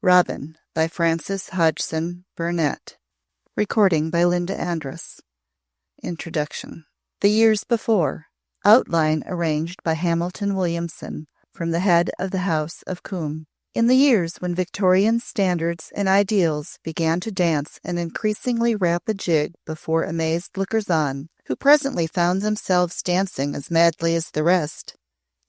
Robin by Frances Hodgson Burnett. Recording by Linda Andrus. Introduction. The Years Before. Outline arranged by Hamilton Williamson from the head of the House of Coombe. In the years when Victorian standards and ideals began to dance an increasingly rapid jig before amazed lookers-on, who presently found themselves dancing as madly as the rest,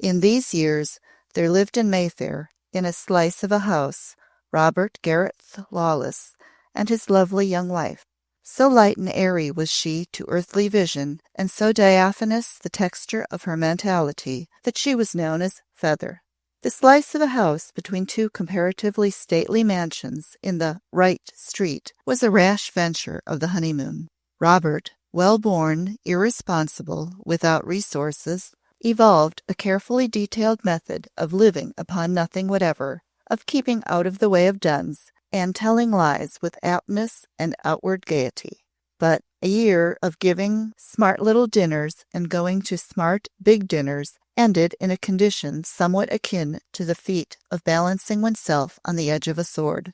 in these years there lived in Mayfair, in a slice of a house, Robert Gareth Lawless and his lovely young wife. So light and airy was she to earthly vision, and so diaphanous the texture of her mentality, that she was known as Feather. The slice of a house between two comparatively stately mansions in the right street was a rash venture of the honeymoon. Robert, well-born, irresponsible, without resources, evolved a carefully detailed method of living upon nothing whatever, of keeping out of the way of duns, and telling lies with aptness and outward gaiety. But a year of giving smart little dinners and going to smart big dinners ended in a condition somewhat akin to the feat of balancing oneself on the edge of a sword.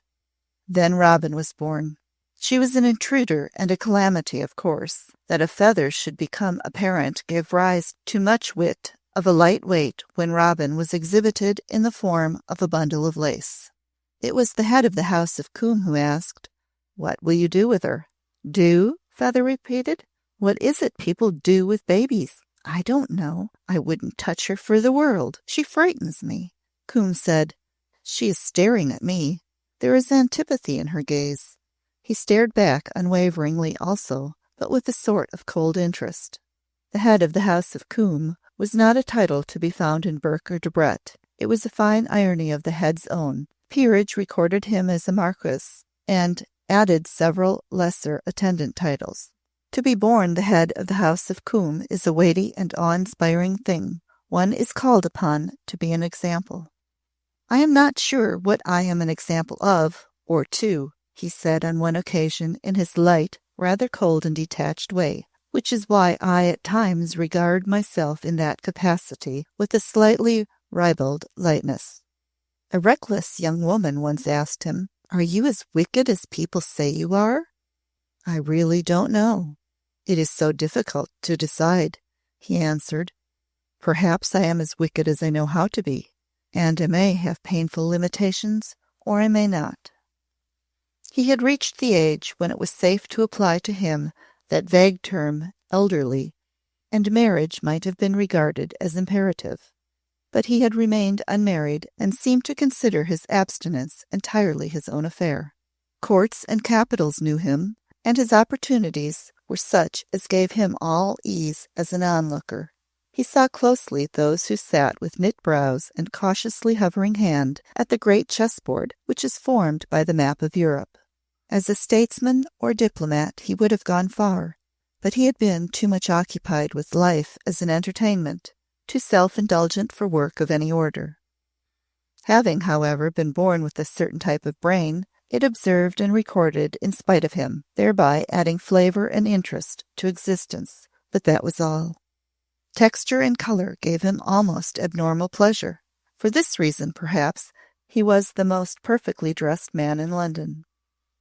Then Robin was born. She was an intruder and a calamity, of course. That a Feather should become a parent gave rise to much wit of a light weight when Robin was exhibited in the form of a bundle of lace. It was the head of the House of Coombe who asked, "What will you do with her?" "Do?" Feather repeated. "What is it people do with babies?" "I don't know. I wouldn't touch her for the world. She frightens me." Coombe said, "She is staring at me." There is antipathy in her gaze. He stared back unwaveringly also, but with a sort of cold interest. The head of the House of Coombe was not a title to be found in Burke or Debrett. It was a fine irony of the head's own. Peerage recorded him as a marquis, and added several lesser attendant titles. To be born the head of the House of Coombe is a weighty and awe-inspiring thing. One is called upon to be an example. "I am not sure what I am an example of, or to," he said on one occasion in his light, rather cold and detached way, which is why I at times regard myself in that capacity with a slightly ribald lightness. A reckless young woman once asked him, "Are you as wicked as people say you are?" "I really don't know. It is so difficult to decide," he answered. "Perhaps I am as wicked as I know how to be, and I may have painful limitations, or I may not." He had reached the age when it was safe to apply to him that vague term, elderly, and marriage might have been regarded as imperative. But he had remained unmarried and seemed to consider his abstinence entirely his own affair. Courts and capitals knew him, and his opportunities were such as gave him all ease as an onlooker. He saw closely those who sat with knit brows and cautiously hovering hand at the great chessboard which is formed by the map of Europe. As a statesman or diplomat he would have gone far, but he had been too much occupied with life as an entertainment, too self-indulgent for work of any order. Having, however, been born with a certain type of brain, it observed and recorded in spite of him, thereby adding flavor and interest to existence, but that was all. Texture and color gave him almost abnormal pleasure. For this reason, perhaps, he was the most perfectly dressed man in London.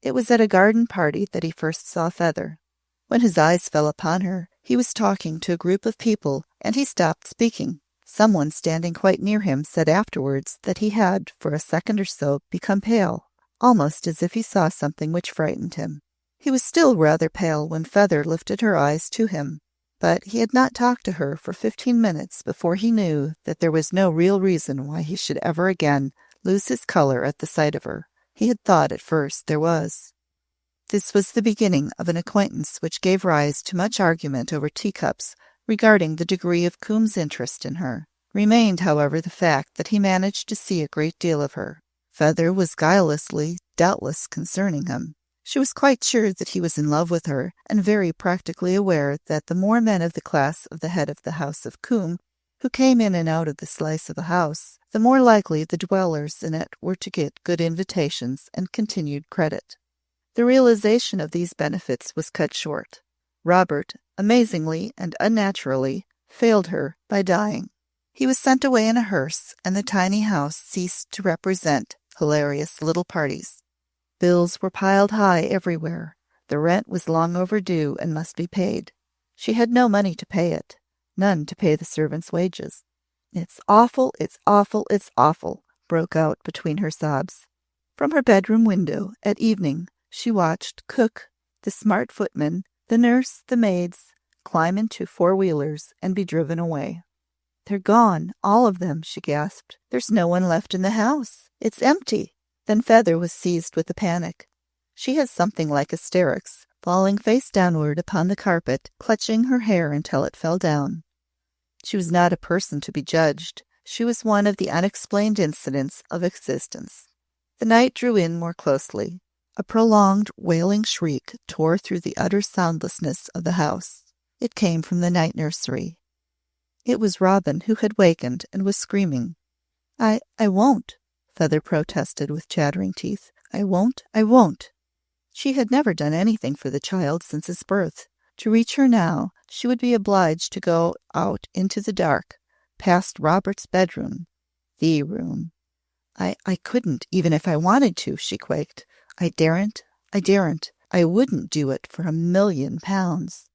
It was at a garden party that he first saw Feather. When his eyes fell upon her, he was talking to a group of people, and he stopped speaking. Someone standing quite near him said afterwards that he had, for a second or so, become pale, almost as if he saw something which frightened him. He was still rather pale when Feather lifted her eyes to him, but he had not talked to her for 15 minutes before he knew that there was no real reason why he should ever again lose his color at the sight of her. He had thought at first there was. This was the beginning of an acquaintance which gave rise to much argument over teacups regarding the degree of Coombe's interest in her. Remained, however, the fact that he managed to see a great deal of her. Feather was guilelessly, doubtless, concerning him. She was quite sure that he was in love with her, and very practically aware that the more men of the class of the head of the House of Coombe who came in and out of the slice of a house, the more likely the dwellers in it were to get good invitations and continued credit. The realization of these benefits was cut short. Robert, amazingly and unnaturally, failed her by dying. He was sent away in a hearse, and the tiny house ceased to represent Hilarious little parties. Bills were piled high everywhere. The rent was long overdue and must be paid. She had no money to pay it, none to pay the servants' wages. "It's awful, it's awful, it's awful," broke out between her sobs. From her bedroom window, at evening, she watched cook, the smart footman, the nurse, the maids, climb into four-wheelers and be driven away. "They're gone, all of them," she gasped. "There's no one left in the house. It's empty." Then Feather was seized with a panic. She had something like hysterics, falling face downward upon the carpet, clutching her hair until it fell down. She was not a person to be judged. She was one of the unexplained incidents of existence. The night drew in more closely. A prolonged, wailing shriek tore through the utter soundlessness of the house. It came from the night nursery. It was Robin who had wakened and was screaming. I won't," Feather protested with chattering teeth. I won't. She had never done anything for the child since his birth. To reach her now, she would be obliged to go out into the dark, past Robert's bedroom, the room. I couldn't, even if I wanted to," she quaked. I daren't. I wouldn't do it for £1,000,000.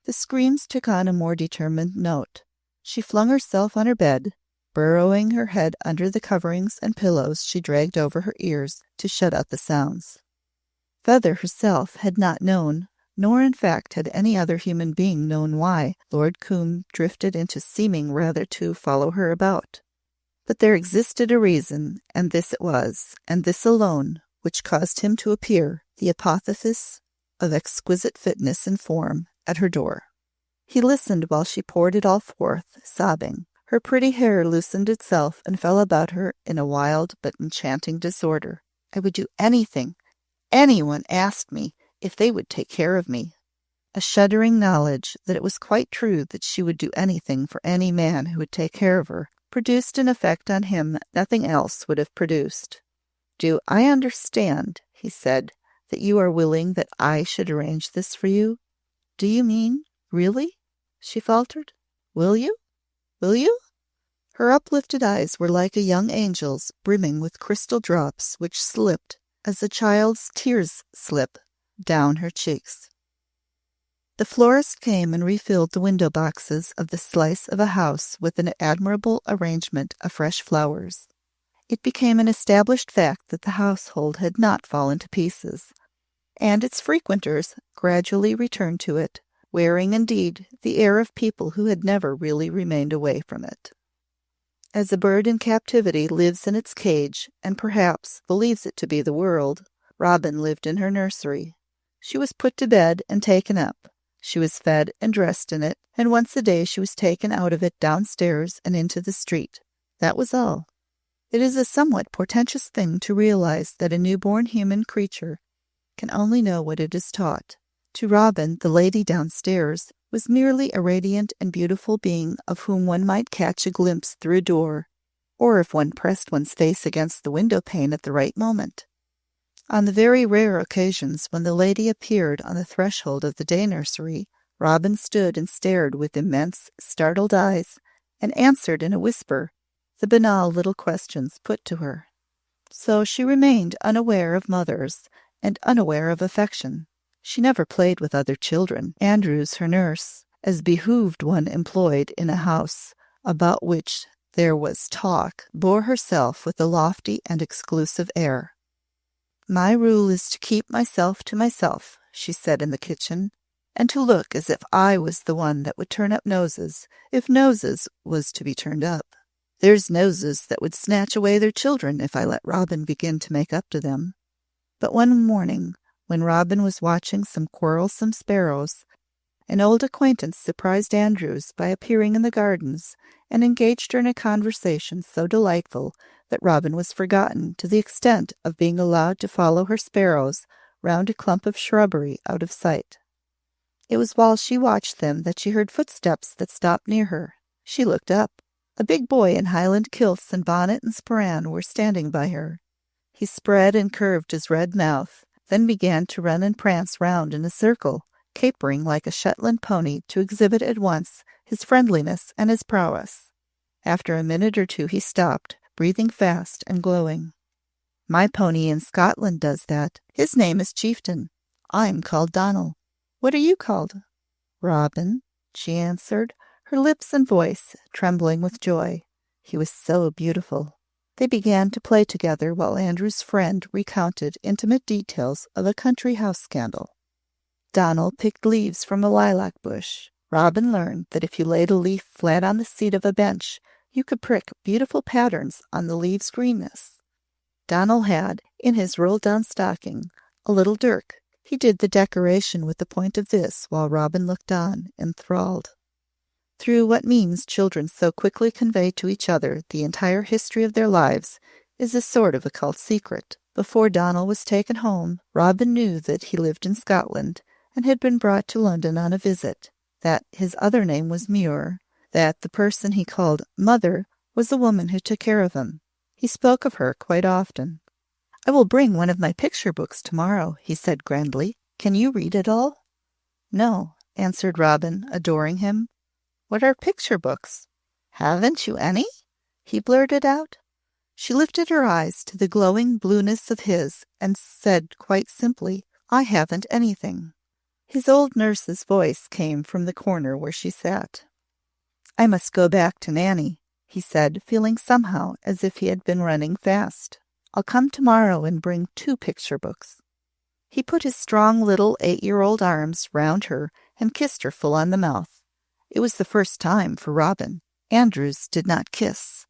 The screams took on a more determined note. She flung herself on her bed, burrowing her head under the coverings and pillows she dragged over her ears to shut out the sounds. Feather herself had not known, nor in fact had any other human being known why Lord Combe drifted into seeming rather to follow her about. But there existed a reason, and this it was, and this alone, which caused him to appear, the apotheosis of exquisite fitness and form, at her door. He listened while she poured it all forth, sobbing. Her pretty hair loosened itself and fell about her in a wild but enchanting disorder. "I would do anything. Anyone asked me if they would take care of me." A shuddering knowledge that it was quite true that she would do anything for any man who would take care of her produced an effect on him nothing else would have produced. "Do I understand," he said, "that you are willing that I should arrange this for you?" "Do you mean, really?" she faltered. "Will you? Will you?" Her uplifted eyes were like a young angel's, brimming with crystal drops which slipped, as a child's tears slip, down her cheeks. The florist came and refilled the window boxes of the slice of a house with an admirable arrangement of fresh flowers. It became an established fact that the household had not fallen to pieces, and its frequenters gradually returned to it, wearing indeed the air of people who had never really remained away from it. As a bird in captivity lives in its cage, and perhaps believes it to be the world, Robin lived in her nursery. She was put to bed and taken up. She was fed and dressed in it, and once a day she was taken out of it downstairs and into the street. That was all. It is a somewhat portentous thing to realize that a newborn human creature can only know what it is taught. To Robin, the lady downstairs was merely a radiant and beautiful being of whom one might catch a glimpse through a door, or if one pressed one's face against the window-pane at the right moment. On the very rare occasions when the lady appeared on the threshold of the day-nursery, Robin stood and stared with immense, startled eyes, and answered in a whisper the banal little questions put to her. So she remained unaware of mothers, and unaware of affection. She never played with other children. Andrews, her nurse, as behooved one employed in a house about which there was talk, bore herself with a lofty and exclusive air. "My rule is to keep myself to myself," she said in the kitchen, "and to look as if I was the one that would turn up noses, if noses was to be turned up. There's noses that would snatch away their children if I let Robin begin to make up to them." But one morning, when Robin was watching some quarrelsome sparrows, an old acquaintance surprised Andrews by appearing in the gardens, and engaged her in a conversation so delightful that Robin was forgotten to the extent of being allowed to follow her sparrows round a clump of shrubbery out of sight. It was while she watched them that she heard footsteps that stopped near her. She looked up. A big boy in Highland kilts and bonnet and sporran were standing by her. He spread and curved his red mouth, then began to run and prance round in a circle, capering like a Shetland pony to exhibit at once his friendliness and his prowess. After a minute or two he stopped, breathing fast and glowing. My pony in Scotland does that. His name is Chieftain. I'm called Donal. What are you called? Robin, she answered, her lips and voice trembling with joy. He was so beautiful. They began to play together while Andrew's friend recounted intimate details of a country house scandal. Donal picked leaves from a lilac bush. Robin learned that if you laid a leaf flat on the seat of a bench, you could prick beautiful patterns on the leaves' greenness. Donal had, in his rolled-down stocking, a little dirk. He did the decoration with the point of this while Robin looked on, enthralled. Through what means children so quickly convey to each other the entire history of their lives is a sort of occult secret. Before Donal was taken home, Robin knew that he lived in Scotland and had been brought to London on a visit, that his other name was Muir, that the person he called Mother was the woman who took care of him. He spoke of her quite often. "I will bring one of my picture books tomorrow," he said grandly. "Can you read it all?" "No," answered Robin, adoring him. "What are picture books?" "Haven't you any?" he blurted out. She lifted her eyes to the glowing blueness of his and said quite simply, "I haven't anything." His old nurse's voice came from the corner where she sat. "I must go back to Nanny," he said, feeling somehow as if he had been running fast. "I'll come tomorrow and bring 2 picture books." He put his strong little 8-year-old arms round her and kissed her full on the mouth. It was the first time for Robin. Andrews did not kiss.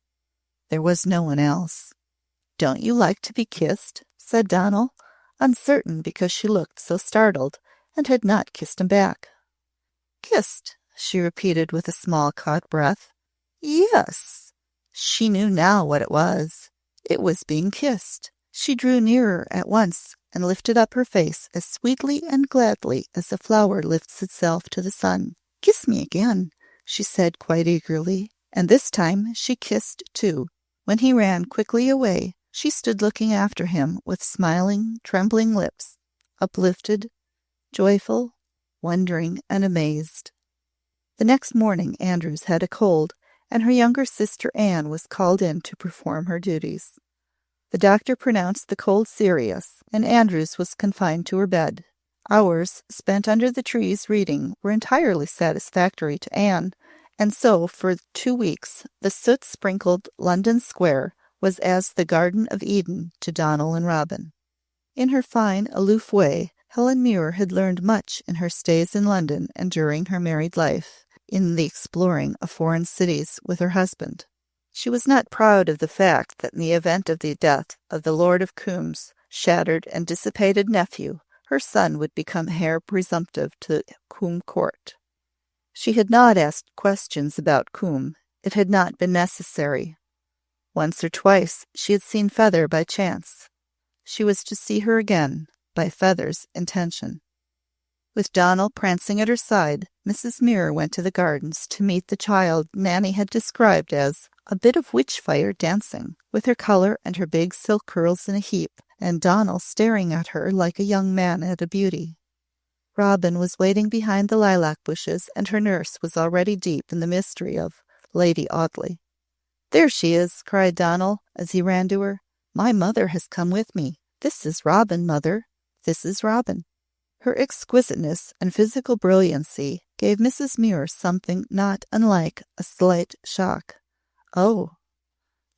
There was no one else. "Don't you like to be kissed?" said Donal, uncertain because she looked so startled, and had not kissed him back. "Kissed," she repeated with a small caught breath. "Yes." She knew now what it was. It was being kissed. She drew nearer at once and lifted up her face as sweetly and gladly as a flower lifts itself to the sun. "Kiss me again," she said quite eagerly, and this time she kissed too. When he ran quickly away, she stood looking after him with smiling, trembling lips, uplifted, joyful, wondering, and amazed. The next morning Andrews had a cold, and her younger sister Anne was called in to perform her duties. The doctor pronounced the cold serious, and Andrews was confined to her bed. Hours spent under the trees reading were entirely satisfactory to Anne, and so for 2 weeks the soot-sprinkled London square was as the Garden of Eden to Donal and Robin. In her fine, aloof way, Helen Muir had learned much in her stays in London and during her married life, in the exploring of foreign cities with her husband. She was not proud of the fact that in the event of the death of the Lord of Coombe's shattered and dissipated nephew, her son would become heir presumptive to Coombe Court. She had not asked questions about Coombe. It had not been necessary. Once or twice she had seen Feather by chance. She was to see her again, by Feather's intention. With Donal prancing at her side, Mrs. Muir went to the gardens to meet the child Nanny had described as a bit of witch-fire dancing, with her colour and her big silk curls in a heap, and Donal staring at her like a young man at a beauty. Robin was waiting behind the lilac bushes, and her nurse was already deep in the mystery of Lady Audley. "There she is!" cried Donal, as he ran to her. "My mother has come with me. This is Robin, Mother. This is Robin." Her exquisiteness and physical brilliancy gave Mrs. Muir something not unlike a slight shock. Oh,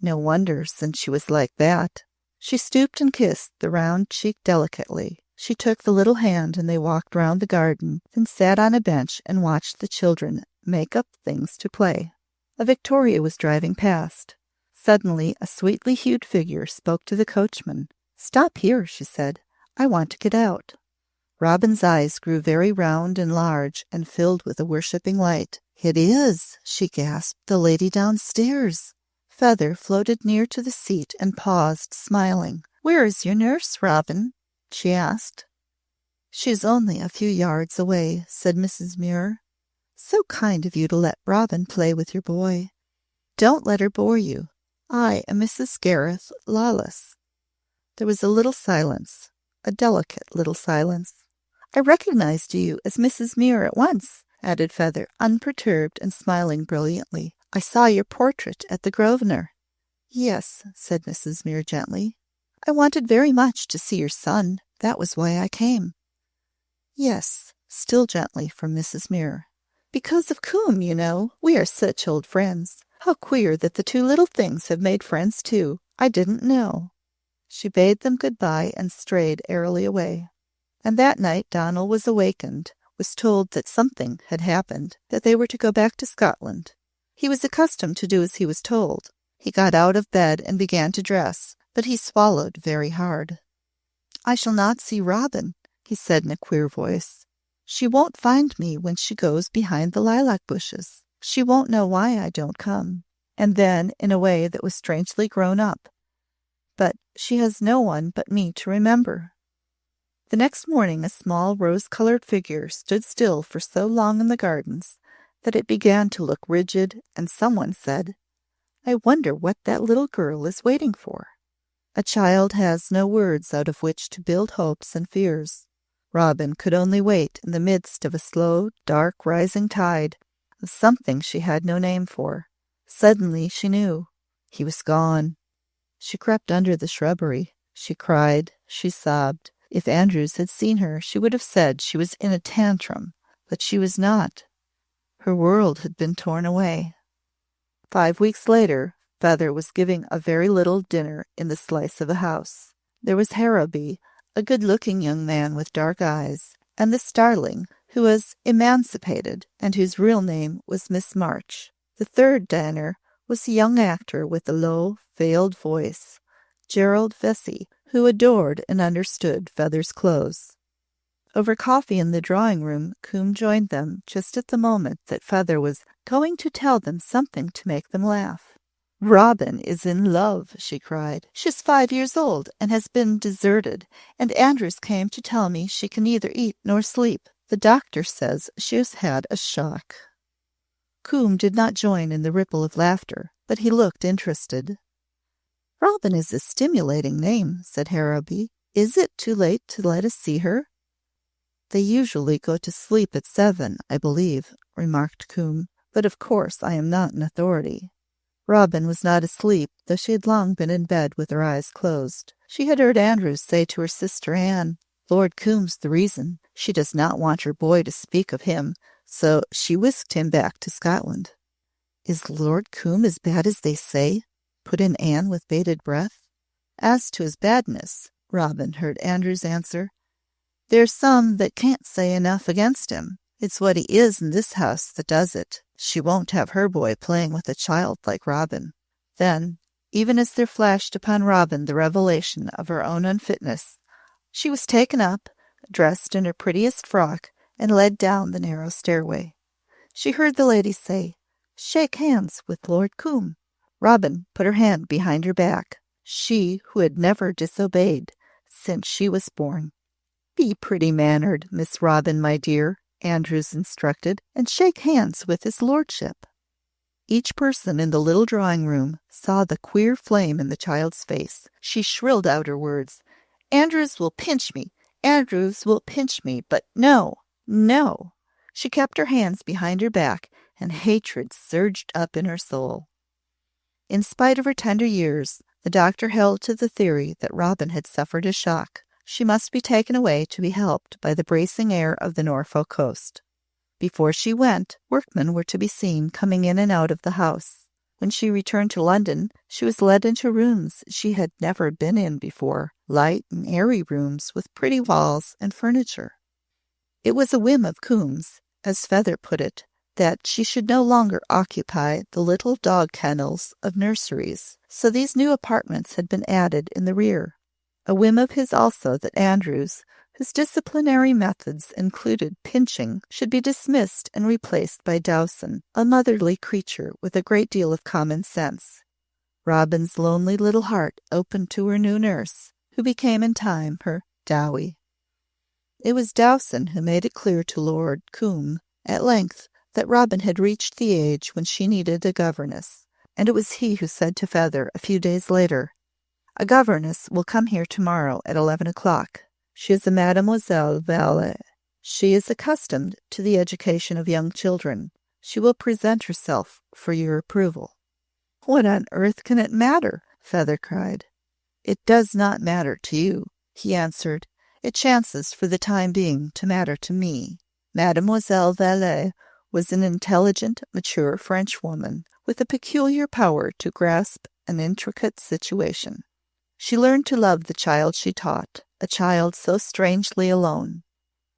no wonder, since she was like that. She stooped and kissed the round cheek delicately. She took the little hand and they walked round the garden, then sat on a bench and watched the children make up things to play. A victoria was driving past. Suddenly a sweetly hued figure spoke to the coachman. "Stop here," she said. "I want to get out." Robin's eyes grew very round and large and filled with a worshipping light. "It is," she gasped, "the lady downstairs." Feather floated near to the seat and paused, smiling. "Where is your nurse, Robin?" she asked. "She is only a few yards away," said Mrs. Muir. "So kind of you to let Robin play with your boy." "Don't let her bore you. I am Mrs. Gareth Lawless." There was a little silence, a delicate little silence. "I recognized you as Mrs. Muir at once," added Feather, unperturbed and smiling brilliantly. "I saw your portrait at the Grosvenor." "Yes," said Mrs. Muir gently. I wanted very much to see your son. That was why I came." "Yes," still gently from Mrs. Muir. "Because of Coombe, you know. We are such old friends. How queer that the two little things have made friends too. I didn't know." She bade them good-bye and strayed airily away. And that night Donal was awakened, was told that something had happened, that they were to go back to Scotland. He was accustomed to do as he was told. He got out of bed and began to dress, but he swallowed very hard. "I shall not see Robin," he said in a queer voice. "She won't find me when she goes behind the lilac bushes. She won't know why I don't come." And then, in a way that was strangely grown up, "But she has no one but me to remember." The next morning a small rose-colored figure stood still for so long in the gardens that it began to look rigid, and someone said, "I wonder what that little girl is waiting for." A child has no words out of which to build hopes and fears. Robin could only wait in the midst of a slow, dark, rising tide of something she had no name for. Suddenly she knew. He was gone. She crept under the shrubbery. She cried. She sobbed. If Andrews had seen her, she would have said she was in a tantrum. But she was not. Her world had been torn away. 5 weeks later, Feather was giving a very little dinner in the slice of a house. There was Harrowby, a good-looking young man with dark eyes, and the starling, who was emancipated, and whose real name was Miss March. The third diner was a young actor with a low, veiled voice, Gerald Vesey, who adored and understood Feather's clothes. Over coffee in the drawing-room, Coombe joined them just at the moment that Feather was going to tell them something to make them laugh. "Robin is in love," she cried. "She's 5 years old and has been deserted, and Andrews came to tell me she can neither eat nor sleep. The doctor says she has had a shock." Coombe did not join in the ripple of laughter, but he looked interested. "Robin is a stimulating name," said Harrowby. "Is it too late to let us see her?" "They usually go to sleep at 7, I believe," remarked Coombe, "but of course I am not an authority." Robin was not asleep, though she had long been in bed with her eyes closed. She had heard Andrews say to her sister Anne, "Lord Coombe's the reason. She does not want her boy to speak of him, so she whisked him back to Scotland." "Is Lord Coombe as bad as they say?" put in Anne with bated breath. "As to his badness," Robin heard Andrews answer, "there's some that can't say enough against him. It's what he is in this house that does it. She won't have her boy playing with a child like Robin." Then, even as there flashed upon Robin the revelation of her own unfitness, she was taken up, dressed in her prettiest frock, and led down the narrow stairway. She heard the lady say, "Shake hands with Lord Coombe." Robin put her hand behind her back, she who had never disobeyed since she was born. "Be pretty-mannered, Miss Robin, my dear," Andrews instructed, "and shake hands with his lordship." Each person in the little drawing-room saw the queer flame in the child's face. She shrilled out her words. "Andrews will pinch me. Andrews will pinch me. But no, no." She kept her hands behind her back, and hatred surged up in her soul. In spite of her tender years, the doctor held to the theory that Robin had suffered a shock. She must be taken away to be helped by the bracing air of the Norfolk coast. Before she went, workmen were to be seen coming in and out of the house. When she returned to London, she was led into rooms she had never been in before, light and airy rooms with pretty walls and furniture. It was a whim of Coombe's, as Feather put it, that she should no longer occupy the little dog kennels of nurseries, so these new apartments had been added in the rear. A whim of his also that Andrews, whose disciplinary methods included pinching, should be dismissed and replaced by Dowson, a motherly creature with a great deal of common sense. Robin's lonely little heart opened to her new nurse, who became in time her Dowie. It was Dowson who made it clear to Lord Coombe at length that Robin had reached the age when she needed a governess, and it was he who said to Feather a few days later, "A governess will come here tomorrow at 11 o'clock. She is a Mademoiselle Vallée. She is accustomed to the education of young children. She will present herself for your approval." "What on earth can it matter?" Feather cried. "It does not matter to you," he answered. "It chances for the time being to matter to me." Mademoiselle Vallée was an intelligent, mature Frenchwoman with a peculiar power to grasp an intricate situation. She learned to love the child she taught, a child so strangely alone.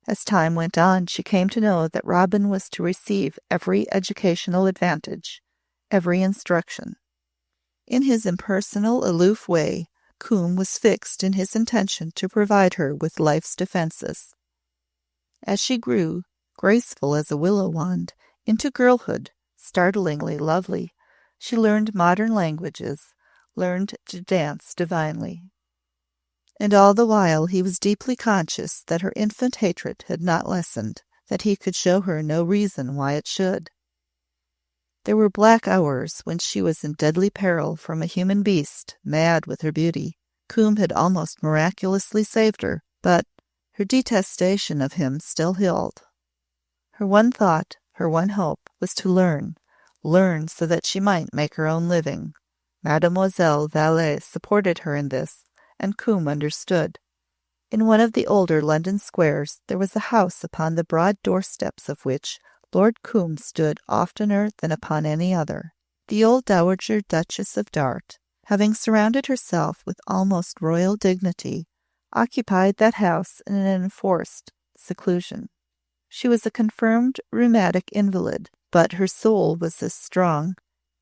As time went on, she came to know that Robin was to receive every educational advantage, every instruction. In his impersonal, aloof way, Coombe was fixed in his intention to provide her with life's defenses. As she grew, graceful as a willow wand, into girlhood, startlingly lovely, she learned modern languages, learned to dance divinely. And all the while he was deeply conscious that her infant hatred had not lessened, that he could show her no reason why it should. There were black hours when she was in deadly peril from a human beast, mad with her beauty. Coombe had almost miraculously saved her, but her detestation of him still held. Her one thought, her one hope, was to learn so that she might make her own living. Mademoiselle Vallée supported her in this, and Coombe understood. In one of the older London squares there was a house upon the broad doorsteps of which Lord Coombe stood oftener than upon any other. The old Dowager Duchess of Dart, having surrounded herself with almost royal dignity, occupied that house in an enforced seclusion. She was a confirmed rheumatic invalid, but her soul was as strong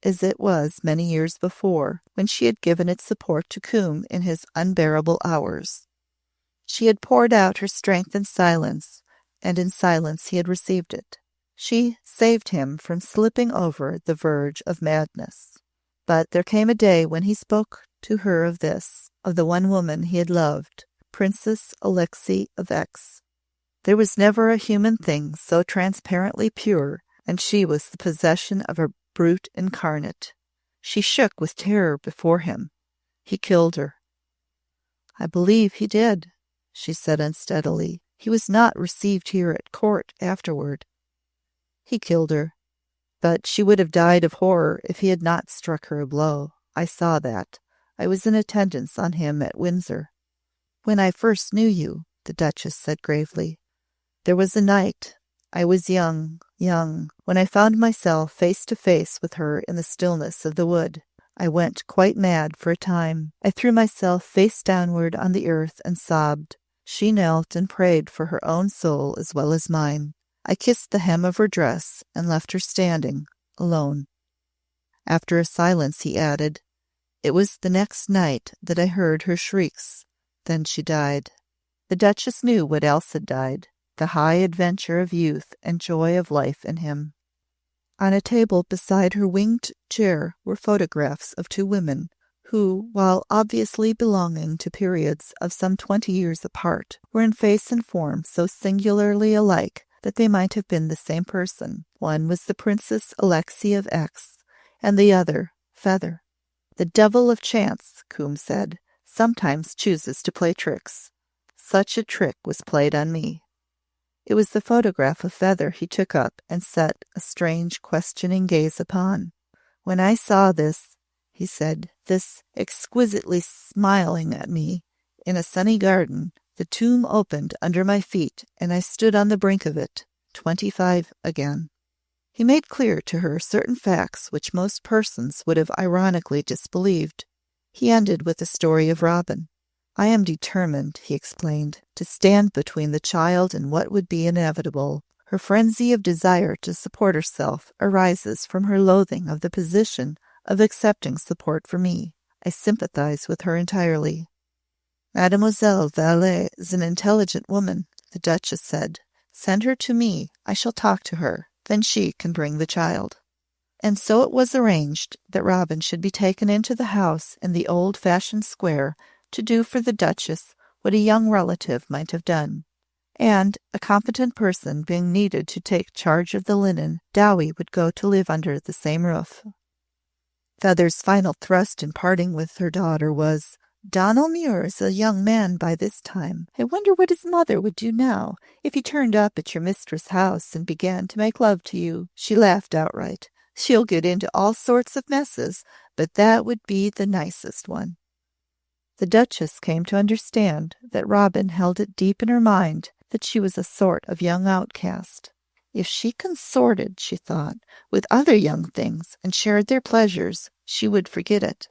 as it was many years before, when she had given its support to Coombe in his unbearable hours. She had poured out her strength in silence, and in silence he had received it. She saved him from slipping over the verge of madness. But there came a day when he spoke to her of this, of the one woman he had loved, Princess Alexei of Aix. There was never a human thing so transparently pure, and she was the possession of a brute incarnate. She shook with terror before him. He killed her. "I believe he did," she said unsteadily. "He was not received here at court afterward." "He killed her. But she would have died of horror if he had not struck her a blow. I saw that. I was in attendance on him at Windsor." "When I first knew you," the Duchess said gravely, "there was a night. I was young, when I found myself face to face with her in the stillness of the wood. I went quite mad for a time. I threw myself face downward on the earth and sobbed. She knelt and prayed for her own soul as well as mine. I kissed the hem of her dress and left her standing, alone." After a silence he added, "It was the next night that I heard her shrieks. Then she died." The Duchess knew what else had died, the high adventure of youth and joy of life in him. On a table beside her winged chair were photographs of two women who, while obviously belonging to periods of some 20 years apart, were in face and form so singularly alike that they might have been the same person. One was the Princess Alexei of Aix, and the other Feather. "The devil of chance," Coombe said, "sometimes chooses to play tricks. Such a trick was played on me." It was the photograph of Feather he took up and set a strange, questioning gaze upon. "When I saw this," he said, "this exquisitely smiling at me in a sunny garden, the tomb opened under my feet, and I stood on the brink of it, 25 again." He made clear to her certain facts which most persons would have ironically disbelieved. He ended with the story of Robin. "I am determined," he explained, "to stand between the child and what would be inevitable. Her frenzy of desire to support herself arises from her loathing of the position of accepting support for me. I sympathize with her entirely." "Mademoiselle Vallée is an intelligent woman," the Duchess said. "Send her to me. I shall talk to her. Then she can bring the child." And so it was arranged that Robin should be taken into the house in the old-fashioned square to do for the Duchess what a young relative might have done. And, a competent person being needed to take charge of the linen, Dowie would go to live under the same roof. Feather's final thrust in parting with her daughter was, "Donal Muir is a young man by this time. I wonder what his mother would do now if he turned up at your mistress' house and began to make love to you." She laughed outright. "She'll get into all sorts of messes, but that would be the nicest one." The Duchess came to understand that Robin held it deep in her mind that she was a sort of young outcast. If she consorted, she thought, with other young things and shared their pleasures, she would forget it.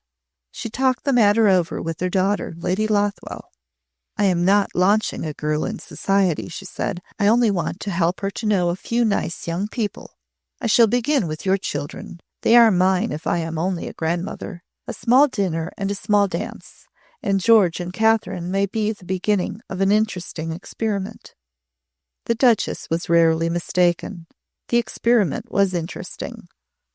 She talked the matter over with her daughter, Lady Lothwell. "I am not launching a girl in society," she said. "I only want to help her to know a few nice young people. I shall begin with your children. They are mine if I am only a grandmother. A small dinner and a small dance, and George and Catherine may be the beginning of an interesting experiment." The Duchess was rarely mistaken. The experiment was interesting.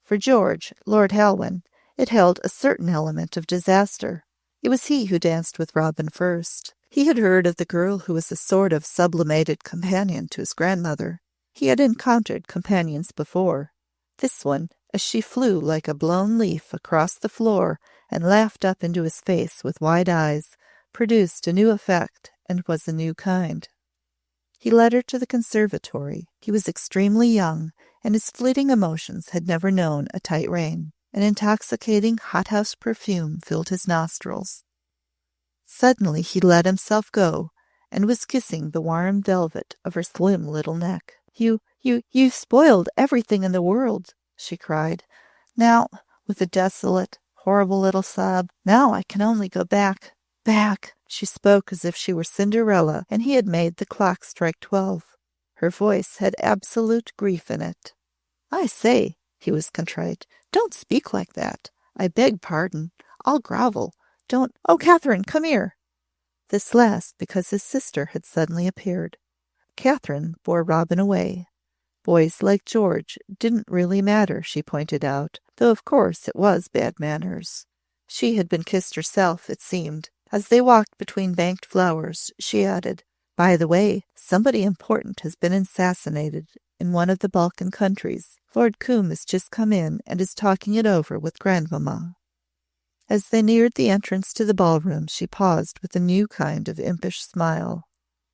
For George, Lord Halwyn, it held a certain element of disaster. It was he who danced with Robin first. He had heard of the girl who was a sort of sublimated companion to his grandmother. He had encountered companions before. This one, as she flew like a blown leaf across the floor and laughed up into his face with wide eyes, produced a new effect and was a new kind. He led her to the conservatory. He was extremely young, and his fleeting emotions had never known a tight rein. An intoxicating hothouse perfume filled his nostrils. Suddenly he let himself go, and was kissing the warm velvet of her slim little neck. You've spoiled everything in the world," she cried. "Now," with a desolate, horrible little sob, "now I can only go back. Back." She spoke as if she were Cinderella, and he had made the clock strike 12. Her voice had absolute grief in it. "I say," he was contrite, "don't speak like that. I beg pardon. I'll grovel. Don't. Oh, Catherine, come here." This last because his sister had suddenly appeared. Catherine bore Robin away. Boys like George didn't really matter, she pointed out, though of course it was bad manners. She had been kissed herself, it seemed. As they walked between banked flowers, she added, "By the way, somebody important has been assassinated in one of the Balkan countries. Lord Coombe has just come in and is talking it over with Grandmamma." As they neared the entrance to the ballroom, she paused with a new kind of impish smile.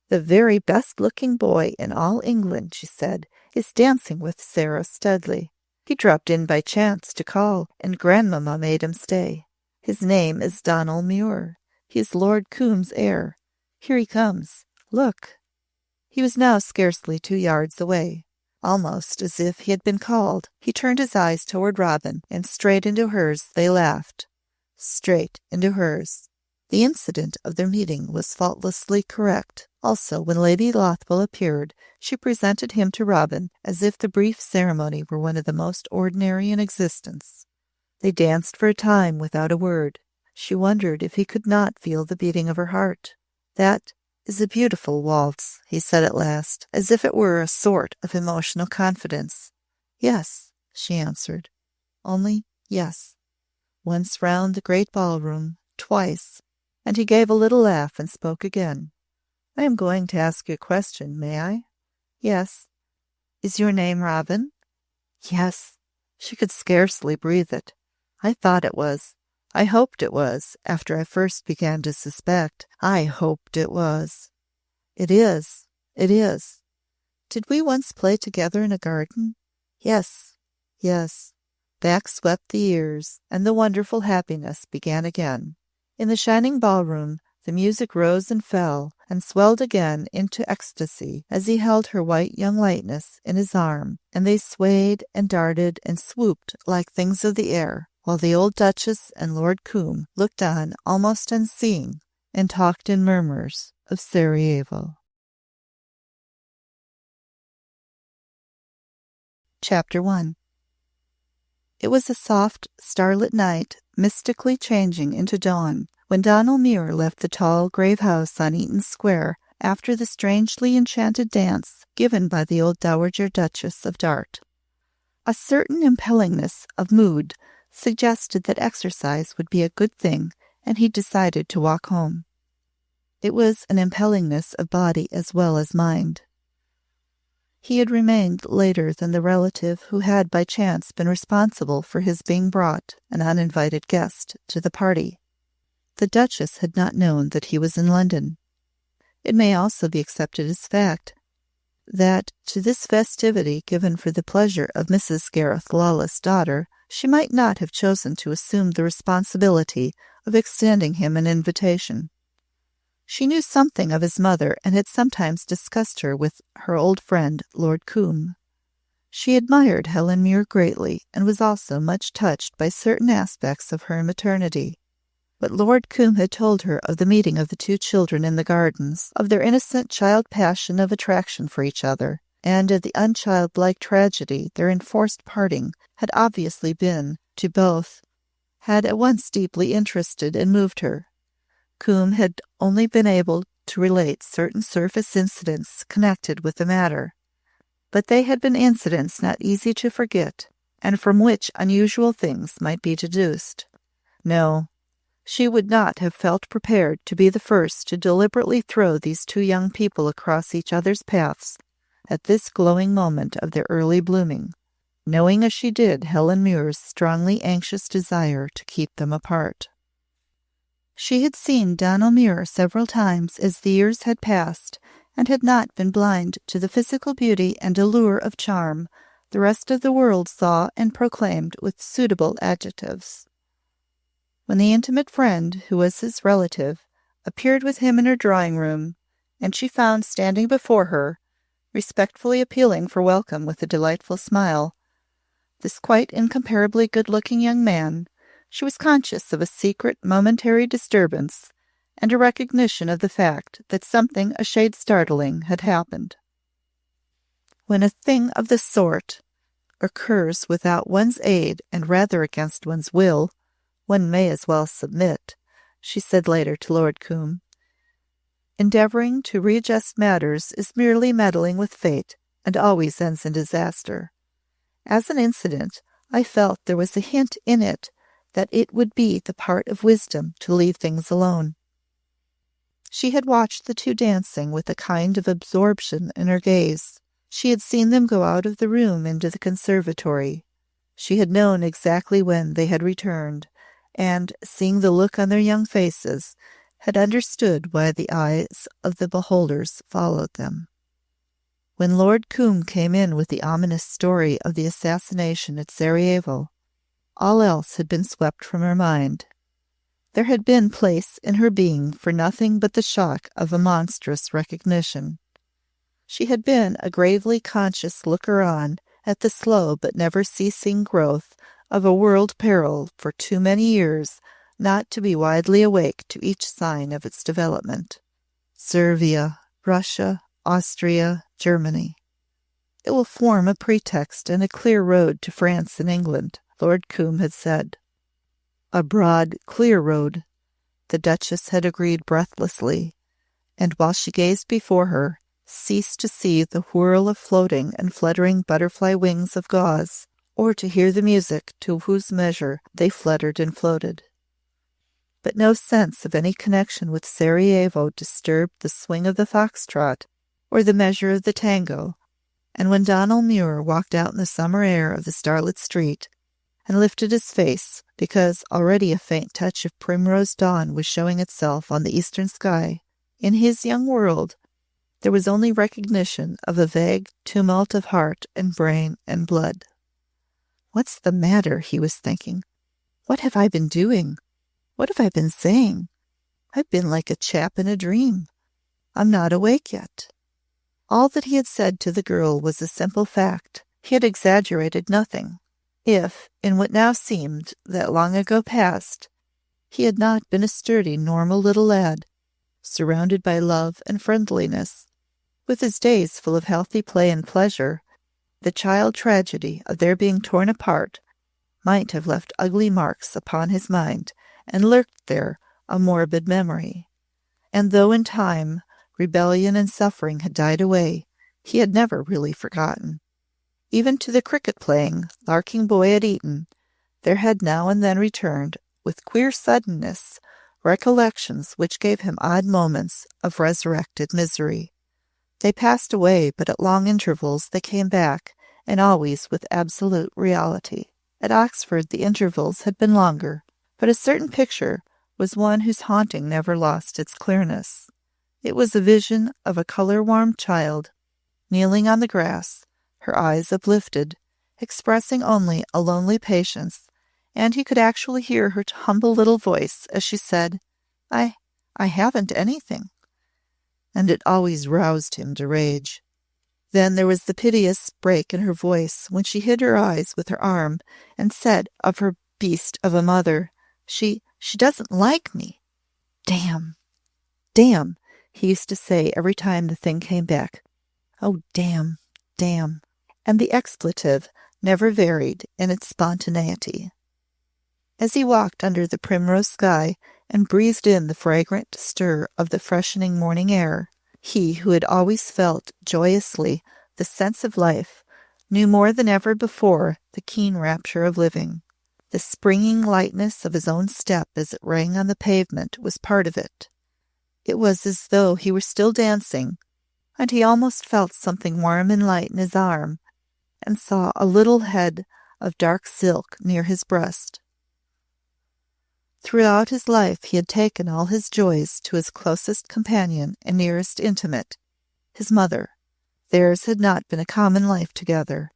"The very best-looking boy in all England," she said, "is dancing with Sarah Studley. He dropped in by chance to call, and Grandmamma made him stay. His name is Donald Muir. He is Lord Coombe's heir. Here he comes. Look." He was now scarcely 2 yards away. Almost as if he had been called, he turned his eyes toward Robin, and straight into hers they laughed. Straight into hers. The incident of their meeting was faultlessly correct. Also, when Lady Lothwell appeared, she presented him to Robin as if the brief ceremony were one of the most ordinary in existence. They danced for a time without a word. She wondered if he could not feel the beating of her heart. "That is a beautiful waltz," he said at last, as if it were a sort of emotional confidence. "Yes," she answered. "Only yes. Once round the great ballroom, twice." And he gave a little laugh and spoke again. "I am going to ask you a question, may I?" "Yes." "Is your name Robin?" "Yes." She could scarcely breathe it. "I thought it was. I hoped it was, after I first began to suspect. I hoped it was." "It is. It is. Did we once play together in a garden?" "Yes. Yes." Back swept the years, and the wonderful happiness began again. In the shining ballroom, the music rose and fell, and swelled again into ecstasy as he held her white young lightness in his arm, and they swayed and darted and swooped like things of the air, while the old Duchess and Lord Coombe looked on almost unseeing, and talked in murmurs of Sarajevo. Chapter 1. It was a soft, starlit night, mystically changing into dawn, when Donald Muir left the tall, grave house on Eaton Square after the strangely enchanted dance given by the old Dowager Duchess of Dart. A certain impellingness of mood suggested that exercise would be a good thing, and he decided to walk home. It was an impellingness of body as well as mind. He had remained later than the relative who had by chance been responsible for his being brought, an uninvited guest, to the party. The Duchess had not known that he was in London. It may also be accepted as fact that to this festivity given for the pleasure of Mrs. Gareth Lawless' daughter, she might not have chosen to assume the responsibility of extending him an invitation. She knew something of his mother and had sometimes discussed her with her old friend, Lord Combe. She admired Helen Muir greatly and was also much touched by certain aspects of her maternity. But Lord Combe had told her of the meeting of the two children in the gardens, of their innocent child passion of attraction for each other, and of the unchildlike tragedy their enforced parting had obviously been to both, had at once deeply interested and moved her. Combe had only been able to relate certain surface incidents connected with the matter, but they had been incidents not easy to forget, and from which unusual things might be deduced. No, she would not have felt prepared to be the first to deliberately throw these two young people across each other's paths at this glowing moment of their early blooming, knowing as she did Helen Muir's strongly anxious desire to keep them apart. She had seen Donal Muir several times as the years had passed, and had not been blind to the physical beauty and allure of charm the rest of the world saw and proclaimed with suitable adjectives. When the intimate friend, who was his relative, appeared with him in her drawing-room, and she found standing before her, respectfully appealing for welcome with a delightful smile, this quite incomparably good-looking young man, she was conscious of a secret momentary disturbance and a recognition of the fact that something a shade startling had happened. When a thing of this sort occurs without one's aid and rather against one's will, one may as well submit, she said later to Lord Combe. Endeavouring to readjust matters is merely meddling with fate, and always ends in disaster. As an incident, I felt there was a hint in it that it would be the part of wisdom to leave things alone. She had watched the two dancing with a kind of absorption in her gaze. She had seen them go out of the room into the conservatory. She had known exactly when they had returned, and, seeing the look on their young faces, had understood why the eyes of the beholders followed them. When Lord Combe came in with the ominous story of the assassination at Sarajevo, all else had been swept from her mind. There had been place in her being for nothing but the shock of a monstrous recognition. She had been a gravely conscious looker-on at the slow but never-ceasing growth of a world peril for too many years not to be widely awake to each sign of its development. Servia, Russia, Austria, Germany. It will form a pretext and a clear road to France and England, Lord Combe had said. A broad, clear road, the Duchess had agreed breathlessly, and while she gazed before her, ceased to see the whirl of floating and fluttering butterfly wings of gauze, or to hear the music to whose measure they fluttered and floated. But no sense of any connection with Sarajevo disturbed the swing of the foxtrot or the measure of the tango, and when Donal Muir walked out in the summer air of the starlit street, and lifted his face, because already a faint touch of primrose dawn was showing itself on the eastern sky, in his young world there was only recognition of a vague tumult of heart and brain and blood. "What's the matter?" he was thinking. "What have I been doing? What have I been saying? I've been like a chap in a dream. I'm not awake yet." All that he had said to the girl was a simple fact. He had exaggerated nothing. If, in what now seemed that long ago past, he had not been a sturdy, normal little lad, surrounded by love and friendliness, with his days full of healthy play and pleasure, the child tragedy of their being torn apart might have left ugly marks upon his mind and lurked there a morbid memory. And though in time rebellion and suffering had died away, he had never really forgotten. Even to the cricket-playing, larking boy at Eton, there had now and then returned, with queer suddenness, recollections which gave him odd moments of resurrected misery. They passed away, but at long intervals they came back, and always with absolute reality. At Oxford the intervals had been longer, but a certain picture was one whose haunting never lost its clearness. It was a vision of a colour-warmed child, kneeling on the grass, her eyes uplifted, expressing only a lonely patience, and he could actually hear her humble little voice as she said, I haven't anything. And it always roused him to rage. Then there was the piteous break in her voice when she hid her eyes with her arm and said of her beast of a mother, She doesn't like me. Damn, damn, he used to say every time the thing came back. Oh, damn, damn. And the expletive never varied in its spontaneity. As he walked under the primrose sky and breathed in the fragrant stir of the freshening morning air, he who had always felt joyously the sense of life knew more than ever before the keen rapture of living. The springing lightness of his own step as it rang on the pavement was part of it. It was as though he were still dancing, and he almost felt something warm and light in his arm, and saw a little head of dark silk near his breast. Throughout his life he had taken all his joys to his closest companion and nearest intimate, his mother. Theirs had not been a common life together.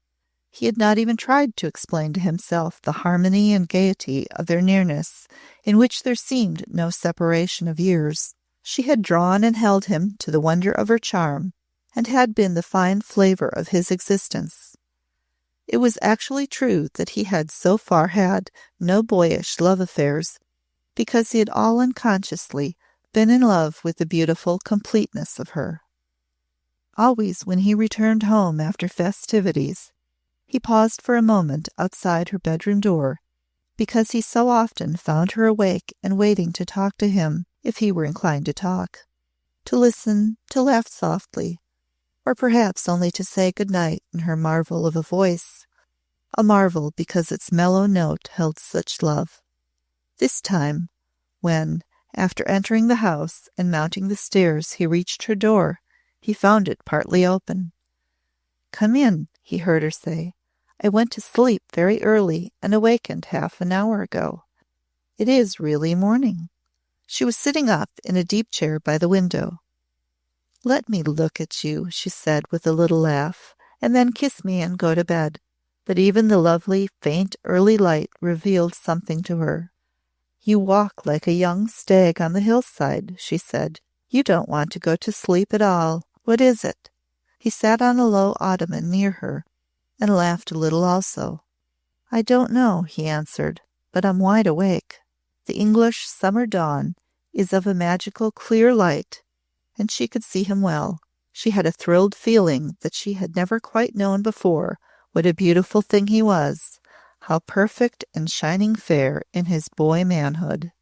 He had not even tried to explain to himself the harmony and gaiety of their nearness, in which there seemed no separation of years. She had drawn and held him to the wonder of her charm, and had been the fine flavor of his existence. It was actually true that he had so far had no boyish love affairs, because he had all unconsciously been in love with the beautiful completeness of her. Always when he returned home after festivities, he paused for a moment outside her bedroom door, because he so often found her awake and waiting to talk to him if he were inclined to talk, to listen, to laugh softly, or perhaps only to say good night in her marvel of a voice, a marvel because its mellow note held such love. This time, when, after entering the house and mounting the stairs, he reached her door, he found it partly open. "Come in," he heard her say. "I went to sleep very early and awakened half an hour ago. It is really morning." She was sitting up in a deep chair by the window. "Let me look at you," she said with a little laugh, "and then kiss me and go to bed." But even the lovely, faint, early light revealed something to her. "You walk like a young stag on the hillside," she said. "You don't want to go to sleep at all. What is it?" He sat on a low ottoman near her and laughed a little also. "I don't know," he answered, "but I'm wide awake." The English summer dawn is of a magical clear light, and she could see him well. She had a thrilled feeling that she had never quite known before what a beautiful thing he was, how perfect and shining fair in his boy manhood.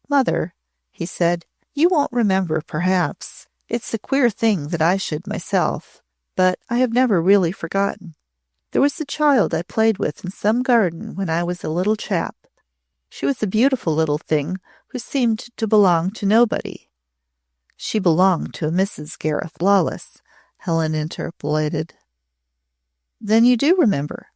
"Mother," he said, "you won't remember, perhaps. It's a queer thing that I should myself, but I have never really forgotten. There was a child I played with in some garden when I was a little chap. She was a beautiful little thing who seemed to belong to nobody." "She belonged to a Mrs. Gareth Lawless," Helen interpolated. "Then you do remember?"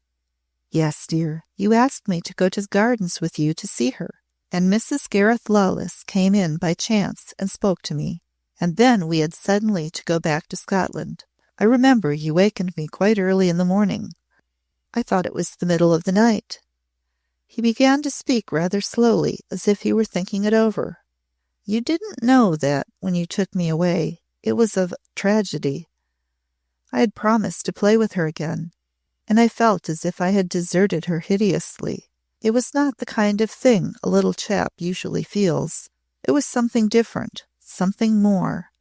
"Yes, dear. You asked me to go to the gardens with you to see her, and Mrs. Gareth Lawless came in by chance and spoke to me, and then we had suddenly to go back to Scotland. I remember you wakened me quite early in the morning. I thought it was the middle of the night." He began to speak rather slowly, as if he were thinking it over. "You didn't know that, when you took me away, it was of tragedy. I had promised to play with her again, and I felt as if I had deserted her hideously. It was not the kind of thing a little chap usually feels. It was something different, something more.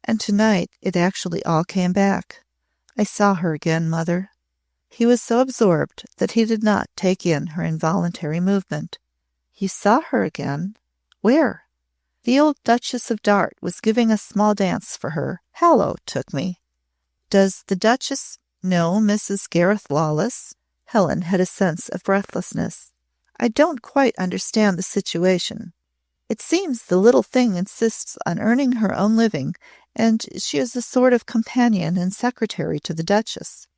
And tonight it actually all came back. I saw her again, Mother." He was so absorbed that he did not take in her involuntary movement. "You saw her again? Where?" "The old Duchess of Dart was giving a small dance for her. Hallow took me." "Does the Duchess know Mrs. Gareth Lawless?" Helen had a sense of breathlessness. "I don't quite understand the situation. It seems the little thing insists on earning her own living, and she is a sort of companion and secretary to the Duchess."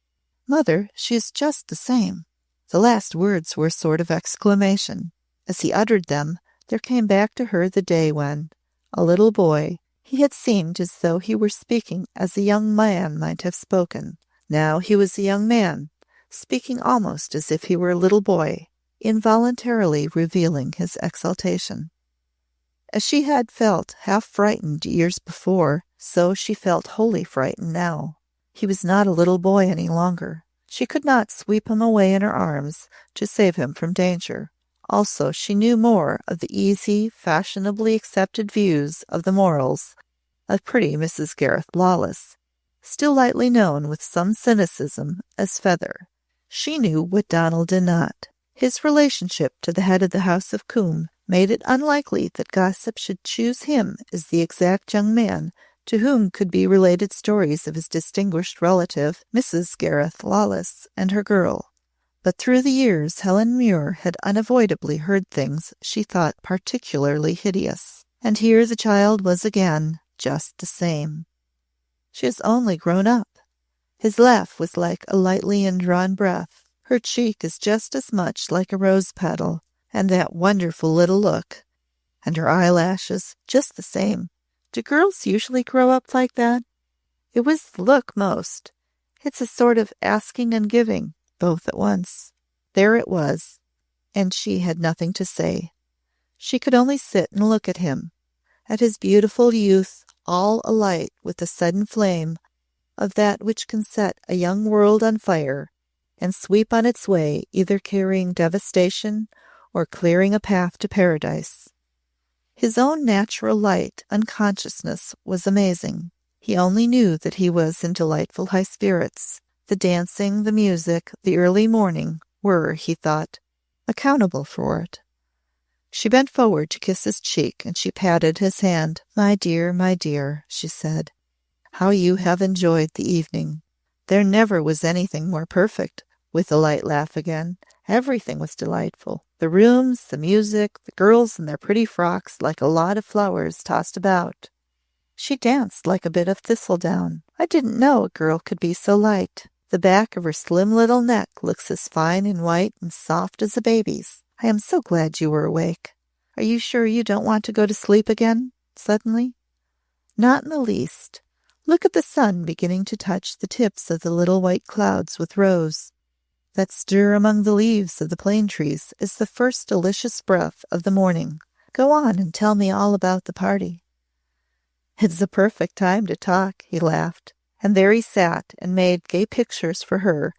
"Mother, she is just the same." The last words were a sort of exclamation. As he uttered them, there came back to her the day when, a little boy, he had seemed as though he were speaking as a young man might have spoken. Now he was a young man, speaking almost as if he were a little boy, involuntarily revealing his exaltation. As she had felt half frightened years before, so she felt wholly frightened now. He was not a little boy any longer. She could not sweep him away in her arms to save him from danger. Also, she knew more of the easy, fashionably accepted views of the morals of pretty Mrs. Gareth Lawless, still lightly known with some cynicism as Feather. She knew what Donald did not. His relationship to the head of the House of Coombe made it unlikely that gossip should choose him as the exact young man to whom could be related stories of his distinguished relative, Mrs. Gareth Lawless, and her girl. But through the years Helen Muir had unavoidably heard things she thought particularly hideous. And here the child was again, just the same. She has only grown up. His laugh was like a lightly indrawn breath. Her cheek is just as much like a rose petal, and that wonderful little look. And her eyelashes, just the same. Do girls usually grow up like that? It was the look most. It's a sort of asking and giving, both at once. There it was, and she had nothing to say. She could only sit and look at him, at his beautiful youth, all alight with the sudden flame of that which can set a young world on fire and sweep on its way, either carrying devastation or clearing a path to paradise. His own natural light unconsciousness was amazing. He only knew that he was in delightful high spirits. The dancing, the music, the early morning were, he thought, accountable for it. She bent forward to kiss his cheek, and she patted his hand. My dear, she said, how you have enjoyed the evening. There never was anything more perfect, with a light laugh again. Everything was delightful. The rooms, the music, the girls in their pretty frocks like a lot of flowers tossed about. She danced like a bit of thistledown. I didn't know a girl could be so light. The back of her slim little neck looks as fine and white and soft as a baby's. I am so glad you were awake. Are you sure you don't want to go to sleep again, suddenly? Not in the least. Look at the sun beginning to touch the tips of the little white clouds with rose. That stir among the leaves of the plane trees is the first delicious breath of the morning. Go on and tell me all about the party. It's a perfect time to talk, he laughed, and there he sat and made gay pictures for her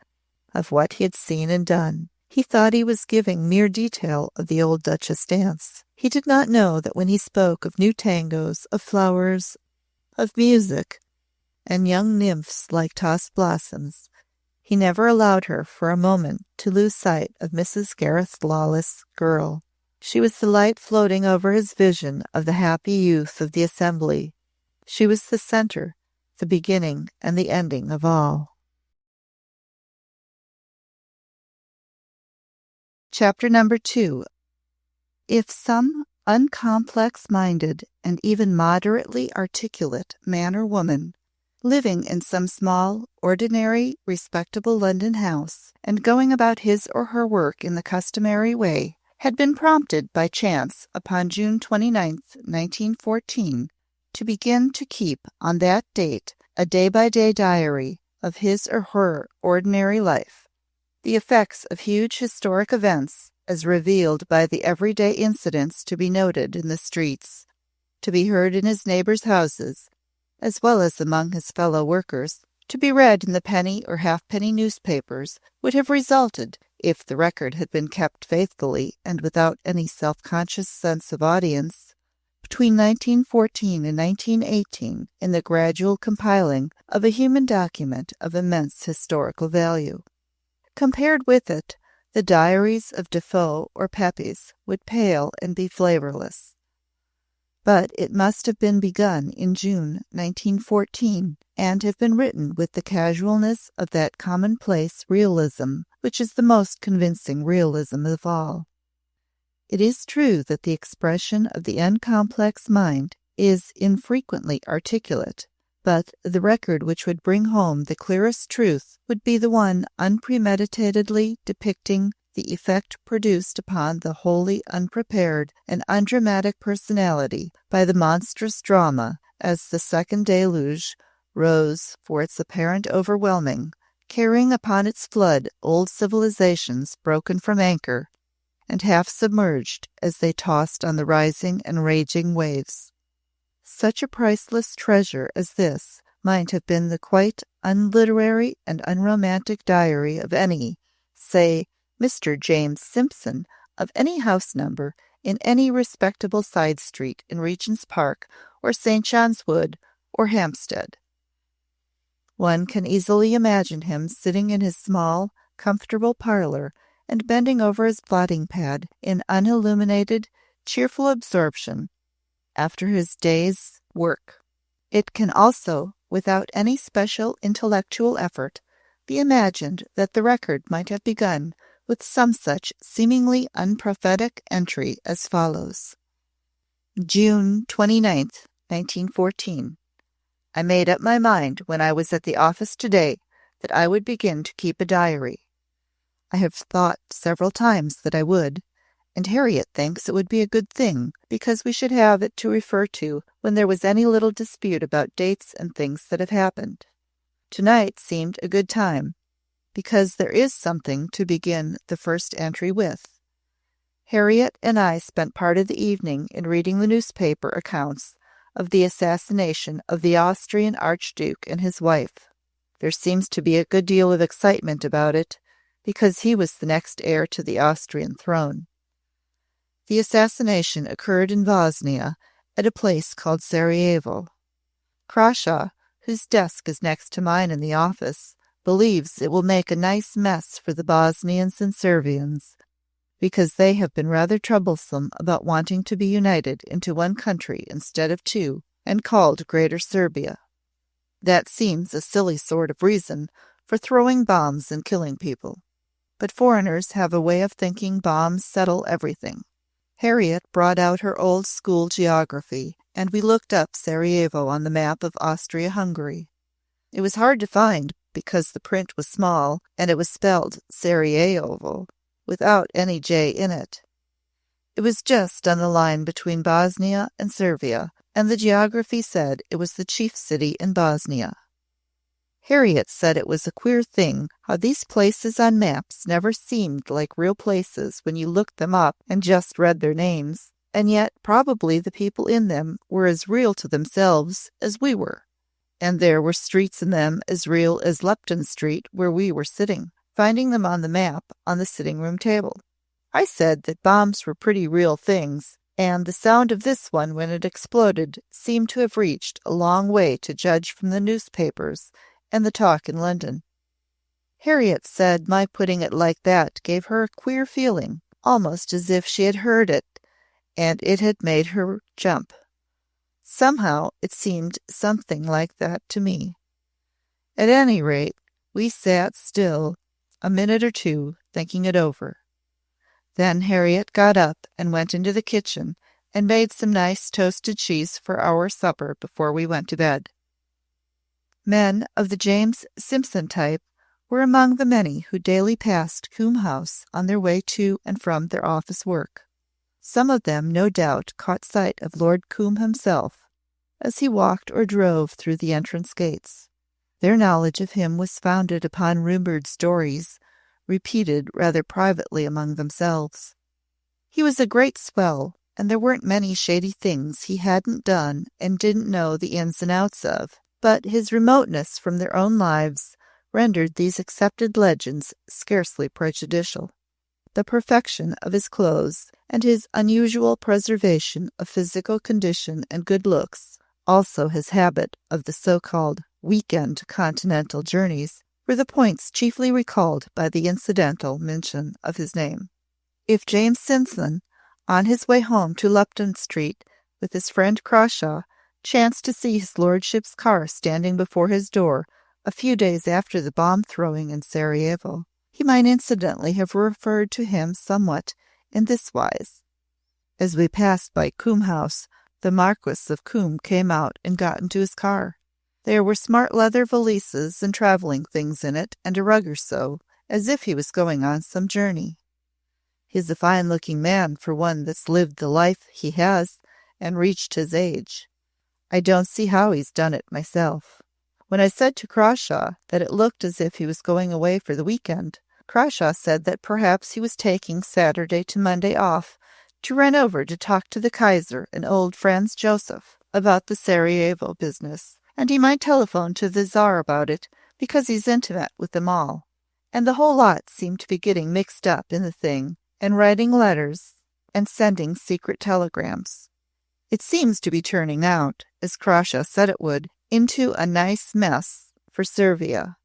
of what he had seen and done. He thought he was giving mere detail of the old Duchess dance. He did not know that when he spoke of new tangos, of flowers, of music, and young nymphs like tossed blossoms, he never allowed her for a moment to lose sight of Mrs. Gareth Lawless' girl. She was the light floating over his vision of the happy youth of the assembly. She was the center, the beginning, and the ending of all. Chapter number 2. If some uncomplex-minded and even moderately articulate man or woman, living in some small, ordinary, respectable London house, and going about his or her work in the customary way, had been prompted by chance upon June 29, 1914, to begin to keep on that date a day-by-day diary of his or her ordinary life, the effects of huge historic events as revealed by the everyday incidents to be noted in the streets, to be heard in his neighbors' houses, as well as among his fellow workers, to be read in the penny or halfpenny newspapers, would have resulted, if the record had been kept faithfully and without any self-conscious sense of audience, between 1914 and 1918, in the gradual compiling of a human document of immense historical value. Compared with it, the diaries of Defoe or Pepys would pale and be flavorless. But it must have been begun in June 1914, and have been written with the casualness of that commonplace realism which is the most convincing realism of all. It is true that the expression of the uncomplex mind is infrequently articulate, but the record which would bring home the clearest truth would be the one unpremeditatedly depicting the effect produced upon the wholly unprepared and undramatic personality by the monstrous drama as the second deluge rose for its apparent overwhelming, carrying upon its flood old civilizations broken from anchor and half submerged as they tossed on the rising and raging waves. Such a priceless treasure as this might have been the quite unliterary and unromantic diary of any, say, Mr. James Simpson of any house number in any respectable side street in Regent's Park or St. John's Wood or Hampstead. One can easily imagine him sitting in his small, comfortable parlor and bending over his blotting pad in unilluminated, cheerful absorption after his day's work. It can also, without any special intellectual effort, be imagined that the record might have begun with some such seemingly unprophetic entry as follows. June 29th, 1914. I made up my mind when I was at the office today that I would begin to keep a diary. I have thought several times that I would, and Harriet thinks it would be a good thing because we should have it to refer to when there was any little dispute about dates and things that have happened. Tonight seemed a good time, because there is something to begin the first entry with. Harriet and I spent part of the evening in reading the newspaper accounts of the assassination of the Austrian Archduke and his wife. There seems to be a good deal of excitement about it, because he was the next heir to the Austrian throne. The assassination occurred in Bosnia, at a place called Sarajevo. Krasha, whose desk is next to mine in the office, believes it will make a nice mess for the Bosnians and Serbians, because they have been rather troublesome about wanting to be united into one country instead of two, and called Greater Serbia. That seems a silly sort of reason for throwing bombs and killing people. But foreigners have a way of thinking bombs settle everything. Harriet brought out her old school geography, and we looked up Sarajevo on the map of Austria-Hungary. It was hard to find because the print was small, and it was spelled Sarajevo, without any J in it. It was just on the line between Bosnia and Serbia, and the geography said it was the chief city in Bosnia. Harriet said it was a queer thing how these places on maps never seemed like real places when you looked them up and just read their names, and yet probably the people in them were as real to themselves as we were, and there were streets in them as real as Lupton Street where we were sitting, finding them on the map on the sitting-room table. I said that bombs were pretty real things, and the sound of this one when it exploded seemed to have reached a long way to judge from the newspapers and the talk in London. Harriet said my putting it like that gave her a queer feeling, almost as if she had heard it, and it had made her jump. Somehow it seemed something like that to me. At any rate, we sat still a minute or two, thinking it over. Then Harriet got up and went into the kitchen and made some nice toasted cheese for our supper before we went to bed. Men of the James Simpson type were among the many who daily passed Coombe House on their way to and from their office work. Some of them, no doubt, caught sight of Lord Coombe himself as he walked or drove through the entrance gates. Their knowledge of him was founded upon rumored stories, repeated rather privately among themselves. He was a great swell, and there weren't many shady things he hadn't done and didn't know the ins and outs of, but his remoteness from their own lives rendered these accepted legends scarcely prejudicial. The perfection of his clothes and his unusual preservation of physical condition and good looks, also his habit of the so-called week-end continental journeys, were the points chiefly recalled by the incidental mention of his name. If James Simpson, on his way home to Lupton Street with his friend Crawshaw, chanced to see his lordship's car standing before his door a few days after the bomb-throwing in Sarajevo, he might incidentally have referred to him somewhat in this wise. As we passed by Coombe House, the Marquis of Coombe came out and got into his car. There were smart leather valises and travelling things in it, and a rug or so, as if he was going on some journey. He's a fine-looking man for one that's lived the life he has and reached his age. I don't see how he's done it myself. When I said to Crawshaw that it looked as if he was going away for the weekend, Crawshaw said that perhaps he was taking Saturday to Monday off to run over to talk to the Kaiser and old Franz Joseph about the Sarajevo business, and he might telephone to the Tsar about it because he's intimate with them all. And the whole lot seemed to be getting mixed up in the thing and writing letters and sending secret telegrams. It seems to be turning out, as Crawshaw said it would, into a nice mess for Servia.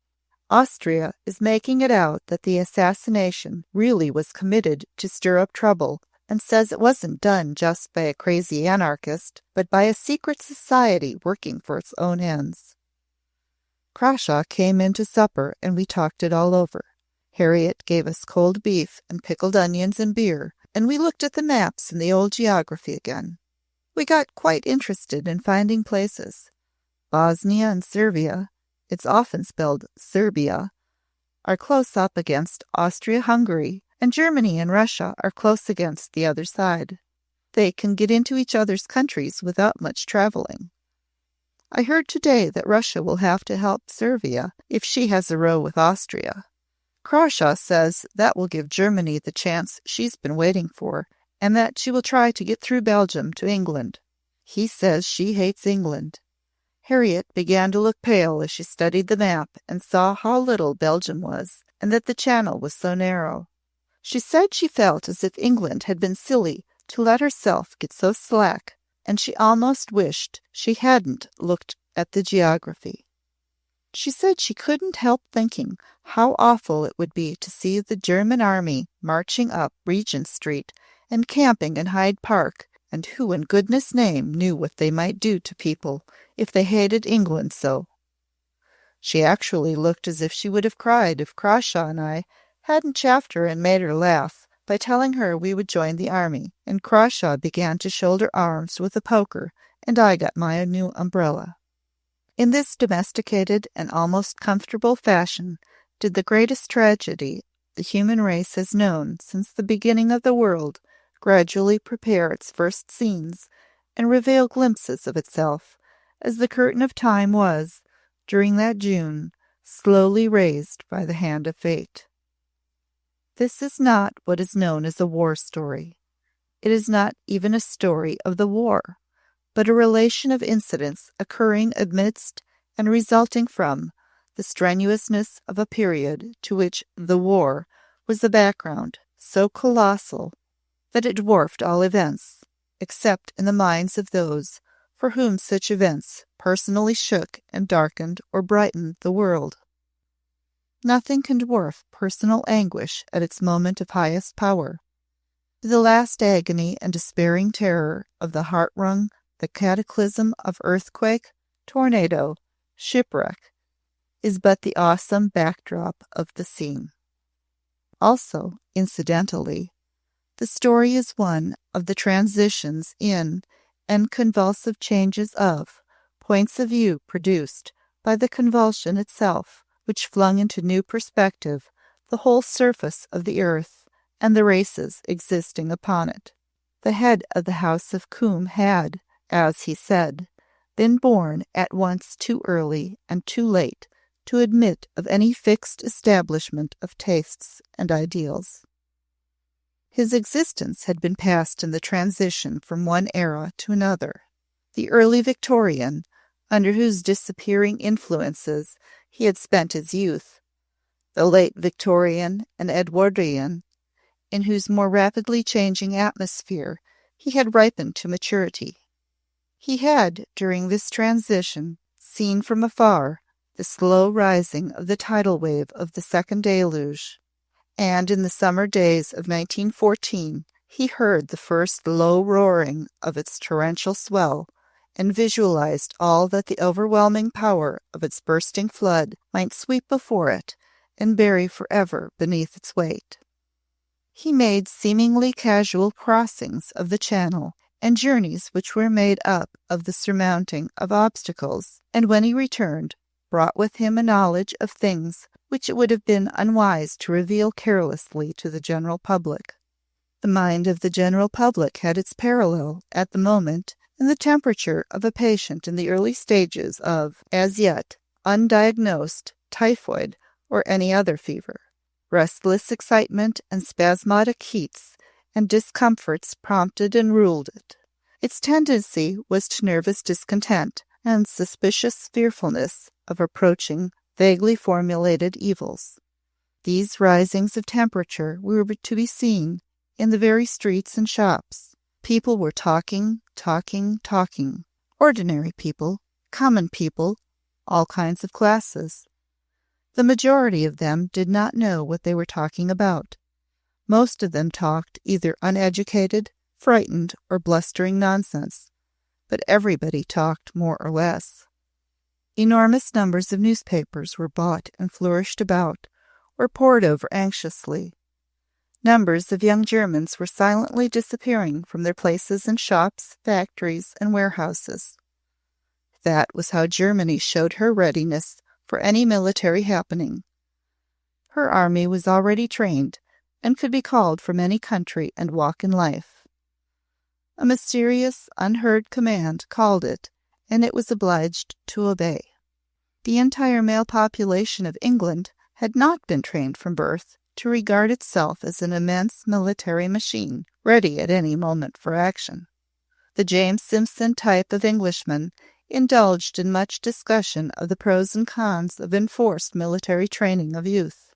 Austria is making it out that the assassination really was committed to stir up trouble, and says it wasn't done just by a crazy anarchist, but by a secret society working for its own ends. Crawshaw came in to supper, and we talked it all over. Harriet gave us cold beef and pickled onions and beer, and we looked at the maps and the old geography again. We got quite interested in finding places. Bosnia and Servia, it's often spelled Serbia, are close up against Austria-Hungary, and Germany and Russia are close against the other side. They can get into each other's countries without much traveling. I heard today that Russia will have to help Servia if she has a row with Austria. Crawshaw says that will give Germany the chance she's been waiting for, and that she will try to get through Belgium to England. He says she hates England. Harriet began to look pale as she studied the map and saw how little Belgium was, and that the channel was so narrow. She said she felt as if England had been silly to let herself get so slack, and she almost wished she hadn't looked at the geography. She said she couldn't help thinking how awful it would be to see the German army marching up Regent Street and camping in Hyde Park, and who in goodness' name knew what they might do to people if they hated England so. She actually looked as if she would have cried if Crawshaw and I hadn't chaffed her and made her laugh by telling her we would join the army, and Crawshaw began to shoulder arms with a poker, and I got my new umbrella. In this domesticated and almost comfortable fashion did the greatest tragedy the human race has known since the beginning of the world gradually prepare its first scenes and reveal glimpses of itself, as the curtain of time was, during that June, slowly raised by the hand of fate. This is not what is known as a war story. It is not even a story of the war, but a relation of incidents occurring amidst and resulting from the strenuousness of a period to which the war was a background so colossal that it dwarfed all events, except in the minds of those for whom such events personally shook and darkened or brightened the world. Nothing can dwarf personal anguish at its moment of highest power. The last agony and despairing terror of the heart-wrung, the cataclysm of earthquake, tornado, shipwreck, is but the awesome backdrop of the scene. Also, incidentally, the story is one of the transitions in and convulsive changes of points of view produced by the convulsion itself, which flung into new perspective the whole surface of the earth and the races existing upon it. The head of the house of Coombe had, as he said, been born at once too early and too late to admit of any fixed establishment of tastes and ideals. His existence had been passed in the transition from one era to another, the early Victorian, under whose disappearing influences he had spent his youth, the late Victorian and Edwardian, in whose more rapidly changing atmosphere he had ripened to maturity. He had, during this transition, seen from afar the slow rising of the tidal wave of the second deluge, and in the summer days of 1914 he heard the first low roaring of its torrential swell, and visualized all that the overwhelming power of its bursting flood might sweep before it and bury forever beneath its weight. He made seemingly casual crossings of the channel and journeys which were made up of the surmounting of obstacles, and when he returned, brought with him a knowledge of things which it would have been unwise to reveal carelessly to the general public. The mind of the general public had its parallel, at the moment, in the temperature of a patient in the early stages of, as yet, undiagnosed typhoid or any other fever. Restless excitement and spasmodic heats and discomforts prompted and ruled it. Its tendency was to nervous discontent and suspicious fearfulness of approaching vaguely formulated evils. These risings of temperature were to be seen in the very streets and shops. People were talking. Ordinary people, common people, all kinds of classes. The majority of them did not know what they were talking about. Most of them talked either uneducated, frightened, or blustering nonsense, but everybody talked more or less. Enormous numbers of newspapers were bought and flourished about, or pored over anxiously. Numbers of young Germans were silently disappearing from their places in shops, factories, and warehouses. That was how Germany showed her readiness for any military happening. Her army was already trained and could be called from any country and walk in life. A mysterious, unheard command called it, and it was obliged to obey. The entire male population of England had not been trained from birth to regard itself as an immense military machine, ready at any moment for action. The James Simpson type of Englishman indulged in much discussion of the pros and cons of enforced military training of youth.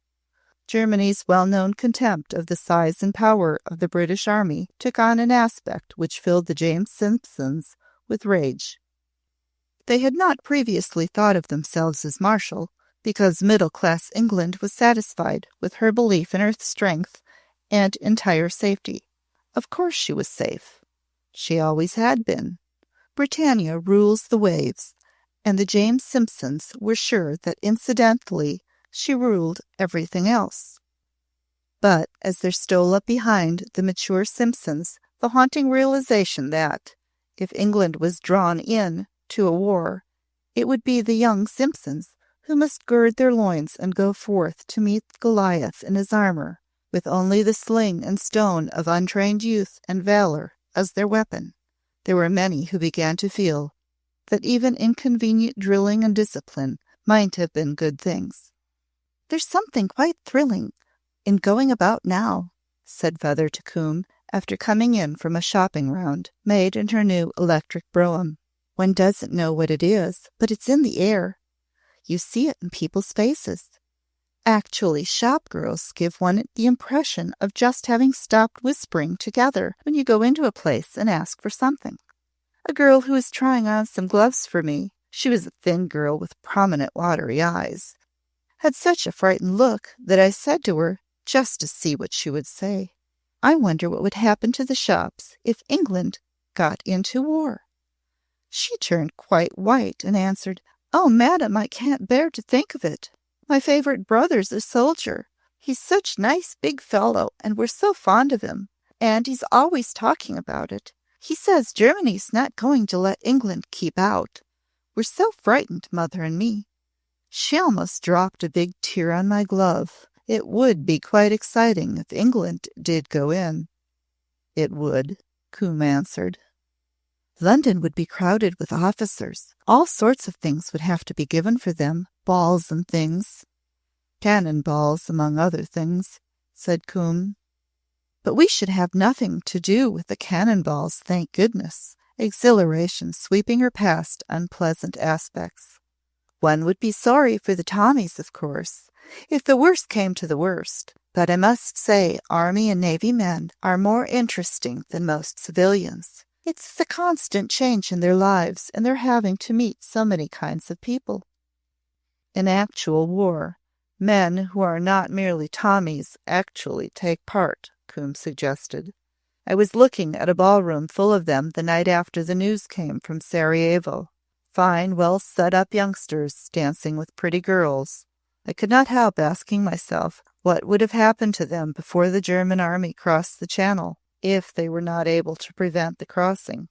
Germany's well-known contempt of the size and power of the British Army took on an aspect which filled the James Simpsons with rage. They had not previously thought of themselves as martial, because middle-class England was satisfied with her belief in Earth's strength and entire safety. Of course she was safe. She always had been. Britannia rules the waves, and the James Simpsons were sure that incidentally she ruled everything else. But as there stole up behind the mature Simpsons the haunting realization that, if England was drawn in to a war, it would be the young Simpsons who must gird their loins and go forth to meet Goliath in his armor, with only the sling and stone of untrained youth and valor as their weapon. There were many who began to feel that even inconvenient drilling and discipline might have been good things. "There's something quite thrilling in going about now," said Feather to Coombe, after coming in from a shopping round made in her new electric brougham. "One doesn't know what it is, but it's in the air. You see it in people's faces. Actually, shop girls give one the impression of just having stopped whispering together when you go into a place and ask for something. A girl who was trying on some gloves for me, she was a thin girl with prominent watery eyes, had such a frightened look that I said to her, just to see what she would say, 'I wonder what would happen to the shops if England got into war.' She turned quite white and answered, 'Oh, madam, I can't bear to think of it. My favorite brother's a soldier. He's such a nice big fellow, and we're so fond of him. And he's always talking about it. He says Germany's not going to let England keep out. We're so frightened, mother and me.' She almost dropped a big tear on my glove. It would be quite exciting if England did go in." "It would," Coombe answered. "London would be crowded with officers. All sorts of things would have to be given for them, balls and things." "Cannon balls, among other things," said Coombe. "But we should have nothing to do with the cannon balls, thank goodness," exhilaration sweeping her past unpleasant aspects. "One would be sorry for the Tommies, of course, if the worst came to the worst. But I must say Army and Navy men are more interesting than most civilians. It's the constant change in their lives and their having to meet so many kinds of people." "In actual war, men who are not merely Tommies actually take part," Coombe suggested. "I was looking at a ballroom full of them the night after the news came from Sarajevo. Fine, well-set-up youngsters dancing with pretty girls. I could not help asking myself what would have happened to them before the German army crossed the Channel, if they were not able to prevent the crossing.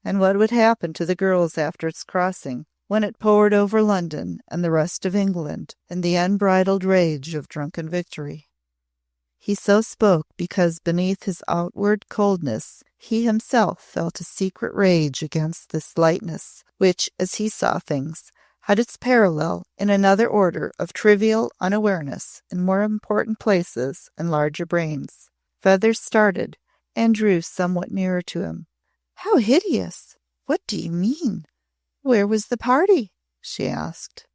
And what would happen to the girls after its crossing, when it poured over London and the rest of England in the unbridled rage of drunken victory." He so spoke because beneath his outward coldness he himself felt a secret rage against this lightness, which, as he saw things, had its parallel in another order of trivial unawareness in more important places and larger brains. Feathers started and drew somewhat nearer to him. "How hideous! What do you mean? Where was the party?" she asked.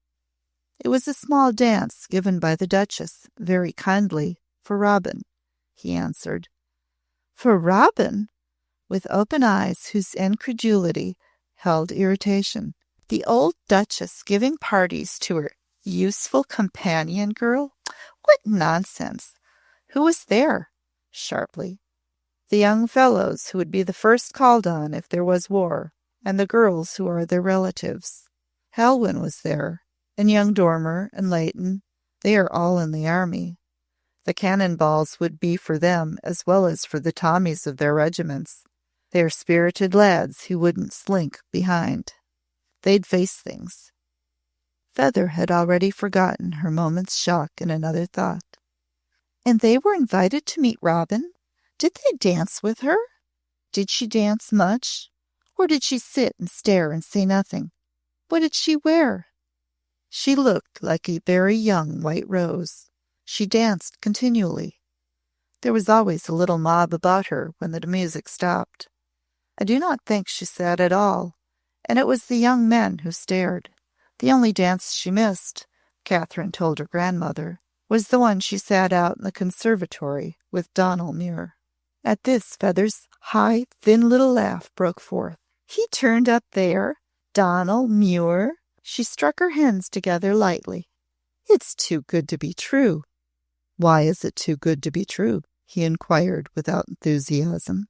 "It was a small dance given by the Duchess, very kindly, for Robin," he answered. "For Robin?" With open eyes whose incredulity held irritation. The old Duchess giving parties to her useful companion girl? What nonsense! Who was there? Sharply. "The young fellows who would be the first called on if there was war, and the girls who are their relatives. Helwyn was there, and young Dormer and Leighton. They are all in the army. The cannon balls would be for them as well as for the Tommies of their regiments. They are spirited lads who wouldn't slink behind. They'd face things." Feather had already forgotten her moment's shock in another thought. "And they were invited to meet Robin? Did they dance with her? Did she dance much? Or did she sit and stare and say nothing? What did she wear?" "She looked like a very young white rose. She danced continually. There was always a little mob about her when the music stopped. I do not think she sat at all, and it was the young men who stared. The only dance she missed, Catherine told her grandmother, was the one she sat out in the conservatory with Donald Muir." At this, Feather's high, thin little laugh broke forth. "He turned up there? Donald Muir?" She struck her hands together lightly. "It's too good to be true." "Why is it too good to be true?" he inquired without enthusiasm.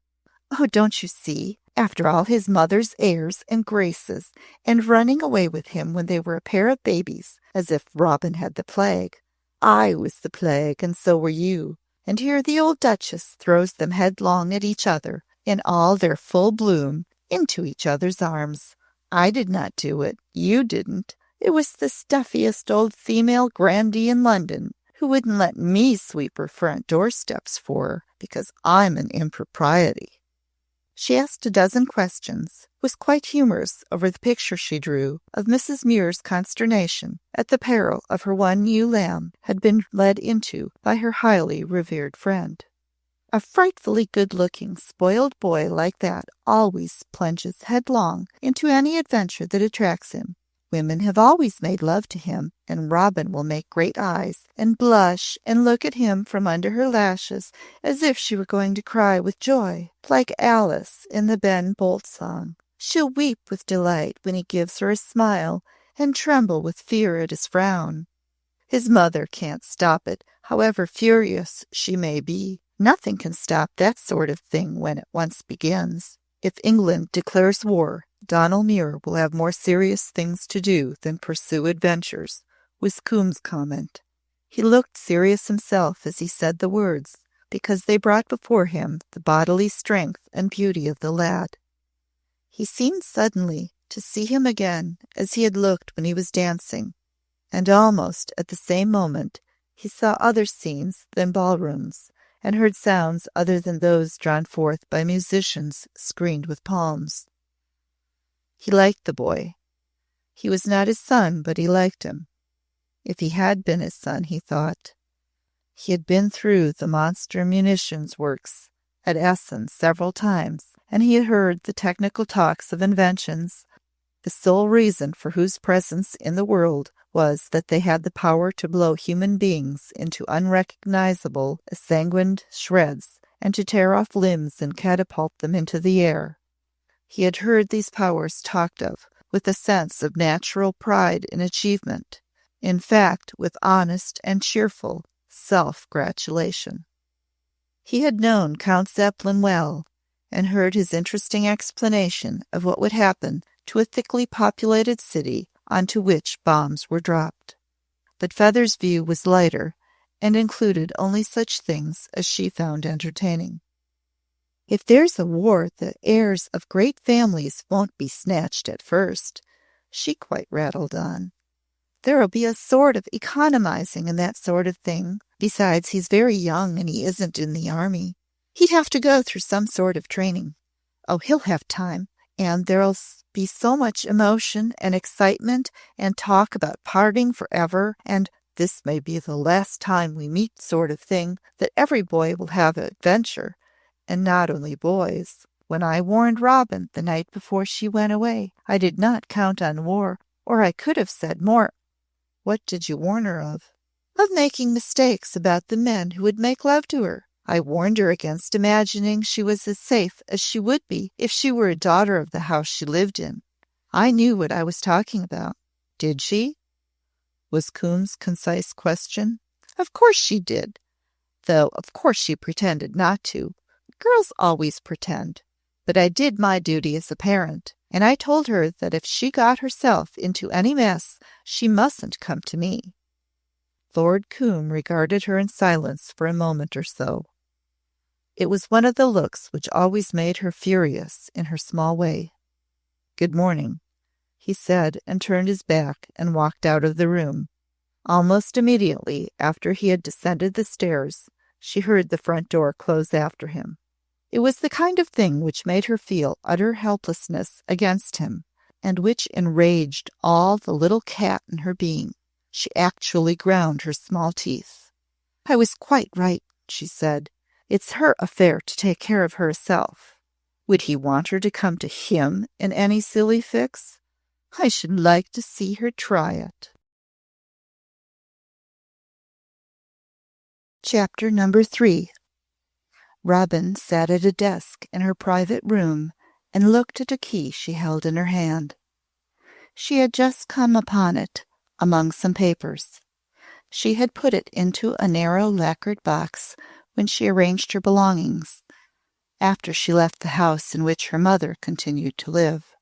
"Oh, don't you see? After all his mother's airs and graces, and running away with him when they were a pair of babies, as if Robin had the plague. I was the plague, and so were you. And here the old Duchess throws them headlong at each other, in all their full bloom, into each other's arms. I did not do it. You didn't. It was the stuffiest old female grandee in London who wouldn't let me sweep her front doorsteps for her, because I'm an impropriety." She asked a dozen questions, was quite humorous over the picture she drew of Mrs. Muir's consternation at the peril of her one ewe lamb had been led into by her highly revered friend. A frightfully good-looking, spoiled boy like that always plunges headlong into any adventure that attracts him. Women have always made love to him, and Robin will make great eyes, and blush, and look at him from under her lashes as if she were going to cry with joy, like Alice in the Ben Bolt song. She'll weep with delight when he gives her a smile, and tremble with fear at his frown. His mother can't stop it, however furious she may be. Nothing can stop that sort of thing when it once begins. If England declares war, Donald Muir will have more serious things to do than pursue adventures, was Coombe's comment. He looked serious himself as he said the words, because they brought before him the bodily strength and beauty of the lad. He seemed suddenly to see him again as he had looked when he was dancing, and almost at the same moment he saw other scenes than ballrooms, and heard sounds other than those drawn forth by musicians screened with palms. He liked the boy. He was not his son, but he liked him. If he had been his son, he thought. He had been through the monster munitions works at Essen several times, and he had heard the technical talks of inventions, the sole reason for whose presence in the world was that they had the power to blow human beings into unrecognizable, sanguined shreds, and to tear off limbs and catapult them into the air. He had heard these powers talked of with a sense of natural pride in achievement, in fact, with honest and cheerful self-gratulation. He had known Count Zeppelin well, and heard his interesting explanation of what would happen to a thickly populated city onto which bombs were dropped. But Feather's view was lighter, and included only such things as she found entertaining. If there's a war, the heirs of great families won't be snatched at first, she quite rattled on. There'll be a sort of economizing in that sort of thing. Besides, he's very young and he isn't in the army. He'd have to go through some sort of training. Oh, he'll have time, and there'll be so much emotion and excitement and talk about parting forever and this may be the last time we meet sort of thing, that every boy will have an adventure, and not only boys. When I warned Robin the night before she went away, I did not count on war, or I could have said more. What did you warn her of? Of making mistakes about the men who would make love to her. I warned her against imagining she was as safe as she would be if she were a daughter of the house she lived in. I knew what I was talking about. Did she? Was Coombe's concise question. Of course she did, though of course she pretended not to. Girls always pretend. But I did my duty as a parent, and I told her that if she got herself into any mess, she mustn't come to me. Lord Coombe regarded her in silence for a moment or so. It was one of the looks which always made her furious in her small way. Good morning, he said, and turned his back and walked out of the room. Almost immediately after he had descended the stairs, she heard the front door close after him. It was the kind of thing which made her feel utter helplessness against him, and which enraged all the little cat in her being. She actually ground her small teeth. I was quite right, she said. It's her affair to take care of herself. Would he want her to come to him in any silly fix? I should like to see her try it. Chapter number 3. Robin sat at a desk in her private room and looked at a key she held in her hand. She had just come upon it among some papers. She had put it into a narrow lacquered box when she arranged her belongings, after she left the house in which her mother continued to live.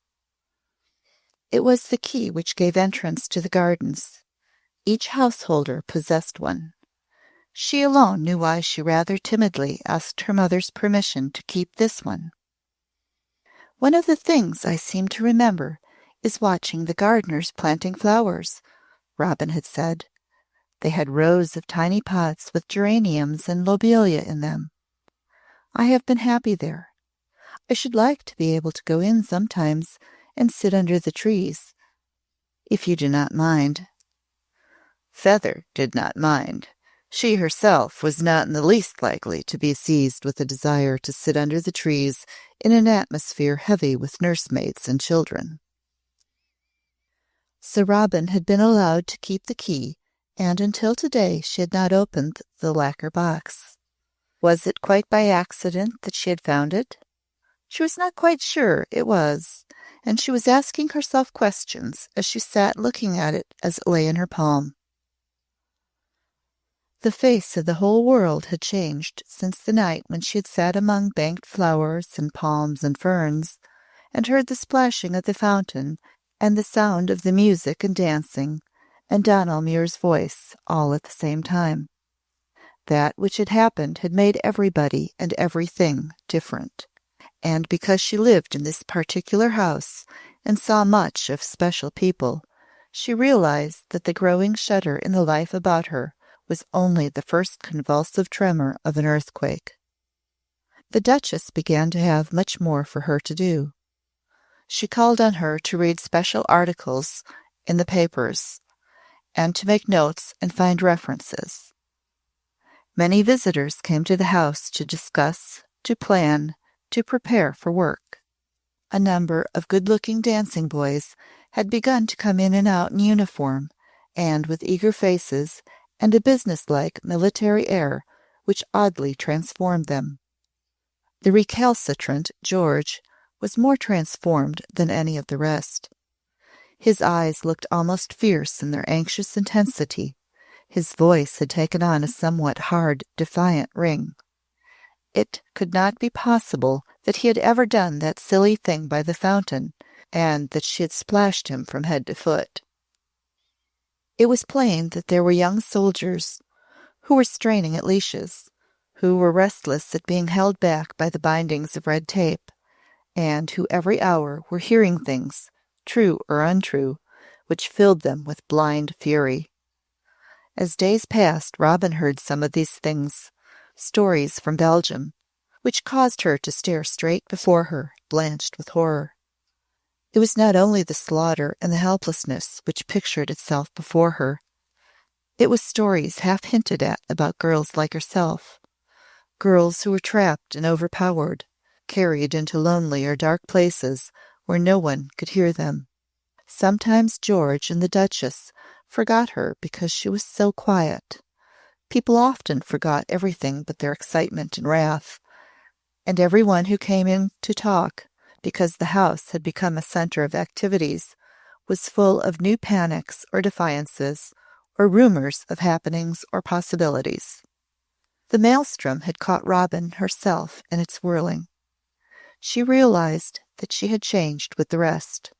It was the key which gave entrance to the gardens. Each householder possessed one. She alone knew why she rather timidly asked her mother's permission to keep this one. One of the things I seem to remember is watching the gardeners planting flowers, Robin had said. They had rows of tiny pots with geraniums and lobelia in them. I have been happy there. I should like to be able to go in sometimes and sit under the trees, if you do not mind. Feather did not mind. She herself was not in the least likely to be seized with a desire to sit under the trees in an atmosphere heavy with nursemaids and children. So Robin had been allowed to keep the key, and until today she had not opened the lacquer box. Was it quite by accident that she had found it? She was not quite sure it was, and she was asking herself questions as she sat looking at it as it lay in her palm. The face of the whole world had changed since the night when she had sat among banked flowers and palms and ferns, and heard the splashing of the fountain and the sound of the music and dancing, and Donal Muir's voice all at the same time. That which had happened had made everybody and everything different, and because she lived in this particular house and saw much of special people, she realized that the growing shudder in the life about her was only the first convulsive tremor of an earthquake. The Duchess began to have much more for her to do. She called on her to read special articles in the papers, and to make notes and find references. Many visitors came to the house to discuss, to plan, to prepare for work. A number of good-looking dancing boys had begun to come in and out in uniform, and with eager faces and a businesslike military air which oddly transformed them. The recalcitrant George was more transformed than any of the rest. His eyes looked almost fierce in their anxious intensity. His voice had taken on a somewhat hard, defiant ring. It could not be possible that he had ever done that silly thing by the fountain, and that she had splashed him from head to foot. It was plain that there were young soldiers who were straining at leashes, who were restless at being held back by the bindings of red tape, and who every hour were hearing things, true or untrue, which filled them with blind fury. As days passed, Robin heard some of these things, stories from Belgium, which caused her to stare straight before her, blanched with horror. It was not only the slaughter and the helplessness which pictured itself before her. It was stories half hinted at about girls like herself, girls who were trapped and overpowered, carried into lonely or dark places where no one could hear them. Sometimes George and the Duchess forgot her because she was so quiet. People often forgot everything but their excitement and wrath, and everyone who came in to talk, because the house had become a center of activities, was full of new panics or defiances, or rumors of happenings or possibilities. The maelstrom had caught Robin herself in its whirling. She realized that she had changed with the rest.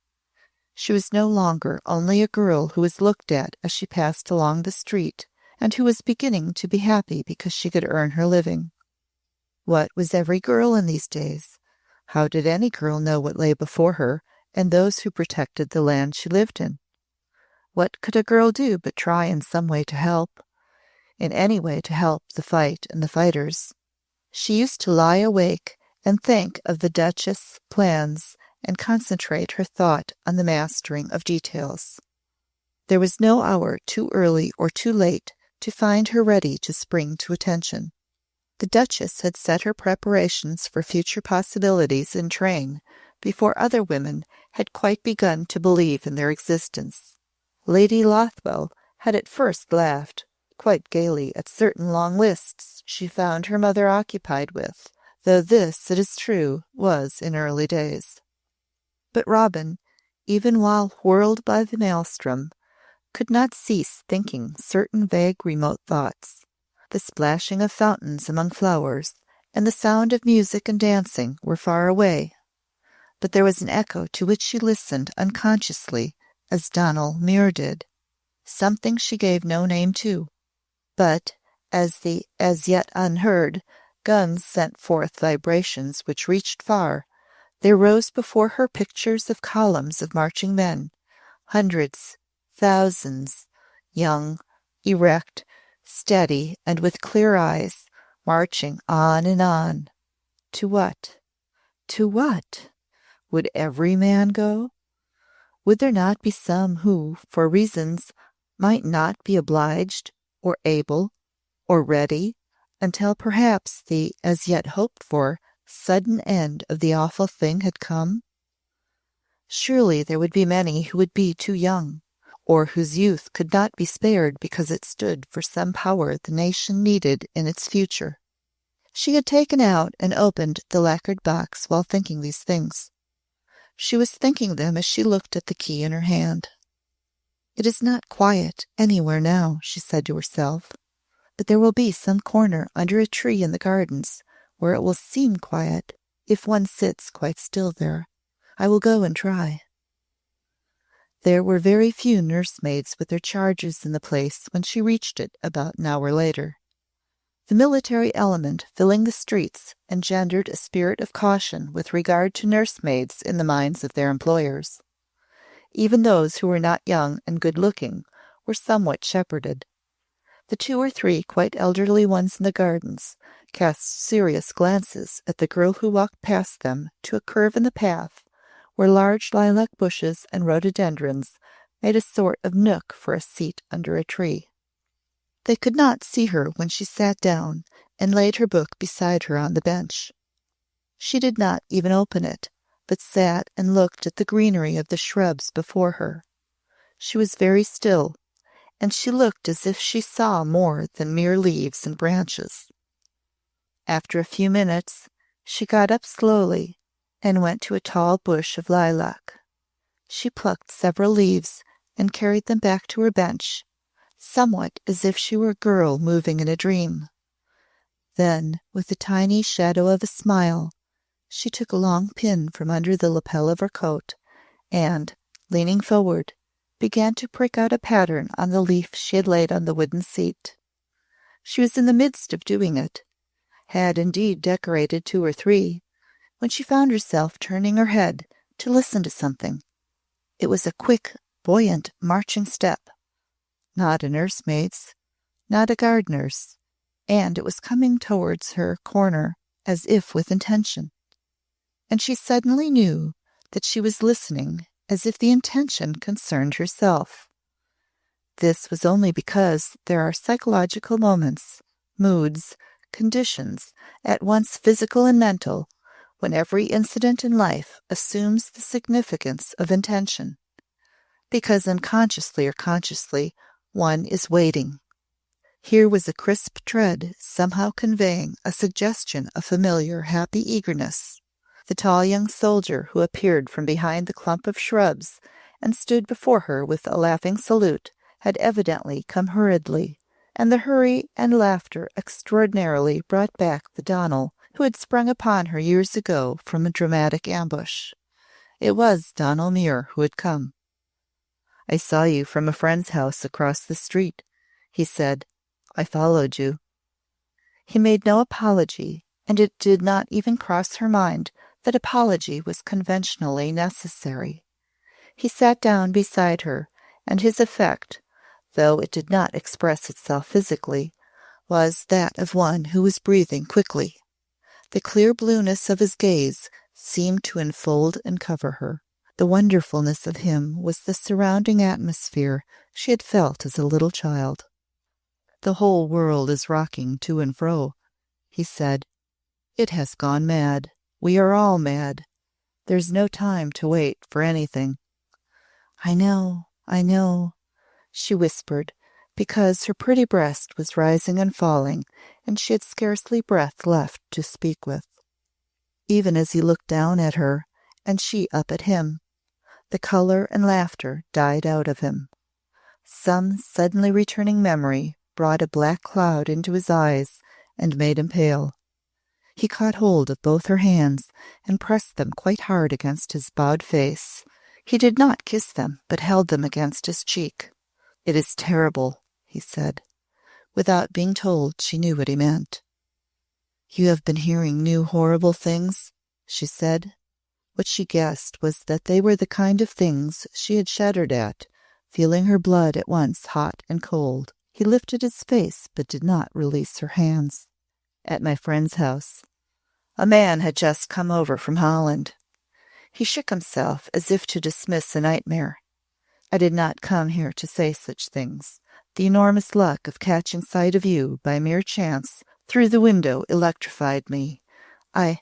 She was no longer only a girl who was looked at as she passed along the street, and who was beginning to be happy because she could earn her living. What was every girl in these days? How did any girl know what lay before her and those who protected the land she lived in? What could a girl do but try in some way to help? In any way to help the fight and the fighters. She used to lie awake and think of the Duchess' plans and concentrate her thought on the mastering of details. There was no hour too early or too late to find her ready to spring to attention. The Duchess had set her preparations for future possibilities in train before other women had quite begun to believe in their existence. Lady Lothwell had at first laughed quite gaily at certain long lists she found her mother occupied with, though this, it is true, was in early days. But Robin, even while whirled by the maelstrom, could not cease thinking certain vague remote thoughts. The splashing of fountains among flowers and the sound of music and dancing were far away, but there was an echo to which she listened unconsciously, as Donal Muir did, something she gave no name to. But, as the as yet unheard guns sent forth vibrations which reached far, there rose before her pictures of columns of marching men, hundreds, thousands, young, erect, steady, and with clear eyes, marching on and on. To what? To what? Would every man go? Would there not be some who, for reasons, might not be obliged, or able, or ready, until perhaps the as yet hoped-for sudden end of the awful thing had come? Surely there would be many who would be too young, or whose youth could not be spared because it stood for some power the nation needed in its future. She had taken out and opened the lacquered box while thinking these things. She was thinking them as she looked at the key in her hand. It is not quiet anywhere now, she said to herself, but there will be some corner under a tree in the gardens where it will seem quiet if one sits quite still there. I will go and try. There were very few nursemaids with their charges in the place when she reached it about an hour later. The military element filling the streets engendered a spirit of caution with regard to nursemaids in the minds of their employers. Even those who were not young and good-looking were somewhat shepherded. The 2 or 3 quite elderly ones in the gardens cast serious glances at the girl who walked past them to a curve in the path where large lilac bushes and rhododendrons made a sort of nook for a seat under a tree. They could not see her when she sat down and laid her book beside her on the bench. She did not even open it, but sat and looked at the greenery of the shrubs before her. She was very still, and she looked as if she saw more than mere leaves and branches. After a few minutes, she got up slowly and went to a tall bush of lilac. She plucked several leaves and carried them back to her bench, somewhat as if she were a girl moving in a dream. Then, with the tiny shadow of a smile, she took a long pin from under the lapel of her coat and, leaning forward, began to prick out a pattern on the leaf she had laid on the wooden seat. She was in the midst of doing it, had indeed decorated 2 or 3, when she found herself turning her head to listen to something. It was a quick, buoyant, marching step. Not a nursemaid's, not a gardener's, and it was coming towards her corner as if with intention. And she suddenly knew that she was listening as if the intention concerned herself. This was only because there are psychological moments, moods, conditions, at once physical and mental, when every incident in life assumes the significance of intention, because unconsciously or consciously one is waiting. Here was a crisp tread somehow conveying a suggestion of familiar, happy eagerness. The tall young soldier who appeared from behind the clump of shrubs and stood before her with a laughing salute had evidently come hurriedly, and the hurry and laughter extraordinarily brought back the Donal who had sprung upon her years ago from a dramatic ambush. It was Donal Muir who had come. "I saw you from a friend's house across the street," he said. "I followed you." He made no apology, and it did not even cross her mind that apology was conventionally necessary. He sat down beside her, and his effect, though it did not express itself physically, was that of one who was breathing quickly. The clear blueness of his gaze seemed to enfold and cover her. The wonderfulness of him was the surrounding atmosphere she had felt as a little child. "The whole world is rocking to and fro," he said. "It has gone mad. We are all mad. There's no time to wait for anything." I know," she whispered, because her pretty breast was rising and falling, and she had scarcely breath left to speak with. Even as he looked down at her, and she up at him, the color and laughter died out of him. Some suddenly returning memory brought a black cloud into his eyes and made him pale. He caught hold of both her hands and pressed them quite hard against his bowed face. He did not kiss them, but held them against his cheek. "It is terrible," he said. Without being told, she knew what he meant. "You have been hearing new horrible things?" she said. What she guessed was that they were the kind of things she had shuddered at, feeling her blood at once hot and cold. He lifted his face, but did not release her hands. "At my friend's house. A man had just come over from Holland." He shook himself as if to dismiss a nightmare. "I did not come here to say such things. The enormous luck of catching sight of you by mere chance through the window electrified me. I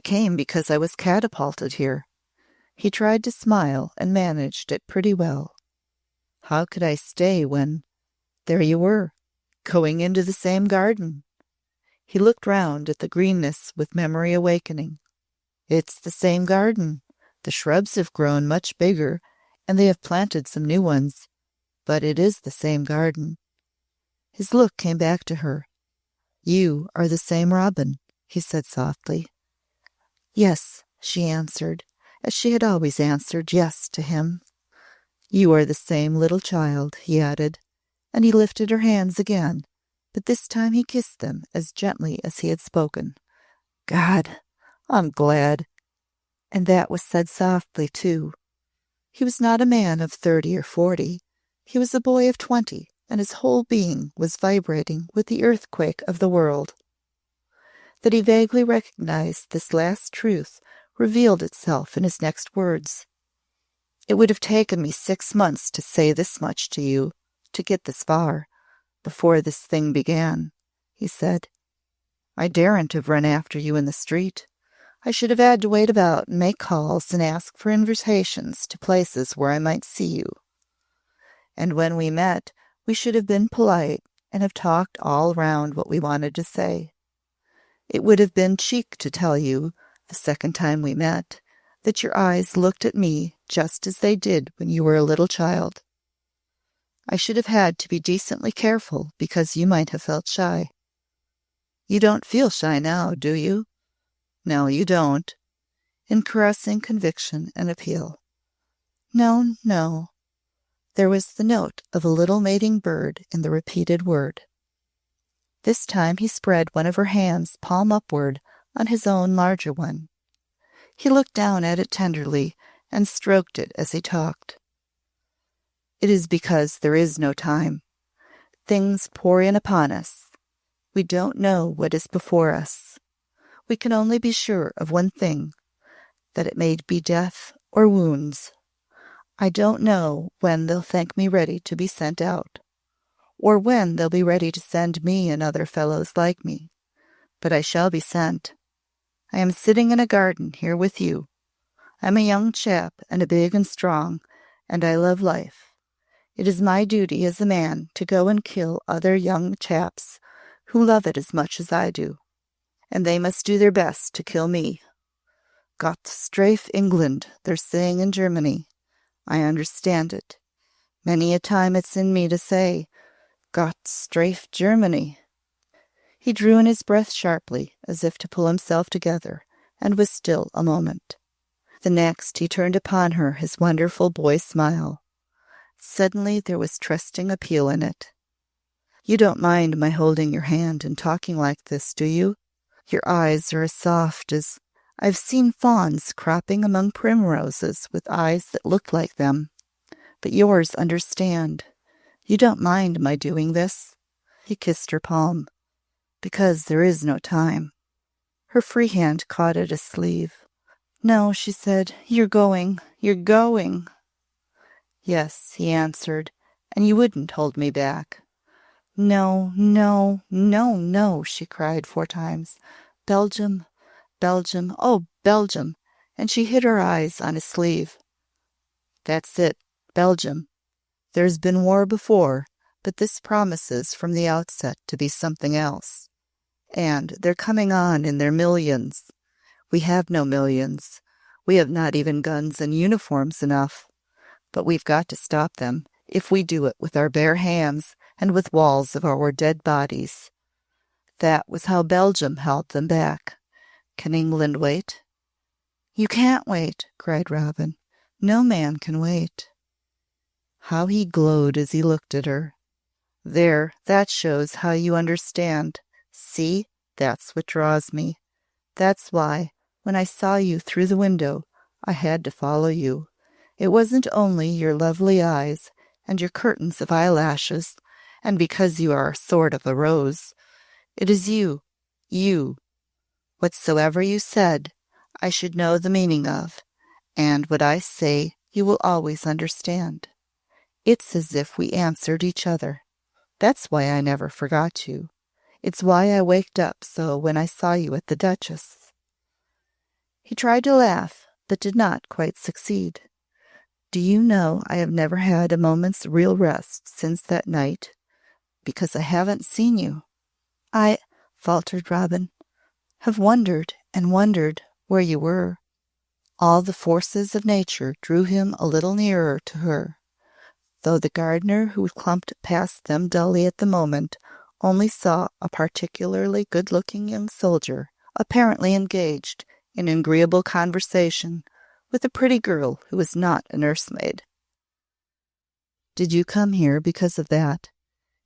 came because I was catapulted here." He tried to smile and managed it pretty well. "How could I stay when there you were, going into the same garden?" He looked round at the greenness with memory awakening. "It's the same garden. The shrubs have grown much bigger, and they have planted some new ones, but it is the same garden." His look came back to her. "You are the same Robin," he said softly. "Yes," she answered, as she had always answered yes to him. "You are the same little child," he added, and he lifted her hands again, but this time he kissed them as gently as he had spoken. "God, I'm glad." And that was said softly, too. He was not a man of 30 or 40. He was a boy of 20, and his whole being was vibrating with the earthquake of the world. That he vaguely recognized this last truth revealed itself in his next words. "It would have taken me 6 months to say this much to you, to get this far, before this thing began," he said. "I daren't have run after you in the street. I should have had to wait about and make calls and ask for invitations to places where I might see you. And when we met, we should have been polite and have talked all round what we wanted to say. It would have been cheek to tell you, the second time we met, that your eyes looked at me just as they did when you were a little child. I should have had to be decently careful because you might have felt shy. You don't feel shy now, do you? No, you don't," in caressing conviction and appeal. "No, no." There was the note of a little mating bird in the repeated word. This time he spread one of her hands palm upward on his own larger one. He looked down at it tenderly and stroked it as he talked. "It is because there is no time. Things pour in upon us. We don't know what is before us. We can only be sure of one thing, that it may be death or wounds. I don't know when they'll think me ready to be sent out, or when they'll be ready to send me and other fellows like me. But I shall be sent. I am sitting in a garden here with you. I'm a young chap, and a big and strong, and I love life. It is my duty as a man to go and kill other young chaps who love it as much as I do, and they must do their best to kill me. Gott strafe England, they're saying in Germany. I understand it. Many a time it's in me to say, Gott strafe Germany. He drew in his breath sharply, as if to pull himself together, and was still a moment. The next he turned upon her his wonderful boy smile. Suddenly there was trusting appeal in it. You don't mind my holding your hand and talking like this, do you? Your eyes are as soft as... I've seen fawns cropping among primroses with eyes that looked like them. But yours understand. You don't mind my doing this? He kissed her palm. Because there is no time. Her free hand caught at his sleeve. No, she said, you're going. Yes, he answered, and you wouldn't hold me back. No, no, no, no, she cried 4 times. Belgium, Belgium, oh, Belgium, and she hid her eyes on his sleeve. That's it, Belgium. There's been war before, but this promises from the outset to be something else. And they're coming on in their millions. We have no millions. We have not even guns and uniforms enough. But we've got to stop them, if we do it with our bare hands and with walls of our dead bodies. That was how Belgium held them back. Can England wait? You can't wait, cried Robin. No man can wait. How he glowed as he looked at her. There, that shows how you understand. See, that's what draws me. That's why, when I saw you through the window, I had to follow you. It wasn't only your lovely eyes and your curtains of eyelashes, and because you are sort of a rose. It is you. Whatsoever you said, I should know the meaning of, and what I say you will always understand. It's as if we answered each other. That's why I never forgot you. It's why I waked up so when I saw you at the Duchess. He tried to laugh, but did not quite succeed. Do you know I have never had a moment's real rest since that night, because I haven't seen you. I, faltered Robin, have wondered and wondered where you were. All the forces of nature drew him a little nearer to her, though the gardener who clumped past them dully at the moment only saw a particularly good-looking young soldier, apparently engaged in agreeable conversation with a pretty girl who was not a nursemaid. Did you come here because of that?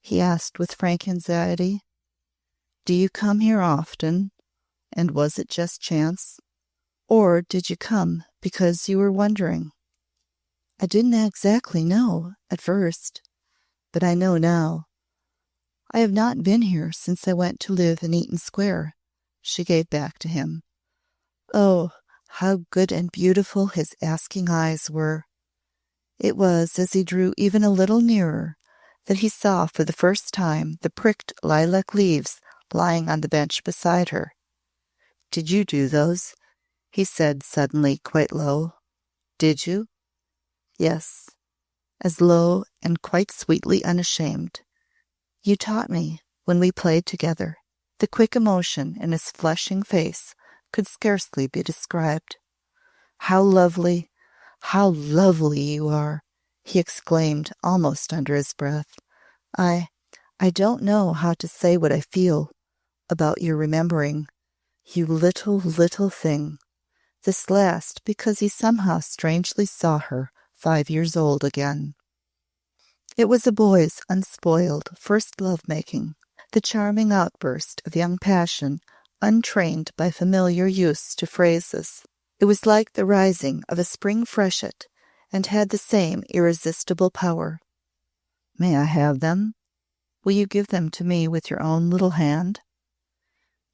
He asked with frank anxiety. Do you come here often, and was it just chance? Or did you come because you were wondering? I didn't exactly know at first, but I know now. I have not been here since I went to live in Eaton Square, she gave back to him. Oh, how good and beautiful his asking eyes were. It was as he drew even a little nearer that he saw for the first time the pricked lilac leaves lying on the bench beside her. Did you do those? He said suddenly, quite low. Did you? Yes, as low and quite sweetly unashamed. You taught me when we played together. The quick emotion in his flushing face could scarcely be described. How lovely you are, he exclaimed almost under his breath. I don't know how to say what I feel about your remembering. You little thing. This last because he somehow strangely saw her 5 years old again. It was a boy's unspoiled first love-making, the charming outburst of young passion, untrained by familiar use to phrases. It was like the rising of a spring freshet, and had the same irresistible power. May I have them? Will you give them to me with your own little hand?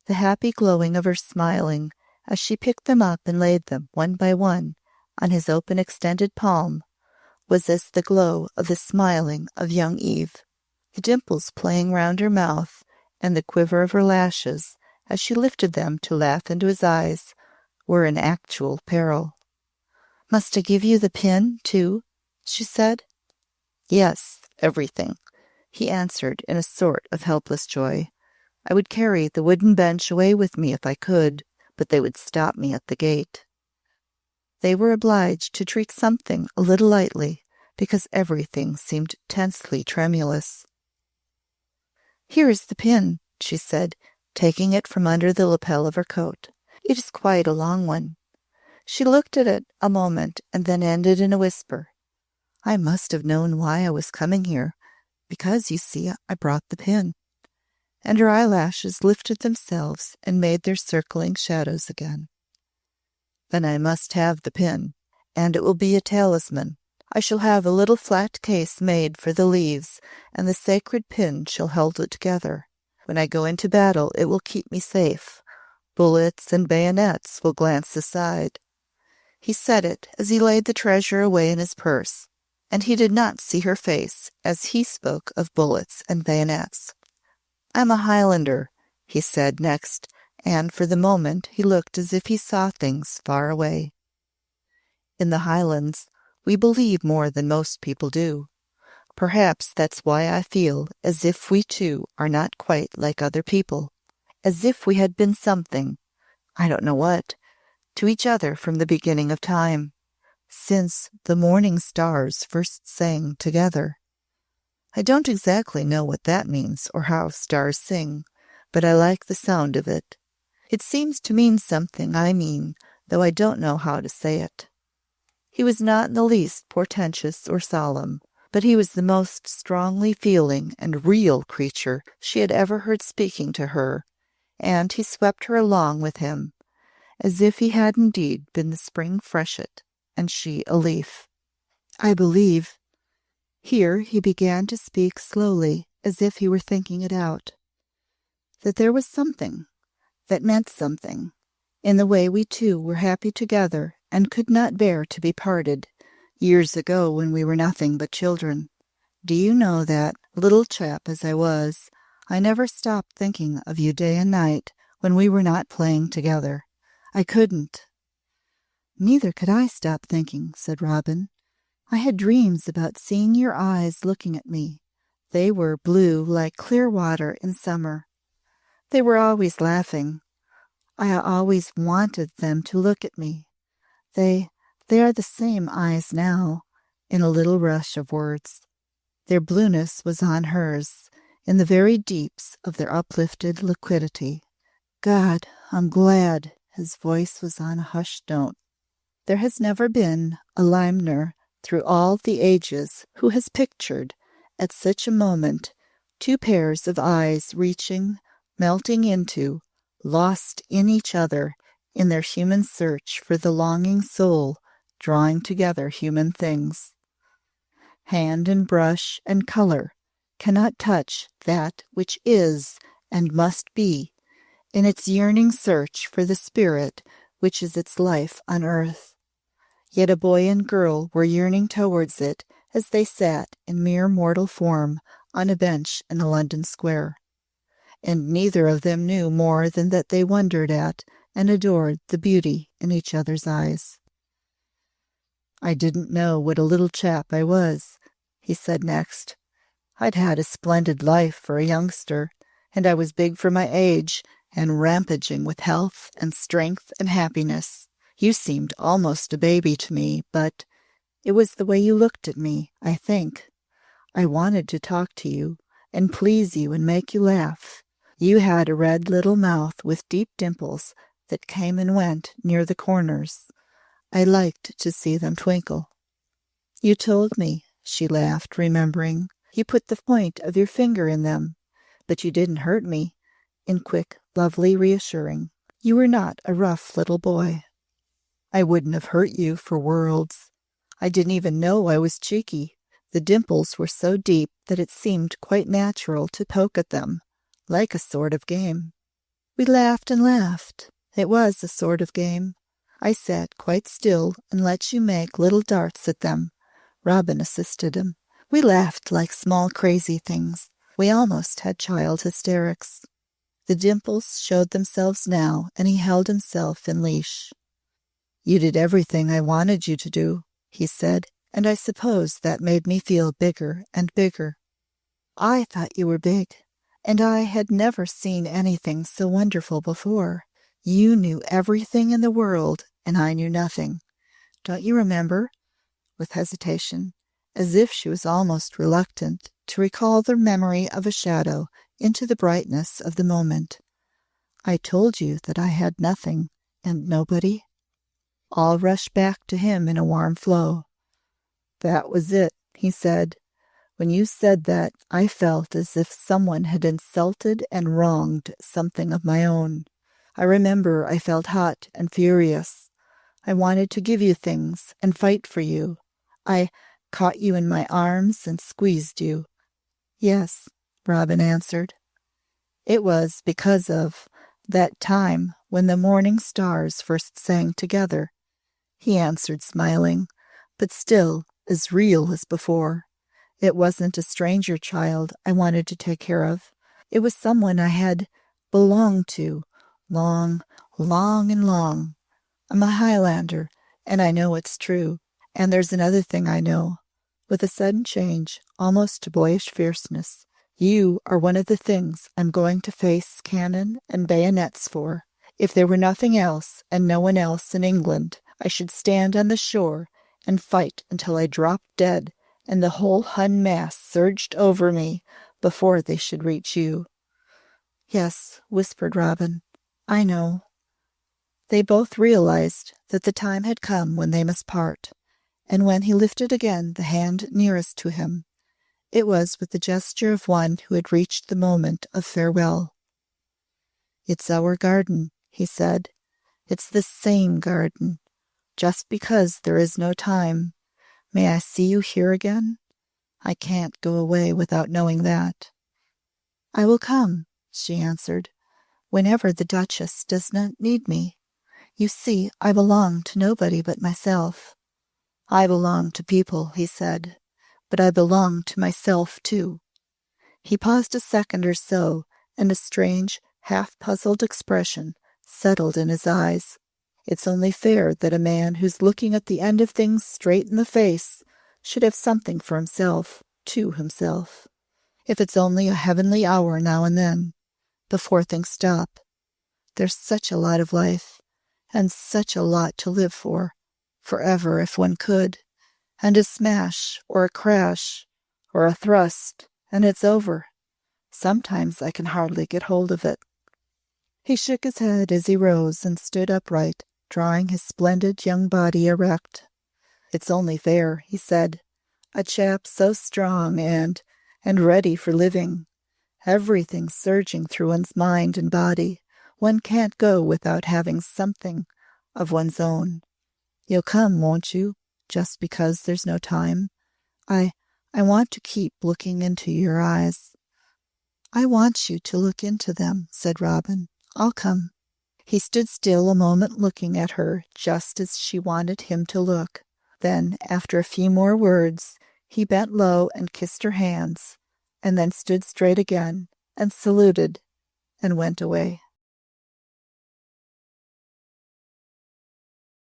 The happy glowing of her smiling, as she picked them up and laid them, one by one, on his open extended palm was as the glow of the smiling of young Eve. The dimples playing round her mouth and the quiver of her lashes as she lifted them to laugh into his eyes were in actual peril. "Must I give you the pin, too?" she said. "Yes, everything," he answered in a sort of helpless joy. "I would carry the wooden bench away with me if I could, but they would stop me at the gate." They were obliged to treat something a little lightly, because everything seemed tensely tremulous. "Here is the pin," she said, taking it from under the lapel of her coat. "It is quite a long one." She looked at it a moment and then ended in a whisper. "I must have known why I was coming here, because, you see, I brought the pin." And her eyelashes lifted themselves and made their circling shadows again. "Then I must have the pin, and it will be a talisman. I shall have a little flat case made for the leaves, and the sacred pin shall hold it together. When I go into battle, it will keep me safe. Bullets and bayonets will glance aside." He said it as he laid the treasure away in his purse, and he did not see her face as he spoke of bullets and bayonets. "I'm a Highlander," he said next, and for the moment he looked as if he saw things far away. "In the Highlands, we believe more than most people do. Perhaps that's why I feel as if we too are not quite like other people, as if we had been something, I don't know what, to each other from the beginning of time, since the morning stars first sang together. I don't exactly know what that means or how stars sing, but I like the sound of it. It seems to mean something I mean, though I don't know how to say it." He was not in the least portentous or solemn, but he was the most strongly feeling and real creature she had ever heard speaking to her, and he swept her along with him, as if he had indeed been the spring freshet, and she a leaf. "I believe," here he began to speak slowly, as if he were thinking it out, "that there was something that meant something in the way we two were happy together and could not bear to be parted, years ago when we were nothing but children. Do you know that, little chap as I was, I never stopped thinking of you day and night when we were not playing together? I couldn't." "Neither could I stop thinking," said Robin. "I had dreams about seeing your eyes looking at me. They were blue like clear water in summer. They were always laughing. I always wanted them to look at me. They are the same eyes now," in a little rush of words. Their blueness was on hers, in the very deeps of their uplifted liquidity. "God, I'm glad." His voice was on a hushed note. "There has never been a limner through all the ages who has pictured, at such a moment, two pairs of eyes reaching, melting into, lost in each other in their human search for the longing soul drawing together human things. Hand and brush and color cannot touch that which is and must be in its yearning search for the spirit which is its life on earth. Yet a boy and girl were yearning towards it as they sat in mere mortal form on a bench in a London square. And neither of them knew more than that they wondered at and adored the beauty in each other's eyes. "I didn't know what a little chap I was," he said next. "I'd had a splendid life for a youngster, and I was big for my age and rampaging with health and strength and happiness. You seemed almost a baby to me, but it was the way you looked at me, I think. I wanted to talk to you and please you and make you laugh. You had a red little mouth with deep dimples that came and went near the corners. I liked to see them twinkle. You told me," she laughed, remembering, "you put the point of your finger in them, but you didn't hurt me," in quick, lovely reassuring. "You were not a rough little boy." "I wouldn't have hurt you for worlds. I didn't even know I was cheeky. The dimples were so deep that it seemed quite natural to poke at them, like a sort of game." We laughed and laughed. It was a sort of game. I sat quite still and let you make little darts at them. Robin assisted him. We laughed like small crazy things. We almost had child hysterics. The dimples showed themselves now, and he held himself in leash. "You did everything I wanted you to do," he said, "and I suppose that made me feel bigger and bigger. I thought you were big, and I had never seen anything so wonderful before. You knew everything in the world, and I knew nothing. Don't you remember?" With hesitation, as if she was almost reluctant to recall the memory of a shadow into the brightness of the moment. "I told you that I had nothing, and nobody." All rushed back to him in a warm flow. "That was it," he said. "When you said that, I felt as if someone had insulted and wronged something of my own. I remember I felt hot and furious. I wanted to give you things and fight for you. I caught you in my arms and squeezed you." "Yes," Robin answered. "It was because of that time when the morning stars first sang together," he answered, smiling, but still as real as before. "It wasn't a stranger child I wanted to take care of. It was someone I had belonged to long, long and long. I'm a Highlander, and I know it's true. And there's another thing I know." With a sudden change, almost to boyish fierceness, "You are one of the things I'm going to face cannon and bayonets for. If there were nothing else and no one else in England, I should stand on the shore and fight until I dropped dead and the whole Hun mass surged over me before they should reach you." "Yes," whispered Robin, "I know." They both realized that the time had come when they must part, and when he lifted again the hand nearest to him, it was with the gesture of one who had reached the moment of farewell. "It's our garden," he said. "It's the same garden. Just because there is no time. May I see you here again? I can't go away without knowing that." "I will come," she answered, "whenever the Duchess does not need me. You see, I belong to nobody but myself." "I belong to people," he said, "but I belong to myself too." He paused a second or so, and a strange, half-puzzled expression settled in his eyes. It's only fair that a man who's looking at the end of things straight in the face should have something for himself, to himself. If it's only a heavenly hour now and then, before things stop. There's such a lot of life, and such a lot to live for, forever if one could, and a smash or a crash or a thrust, and it's over. Sometimes I can hardly get hold of it." He shook his head as he rose and stood upright, drawing his splendid young body erect. "It's only fair," he said. "A chap so strong and ready for living. Everything surging through one's mind and body. One can't go without having something of one's own. You'll come, won't you, just because there's no time? I want to keep looking into your eyes." "I want you to look into them," said Robin. "I'll come." He stood still a moment looking at her just as she wanted him to look. Then, after a few more words, he bent low and kissed her hands, and then stood straight again and saluted and went away.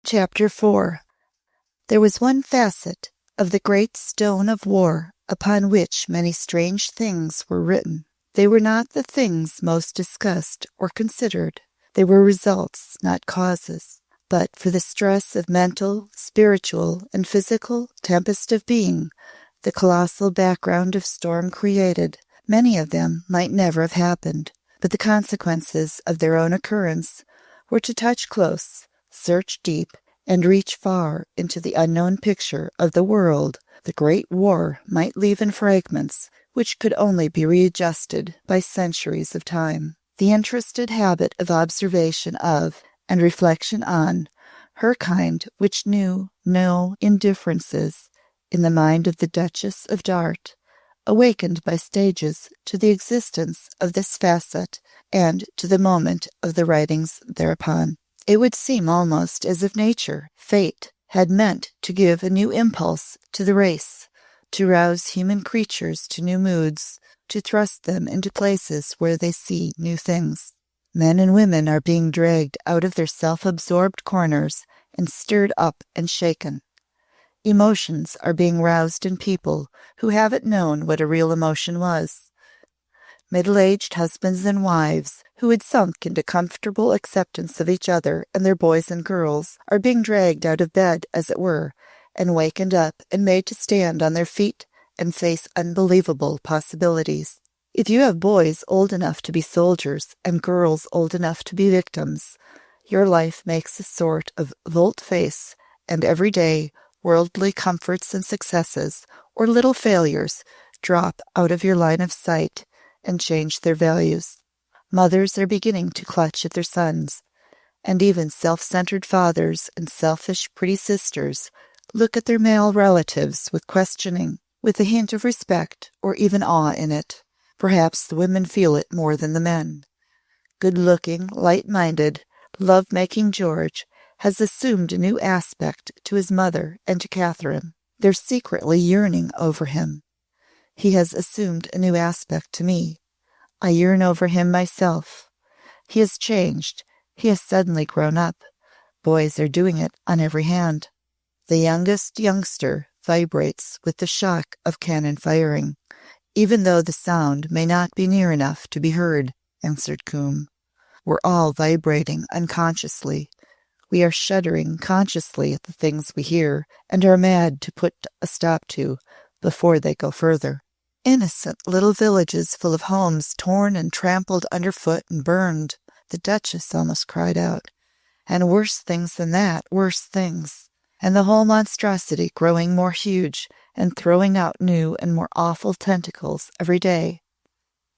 Chapter 4. There was one facet of the great stone of war upon which many strange things were written. They were not the things most discussed or considered. They were results, not causes. But for the stress of mental, spiritual, and physical tempest of being, the colossal background of storm created, many of them might never have happened. But the consequences of their own occurrence were to touch close, search deep, and reach far into the unknown picture of the world the great war might leave in fragments which could only be readjusted by centuries of time. The interested habit of observation of, and reflection on, her kind which knew no indifferences in the mind of the Duchess of Dart, awakened by stages to the existence of this facet and to the moment of the writings thereupon. It would seem almost as if nature, fate, had meant to give a new impulse to the race, to rouse human creatures to new moods, to thrust them into places where they see new things. Men and women are being dragged out of their self-absorbed corners and stirred up and shaken. Emotions are being roused in people who haven't known what a real emotion was. Middle-aged husbands and wives who had sunk into comfortable acceptance of each other and their boys and girls are being dragged out of bed, as it were, and wakened up and made to stand on their feet and face unbelievable possibilities. If you have boys old enough to be soldiers and girls old enough to be victims, your life makes a sort of volte-face, and every day worldly comforts and successes, or little failures, drop out of your line of sight and change their values. Mothers are beginning to clutch at their sons, and even self-centered fathers and selfish pretty sisters look at their male relatives with questioning, with a hint of respect or even awe in it. Perhaps the women feel it more than the men. Good-looking, light-minded, love-making George has assumed a new aspect to his mother and to Catherine. They're secretly yearning over him. He has assumed a new aspect to me. I yearn over him myself. He has changed. He has suddenly grown up. Boys are doing it on every hand. The youngest youngster vibrates with the shock of cannon firing, even though the sound may not be near enough to be heard, answered Coombe. We're all vibrating unconsciously. We are shuddering consciously at the things we hear, and are mad to put a stop to before they go further. Innocent little villages full of homes torn and trampled underfoot and burned, the Duchess almost cried out. And worse things than that, worse things. And the whole monstrosity growing more huge and throwing out new and more awful tentacles every day,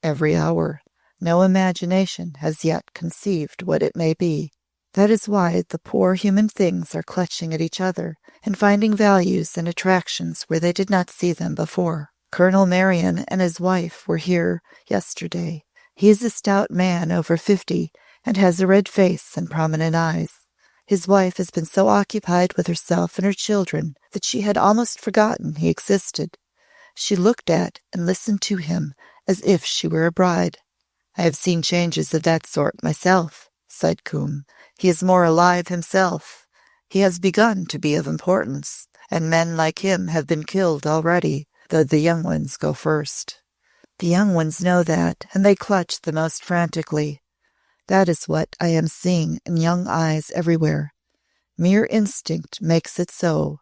every hour. No imagination has yet conceived what it may be. That is why the poor human things are clutching at each other and finding values and attractions where they did not see them before. Colonel Marion and his wife were here yesterday. He is a stout man over 50 and has a red face and prominent eyes. His wife has been so occupied with herself and her children that she had almost forgotten he existed. She looked at and listened to him as if she were a bride. I have seen changes of that sort myself, sighed Coombe. He is more alive himself. He has begun to be of importance, and men like him have been killed already, though the young ones go first. The young ones know that, and they clutch the most frantically. That is what I am seeing in young eyes everywhere. Mere instinct makes it so,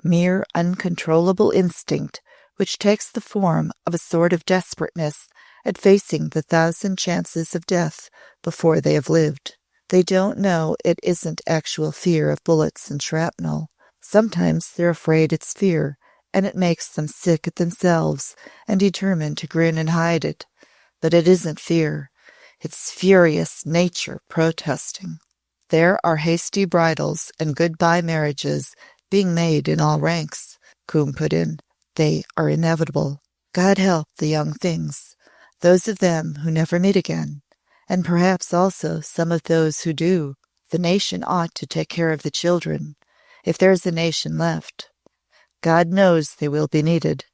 mere uncontrollable instinct, which takes the form of a sort of desperateness at facing the 1,000 chances of death before they have lived. They don't know it isn't actual fear of bullets and shrapnel. Sometimes they're afraid it's fear, and it makes them sick at themselves and determined to grin and hide it. But it isn't fear. It's furious nature protesting. There are hasty bridals and goodbye marriages being made in all ranks, Coombe put in. They are inevitable. God help the young things, those of them who never meet again, and perhaps also some of those who do. The nation ought to take care of the children, if there is a nation left. God knows they will be needed,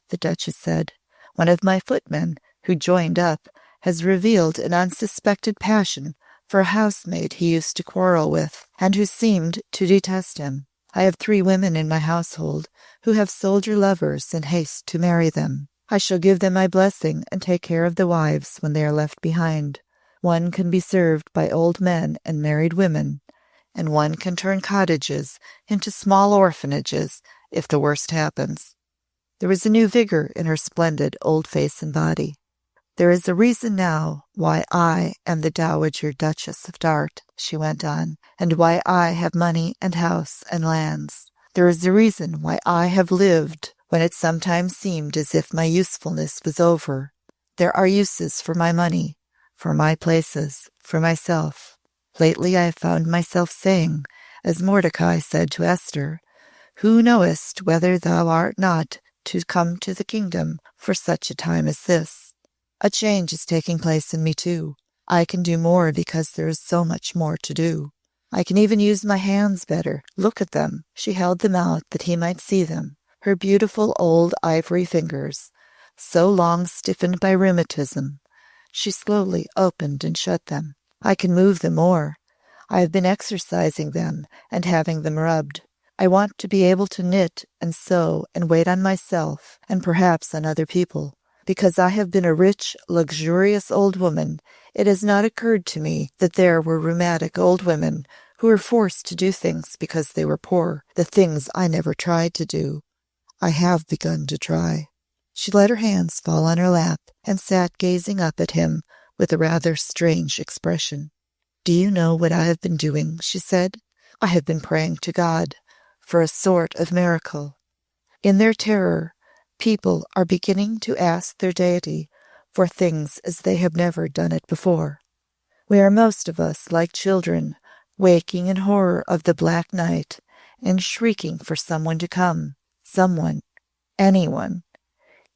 the Duchess said. One of my footmen, who joined up, has revealed an unsuspected passion for a housemaid he used to quarrel with, and who seemed to detest him. I have 3 women in my household who have soldier lovers in haste to marry them. I shall give them my blessing and take care of the wives when they are left behind. One can be served by old men and married women, and one can turn cottages into small orphanages if the worst happens. There was a new vigor in her splendid old face and body. There is a reason now why I am the Dowager Duchess of Dart, she went on, and why I have money and house and lands. There is a reason why I have lived when it sometimes seemed as if my usefulness was over. There are uses for my money, for my places, for myself. Lately I have found myself saying, as Mordecai said to Esther, Who knowest whether thou art not to come to the kingdom for such a time as this? A change is taking place in me too. I can do more because there is so much more to do. I can even use my hands better. Look at them." She held them out that he might see them. Her beautiful old ivory fingers, so long stiffened by rheumatism. She slowly opened and shut them. "I can move them more. I have been exercising them and having them rubbed. I want to be able to knit and sew and wait on myself and perhaps on other people. Because I have been a rich, luxurious old woman, it has not occurred to me that there were rheumatic old women who were forced to do things because they were poor, the things I never tried to do. I have begun to try." She let her hands fall on her lap and sat gazing up at him with a rather strange expression. "Do you know what I have been doing?" she said. "I have been praying to God for a sort of miracle. In their terror, people are beginning to ask their deity for things as they have never done it before. We are most of us like children, waking in horror of the black night and shrieking for someone to come. Someone. Anyone.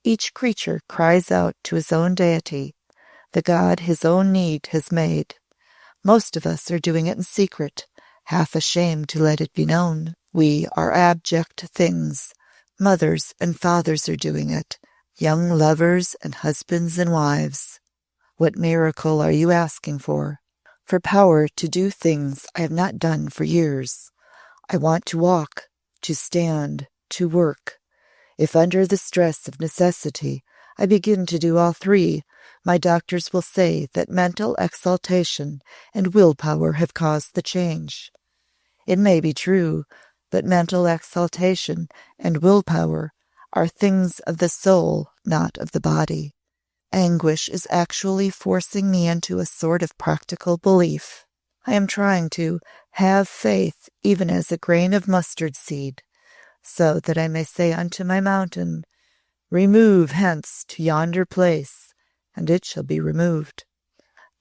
Each creature cries out to his own deity, the god his own need has made. Most of us are doing it in secret, half ashamed to let it be known. We are abject things. Mothers and fathers are doing it, young lovers and husbands and wives. What miracle are you asking for? For power to do things I have not done for years. I want to walk, to stand, to work. If under the stress of necessity I begin to do all three, my doctors will say that mental exaltation and willpower have caused the change. It may be true, but mental exaltation and willpower are things of the soul, not of the body. Anguish is actually forcing me into a sort of practical belief. I am trying to have faith even as a grain of mustard seed, so that I may say unto my mountain, Remove hence to yonder place, and it shall be removed.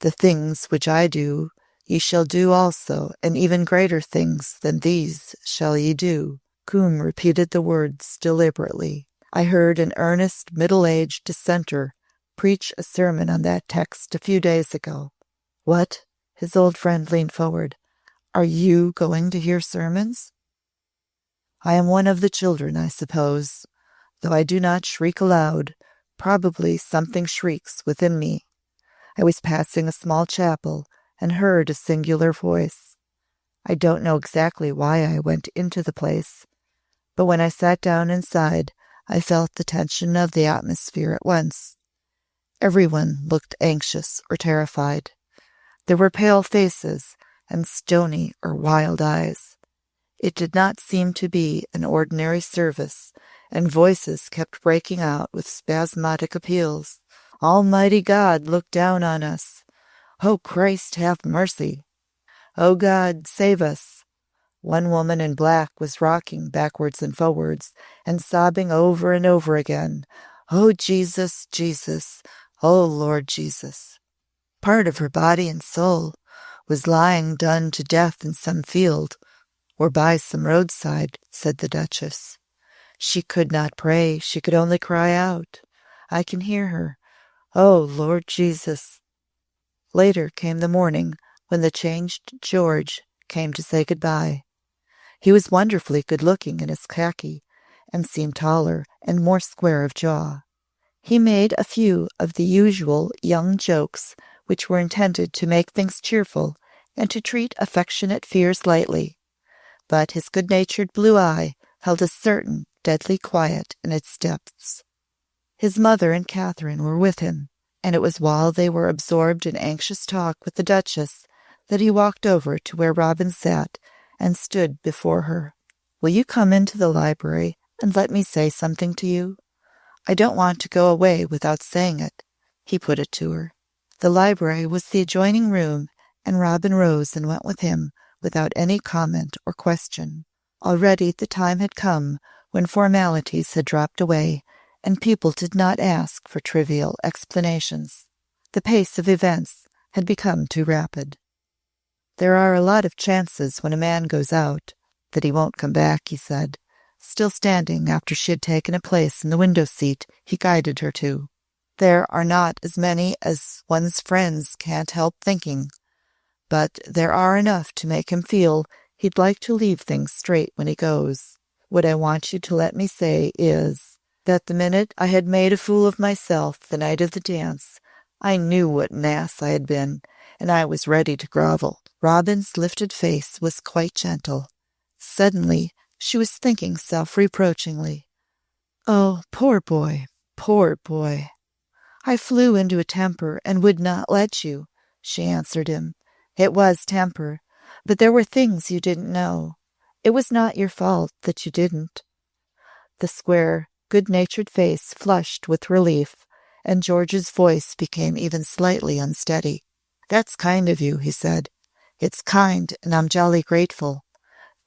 The things which I do, ye shall do also, and even greater things than these shall ye do. Coombe repeated the words deliberately. I heard an earnest, middle-aged dissenter preach a sermon on that text a few days ago. What? His old friend leaned forward. Are you going to hear sermons? I am one of the children, I suppose. Though I do not shriek aloud, probably something shrieks within me. I was passing a small chapel and heard a singular voice. I don't know exactly why I went into the place, but when I sat down inside, I felt the tension of the atmosphere at once. Everyone looked anxious or terrified. There were pale faces and stony or wild eyes. It did not seem to be an ordinary service, and voices kept breaking out with spasmodic appeals. Almighty God, look down on us. O Christ, have mercy. O God, save us. One woman in black was rocking backwards and forwards and sobbing over and over again, O Jesus, Jesus, O Lord Jesus. Part of her body and soul was lying done to death in some field or by some roadside, said the Duchess. She could not pray, she could only cry out. I can hear her. Oh, Lord Jesus. Later came the morning when the changed George came to say goodbye. He was wonderfully good-looking in his khaki, and seemed taller and more square of jaw. He made a few of the usual young jokes which were intended to make things cheerful and to treat affectionate fears lightly, but his good-natured blue eye held a certain deadly quiet in its depths. His mother and Catherine were with him, and it was while they were absorbed in anxious talk with the Duchess that he walked over to where Robin sat and stood before her. Will you come into the library and let me say something to you? I don't want to go away without saying it, he put it to her. The library was the adjoining room, and Robin rose and went with him without any comment or question. Already the time had come when formalities had dropped away, and people did not ask for trivial explanations. The pace of events had become too rapid. There are a lot of chances when a man goes out that he won't come back, he said, still standing after she had taken a place in the window seat he guided her to. There are not as many as one's friends can't help thinking, but there are enough to make him feel he'd like to leave things straight when he goes. What I want you to let me say is that the minute I had made a fool of myself the night of the dance, I knew what an ass I had been, and I was ready to grovel." Robin's lifted face was quite gentle. Suddenly, she was thinking self-reproachingly, "Oh, poor boy, poor boy." "I flew into a temper and would not let you," she answered him. "It was temper, but there were things you didn't know. It was not your fault that you didn't." The square, good-natured face flushed with relief, and George's voice became even slightly unsteady. "That's kind of you," he said. "It's kind, and I'm jolly grateful.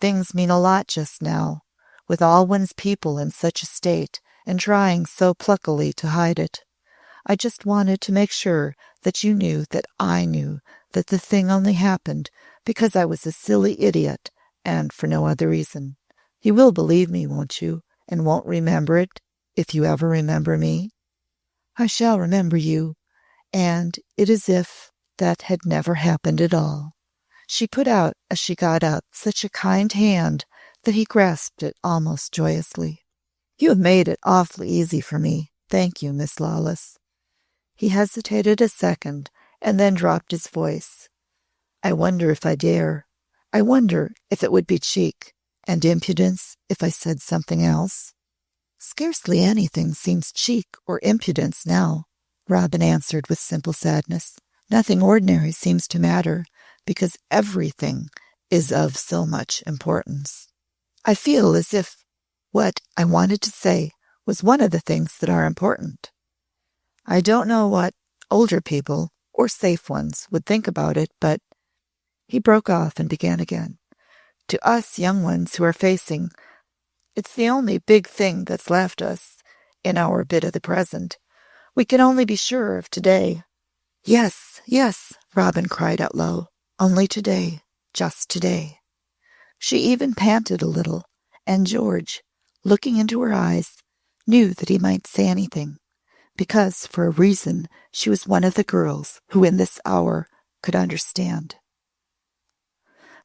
Things mean a lot just now, with all one's people in such a state and trying so pluckily to hide it. I just wanted to make sure that you knew that I knew that the thing only happened because I was a silly idiot and for no other reason. You will believe me, won't you, and won't remember it if you ever remember me?" "I shall remember you, and it is as if that had never happened at all." She put out, as she got up, such a kind hand that he grasped it almost joyously. "You have made it awfully easy for me. Thank you, Miss Lawless." He hesitated a second and then dropped his voice. "I wonder if I dare. I wonder if it would be cheek and impudence if I said something else." "Scarcely anything seems cheek or impudence now," Robin answered with simple sadness. "Nothing ordinary seems to matter, because everything is of so much importance. I feel as if what I wanted to say was one of the things that are important. I don't know what older people, or safe ones, would think about it, but—" He broke off and began again. "To us young ones who are facing, it's the only big thing that's left us in our bit of the present. We can only be sure of today." "Yes, yes," Robin cried out low. "Only today, just today." She even panted a little, and George, looking into her eyes, knew that he might say anything, because for a reason she was one of the girls who in this hour could understand.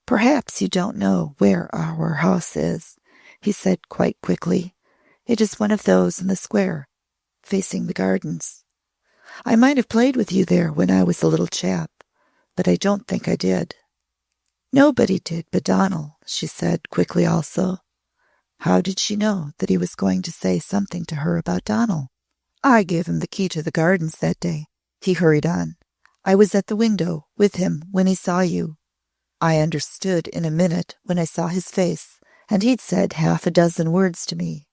"Perhaps you don't know where our house is," he said quite quickly. "It is one of those in the square, facing the gardens. I might have played with you there when I was a little chap, but I don't think I did." "Nobody did but Donald," she said quickly also. How did she know that he was going to say something to her about Donald? "I gave him the key to the gardens that day," he hurried on. "I was at the window with him when he saw you. I understood in a minute when I saw his face, and he'd said half a dozen words to me.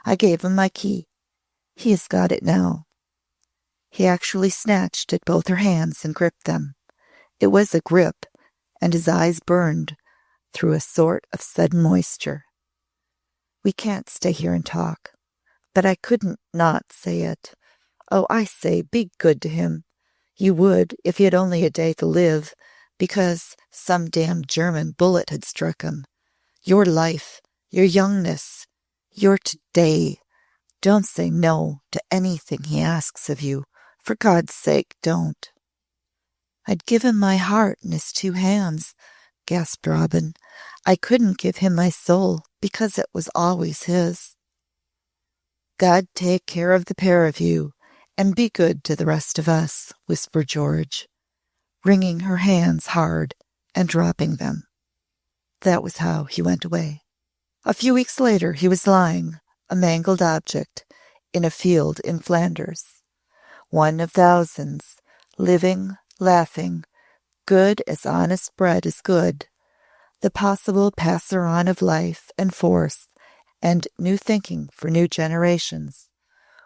I gave him my key. He has got it now." He actually snatched at both her hands and gripped them. It was a grip, and his eyes burned through a sort of sudden moisture. "We can't stay here and talk, but I couldn't not say it. Oh, I say, be good to him. You would if he had only a day to live, because some damned German bullet had struck him. Your life, your youngness, your today. Don't say no to anything he asks of you. For God's sake, don't." "I'd give him my heart in his 2 hands," gasped Robin. "I couldn't give him my soul, because it was always his." "God take care of the pair of you, and be good to the rest of us," whispered George, wringing her hands hard and dropping them. That was how he went away. A few weeks later he was lying, a mangled object, in a field in Flanders. One of thousands, living, laughing, good as honest bread is good, the possible passer-on of life and force and new thinking for new generations.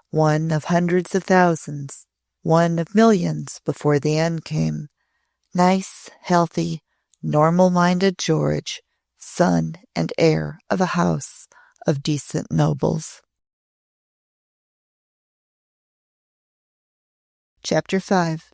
One of hundreds of thousands, one of millions before the end came. Nice, healthy, normal-minded George, son and heir of a house of decent nobles. Chapter 5.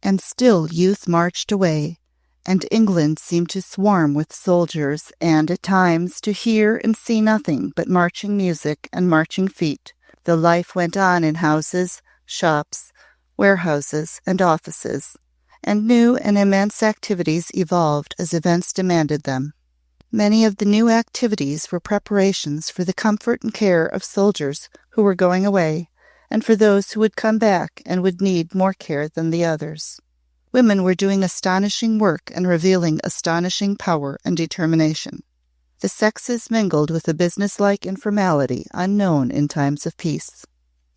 And still youth marched away, and England seemed to swarm with soldiers, and at times to hear and see nothing but marching music and marching feet. The life went on in houses, shops, warehouses, and offices, and new and immense activities evolved as events demanded them. Many of the new activities were preparations for the comfort and care of soldiers who were going away, and for those who would come back and would need more care than the others. Women were doing astonishing work and revealing astonishing power and determination. The sexes mingled with a businesslike informality unknown in times of peace.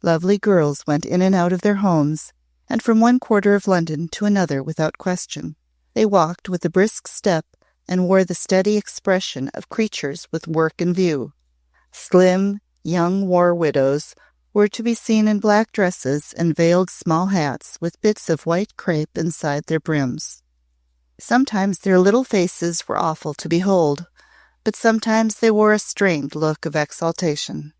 Lovely girls went in and out of their homes, and from one quarter of London to another without question. They walked with a brisk step and wore the steady expression of creatures with work in view. Slim, young war widows were to be seen in black dresses and veiled small hats with bits of white crepe inside their brims. Sometimes their little faces were awful to behold, but sometimes they wore a strained look of exaltation.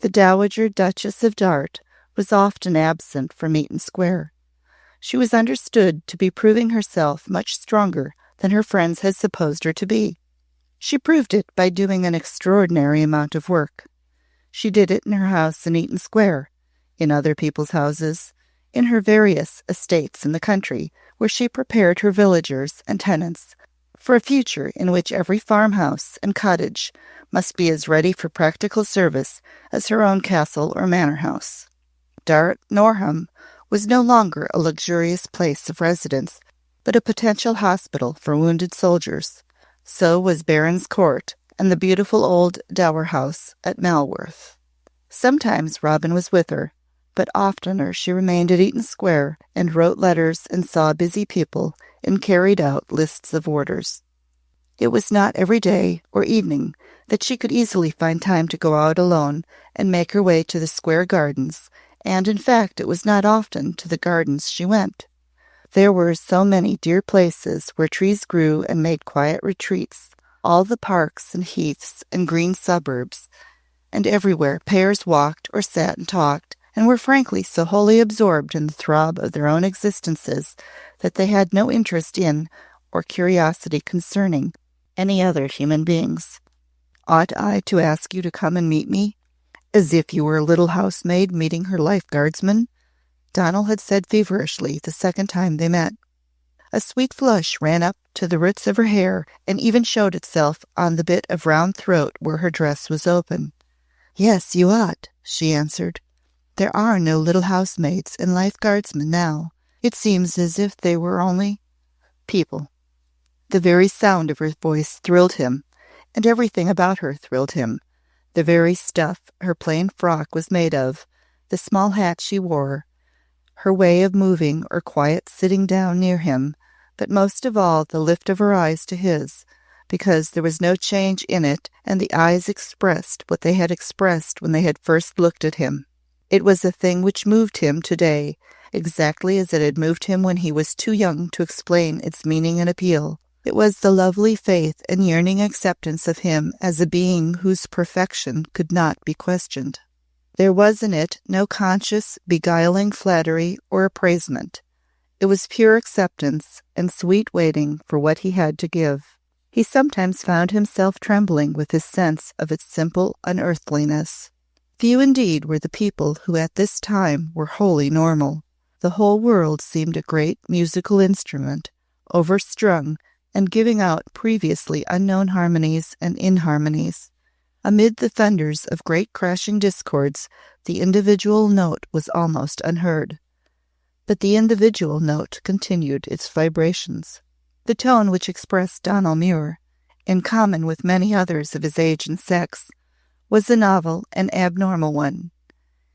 The Dowager Duchess of Dart was often absent from Eaton Square. She was understood to be proving herself much stronger than her friends had supposed her to be. She proved it by doing an extraordinary amount of work. She did it in her house in Eaton Square, in other people's houses, in her various estates in the country, where she prepared her villagers and tenants for a future in which every farmhouse and cottage must be as ready for practical service as her own castle or manor house. Dart Norham was no longer a luxurious place of residence, but a potential hospital for wounded soldiers. So was Barons Court and the beautiful old Dower House at Malworth. Sometimes Robin was with her, but oftener she remained at Eaton Square and wrote letters and saw busy people and carried out lists of orders. It was not every day or evening that she could easily find time to go out alone and make her way to the square gardens, and in fact it was not often to the gardens she went. There were so many dear places where trees grew and made quiet retreats, all the parks and heaths and green suburbs, and everywhere pairs walked or sat and talked, and were frankly so wholly absorbed in the throb of their own existences that they had no interest in or curiosity concerning any other human beings. "Ought I to ask you to come and meet me, as if you were a little housemaid meeting her life guardsman?" Donal had said feverishly the second time they met. A sweet flush ran up to the roots of her hair and even showed itself on the bit of round throat where her dress was open. "Yes, you ought," she answered. "There are no little housemaids and life guardsmen now. It seems as if they were only people." The very sound of her voice thrilled him, and everything about her thrilled him. The very stuff her plain frock was made of, the small hat she wore, her way of moving or quiet sitting down near him, but most of all the lift of her eyes to his, because there was no change in it, and the eyes expressed what they had expressed when they had first looked at him. It was a thing which moved him today, exactly as it had moved him when he was too young to explain its meaning and appeal. It was the lovely faith and yearning acceptance of him as a being whose perfection could not be questioned. There was in it no conscious, beguiling flattery or appraisement. It was pure acceptance and sweet waiting for what he had to give. He sometimes found himself trembling with his sense of its simple unearthliness. Few indeed were the people who at this time were wholly normal. The whole world seemed a great musical instrument, overstrung and giving out previously unknown harmonies and inharmonies. Amid the thunders of great crashing discords, the individual note was almost unheard. But the individual note continued its vibrations. The tone which expressed Donal Muir, in common with many others of his age and sex, was a novel and abnormal one.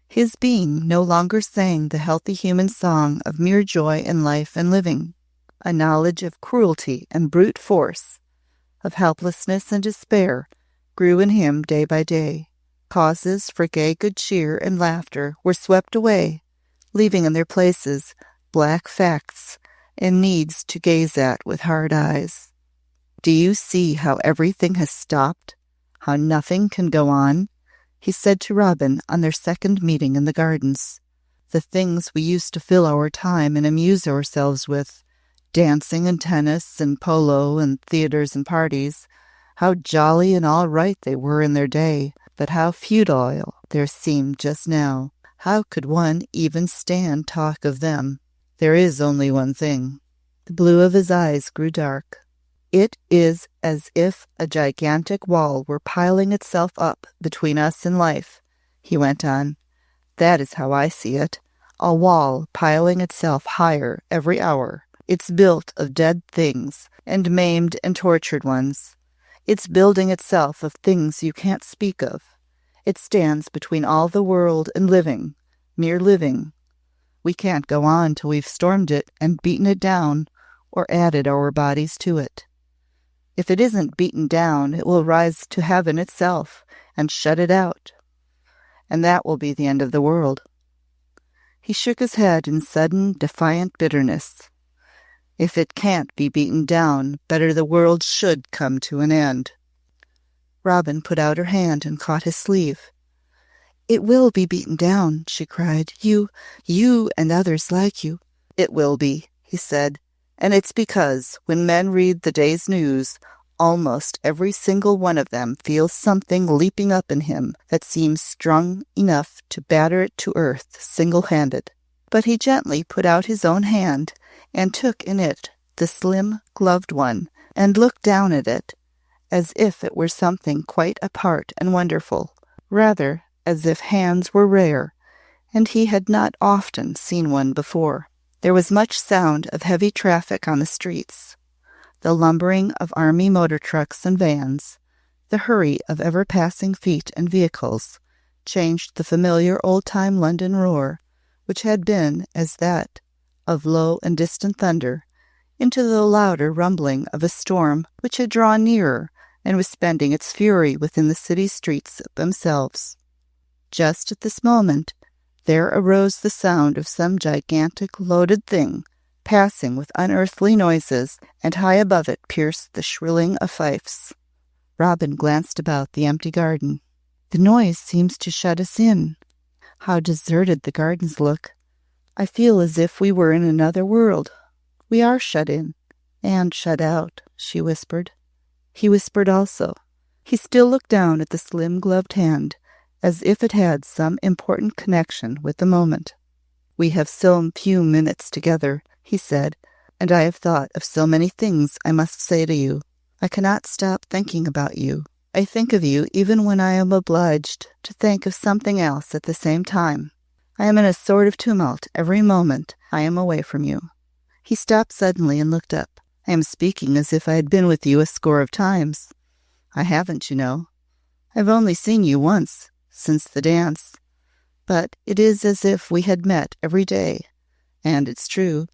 His being no longer sang the healthy human song of mere joy in life and living. A knowledge of cruelty and brute force, of helplessness and despair, grew in him day by day. Causes for gay good cheer and laughter were swept away, leaving in their places black facts and needs to gaze at with hard eyes. "Do you see how everything has stopped? How nothing can go on?" he said to Robin on their second meeting in the gardens. "The things we used to fill our time and amuse ourselves with, dancing and tennis and polo and theatres and parties, how jolly and all right they were in their day, but how futile they seem just now. How could one even stand talk of them? There is only one thing. The blue of his eyes grew dark. It is as if a gigantic wall were piling itself up between us and life, he went on. That is how I see it. A wall piling itself higher every hour. It's built of dead things, and maimed and tortured ones. It's building itself of things you can't speak of. It stands between all the world and living, mere living. We can't go on till we've stormed it and beaten it down, or added our bodies to it. If it isn't beaten down, it will rise to heaven itself and shut it out. And that will be the end of the world. He shook his head in sudden, defiant bitterness. If it can't be beaten down, better the world should come to an end. Robin put out her hand and caught his sleeve. It will be beaten down, she cried. You and others like you. It will be, he said, and it's because when men read the day's news, almost every single one of them feels something leaping up in him that seems strong enough to batter it to earth single-handed. But he gently put out his own hand and took in it the slim, gloved one, and looked down at it, as if it were something quite apart and wonderful, rather as if hands were rare, and he had not often seen one before. There was much sound of heavy traffic on the streets, the lumbering of army motor trucks and vans, the hurry of ever-passing feet and vehicles, changed the familiar old-time London roar, which had been as that of low and distant thunder, into the louder rumbling of a storm which had drawn nearer and was spending its fury within the city streets themselves. Just at this moment, there arose the sound of some gigantic loaded thing passing with unearthly noises, and high above it pierced the shrilling of fifes. Robin glanced about the empty garden. The noise seems to shut us in. How deserted the gardens look. I feel as if we were in another world. We are shut in and shut out, she whispered. He whispered also. He still looked down at the slim gloved hand, as if it had some important connection with the moment. We have so few minutes together, he said, and I have thought of so many things I must say to you. I cannot stop thinking about you. I think of you even when I am obliged to think of something else at the same time. I am in a sort of tumult every moment I am away from you. He stopped suddenly and looked up. I am speaking as if I had been with you a score of times. I haven't, you know. I've only seen you once, since the dance. But it is as if we had met every day. And it's true,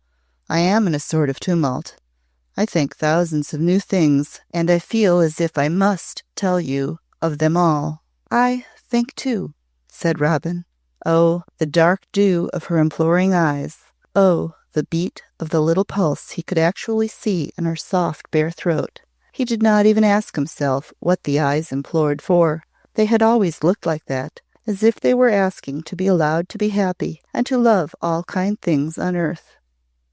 I am in a sort of tumult. I think thousands of new things, and I feel as if I must tell you of them all. I think, too, said Robin. Oh, the dark dew of her imploring eyes. Oh, the beat of the little pulse he could actually see in her soft, bare throat. He did not even ask himself what the eyes implored for. They had always looked like that, as if they were asking to be allowed to be happy and to love all kind things on earth.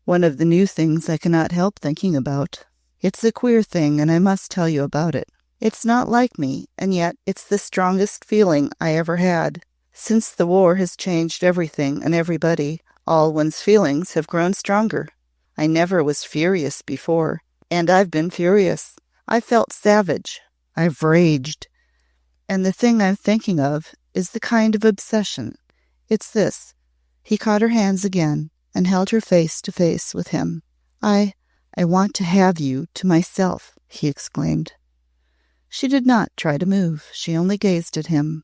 One of the new things I cannot help thinking about. It's a queer thing, and I must tell you about it. It's not like me, and yet it's the strongest feeling I ever had. Since the war has changed everything and everybody, all one's feelings have grown stronger. I never was furious before, and I've been furious. I felt savage. I've raged. And the thing I'm thinking of is the kind of obsession. It's this. He caught her hands again and held her face to face with him. I want to have you to myself, he exclaimed. She did not try to move. She only gazed at him.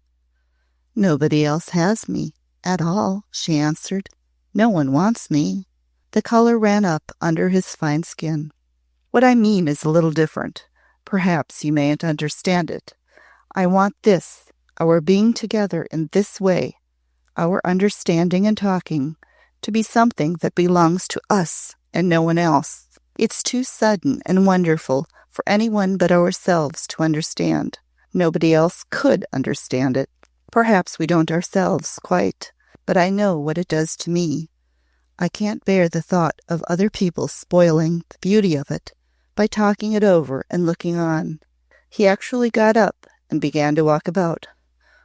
Nobody else has me at all, she answered. No one wants me. The color ran up under his fine skin. What I mean is a little different. Perhaps you mayn't understand it. I want this, our being together in this way, our understanding and talking, to be something that belongs to us and no one else. It's too sudden and wonderful for anyone but ourselves to understand. Nobody else could understand it. Perhaps we don't ourselves quite, but I know what it does to me. I can't bear the thought of other people spoiling the beauty of it by talking it over and looking on. He actually got up and began to walk about.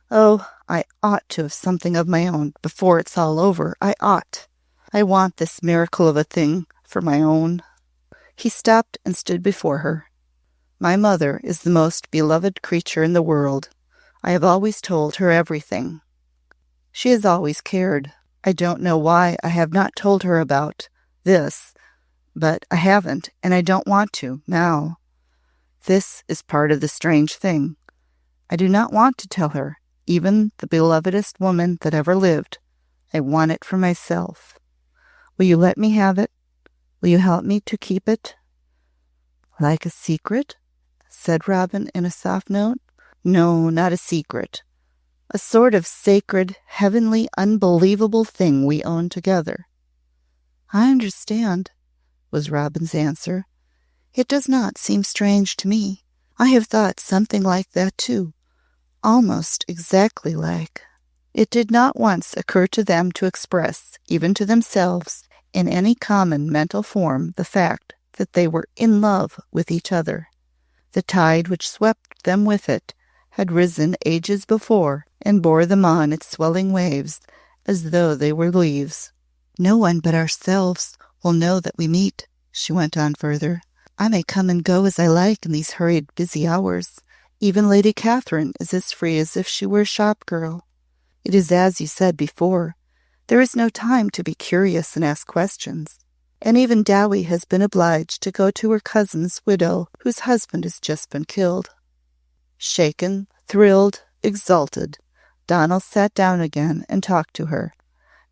Oh, I ought to have something of my own before it's all over. I ought. I want this miracle of a thing for my own. He stopped and stood before her. "My mother is the most beloved creature in the world. I have always told her everything. She has always cared. I don't know why I have not told her about this, but I haven't, and I don't want to now. This is part of the strange thing. I do not want to tell her, even the belovedest woman that ever lived. I want it for myself. Will you let me have it? Will you help me to keep it?" "Like a secret?" said Robin in a soft note. "No, not a secret. A sort of sacred, heavenly, unbelievable thing we own together." "I understand," was Robin's answer. "It does not seem strange to me. I have thought something like that too. Almost exactly like." It did not once occur to them to express, even to themselves, in any common mental form, the fact that they were in love with each other. The tide which swept them with it had risen ages before and bore them on its swelling waves as though they were leaves. "No one but ourselves will know that we meet," she went on further. "I may come and go as I like in these hurried, busy hours. Even Lady Catherine is as free as if she were a shop girl. It is as you said before. There is no time to be curious and ask questions. And even Dowie has been obliged to go to her cousin's widow, whose husband has just been killed." Shaken, thrilled, exulted, Donald sat down again and talked to her.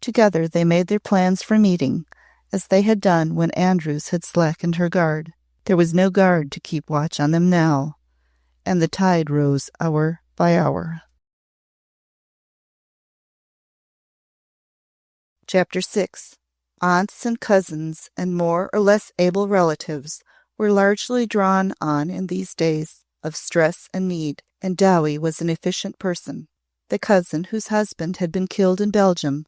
Together they made their plans for meeting, as they had done when Andrews had slackened her guard. There was no guard to keep watch on them now, and the tide rose hour by hour. Chapter 6. Aunts and cousins and more or less able relatives were largely drawn on in these days of stress and need, and Dowie was an efficient person. The cousin whose husband had been killed in Belgium,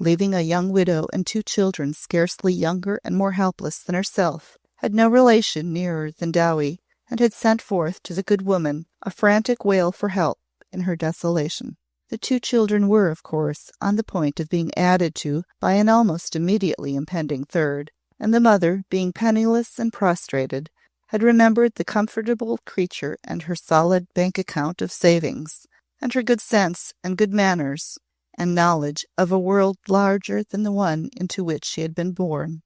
leaving a young widow and 2 children scarcely younger and more helpless than herself, had no relation nearer than Dowie, and had sent forth to the good woman a frantic wail for help in her desolation. The 2 children were, of course, on the point of being added to by an almost immediately impending third, and the mother, being penniless and prostrated, had remembered the comfortable creature and her solid bank account of savings, and her good sense and good manners, and knowledge of a world larger than the one into which she had been born.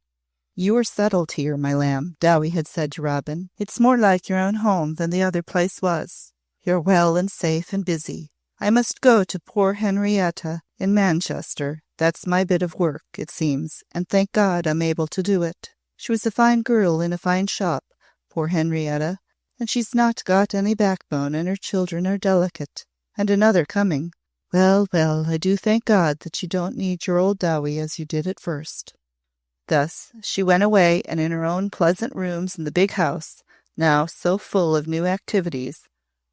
"You are settled here, my lamb," Dowie had said to Robin. "It's more like your own home than the other place was. You're well and safe and busy. I must go to poor Henrietta in Manchester. That's my bit of work, it seems, and thank God I'm able to do it. She was a fine girl in a fine shop, poor Henrietta, and she's not got any backbone, and her children are delicate. And another coming. Well, well, I do thank God that you don't need your old Dowie as you did at first." Thus she went away, and in her own pleasant rooms in the big house, now so full of new activities,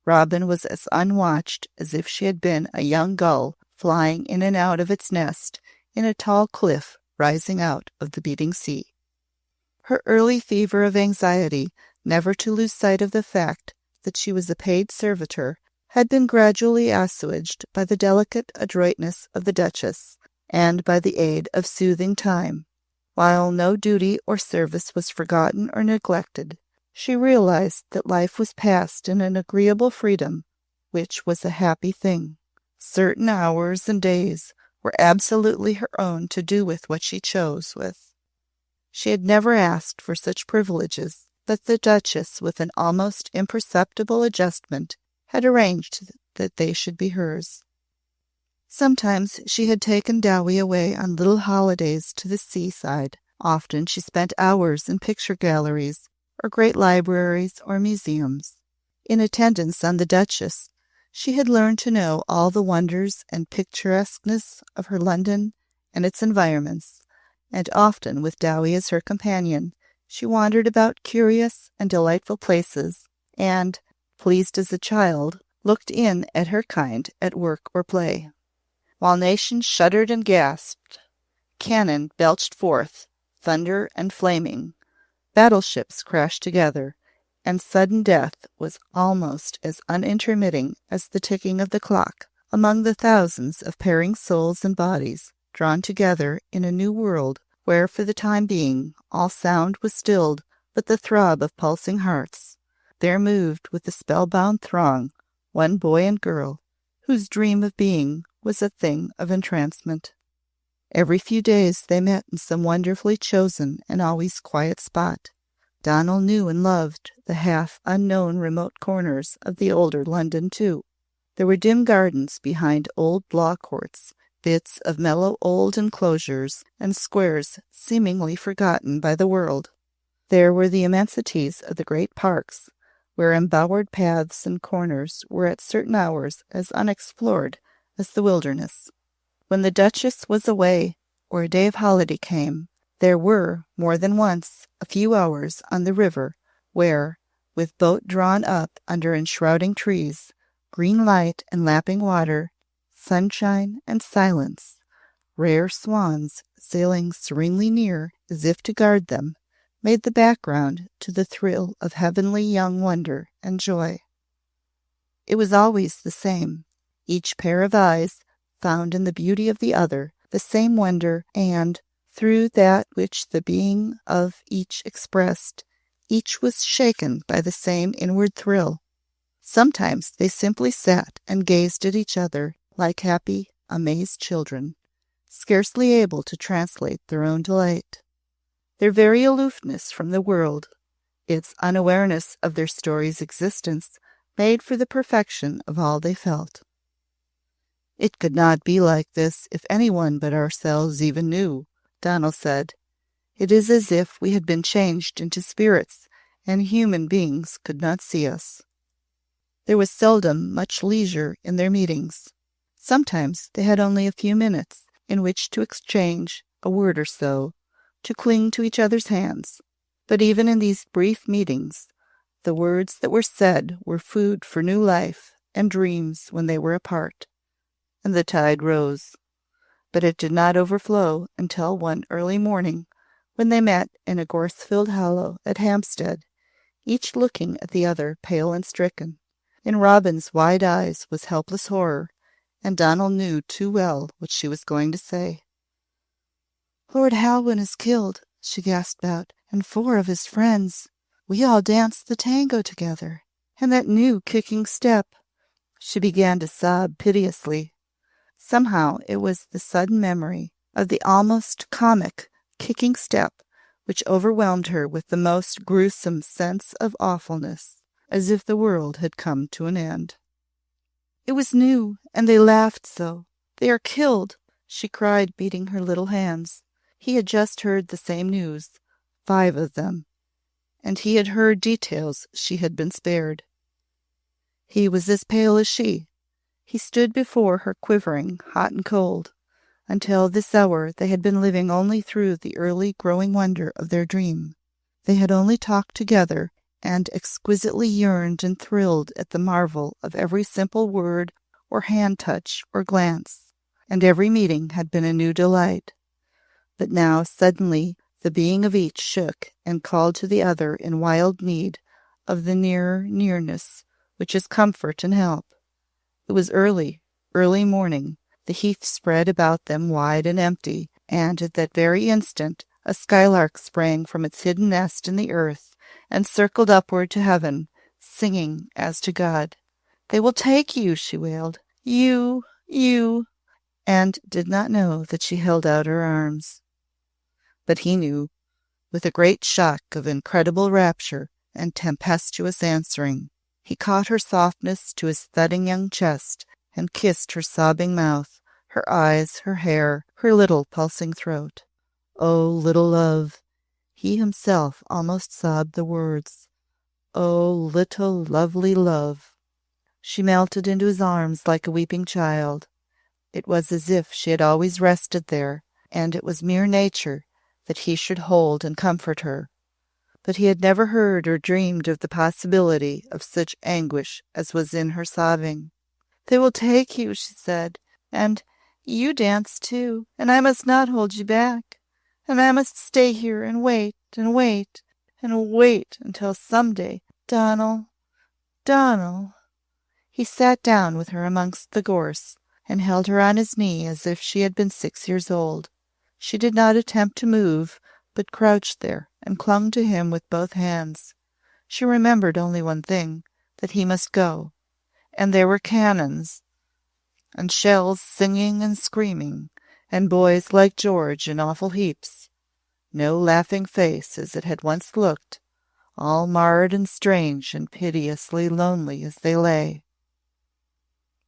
Robin was as unwatched as if she had been a young gull flying in and out of its nest in a tall cliff rising out of the beating sea. Her early fever of anxiety never to lose sight of the fact that she was a paid servitor had been gradually assuaged by the delicate adroitness of the Duchess and by the aid of soothing time. While no duty or service was forgotten or neglected, she realized that life was passed in an agreeable freedom, which was a happy thing. Certain hours and days were absolutely her own to do with what she chose with. She had never asked for such privileges, but the Duchess, with an almost imperceptible adjustment, had arranged that they should be hers. Sometimes she had taken Dowie away on little holidays to the seaside. Often she spent hours in picture galleries, or great libraries or museums. In attendance on the Duchess, she had learned to know all the wonders and picturesqueness of her London and its environments, and often, with Dowie as her companion, she wandered about curious and delightful places, and, pleased as a child, looked in at her kind at work or play. While nations shuddered and gasped, cannon belched forth, thunder and flaming, battleships crashed together, and sudden death was almost as unintermitting as the ticking of the clock among the thousands of pairing souls and bodies drawn together in a new world where, for the time being, all sound was stilled but the throb of pulsing hearts. There moved with the spellbound throng one boy and girl, whose dream of being was a thing of entrancement. Every few days they met in some wonderfully chosen and always quiet spot. Donal knew and loved the half-unknown remote corners of the older London, too. There were dim gardens behind old law courts, bits of mellow old enclosures, and squares seemingly forgotten by the world. There were the immensities of the great parks, where embowered paths and corners were at certain hours as unexplored as the wilderness. When the Duchess was away, or a day of holiday came, there were, more than once, a few hours on the river where, with boat drawn up under enshrouding trees, green light and lapping water, sunshine and silence, rare swans sailing serenely near as if to guard them, made the background to the thrill of heavenly young wonder and joy. It was always the same. Each pair of eyes found in the beauty of the other the same wonder, and, through that which the being of each expressed, each was shaken by the same inward thrill. Sometimes they simply sat and gazed at each other like happy, amazed children, scarcely able to translate their own delight. Their very aloofness from the world, its unawareness of their story's existence, made for the perfection of all they felt. "It could not be like this if anyone but ourselves even knew," Donal said. "It is as if we had been changed into spirits, and human beings could not see us." There was seldom much leisure in their meetings. Sometimes they had only a few minutes in which to exchange a word or so, to cling to each other's hands. But even in these brief meetings, the words that were said were food for new life and dreams when they were apart. And the tide rose. But it did not overflow until one early morning, when they met in a gorse-filled hollow at Hampstead, each looking at the other pale and stricken. In Robin's wide eyes was helpless horror, and Donal knew too well what she was going to say. "Lord Halwyn is killed," she gasped out, "and 4 of his friends. We all danced the tango together. And that new kicking step." She began to sob piteously. Somehow it was the sudden memory of the almost comic kicking step which overwhelmed her with the most gruesome sense of awfulness, as if the world had come to an end. "It was new, and they laughed so. They are killed," she cried, beating her little hands. He had just heard the same news, 5 of them, and he had heard details she had been spared. He was as pale as she. He stood before her quivering, hot and cold. Until this hour they had been living only through the early growing wonder of their dream. They had only talked together and exquisitely yearned and thrilled at the marvel of every simple word or hand touch or glance, and every meeting had been a new delight. But now suddenly the being of each shook and called to the other in wild need of the nearer nearness which is comfort and help. It was early morning. The heath spread about them wide and empty, and at that very instant a skylark sprang from its hidden nest in the earth and circled upward to heaven, singing as to God. "They will take you," she wailed. You, and did not know that she held out her arms. But he knew, with a great shock of incredible rapture and tempestuous answering. He caught her softness to his thudding young chest and kissed her sobbing mouth, her eyes, her hair, her little pulsing throat. "Oh, little love!" He himself almost sobbed the words. "Oh, little lovely love!" She melted into his arms like a weeping child. It was as if she had always rested there, and it was mere nature that he should hold and comfort her. But he had never heard or dreamed of the possibility of such anguish as was in her sobbing. "They will take you," she said, "and you dance too, and I must not hold you back. And I must stay here and wait and wait and wait until some day, Donal, Donal." He sat down with her amongst the gorse and held her on his knee as if she had been 6 years old. She did not attempt to move, but crouched there and clung to him with both hands. She remembered only one thing, that he must go, and there were cannons, and shells singing and screaming, and boys like George in awful heaps. No laughing face as it had once looked, all marred and strange and piteously lonely as they lay.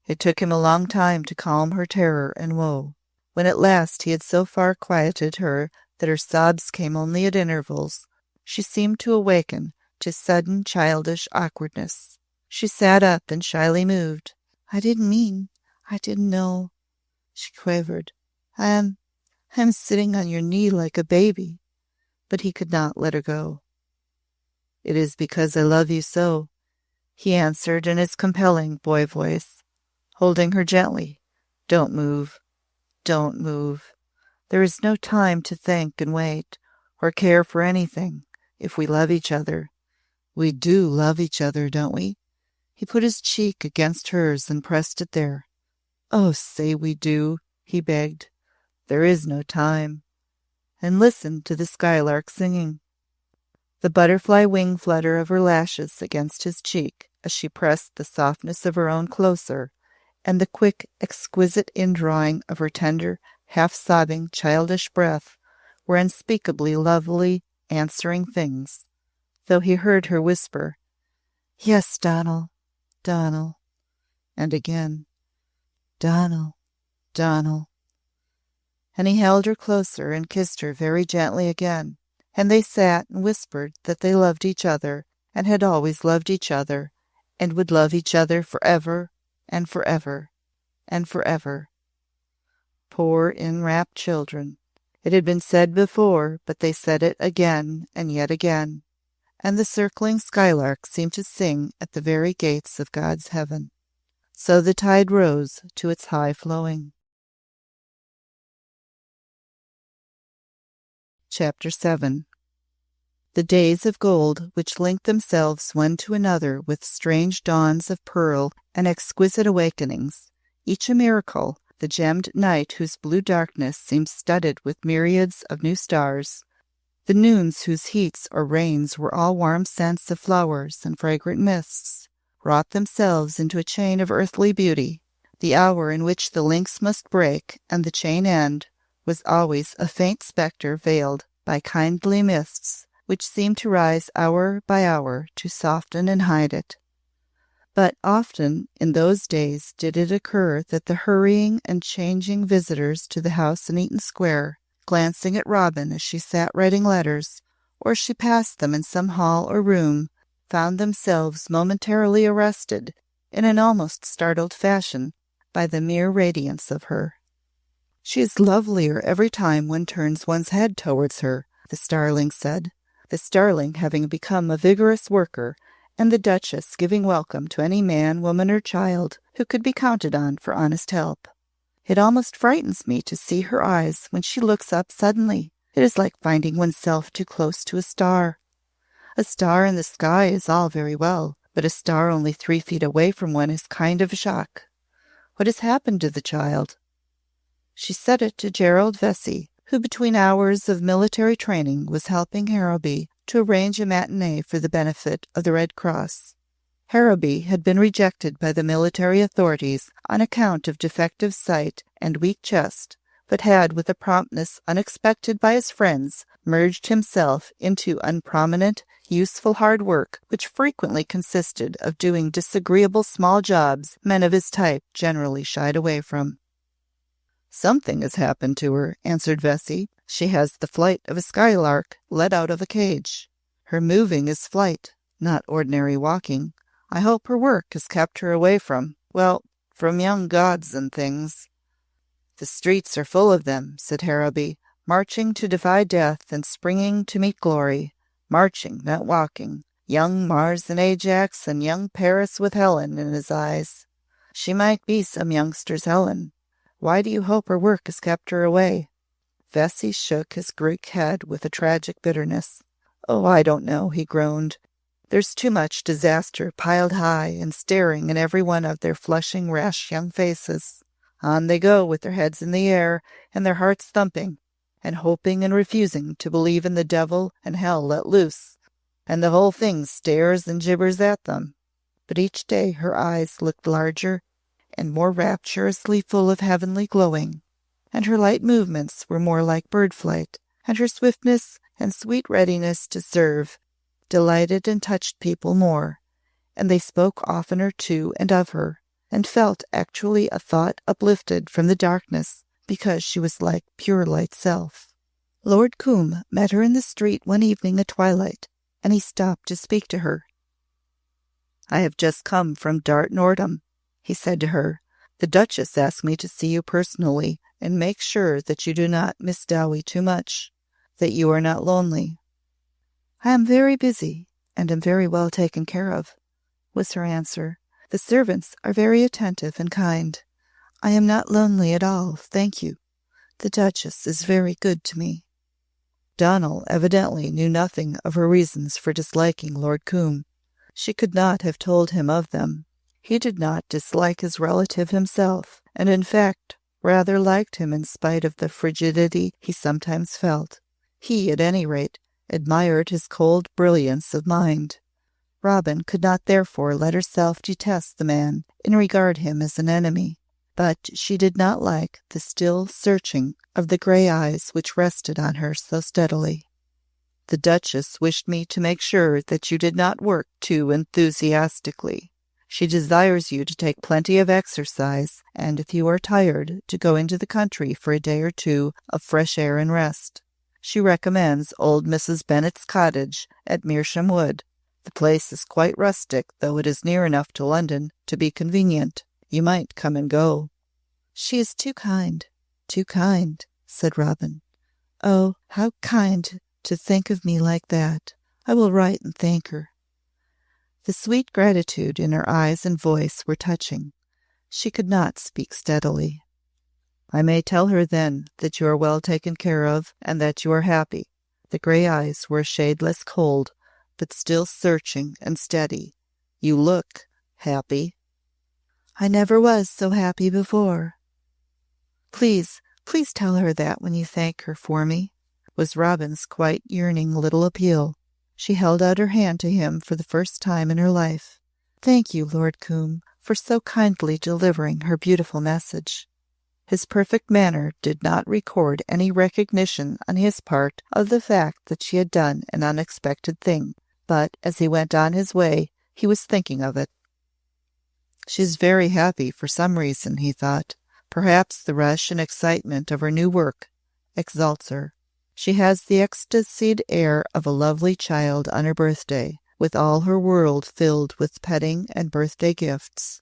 It took him a long time to calm her terror and woe. When at last he had so far quieted her that her sobs came only at intervals, she seemed to awaken to sudden childish awkwardness. She sat up and shyly moved. I didn't know, she quavered. I'm sitting on your knee like a baby. But he could not let her go. It is because I love you so, he answered in his compelling boy voice, holding her gently. Don't move. Don't move. There is no time to think and wait, or care for anything, if we love each other. We do love each other, don't we? He put his cheek against hers and pressed it there. Oh, say we do, he begged. There is no time. And listen to the skylark singing. The butterfly wing flutter of her lashes against his cheek as she pressed the softness of her own closer, and the quick, exquisite indrawing of her tender, half-sobbing, childish breath were unspeakably lovely, answering things, though he heard her whisper, Yes, Donal, Donal, and again, Donal, Donal. And he held her closer and kissed her very gently again, and they sat and whispered that they loved each other, and had always loved each other, and would love each other forever and forever and forever. Poor enwrapped children. It had been said before, but they said it again and yet again, and the circling skylark seemed to sing at the very gates of God's heaven. So the tide rose to its high flowing. Chapter 7. The days of gold, which linked themselves one to another with strange dawns of pearl and exquisite awakenings, each a miracle, the gemmed night whose blue darkness seemed studded with myriads of new stars, the noons whose heats or rains were all warm scents of flowers and fragrant mists, wrought themselves into a chain of earthly beauty. The hour in which the links must break and the chain end was always a faint spectre veiled by kindly mists, which seemed to rise hour by hour to soften and hide it. But often in those days did it occur that the hurrying and changing visitors to the house in Eaton Square, glancing at Robin as she sat writing letters, or she passed them in some hall or room, found themselves momentarily arrested, in an almost startled fashion, by the mere radiance of her. She is lovelier every time one turns one's head towards her, the starling said, the starling having become a vigorous worker, and the Duchess giving welcome to any man, woman, or child who could be counted on for honest help. It almost frightens me to see her eyes when she looks up suddenly. It is like finding oneself too close to a star. A star in the sky is all very well, but a star only 3 feet away from one is kind of a shock. What has happened to the child? She said it to Gerald Vesey, who between hours of military training was helping Harrowby to arrange a matinee for the benefit of the Red Cross. Harrowby had been rejected by the military authorities on account of defective sight and weak chest, but had, with a promptness unexpected by his friends, merged himself into unprominent, useful hard work, which frequently consisted of doing disagreeable small jobs men of his type generally shied away from. Something has happened to her, answered Vesey. She has the flight of a skylark let out of a cage. Her moving is flight, not ordinary walking. I hope her work has kept her away from young gods and things. The streets are full of them, said Harrowby, marching to defy death and springing to meet glory. Marching, not walking. Young Mars and Ajax and young Paris with Helen in his eyes. She might be some youngster's Helen. Why do you hope her work has kept her away? Vesey shook his Greek head with a tragic bitterness. Oh, I don't know, he groaned. There's too much disaster piled high and staring in every one of their flushing, rash young faces. On they go with their heads in the air and their hearts thumping. and hoping and refusing to believe in the devil and hell let loose, and the whole thing stares and gibbers at them. But each day her eyes looked larger and more rapturously full of heavenly glowing, and her light movements were more like bird flight, and her swiftness and sweet readiness to serve delighted and touched people more, and they spoke oftener to and of her, and felt actually a thought uplifted from the darkness, because she was like pure light self. Lord Combe met her in the street one evening at twilight, and he stopped to speak to her. "I have just come from Dart Nordham," he said to her. "The Duchess asked me to see you personally and make sure that you do not miss Dowie too much, that you are not lonely." "I am very busy, and am very well taken care of," was her answer. "The servants are very attentive and kind. I am not lonely at all, thank you. The Duchess is very good to me." Donal evidently knew nothing of her reasons for disliking Lord Combe. She could not have told him of them. He did not dislike his relative himself, and in fact rather liked him in spite of the frigidity he sometimes felt. He, at any rate, admired his cold brilliance of mind. Robin could not therefore let herself detest the man and regard him as an enemy. But she did not like the still searching of the grey eyes which rested on her so steadily. "The Duchess wished me to make sure that you did not work too enthusiastically. She desires you to take plenty of exercise, and if you are tired, to go into the country for a day or two of fresh air and rest. She recommends old Mrs. Bennet's cottage at Meersham Wood. The place is quite rustic, though it is near enough to London to be convenient. You might come and go." "She is too kind, said Robin. "Oh, how kind to think of me like that. I will write and thank her." The sweet gratitude in her eyes and voice were touching. She could not speak steadily. "I may tell her, then, that you are well taken care of, and that you are happy." The grey eyes were a shade less cold, but still searching and steady. "You look happy." "I never was so happy before." Please tell her that when you thank her for me," was Robin's quite yearning little appeal. She held out her hand to him for the first time in her life. "Thank you, Lord Combe, for so kindly delivering her beautiful message." His perfect manner did not record any recognition on his part of the fact that she had done an unexpected thing, but as he went on his way he was thinking of it. "She is very happy for some reason," he thought. "Perhaps the rush and excitement of her new work exalts her. She has the ecstasied air of a lovely child on her birthday, with all her world filled with petting and birthday gifts."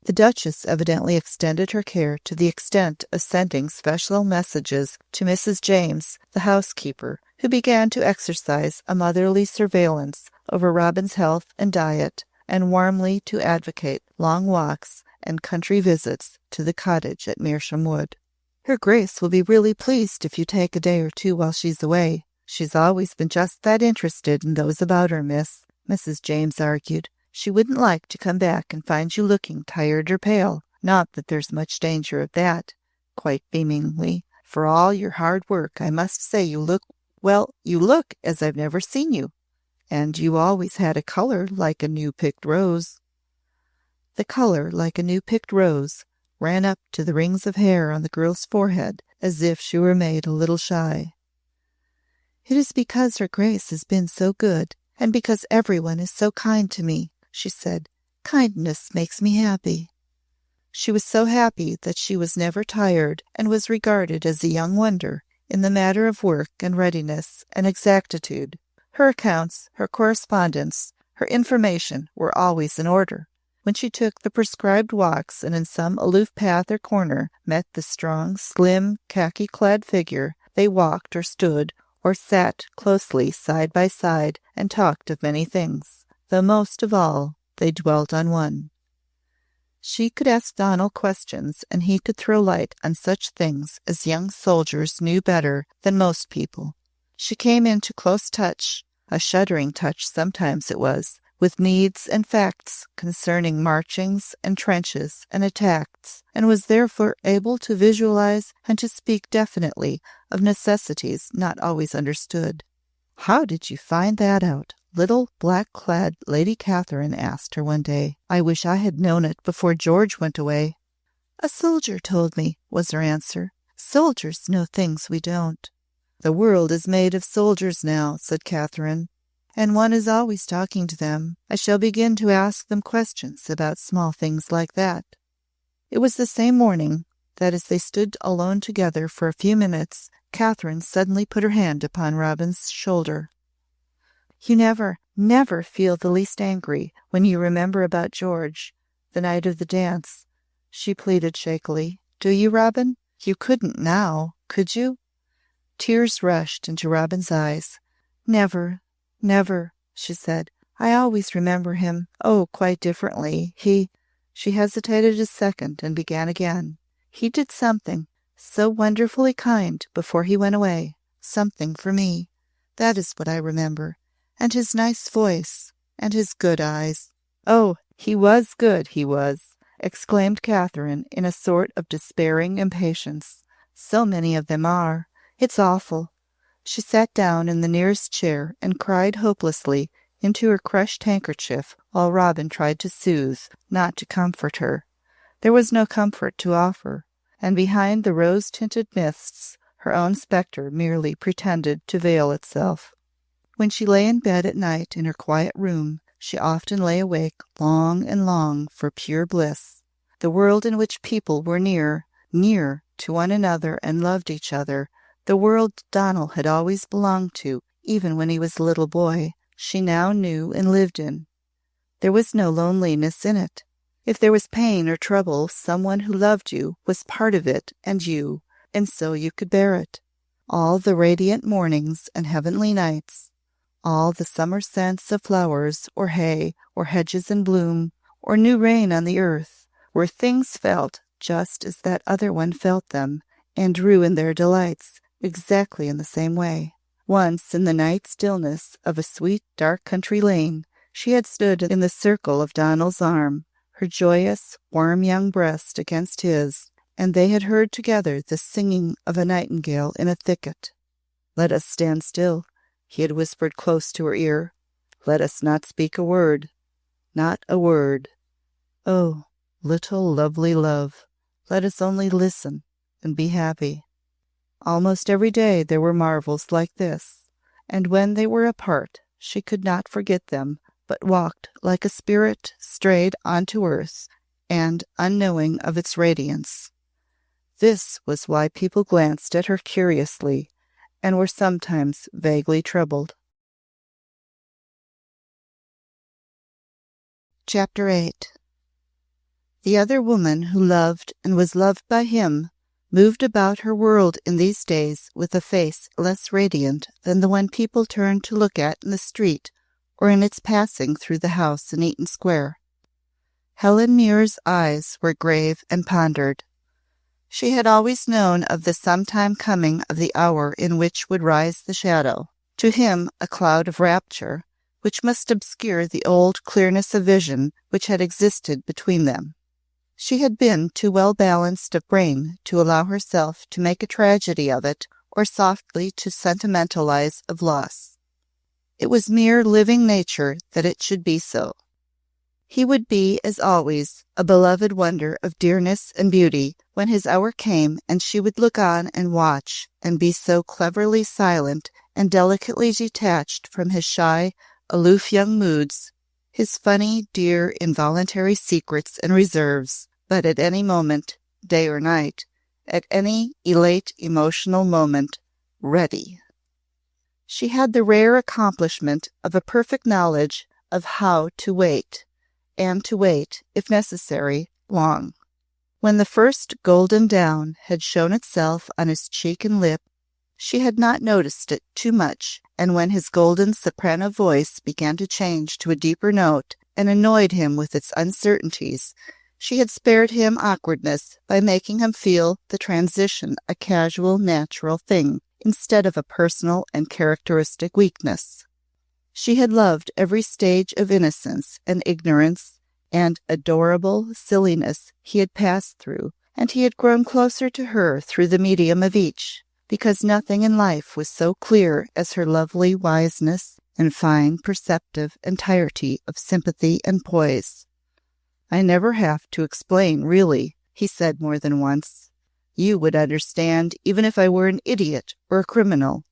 The Duchess evidently extended her care to the extent of sending special messages to Mrs. James, the housekeeper, who began to exercise a motherly surveillance over Robin's health and diet, and warmly to advocate long walks and country visits to the cottage at Meersham Wood. "Her Grace will be really pleased if you take a day or two while she's away. She's always been just that interested in those about her, miss," Mrs. James argued. "She wouldn't like to come back and find you looking tired or pale. Not that there's much danger of that," quite beamingly. "For all your hard work, I must say you look as I've never seen you. And you always had a colour like a new-picked rose." The colour like a new-picked rose ran up to the rings of hair on the girl's forehead as if she were made a little shy. "It is because her Grace has been so good, and because everyone is so kind to me," she said. "Kindness makes me happy." She was so happy that she was never tired, and was regarded as a young wonder in the matter of work and readiness and exactitude. Her accounts, her correspondence, her information were always in order. When she took the prescribed walks and in some aloof path or corner met the strong, slim, khaki-clad figure, they walked or stood or sat closely side by side and talked of many things, though most of all they dwelt on one. She could ask Donal questions, and he could throw light on such things as young soldiers knew better than most people. She came into close touch, a shuddering touch sometimes it was, with needs and facts concerning marchings and trenches and attacks, and was therefore able to visualize and to speak definitely of necessities not always understood. "How did you find that out?" little black-clad Lady Catherine asked her one day. "I wish I had known it before George went away." "A soldier told me," was her answer. "Soldiers know things we don't." "The world is made of soldiers now," said Catherine, "and one is always talking to them. I shall begin to ask them questions about small things like that." It was the same morning that, as they stood alone together for a few minutes, Catherine suddenly put her hand upon Robin's shoulder. "You never feel the least angry when you remember about George, the night of the dance," she pleaded shakily. "Do you, Robin? You couldn't now, could you?" Tears rushed into Robin's eyes. "Never, never," she said. "I always remember him, oh, quite differently. She hesitated a second and began again. "He did something so wonderfully kind before he went away, something for me. That is what I remember. And his nice voice, and his good eyes." "Oh, he was good, he was," exclaimed Catherine in a sort of despairing impatience. "So many of them are. It's awful." She sat down in the nearest chair and cried hopelessly into her crushed handkerchief while Robin tried to soothe, not to comfort her. There was no comfort to offer, and behind the rose-tinted mists her own spectre merely pretended to veil itself. When she lay in bed at night in her quiet room, she often lay awake long and long for pure bliss. The world in which people were near to one another and loved each other, the world Donald had always belonged to, even when he was a little boy, she now knew and lived in. There was no loneliness in it. If there was pain or trouble, someone who loved you was part of it and so you could bear it. All the radiant mornings and heavenly nights, all the summer scents of flowers or hay or hedges in bloom or new rain on the earth, were things felt just as that other one felt them, and drew in their delights exactly in the same way. Once, in the night stillness of a sweet dark country lane, she had stood in the circle of Donald's arm, her joyous, warm young breast against his, and they had heard together the singing of a nightingale in a thicket. "Let us stand still," he had whispered close to her ear. "Let us not speak a word, not a word. Oh, little lovely love, let us only listen and be happy." Almost every day there were marvels like this, and when they were apart she could not forget them, but walked like a spirit strayed onto earth, and unknowing of its radiance. This was why people glanced at her curiously, and were sometimes vaguely troubled. Chapter 8. The other woman who loved and was loved by him moved about her world in these days with a face less radiant than the one people turned to look at in the street or in its passing through the house in Eaton Square. Helen Muir's eyes were grave and pondered. She had always known of the sometime coming of the hour in which would rise the shadow, to him a cloud of rapture, which must obscure the old clearness of vision which had existed between them. She had been too well balanced of brain to allow herself to make a tragedy of it, or softly to sentimentalize of loss. It was mere living nature that it should be so. He would be, as always, a beloved wonder of dearness and beauty when his hour came, and she would look on and watch, and be so cleverly silent and delicately detached from his shy, aloof young moods, his funny, dear, involuntary secrets and reserves, but at any moment, day or night, at any elate emotional moment, ready. She had the rare accomplishment of a perfect knowledge of how to wait, and to wait, if necessary, long. When the first golden down had shown itself on his cheek and lip, she had not noticed it too much, and when his golden soprano voice began to change to a deeper note and annoyed him with its uncertainties, she had spared him awkwardness by making him feel the transition a casual, natural thing, instead of a personal and characteristic weakness. She had loved every stage of innocence and ignorance and adorable silliness he had passed through, and he had grown closer to her through the medium of each, because nothing in life was so clear as her lovely wiseness and fine perceptive entirety of sympathy and poise. "I never have to explain, really," he said more than once. "You would understand even if I were an idiot or a criminal,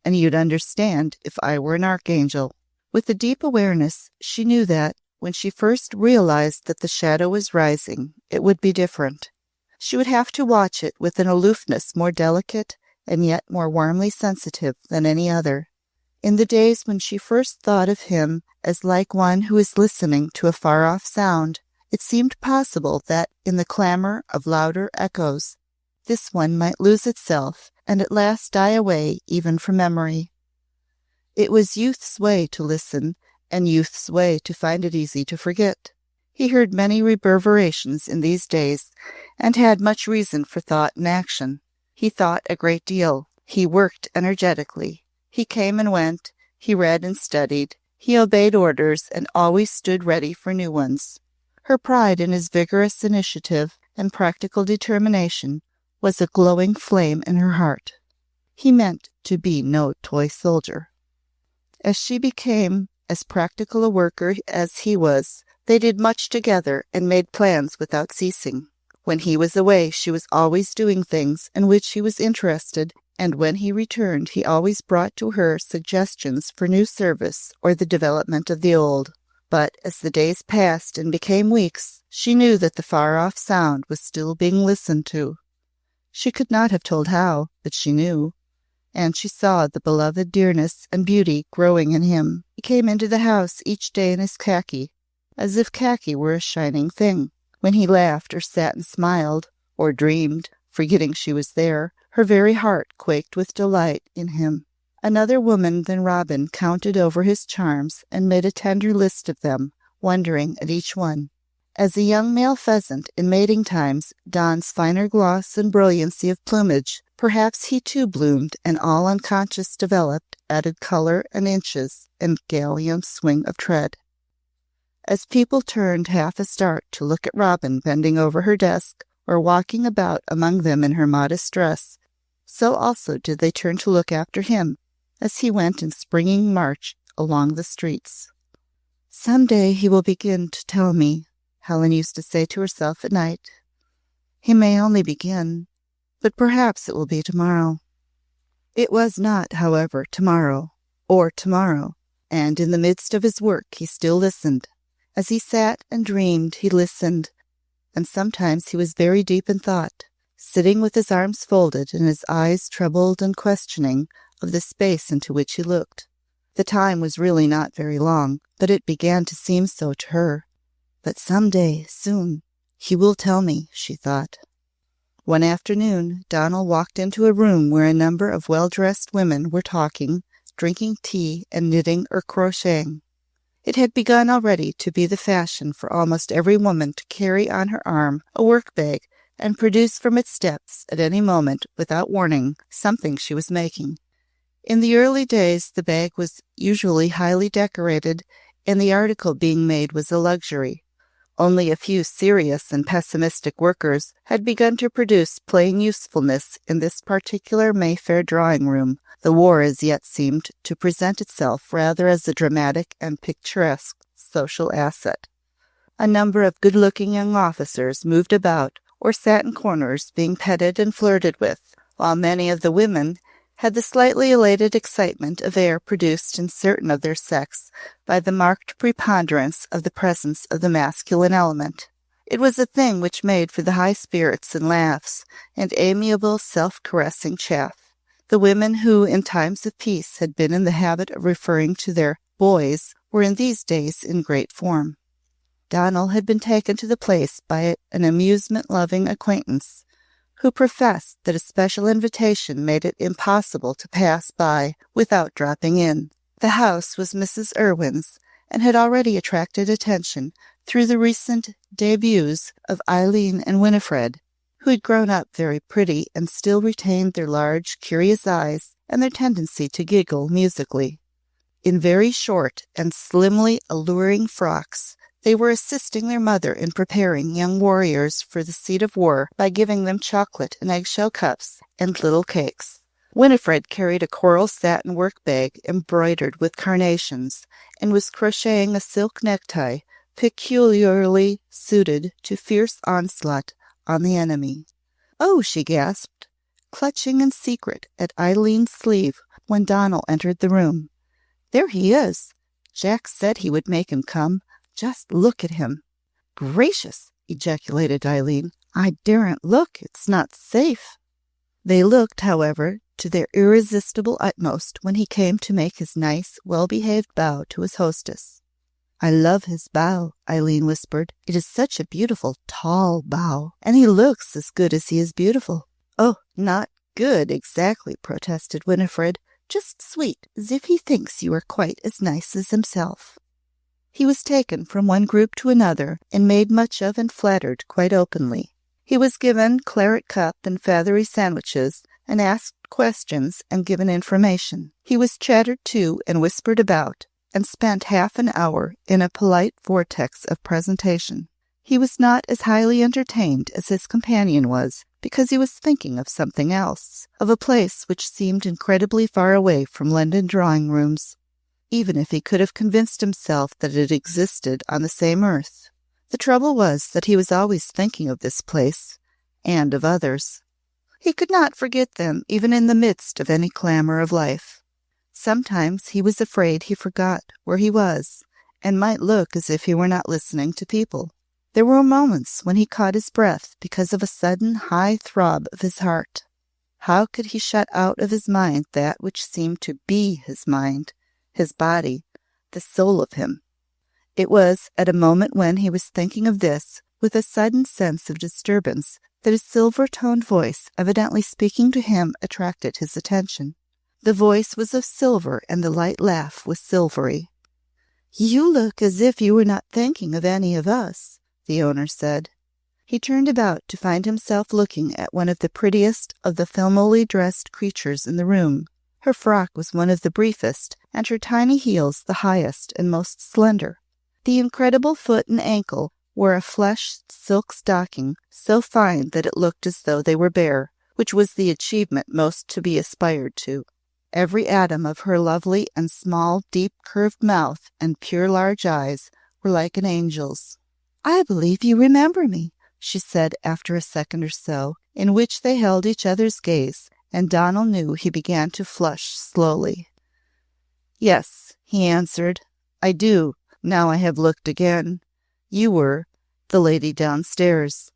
and you'd understand if I were an archangel." With a deep awareness, she knew that, when she first realized that the shadow was rising, it would be different. She would have to watch it with an aloofness more delicate and yet more warmly sensitive than any other. In the days when she first thought of him as like one who is listening to a far-off sound, it seemed possible that, in the clamor of louder echoes, this one might lose itself and at last die away even from memory. It was youth's way to listen, and youth's way to find it easy to forget. He heard many reverberations in these days, and had much reason for thought and action. He thought a great deal. He worked energetically. He came and went. He read and studied. He obeyed orders and always stood ready for new ones. Her pride in his vigorous initiative and practical determination was a glowing flame in her heart. He meant to be no toy soldier. As she became as practical a worker as he was, they did much together and made plans without ceasing. When he was away, she was always doing things in which he was interested, and when he returned, he always brought to her suggestions for new service or the development of the old. But as the days passed and became weeks, she knew that the far-off sound was still being listened to. She could not have told how, but she knew. And she saw the beloved dearness and beauty growing in him. He came into the house each day in his khaki, as if khaki were a shining thing. When he laughed or sat and smiled, or dreamed, forgetting she was there, her very heart quaked with delight in him. Another woman than Robin counted over his charms and made a tender list of them, wondering at each one. As a young male pheasant in mating times dons finer gloss and brilliancy of plumage, perhaps he too bloomed and all unconscious developed added color and inches and gallant swing of tread. As people turned half a start to look at Robin bending over her desk or walking about among them in her modest dress, so also did they turn to look after him as he went in springing march along the streets. "Some day he will begin to tell me," Helen used to say to herself at night. "He may only begin, but perhaps it will be tomorrow." It was not, however, tomorrow, and in the midst of his work he still listened. As he sat and dreamed, he listened, and sometimes he was very deep in thought, sitting with his arms folded and his eyes troubled and questioning of the space into which he looked. The time was really not very long, but it began to seem so to her. "But some day, soon, he will tell me," she thought. One afternoon, Donald walked into a room where a number of well-dressed women were talking, drinking tea, and knitting or crocheting. It had begun already to be the fashion for almost every woman to carry on her arm a work-bag and produce from its depths at any moment, without warning, something she was making. In the early days, the bag was usually highly decorated, and the article being made was a luxury. Only a few serious and pessimistic workers had begun to produce plain usefulness in this particular Mayfair drawing-room. The war as yet seemed to present itself rather as a dramatic and picturesque social asset. A number of good-looking young officers moved about or sat in corners being petted and flirted with, while many of the women had the slightly elated excitement of air produced in certain of their sex by the marked preponderance of the presence of the masculine element. It was a thing which made for the high spirits and laughs and amiable self-caressing chaff. The women who, in times of peace, had been in the habit of referring to their boys were in these days in great form. Donald had been taken to the place by an amusement-loving acquaintance, who professed that a special invitation made it impossible to pass by without dropping in. The house was Mrs. Irwin's, and had already attracted attention through the recent debuts of Eileen and Winifred, who had grown up very pretty and still retained their large, curious eyes and their tendency to giggle musically. In very short and slimly alluring frocks, they were assisting their mother in preparing young warriors for the seat of war by giving them chocolate in eggshell cups and little cakes. Winifred carried a coral satin work bag embroidered with carnations and was crocheting a silk necktie peculiarly suited to fierce onslaught on the enemy. "Oh!" she gasped, clutching in secret at Eileen's sleeve when Donald entered the room. "There he is. Jack said he would make him come. Just look at him." "Gracious!" ejaculated Eileen. "I daren't look. It's not safe." They looked, however, to their irresistible utmost when he came to make his nice, well-behaved bow to his hostess. "I love his bow," Eileen whispered. "It is such a beautiful, tall bow, and he looks as good as he is beautiful." "Oh, not good exactly," protested Winifred. "Just sweet, as if he thinks you are quite as nice as himself." He was taken from one group to another and made much of and flattered quite openly. He was given claret cup and feathery sandwiches, and asked questions and given information. He was chattered to and whispered about, and spent half an hour in a polite vortex of presentation. He was not as highly entertained as his companion was, because he was thinking of something else, of a place which seemed incredibly far away from London drawing-rooms, even if he could have convinced himself that it existed on the same earth. The trouble was that he was always thinking of this place, and of others. He could not forget them even in the midst of any clamor of life. Sometimes he was afraid he forgot where he was, and might look as if he were not listening to people. There were moments when he caught his breath because of a sudden high throb of his heart. How could he shut out of his mind that which seemed to be his mind, his body, the soul of him? It was at a moment when he was thinking of this, with a sudden sense of disturbance, that a silver-toned voice, evidently speaking to him, attracted his attention. The voice was of silver, and the light laugh was silvery. "You look as if you were not thinking of any of us," the owner said. He turned about to find himself looking at one of the prettiest of the filmily dressed creatures in the room. Her frock was one of the briefest, and her tiny heels the highest and most slender. The incredible foot and ankle wore a flesh silk stocking so fine that it looked as though they were bare, which was the achievement most to be aspired to. Every atom of her lovely and small, deep-curved mouth and pure large eyes were like an angel's. "I believe you remember me," she said after a second or so, in which they held each other's gaze, and Donald knew he began to flush slowly. "Yes," he answered, "I do, now I have looked again. You were the lady downstairs."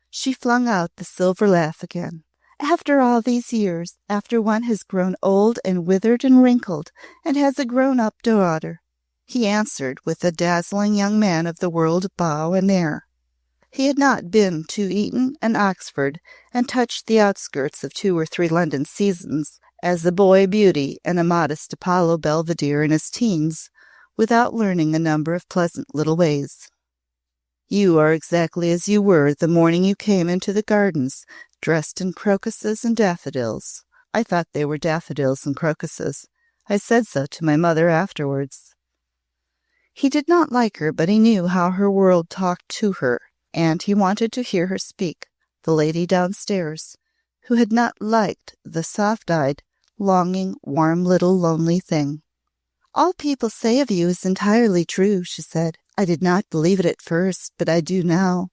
She flung out the silver laugh again. "After all these years, after one has grown old and withered and wrinkled, and has a grown-up daughter," he answered with a dazzling young man of the world bow and air. He had not been to Eton and Oxford, and touched the outskirts of 2 or 3 London seasons, as a boy beauty and a modest Apollo Belvedere in his teens, without learning a number of pleasant little ways. "You are exactly as you were the morning you came into the gardens, dressed in crocuses and daffodils. I thought they were daffodils and crocuses. I said so to my mother afterwards." He did not like her, but he knew how her world talked to her, and he wanted to hear her speak, the lady downstairs, who had not liked the soft-eyed, longing, warm little lonely thing. "All people say of you is entirely true," she said. "I did not believe it at first, but I do now."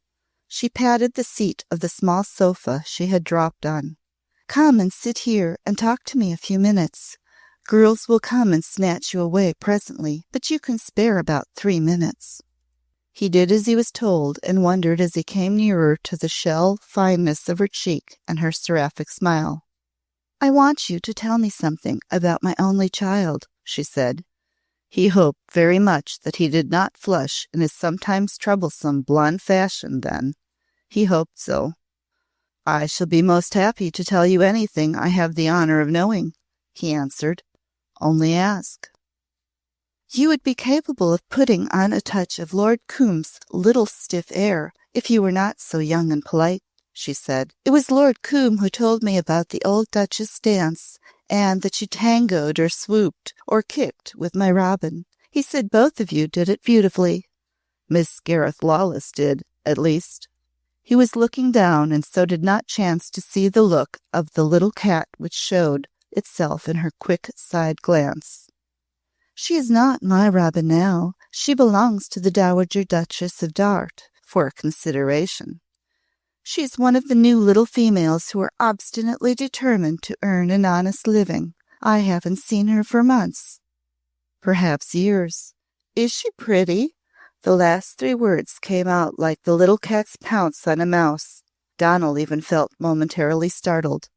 She patted the seat of the small sofa she had dropped on. "Come and sit here and talk to me a few minutes. Girls will come and snatch you away presently, but you can spare about 3 minutes." He did as he was told, and wondered as he came nearer to the shell fineness of her cheek and her seraphic smile. "I want you to tell me something about my only child," she said. He hoped very much that he did not flush in his sometimes troublesome blonde fashion then. He hoped so. "I shall be most happy to tell you anything I have the honor of knowing," he answered. "Only ask." "You would be capable of putting on a touch of Lord Comb's little stiff air if you were not so young and polite," she said. "It was Lord Combe who told me about the old Duchess dance, and that you tangoed or swooped, or kicked with my Robin. He said both of you did it beautifully. Miss Gareth Lawless did, at least. He was looking down, and so did not chance to see the look of the little cat which showed itself in her quick side glance. She is not my Robin now. She belongs to the Dowager Duchess of Dart, for a consideration. She is one of the new little females who are obstinately determined to earn an honest living. I haven't seen her for months, perhaps years. Is she pretty? The last 3 words came out like the little cat's pounce on a mouse. Donald even felt momentarily startled,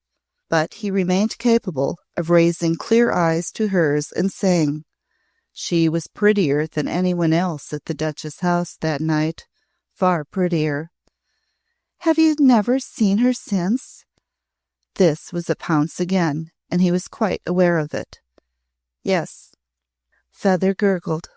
but he remained capable of raising clear eyes to hers and saying, "She was prettier than anyone else at the Duchess' house that night. Far prettier." "Have you never seen her since?" This was a pounce again, and he was quite aware of it. "Yes." Feather gurgled.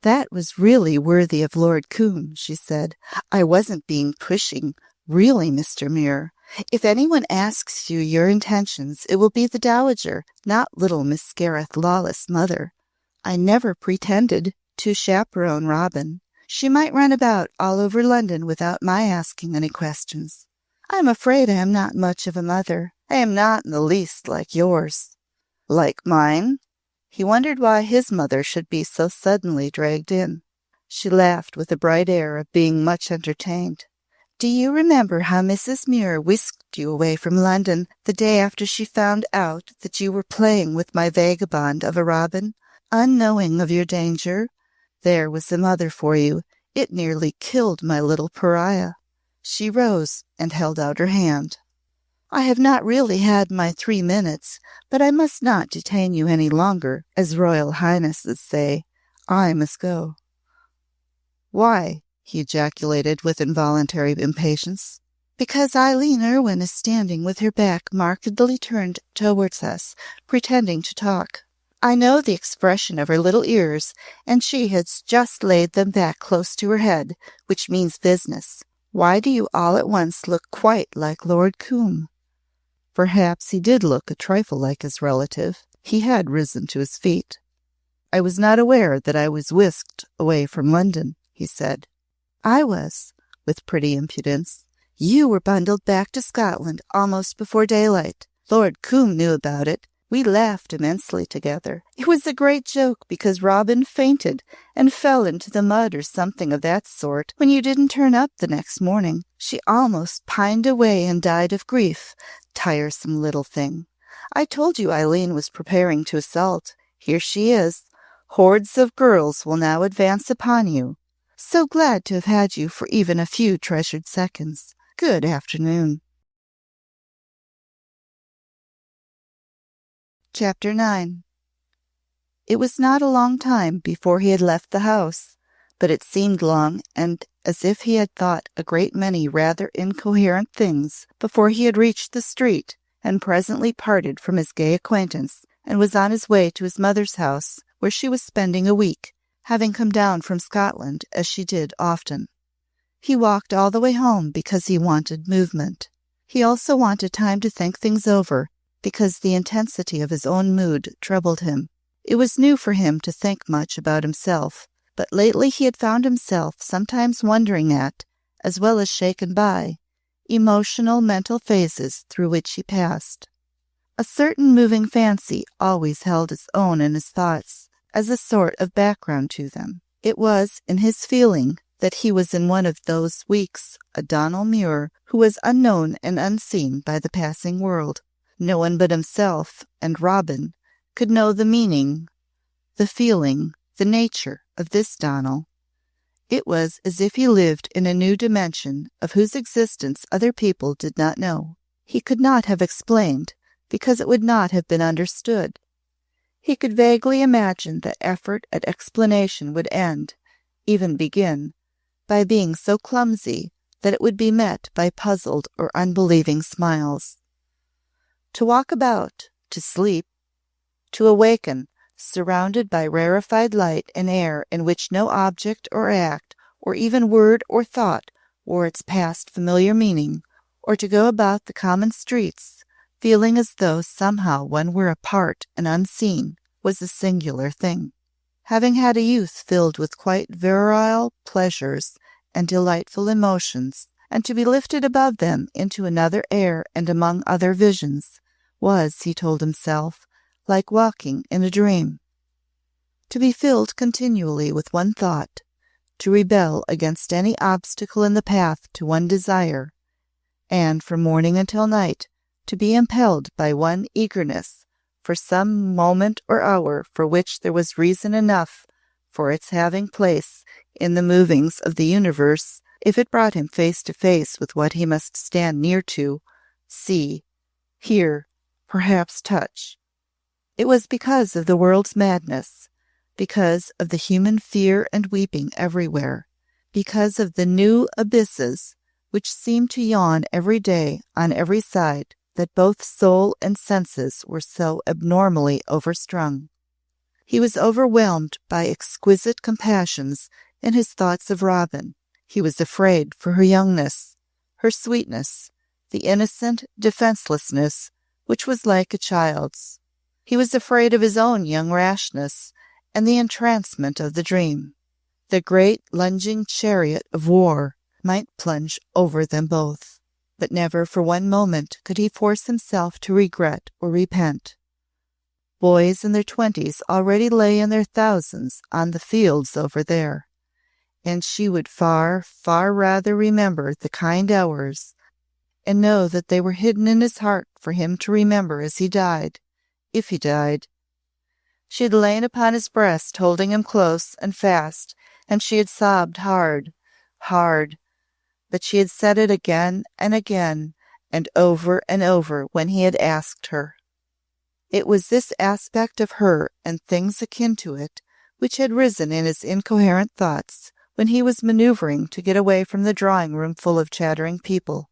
"That was really worthy of Lord Combe," she said. "I wasn't being pushing. Really, Mr. Muir. If anyone asks you your intentions, it will be the Dowager, not little Miss Gareth Lawless' mother. I never pretended to chaperone Robin. She might run about all over London without my asking any questions. I am afraid I am not much of a mother. I am not in the least like yours." "Like mine?" He wondered why his mother should be so suddenly dragged in. She laughed with a bright air of being much entertained. "Do you remember how Mrs. Muir whisked you away from London the day after she found out that you were playing with my vagabond of a Robin, unknowing of your danger? There was a mother for you. It nearly killed my little pariah." She rose and held out her hand. "I have not really had my 3 minutes, but I must not detain you any longer, as Royal Highnesses say. I must go." "Why?" he ejaculated with involuntary impatience. "Because Eileen Irwin is standing with her back markedly turned towards us, pretending to talk. I know the expression of her little ears, and she has just laid them back close to her head, which means business. Why do you all at once look quite like Lord Combe?" Perhaps he did look a trifle like his relative. He had risen to his feet. "I was not aware that I was whisked away from London," he said. "I was," with pretty impudence. "You were bundled back to Scotland almost before daylight. Lord Combe knew about it. We laughed immensely together. It was a great joke because Robin fainted and fell into the mud or something of that sort when you didn't turn up the next morning. She almost pined away and died of grief. Tiresome little thing. I told you Eileen was preparing to assault. Here she is. Hordes of girls will now advance upon you. So glad to have had you for even a few treasured seconds. Good afternoon." Chapter 9. It was not a long time before he had left the house, but it seemed long, and as if he had thought a great many rather incoherent things before he had reached the street, and presently parted from his gay acquaintance, and was on his way to his mother's house, where she was spending a week, having come down from Scotland, as she did often. He walked all the way home because he wanted movement. He also wanted time to think things over, because the intensity of his own mood troubled him. It was new for him to think much about himself, but lately he had found himself sometimes wondering at, as well as shaken by, emotional mental phases through which he passed. A certain moving fancy always held its own in his thoughts, as a sort of background to them. It was in his feeling that he was in one of those weeks a Donald Muir who was unknown and unseen by the passing world. No one but himself and Robin could know the meaning, the feeling, the nature of this Donald. It was as if he lived in a new dimension of whose existence other people did not know. He could not have explained, because it would not have been understood. He could vaguely imagine that effort at explanation would end, even begin, by being so clumsy that it would be met by puzzled or unbelieving smiles. To walk about, to sleep, to awaken, surrounded by rarefied light and air in which no object or act, or even word or thought, wore its past familiar meaning, or to go about the common streets, feeling as though somehow one were apart and unseen, was a singular thing. Having had a youth filled with quite virile pleasures and delightful emotions, and to be lifted above them into another air and among other visions, was, he told himself, like walking in a dream. To be filled continually with one thought, to rebel against any obstacle in the path to one desire, and from morning until night to be impelled by one eagerness for some moment or hour for which there was reason enough for its having place in the movings of the universe, if it brought him face to face with what he must stand near to, see, hear, perhaps touch. It was because of the world's madness, because of the human fear and weeping everywhere, because of the new abysses which seemed to yawn every day on every side, that both soul and senses were so abnormally overstrung. He was overwhelmed by exquisite compassions in his thoughts of Robin. He was afraid for her youngness, her sweetness, the innocent defenselessness which was like a child's. He was afraid of his own young rashness and the entrancement of the dream. The great lunging chariot of war might plunge over them both, but never for one moment could he force himself to regret or repent. Boys in their 20s already lay in their thousands on the fields over there, and she would far, far rather remember the kind hours and know that they were hidden in his heart for him to remember as he died, if he died. She had lain upon his breast, holding him close and fast, and she had sobbed hard, hard, but she had said it again and over when he had asked her. It was this aspect of her and things akin to it which had risen in his incoherent thoughts when he was maneuvering to get away from the drawing-room full of chattering people.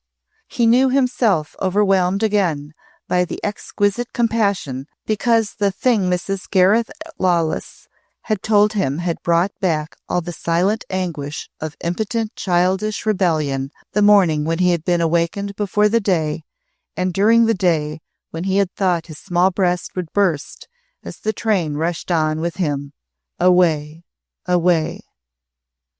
He knew himself overwhelmed again by the exquisite compassion because the thing Mrs. Gareth Lawless had told him had brought back all the silent anguish of impotent childish rebellion the morning when he had been awakened before the day, and during the day when he had thought his small breast would burst as the train rushed on with him, away, away.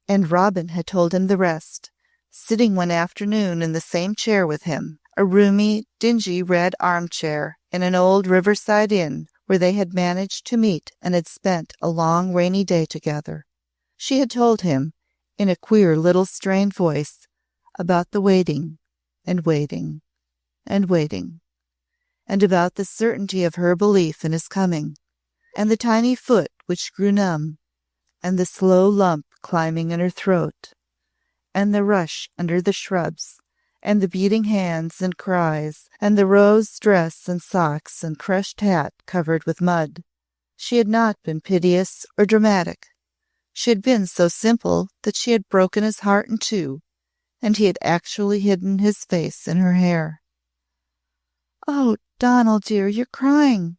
And Robin had told him the rest, sitting one afternoon in the same chair with him, a roomy, dingy red armchair in an old riverside inn where they had managed to meet and had spent a long rainy day together. She had told him, in a queer little strained voice, about the waiting and waiting and waiting, and about the certainty of her belief in his coming, and the tiny foot which grew numb, and the slow lump climbing in her throat, and the rush under the shrubs, and the beating hands and cries, and the rose dress and socks and crushed hat covered with mud. She had not been piteous or dramatic. She had been so simple that she had broken his heart in two, and he had actually hidden his face in her hair. "Oh, Donald, dear, you're crying,"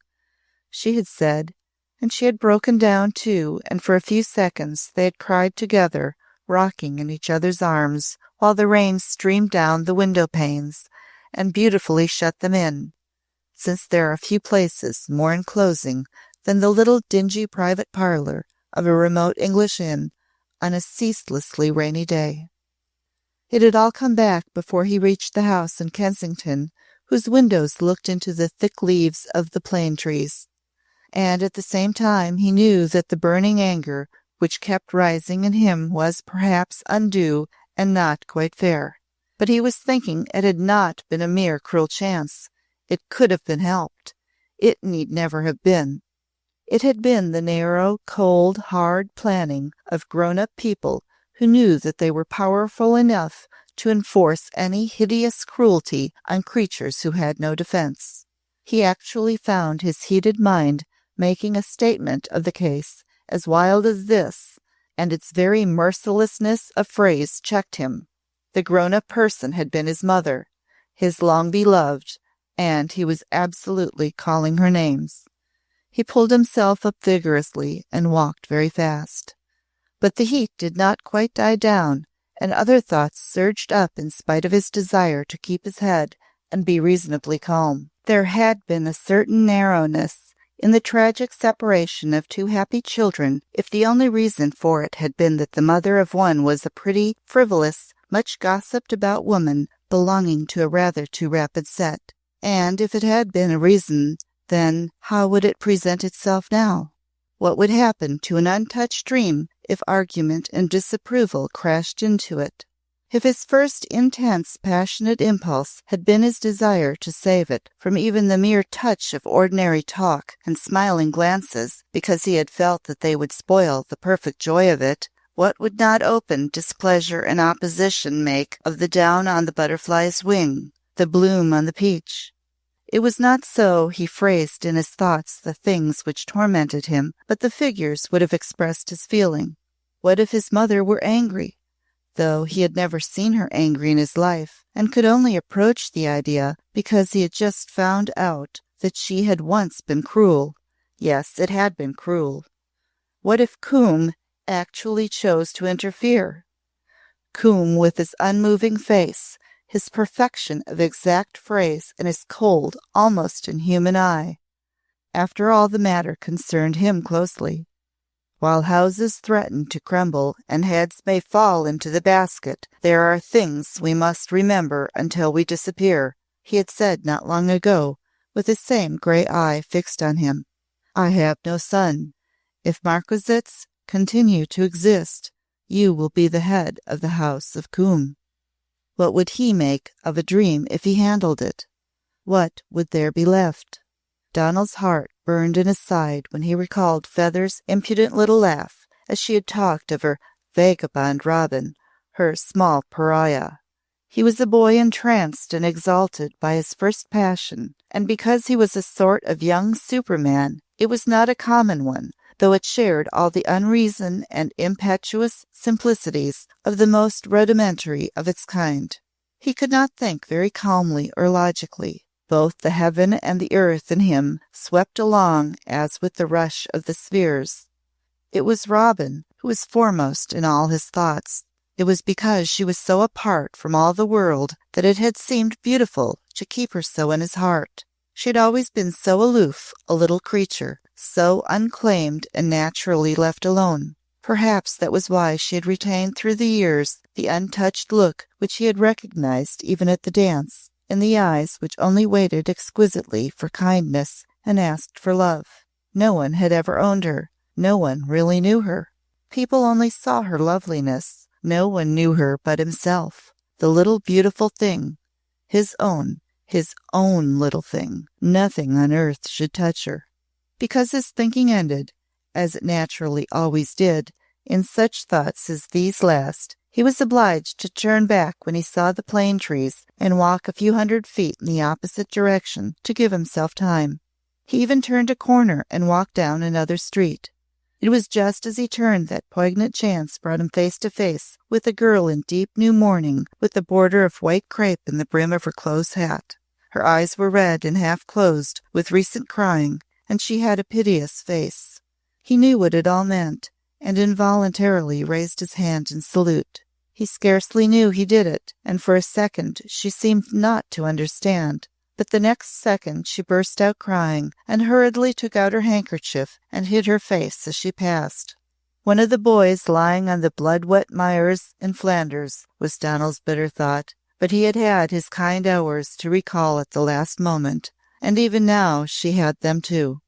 she had said, and she had broken down too, and for a few seconds they had cried together, rocking in each other's arms, while the rain streamed down the window-panes and beautifully shut them in, since there are few places more enclosing than the little dingy private parlour of a remote English inn on a ceaselessly rainy day. It had all come back before he reached the house in Kensington, whose windows looked into the thick leaves of the plane trees, and at the same time he knew that the burning anger which kept rising in him was perhaps undue and not quite fair. But he was thinking it had not been a mere cruel chance. It could have been helped. It need never have been. It had been the narrow, cold, hard planning of grown-up people who knew that they were powerful enough to enforce any hideous cruelty on creatures who had no defense. He actually found his heated mind making a statement of the case as wild as this, and its very mercilessness of phrase checked him. The grown-up person had been his mother, his long-beloved, and he was absolutely calling her names. He pulled himself up vigorously and walked very fast. But the heat did not quite die down, and other thoughts surged up in spite of his desire to keep his head and be reasonably calm. There had been a certain narrowness in the tragic separation of two happy children, if the only reason for it had been that the mother of one was a pretty, frivolous, much gossiped about woman belonging to a rather too rapid set. And if it had been a reason, then how would it present itself now? What would happen to an untouched dream if argument and disapproval crashed into it? If his first intense, passionate impulse had been his desire to save it from even the mere touch of ordinary talk and smiling glances, because he had felt that they would spoil the perfect joy of it, what would not open displeasure and opposition make of the down on the butterfly's wing, the bloom on the peach? It was not so he phrased in his thoughts the things which tormented him, but the figures would have expressed his feeling. What if his mother were angry? Though he had never seen her angry in his life, and could only approach the idea because he had just found out that she had once been cruel. Yes, it had been cruel. What if Coombe actually chose to interfere? Coombe, with his unmoving face, his perfection of exact phrase, and his cold, almost inhuman eye. After all, the matter concerned him closely. While houses threaten to crumble and heads may fall into the basket, there are things we must remember until we disappear, he had said not long ago, with the same grey eye fixed on him. I have no son. If Marquisets continue to exist, you will be the head of the house of Coombe. What would he make of a dream if he handled it? What would there be left? Donald's heart burned in his side when he recalled Feather's impudent little laugh as she had talked of her vagabond Robin, her small pariah. He was a boy entranced and exalted by his first passion, and because he was a sort of young Superman, it was not a common one, though it shared all the unreason and impetuous simplicities of the most rudimentary of its kind. He could not think very calmly or logically. Both the heaven and the earth in him swept along as with the rush of the spheres. It was Robin who was foremost in all his thoughts. It was because she was so apart from all the world that it had seemed beautiful to keep her so in his heart. She had always been so aloof, a little creature, so unclaimed and naturally left alone. Perhaps that was why she had retained through the years the untouched look which he had recognized even at the dance, in the eyes which only waited exquisitely for kindness and asked for love. No one had ever owned her. No one really knew her. People only saw her loveliness. No one knew her but himself. The little beautiful thing. His own little thing. Nothing on earth should touch her. Because his thinking ended, as it naturally always did, in such thoughts as these last, he was obliged to turn back when he saw the plane trees and walk a few hundred feet in the opposite direction to give himself time. He even turned a corner and walked down another street. It was just as he turned that poignant chance brought him face to face with a girl in deep new mourning, with a border of white crepe in the brim of her close hat. Her eyes were red and half closed with recent crying, and she had a piteous face. He knew what it all meant, and involuntarily raised his hand in salute. He scarcely knew he did it, and for a second she seemed not to understand. But the next second she burst out crying, and hurriedly took out her handkerchief and hid her face as she passed. One of the boys lying on the blood-wet mires in Flanders, was Donald's bitter thought, but he had had his kind hours to recall at the last moment, and even now she had them too.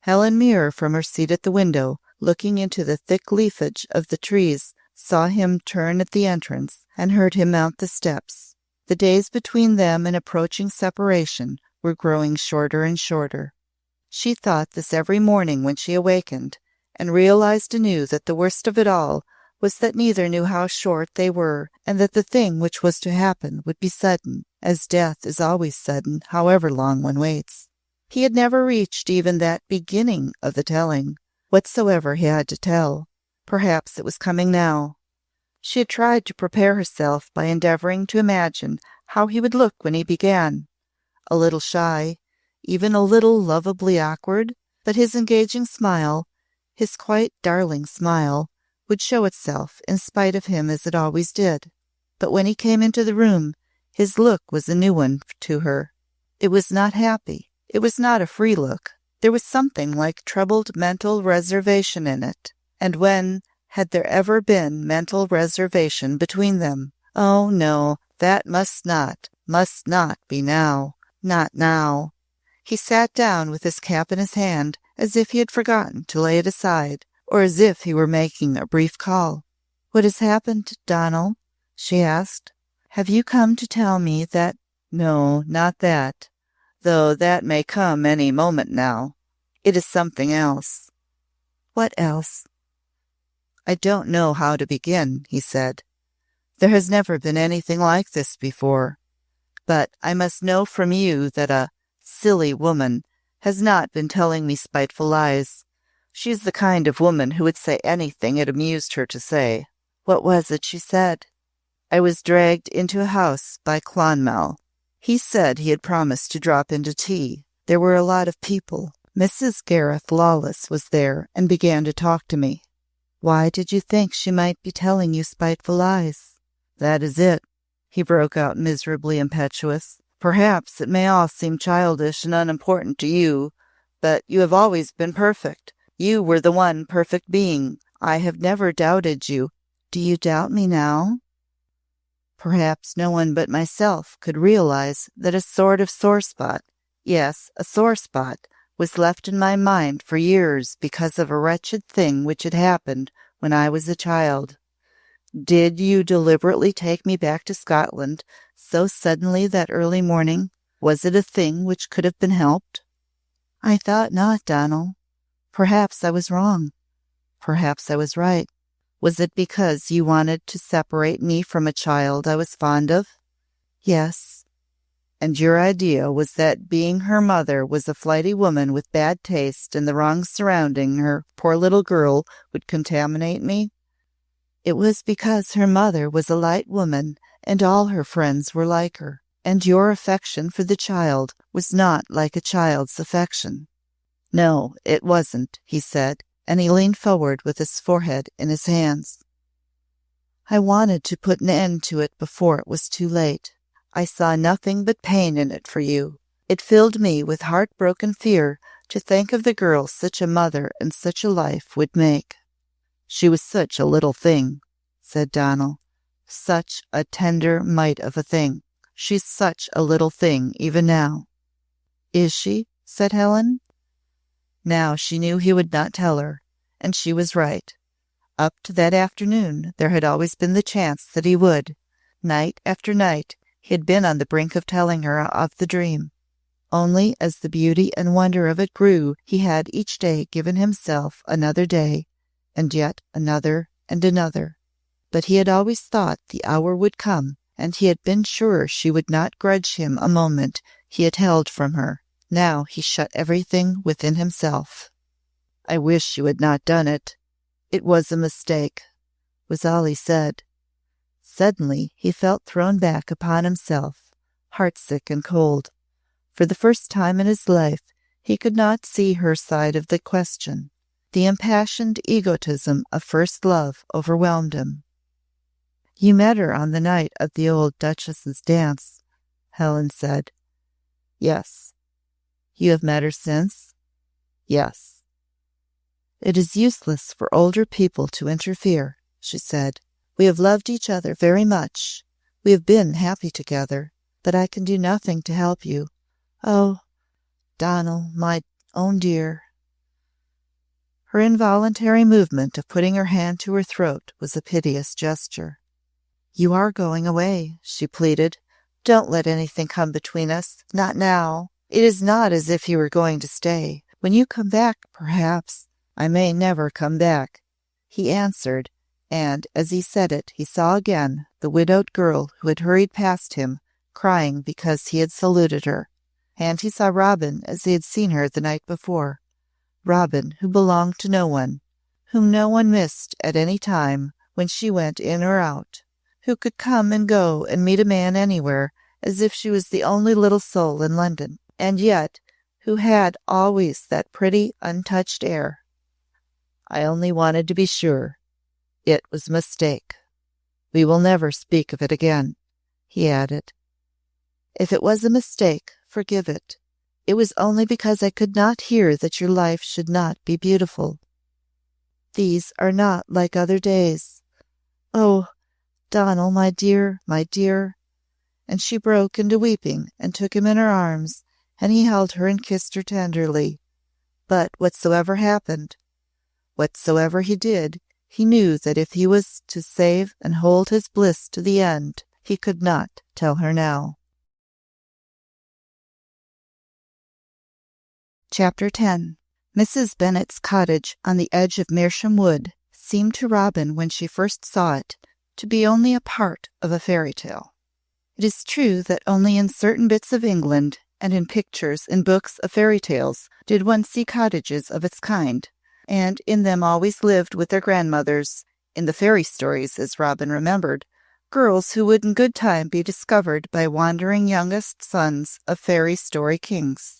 Helen Muir, from her seat at the window, looking into the thick leafage of the trees, saw him turn at the entrance and heard him mount the steps. The days between them and approaching separation were growing shorter and shorter. She thought this every morning when she awakened, and realized anew that the worst of it all was that neither knew how short they were, and that the thing which was to happen would be sudden, as death is always sudden, however long one waits. He had never reached even that beginning of the telling, whatsoever he had to tell. Perhaps it was coming now. She had tried to prepare herself by endeavoring to imagine how he would look when he began. A little shy, even a little lovably awkward, but his engaging smile, his quite darling smile, would show itself in spite of him as it always did. But when he came into the room, his look was a new one to her. It was not happy. It was not a free look. There was something like troubled mental reservation in it. And when had there ever been mental reservation between them? Oh, no, that must not be now. Not now. He sat down with his cap in his hand, as if he had forgotten to lay it aside, or as if he were making a brief call. "What has happened, Donald?" she asked. "Have you come to tell me that—" "No, not that, though that may come any moment now. It is something else." "What else?" "I don't know how to begin," he said. "There has never been anything like this before. But I must know from you that a silly woman has not been telling me spiteful lies. She is the kind of woman who would say anything it amused her to say." "What was it she said?" "I was dragged into a house by Clonmel. He said he had promised to drop in to tea. There were a lot of people. Mrs. Gareth Lawless was there and began to talk to me." "Why did you think she might be telling you spiteful lies?" "That is it," he broke out, miserably impetuous. "Perhaps it may all seem childish and unimportant to you, but you have always been perfect. You were the one perfect being. I have never doubted you." "Do you doubt me now?" Perhaps no one but myself could realize that a sort of sore spot, yes, a sore spot, was left in my mind for years because of a wretched thing which had happened when I was a child. Did you deliberately take me back to Scotland so suddenly that early morning? Was it a thing which could have been helped?" "I thought not, Donald. Perhaps I was wrong. Perhaps I was right. Was it because you wanted to separate me from a child I was fond of?" "Yes." "And your idea was that being her mother was a flighty woman with bad taste and the wrong surrounding her poor little girl would contaminate me?" "It was because her mother was a light woman and all her friends were like her, and your affection for the child was not like a child's affection." "No, it wasn't," he said, and he leaned forward with his forehead in his hands. "I wanted to put an end to it before it was too late. I saw nothing but pain in it for you. It filled me with heartbroken fear to think of the girl such a mother and such a life would make." "She was such a little thing," said Donald. "Such a tender mite of a thing. She's such a little thing even now." "Is she?" said Helen. Now she knew he would not tell her, and she was right. Up to that afternoon there had always been the chance that he would. Night after night he had been on the brink of telling her of the dream. Only as the beauty and wonder of it grew, he had each day given himself another day, and yet another and another. But he had always thought the hour would come, and he had been sure she would not grudge him a moment he had held from her. Now he shut everything within himself. "I wish you had not done it. It was a mistake," was all he said. Suddenly he felt thrown back upon himself, heartsick and cold. For the first time in his life he could not see her side of the question. The impassioned egotism of first love overwhelmed him. "You met her on the night of the old Duchess's dance," Helen said. "Yes." "You have met her since?" "Yes." "It is useless for older people to interfere," she said. "We have loved each other very much. We have been happy together, but I can do nothing to help you. Oh, Donald, my own dear." Her involuntary movement of putting her hand to her throat was a piteous gesture. "You are going away," she pleaded. "Don't let anything come between us. Not now. It is not as if you were going to stay. When you come back, perhaps—" "I may never come back," he answered, and as he said it he saw again the widowed girl who had hurried past him, crying because he had saluted her. And he saw Robin as he had seen her the night before. Robin, who belonged to no one, whom no one missed at any time when she went in or out, who could come and go and meet a man anywhere as if she was the only little soul in London, and yet who had always that pretty, untouched air. "I only wanted to be sure. It was a mistake. We will never speak of it again," he added. "If it was a mistake, forgive it. It was only because I could not hear that your life should not be beautiful. These are not like other days. Oh, Donal, my dear, my dear. And she broke into weeping and took him in her arms, and he held her and kissed her tenderly. But whatsoever happened, whatsoever he did, he knew that if he was to save and hold his bliss to the end, he could not tell her now. Chapter 10. Mrs. Bennet's cottage on the edge of Mersham Wood seemed to Robin, when she first saw it, to be only a part of a fairy tale. It is true that only in certain bits of England, and in pictures and books of fairy tales, did one see cottages of its kind, and in them always lived with their grandmothers, in the fairy stories, as Robin remembered, girls who would in good time be discovered by wandering youngest sons of fairy story kings.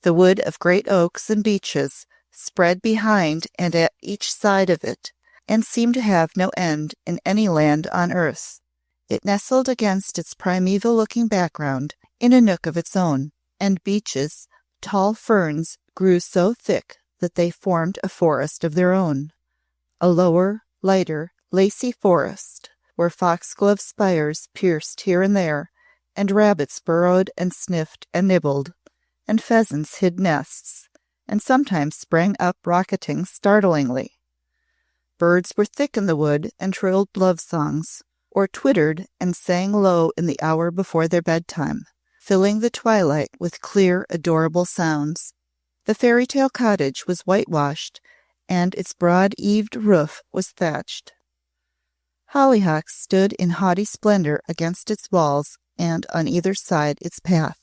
The wood of great oaks and beeches spread behind and at each side of it, and seemed to have no end in any land on earth. It nestled against its primeval-looking background in a nook of its own, and beeches, tall ferns, grew so thick that they formed a forest of their own, a lower, lighter, lacy forest, where foxglove spires pierced here and there, and rabbits burrowed and sniffed and nibbled, and pheasants hid nests, and sometimes sprang up rocketing startlingly. Birds were thick in the wood and trilled love songs, or twittered and sang low in the hour before their bedtime, filling the twilight with clear, adorable sounds. The fairy-tale cottage was whitewashed, and its broad-eaved roof was thatched. Hollyhocks stood in haughty splendor against its walls and on either side its path.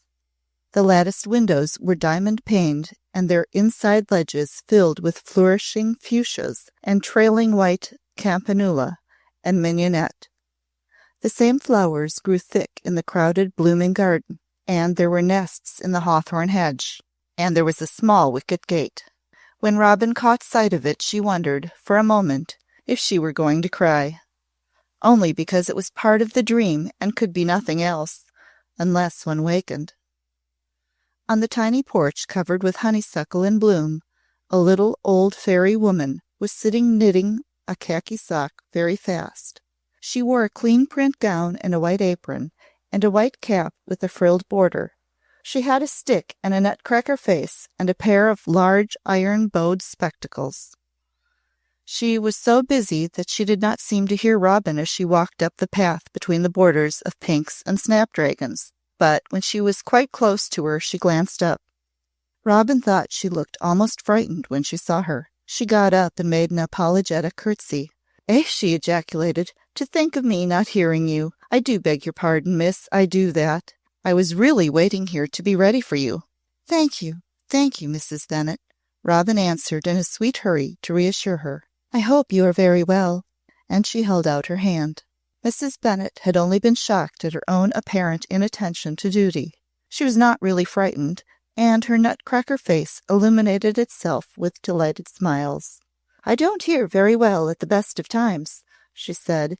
The latticed windows were diamond-paned, and their inside ledges filled with flourishing fuchsias and trailing white campanula and mignonette. The same flowers grew thick in the crowded, blooming garden, and there were nests in the hawthorn hedge, and there was a small wicket gate. When Robin caught sight of it, she wondered, for a moment, if she were going to cry. Only because it was part of the dream and could be nothing else, unless one wakened. On the tiny porch covered with honeysuckle in bloom, a little old fairy woman was sitting knitting a khaki sock very fast. She wore a clean print gown and a white apron, and a white cap with a frilled border. She had a stick and a nutcracker face, and a pair of large iron-bowed spectacles. She was so busy that she did not seem to hear Robin as she walked up the path between the borders of pinks and snapdragons. But when she was quite close to her, she glanced up. Robin thought she looked almost frightened when she saw her. She got up and made an apologetic curtsy. "Eh," she ejaculated, "to think of me not hearing you. I do beg your pardon, miss, I do that. I was really waiting here to be ready for you." Thank you, Mrs. Bennet," Robin answered in a sweet hurry to reassure her. "I hope you are very well." And she held out her hand. Mrs. Bennet had only been shocked at her own apparent inattention to duty. She was not really frightened, and her nutcracker face illuminated itself with delighted smiles. "I don't hear very well at the best of times," she said,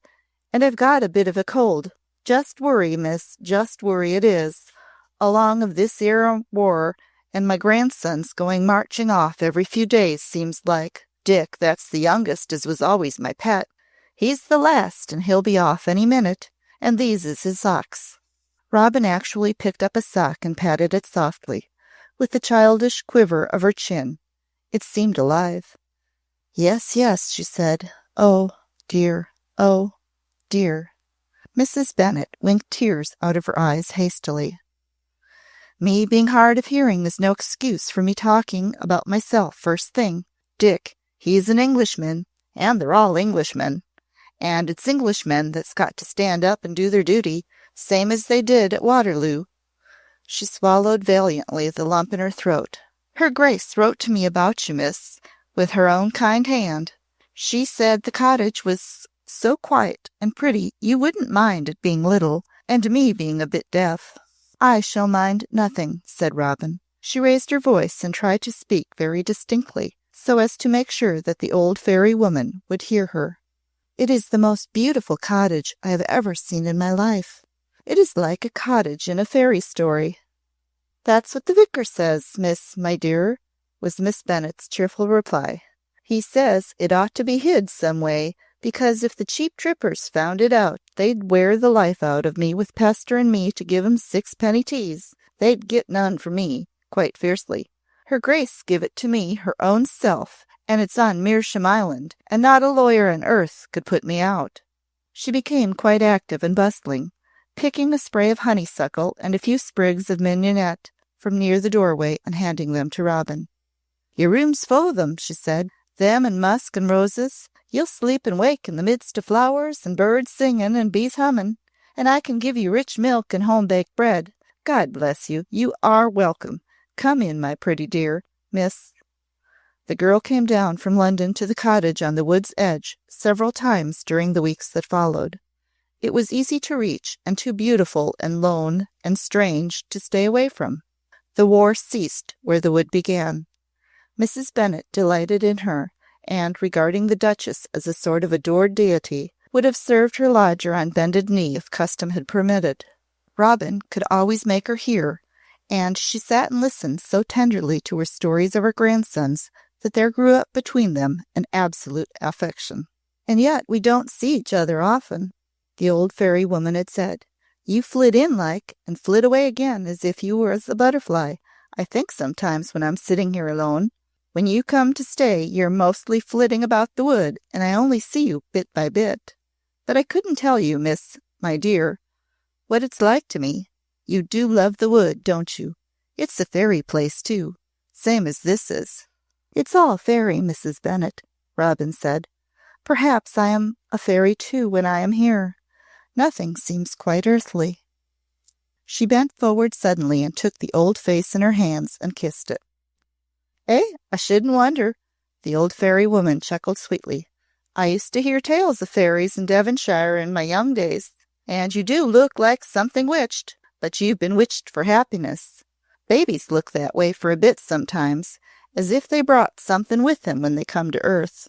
"and I've got a bit of a cold. Just worry, miss, just worry it is, along of this 'ere war, and my grandsons going marching off every few days, seems like. Dick, that's the youngest, as was always my pet. He's the last, and he'll be off any minute, and these is his socks." Robin actually picked up a sock and patted it softly, with the childish quiver of her chin. It seemed alive. "Yes, yes," she said. "Oh, dear, oh, dear." Mrs. Bennet winked tears out of her eyes hastily. "Me being hard of hearing is no excuse for me talking about myself first thing. Dick, he's an Englishman, and they're all Englishmen. And it's Englishmen that's got to stand up and do their duty, same as they did at Waterloo." She swallowed valiantly the lump in her throat. "Her Grace wrote to me about you, miss, with her own kind hand. She said the cottage was so quiet and pretty you wouldn't mind it being little, and me being a bit deaf." "I shall mind nothing," said Robin. She raised her voice and tried to speak very distinctly, so as to make sure that the old fairy woman would hear her. "It is the most beautiful cottage I have ever seen in my life. It is like a cottage in a fairy story." "That's what the vicar says, miss, my dear," was Miss Bennet's cheerful reply. "He says it ought to be hid some way, because if the cheap trippers found it out, they'd wear the life out of me with pesterin' me to give 'em sixpenny teas. They'd get none from me," quite fiercely. "Her Grace give it to me her own self, and it's on Meersham Island, and not a lawyer on earth could put me out." She became quite active and bustling, picking a spray of honeysuckle and a few sprigs of mignonette from near the doorway and handing them to Robin. "Your room's full of them," she said. "Them and musk and roses. You'll sleep and wake in the midst of flowers and birds singing and bees humming. And I can give you rich milk and home-baked bread. God bless you. You are welcome. Come in, my pretty dear, miss." The girl came down from London to the cottage on the wood's edge several times during the weeks that followed. It was easy to reach, and too beautiful and lone and strange to stay away from. The war ceased where the wood began. Mrs. Bennet delighted in her, and, regarding the Duchess as a sort of adored deity, would have served her lodger on bended knee if custom had permitted. Robin could always make her hear, and she sat and listened so tenderly to her stories of her grandsons that there grew up between them an absolute affection. "And yet we don't see each other often," the old fairy woman had said. "You flit in like, and flit away again as if you was a butterfly. I think sometimes when I'm sitting here alone. When you come to stay, you're mostly flitting about the wood, and I only see you bit by bit. But I couldn't tell you, miss, my dear, what it's like to me. You do love the wood, don't you? It's a fairy place, too, same as this is." "It's all fairy, Mrs. Bennet," Robin said. "Perhaps I am a fairy, too, when I am here. Nothing seems quite earthly." She bent forward suddenly and took the old face in her hands and kissed it. "Eh, I shouldn't wonder," the old fairy woman chuckled sweetly. "I used to hear tales of fairies in Devonshire in my young days, and you do look like something witched, but you've been witched for happiness. Babies look that way for a bit sometimes, as if they brought something with them when they come to earth."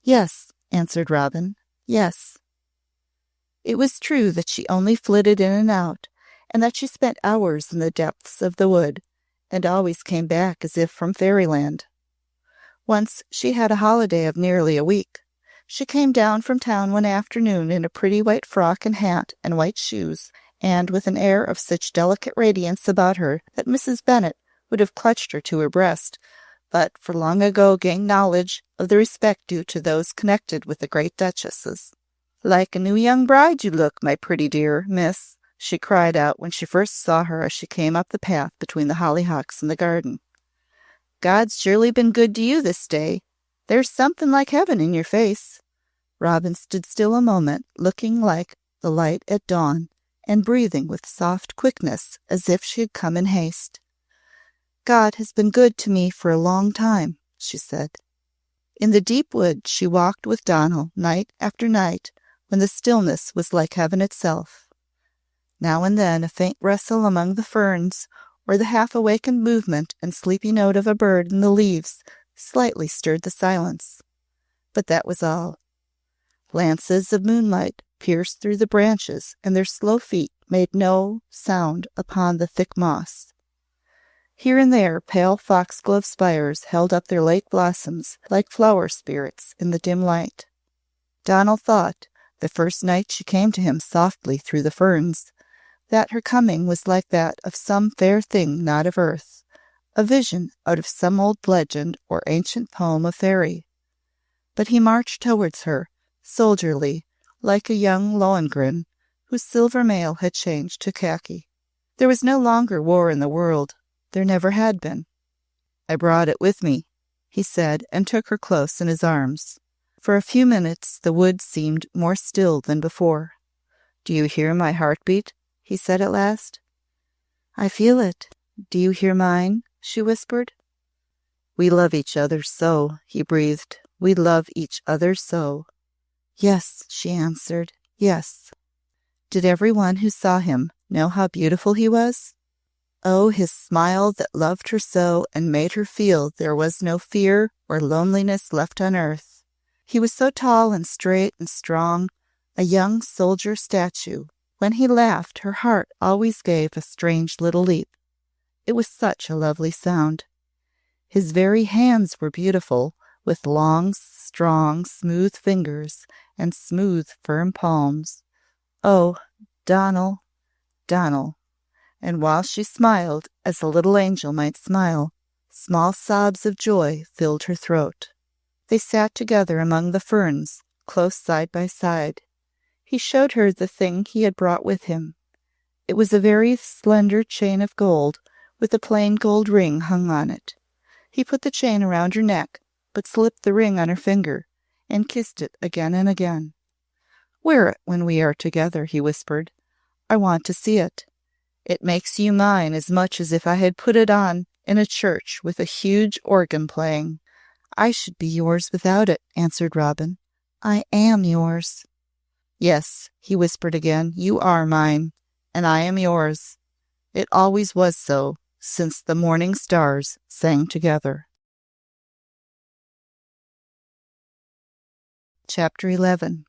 "Yes," answered Robin, "yes." It was true that she only flitted in and out, and that she spent hours in the depths of the wood, and always came back as if from fairyland. Once she had a holiday of nearly a week. She came down from town one afternoon in a pretty white frock and hat and white shoes, and with an air of such delicate radiance about her that Mrs. Bennet would have clutched her to her breast, but for long ago gained knowledge of the respect due to those connected with the great duchesses. "Like a new young bride you look, my pretty dear, miss," she cried out when she first saw her as she came up the path between the hollyhocks in the garden. "God's surely been good to you this day. There's something like heaven in your face." Robin stood still a moment, looking like the light at dawn, and breathing with soft quickness as if she had come in haste. "God has been good to me for a long time," she said. In the deep wood she walked with Donald night after night, when the stillness was like heaven itself. Now and then a faint rustle among the ferns, or the half-awakened movement and sleepy note of a bird in the leaves, slightly stirred the silence. But that was all. Lances of moonlight pierced through the branches, and their slow feet made no sound upon the thick moss. Here and there pale foxglove spires held up their late blossoms like flower spirits in the dim light. Donald thought, the first night she came to him softly through the ferns, that her coming was like that of some fair thing not of earth, a vision out of some old legend or ancient poem of fairy. But he marched towards her, soldierly, like a young Lohengrin, whose silver mail had changed to khaki. There was no longer war in the world. There never had been. "I brought it with me," he said, and took her close in his arms. For a few minutes the wood seemed more still than before. "Do you hear my heartbeat?" he said at last. "I feel it. Do you hear mine?" she whispered. "We love each other so," he breathed. "We love each other so." "Yes," she answered. "Yes." Did everyone who saw him know how beautiful he was? Oh, his smile that loved her so and made her feel there was no fear or loneliness left on earth. He was so tall and straight and strong, a young soldier statue. When he laughed, her heart always gave a strange little leap. It was such a lovely sound. His very hands were beautiful, with long, strong, smooth fingers and smooth, firm palms. Oh, Donal, Donal. And while she smiled, as a little angel might smile, small sobs of joy filled her throat. They sat together among the ferns, close side by side. He showed her the thing he had brought with him. It was a very slender chain of gold, with a plain gold ring hung on it. He put the chain around her neck, but slipped the ring on her finger, and kissed it again and again. "Wear it when we are together," he whispered. "I want to see it. It makes you mine as much as if I had put it on in a church with a huge organ playing." "I should be yours without it," answered Robin. "I am yours." "Yes," he whispered again, "you are mine, and I am yours. It always was so, since the morning stars sang together." Chapter 11.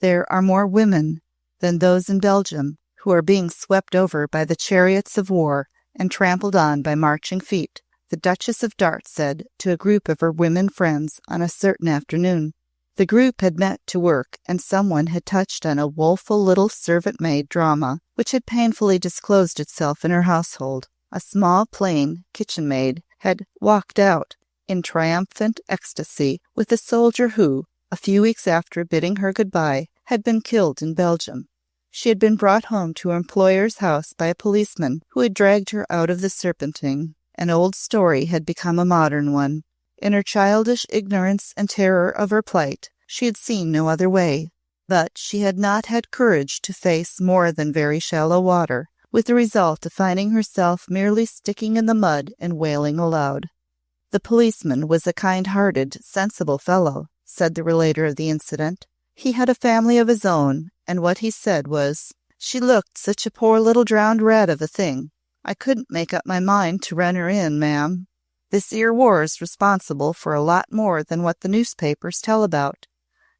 There are more women than those in Belgium who are being swept over by the chariots of war and trampled on by marching feet, the Duchess of Dart said to a group of her women friends on a certain afternoon. The group had met to work, and someone had touched on a woeful little servant-maid drama which had painfully disclosed itself in her household. A small, plain kitchen-maid had walked out in triumphant ecstasy with a soldier who, a few weeks after bidding her good-bye, had been killed in Belgium. She had been brought home to her employer's house by a policeman who had dragged her out of the Serpentine. An old story had become a modern one. In her childish ignorance and terror of her plight, she had seen no other way. But she had not had courage to face more than very shallow water, with the result of finding herself merely sticking in the mud and wailing aloud. The policeman was a kind-hearted, sensible fellow, said the relator of the incident. He had a family of his own, and what he said was, "She looked such a poor little drowned rat of a thing. I couldn't make up my mind to run her in, ma'am. This 'ere war's responsible for a lot more than what the newspapers tell about.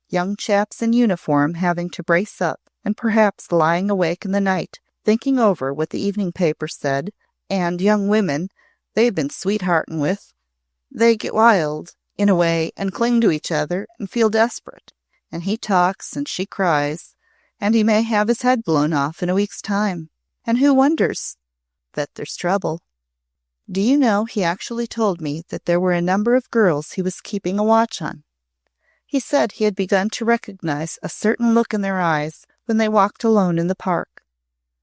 Young chaps in uniform having to brace up, and perhaps lying awake in the night, thinking over what the evening papers said, and young women they've been sweethearting with. They get wild, in a way, and cling to each other, and feel desperate. And he talks, and she cries, and he may have his head blown off in a week's time. And who wonders that there's trouble? Do you know, he actually told me that there were a number of girls he was keeping a watch on. He said he had begun to recognize a certain look in their eyes when they walked alone in the park.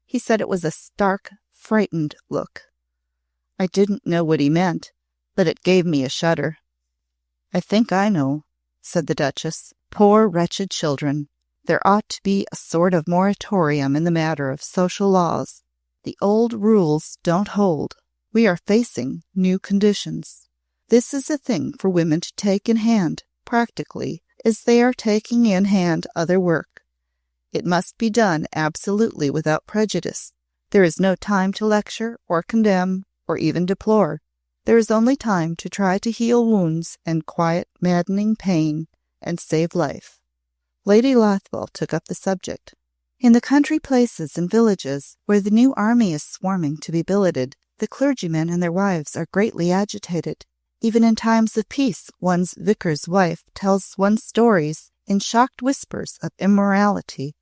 He said it was a stark, frightened look. I didn't know what he meant, but it gave me a shudder." "I think I know," said the Duchess. "Poor wretched children. There ought to be a sort of moratorium in the matter of social laws. The old rules don't hold. We are facing new conditions. This is a thing for women to take in hand, practically, as they are taking in hand other work. It must be done absolutely without prejudice. There is no time to lecture or condemn or even deplore. There is only time to try to heal wounds and quiet maddening pain and save life." Lady Lothwell took up the subject. "In the country places and villages where the new army is swarming to be billeted, the clergymen and their wives are greatly agitated. Even in times of peace, one's vicar's wife tells one stories in shocked whispers of immorality,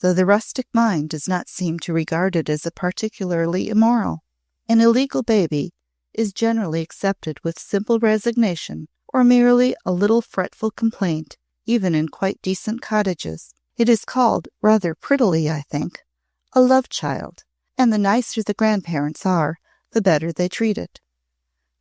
though the rustic mind does not seem to regard it as a particularly immoral. An illegal baby is generally accepted with simple resignation or merely a little fretful complaint, even in quite decent cottages. It is called, rather prettily, I think, a love child, and the nicer the grandparents are, the better they treat it.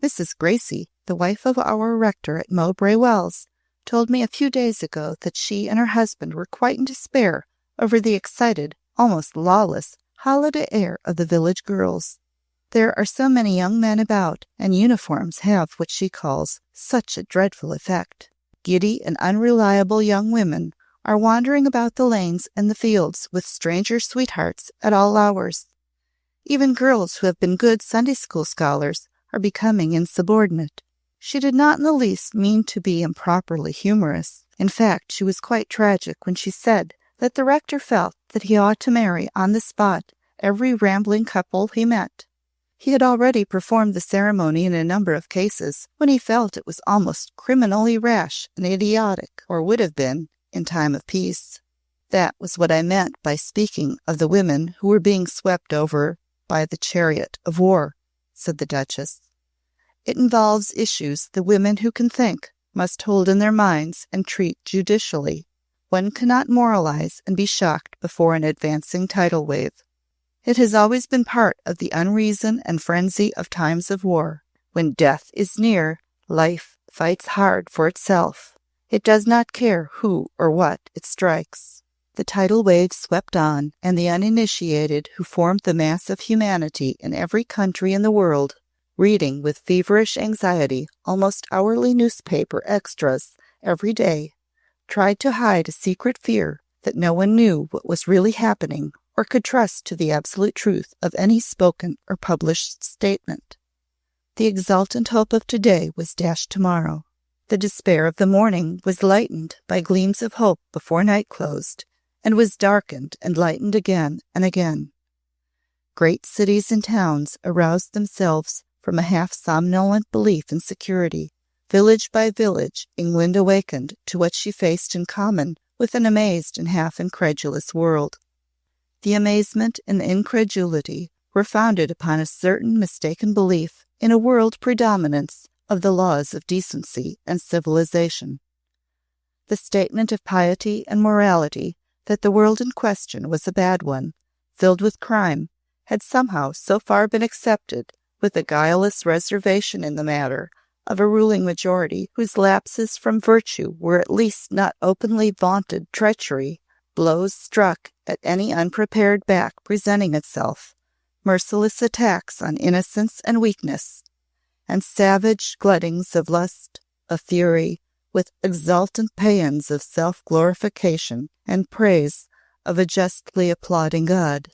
Mrs. Gracie, the wife of our rector at Mowbray Wells, told me a few days ago that she and her husband were quite in despair over the excited, almost lawless, holiday air of the village girls. There are so many young men about, and uniforms have what she calls such a dreadful effect. Giddy and unreliable young women are wandering about the lanes and the fields with stranger sweethearts at all hours. Even girls who have been good Sunday-school scholars are becoming insubordinate." She did not in the least mean to be improperly humorous. In fact, she was quite tragic when she said that the rector felt that he ought to marry on the spot every rambling couple he met. He had already performed the ceremony in a number of cases when he felt it was almost criminally rash and idiotic, or would have been, in time of peace. That was what I meant by speaking of the women who were being swept over by the chariot of war, said the Duchess. It involves issues the women who can think must hold in their minds and treat judicially. One cannot moralize and be shocked before an advancing tidal wave. It has always been part of the unreason and frenzy of times of war. When death is near, life fights hard for itself. It does not care who or what it strikes. The tidal wave swept on, and the uninitiated who formed the mass of humanity in every country in the world, reading with feverish anxiety almost hourly newspaper extras every day, tried to hide a secret fear that no one knew what was really happening or could trust to the absolute truth of any spoken or published statement. The exultant hope of today was dashed tomorrow. The despair of the morning was lightened by gleams of hope before night closed, and was darkened and lightened again and again. Great cities and towns aroused themselves from a half-somnolent belief in security. Village by village, England awakened to what she faced in common with an amazed and half-incredulous world. The amazement and incredulity were founded upon a certain mistaken belief in a world predominance of the laws of decency and civilization. The statement of piety and morality that the world in question was a bad one, filled with crime, had somehow so far been accepted, with a guileless reservation in the matter of a ruling majority whose lapses from virtue were at least not openly vaunted treachery, blows struck at any unprepared back presenting itself, merciless attacks on innocence and weakness, and savage gluttings of lust, of fury, with exultant paeans of self-glorification and praise of a justly applauding God.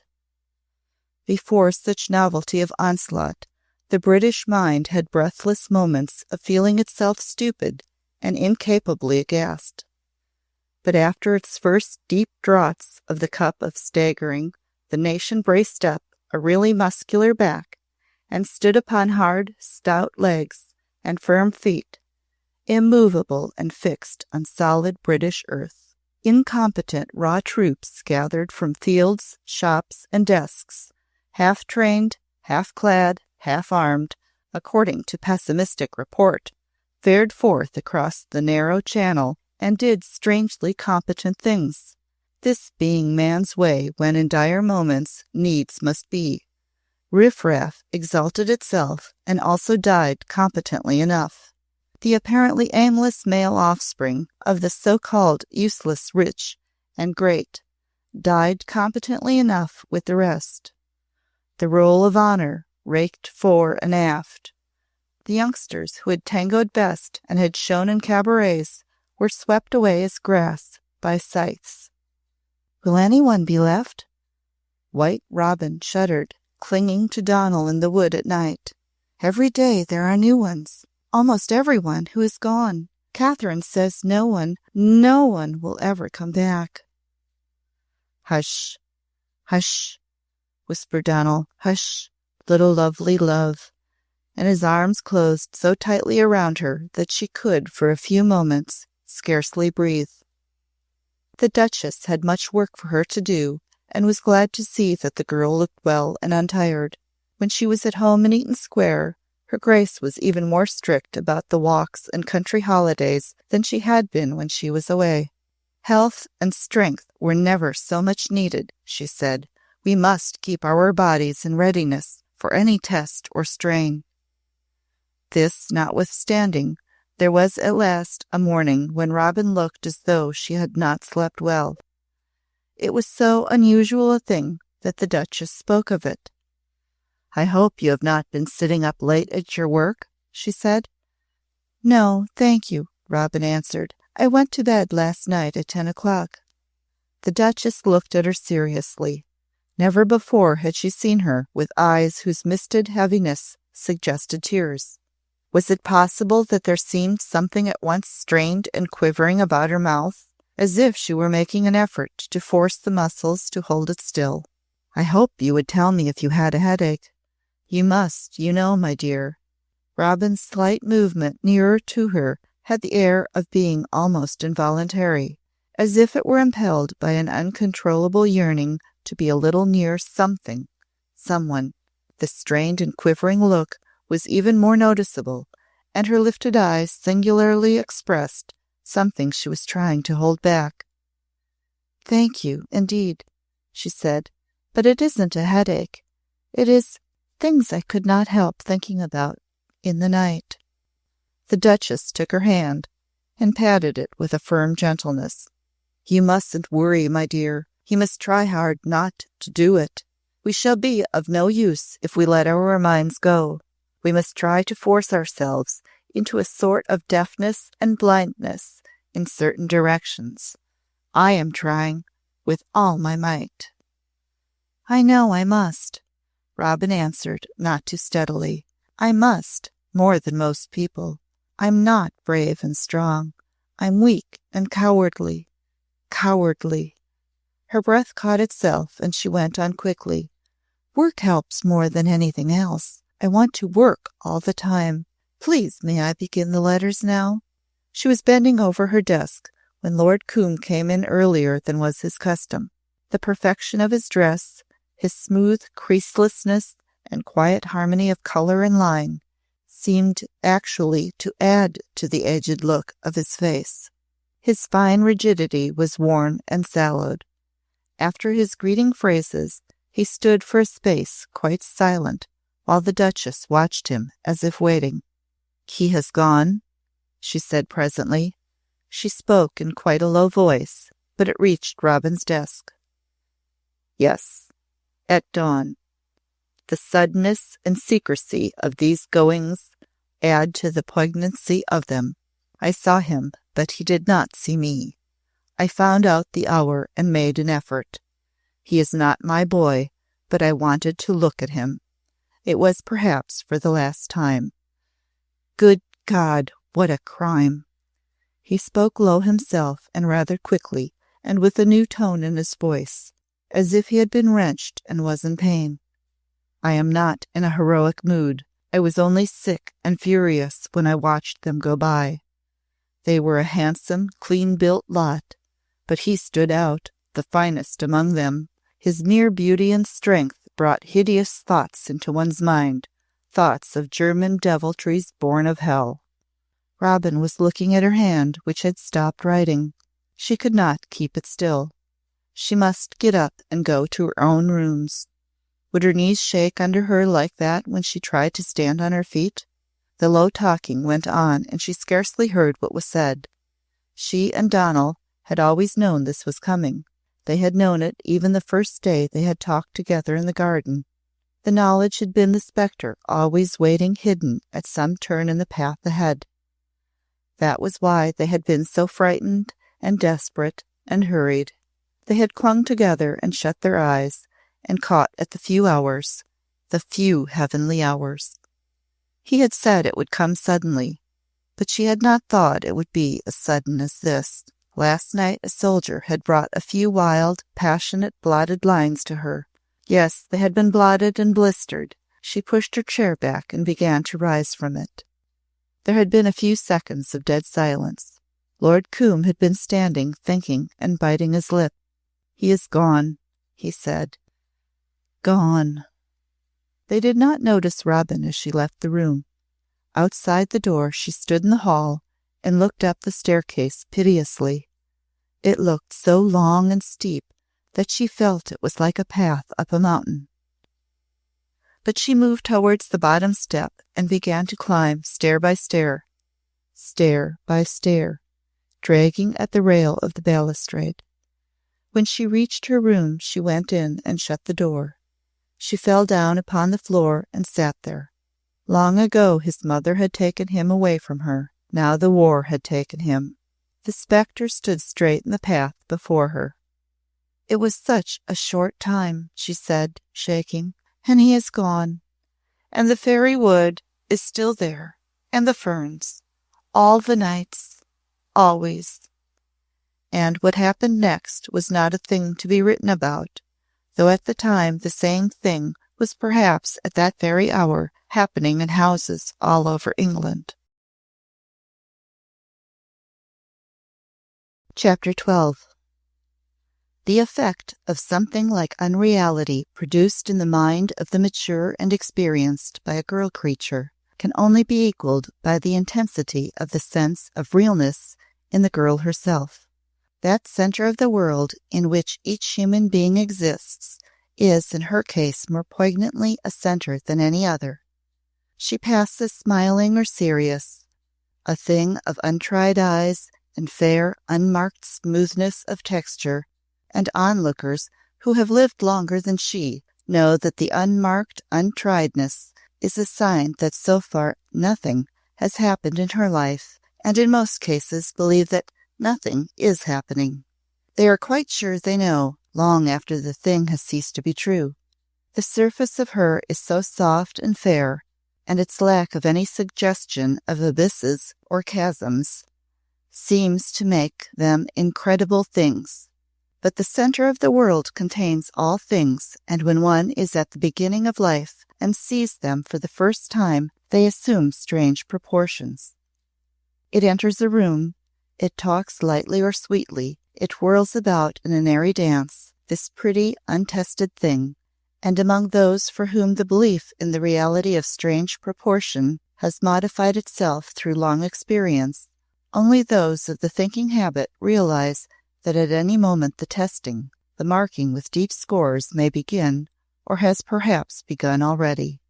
Before such novelty of onslaught, the British mind had breathless moments of feeling itself stupid and incapably aghast. But after its first deep draughts of the cup of staggering, the nation braced up a really muscular back and stood upon hard, stout legs and firm feet, immovable and fixed on solid British earth. Incompetent raw troops gathered from fields, shops, and desks, half-trained, half-clad, half-armed, according to pessimistic report, fared forth across the narrow channel and did strangely competent things, this being man's way when in dire moments needs must be. Riff-raff exalted itself and also died competently enough. The apparently aimless male offspring of the so-called useless rich and great died competently enough with the rest. The roll of honor raked fore and aft. The youngsters who had tangoed best and had shone in cabarets were swept away as grass by scythes. Will anyone be left? White Robin shuddered, clinging to Donal in the wood at night. Every day there are new ones. Almost everyone who is gone. Catherine says no one will ever come back. Hush, hush, whispered Donal. Hush, little lovely love. And his arms closed so tightly around her that she could, for a few moments, scarcely breathe. The Duchess had much work for her to do, and was glad to see that the girl looked well and untired. When she was at home in Eaton Square, her Grace was even more strict about the walks and country holidays than she had been when she was away. Health and strength were never so much needed, she said. We must keep our bodies in readiness for any test or strain. This notwithstanding, there was at last a morning when Robin looked as though she had not slept well. It was so unusual a thing that the Duchess spoke of it. "I hope you have not been sitting up late at your work," she said. "No, thank you," Robin answered. "I went to bed last night at 10 o'clock. The Duchess looked at her seriously. Never before had she seen her with eyes whose misted heaviness suggested tears. Was it possible that there seemed something at once strained and quivering about her mouth, as if she were making an effort to force the muscles to hold it still? "I hope you would tell me if you had a headache." You must, you know, my dear." Robin's slight movement nearer to her had the air of being almost involuntary, as if it were impelled by an uncontrollable yearning to be a little near something, someone. The strained and quivering look was even more noticeable, and her lifted eyes singularly expressed something she was trying to hold back. "Thank you, indeed," she said, "but it isn't a headache. It is things I could not help thinking about in the night." The Duchess took her hand and patted it with a firm gentleness. "You mustn't worry, my dear. You must try hard not to do it. We shall be of no use if we let our minds go. We must try to force ourselves into a sort of deafness and blindness in certain directions. I am trying with all my might." "I know I must," Robin answered, not too steadily. "I must, more than most people. I'm not brave and strong. I'm weak and cowardly. Cowardly." Her breath caught itself, and she went on quickly. "Work helps more than anything else. I want to work all the time. Please, may I begin the letters now?" She was bending over her desk when Lord Combe came in earlier than was his custom. The perfection of his dress, his smooth creaselessness and quiet harmony of color and line, seemed actually to add to the aged look of his face. His fine rigidity was worn and sallowed. After his greeting phrases, he stood for a space quite silent, while the Duchess watched him as if waiting. "He has gone?" she said presently. She spoke in quite a low voice, but it reached Robin's desk. "Yes, at dawn. The suddenness and secrecy of these goings add to the poignancy of them. I saw him, but he did not see me. I found out the hour and made an effort. He is not my boy, but I wanted to look at him. It was perhaps for the last time. Good God, what a crime!" He spoke low himself and rather quickly, and with a new tone in his voice, as if he had been wrenched and was in pain. "I am not in a heroic mood. I was only sick and furious when I watched them go by. They were a handsome, clean-built lot, but he stood out, the finest among them. His mere beauty and strength brought hideous thoughts into one's mind, thoughts of German deviltries born of hell." Robin was looking at her hand, which had stopped writing. She could not keep it still. She must get up and go to her own rooms. Would her knees shake under her like that when she tried to stand on her feet? The low talking went on, and she scarcely heard what was said. She and Donal had always known this was coming. They had known it even the first day they had talked together in the garden. The knowledge had been the spectre always waiting hidden at some turn in the path ahead. That was why they had been so frightened and desperate and hurried. They had clung together and shut their eyes and caught at the few hours, the few heavenly hours. He had said it would come suddenly, but she had not thought it would be as sudden as this. Last night a soldier had brought a few wild, passionate, blotted lines to her. Yes, they had been blotted and blistered. She pushed her chair back and began to rise from it. There had been a few seconds of dead silence. Lord Combe had been standing, thinking and biting his lip. "He is gone," he said. "Gone." They did not notice Robin as she left the room. Outside the door she stood in the hall and looked up the staircase piteously. It looked so long and steep that she felt it was like a path up a mountain. But she moved towards the bottom step and began to climb stair by stair, dragging at the rail of the balustrade. When she reached her room, she went in and shut the door. She fell down upon the floor and sat there. Long ago his mother had taken him away from her. Now the war had taken him. The spectre stood straight in the path before her. "It was such a short time," she said, shaking, "and he is gone. And the fairy wood is still there, and the ferns, all the nights, always." And what happened next was not a thing to be written about, though at the time the same thing was perhaps at that very hour happening in houses all over England. Chapter 12. The effect of something like unreality produced in the mind of the mature and experienced by a girl creature can only be equaled by the intensity of the sense of realness in the girl herself. That center of the world in which each human being exists is, in her case, more poignantly a center than any other. She passes smiling or serious, a thing of untried eyes and fair, unmarked smoothness of texture, and onlookers who have lived longer than she know that the unmarked untriedness is a sign that so far nothing has happened in her life, and in most cases believe that nothing is happening. They are quite sure they know, long after the thing has ceased to be true. The surface of her is so soft and fair, and its lack of any suggestion of abysses or chasms seems to make them incredible things. But the center of the world contains all things, and when one is at the beginning of life and sees them for the first time, they assume strange proportions. It enters a room, it talks lightly or sweetly, it whirls about in an airy dance, this pretty, untested thing, and among those for whom the belief in the reality of strange proportion has modified itself through long experience, only those of the thinking habit realize that at any moment the testing, the marking with deep scores, may begin, or has perhaps begun already.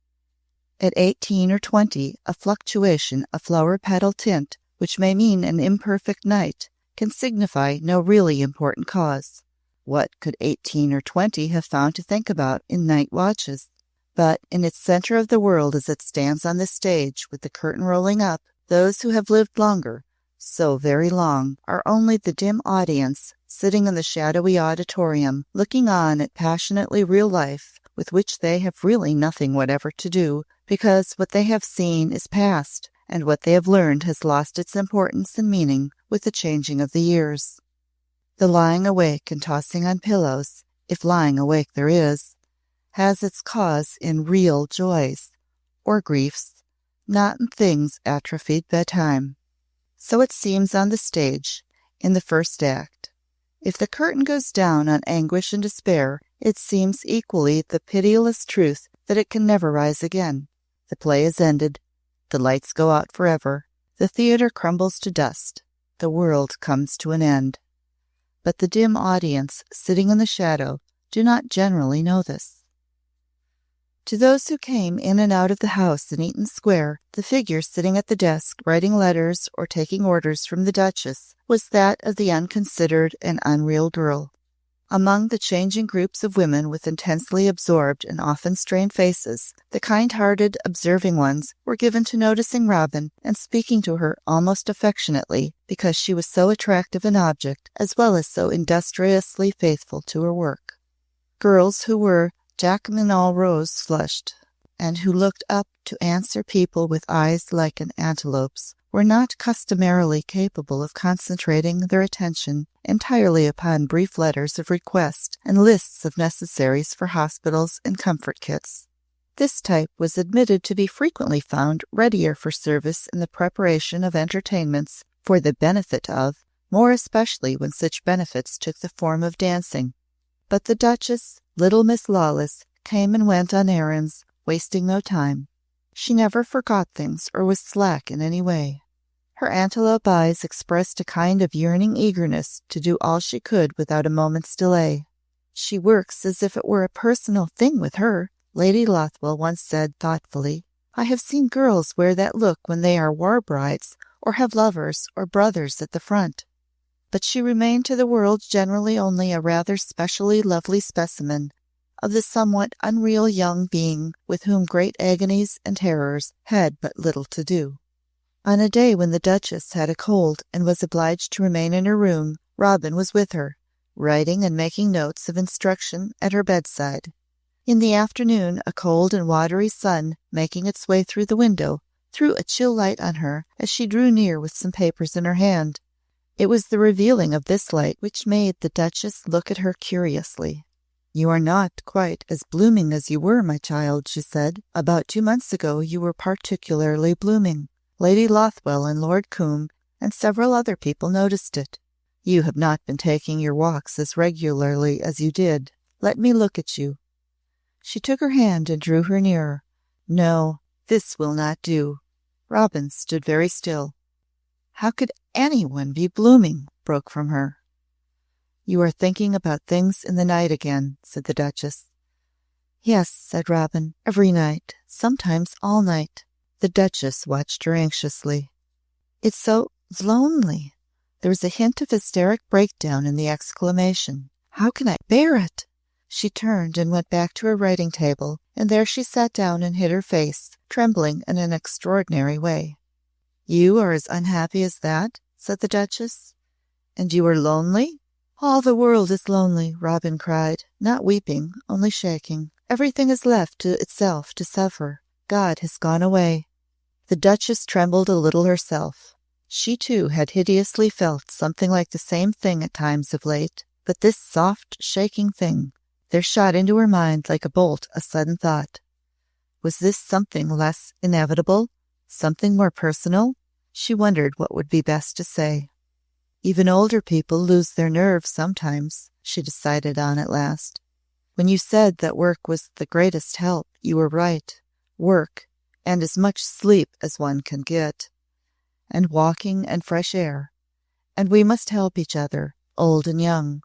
At 18 or 20, a fluctuation of flower petal tint, which may mean an imperfect night, can signify no really important cause. What could 18 or 20 have found to think about in night watches? But in its center of the world as it stands on the stage, with the curtain rolling up, those who have lived longer, so very long, are only the dim audience sitting in the shadowy auditorium, looking on at passionately real life with which they have really nothing whatever to do, because what they have seen is past, and what they have learned has lost its importance and meaning with the changing of the years. The lying awake and tossing on pillows, if lying awake there is, has its cause in real joys, or griefs, not in things atrophied by time. So it seems on the stage, in the first act. If the curtain goes down on anguish and despair, it seems equally the pitiless truth that it can never rise again. The play is ended, the lights go out forever, the theater crumbles to dust, the world comes to an end. But the dim audience sitting in the shadow do not generally know this. To those who came in and out of the house in Eaton Square, the figure sitting at the desk writing letters or taking orders from the Duchess was that of the unconsidered and unreal girl. Among the changing groups of women with intensely absorbed and often strained faces, the kind-hearted, observing ones were given to noticing Robin and speaking to her almost affectionately because she was so attractive an object as well as so industriously faithful to her work. Girls who were Jacqueminot rose-flushed, and who looked up to answer people with eyes like an antelope's, were not customarily capable of concentrating their attention entirely upon brief letters of request and lists of necessaries for hospitals and comfort kits. This type was admitted to be frequently found readier for service in the preparation of entertainments for the benefit of, more especially when such benefits took the form of dancing. But the Duchess, little Miss Lawless, came and went on errands, wasting no time. She never forgot things or was slack in any way. Her antelope eyes expressed a kind of yearning eagerness to do all she could without a moment's delay. "She works as if it were a personal thing with her," Lady Lothwell once said thoughtfully. "I have seen girls wear that look when they are war brides or have lovers or brothers at the front." But she remained to the world generally only a rather specially lovely specimen of the somewhat unreal young being with whom great agonies and terrors had but little to do. On a day when the Duchess had a cold and was obliged to remain in her room, Robin was with her, writing and making notes of instruction at her bedside. In the afternoon, a cold and watery sun, making its way through the window, threw a chill light on her as she drew near with some papers in her hand. It was the revealing of this light which made the Duchess look at her curiously. "You are not quite as blooming as you were, my child," she said. "About 2 months ago you were particularly blooming. Lady Lothwell and Lord Combe and several other people noticed it. You have not been taking your walks as regularly as you did. Let me look at you." She took her hand and drew her nearer. "No, this will not do." Robin stood very still. "How could anyone be blooming?" broke from her. "You are thinking about things in the night again," said the Duchess. "Yes," said Robin, "every night, sometimes all night." The Duchess watched her anxiously. "It's so lonely." There was a hint of hysteric breakdown in the exclamation. "How can I bear it?" She turned and went back to her writing table, and there she sat down and hid her face, trembling in an extraordinary way. "You are as unhappy as that?" said the Duchess. "And you are lonely?" "All the world is lonely," Robin cried, not weeping, only shaking. "Everything is left to itself to suffer. God has gone away." The Duchess trembled a little herself. She too had hideously felt something like the same thing at times of late, but this soft, shaking thing. There shot into her mind like a bolt a sudden thought. Was this something less inevitable, something more personal? She wondered what would be best to say. "Even older people lose their nerve sometimes," she decided on at last. "When you said that work was the greatest help, you were right. Work, and as much sleep as one can get, and walking and fresh air. And we must help each other, old and young.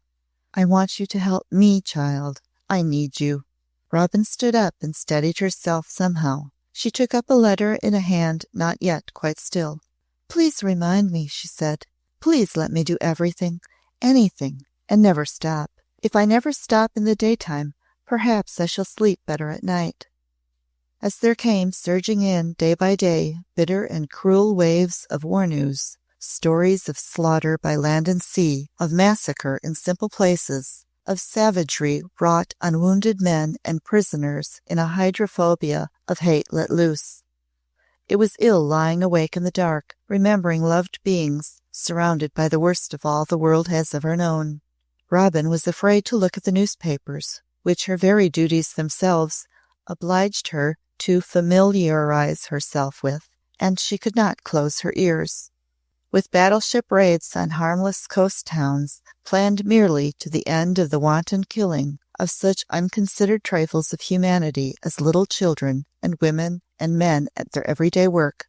I want you to help me, child. I need you." Robin stood up and steadied herself somehow. She took up a letter in a hand not yet quite still. "Please remind me," she said. "Please let me do everything, anything, and never stop. If I never stop in the daytime, perhaps I shall sleep better at night." As there came surging in, day by day, bitter and cruel waves of war news, stories of slaughter by land and sea, of massacre in simple places, of savagery wrought on wounded men and prisoners in a hydrophobia of hate let loose. It was ill lying awake in the dark, remembering loved beings, surrounded by the worst of all the world has ever known. Robin was afraid to look at the newspapers, which her very duties themselves obliged her to familiarize herself with, and she could not close her ears. With battleship raids on harmless coast towns, planned merely to the end of the wanton killing of such unconsidered trifles of humanity as little children and women and men at their everyday work,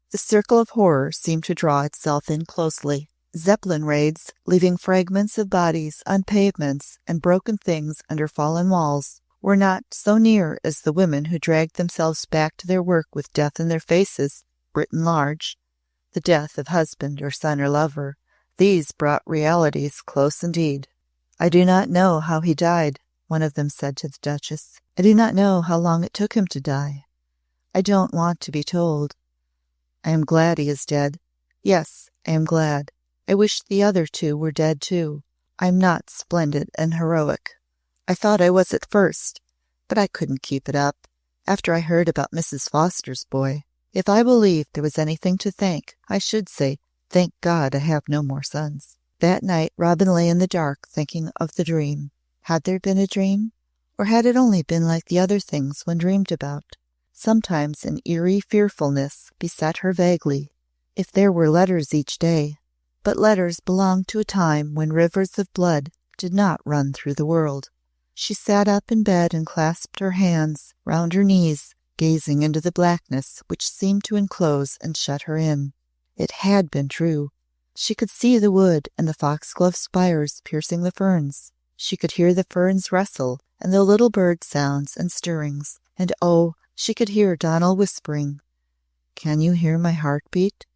the circle of horror seemed to draw itself in closely. Zeppelin raids, leaving fragments of bodies on pavements and broken things under fallen walls, were not so near as the women who dragged themselves back to their work with death in their faces, written large. The death of husband or son or lover. These brought realities close indeed. "I do not know how he died," one of them said to the Duchess. "I do not know how long it took him to die. I don't want to be told. I am glad he is dead. Yes, I am glad. I wish the other two were dead too. I am not splendid and heroic. I thought I was at first, but I couldn't keep it up. After I heard about Mrs. Foster's boy, if I believed there was anything to thank, I should say, thank God I have no more sons." That night Robin lay in the dark thinking of the dream. Had there been a dream? Or had it only been like the other things one dreamed about? Sometimes an eerie fearfulness beset her vaguely. If there were letters each day. But letters belonged to a time when rivers of blood did not run through the world. She sat up in bed and clasped her hands round her knees, gazing into the blackness which seemed to enclose and shut her in. It had been true. She could see the wood and the foxglove spires piercing the ferns. She could hear the ferns rustle and the little bird sounds and stirrings. And oh, she could hear Donal whispering, "Can you hear my heart beat?"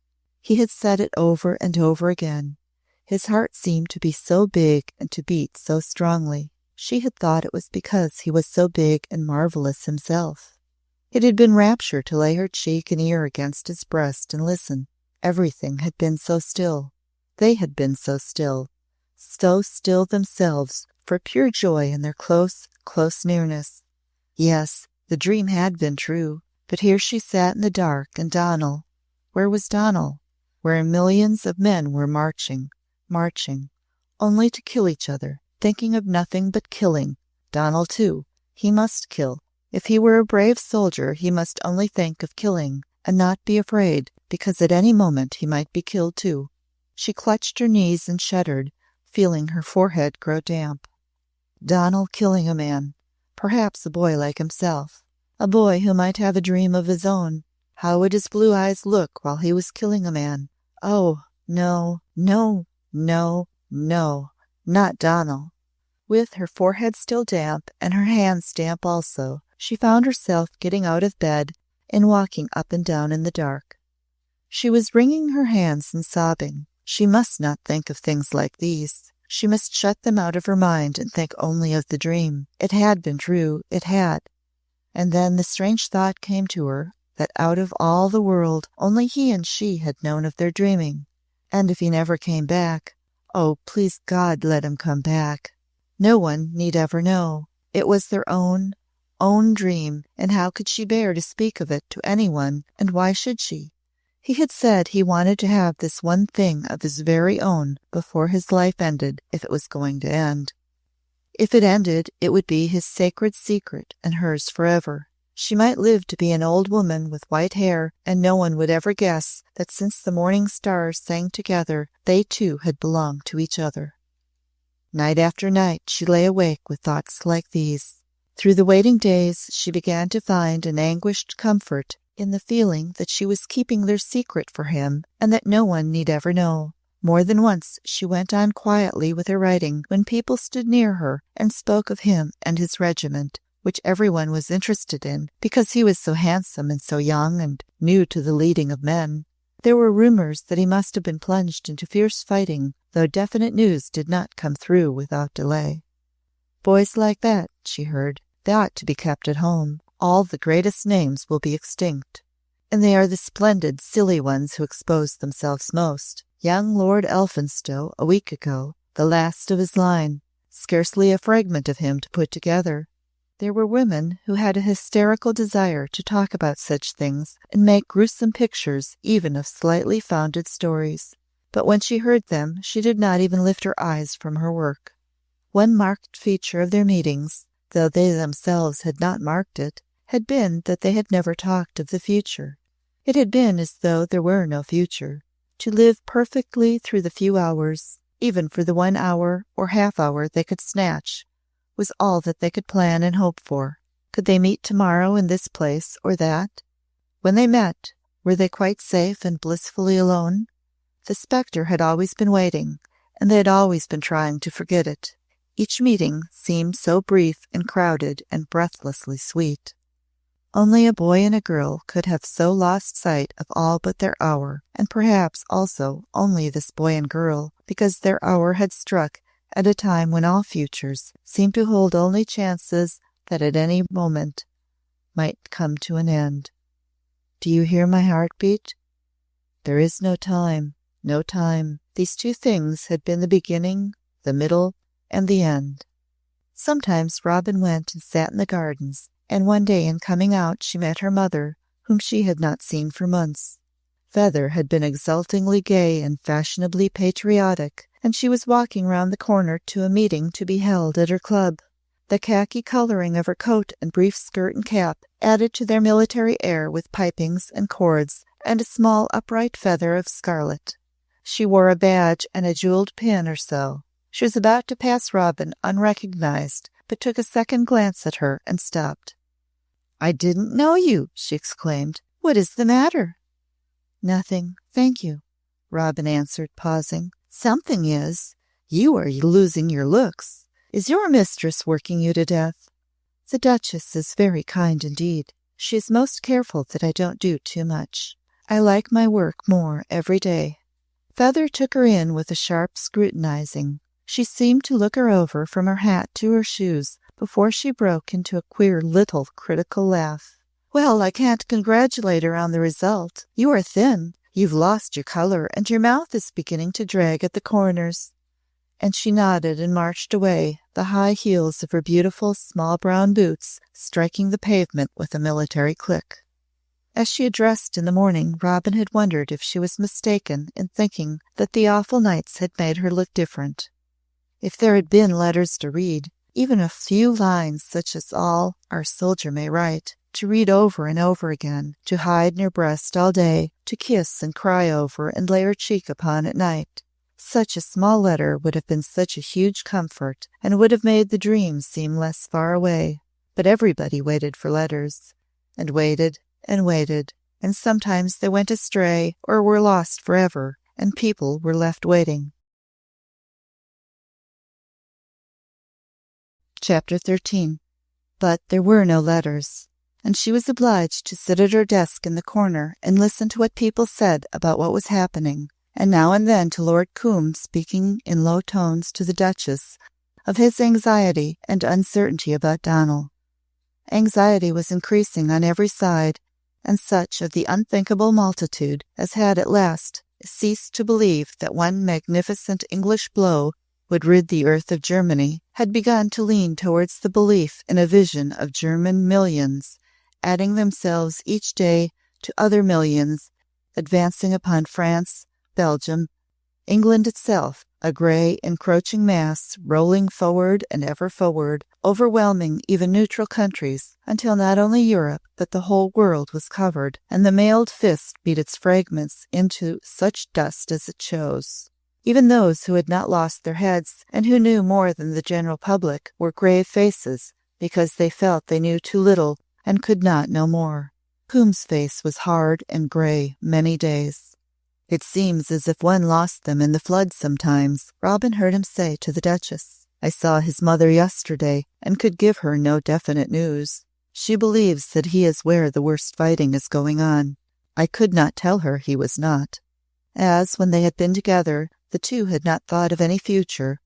He had said it over and over again. His heart seemed to be so big and to beat so strongly. She had thought it was because he was so big and marvelous himself. It had been rapture to lay her cheek and ear against his breast and listen. Everything had been so still. They had been so still themselves for pure joy in their close, close nearness. Yes, the dream had been true, but here she sat in the dark, and Donal. Where was Donal? Where millions of men were marching, only to kill each other, thinking of nothing but killing. Donald, too. He must kill. If he were a brave soldier, he must only think of killing, and not be afraid, because at any moment he might be killed too. She clutched her knees and shuddered, feeling her forehead grow damp. Donald killing a man, perhaps a boy like himself, a boy who might have a dream of his own. How would his blue eyes look while he was killing a man? Oh, no, no, no, no, not Donald. With her forehead still damp and her hands damp also, she found herself getting out of bed and walking up and down in the dark. She was wringing her hands and sobbing. She must not think of things like these. She must shut them out of her mind and think only of the dream. It had been true, it had. And then the strange thought came to her that out of all the world only he and she had known of their dreaming. And if he never came back, oh, please God, let him come back. No one need ever know. It was their own dream, and how could she bear to speak of it to anyone, and why should she? He had said he wanted to have this one thing of his very own before his life ended, if it was going to end. If it ended, it would be his sacred secret and hers forever. She might live to be an old woman with white hair, and no one would ever guess that since the morning stars sang together, they two had belonged to each other. Night after night she lay awake with thoughts like these. Through the waiting days she began to find an anguished comfort in the feeling that she was keeping their secret for him, and that no one need ever know. More than once she went on quietly with her writing when people stood near her and spoke of him and his regiment, which everyone was interested in because he was so handsome and so young and new to the leading of men. There were rumors that he must have been plunged into fierce fighting, though definite news did not come through without delay. Boys like that, she heard, they ought to be kept at home. All the greatest names will be extinct. And they are the splendid, silly ones who expose themselves most. Young Lord Elphinstowe, a week ago, the last of his line, scarcely a fragment of him to put together. There were women who had a hysterical desire to talk about such things and make gruesome pictures even of slightly founded stories. But when she heard them, she did not even lift her eyes from her work. One marked feature of their meetings, though they themselves had not marked it, had been that they had never talked of the future. It had been as though there were no future. To live perfectly through the few hours, even for the 1 hour or half-hour they could snatch, was all that they could plan and hope for. Could they meet tomorrow in this place or that? When they met, were they quite safe and blissfully alone? The spectre had always been waiting, and they had always been trying to forget it. Each meeting seemed so brief and crowded and breathlessly sweet. Only a boy and a girl could have so lost sight of all but their hour, and perhaps also only this boy and girl, because their hour had struck at a time when all futures seemed to hold only chances that at any moment might come to an end. Do you hear my heart beat? There is no time, no time. These two things had been the beginning, the middle, and the end. Sometimes Robin went and sat in the gardens, and one day in coming out she met her mother, whom she had not seen for months. Feather had been exultingly gay and fashionably patriotic, and she was walking round the corner to a meeting to be held at her club. The khaki coloring of her coat and brief skirt and cap added to their military air with pipings and cords and a small upright feather of scarlet. She wore a badge and a jewelled pin or so. She was about to pass Robin unrecognized, but took a second glance at her and stopped. "I didn't know you," she exclaimed. "What is the matter?" "Nothing, thank you," Robin answered, pausing. "Something is. You are losing your looks. Is your mistress working you to death?" "The Duchess is very kind indeed. She is most careful that I don't do too much. I like my work more every day." Feather took her in with a sharp scrutinizing. She seemed to look her over from her hat to her shoes before she broke into a queer little critical laugh. "Well, I can't congratulate her on the result. You are thin. You've lost your color, and your mouth is beginning to drag at the corners." And she nodded and marched away, the high heels of her beautiful small brown boots striking the pavement with a military click. As she had dressed in the morning, Robin had wondered if she was mistaken in thinking that the awful nights had made her look different. If there had been letters to read, even a few lines such as all our soldier may write, to read over and over again, to hide in her breast all day, to kiss and cry over and lay her cheek upon at night. Such a small letter would have been such a huge comfort, and would have made the dream seem less far away. But everybody waited for letters, and waited, and sometimes they went astray or were lost forever, and people were left waiting. Chapter 13. But there were no letters, and she was obliged to sit at her desk in the corner and listen to what people said about what was happening, and now and then to Lord Combe speaking in low tones to the Duchess of his anxiety and uncertainty about Donal. Anxiety was increasing on every side, and such of the unthinkable multitude as had at last ceased to believe that one magnificent English blow would rid the earth of Germany had begun to lean towards the belief in a vision of German millions, adding themselves each day to other millions, advancing upon France, Belgium, England itself, a grey, encroaching mass, rolling forward and ever forward, overwhelming even neutral countries, until not only Europe but the whole world was covered, and the mailed fist beat its fragments into such dust as it chose. Even those who had not lost their heads, and who knew more than the general public, wore grave faces, because they felt they knew too little and could not know more. Combe's face was hard and grey many days. "It seems as if one lost them in the flood sometimes," Robin heard him say to the Duchess. "I saw his mother yesterday, and could give her no definite news. She believes that he is where the worst fighting is going on. I could not tell her he was not." As, when they had been together, the two had not thought of any future,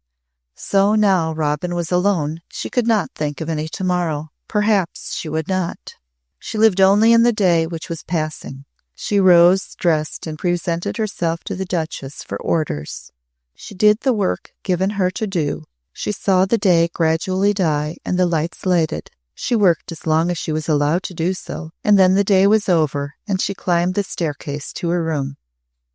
so now Robin was alone, she could not think of any tomorrow. Perhaps she would not. She lived only in the day which was passing. She rose, dressed, and presented herself to the Duchess for orders. She did the work given her to do. She saw the day gradually die and the lights lighted. She worked as long as she was allowed to do so, and then the day was over, and she climbed the staircase to her room.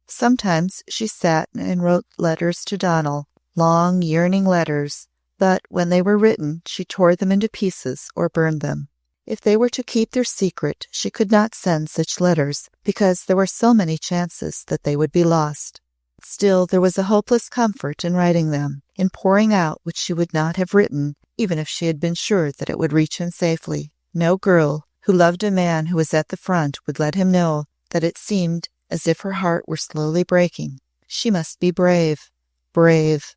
Sometimes she sat and wrote letters to Donal, long, yearning letters, but when they were written she tore them into pieces or burned them. If they were to keep their secret, she could not send such letters, because there were so many chances that they would be lost. Still, there was a hopeless comfort in writing them, in pouring out what she would not have written, even if she had been sure that it would reach him safely. No girl who loved a man who was at the front would let him know that it seemed as if her heart were slowly breaking. She must be brave, brave.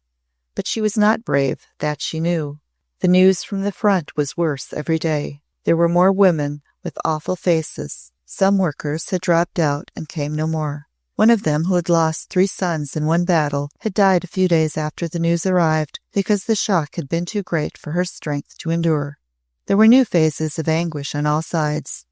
But she was not brave, that she knew. The news from the front was worse every day. There were more women with awful faces. Some workers had dropped out and came no more. One of them, who had lost 3 sons in one battle, had died a few days after the news arrived, because the shock had been too great for her strength to endure. There were new phases of anguish on all sides.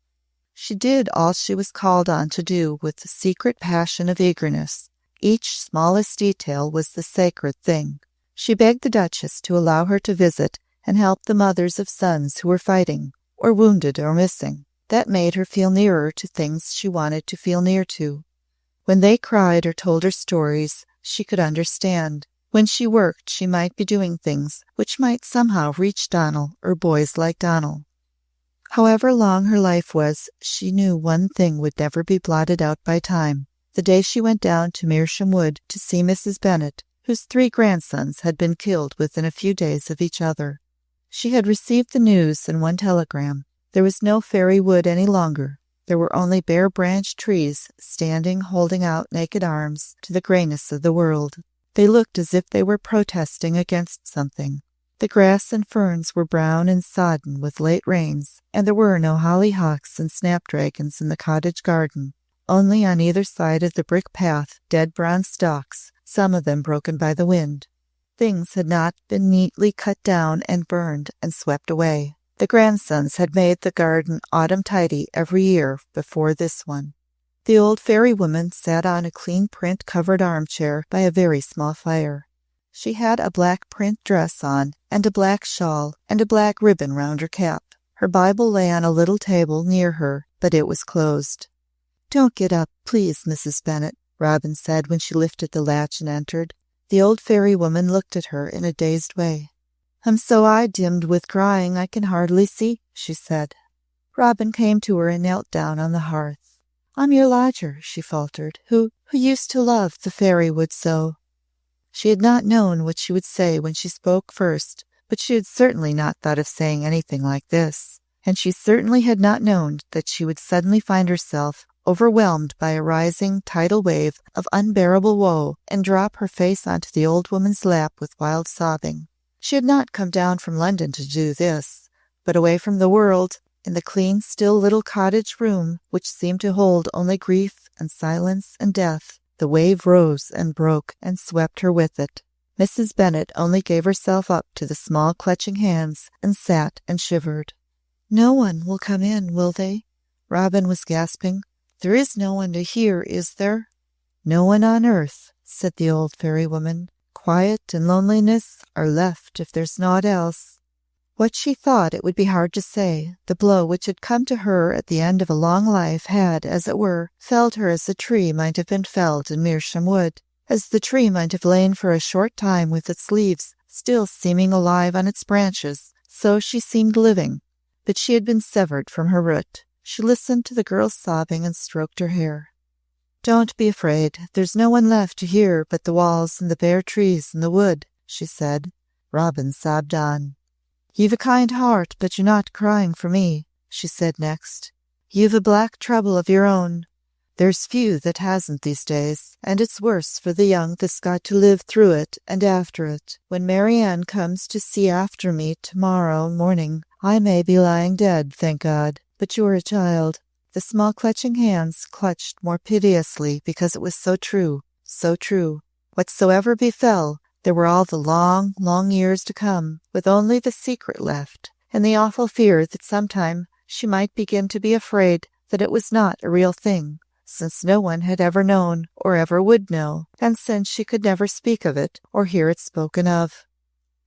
She did all she was called on to do with the secret passion of eagerness. Each smallest detail was the sacred thing. She begged the Duchess to allow her to visit and help the mothers of sons who were fighting, or wounded or missing. That made her feel nearer to things she wanted to feel near to. When they cried or told her stories, she could understand. When she worked, she might be doing things which might somehow reach Donal or boys like Donal. However long her life was, she knew one thing would never be blotted out by time. The day she went down to Mersham Wood to see Mrs. Bennet, whose 3 grandsons had been killed within a few days of each other. She had received the news in one telegram. There was no fairy wood any longer. There were only bare-branched trees standing holding out naked arms to the greyness of the world. They looked as if they were protesting against something. The grass and ferns were brown and sodden with late rains, and there were no hollyhocks and snapdragons in the cottage garden. Only on either side of the brick path dead brown stalks, some of them broken by the wind. Things had not been neatly cut down and burned and swept away. The grandsons had made the garden autumn tidy every year before this one. The old fairy woman sat on a clean print-covered armchair by a very small fire. She had a black print dress on, and a black shawl, and a black ribbon round her cap. Her Bible lay on a little table near her, but it was closed. "Don't get up, please, Mrs. Bennet," Robin said when she lifted the latch and entered. The old fairy woman looked at her in a dazed way. "I'm so eye-dimmed with crying I can hardly see," she said. Robin came to her and knelt down on the hearth. "I'm your lodger," she faltered, who used to love the fairy wood so." She had not known what she would say when she spoke first, but she had certainly not thought of saying anything like this, and she certainly had not known that she would suddenly find herself overwhelmed by a rising tidal wave of unbearable woe and drop her face onto the old woman's lap with wild sobbing. She had not come down from London to do this, but away from the world, in the clean, still little cottage room, which seemed to hold only grief and silence and death, the wave rose and broke and swept her with it. Mrs. Bennet only gave herself up to the small clutching hands and sat and shivered. "No one will come in, will they?" Robin was gasping. "There is no one to hear, is there?" "No one on earth," said the old fairy woman. "Quiet and loneliness are left if there's naught else." What she thought it would be hard to say. The blow which had come to her at the end of a long life had, as it were, felled her as a tree might have been felled in Meersham Wood, as the tree might have lain for a short time with its leaves still seeming alive on its branches, so she seemed living. But she had been severed from her root. She listened to the girl's sobbing and stroked her hair. "Don't be afraid. There's no one left to hear but the walls and the bare trees in the wood," she said. Robin sobbed on. "You've a kind heart, but you're not crying for me," she said next. "You've a black trouble of your own. There's few that hasn't these days, and it's worse for the young that's got to live through it and after it. When Marianne comes to see after me tomorrow morning, I may be lying dead, thank God, but you're a child." The small clutching hands clutched more piteously because it was so true, so true. Whatsoever befell, there were all the long, long years to come, with only the secret left, and the awful fear that sometime she might begin to be afraid that it was not a real thing, since no one had ever known or ever would know, and since she could never speak of it or hear it spoken of.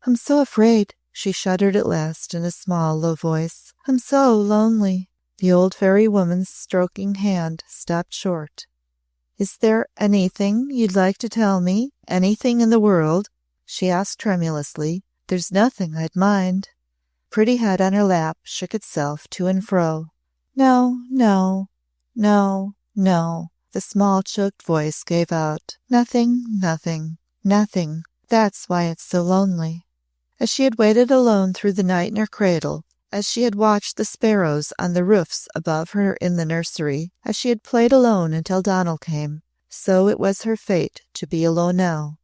"I'm so afraid," she shuddered at last in a small, low voice. "I'm so lonely." The old fairy woman's stroking hand stopped short. "Is there anything you'd like to tell me? Anything in the world?" she asked tremulously. "There's nothing I'd mind." Pretty head on her lap shook itself to and fro. "No, no, no, no," the small choked voice gave out. "Nothing, nothing, nothing. That's why it's so lonely." As she had waited alone through the night in her cradle, as she had watched the sparrows on the roofs above her in the nursery, as she had played alone until Donald came, so it was her fate to be alone now.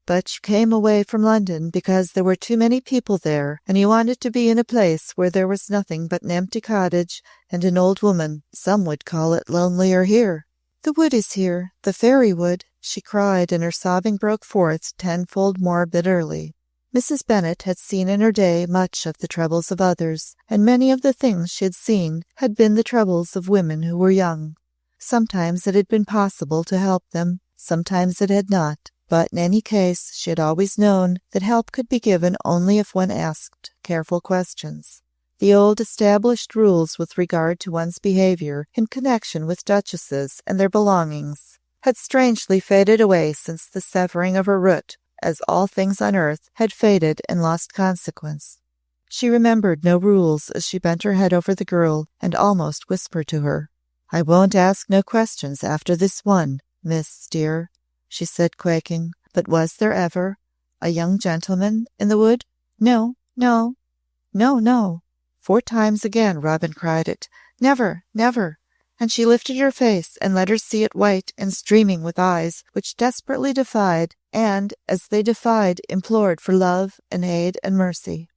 But she came away from London because there were too many people there, and you wanted to be in a place where there was nothing but an empty cottage and an old woman. Some would call it lonelier here. "The wood is here, the fairy wood," she cried, and her sobbing broke forth tenfold more bitterly. Mrs. Bennet had seen in her day much of the troubles of others, and many of the things she had seen had been the troubles of women who were young. Sometimes it had been possible to help them, sometimes it had not, but in any case she had always known that help could be given only if one asked careful questions. The old established rules with regard to one's behavior in connection with duchesses and their belongings had strangely faded away since the severing of her root, as all things on earth had faded and lost consequence. She remembered no rules as she bent her head over the girl and almost whispered to her. "I won't ask no questions after this one, Miss dear," she said, quaking. "But was there ever a young gentleman in the wood?" "No, no, no, no." 4 times again Robin cried it. "Never, never." And she lifted her face and let her see it white and streaming with eyes which desperately defied, and, as they defied, implored for love and aid and mercy.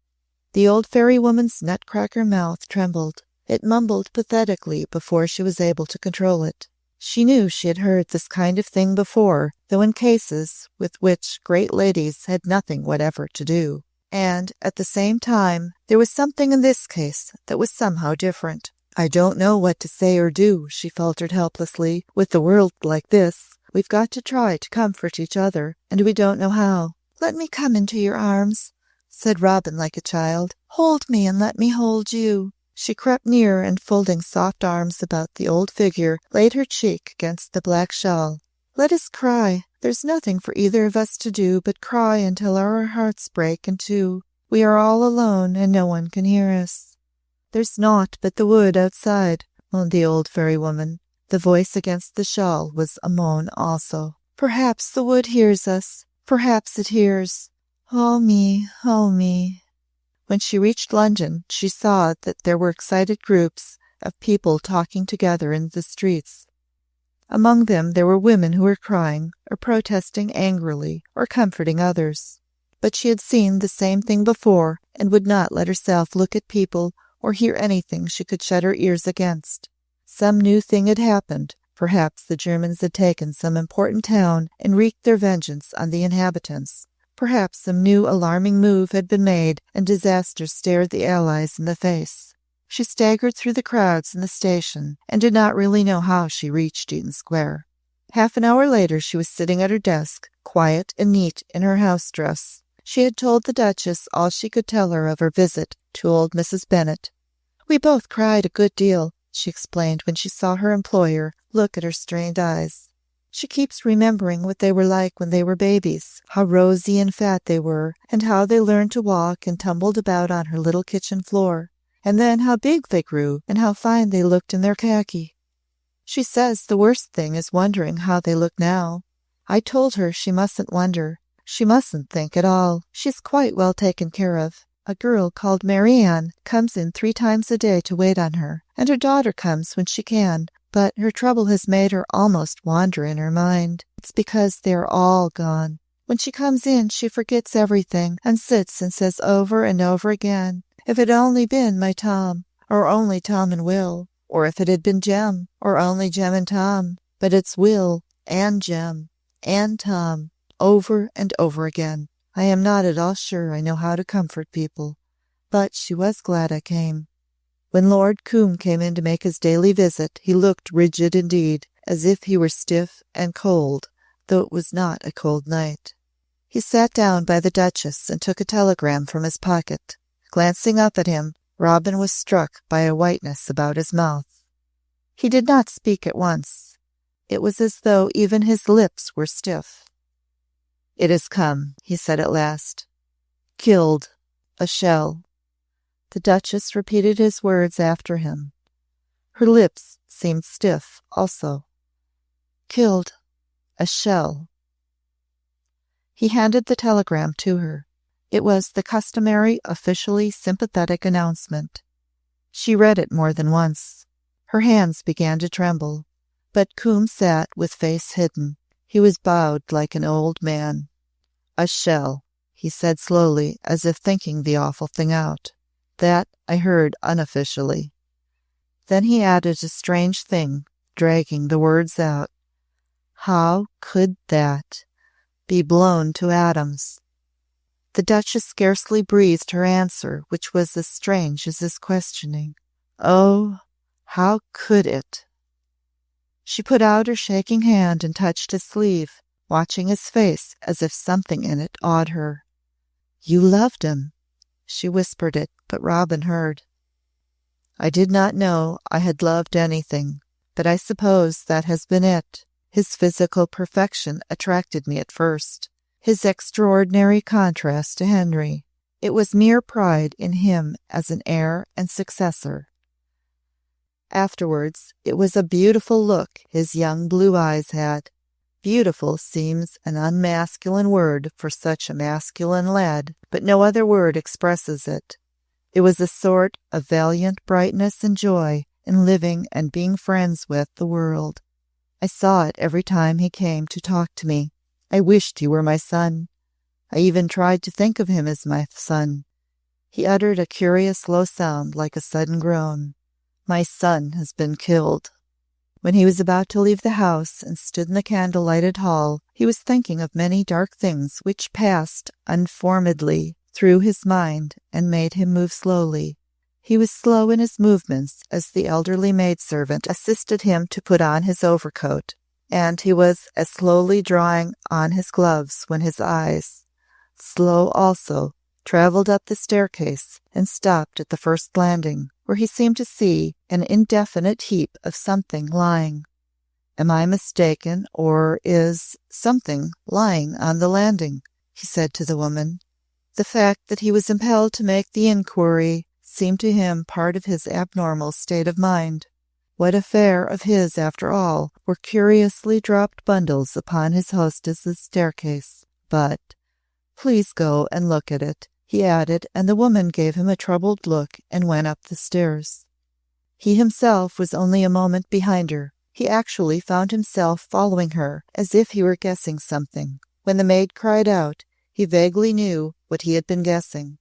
The old fairy woman's nutcracker mouth trembled. It mumbled pathetically before she was able to control it. She knew she had heard this kind of thing before, though in cases with which great ladies had nothing whatever to do. And, at the same time, there was something in this case that was somehow different. "I don't know what to say or do," she faltered helplessly. "With the world like this, we've got to try to comfort each other, and we don't know how." "Let me come into your arms," said Robin like a child. "Hold me and let me hold you." She crept near and, folding soft arms about the old figure, laid her cheek against the black shawl. "Let us cry. There's nothing for either of us to do but cry until our hearts break in two. We are all alone, and no one can hear us." "There's naught but the wood outside," moaned the old fairy woman. The voice against the shawl was a moan also. "Perhaps the wood hears us. Perhaps it hears. Oh me, oh me." When she reached London, she saw that there were excited groups of people talking together in the streets. Among them there were women who were crying, or protesting angrily, or comforting others. But she had seen the same thing before, and would not let herself look at people or hear anything she could shut her ears against. Some new thing had happened. Perhaps the Germans had taken some important town and wreaked their vengeance on the inhabitants. Perhaps some new alarming move had been made, and disaster stared the Allies in the face. She staggered through the crowds in the station, and did not really know how she reached Eaton Square. Half an hour later she was sitting at her desk, quiet and neat in her house dress. She had told the Duchess all she could tell her of her visit to old Mrs. Bennet. "We both cried a good deal," she explained when she saw her employer look at her strained eyes. "She keeps remembering what they were like when they were babies, how rosy and fat they were, and how they learned to walk and tumbled about on her little kitchen floor. And then how big they grew, and how fine they looked in their khaki. She says the worst thing is wondering how they look now. I told her she mustn't wonder. She mustn't think at all. She's quite well taken care of. A girl called Marianne comes in 3 times a day to wait on her, and her daughter comes when she can, but her trouble has made her almost wander in her mind. It's because they are all gone. When she comes in, she forgets everything, and sits and says over and over again, 'If it had only been my Tom, or only Tom and Will, or if it had been Jem, or only Jem and Tom. But it's Will and Jem and Tom,' over and over again. I am not at all sure I know how to comfort people." But she was glad I came. When Lord Combe came in to make his daily visit, he looked rigid indeed, as if he were stiff and cold, though it was not a cold night. He sat down by the Duchess and took a telegram from his pocket. Glancing up at him, Robin was struck by a whiteness about his mouth. He did not speak at once. It was as though even his lips were stiff. "It has come," he said at last. "Killed. A shell." The Duchess repeated his words after him. Her lips seemed stiff also. "Killed. A shell." He handed the telegram to her. It was the customary officially sympathetic announcement. She read it more than once. Her hands began to tremble. But Combe sat with face hidden. He was bowed like an old man. "A shell," he said slowly, as if thinking the awful thing out. "That I heard unofficially." Then he added a strange thing, dragging the words out. "How could that be blown to atoms?" The Duchess scarcely breathed her answer, which was as strange as his questioning. Oh, how could it? She put out her shaking hand and touched his sleeve, watching his face as if something in it awed her. "You loved him." She whispered it, but Robin heard. "I did not know I had loved anything, but I suppose that has been it. His physical perfection attracted me at first. His extraordinary contrast to Henry. It was mere pride in him as an heir and successor. Afterwards, it was a beautiful look his young blue eyes had. Beautiful seems an unmasculine word for such a masculine lad, but no other word expresses it. It was a sort of valiant brightness and joy in living and being friends with the world. I saw it every time he came to talk to me. I wished he were my son. I even tried to think of him as my son." He uttered a curious low sound like a sudden groan. "My son has been killed." When he was about to leave the house and stood in the candle-lighted hall, he was thinking of many dark things which passed unformedly through his mind and made him move slowly. He was slow in his movements as the elderly maidservant assisted him to put on his overcoat, and he was as slowly drawing on his gloves when his eyes, slow also, travelled up the staircase and stopped at the first landing, where he seemed to see an indefinite heap of something lying. "Am I mistaken, or is something lying on the landing?" he said to the woman. The fact that he was impelled to make the inquiry seemed to him part of his abnormal state of mind. What affair of his, after all, were curiously dropped bundles upon his hostess's staircase? But, "Please go and look at it," he added, and the woman gave him a troubled look and went up the stairs. He himself was only a moment behind her. He actually found himself following her, as if he were guessing something. When the maid cried out, he vaguely knew what he had been guessing.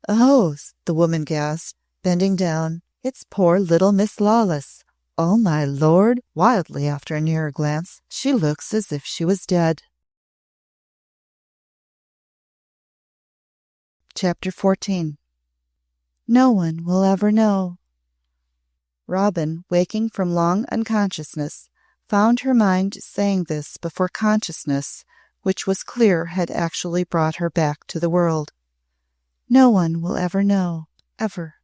"Oh," the woman gasped, bending down, "it's poor little Miss Lawless. Oh, my Lord!" Wildly, after a nearer glance, "she looks as if she was dead." Chapter 14. No one will ever know. Robin, waking from long unconsciousness, found her mind saying this before consciousness, which was clear, had actually brought her back to the world. No one will ever know, ever.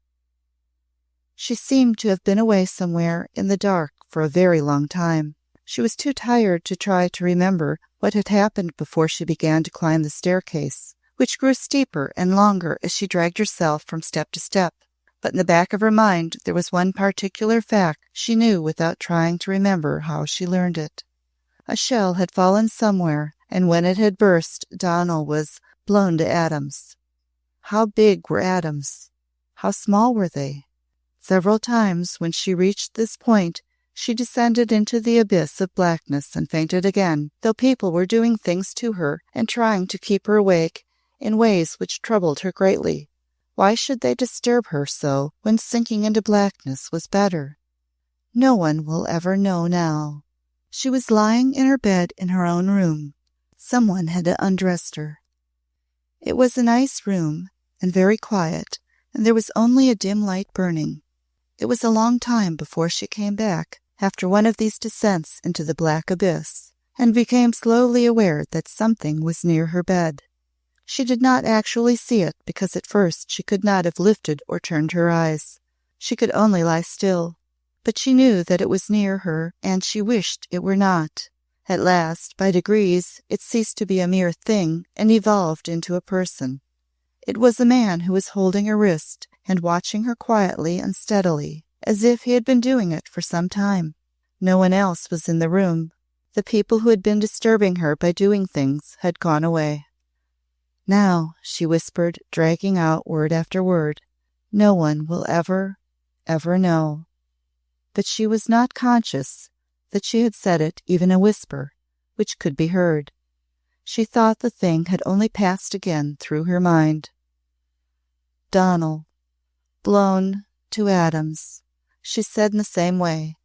She seemed to have been away somewhere in the dark for a very long time. She was too tired to try to remember what had happened before she began to climb the staircase, which grew steeper and longer as she dragged herself from step to step. But in the back of her mind there was one particular fact she knew without trying to remember how she learned it. A shell had fallen somewhere, and when it had burst, Donal was blown to atoms. How big were atoms? How small were they? Several times, when she reached this point, she descended into the abyss of blackness and fainted again, though people were doing things to her and trying to keep her awake in ways which troubled her greatly. Why should they disturb her so when sinking into blackness was better? No one will ever know now. She was lying in her bed in her own room. Someone had undressed her. It was a nice room, and very quiet, and there was only a dim light burning. It was a long time before she came back, after one of these descents into the black abyss, and became slowly aware that something was near her bed. She did not actually see it, because at first she could not have lifted or turned her eyes. She could only lie still. But she knew that it was near her, and she wished it were not. At last, by degrees, it ceased to be a mere thing and evolved into a person. It was a man who was holding her wrist and watching her quietly and steadily, as if he had been doing it for some time. No one else was in the room. The people who had been disturbing her by doing things had gone away. "Now," she whispered, dragging out word after word, "no one will ever, ever know." But she was not conscious that she had said it, even a whisper, which could be heard. She thought the thing had only passed again through her mind. "Donal, blown to atoms," she said in the same way.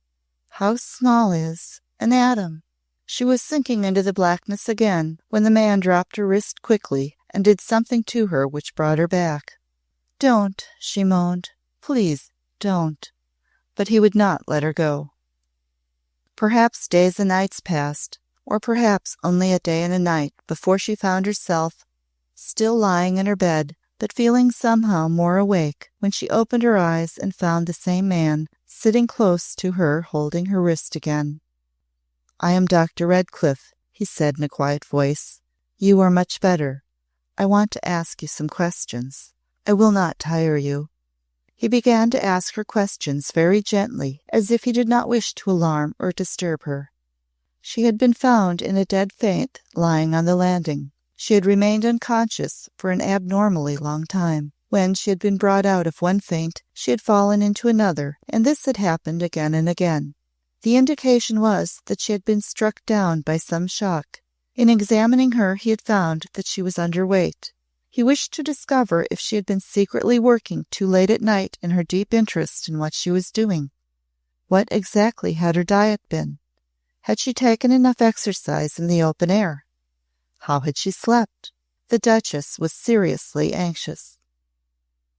"How small is an atom?" She was sinking into the blackness again when the man dropped her wrist quickly and did something to her which brought her back. "Don't," she moaned. "Please, don't." But he would not let her go. Perhaps days and nights passed, or perhaps only a day and a night, before she found herself still lying in her bed, but feeling somehow more awake when she opened her eyes and found the same man sitting close to her, holding her wrist again. "I am Dr. Redcliffe," he said in a quiet voice. "You are much better. I want to ask you some questions. I will not tire you." He began to ask her questions very gently, as if he did not wish to alarm or disturb her. She had been found in a dead faint, lying on the landing. She had remained unconscious for an abnormally long time. When she had been brought out of one faint, she had fallen into another, and this had happened again and again. The indication was that she had been struck down by some shock. In examining her, he had found that she was underweight. He wished to discover if she had been secretly working too late at night in her deep interest in what she was doing. What exactly had her diet been? Had she taken enough exercise in the open air? How had she slept? The Duchess was seriously anxious.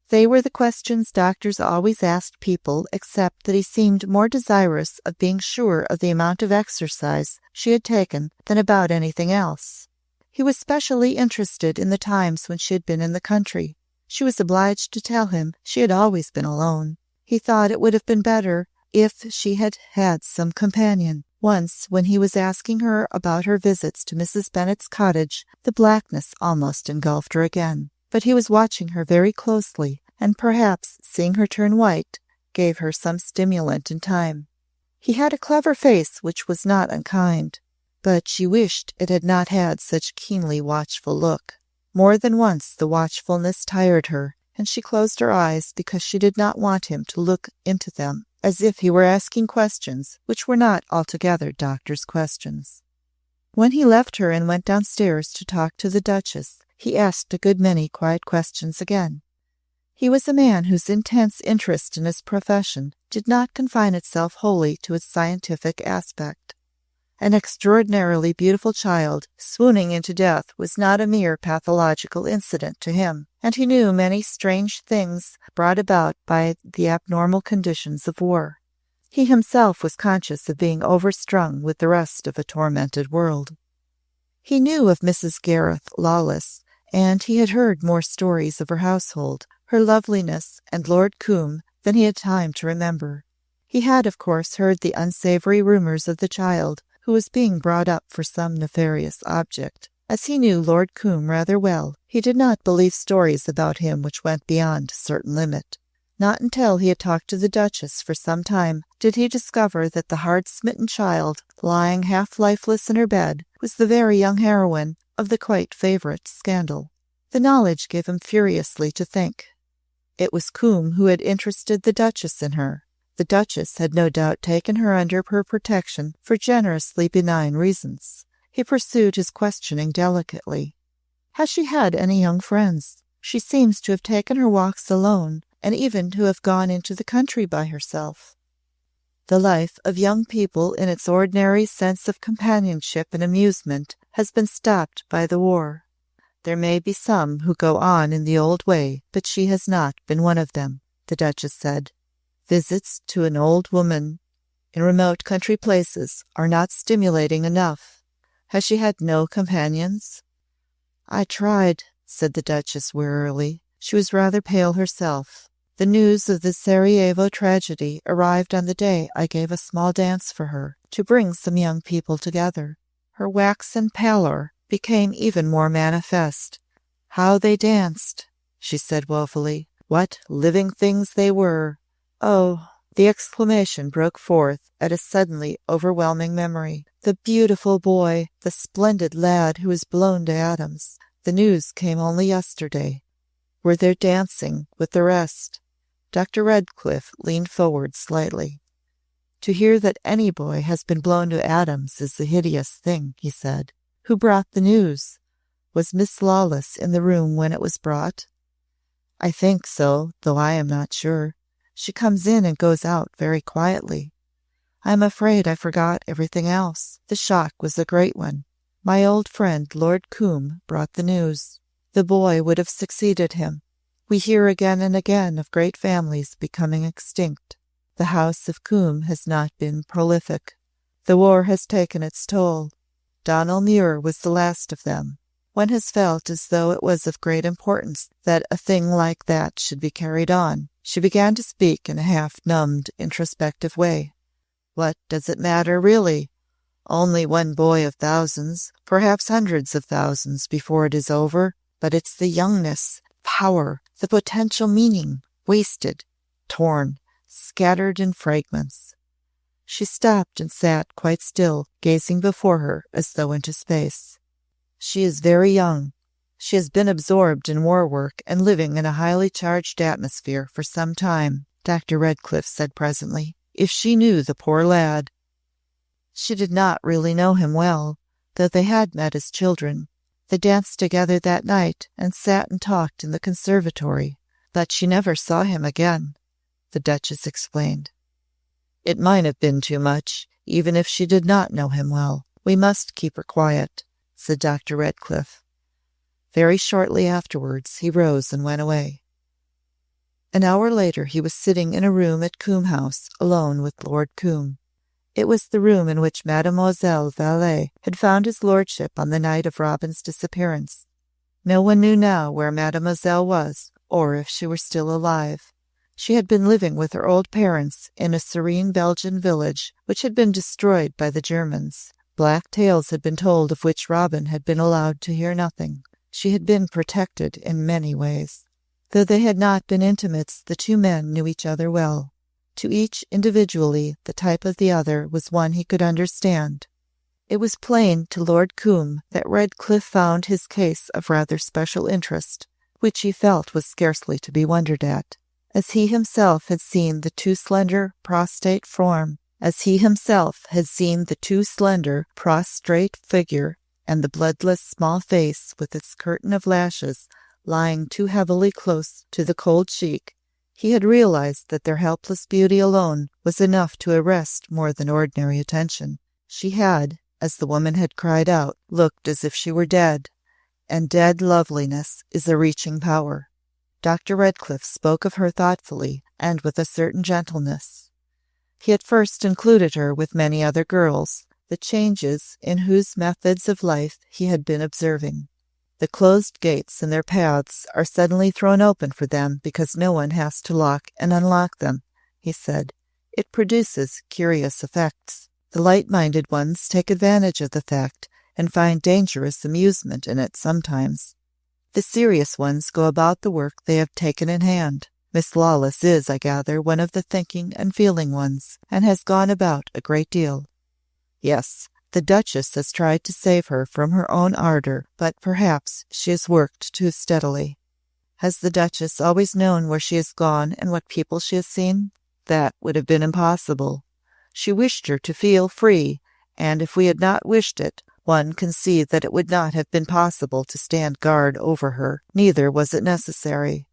They were the questions doctors always asked people, except that he seemed more desirous of being sure of the amount of exercise she had taken than about anything else. He was specially interested in the times when she had been in the country. She was obliged to tell him she had always been alone. He thought it would have been better if she had had some companion. Once, when he was asking her about her visits to Mrs. Bennet's cottage, the blackness almost engulfed her again. but he was watching her very closely, and perhaps seeing her turn white gave her some stimulant in time. He had a clever face which was not unkind, but she wished it had not had such keenly watchful look. More than once the watchfulness tired her, and she closed her eyes because she did not want him to look into them, as if he were asking questions which were not altogether doctor's questions. When he left her and went downstairs to talk to the Duchess, he asked a good many quiet questions again. He was a man whose intense interest in his profession did not confine itself wholly to its scientific aspect. An extraordinarily beautiful child swooning into death was not a mere pathological incident to him, and he knew many strange things brought about by the abnormal conditions of war. He himself was conscious of being overstrung with the rest of a tormented world. He knew of Mrs. Gareth Lawless, and he had heard more stories of her household, her loveliness, and Lord Combe than he had time to remember. He had, of course, heard the unsavory rumors of the child, who was being brought up for some nefarious object. As he knew Lord Combe rather well, he did not believe stories about him which went beyond a certain limit. Not until he had talked to the Duchess for some time did he discover that the hard-smitten child, lying half-lifeless in her bed, was the very young heroine of the quite favourite scandal. The knowledge gave him furiously to think. It was Combe who had interested the Duchess in her. The Duchess had no doubt taken her under her protection for generously benign reasons. He pursued his questioning delicately. Has she had any young friends? She seems to have taken her walks alone, and even to have gone into the country by herself. The life of young people in its ordinary sense of companionship and amusement has been stopped by the war. There may be some who go on in the old way, but she has not been one of them, the Duchess said. Visits to an old woman in remote country places are not stimulating enough. Has she had no companions? I tried, said the Duchess wearily. She was rather pale herself. The news of the Sarajevo tragedy arrived on the day I gave a small dance for her, to bring some young people together. Her waxen pallor became even more manifest. How they danced, she said woefully. What living things they were! Oh, the exclamation broke forth at a suddenly overwhelming memory. The beautiful boy, the splendid lad who was blown to atoms. The news came only yesterday. Were there dancing with the rest? Dr. Redcliffe leaned forward slightly. To hear that any boy has been blown to atoms is a hideous thing, he said. Who brought the news? Was Miss Lawless in the room when it was brought? I think so, though I am not sure. She comes in and goes out very quietly. I am afraid I forgot everything else. The shock was a great one. My old friend Lord Combe brought the news. The boy would have succeeded him. We hear again and again of great families becoming extinct. The house of Combe has not been prolific. The war has taken its toll. Donal Muir was the last of them. One has felt as though it was of great importance that a thing like that should be carried on. She began to speak in a half-numbed, introspective way. What does it matter, really? Only one boy of thousands, perhaps hundreds of thousands, before it is over. But it's the youngness, power, the potential meaning, wasted, torn, scattered in fragments. She stopped and sat quite still, gazing before her as though into space. She is very young. She has been absorbed in war work and living in a highly charged atmosphere for some time, Dr. Redcliffe said presently. If she knew the poor lad. She did not really know him well, though they had met as children. They danced together that night and sat and talked in the conservatory, but she never saw him again, the Duchess explained. It might have been too much, even if she did not know him well. We must keep her quiet, said Dr. Redcliffe. Very shortly afterwards he rose and went away. An hour later he was sitting in a room at Combe House, alone with Lord Combe. It was the room in which Mademoiselle Vallée had found his lordship on the night of Robin's disappearance. No one knew now where Mademoiselle was, or if she were still alive. She had been living with her old parents in a serene Belgian village which had been destroyed by the Germans. Black tales had been told of which Robin had been allowed to hear nothing. She had been protected in many ways. Though they had not been intimates, the two men knew each other well. To each individually, the type of the other was one he could understand. It was plain to Lord Combe that Redcliffe found his case of rather special interest, which he felt was scarcely to be wondered at, as he himself had seen the too slender, prostrate figure and the bloodless small face with its curtain of lashes lying too heavily close to the cold cheek. He had realized that their helpless beauty alone was enough to arrest more than ordinary attention. She had, as the woman had cried out, looked as if she were dead, and dead loveliness is a reaching power. Dr. Redcliffe spoke of her thoughtfully and with a certain gentleness. He at first included her with many other girls, the changes in whose methods of life he had been observing. The closed gates in their paths are suddenly thrown open for them because no one has to lock and unlock them, he said. It produces curious effects. The light-minded ones take advantage of the fact and find dangerous amusement in it sometimes. The serious ones go about the work they have taken in hand. Miss Lawless is, I gather, one of the thinking and feeling ones, and has gone about a great deal. Yes, the Duchess has tried to save her from her own ardour, but perhaps she has worked too steadily. Has the Duchess always known where she has gone and what people she has seen? That would have been impossible. She wished her to feel free, and if we had not wished it, one can see that it would not have been possible to stand guard over her, neither was it necessary.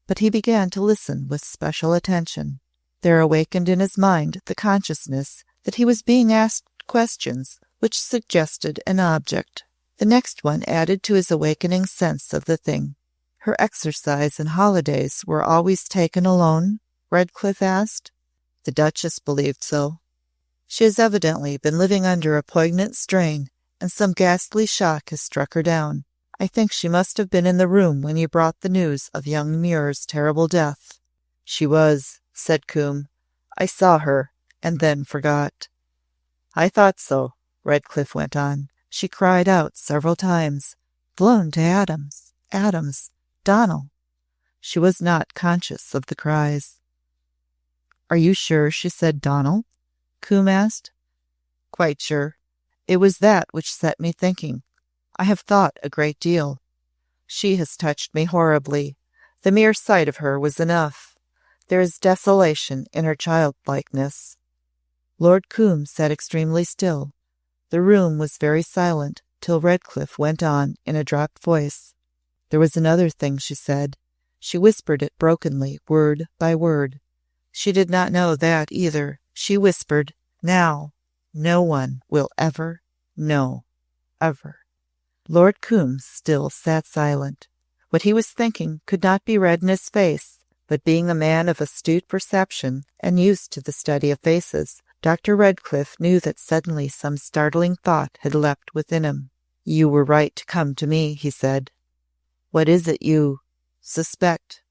But he began to listen with special attention. There awakened in his mind the consciousness that he was being asked questions which suggested an object. The next one added to his awakening sense of the thing. Her exercise and holidays were always taken alone? Redcliffe asked. The Duchess believed so. She has evidently been living under a poignant strain, and some ghastly shock has struck her down. I think she must have been in the room when you brought the news of young Muir's terrible death. She was, said Combe. I saw her, and then forgot. I thought so, Redcliffe went on. She cried out several times, blown to atoms, atoms, Donal. She was not conscious of the cries. Are you sure she said Donal? Combe asked. Quite sure. It was that which set me thinking. I have thought a great deal. She has touched me horribly. The mere sight of her was enough. There is desolation in her childlikeness. Lord Combe sat extremely still. The room was very silent till Redcliffe went on in a dropped voice. There was another thing she said. She whispered it brokenly, word by word. She did not know that either. She whispered, now, no one will ever know, ever. Lord Combe still sat silent. What he was thinking could not be read in his face, but being a man of astute perception and used to the study of faces, Dr. Redcliffe knew that suddenly some startling thought had leapt within him. You were right to come to me, he said. What is it you suspect?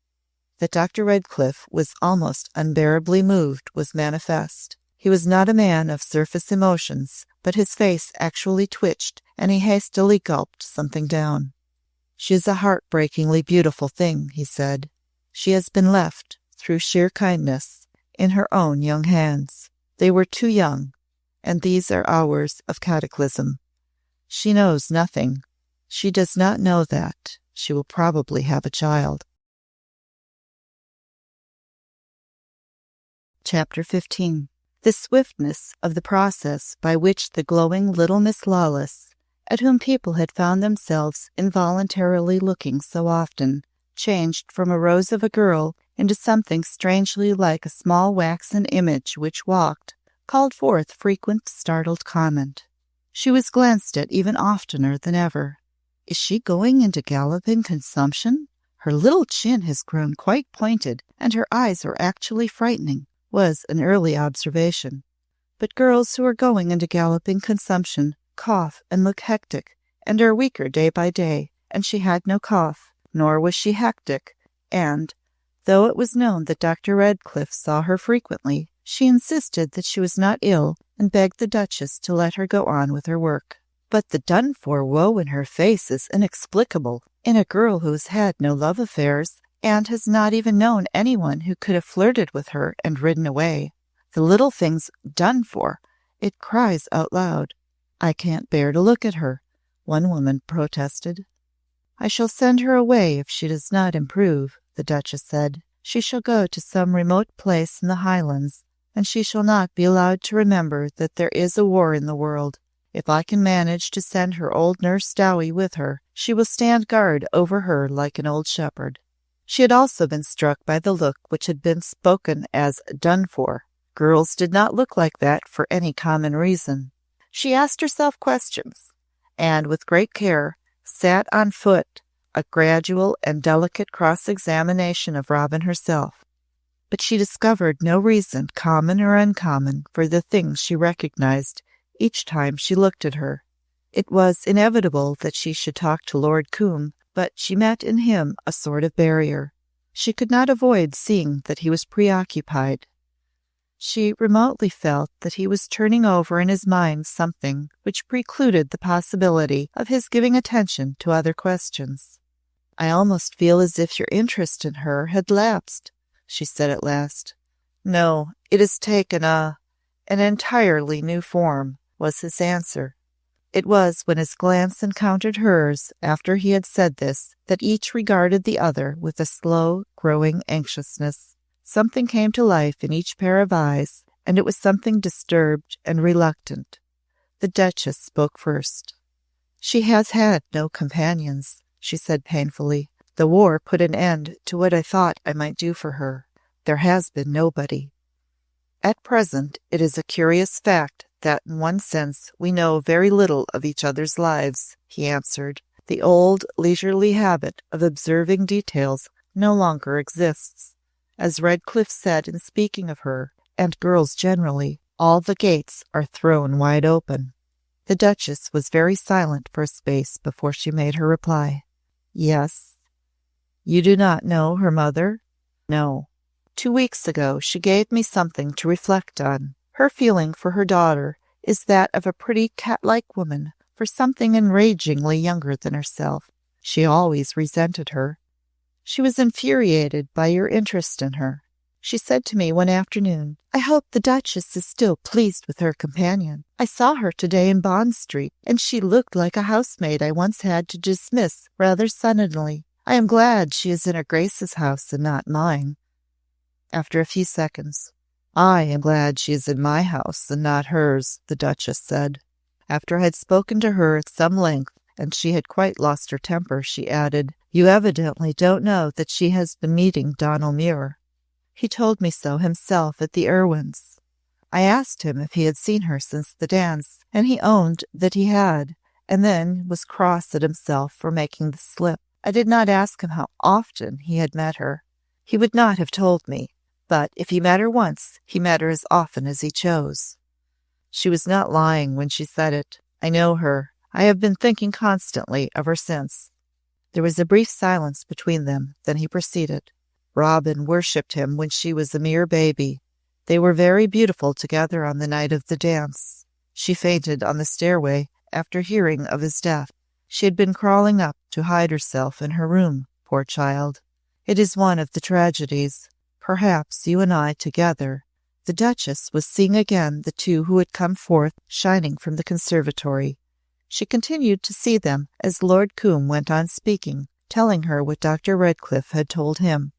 That Dr. Redcliffe was almost unbearably moved was manifest. He was not a man of surface emotions, but his face actually twitched, and he hastily gulped something down. She is a heart-breakingly beautiful thing, he said. She has been left, through sheer kindness, in her own young hands. They were too young, and these are hours of cataclysm. She knows nothing. She does not know that. She will probably have a child. Chapter 15. The swiftness of the process by which the glowing little Miss Lawless, at whom people had found themselves involuntarily looking so often, changed from a rose of a girl into something strangely like a small waxen image which walked, called forth frequent startled comment. She was glanced at even oftener than ever. Is she going into galloping consumption? Her little chin has grown quite pointed, and her eyes are actually frightening, was an early observation. But girls who are going into galloping consumption cough and look hectic, and are weaker day by day, and she had no cough, nor was she hectic, and, though it was known that Dr. Redcliffe saw her frequently, she insisted that she was not ill, and begged the Duchess to let her go on with her work. But the done-for woe in her face is inexplicable, In a girl who has had no love affairs, and has not even known anyone who could have flirted with her and ridden away. The little thing's done for. It cries out loud. I can't bear to look at her, one woman protested. I shall send her away if she does not improve, the Duchess said. She shall go to some remote place in the Highlands, and she shall not be allowed to remember that there is a war in the world. If I can manage to send her old nurse Dowie with her, she will stand guard over her like an old shepherd. She had also been struck by the look which had been spoken as done for. Girls did not look like that for any common reason. She asked herself questions, and with great care sat on foot a gradual and delicate cross-examination of Robin herself. But she discovered no reason, common or uncommon, for the things she recognized each time she looked at her. It was inevitable that she should talk to Lord Combe, but she met in him a sort of barrier. She could not avoid seeing that he was preoccupied. She remotely felt that he was turning over in his mind something which precluded the possibility of his giving attention to other questions. I almost feel as if your interest in her had lapsed, she said at last. No, it has taken an entirely new form, was his answer. It was when his glance encountered hers after he had said this that each regarded the other with a slow, growing anxiousness. Something came to life in each pair of eyes, and it was something disturbed and reluctant. The Duchess spoke first. She has had no companions, she said painfully. The war put an end to what I thought I might do for her. There has been nobody. At present, it is a curious fact that in one sense we know very little of each other's lives, he answered. The old leisurely habit of observing details no longer exists. As Redcliffe said in speaking of her, and girls generally, all the gates are thrown wide open. The Duchess was very silent for a space before she made her reply. Yes. You do not know her mother? No. 2 weeks ago she gave me something to reflect on. Her feeling for her daughter is that of a pretty cat-like woman for something enragingly younger than herself. She always resented her. She was infuriated by your interest in her. She said to me one afternoon, I hope the Duchess is still pleased with her companion. I saw her today in Bond Street, and she looked like a housemaid I once had to dismiss rather suddenly. I am glad she is in her Grace's house and not mine. After a few seconds, I am glad she is in my house and not hers, the Duchess said. After I had spoken to her at some length, and she had quite lost her temper, she added, You evidently don't know that she has been meeting Donal Muir. He told me so himself at the Irwins. I asked him if he had seen her since the dance, and he owned that he had, and then was cross at himself for making the slip. I did not ask him how often he had met her. He would not have told me, but if he met her once, he met her as often as he chose. She was not lying when she said it. I know her. I have been thinking constantly of her since. There was a brief silence between them. Then he proceeded. Robin worshipped him when she was a mere baby. They were very beautiful together on the night of the dance. She fainted on the stairway after hearing of his death. She had been crawling up to hide herself in her room, poor child. It is one of the tragedies. Perhaps you and I together. The Duchess was seeing again the two who had come forth shining from the conservatory. She continued to see them as Lord Combe went on speaking, telling her what Dr. Redcliffe had told him.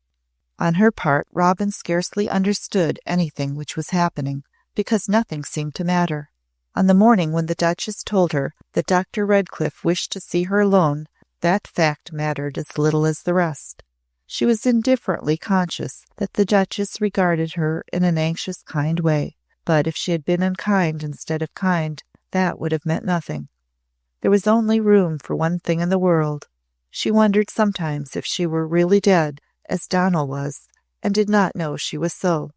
On her part, Robin scarcely understood anything which was happening, because nothing seemed to matter. On the morning when the Duchess told her that Dr. Redcliffe wished to see her alone, that fact mattered as little as the rest. She was indifferently conscious that the Duchess regarded her in an anxious, kind way, but if she had been unkind instead of kind, that would have meant nothing. There was only room for one thing in the world. She wondered sometimes if she were really dead, as Donal was, and did not know she was so.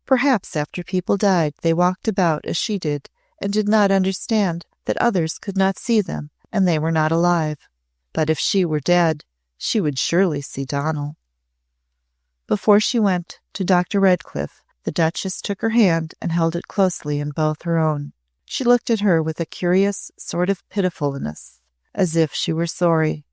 Perhaps after people died they walked about as she did, and did not understand that others could not see them, and they were not alive. But if she were dead, she would surely see Donal. Before she went to Dr. Redcliffe, the Duchess took her hand and held it closely in both her own. She looked at her with a curious sort of pitifulness, as if she were sorry.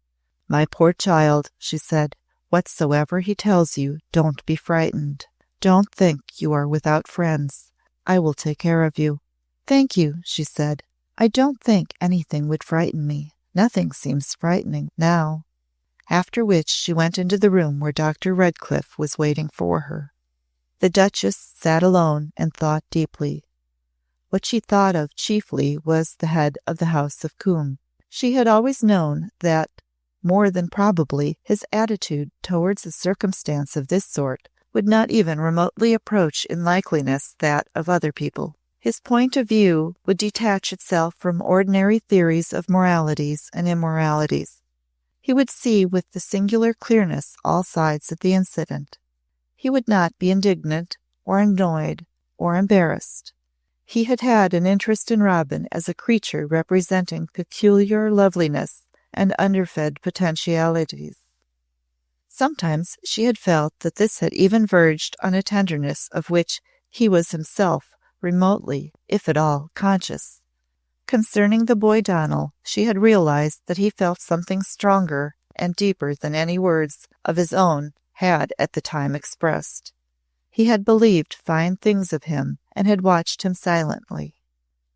"My poor child," she said, "whatsoever he tells you, don't be frightened. Don't think you are without friends. I will take care of you." "Thank you," she said. "I don't think anything would frighten me. Nothing seems frightening now." After which she went into the room where Dr. Redcliffe was waiting for her. The Duchess sat alone and thought deeply. What she thought of chiefly was the head of the house of Coombe. She had always known that, more than probably, his attitude towards a circumstance of this sort would not even remotely approach in likeliness that of other people. His point of view would detach itself from ordinary theories of moralities and immoralities. He would see with the singular clearness all sides of the incident. He would not be indignant, or annoyed, or embarrassed. He had had an interest in Robin as a creature representing peculiar loveliness and underfed potentialities. Sometimes she had felt that this had even verged on a tenderness of which he was himself remotely, if at all, conscious. Concerning the boy Donal, she had realized that he felt something stronger and deeper than any words of his own had at the time expressed. He had believed fine things of him and had watched him silently.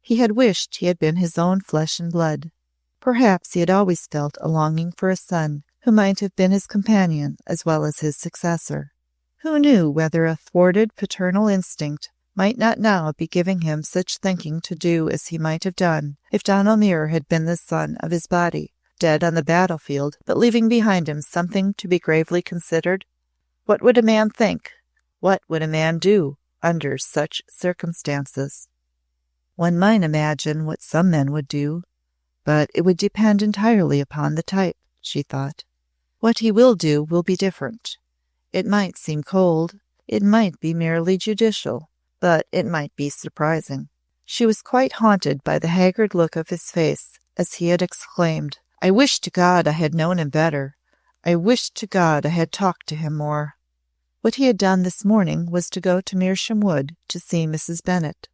He had wished he had been his own flesh and blood. Perhaps he had always felt a longing for a son who might have been his companion as well as his successor. Who knew whether a thwarted paternal instinct might not now be giving him such thinking to do as he might have done if Donal Muir had been the son of his body, dead on the battlefield, but leaving behind him something to be gravely considered? What would a man think? What would a man do under such circumstances? One might imagine what some men would do, but it would depend entirely upon the type, she thought. What he will do will be different. It might seem cold, it might be merely judicial, but it might be surprising. She was quite haunted by the haggard look of his face as he had exclaimed, "I wish to God I had known him better. I wish to God I had talked to him more." What he had done this morning was to go to Meersham Wood to see Mrs. Bennet.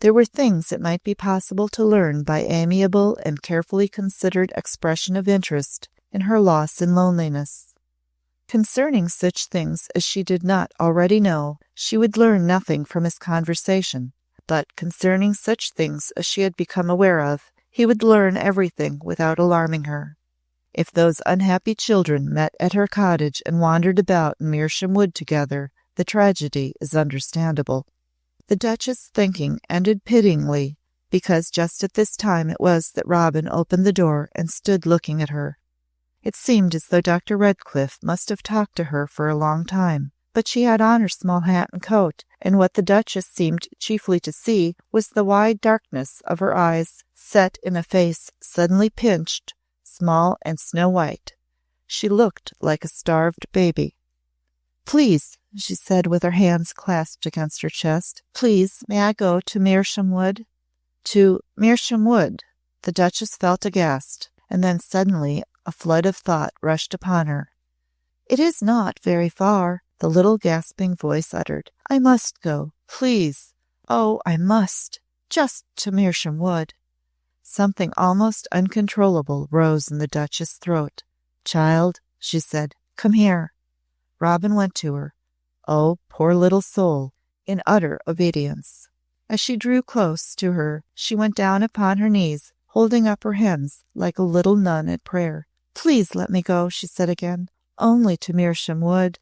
There were things it might be possible to learn by amiable and carefully considered expression of interest in her loss and loneliness. Concerning such things as she did not already know, she would learn nothing from his conversation, but concerning such things as she had become aware of, he would learn everything without alarming her. If those unhappy children met at her cottage and wandered about in Meersham Wood together, the tragedy is understandable. The Duchess' thinking ended pityingly, because just at this time it was that Robin opened the door and stood looking at her. It seemed as though Dr. Redcliffe must have talked to her for a long time, but she had on her small hat and coat, and what the Duchess seemed chiefly to see was the wide darkness of her eyes, set in a face suddenly pinched, small and snow-white. She looked like a starved baby. "Please," she said with her hands clasped against her chest, "please, may I go to Meersham Wood?" To Meersham Wood! The Duchess felt aghast, and then suddenly a flood of thought rushed upon her. "It is not very far," the little gasping voice uttered. "I must go, please. Oh, I must. Just to Meersham Wood." Something almost uncontrollable rose in the Duchess' throat. "Child," she said, "come here." Robin went to her. Oh, poor little soul, in utter obedience. As she drew close to her, she went down upon her knees, holding up her hands like a little nun at prayer. "Please let me go," she said again. "Only to Meersham Wood."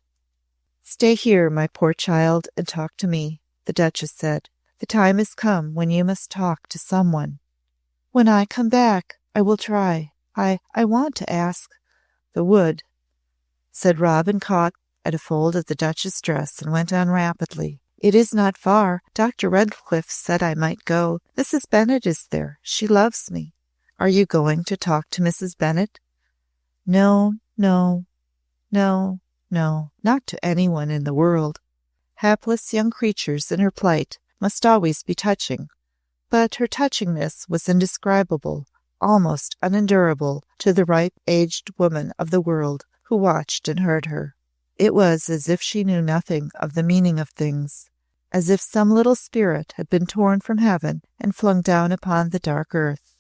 "Stay here, my poor child, and talk to me," the Duchess said. "The time has come when you must talk to someone." "When I come back, I will try. I want to ask—" "The wood," said Robin, caught at a fold of the Duchess' dress, and went on rapidly. "It is not far. Dr. Redcliffe said I might go. Mrs. Bennet is there. She loves me." "Are you going to talk to Mrs. Bennet?" No, not to anyone in the world. Hapless young creatures in her plight must always be touching, but her touchingness was indescribable, almost unendurable to the ripe aged woman of the world who watched and heard her. It was as if she knew nothing of the meaning of things, as if some little spirit had been torn from heaven and flung down upon the dark earth.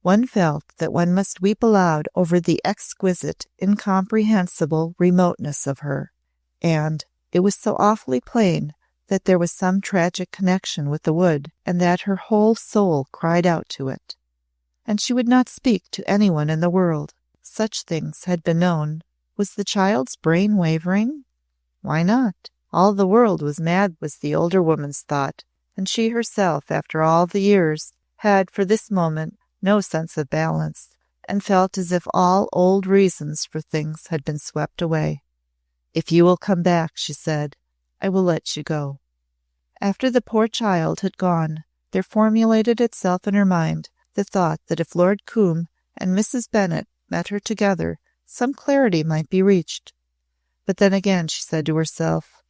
One felt that one must weep aloud over the exquisite, incomprehensible remoteness of her, and it was so awfully plain that there was some tragic connection with the wood, and that her whole soul cried out to it. And she would not speak to anyone in the world. Such things had been known. Was the child's brain wavering? Why not? All the world was mad, was the older woman's thought, and she herself, after all the years, had for this moment no sense of balance, and felt as if all old reasons for things had been swept away. "If you will come back," she said, "I will let you go." After the poor child had gone, there formulated itself in her mind the thought that if Lord Combe and Mrs. Bennet met her together, some clarity might be reached. But then again she said to herself,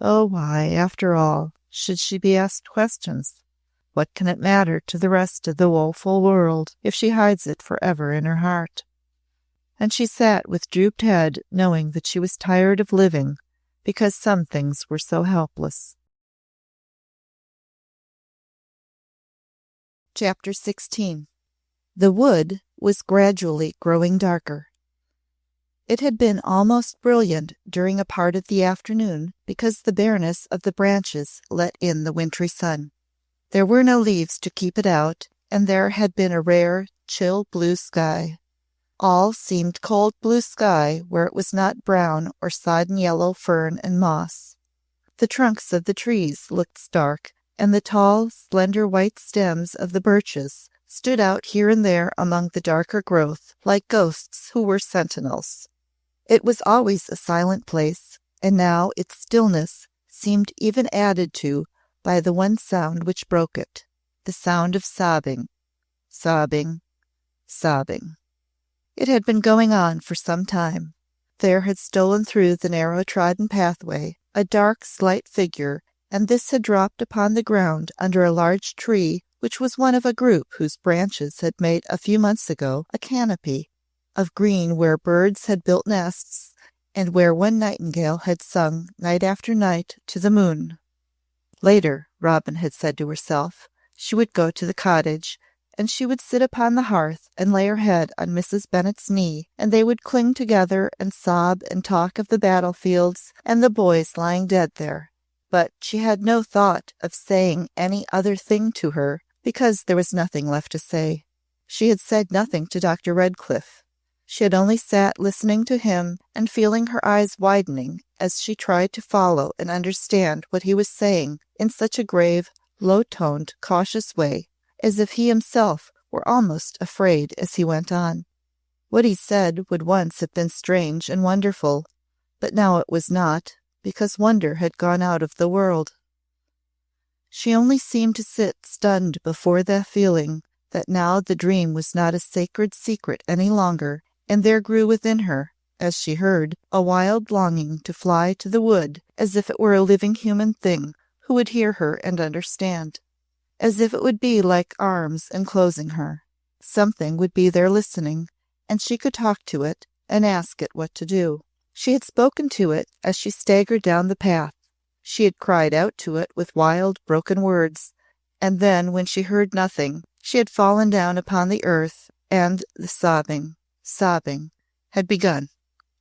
"Oh, why, after all, should she be asked questions? What can it matter to the rest of the woeful world if she hides it forever in her heart?" And she sat with drooped head, knowing that she was tired of living, because some things were so helpless. Chapter 16. The wood was gradually growing darker. It had been almost brilliant during a part of the afternoon because the bareness of the branches let in the wintry sun. There were no leaves to keep it out, and there had been a rare, chill blue sky. All seemed cold blue sky where it was not brown or sodden yellow fern and moss. The trunks of the trees looked stark, and the tall, slender white stems of the birches stood out here and there among the darker growth like ghosts who were sentinels. It was always a silent place, and now its stillness seemed even added to by the one sound which broke it, the sound of sobbing, sobbing, sobbing. It had been going on for some time. There had stolen through the narrow-trodden pathway a dark, slight figure, and this had dropped upon the ground under a large tree which was one of a group whose branches had made a few months ago a canopy of green where birds had built nests, and where one nightingale had sung night after night to the moon. Later, Robin had said to herself, she would go to the cottage, and she would sit upon the hearth and lay her head on Mrs. Bennet's knee, and they would cling together and sob and talk of the battlefields and the boys lying dead there. But she had no thought of saying any other thing to her, because there was nothing left to say. She had said nothing to Dr. Redcliffe. She had only sat listening to him and feeling her eyes widening as she tried to follow and understand what he was saying in such a grave, low-toned, cautious way, as if he himself were almost afraid as he went on. What he said would once have been strange and wonderful, but now it was not, because wonder had gone out of the world. She only seemed to sit stunned before that feeling that now the dream was not a sacred secret any longer, and there grew within her, as she heard, a wild longing to fly to the wood, as if it were a living human thing who would hear her and understand, as if it would be like arms enclosing her. Something would be there listening, and she could talk to it and ask it what to do. She had spoken to it as she staggered down the path. She had cried out to it with wild, broken words, and then, when she heard nothing, she had fallen down upon the earth, and the sobbing, had begun.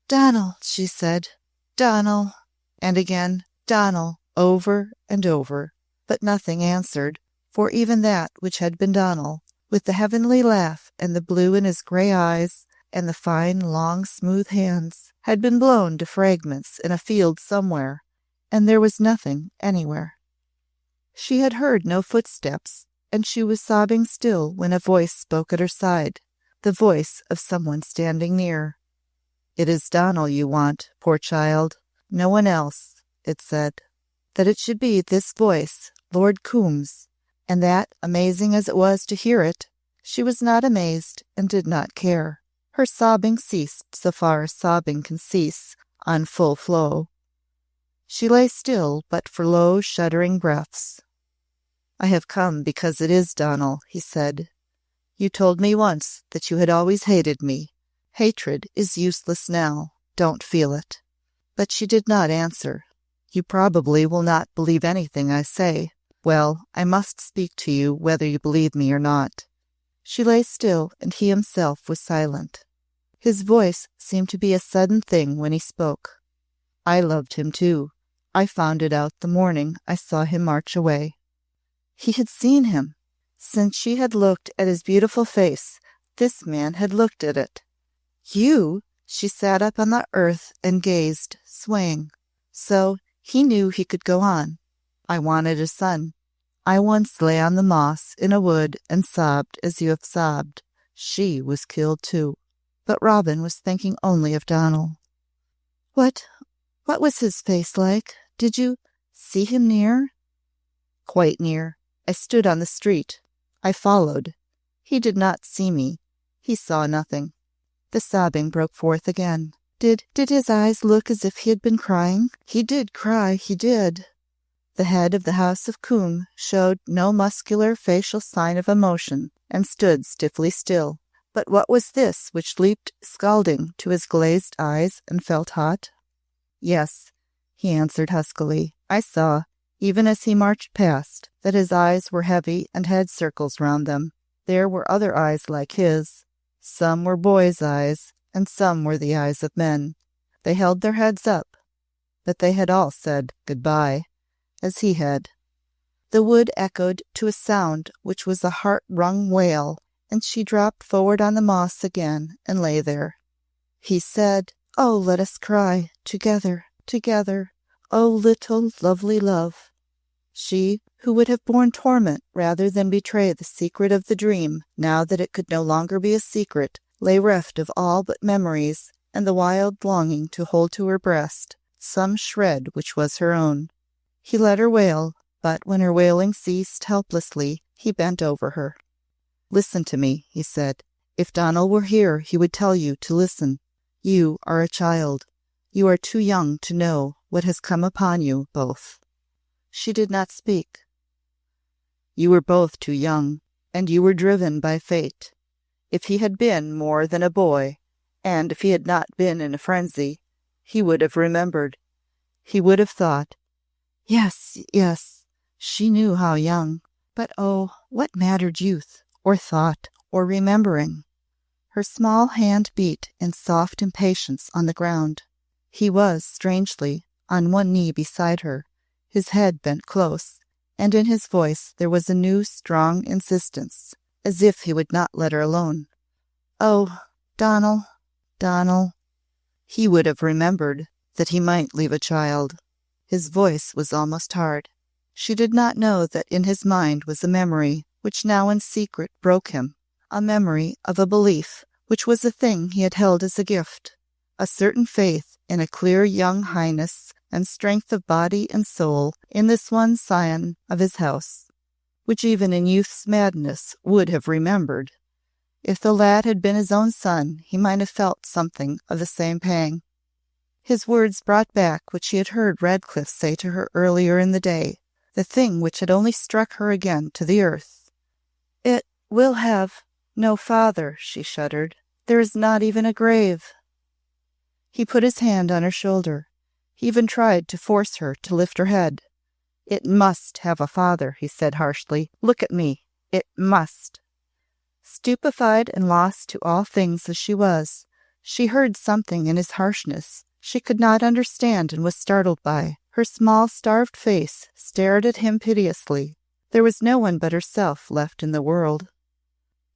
"Donal," she said, "Donal," and again, "Donal," over and over, but nothing answered, for even that which had been Donal, with the heavenly laugh and the blue in his grey eyes, and the fine, long, smooth hands, had been blown to fragments in a field somewhere, and there was nothing anywhere. She had heard no footsteps, and she was sobbing still when a voice spoke at her side, the voice of someone standing near. "It is Donal you want, poor child, no one else," it said. That it should be this voice, Lord Combe's, and that, amazing as it was to hear it, she was not amazed and did not care. Her sobbing ceased so far as sobbing can cease on full flow. She lay still but for low, shuddering breaths. "I have come because it is Donal," he said. "You told me once that you had always hated me. Hatred is useless now. Don't feel it." But she did not answer. "You probably will not believe anything I say. Well, I must speak to you whether you believe me or not. She lay still, and he himself was silent. His voice seemed to be a sudden thing when he spoke. I loved him too. I found it out the morning I saw him march away. He had seen him. Since she had looked at his beautiful face, this man had looked at it. You? She sat up on the earth and gazed, swaying. So he knew he could go on. I wanted a son. I once lay on the moss in a wood and sobbed as you have sobbed. She was killed too. But Robin was thinking only of Donal. What was his face like? Did you see him near? Quite near. I stood on the street. I followed. He did not see me. He saw nothing. The sobbing broke forth again. Did his eyes look as if he had been crying? He did cry, he did. The head of the House of Coombe showed no muscular facial sign of emotion, and stood stiffly still. But what was this which leaped scalding to his glazed eyes and felt hot? Yes, he answered huskily. I saw, even as he marched past, that his eyes were heavy and had circles round them. There were other eyes like his. Some were boys' eyes, and some were the eyes of men. They held their heads up, but they had all said goodbye, as he had. The wood echoed to a sound which was a heart-wrung wail, and she dropped forward on the moss again and lay there. He said, "Oh, let us cry, together, together, oh, little lovely love." She, who would have borne torment rather than betray the secret of the dream, now that it could no longer be a secret, lay reft of all but memories and the wild longing to hold to her breast some shred which was her own. He let her wail, but when her wailing ceased helplessly, he bent over her. "Listen to me," he said. "If Donal were here, he would tell you to listen. You are a child. You are too young to know what has come upon you both." She did not speak. "You were both too young, and you were driven by fate. If he had been more than a boy, and if he had not been in a frenzy, he would have remembered. He would have thought. Yes, yes, she knew how young. But oh, what mattered youth, or thought, or remembering? Her small hand beat in soft impatience on the ground. He was, strangely, on one knee beside her, his head bent close, and in his voice there was a new strong insistence, as if he would not let her alone. Oh, Donal, Donal. He would have remembered that he might leave a child. His voice was almost hard. She did not know that in his mind was a memory which now in secret broke him, a memory of a belief which was a thing he had held as a gift, a certain faith in a clear young highness and strength of body and soul in this one scion of his house, which even in youth's madness would have remembered. If the lad had been his own son, he might have felt something of the same pang. His words brought back what she had heard Radcliffe say to her earlier in the day, the thing which had only struck her again to the earth. "It will have no father," she shuddered. "There is not even a grave." He put his hand on her shoulder. He even tried to force her to lift her head. "It must have a father," he said harshly. "Look at me. It must." Stupefied and lost to all things as she was, she heard something in his harshness she could not understand and was startled by. Her small, starved face stared at him piteously. There was no one but herself left in the world.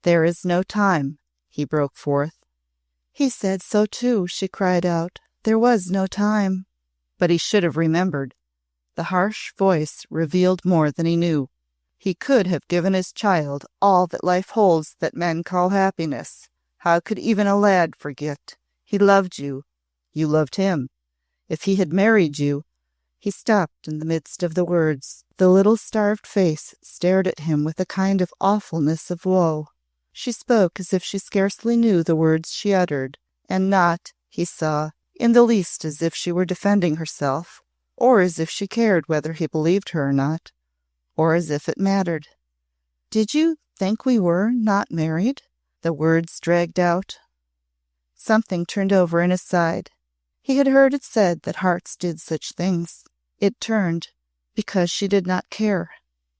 "There is no time," he broke forth. "He said so too," she cried out. "There was no time." But he should have remembered. The harsh voice revealed more than he knew. He could have given his child all that life holds that men call happiness. How could even a lad forget? He loved you. You loved him. If he had married you— He stopped in the midst of the words. The little starved face stared at him with a kind of awfulness of woe. She spoke as if she scarcely knew the words she uttered, and not, he saw, in the least as if she were defending herself, or as if she cared whether he believed her or not, or as if it mattered. "Did you think we were not married?" The words dragged out. Something turned over in his side. He had heard it said that hearts did such things. It turned because she did not care.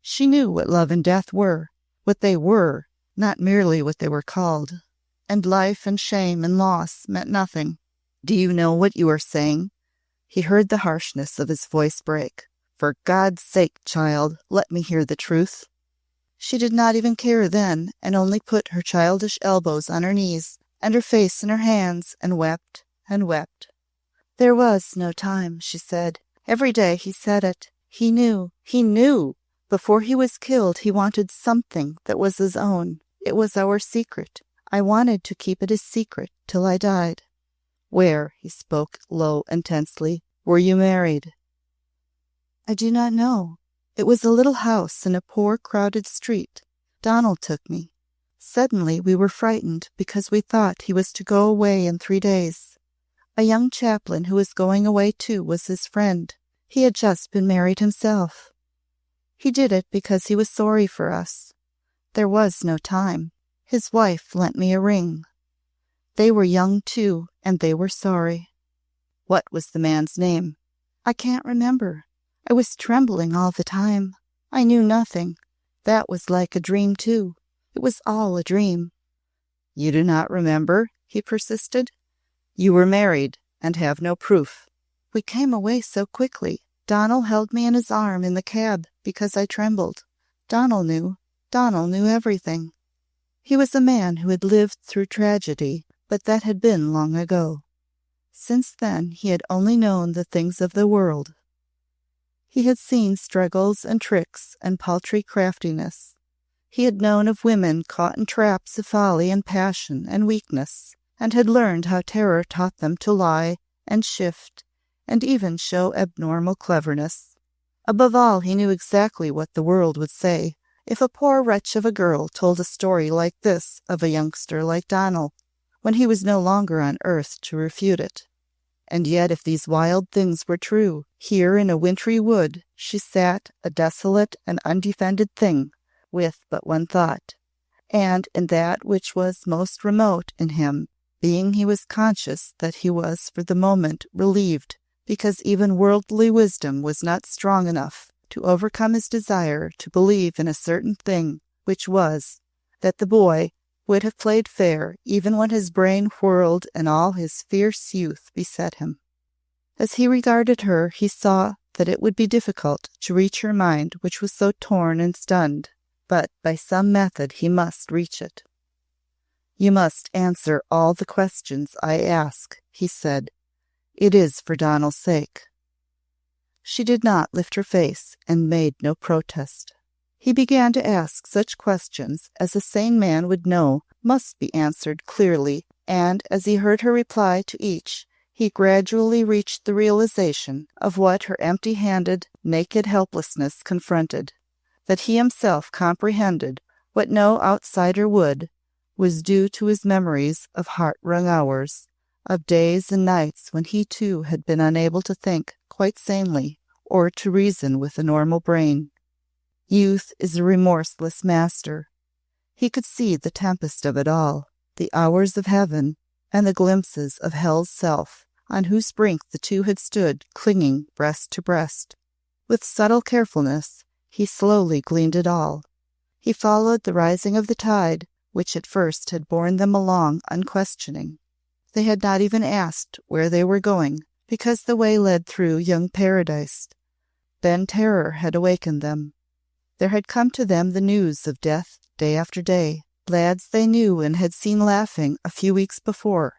She knew what love and death were, what they were, not merely what they were called. And life and shame and loss meant nothing. "Do you know what you are saying?" He heard the harshness of his voice break. "For God's sake, child, let me hear the truth." She did not even care then, and only put her childish elbows on her knees and her face in her hands and wept and wept. "There was no time," she said. "Every day he said it. He knew. He knew. Before he was killed, he wanted something that was his own. It was our secret. I wanted to keep it a secret till I died." "Where," he spoke low and tensely, "were you married?" "I do not know. It was a little house in a poor, crowded street. Donald took me. Suddenly we were frightened because we thought he was to go away in 3 days. A young chaplain who was going away too was his friend. He had just been married himself. He did it because he was sorry for us. There was no time. His wife lent me a ring. They were young too, and they were sorry." "What was the man's name?" "I can't remember. I was trembling all the time. I knew nothing. That was like a dream too. It was all a dream." "You do not remember?" he persisted. "You were married, and have no proof." "We came away so quickly. Donald held me in his arm in the cab because I trembled. Donald knew everything. He was a man who had lived through tragedy, but that had been long ago. Since then he had only known the things of the world. He had seen struggles and tricks and paltry craftiness. He had known of women caught in traps of folly and passion and weakness, and had learned how terror taught them to lie and shift and even show abnormal cleverness. Above all, he knew exactly what the world would say if a poor wretch of a girl told a story like this of a youngster like Donald, when he was no longer on earth to refute it. And yet if these wild things were true, here in a wintry wood she sat, a desolate and undefended thing, with but one thought, and in that which was most remote in him, being he was conscious that he was for the moment relieved, because even worldly wisdom was not strong enough to overcome his desire to believe in a certain thing, which was, that the boy would have played fair even when his brain whirled and all his fierce youth beset him. As he regarded her, he saw that it would be difficult to reach her mind, which was so torn and stunned, but by some method he must reach it. "You must answer all the questions I ask," he said. "It is for Donald's sake." She did not lift her face and made no protest. He began to ask such questions as a sane man would know must be answered clearly, and as he heard her reply to each, he gradually reached the realization of what her empty-handed, naked helplessness confronted, that he himself comprehended what no outsider would, was due to his memories of heart-wrung hours, of days and nights when he too had been unable to think quite sanely or to reason with a normal brain. Youth is a remorseless master. He could see the tempest of it all, the hours of heaven, and the glimpses of hell's self, on whose brink the two had stood clinging breast to breast. With subtle carefulness, he slowly gleaned it all. He followed the rising of the tide, which at first had borne them along unquestioning. They had not even asked where they were going, because the way led through young paradise. Then terror had awakened them. There had come to them the news of death day after day, lads they knew and had seen laughing a few weeks before,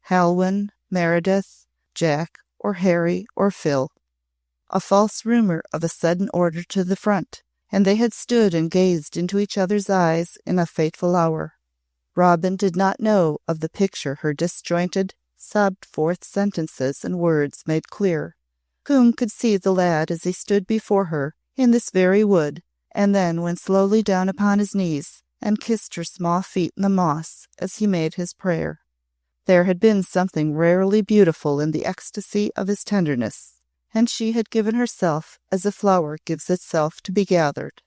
Halwyn, Meredith, Jack, or Harry, or Phil. A false rumor of a sudden order to the front, and they had stood and gazed into each other's eyes in a fateful hour. Robin did not know of the picture her disjointed, sobbed forth sentences and words made clear. Whom could see the lad as he stood before her in this very wood, and then went slowly down upon his knees and kissed her small feet in the moss as he made his prayer. There had been something rarely beautiful in the ecstasy of his tenderness, and she had given herself as a flower gives itself to be gathered.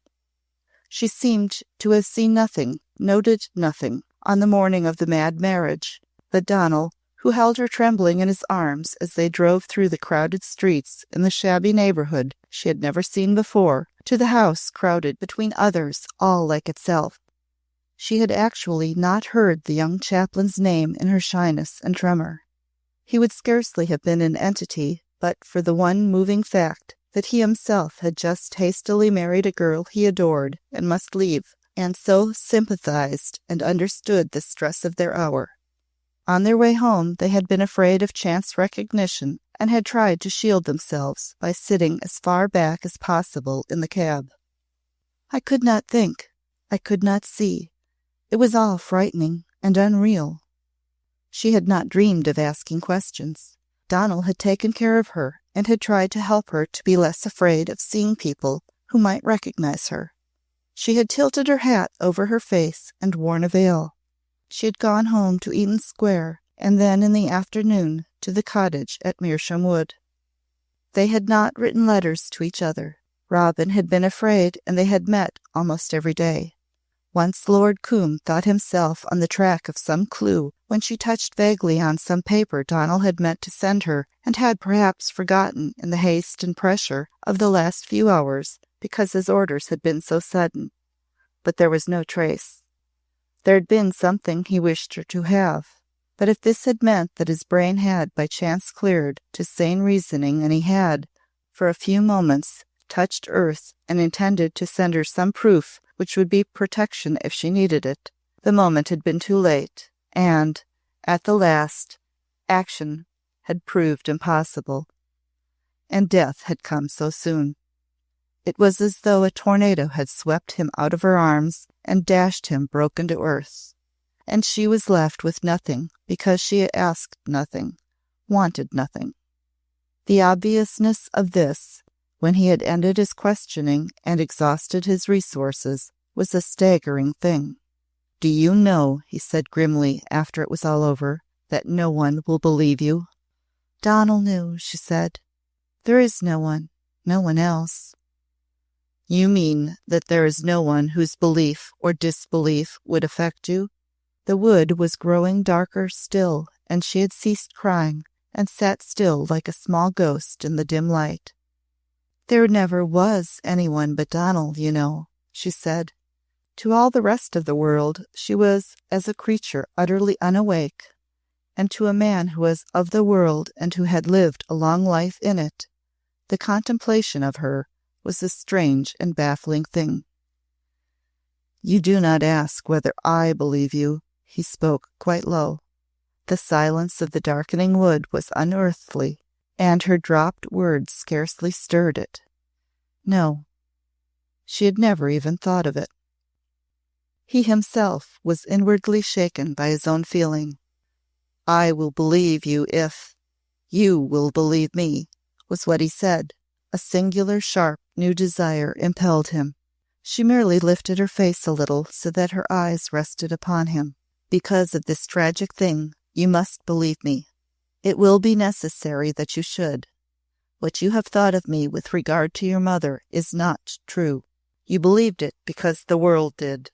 She seemed to have seen nothing, noted nothing, on the morning of the mad marriage, but Donald, who held her trembling in his arms as they drove through the crowded streets in the shabby neighborhood she had never seen before, to the house crowded between others all like itself. She had actually not heard the young chaplain's name in her shyness and tremor. He would scarcely have been an entity but for the one moving fact that he himself had just hastily married a girl he adored and must leave, and so sympathized and understood the stress of their hour. On their way home they had been afraid of chance recognition and had tried to shield themselves by sitting as far back as possible in the cab. I could not think. I could not see. It was all frightening and unreal. She had not dreamed of asking questions. Donald had taken care of her and had tried to help her to be less afraid of seeing people who might recognize her. She had tilted her hat over her face and worn a veil. She had gone home to Eaton Square, and then in the afternoon to the cottage at Meersham Wood. They had not written letters to each other. Robin had been afraid, and they had met almost every day. Once Lord Combe thought himself on the track of some clue when she touched vaguely on some paper Donald had meant to send her and had perhaps forgotten in the haste and pressure of the last few hours because his orders had been so sudden. But there was no trace. There had been something he wished her to have. But if this had meant that his brain had by chance cleared to sane reasoning, and he had, for a few moments, touched earth and intended to send her some proof which would be protection if she needed it, the moment had been too late, and, at the last, action had proved impossible, and death had come so soon. It was as though a tornado had swept him out of her arms and dashed him broken to earth, and she was left with nothing because she had asked nothing, wanted nothing. The obviousness of this, when he had ended his questioning and exhausted his resources, was a staggering thing. "Do you know," he said grimly after it was all over, "that no one will believe you?" "Donald knew," she said. "There is no one else." "You mean that there is no one whose belief or disbelief would affect you?" The wood was growing darker still, and she had ceased crying and sat still like a small ghost in the dim light. "There never was anyone but Donald, you know," she said. To all the rest of the world she was as a creature utterly unawake, and to a man who was of the world and who had lived a long life in it, the contemplation of her was a strange and baffling thing. "You do not ask whether I believe you," he spoke quite low. The silence of the darkening wood was unearthly, and her dropped words scarcely stirred it. No, she had never even thought of it. He himself was inwardly shaken by his own feeling. "I will believe you if you will believe me," was what he said. A singular, sharp, new desire impelled him. She merely lifted her face a little so that her eyes rested upon him. "Because of this tragic thing, you must believe me. It will be necessary that you should. What you have thought of me with regard to your mother is not true. You believed it because the world did.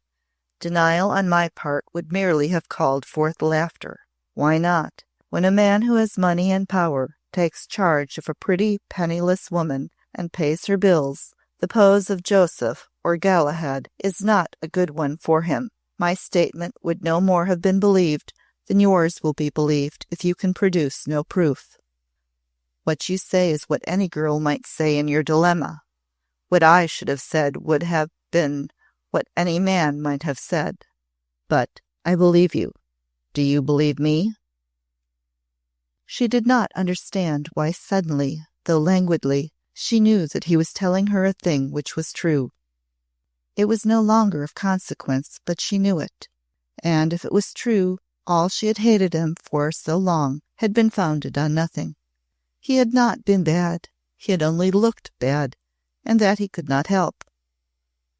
Denial on my part would merely have called forth laughter. Why not? When a man who has money and power takes charge of a pretty, penniless woman and pays her bills, the pose of Joseph or Galahad is not a good one for him. My statement would no more have been believed than yours will be believed if you can produce no proof. What you say is what any girl might say in your dilemma. What I should have said would have been what any man might have said. But I believe you. Do you believe me?" She did not understand why suddenly, though languidly, she knew that he was telling her a thing which was true. It was no longer of consequence, but she knew it. And if it was true, all she had hated him for so long had been founded on nothing. He had not been bad. He had only looked bad, and that he could not help.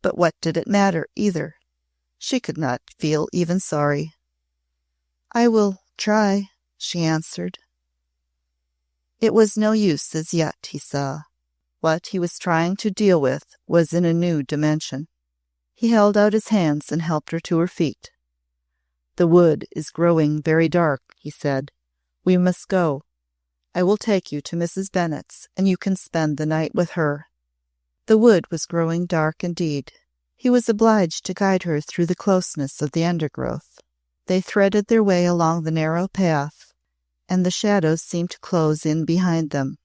But what did it matter, either? She could not feel even sorry. "I will try," she answered. It was no use as yet, he saw. What he was trying to deal with was in a new dimension. He held out his hands and helped her to her feet. "The wood is growing very dark," he said. "We must go. I will take you to Mrs. Bennet's, and you can spend the night with her." The wood was growing dark indeed. He was obliged to guide her through the closeness of the undergrowth. They threaded their way along the narrow path, and the shadows seemed to close in behind them.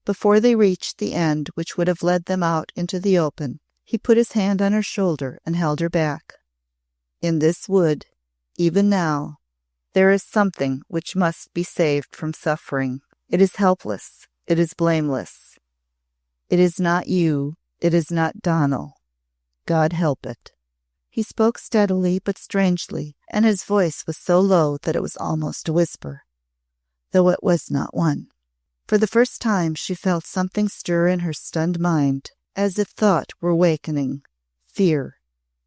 Before they reached the end which would have led them out into the open, he put his hand on her shoulder and held her back. In this wood, even now, there is something which must be saved from suffering. It is helpless. It is blameless. It is not you. It is not Donal. God help it. He spoke steadily but strangely, and his voice was so low that it was almost a whisper, though it was not one. For the first time she felt something stir in her stunned mind, as if thought were awakening, fear,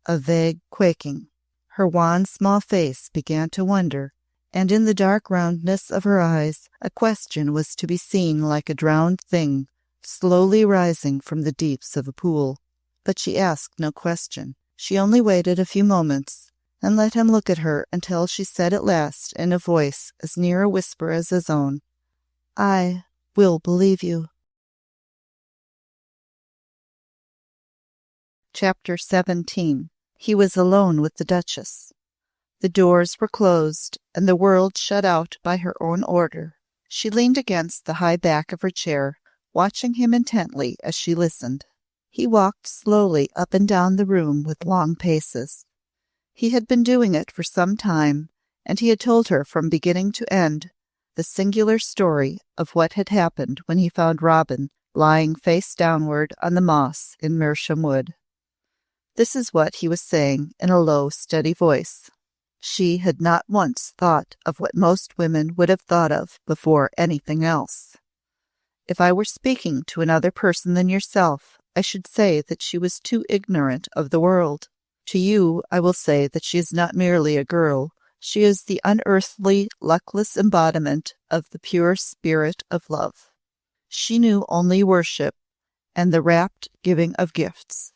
a vague quaking. Her wan small face began to wonder, and in the dark roundness of her eyes a question was to be seen like a drowned thing slowly rising from the deeps of a pool. But she asked no question. She only waited a few moments, and let him look at her until she said at last, in a voice as near a whisper as his own, "I will believe you." Chapter 17. He was alone with the Duchess. The doors were closed, and the world shut out by her own order. She leaned against the high back of her chair, watching him intently as she listened. He walked slowly up and down the room with long paces. He had been doing it for some time, and he had told her from beginning to end the singular story of what had happened when he found Robin lying face downward on the moss in Mersham Wood. This is what he was saying in a low, steady voice. She had not once thought of what most women would have thought of before anything else. If I were speaking to another person than yourself, I should say that she was too ignorant of the world. To you, I will say that she is not merely a girl. She is the unearthly, luckless embodiment of the pure spirit of love. She knew only worship and the rapt giving of gifts.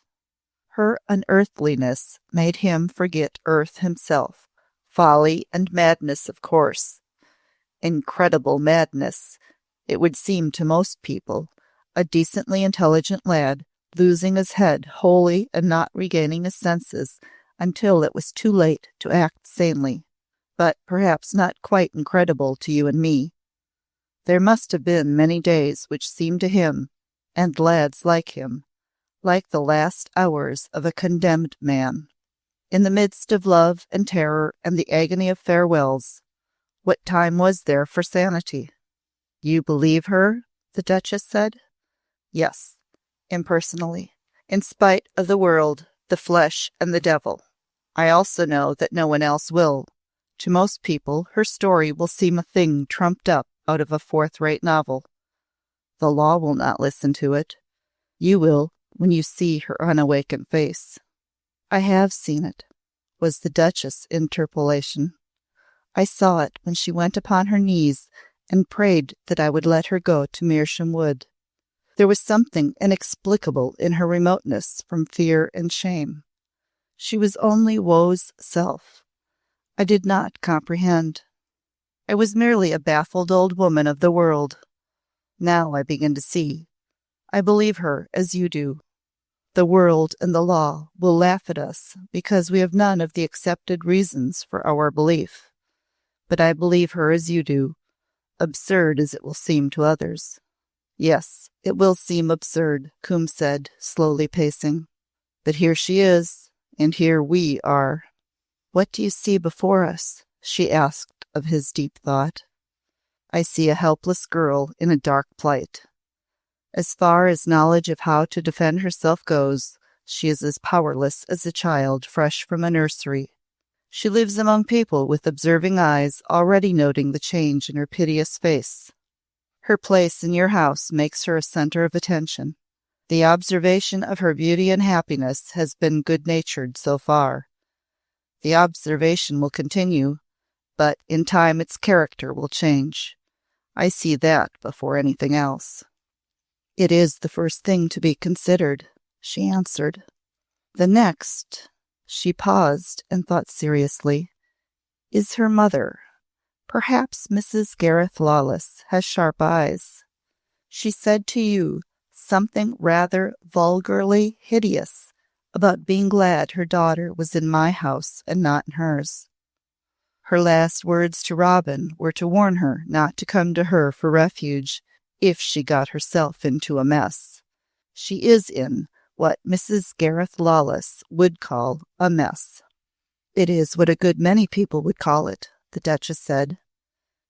Her unearthliness made him forget earth himself. Folly and madness, of course. Incredible madness, it would seem to most people. A decently intelligent lad losing his head wholly and not regaining his senses until it was too late to act sanely. But perhaps not quite incredible to you and me. There must have been many days which seemed to him, and lads like him, like the last hours of a condemned man. In the midst of love and terror and the agony of farewells, what time was there for sanity? "You believe her?" the Duchess said. "Yes, impersonally, in spite of the world, the flesh, and the devil. I also know that no one else will. To most people, her story will seem a thing trumped up out of a fourth-rate novel. The law will not listen to it. You will when you see her unawakened face." "I have seen it," was the Duchess' interpolation. "I saw it when she went upon her knees and prayed that I would let her go to Mersham Wood. There was something inexplicable in her remoteness from fear and shame. She was only woe's self. I did not comprehend. I was merely a baffled old woman of the world. Now I begin to see. I believe her as you do. The world and the law will laugh at us because we have none of the accepted reasons for our belief. But I believe her as you do, absurd as it will seem to others." "Yes, it will seem absurd," Coombs said, slowly pacing. "But here she is, and here we are." "What do you see before us?" she asked of his deep thought. "I see a helpless girl in a dark plight. As far as knowledge of how to defend herself goes, she is as powerless as a child fresh from a nursery. She lives among people with observing eyes already noting the change in her piteous face. Her place in your house makes her a center of attention. The observation of her beauty and happiness has been good-natured so far. The observation will continue, but in time its character will change. I see that before anything else." "It is the first thing to be considered," she answered. "The next," she paused and thought seriously, "is her mother. Perhaps Mrs. Gareth Lawless has sharp eyes. She said to you something rather vulgarly hideous about being glad her daughter was in my house and not in hers. Her last words to Robin were to warn her not to come to her for refuge if she got herself into a mess. She is in what Mrs. Gareth Lawless would call a mess. It is what a good many people would call it, the Duchess said,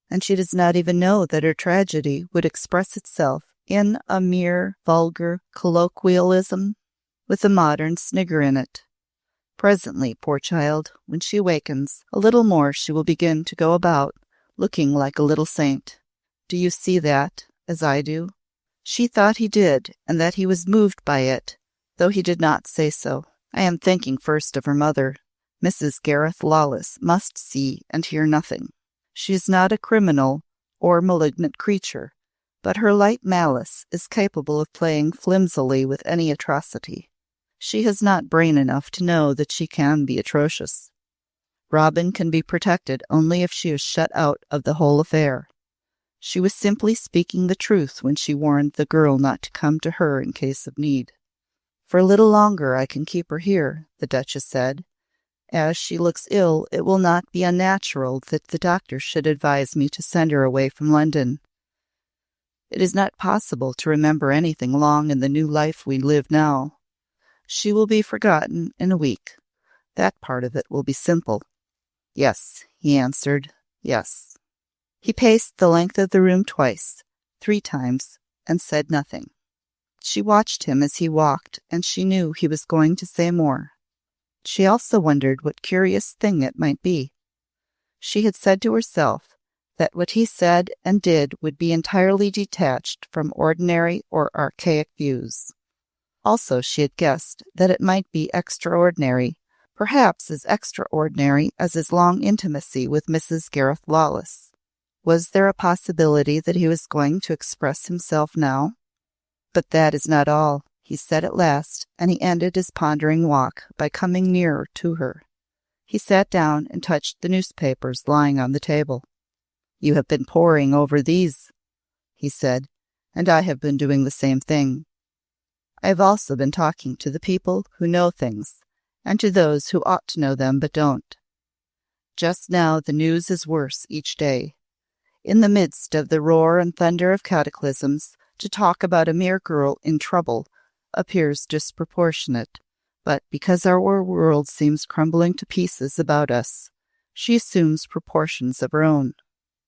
and she does not even know that her tragedy would express itself in a mere vulgar colloquialism with a modern snigger in it. Presently, poor child, when she awakens a little more, she will begin to go about looking like a little saint. Do you see that, as I do? She thought he did, and that he was moved by it, though he did not say so. I am thinking first of her mother. Mrs. Gareth Lawless must see and hear nothing. She is not a criminal or malignant creature, but her light malice is capable of playing flimsily with any atrocity. She has not brain enough to know that she can be atrocious. Robin can be protected only if she is shut out of the whole affair. She was simply speaking the truth when she warned the girl not to come to her in case of need. For a little longer I can keep her here, the Duchess said. As she looks ill, it will not be unnatural that the doctor should advise me to send her away from London. It is not possible to remember anything long in the new life we live now. She will be forgotten in a week. That part of it will be simple. Yes, he answered, yes. He paced the length of the room twice, 3 times, and said nothing. She watched him as he walked, and she knew he was going to say more. She also wondered what curious thing it might be. She had said to herself that what he said and did would be entirely detached from ordinary or archaic views. Also, she had guessed that it might be extraordinary, perhaps as extraordinary as his long intimacy with Mrs. Gareth Lawless. Was there a possibility that he was going to express himself now? But that is not all, he said at last, and he ended his pondering walk by coming nearer to her. He sat down and touched the newspapers lying on the table. "You have been poring over these," he said, "and I have been doing the same thing. I have also been talking to the people who know things, and to those who ought to know them but don't. Just now the news is worse each day. In the midst of the roar and thunder of cataclysms, to talk about a mere girl in trouble appears disproportionate, but because our world seems crumbling to pieces about us, she assumes proportions of her own.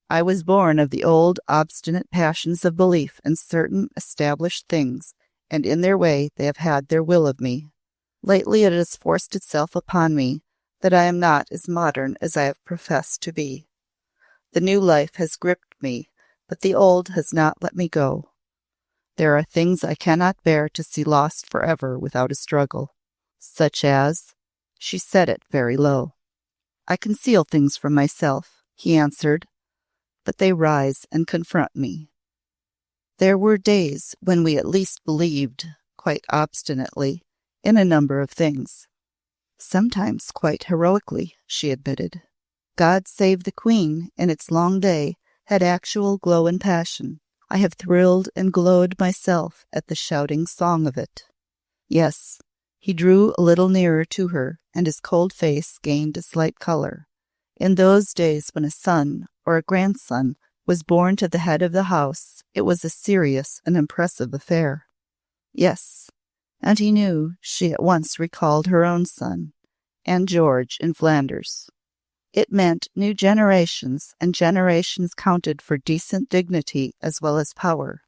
I was born of the old obstinate passions of belief in certain established things, and in their way they have had their will of me. Lately it has forced itself upon me that I am not as modern as I have professed to be. The new life has gripped me, but the old has not let me go. There are things I cannot bear to see lost forever without a struggle, such as—" She said it very low. "I conceal things from myself," he answered, "but they rise and confront me. There were days when we at least believed, quite obstinately, in a number of things. Sometimes quite heroically," she admitted. "God Save the Queen," in its long day, had actual glow and passion. I have thrilled and glowed myself at the shouting song of it. Yes, he drew a little nearer to her, and his cold face gained a slight color. In those days when a son or a grandson was born to the head of the house, it was a serious and impressive affair. Yes, and he knew she at once recalled her own son, and George in Flanders. It meant new generations, and generations counted for decent dignity as well as power.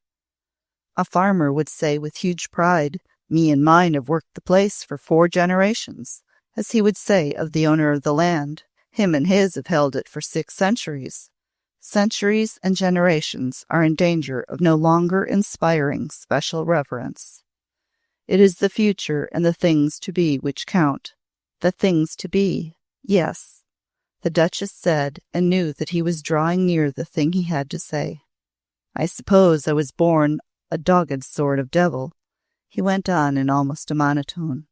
A farmer would say with huge pride, "Me and mine have worked the place for 4 generations," as he would say of the owner of the land, "Him and his have held it for 6 centuries. Centuries and generations are in danger of no longer inspiring special reverence. It is the future and the things to be which count. The things to be, yes," the Duchess said, and knew that he was drawing near the thing he had to say. "I suppose I was born a dogged sort of devil," he went on in almost a monotone.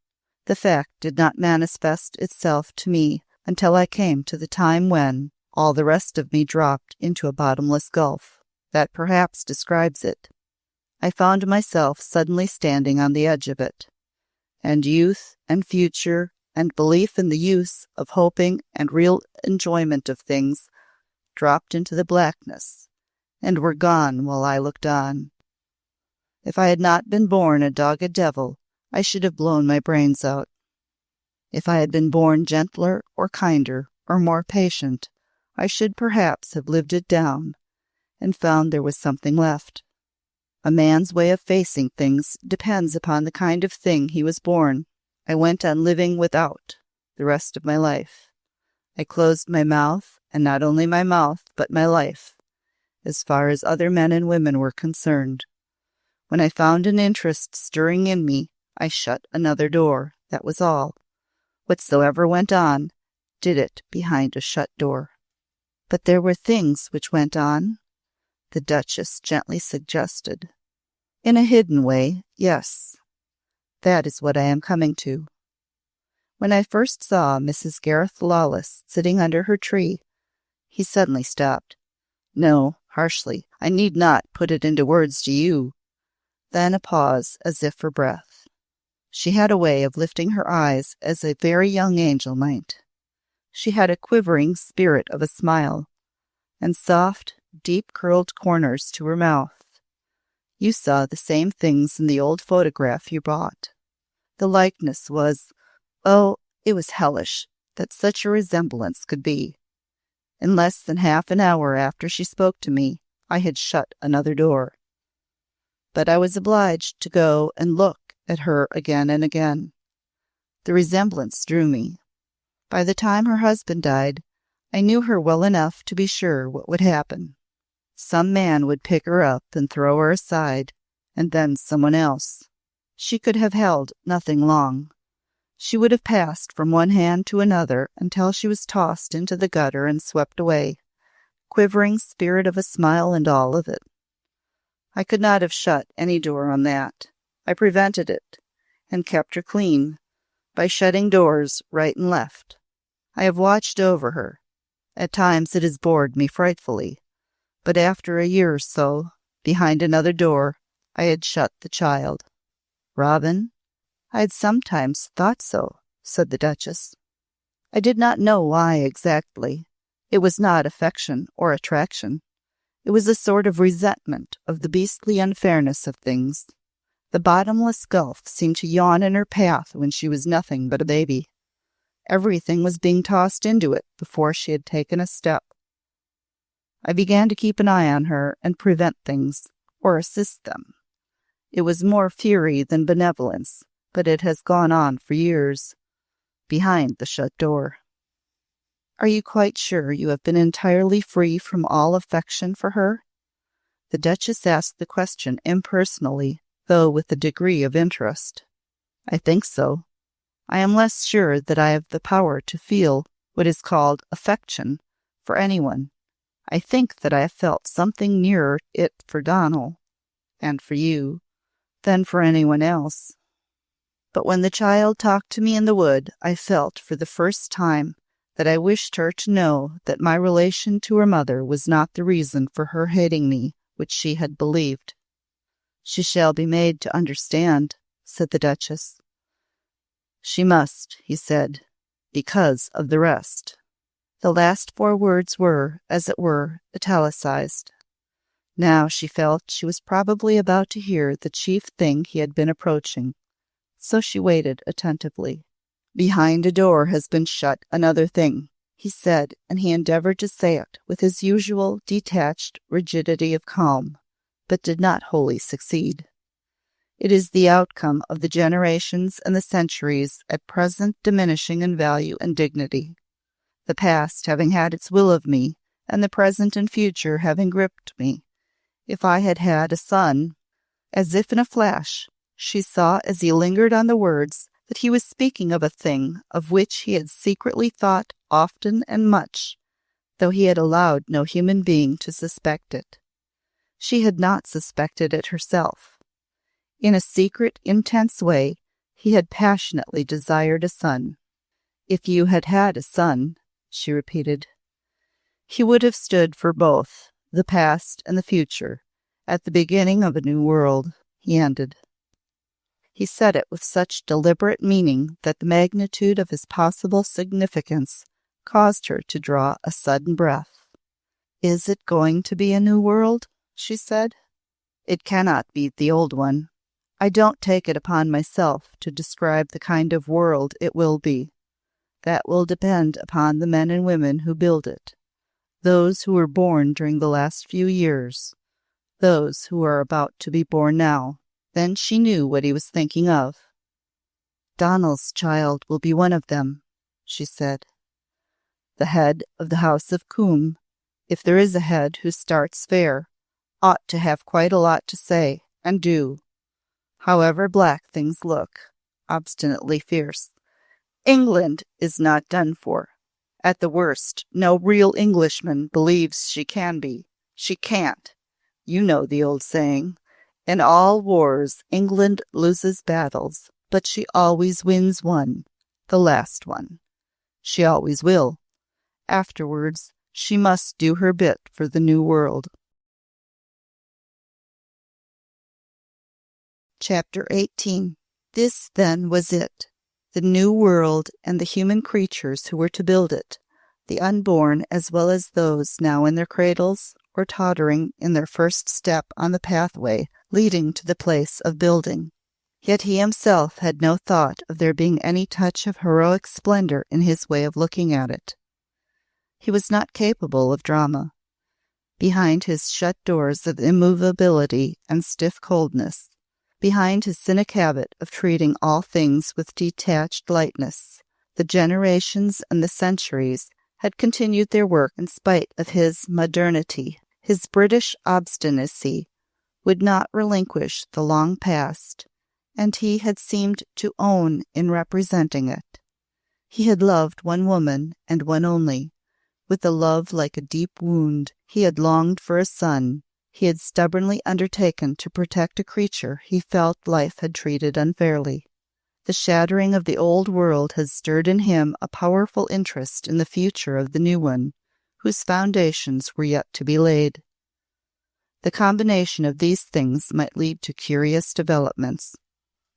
"The fact did not manifest itself to me until I came to the time when all the rest of me dropped into a bottomless gulf. That perhaps describes it. I found myself suddenly standing on the edge of it. and youth and future and belief in the use of hoping and real enjoyment of things dropped into the blackness and were gone while I looked on. If I had not been born a dogged devil, I should have blown my brains out. If I had been born gentler or kinder or more patient, I should perhaps have lived it down and found there was something left. A man's way of facing things depends upon the kind of thing he was born. I went on living without the rest of my life. I closed my mouth, and not only my mouth, but my life, as far as other men and women were concerned. When I found an interest stirring in me, I shut another door. That was all. Whatsoever went on, did it behind a shut door. But there were things which went on, the Duchess gently suggested. In a hidden way, yes. That is what I am coming to. When I first saw Mrs. Gareth Lawless sitting under her tree, he suddenly stopped. No, harshly, I need not put it into words to you. Then a pause, as if for breath. She had a way of lifting her eyes as a very young angel might. She had a quivering spirit of a smile, and soft, deep-curled corners to her mouth. You saw the same things in the old photograph you bought. The likeness was, oh, it was hellish that such a resemblance could be. In less than half an hour after she spoke to me, I had shut another door. But I was obliged to go and look at her again and again. The resemblance drew me. By the time her husband died, I knew her well enough to be sure what would happen. Some man would pick her up and throw her aside, and then someone else. She could have held nothing long. She would have passed from one hand to another until she was tossed into the gutter and swept away, quivering spirit of a smile and all of it. I could not have shut any door on that. I prevented it, and kept her clean, by shutting doors right and left. I have watched over her. At times it has bored me frightfully, but after a year or so, behind another door, I had shut the child. Robin? I had sometimes thought so, said the Duchess. I did not know why exactly. It was not affection or attraction. It was a sort of resentment of the beastly unfairness of things. The bottomless gulf seemed to yawn in her path when she was nothing but a baby. Everything was being tossed into it before she had taken a step. I began to keep an eye on her and prevent things, or assist them. It was more fury than benevolence, but it has gone on for years, behind the shut door. Are you quite sure you have been entirely free from all affection for her? The Duchess asked the question impersonally, though with a degree of interest. I think so. I am less sure that I have the power to feel what is called affection for anyone. I think that I have felt something nearer it for Donal, and for you, than for anyone else. But when the child talked to me in the wood, I felt for the first time that I wished her to know that my relation to her mother was not the reason for her hating me, which she had believed. She shall be made to understand, said the Duchess. She must, he said, because of the rest. The last 4 words were, as it were, italicized. Now she felt she was probably about to hear the chief thing he had been approaching, so she waited attentively. Behind a door has been shut another thing, he said, and he endeavored to say it with his usual detached rigidity of calm, but did not wholly succeed. It is the outcome of the generations and the centuries at present diminishing in value and dignity. The past having had its will of me, and the present and future having gripped me. If I had had a son, as if in a flash, she saw as he lingered on the words that he was speaking of a thing of which he had secretly thought often and much, though he had allowed no human being to suspect it. She had not suspected it herself. In a secret, intense way, he had passionately desired a son. If you had had a son, she repeated. He would have stood for both, the past and the future, at the beginning of a new world, he ended. He said it with such deliberate meaning that the magnitude of his possible significance caused her to draw a sudden breath. "Is it going to be a new world?" she said. "It cannot be the old one. I don't take it upon myself to describe the kind of world it will be. That will depend upon the men and women who build it, those who were born during the last few years, those who are about to be born now." Then she knew what he was thinking of. "Donald's child will be one of them," she said. "The head of the house of Coombe, if there is a head who starts fair, ought to have quite a lot to say and do, however black things look, obstinately fierce. England is not done for. At the worst, no real Englishman believes she can be. She can't. You know the old saying. In all wars, England loses battles, but she always wins one, the last one. She always will. Afterwards, she must do her bit for the new world." Chapter 18. This, then, was it, the new world, and the human creatures who were to build it, the unborn as well as those now in their cradles or tottering in their first step on the pathway leading to the place of building. Yet he himself had no thought of there being any touch of heroic splendor in his way of looking at it. He was not capable of drama. Behind his shut doors of immovability and stiff coldness, behind his cynic habit of treating all things with detached lightness, the generations and the centuries had continued their work in spite of his modernity. His British obstinacy would not relinquish the long past, and he had seemed to own in representing it. He had loved one woman, and one only. With a love like a deep wound, he had longed for a son. He had stubbornly undertaken to protect a creature he felt life had treated unfairly. The shattering of the old world had stirred in him a powerful interest in the future of the new one, whose foundations were yet to be laid. The combination of these things might lead to curious developments.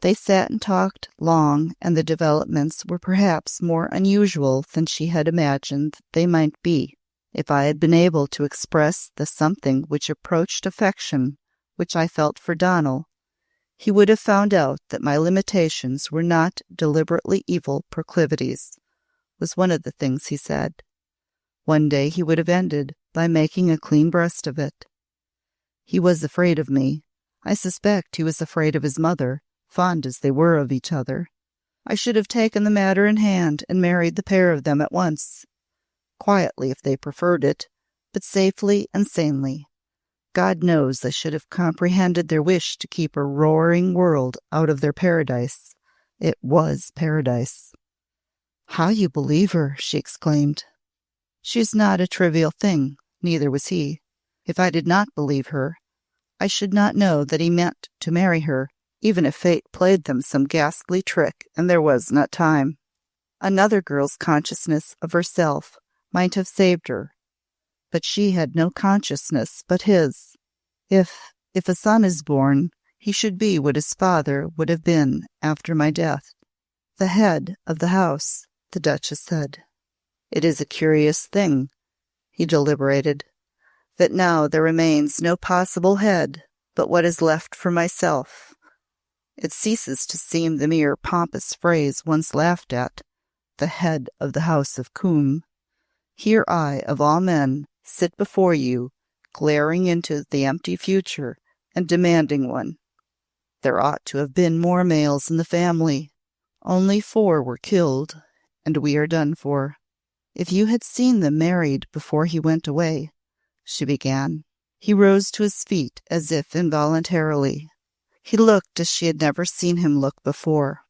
They sat and talked long, and the developments were perhaps more unusual than she had imagined they might be. If I had been able to express the something which approached affection which I felt for Donald, he would have found out that my limitations were not deliberately evil proclivities, was one of the things he said. One day he would have ended by making a clean breast of it. He was afraid of me. I suspect he was afraid of his mother, fond as they were of each other. I should have taken the matter in hand and married the pair of them at once. Quietly, if they preferred it, but safely and sanely. God knows I should have comprehended their wish to keep a roaring world out of their paradise. It was paradise. "How you believe her!" she exclaimed. "She's not a trivial thing, neither was he. If I did not believe her, I should not know that he meant to marry her, even if fate played them some ghastly trick and there was not time. Another girl's consciousness of herself might have saved her, but she had no consciousness but his. If a son is born, he should be what his father would have been after my death. The head of the house," the Duchess said. "It is a curious thing," he deliberated, "that now there remains no possible head but what is left for myself. It ceases to seem the mere pompous phrase once laughed at, the head of the house of Coombe. Here I, of all men, sit before you, glaring into the empty future and demanding one. There ought to have been more males in the family. Only 4 were killed, and we are done for. If you had seen them married before he went away," she began. He rose to his feet as if involuntarily. He looked as she had never seen him look before.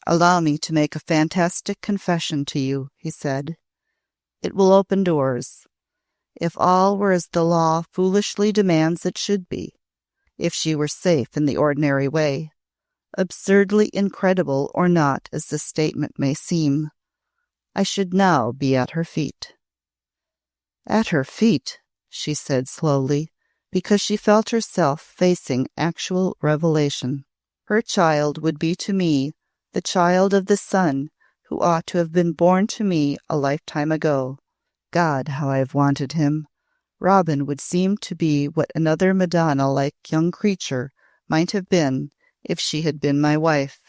"Allow me to make a fantastic confession to you," he said. "It will open doors. If all were as the law foolishly demands it should be, if she were safe in the ordinary way, absurdly incredible or not as the statement may seem, I should now be at her feet." "At her feet," she said slowly, because she felt herself facing actual revelation. Her child would be to me the child of the son who ought to have been born to me a lifetime ago. God, how I have wanted him! Robin would seem to be what another Madonna-like young creature might have been if she had been my wife.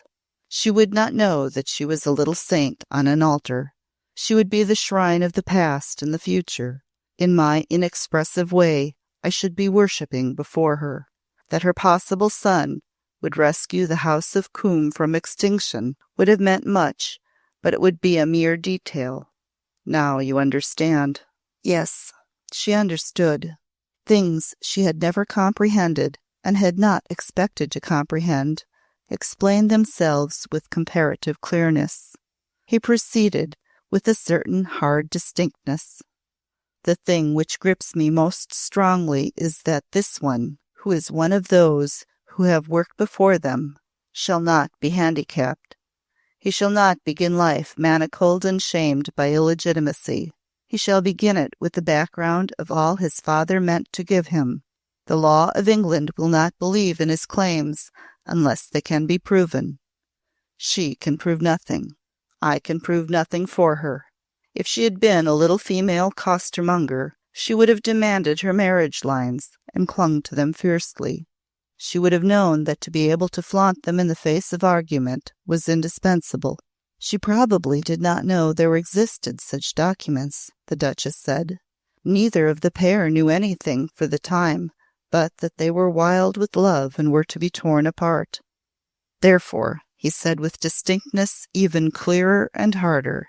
She would not know that she was a little saint on an altar. She would be the shrine of the past and the future. In my inexpressive way, I should be worshipping before her. That her possible son would rescue the house of Coombe from extinction would have meant much, but it would be a mere detail. Now you understand. Yes, she understood. Things she had never comprehended, and had not expected to comprehend, explained themselves with comparative clearness. He proceeded with a certain hard distinctness. The thing which grips me most strongly is that this one, who is one of those who have work before them, shall not be handicapped. He shall not begin life manacled and shamed by illegitimacy. He shall begin it with the background of all his father meant to give him. The law of England will not believe in his claims unless they can be proven. She can prove nothing. I can prove nothing for her. If she had been a little female costermonger, she would have demanded her marriage lines and clung to them fiercely. She would have known that to be able to flaunt them in the face of argument was indispensable. She probably did not know there existed such documents, the Duchess said. Neither of the pair knew anything for the time, but that they were wild with love and were to be torn apart. Therefore, he said with distinctness even clearer and harder,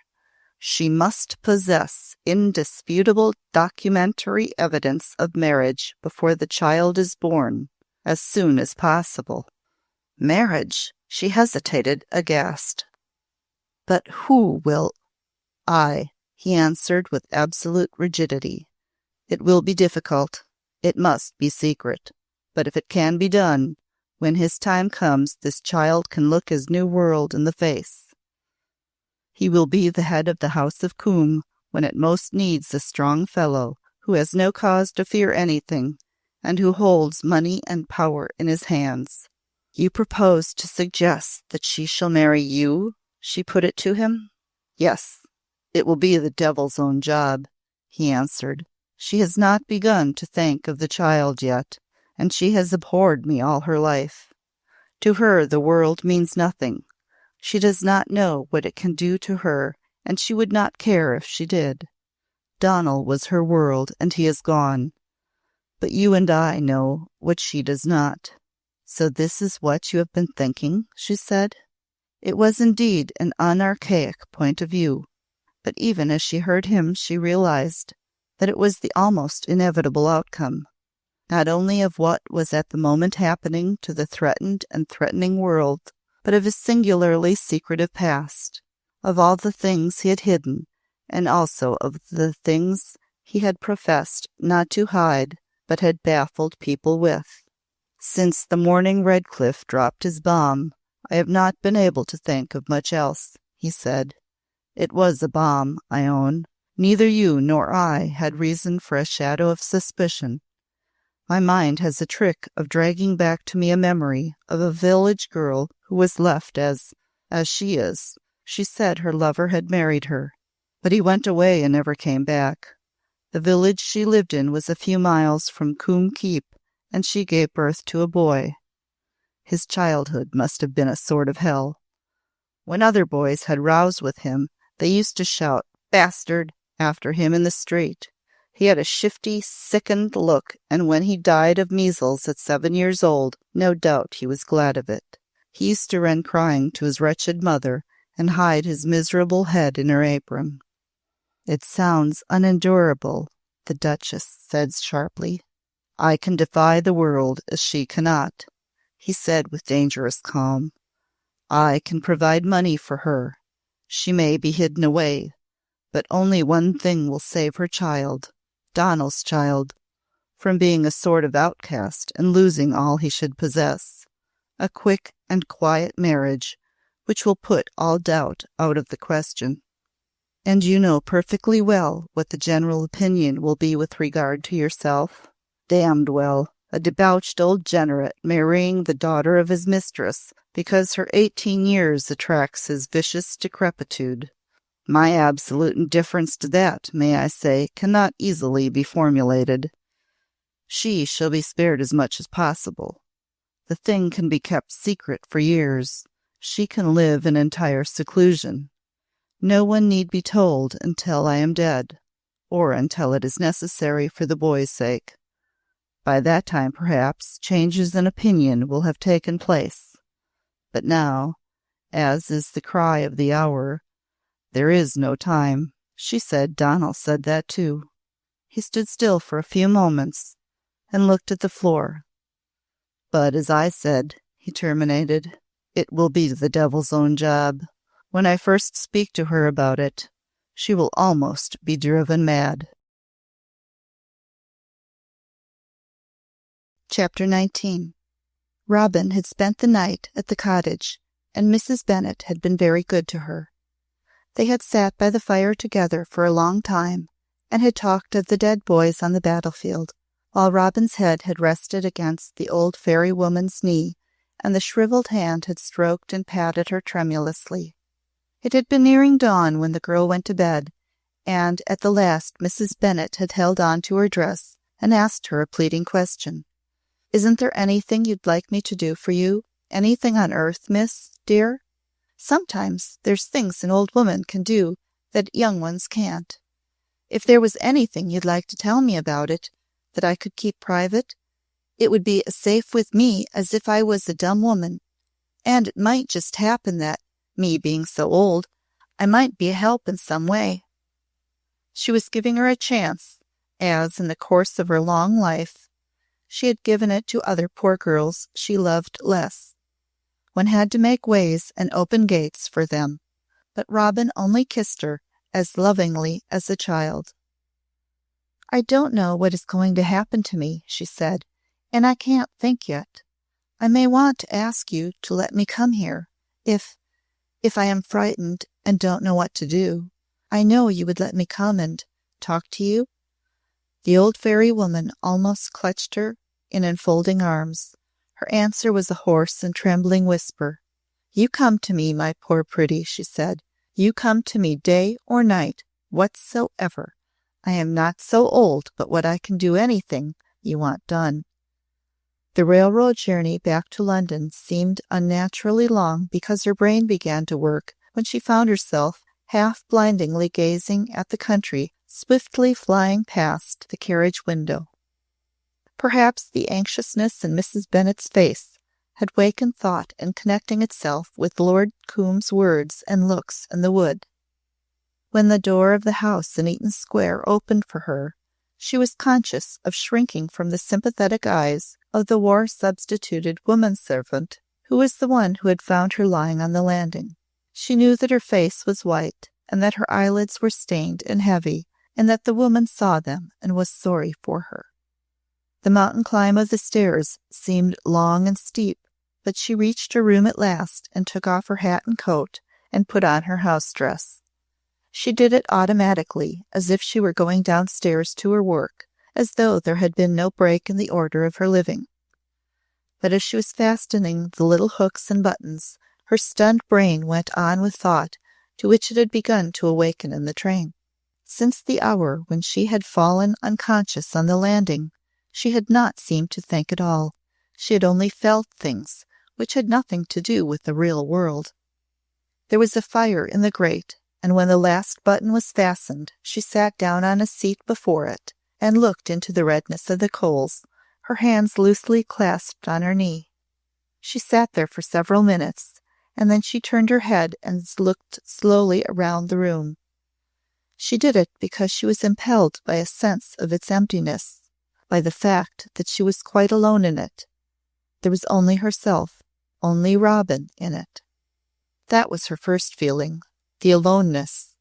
she must possess indisputable documentary evidence of marriage before the child is born, as soon as possible. Marriage? She hesitated, aghast. But who will? I, he answered with absolute rigidity. It will be difficult. It must be secret. But if it can be done, when his time comes, this child can look his new world in the face. He will be the head of the house of Coombe when it most needs a strong fellow who has no cause to fear anything, and who holds money and power in his hands. You propose to suggest that she shall marry you? She put it to him. Yes, it will be the devil's own job, he answered. She has not begun to think of the child yet, and she has abhorred me all her life. To her the world means nothing. She does not know what it can do to her, and she would not care if she did. Donal was her world, and he is gone. But you and I know what she does not. So this is what you have been thinking, she said. It was indeed an unarchaic point of view, but even as she heard him she realized that it was the almost inevitable outcome, not only of what was at the moment happening to the threatened and threatening world, but of his singularly secretive past, of all the things he had hidden, and also of the things he had professed not to hide, but had baffled people with. Since the morning Redcliffe dropped his bomb, I have not been able to think of much else, he said. It was a bomb, I own. Neither you nor I had reason for a shadow of suspicion. My mind has a trick of dragging back to me a memory of a village girl who was left as she is. She said her lover had married her, but he went away and never came back. The village she lived in was a few miles from Coombe Keep, and she gave birth to a boy. His childhood must have been a sort of hell. When other boys had rows with him, they used to shout, "Bastard!" after him in the street. He had a shifty, sickened look, and when he died of measles at 7 years old, no doubt he was glad of it. He used to run crying to his wretched mother and hide his miserable head in her apron. It sounds unendurable, the Duchess said sharply. I can defy the world as she cannot, he said with dangerous calm. I can provide money for her. She may be hidden away, but only one thing will save her child, Donal's child, from being a sort of outcast and losing all he should possess. A quick and quiet marriage, which will put all doubt out of the question. And you know perfectly well what the general opinion will be with regard to yourself. Damned well. A debauched old degenerate marrying the daughter of his mistress because her 18 years attracts his vicious decrepitude. My absolute indifference to that, may I say, cannot easily be formulated. She shall be spared as much as possible. The thing can be kept secret for years. She can live in entire seclusion. No one need be told until I am dead, or until it is necessary for the boy's sake. By that time, perhaps, changes in opinion will have taken place. But now, as is the cry of the hour, there is no time. She said Donald said that too. He stood still for a few moments and looked at the floor. But as I said, he terminated, it will be the devil's own job. When I first speak to her about it, she will almost be driven mad. Chapter 19. Robin had spent the night at the cottage, and Mrs. Bennet had been very good to her. They had sat by the fire together for a long time, and had talked of the dead boys on the battlefield, while Robin's head had rested against the old fairy woman's knee, and the shriveled hand had stroked and patted her tremulously. It had been nearing dawn when the girl went to bed, and at the last Mrs. Bennet had held on to her dress and asked her a pleading question. "Isn't there anything you'd like me to do for you? Anything on earth, miss, dear? Sometimes there's things an old woman can do that young ones can't. If there was anything you'd like to tell me about it, that I could keep private, it would be as safe with me as if I was a dumb woman. And it might just happen that, me being so old, I might be a help in some way." She was giving her a chance, as, in the course of her long life, she had given it to other poor girls she loved less. One had to make ways and open gates for them, but Robin only kissed her as lovingly as a child. "I don't know what is going to happen to me," she said, "and I can't think yet. I may want to ask you to let me come here, if I am frightened and don't know what to do. I know you would let me come and talk to you." The old fairy woman almost clutched her in enfolding arms. Her answer was a hoarse and trembling whisper. "You come to me, my poor pretty," she said. "You come to me day or night, whatsoever. I am not so old but what I can do anything you want done." The railroad journey back to London seemed unnaturally long because her brain began to work when she found herself half blindingly gazing at the country swiftly flying past the carriage window. Perhaps the anxiousness in Mrs. Bennet's face had wakened thought in connecting itself with Lord Coombe's words and looks in the wood. When the door of the house in Eaton Square opened for her, she was conscious of shrinking from the sympathetic eyes of the war-substituted woman-servant who was the one who had found her lying on the landing. She knew that her face was white, and that her eyelids were stained and heavy, and that the woman saw them and was sorry for her. The mountain climb of the stairs seemed long and steep, but she reached her room at last and took off her hat and coat and put on her house dress. She did it automatically, as if she were going downstairs to her work, as though there had been no break in the order of her living. But as she was fastening the little hooks and buttons, her stunned brain went on with thought to which it had begun to awaken in the train. Since the hour when she had fallen unconscious on the landing, she had not seemed to think at all. She had only felt things which had nothing to do with the real world. There was a fire in the grate, and when the last button was fastened, she sat down on a seat before it and looked into the redness of the coals, her hands loosely clasped on her knee. She sat there for several minutes, and then she turned her head and looked slowly around the room. She did it because she was impelled by a sense of its emptiness, by the fact that she was quite alone in it. There was only herself, only Robin in it. That was her first feeling, the aloneness,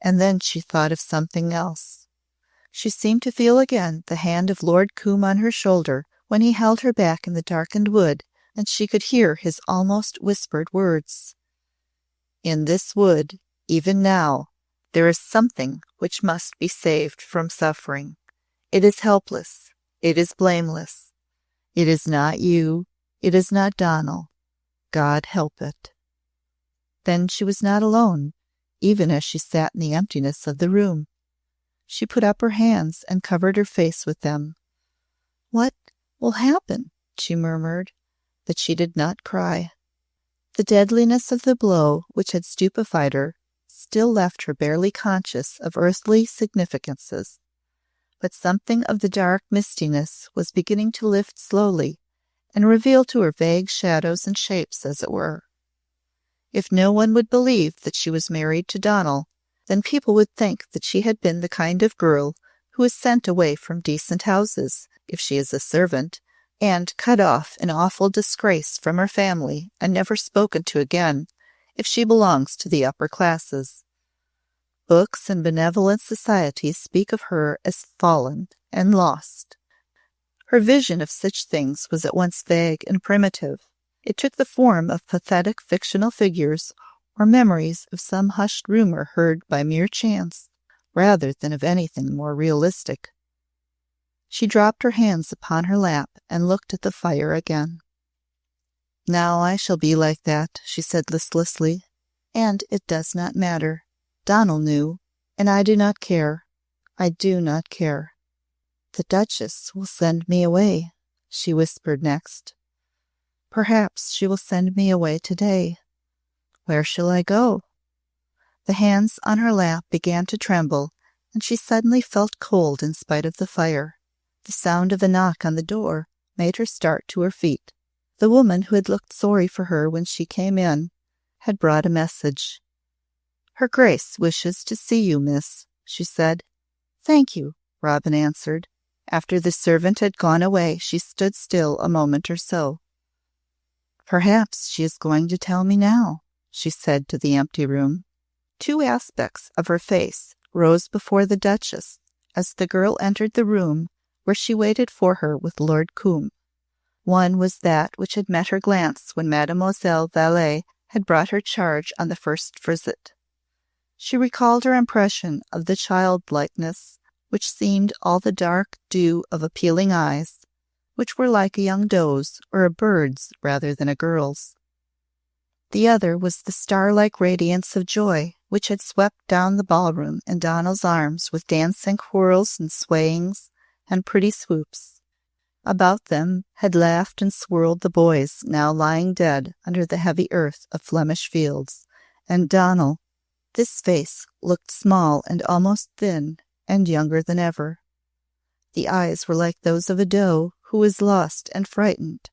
and then she thought of something else. She seemed to feel again the hand of Lord Coombe on her shoulder when he held her back in the darkened wood, and she could hear his almost whispered words. "In this wood, even now, there is something which must be saved from suffering. It is helpless, it is blameless. It is not you. It is not Donal. God help it. Then she was not alone, even as she sat in the emptiness of the room. She put up her hands and covered her face with them. "What will happen?" she murmured, but she did not cry. The deadliness of the blow which had stupefied her still left her barely conscious of earthly significances, but something of the dark mistiness was beginning to lift slowly and reveal to her vague shadows and shapes, as it were. If no one would believe that she was married to Donal, then people would think that she had been the kind of girl who is sent away from decent houses, if she is a servant, and cut off in awful disgrace from her family and never spoken to again, if she belongs to the upper classes. Books and benevolent societies speak of her as fallen and lost. Her vision of such things was at once vague and primitive. It took the form of pathetic fictional figures or memories of some hushed rumor heard by mere chance, rather than of anything more realistic. She dropped her hands upon her lap and looked at the fire again. "Now I shall be like that," she said listlessly, "and it does not matter. Donal knew, and I do not care. I do not care." "The Duchess will send me away," she whispered next. "Perhaps she will send me away today. Where shall I go?" The hands on her lap began to tremble, and she suddenly felt cold in spite of the fire. The sound of a knock on the door made her start to her feet. The woman who had looked sorry for her when she came in had brought a message. "Her Grace wishes to see you, miss," she said. "Thank you," Robin answered. After the servant had gone away, she stood still a moment or so. "Perhaps she is going to tell me now," she said to the empty room. Two aspects of her face rose before the Duchess as the girl entered the room where she waited for her with Lord Combe. One was that which had met her glance when Mademoiselle Vallée had brought her charge on the first visit. She recalled her impression of the childlikeness which seemed all the dark dew of appealing eyes, which were like a young doe's or a bird's rather than a girl's. The other was the star-like radiance of joy which had swept down the ballroom in Donal's arms with dancing whirls and swayings and pretty swoops. About them had laughed and swirled the boys now lying dead under the heavy earth of Flemish fields, and Donal, this face looked small and almost thin and younger than ever. The eyes were like those of a doe who was lost and frightened,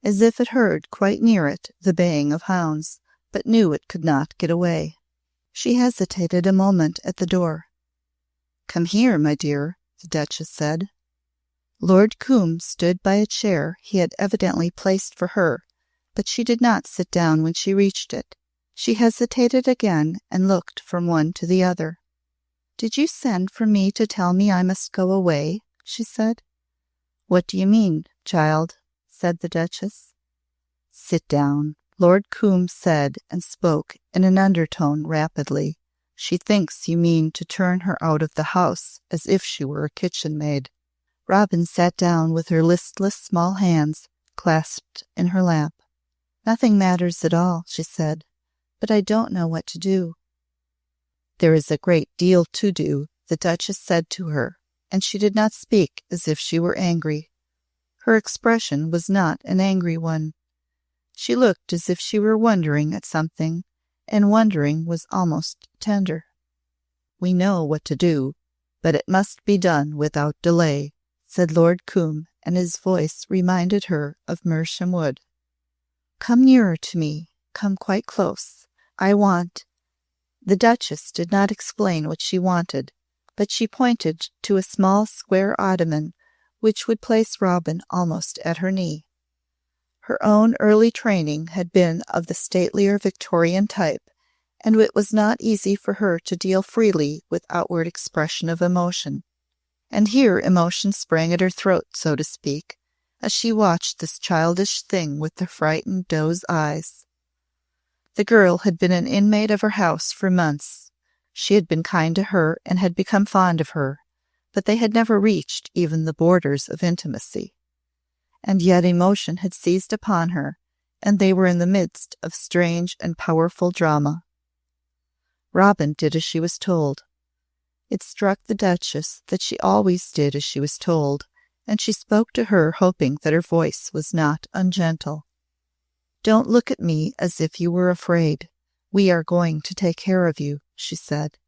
as if it heard quite near it the baying of hounds, but knew it could not get away. She hesitated a moment at the door. "Come here, my dear," the Duchess said. Lord Combe stood by a chair he had evidently placed for her, but she did not sit down when she reached it. She hesitated again and looked from one to the other. "Did you send for me to tell me I must go away?" she said. "What do you mean, child?" said the Duchess. "Sit down," Lord Combe said, and spoke in an undertone rapidly. "She thinks you mean to turn her out of the house as if she were a kitchen maid." Robin sat down with her listless small hands clasped in her lap. "Nothing matters at all," she said, "but I don't know what to do." "There is a great deal to do," the Duchess said to her, and she did not speak as if she were angry. Her expression was not an angry one. She looked as if she were wondering at something, and wondering was almost tender. "We know what to do, but it must be done without delay," said Lord Combe, and his voice reminded her of Mersham Wood. "Come nearer to me. Come quite close. I want—" The Duchess did not explain what she wanted, but she pointed to a small square ottoman which would place Robin almost at her knee. Her own early training had been of the statelier Victorian type, and it was not easy for her to deal freely with outward expression of emotion. And here emotion sprang at her throat, so to speak, as she watched this childish thing with the frightened doe's eyes. The girl had been an inmate of her house for months. She had been kind to her and had become fond of her, but they had never reached even the borders of intimacy. and yet emotion had seized upon her, and they were in the midst of strange and powerful drama. Robin did as she was told. It struck the Duchess that she always did as she was told, and she spoke to her, hoping that her voice was not ungentle. "Don't look at me as if you were afraid. We are going to take care of you," she said.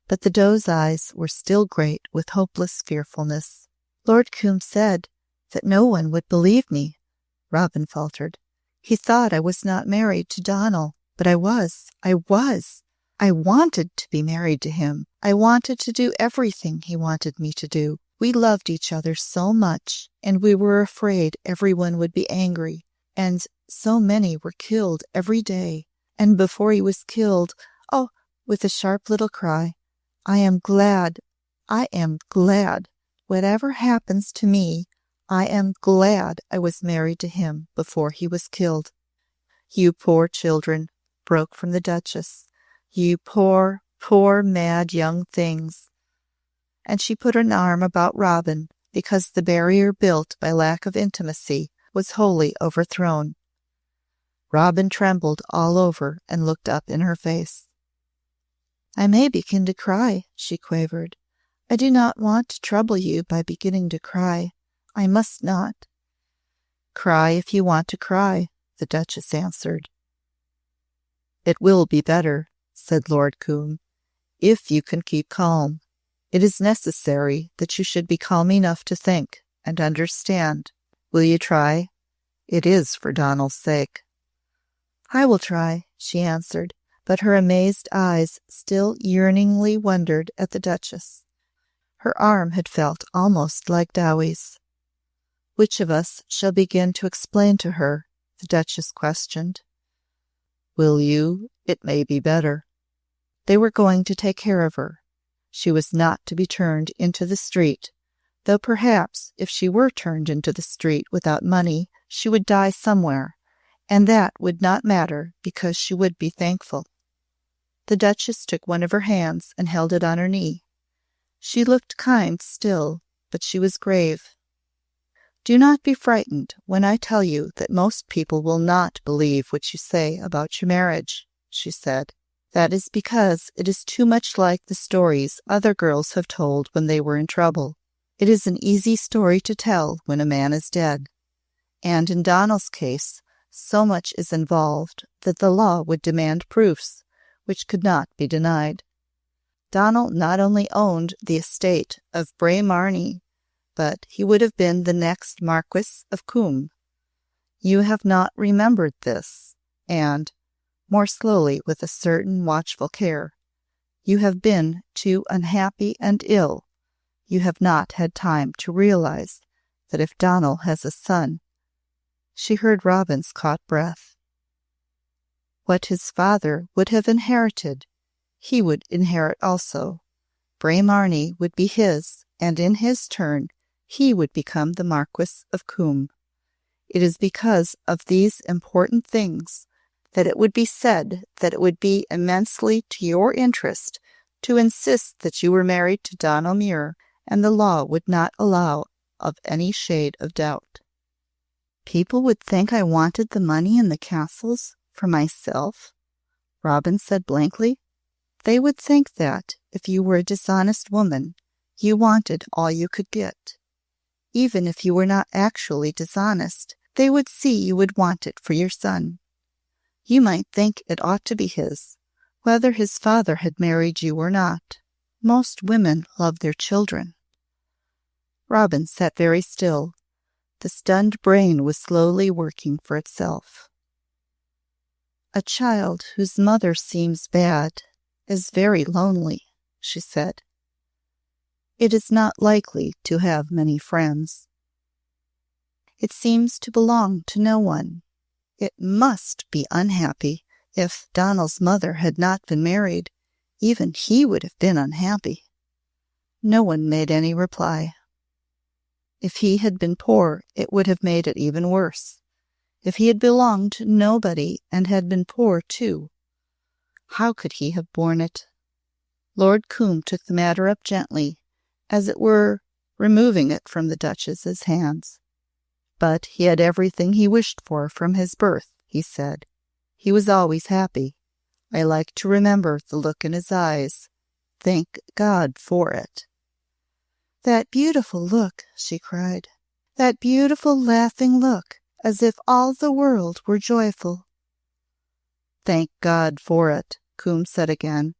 But the doe's eyes were still great with hopeless fearfulness. "Lord Combe said that no one would believe me," Robin faltered. "He thought I was not married to Donal, but I was. I wanted to be married to him. I wanted to do everything he wanted me to do. We loved each other so much, and we were afraid everyone would be angry, and so many were killed every day. And before he was killed, oh," with a sharp little cry, I am glad. Whatever happens to me, I am glad I was married to him before he was killed." "You poor children," broke from the Duchess. "You poor, poor, mad young things." And she put an arm about Robin, because the barrier built by lack of intimacy was wholly overthrown. Robin trembled all over and looked up in her face. "I may begin to cry," she quavered. "I do not want to trouble you by beginning to cry. I must not." "Cry if you want to cry," the Duchess answered. "It will be better," said Lord Combe, "if you can keep calm. It is necessary that you should be calm enough to think and understand. Will you try? It is for Donal's sake." "I will try," she answered, but her amazed eyes still yearningly wondered at the Duchess. Her arm had felt almost like Dowie's. "Which of us shall begin to explain to her?" the Duchess questioned. "Will you? It may be better." They were going to take care of her. She was not to be turned into the street, though perhaps if she were turned into the street without money, she would die somewhere, and that would not matter because she would be thankful. The Duchess took one of her hands and held it on her knee. She looked kind still, but she was grave. "Do not be frightened when I tell you that most people will not believe what you say about your marriage," she said. "That is because it is too much like the stories other girls have told when they were in trouble. It is an easy story to tell when a man is dead. And in Donal's case, so much is involved that the law would demand proofs, which could not be denied. Donal not only owned the estate of Bray Marney, but he would have been the next Marquis of Combe. You have not remembered this, and, more slowly with a certain watchful care, you have been too unhappy and ill. You have not had time to realize that if Donal has a son—" She heard Robin's caught breath. "What his father would have inherited, he would inherit also. Bray Marney would be his, and in his turn he would become the Marquis of Combe. It is because of these important things that it would be said that it would be immensely to your interest to insist that you were married to Donal Muir, and the law would not allow of any shade of doubt." "People would think I wanted the money in the castles for myself," Robin said blankly. "They would think that, if you were a dishonest woman, you wanted all you could get. Even if you were not actually dishonest, they would see you would want it for your son. You might think it ought to be his, whether his father had married you or not. Most women love their children." Robin sat very still. The stunned brain was slowly working for itself. "A child whose mother seems bad is very lonely," she said. "It is not likely to have many friends. It seems to belong to no one. It must be unhappy. If Donal's mother had not been married, even he would have been unhappy." No one made any reply. If he had been poor, it would have made it even worse. If he had belonged to nobody and had been poor too, how could he have borne it? Lord Combe took the matter up gently, as it were removing it from the Duchess's hands. But he had everything he wished for from his birth, he said. He was always happy. I like to remember the look in his eyes. Thank God for it. That beautiful look, she cried. That beautiful laughing look, as if all the world were joyful. Thank God for it, Coombe said again.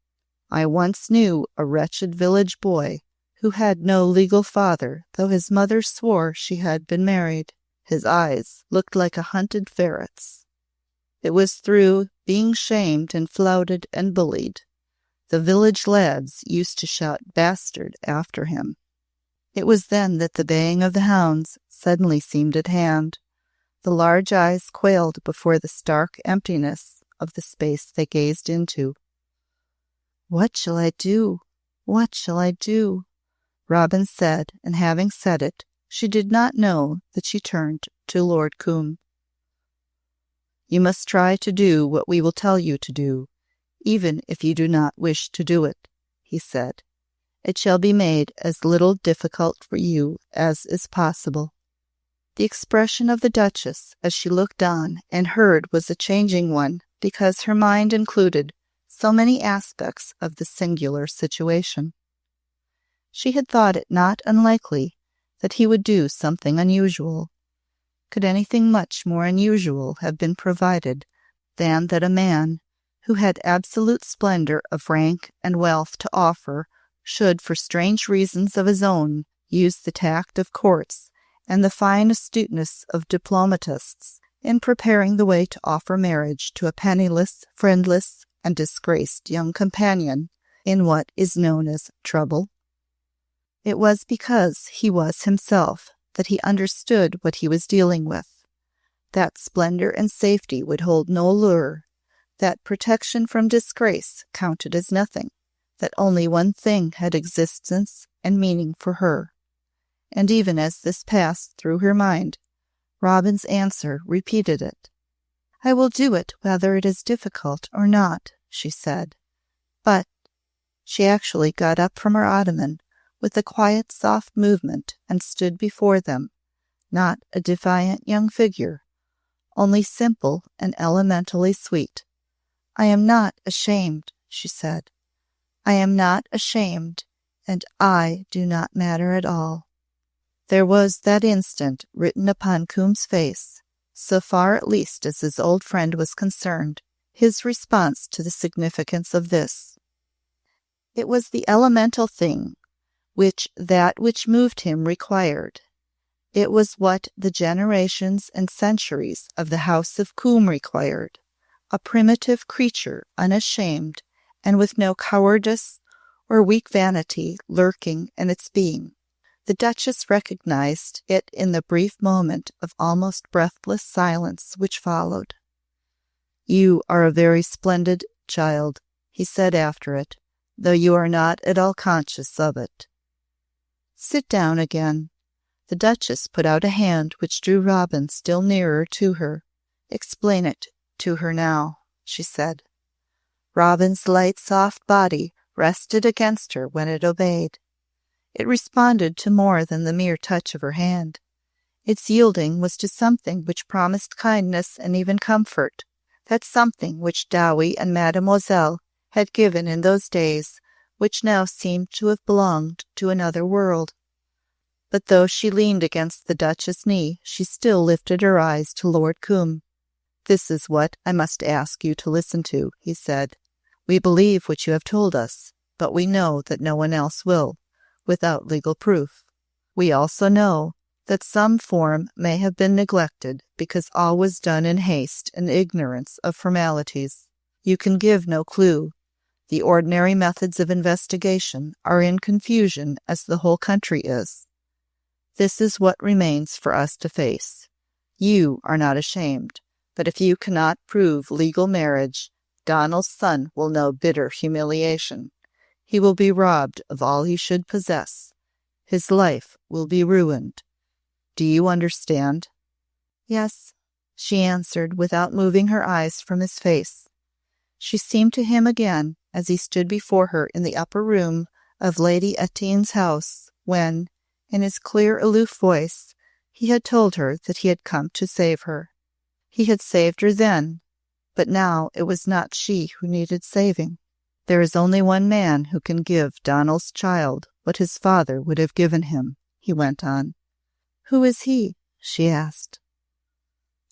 I once knew a wretched village boy who had no legal father, though his mother swore she had been married. His eyes looked like a hunted ferret's. It was through being shamed and flouted and bullied. The village lads used to shout bastard after him. It was then that the baying of the hounds suddenly seemed at hand. The large eyes quailed before the stark emptiness of the space they gazed into. What shall I do? What shall I do? Robin said, and having said it, she did not know that she turned to Lord Coombe. You must try to do what we will tell you to do, even if you do not wish to do it, he said. It shall be made as little difficult for you as is possible. The expression of the Duchess as she looked on and heard was a changing one, because her mind included so many aspects of the singular situation. She had thought it not unlikely that he would do something unusual. Could anything much more unusual have been provided than that a man who had absolute splendor of rank and wealth to offer should, for strange reasons of his own, use the tact of courts and the fine astuteness of diplomatists in preparing the way to offer marriage to a penniless, friendless, and disgraced young companion in what is known as trouble? It was because he was himself that he understood what he was dealing with. That splendor and safety would hold no lure, that protection from disgrace counted as nothing, that only one thing had existence and meaning for her. And even as this passed through her mind, Robin's answer repeated it. I will do it whether it is difficult or not, she said. But she actually got up from her ottoman with a quiet, soft movement and stood before them, not a defiant young figure, only simple and elementally sweet. I am not ashamed, she said. I am not ashamed, and I do not matter at all. There was that instant written upon Coombe's face, so far at least as his old friend was concerned, his response to the significance of this. It was the elemental thing which that which moved him required. It was what the generations and centuries of the house of Coombe required, a primitive creature unashamed and with no cowardice or weak vanity lurking in its being. The Duchess recognized it in the brief moment of almost breathless silence which followed. You are a very splendid child, he said after it, though you are not at all conscious of it. Sit down again. The Duchess put out a hand which drew Robin still nearer to her. Explain it to her now, she said. Robin's light, soft body rested against her when it obeyed. It responded to more than the mere touch of her hand. Its yielding was to something which promised kindness and even comfort, that something which Dowie and Mademoiselle had given in those days, which now seemed to have belonged to another world. But though she leaned against the Duchess' knee, she still lifted her eyes to Lord Coombe. This is what I must ask you to listen to, he said. We believe what you have told us, but we know that no one else will, without legal proof. We also know that some form may have been neglected because all was done in haste and ignorance of formalities. You can give no clue. The ordinary methods of investigation are in confusion as the whole country is. This is what remains for us to face. You are not ashamed, but if you cannot prove legal marriage, Donald's son will know bitter humiliation. He will be robbed of all he should possess. His life will be ruined. Do you understand? Yes, she answered without moving her eyes from his face. She seemed to him again as he stood before her in the upper room of Lady Ettine's house when, in his clear, aloof voice, He had told her that he had come to save her. He had saved her then, but now it was not she who needed saving. There is only one man who can give Donal's child what his father would have given him, he went on. Who is he? She asked.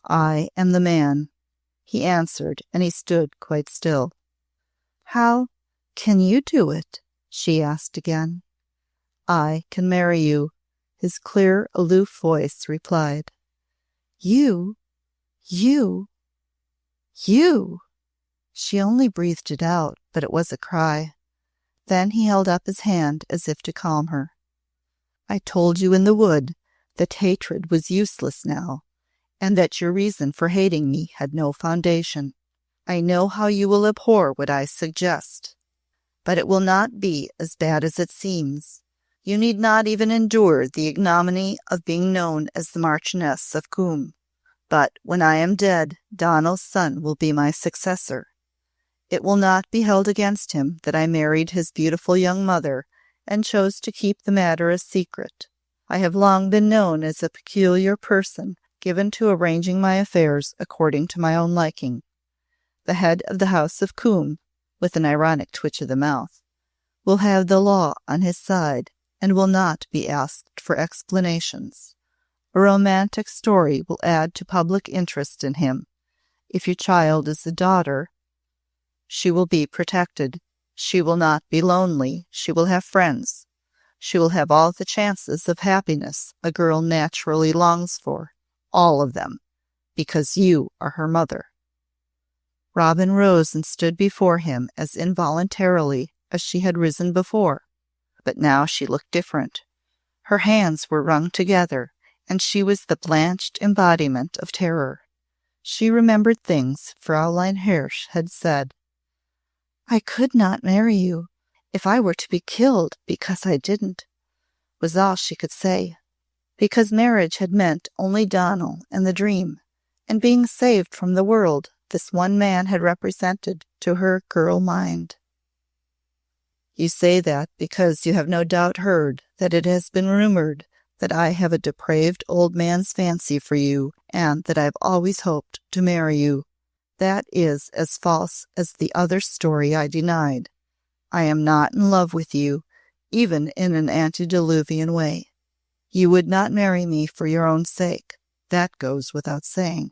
I am the man, he answered, and he stood quite still. How can you do it? She asked again. I can marry you, his clear, aloof voice replied. You? You? You? She only breathed it out, but it was a cry. Then he held up his hand as if to calm her. I told you in the wood that hatred was useless now, and that your reason for hating me had no foundation. I know how you will abhor what I suggest, but it will not be as bad as it seems. You need not even endure the ignominy of being known as the Marchioness of Coombe. But when I am dead, Donal's son will be my successor. It will not be held against him that I married his beautiful young mother and chose to keep the matter a secret. I have long been known as a peculiar person, given to arranging my affairs according to my own liking. The head of the house of Coombe, with an ironic twitch of the mouth, will have the law on his side and will not be asked for explanations. A romantic story will add to public interest in him. If your child is a daughter, she will be protected. She will not be lonely. She will have friends. She will have all the chances of happiness a girl naturally longs for, all of them, because you are her mother. Robin rose and stood before him as involuntarily as she had risen before, but now she looked different. Her hands were wrung together, and she was the blanched embodiment of terror. She remembered things Fraulein Hirsch had said. I could not marry you if I were to be killed because I didn't, was all she could say, because marriage had meant only Donal and the dream, and being saved from the world this one man had represented to her girl mind. You say that because you have no doubt heard that it has been rumored that I have a depraved old man's fancy for you, and that I have always hoped to marry you. That is as false as the other story I denied. I am not in love with you, even in an antediluvian way. You would not marry me for your own sake. That goes without saying.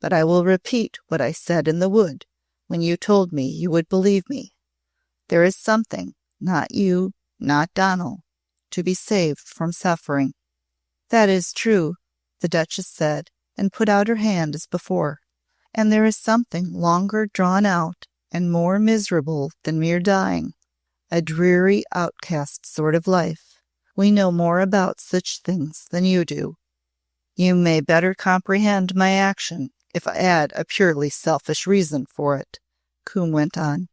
But I will repeat what I said in the wood, when you told me you would believe me. There is something, not you, not Donal, to be saved from suffering. That is true, the Duchess said, and put out her hand as before. And there is something longer drawn out and more miserable than mere dying, a dreary outcast sort of life. We know more about such things than you do. You may better comprehend my action if I add a purely selfish reason for it, Coombe went on.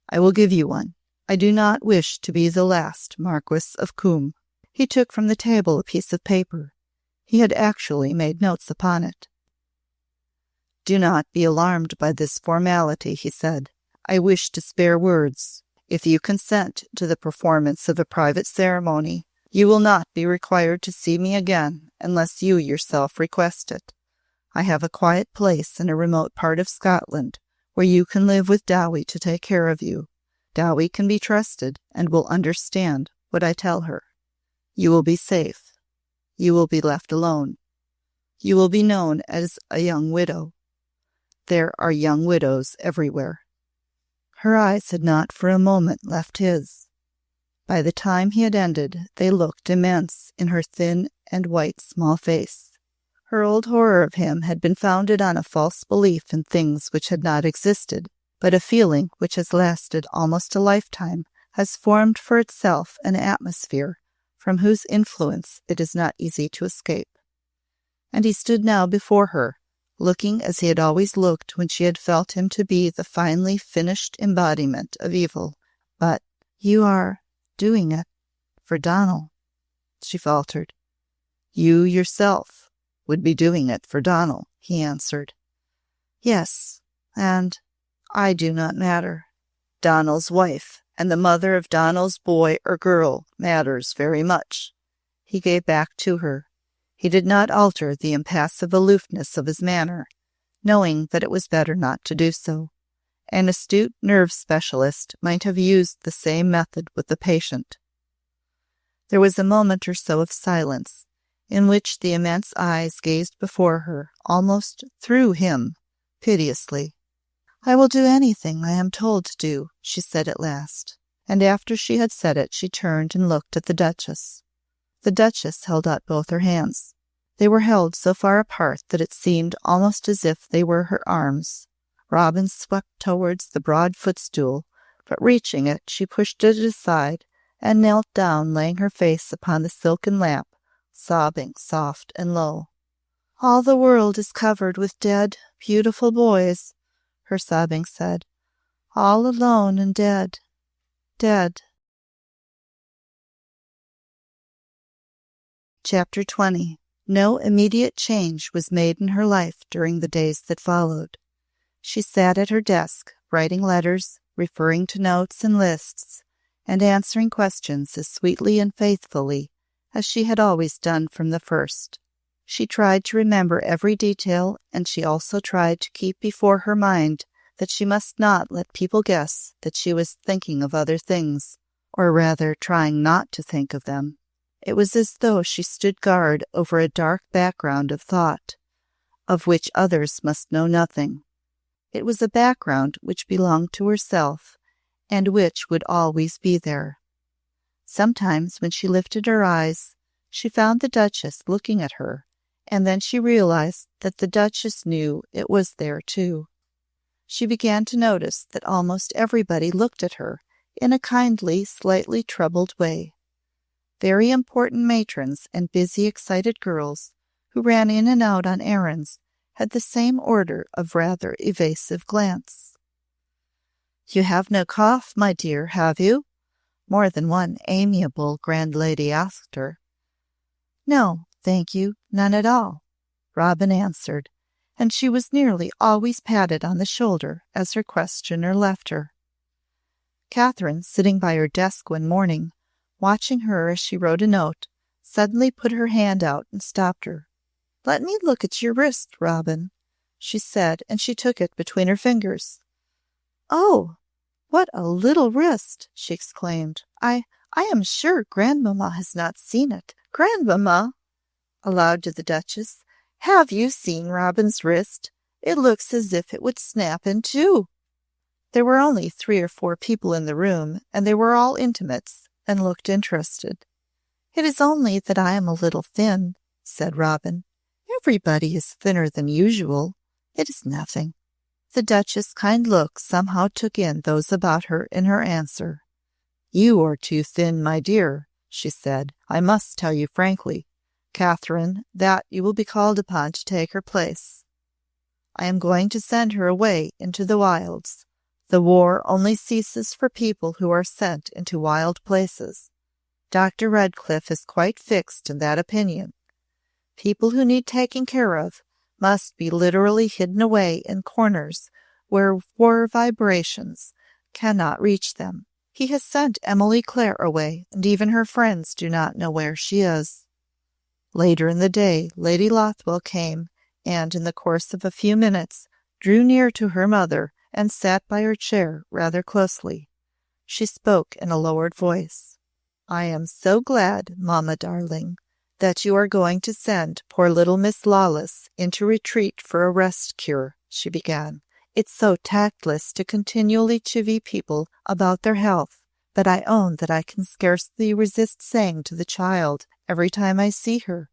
I will give you one. I do not wish to be the last Marquis of Coombe. He took from the table a piece of paper. He had actually made notes upon it. Do not be alarmed by this formality, he said. I wish to spare words. If you consent to the performance of a private ceremony, you will not be required to see me again unless you yourself request it. I have a quiet place in a remote part of Scotland where you can live with Dowie to take care of you. Dowie can be trusted and will understand what I tell her. You will be safe. You will be left alone. You will be known as a young widow. There are young widows everywhere. Her eyes had not for a moment left his. By the time he had ended, they looked immense in her thin and white small face. Her old horror of him had been founded on a false belief in things which had not existed, but a feeling which has lasted almost a lifetime has formed for itself an atmosphere from whose influence it is not easy to escape. And he stood now before her, looking as he had always looked when she had felt him to be the finely finished embodiment of evil. But you are doing it for Donal, she faltered. You yourself would be doing it for Donal, he answered. Yes, and I do not matter. Donal's wife and the mother of Donal's boy or girl matters very much. He gave back to her. He did not alter the impassive aloofness of his manner, knowing that it was better not to do so. An astute nerve specialist might have used the same method with the patient. There was a moment or so of silence, in which the immense eyes gazed before her, almost through him, piteously. "I will do anything I am told to do," she said at last, and after she had said it she turned and looked at the Duchess. The Duchess held out both her hands. They were held so far apart that it seemed almost as if they were her arms. Robin swept towards the broad footstool, but reaching it she pushed it aside and knelt down, laying her face upon the silken lap, sobbing soft and low. "All the world is covered with dead, beautiful boys," her sobbing said. "All alone and dead, dead." Chapter 20. No immediate change was made in her life during the days that followed. She sat at her desk, writing letters, referring to notes and lists, and answering questions as sweetly and faithfully as she had always done from the first. She tried to remember every detail, and she also tried to keep before her mind that she must not let people guess that she was thinking of other things, or rather trying not to think of them. It was as though she stood guard over a dark background of thought, of which others must know nothing. It was a background which belonged to herself, and which would always be there. Sometimes when she lifted her eyes, she found the Duchess looking at her, and then she realized that the Duchess knew it was there too. She began to notice that almost everybody looked at her in a kindly, slightly troubled way. Very important matrons and busy, excited girls who ran in and out on errands had the same order of rather evasive glance. "You have no cough, my dear, have you?" more than one amiable grand lady asked her. "No, thank you, none at all," Robin answered, and she was nearly always patted on the shoulder as her questioner left her. Catherine, sitting by her desk one morning, watching her as she wrote a note, suddenly put her hand out and stopped her. "Let me look at your wrist, Robin," she said, and she took it between her fingers. "Oh, what a little wrist!" she exclaimed. I am sure Grandmamma has not seen it. Grandmamma," aloud to the Duchess, "have you seen Robin's wrist? It looks as if it would snap in two." There were only 3 or 4 people in the room, and they were all intimates, and looked interested. "It is only that I am a little thin," said Robin. "Everybody is thinner than usual. It is nothing." The Duchess' kind look somehow took in those about her in her answer. "You are too thin, my dear," she said. "I must tell you frankly, Catherine, that you will be called upon to take her place. I am going to send her away into the wilds. The war only ceases for people who are sent into wild places. Dr. Redcliffe is quite fixed in that opinion. People who need taking care of must be literally hidden away in corners where war vibrations cannot reach them. He has sent Emily Clare away, and even her friends do not know where she is." Later in the day, Lady Lothwell came, and in the course of a few minutes drew near to her mother and sat by her chair rather closely. She spoke in a lowered voice. "I am so glad, Mamma darling, that you are going to send poor little Miss Lawless into retreat for a rest cure," she began. "It's so tactless to continually chivvy people about their health, but I own that I can scarcely resist saying to the child every time I see her,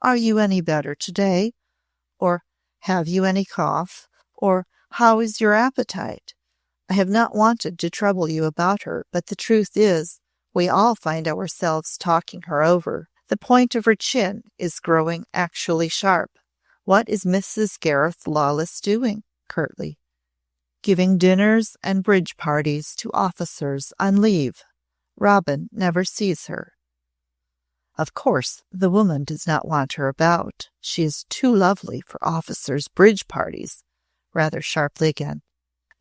'Are you any better today?' or 'Have you any cough?' or 'How is your appetite?' I have not wanted to trouble you about her, but the truth is, we all find ourselves talking her over. The point of her chin is growing actually sharp. What is Mrs. Gareth Lawless doing?" curtly. "Giving dinners and bridge parties to officers on leave. Robin never sees her." "Of course, the woman does not want her about. She is too lovely for officers' bridge parties," rather sharply again.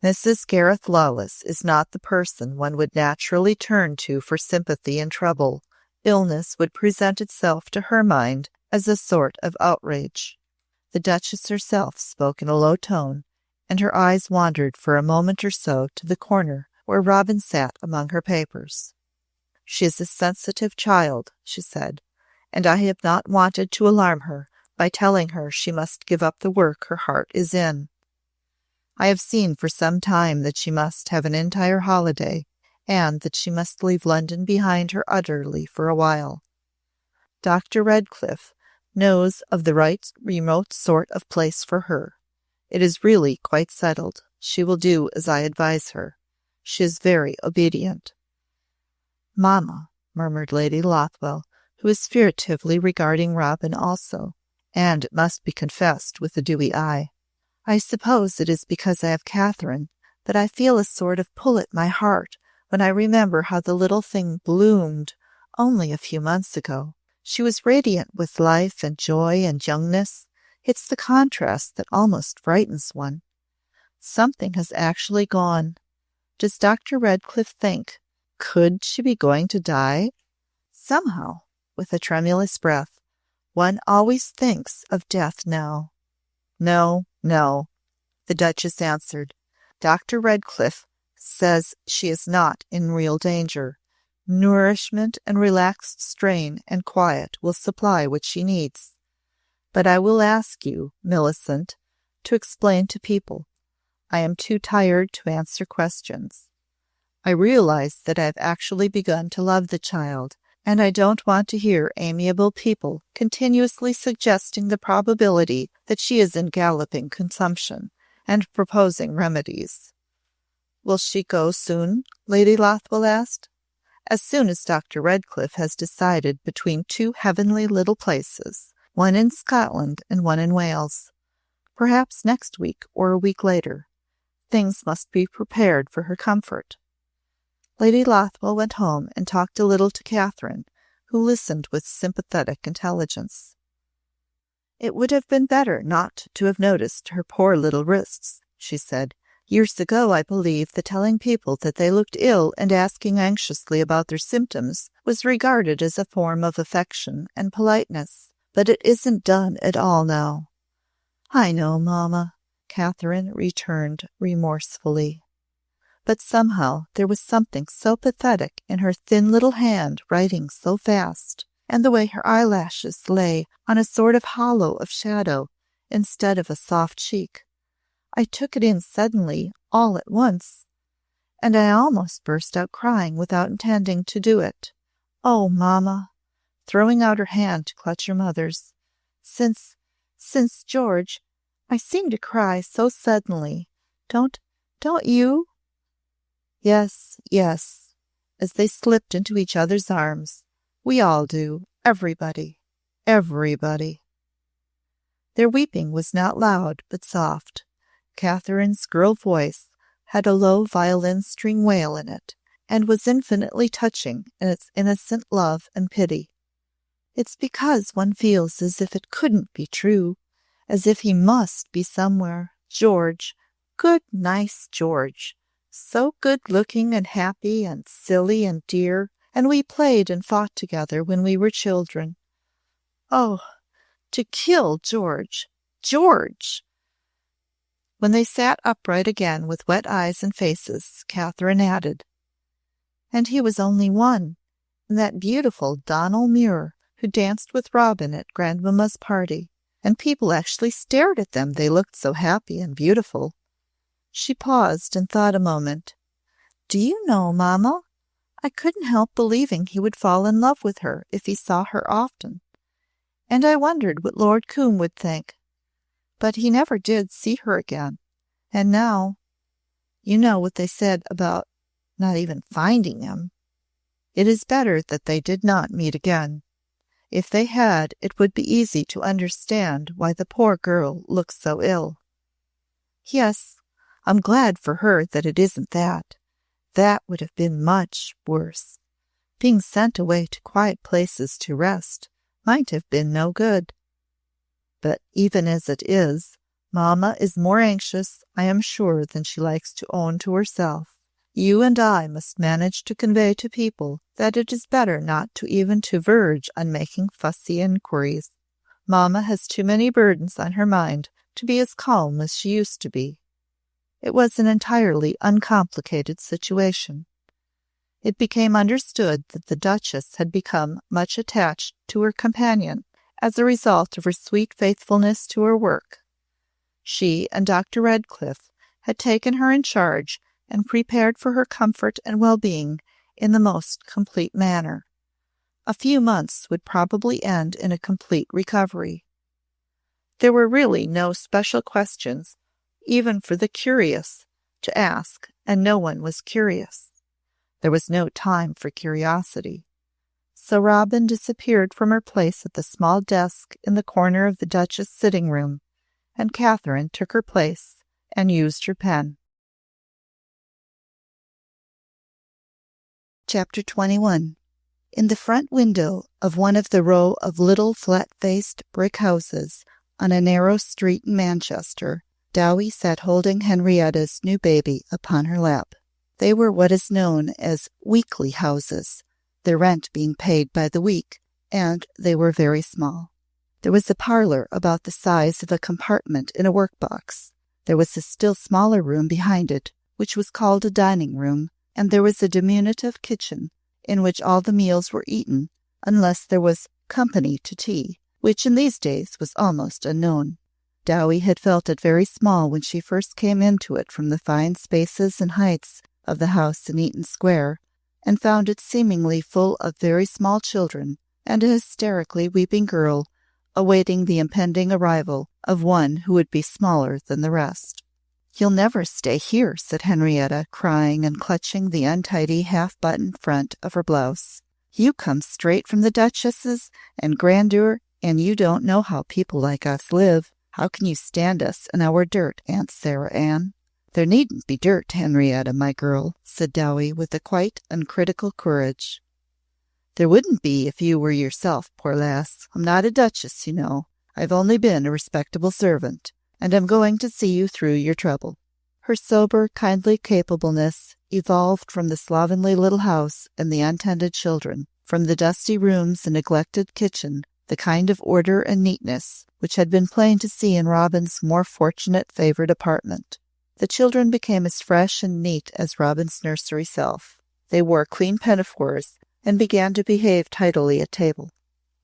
"Mrs. Gareth Lawless is not the person one would naturally turn to for sympathy in trouble. Illness would present itself to her mind as a sort of outrage. The Duchess herself spoke in a low tone, and her eyes wandered for a moment or so to the corner where Robin sat among her papers. "She is a sensitive child," she said, "and I have not wanted to alarm her by telling her she must give up the work her heart is in. I have seen for some time that she must have an entire holiday, and that she must leave London behind her utterly for a while. Dr. Redcliffe knows of the right remote sort of place for her. It is really quite settled. She will do as I advise her. She is very obedient." "Mamma," murmured Lady Lothwell, who was furtively regarding Robin also, and, it must be confessed, with a dewy eye, "I suppose it is because I have Catherine that I feel a sort of pull at my heart when I remember how the little thing bloomed only a few months ago. She was radiant with life and joy and youngness. It's the contrast that almost frightens one. Something has actually gone. Does Dr. Redcliffe think, could she be going to die? Somehow," with a tremulous breath, "one always thinks of death now." "No, no," the Duchess answered. "Dr. Redcliffe says she is not in real danger. Nourishment and relaxed strain and quiet will supply what she needs. But I will ask you, Millicent, to explain to people. I am too tired to answer questions. I realize that I have actually begun to love the child, and I don't want to hear amiable people continuously suggesting the probability that she is in galloping consumption, and proposing remedies." "Will she go soon?" Lady Lothwell asked. "As soon as Dr. Redcliffe has decided between two heavenly little places, one in Scotland and one in Wales. Perhaps next week or a week later. Things must be prepared for her comfort." Lady Lothwell went home and talked a little to Catherine, who listened with sympathetic intelligence. "It would have been better not to have noticed her poor little wrists," she said. "Years ago, I believe that telling people that they looked ill and asking anxiously about their symptoms was regarded as a form of affection and politeness, but it isn't done at all now." "I know, Mamma," Catherine returned remorsefully. But somehow there was something so pathetic in her thin little hand writing so fast, and the way her eyelashes lay on a sort of hollow of shadow instead of a soft cheek. I took it in suddenly, all at once, and I almost burst out crying without intending to do it. Oh, Mamma," throwing out her hand to clutch her mother's, since George, I seem to cry so suddenly. Don't you?" "Yes, yes," as they slipped into each other's arms. "We all do. Everybody. Everybody." Their weeping was not loud, but soft. Catherine's girl voice had a low violin string wail in it, and was infinitely touching in its innocent love and pity. "It's because one feels as if it couldn't be true, as if he must be somewhere. George, good, nice George, so good-looking and happy and silly and dear, and we played and fought together when we were children. Oh, to kill George! George!" When they sat upright again with wet eyes and faces, Catherine added, "And he was only one, and that beautiful Donal Muir who danced with Robin at Grandmamma's party, and people actually stared at them, they looked so happy and beautiful." She paused and thought a moment. "Do you know, Mamma, I couldn't help believing he would fall in love with her if he saw her often. And I wondered what Lord Combe would think. But he never did see her again. And now, you know what they said about not even finding him. It is better that they did not meet again. If they had, it would be easy to understand why the poor girl looks so ill." "Yes, I'm glad for her that it isn't that. That would have been much worse. Being sent away to quiet places to rest might have been no good. But even as it is, Mamma is more anxious, I am sure, than she likes to own to herself. You and I must manage to convey to people that it is better not to even to verge on making fussy inquiries. Mamma has too many burdens on her mind to be as calm as she used to be." It was an entirely uncomplicated situation. It became understood that the Duchess had become much attached to her companion as a result of her sweet faithfulness to her work. She and Dr. Redcliffe had taken her in charge and prepared for her comfort and well-being in the most complete manner. A few months would probably end in a complete recovery. There were really no special questions, even for the curious, to ask, and no one was curious. There was no time for curiosity. So Robin disappeared from her place at the small desk in the corner of the Duchess' sitting room, and Catherine took her place and used her pen. Chapter 21. In the front window of one of the row of little flat-faced brick houses on a narrow street in Manchester, Dowie sat holding Henrietta's new baby upon her lap. They were what is known as weekly houses, their rent being paid by the week, and they were very small. There was a parlor about the size of a compartment in a workbox. There was a still smaller room behind it, which was called a dining room, and there was a diminutive kitchen in which all the meals were eaten, unless there was company to tea, which in these days was almost unknown. Dowie had felt it very small when she first came into it from the fine spaces and heights of the house in Eaton Square, and found it seemingly full of very small children and a hysterically weeping girl awaiting the impending arrival of one who would be smaller than the rest. "You'll never stay here," said Henrietta, crying and clutching the untidy half-buttoned front of her blouse. "You come straight from the Duchesses and grandeur, and you don't know how people like us live. How can you stand us and our dirt, Aunt Sarah Ann?" "There needn't be dirt, Henrietta, my girl," said Dowie with a quite uncritical courage. "There wouldn't be if you were yourself, poor lass. I'm not a duchess, you know. I've only been a respectable servant, and I'm going to see you through your trouble." Her sober, kindly capableness evolved from the slovenly little house and the untended children, from the dusty rooms and neglected kitchen, the kind of order and neatness which had been plain to see in Robin's more fortunate favoured apartment. The children became as fresh and neat as Robin's nursery self. They wore clean pinafores and began to behave tidily at table.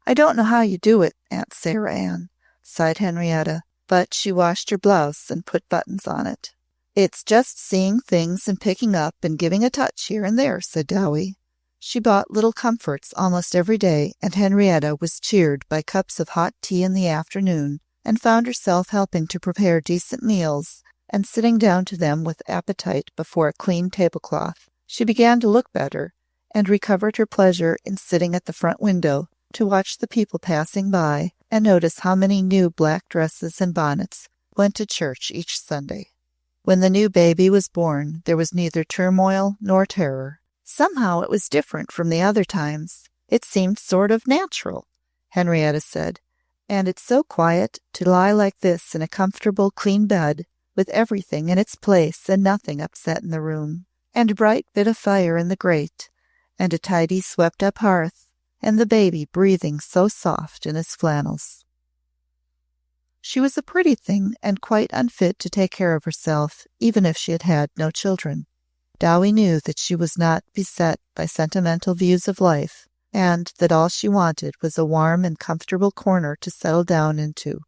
"I don't know how you do it, Aunt Sarah Ann," sighed Henrietta, but she washed her blouse and put buttons on it. "It's just seeing things and picking up and giving a touch here and there," said Dowie. She bought little comforts almost every day, and Henrietta was cheered by cups of hot tea in the afternoon, and found herself helping to prepare decent meals and sitting down to them with appetite before a clean tablecloth. She began to look better, and recovered her pleasure in sitting at the front window to watch the people passing by and notice how many new black dresses and bonnets went to church each Sunday. When the new baby was born, there was neither turmoil nor terror. Somehow it was different from the other times. It seemed sort of natural, Henrietta said, and it's so quiet to lie like this in a comfortable, clean bed, with everything in its place and nothing upset in the room, and a bright bit of fire in the grate, and a tidy swept-up hearth, and the baby breathing so soft in his flannels. She was a pretty thing and quite unfit to take care of herself, even if she had had no children. Dowie knew that she was not beset by sentimental views of life, and that all she wanted was a warm and comfortable corner to settle down into.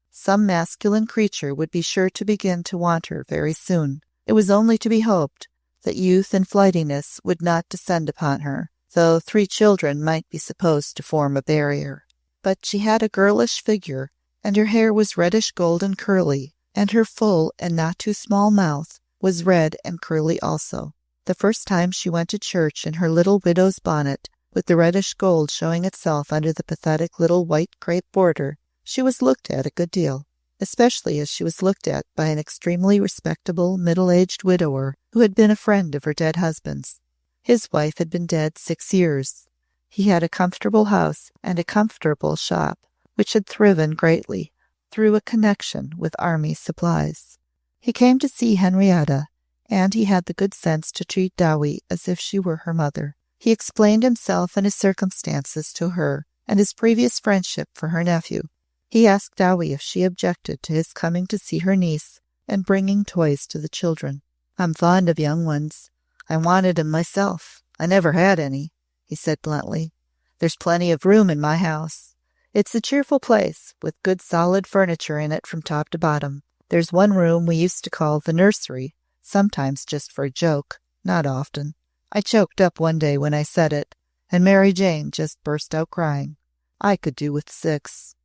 Some masculine creature would be sure to begin to want her very soon. It was only to be hoped that youth and flightiness would not descend upon her, though 3 children might be supposed to form a barrier. But she had a girlish figure, and her hair was reddish-gold and curly, and her full and not too small mouth was red and curly also. The first time she went to church in her little widow's bonnet, with the reddish gold showing itself under the pathetic little white crepe border, she was looked at a good deal, especially as she was looked at by an extremely respectable middle-aged widower who had been a friend of her dead husband's. His wife had been dead 6 years. He had a comfortable house and a comfortable shop, which had thriven greatly through a connection with army supplies. He came to see Henrietta, and he had the good sense to treat Dowie as if she were her mother. He explained himself and his circumstances to her, and his previous friendship for her nephew. He asked Dowie if she objected to his coming to see her niece and bringing toys to the children. "I'm fond of young ones. I wanted 'em myself. I never had any," he said bluntly. "There's plenty of room in my house. It's a cheerful place, with good solid furniture in it from top to bottom. There's one room we used to call the nursery, sometimes just for a joke, not often. I choked up one day when I said it, and Mary Jane just burst out crying. I could do with 6.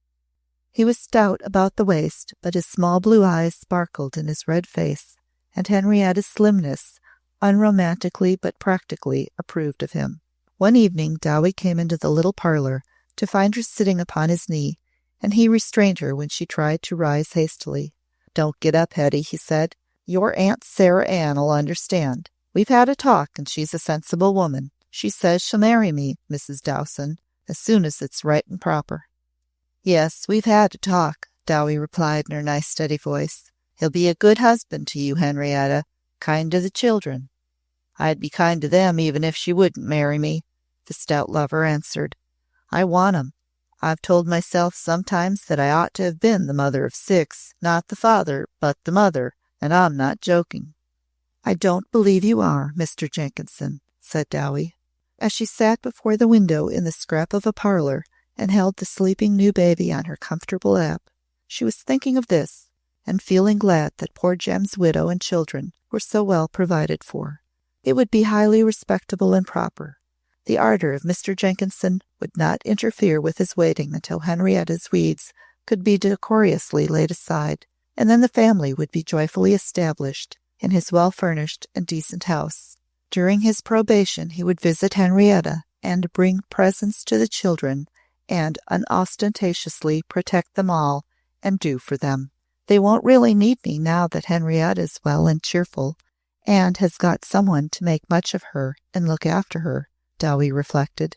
He was stout about the waist, but his small blue eyes sparkled in his red face, and Henrietta's slimness, unromantically but practically, approved of him. One evening Dowie came into the little parlor to find her sitting upon his knee, and he restrained her when she tried to rise hastily. "Don't get up, Hetty," he said. "Your Aunt Sarah Ann'll understand. We've had a talk, and she's a sensible woman. She says she'll marry me, Mrs. Dowson, as soon as it's right and proper." "Yes, we've had a talk," Dowie replied in her nice steady voice. "He'll be a good husband to you, Henrietta, kind to the children." "I'd be kind to them even if she wouldn't marry me," the stout lover answered. "I want 'em. I've told myself sometimes that I ought to have been the mother of 6, not the father, but the mother, and I'm not joking." "I don't believe you are, Mr. Jenkinson," said Dowie, as she sat before the window in the scrap of a parlor and held the sleeping new baby on her comfortable lap. She was thinking of this, and feeling glad that poor Jem's widow and children were so well provided for. It would be highly respectable and proper. The ardor of Mr. Jenkinson would not interfere with his waiting until Henrietta's weeds could be decorously laid aside, and then the family would be joyfully established in his well-furnished and decent house. During his probation he would visit Henrietta and bring presents to the children and unostentatiously protect them all and do for them. "They won't really need me now that Henrietta is well and cheerful, and has got someone to make much of her and look after her," Dowie reflected,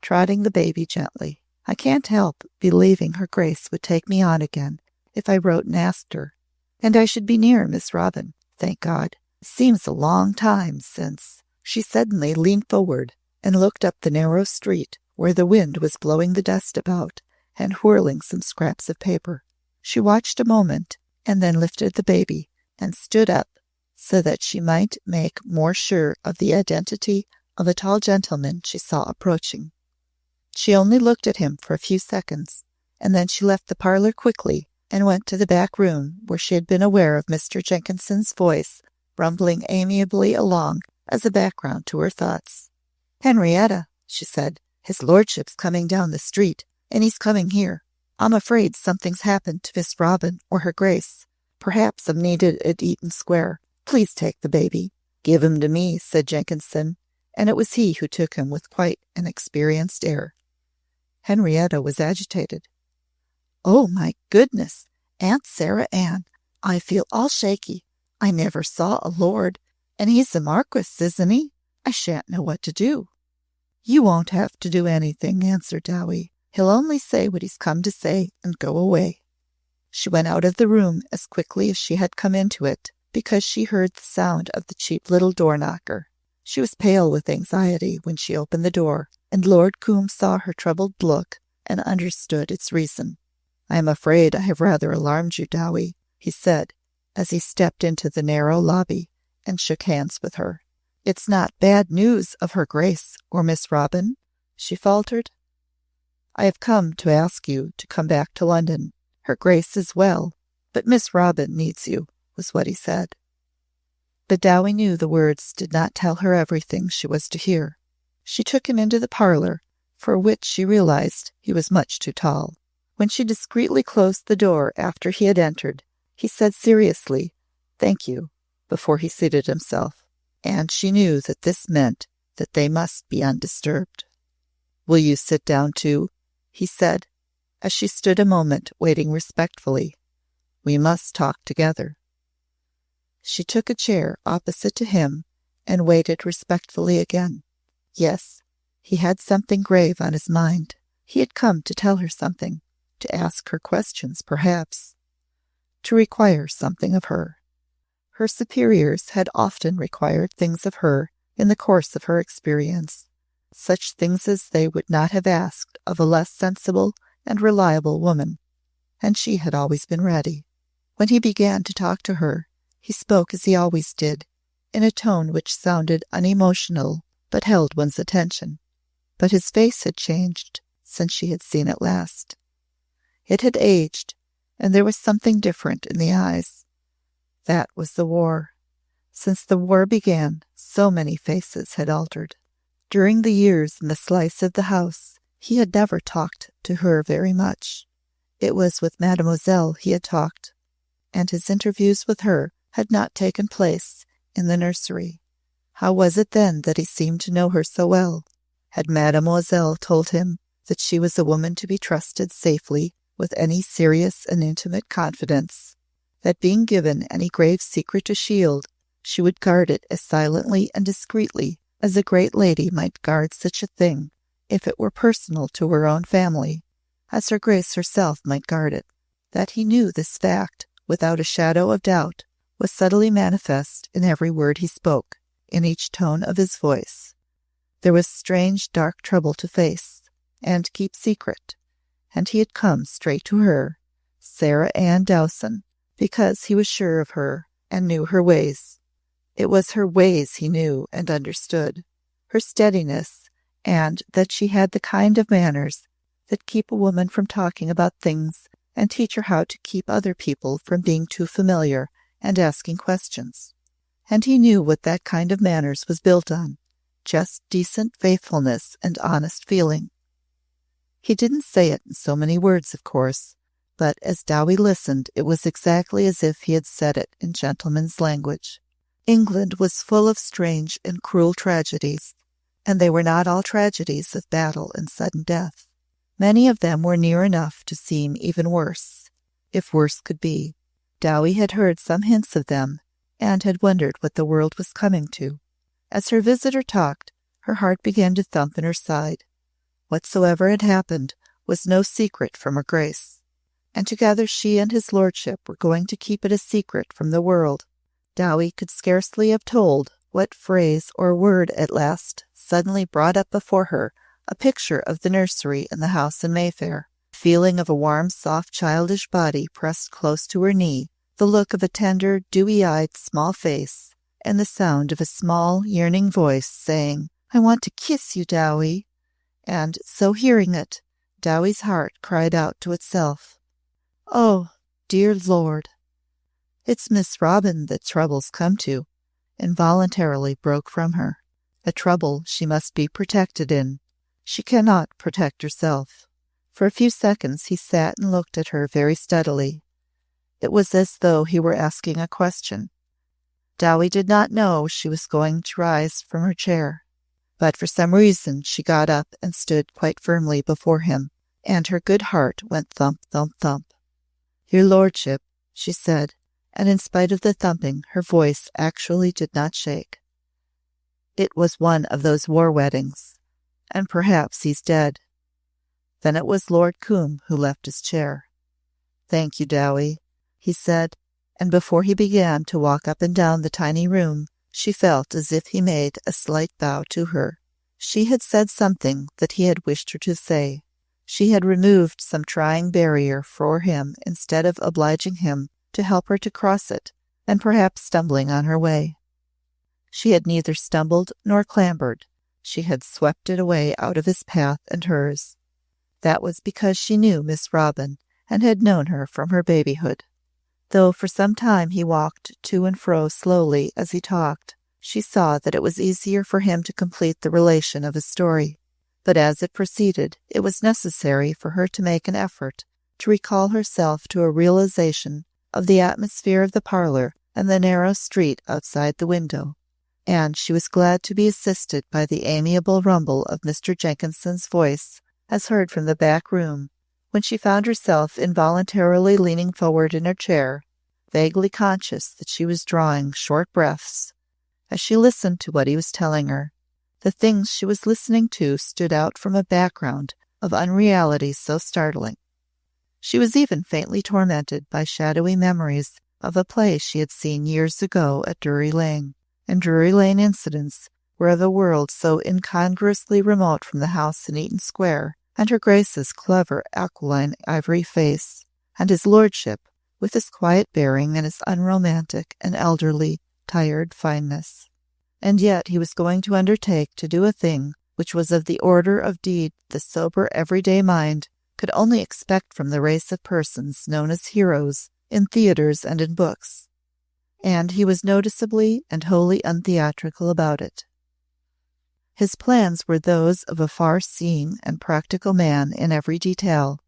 trotting the baby gently. "I can't help believing her Grace would take me on again if I wrote and asked her. And I should be near Miss Robin, thank God. It seems a long time since—" She suddenly leaned forward and looked up the narrow street where the wind was blowing the dust about and whirling some scraps of paper. She watched a moment and then lifted the baby and stood up so that she might make more sure of the identity of a tall gentleman she saw approaching. She only looked at him for a few seconds, and then she left the parlor quickly and went to the back room where she had been aware of Mr. Jenkinson's voice rumbling amiably along as a background to her thoughts. "Henrietta," she said, "his lordship's coming down the street, and he's coming here. I'm afraid something's happened to Miss Robin or her Grace. Perhaps I'm needed at Eaton Square. Please take the baby." "Give him to me," said Jenkinson, and it was he who took him with quite an experienced air. Henrietta was agitated. "Oh, my goodness, Aunt Sarah Ann, I feel all shaky. I never saw a lord, and he's a marquis, isn't he? I shan't know what to do." "You won't have to do anything," answered Dowie. "He'll only say what he's come to say and go away." She went out of the room as quickly as she had come into it, because she heard the sound of the cheap little door-knocker. She was pale with anxiety when she opened the door, and Lord Combe saw her troubled look and understood its reason. "I am afraid I have rather alarmed you, Dowie," he said, as he stepped into the narrow lobby and shook hands with her. "It's not bad news of her Grace or Miss Robin?" she faltered. "I have come to ask you to come back to London. Her Grace is well, but Miss Robin needs you," was what he said. But Dowie knew the words did not tell her everything she was to hear. She took him into the parlor, for which she realized he was much too tall. When she discreetly closed the door after he had entered, he said seriously, "Thank you," before he seated himself, and she knew that this meant that they must be undisturbed. "Will you sit down too?" he said, as she stood a moment waiting respectfully. "We must talk together." She took a chair opposite to him and waited respectfully again. Yes, he had something grave on his mind. He had come to tell her something, to ask her questions, perhaps, to require something of her. Her superiors had often required things of her in the course of her experience, such things as they would not have asked of a less sensible and reliable woman. and she had always been ready. When he began to talk to her, he spoke as he always did, in a tone which sounded unemotional but held one's attention. But his face had changed since she had seen it last. It had aged, and there was something different in the eyes. That was the war. Since the war began, so many faces had altered. During the years in the slice of the house, he had never talked to her very much. It was with Mademoiselle he had talked, and his interviews with her had not taken place in the nursery. How was it then that he seemed to know her so well? Had Mademoiselle told him that she was a woman to be trusted safely with any serious and intimate confidence, that being given any grave secret to shield, she would guard it as silently and discreetly as a great lady might guard such a thing, if it were personal to her own family, as her Grace herself might guard it? That he knew this fact, without a shadow of doubt, was subtly manifest in every word he spoke, in each tone of his voice. There was strange dark trouble to face, and keep secret, and he had come straight to her, Sarah Ann Dowson, because he was sure of her and knew her ways. It was her ways he knew and understood, her steadiness, and that she had the kind of manners that keep a woman from talking about things and teach her how to keep other people from being too familiar and asking questions. And he knew what that kind of manners was built on, just decent faithfulness and honest feeling. He didn't say it in so many words, of course, but as Dowie listened, it was exactly as if he had said it in gentleman's language. England was full of strange and cruel tragedies, and they were not all tragedies of battle and sudden death. Many of them were near enough to seem even worse, if worse could be. Dowie had heard some hints of them, and had wondered what the world was coming to. As her visitor talked, her heart began to thump in her side. Whatsoever had happened was no secret from her Grace, and together she and his lordship were going to keep it a secret from the world. Dowie could scarcely have told what phrase or word at last suddenly brought up before her a picture of the nursery and the house in Mayfair, the feeling of a warm, soft, childish body pressed close to her knee, the look of a tender, dewy-eyed small face, and the sound of a small, yearning voice saying, "I want to kiss you, Dowie." And, so hearing it, Dowie's heart cried out to itself, "Oh, dear Lord!" "It's Miss Robin that troubles come to," involuntarily broke from her. A trouble she must be protected in. She cannot protect herself. For a few seconds he sat and looked at her very steadily. It was as though he were asking a question. Dowie did not know she was going to rise from her chair, but for some reason she got up and stood quite firmly before him, and her good heart went thump, thump, thump. "Your lordship," she said, and in spite of the thumping, her voice actually did not shake. "It was one of those war weddings, and perhaps he's dead." Then it was Lord Combe who left his chair. "Thank you, Dowie," he said, and before he began to walk up and down the tiny room, she felt as if he made a slight bow to her. She had said something that he had wished her to say. She had removed some trying barrier for him instead of obliging him to help her to cross it, and perhaps stumbling on her way. She had neither stumbled nor clambered. She had swept it away out of his path and hers. That was because she knew Miss Robin and had known her from her babyhood. Though for some time he walked to and fro slowly as he talked, she saw that it was easier for him to complete the relation of his story. But as it proceeded, it was necessary for her to make an effort to recall herself to a realization of the atmosphere of the parlor and the narrow street outside the window, and she was glad to be assisted by the amiable rumble of Mr. Jenkinson's voice, as heard from the back room, when she found herself involuntarily leaning forward in her chair, vaguely conscious that she was drawing short breaths as she listened to what he was telling her. The things she was listening to stood out from a background of unreality so startling. She was even faintly tormented by shadowy memories of a play she had seen years ago at Drury Lane, and Drury Lane incidents were of a world so incongruously remote from the house in Eaton Square and her Grace's clever aquiline ivory face, and his lordship, with his quiet bearing and his unromantic and elderly, tired fineness. And yet he was going to undertake to do a thing which was of the order of deed the sober everyday mind could only expect from the race of persons known as heroes in theatres and in books. And he was noticeably and wholly untheatrical about it. His plans were those of a far-seeing and practical man in every detail.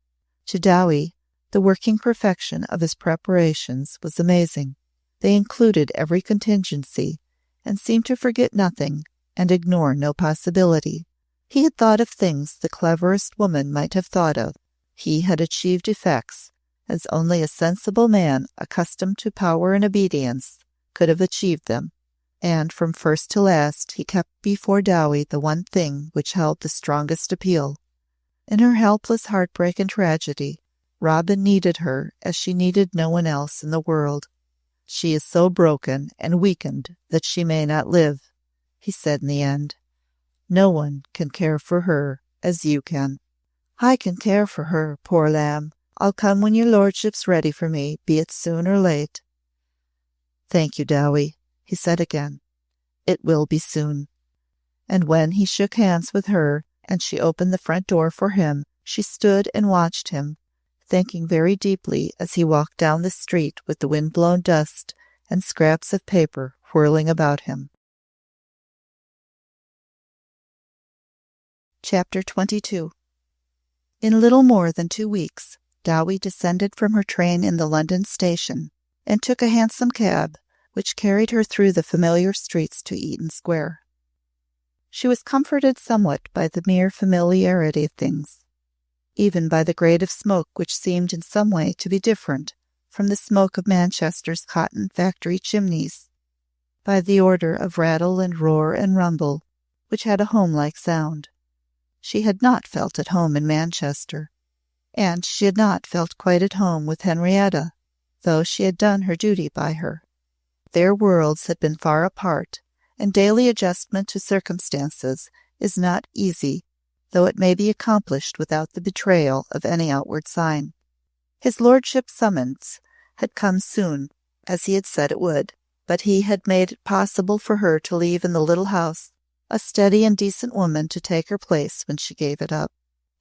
To Dowie, the working perfection of his preparations was amazing. They included every contingency, and seemed to forget nothing and ignore no possibility. He had thought of things the cleverest woman might have thought of. He had achieved effects as only a sensible man accustomed to power and obedience could have achieved them, and from first to last he kept before Dowie the one thing which held the strongest appeal. In her helpless heartbreak and tragedy, Robin needed her as she needed no one else in the world. "She is so broken and weakened that she may not live," he said in the end. "No one can care for her as you can." "I can care for her, poor lamb. I'll come when your lordship's ready for me, be it soon or late." "Thank you, Dowie," he said again. "It will be soon." And when he shook hands with her and she opened the front door for him, she stood and watched him, thinking very deeply as he walked down the street with the wind-blown dust and scraps of paper whirling about him. Chapter 22. In little more than 2 weeks, Dowie descended from her train in the London station and took a hansom cab which carried her through the familiar streets to Eaton Square. She was comforted somewhat by the mere familiarity of things, even by the grade of smoke which seemed in some way to be different from the smoke of Manchester's cotton factory chimneys, by the order of rattle and roar and rumble which had a home-like sound. She had not felt at home in Manchester, and she had not felt quite at home with Henrietta, though she had done her duty by her. Their worlds had been far apart, and daily adjustment to circumstances is not easy, though it may be accomplished without the betrayal of any outward sign. His lordship's summons had come soon, as he had said it would, but he had made it possible for her to leave in the little house a steady and decent woman to take her place when she gave it up.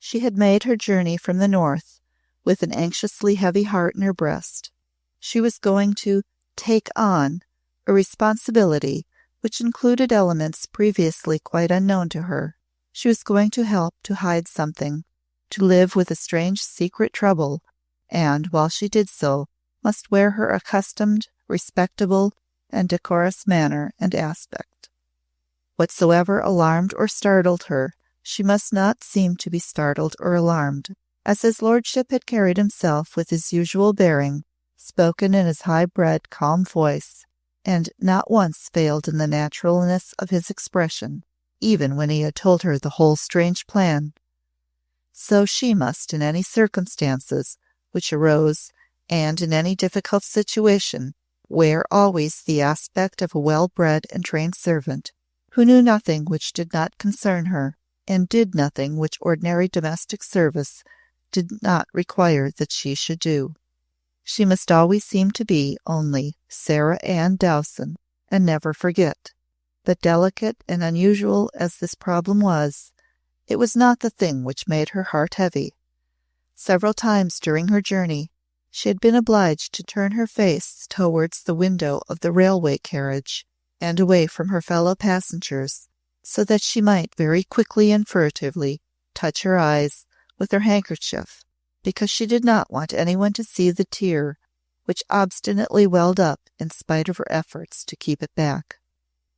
She had made her journey from the north with an anxiously heavy heart in her breast. She was going to take on a responsibility which included elements previously quite unknown to her. She was going to help to hide something, to live with a strange secret trouble, and, while she did so, must wear her accustomed, respectable, and decorous manner and aspect. Whatsoever alarmed or startled her, she must not seem to be startled or alarmed, as his lordship had carried himself with his usual bearing, spoken in his high-bred, calm voice, and not once failed in the naturalness of his expression, even when he had told her the whole strange plan. So she must, in any circumstances which arose, and in any difficult situation, wear always the aspect of a well-bred and trained servant, who knew nothing which did not concern her, and did nothing which ordinary domestic service did not require that she should do. She must always seem to be only Sarah Ann Dowson, and never forget. But delicate and unusual as this problem was, it was not the thing which made her heart heavy. Several times during her journey, she had been obliged to turn her face towards the window of the railway carriage, and away from her fellow passengers, so that she might very quickly and furtively touch her eyes with her handkerchief, because she did not want anyone to see the tear which obstinately welled up in spite of her efforts to keep it back.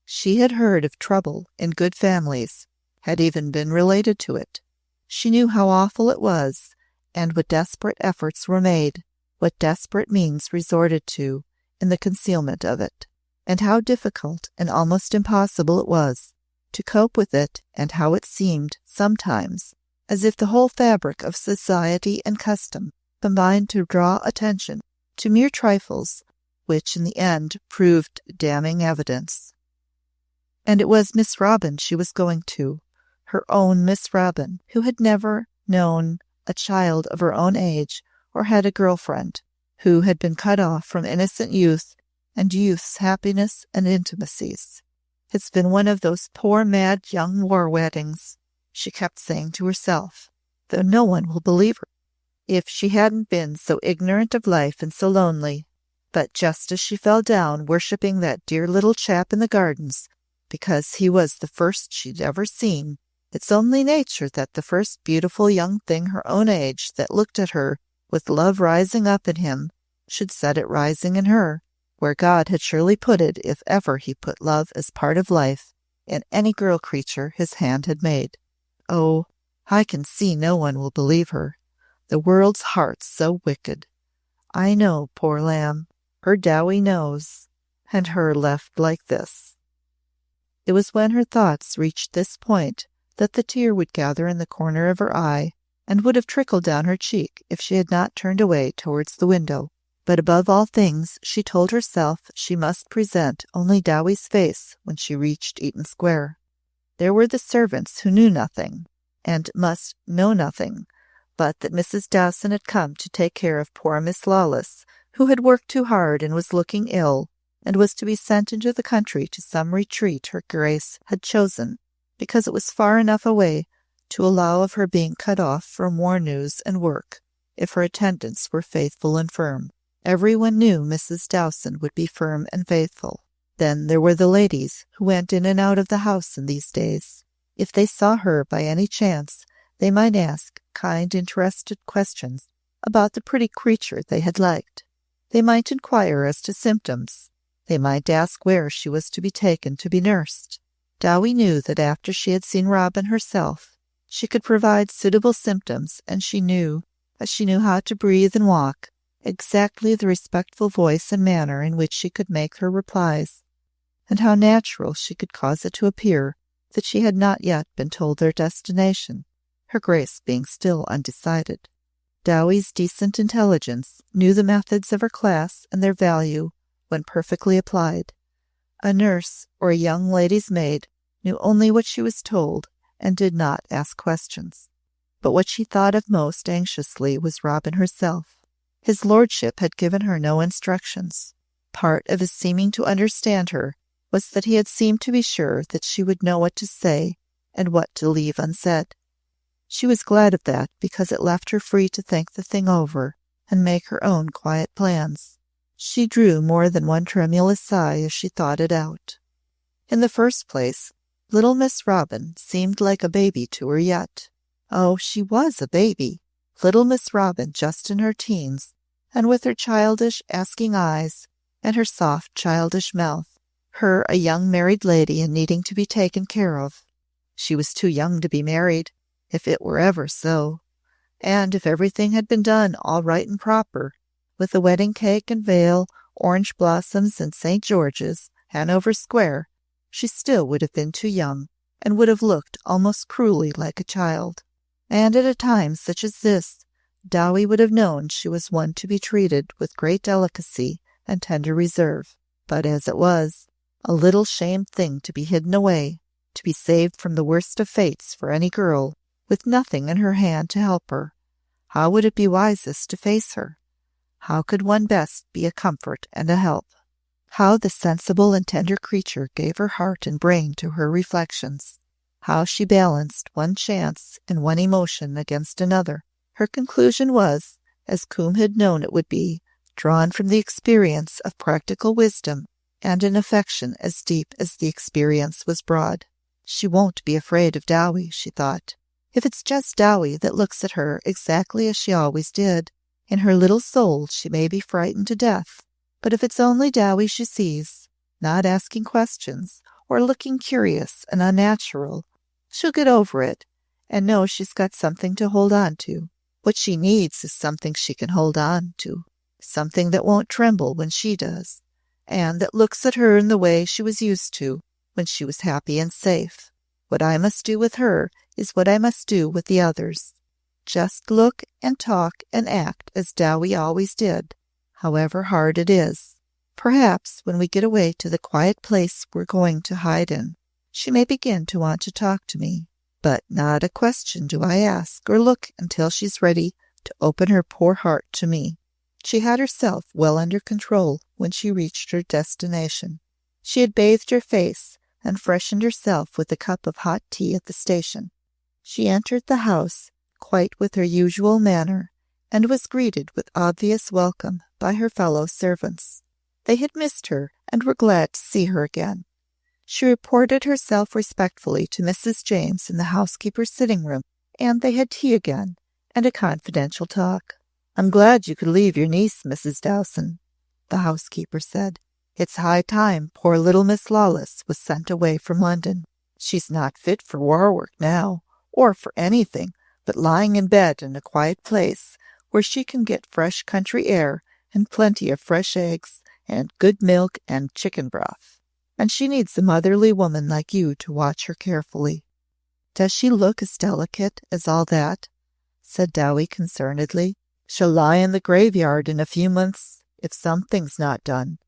She had heard of trouble in good families, had even been related to it. She knew how awful it was, and what desperate efforts were made, what desperate means resorted to in the concealment of it, and how difficult and almost impossible it was to cope with it, and how it seemed sometimes as if the whole fabric of society and custom combined to draw attention to mere trifles, which in the end proved damning evidence. And it was Miss Robin she was going to, her own Miss Robin, who had never known a child of her own age or had a girlfriend, who had been cut off from innocent youth and youth's happiness and intimacies. It's been one of those poor mad young war weddings, she kept saying to herself, though no one will believe her. If she hadn't been so ignorant of life and so lonely. But just as she fell down worshipping that dear little chap in the gardens, because he was the first she'd ever seen, it's only nature that the first beautiful young thing her own age that looked at her with love rising up in him should set it rising in her, where God had surely put it if ever he put love as part of life in any girl creature his hand had made. Oh, I can see no one will believe her. The world's heart's so wicked. I know, poor lamb. Her Dowie knows, and her left like this. It was when her thoughts reached this point that the tear would gather in the corner of her eye and would have trickled down her cheek if she had not turned away towards the window. But above all things she told herself she must present only Dowie's face when she reached Eaton Square. There were the servants who knew nothing, and must know nothing, but that Mrs. Dowson had come to take care of poor Miss Lawless, who had worked too hard and was looking ill, and was to be sent into the country to some retreat her Grace had chosen, because it was far enough away to allow of her being cut off from war news and work, if her attendants were faithful and firm. Everyone knew Mrs. Dowson would be firm and faithful. Then there were the ladies who went in and out of the house in these days. If they saw her by any chance, they might ask kind, interested questions about the pretty creature they had liked. They might inquire as to symptoms. They might ask where she was to be taken to be nursed. Dowie knew that after she had seen Robin herself, she could provide suitable symptoms, and she knew, as she knew how to breathe and walk, exactly the respectful voice and manner in which she could make her replies, and how natural she could cause it to appear that she had not yet been told their destination, her Grace being still undecided. Dowie's decent intelligence knew the methods of her class and their value when perfectly applied. A nurse or a young lady's maid knew only what she was told and did not ask questions. But what she thought of most anxiously was Robin herself. His lordship had given her no instructions. Part of his seeming to understand her was that he had seemed to be sure that she would know what to say and what to leave unsaid. She was glad of that because it left her free to think the thing over and make her own quiet plans. She drew more than one tremulous sigh as she thought it out. In the first place, little Miss Robin seemed like a baby to her yet. Oh, she was a baby, little Miss Robin just in her teens, and with her childish asking eyes and her soft childish mouth, her a young married lady and needing to be taken care of. She was too young to be married, if it were ever so, and if everything had been done all right and proper, with the wedding cake and veil, orange blossoms, and St. George's, Hanover Square, she still would have been too young, and would have looked almost cruelly like a child. And at a time such as this, Dowie would have known she was one to be treated with great delicacy and tender reserve. But as it was, a little shamed thing to be hidden away, to be saved from the worst of fates for any girl, with nothing in her hand to help her. How would it be wisest to face her? How could one best be a comfort and a help? How the sensible and tender creature gave her heart and brain to her reflections. How she balanced one chance and one emotion against another. Her conclusion was, as Coombe had known it would be, drawn from the experience of practical wisdom and an affection as deep as the experience was broad. She won't be afraid of Dowie, she thought. If it's just Dowie that looks at her exactly as she always did, in her little soul she may be frightened to death. But if it's only Dowie she sees, not asking questions or looking curious and unnatural, she'll get over it and know she's got something to hold on to. What she needs is something she can hold on to, something that won't tremble when she does, and that looks at her in the way she was used to when she was happy and safe. What I must do with her is what I must do with the others. Just look and talk and act as Dowie always did, however hard it is. Perhaps when we get away to the quiet place we're going to hide in, she may begin to want to talk to me. But not a question do I ask or look until she's ready to open her poor heart to me. She had herself well under control when she reached her destination. She had bathed her face and freshened herself with a cup of hot tea at the station. She entered the house quite with her usual manner, and was greeted with obvious welcome by her fellow servants. They had missed her and were glad to see her again. She reported herself respectfully to Mrs. James in the housekeeper's sitting room, and they had tea again and a confidential talk. "I'm glad you could leave your niece, Mrs. Dowson," the housekeeper said. "It's high time poor little Miss Lawless was sent away from London. She's not fit for war work now, or for anything but lying in bed in a quiet place where she can get fresh country air and plenty of fresh eggs and good milk and chicken broth. And she needs a motherly woman like you to watch her carefully." "Does she look as delicate as all that?" said Dowie concernedly. "She'll lie in the graveyard in a few months if something's not done.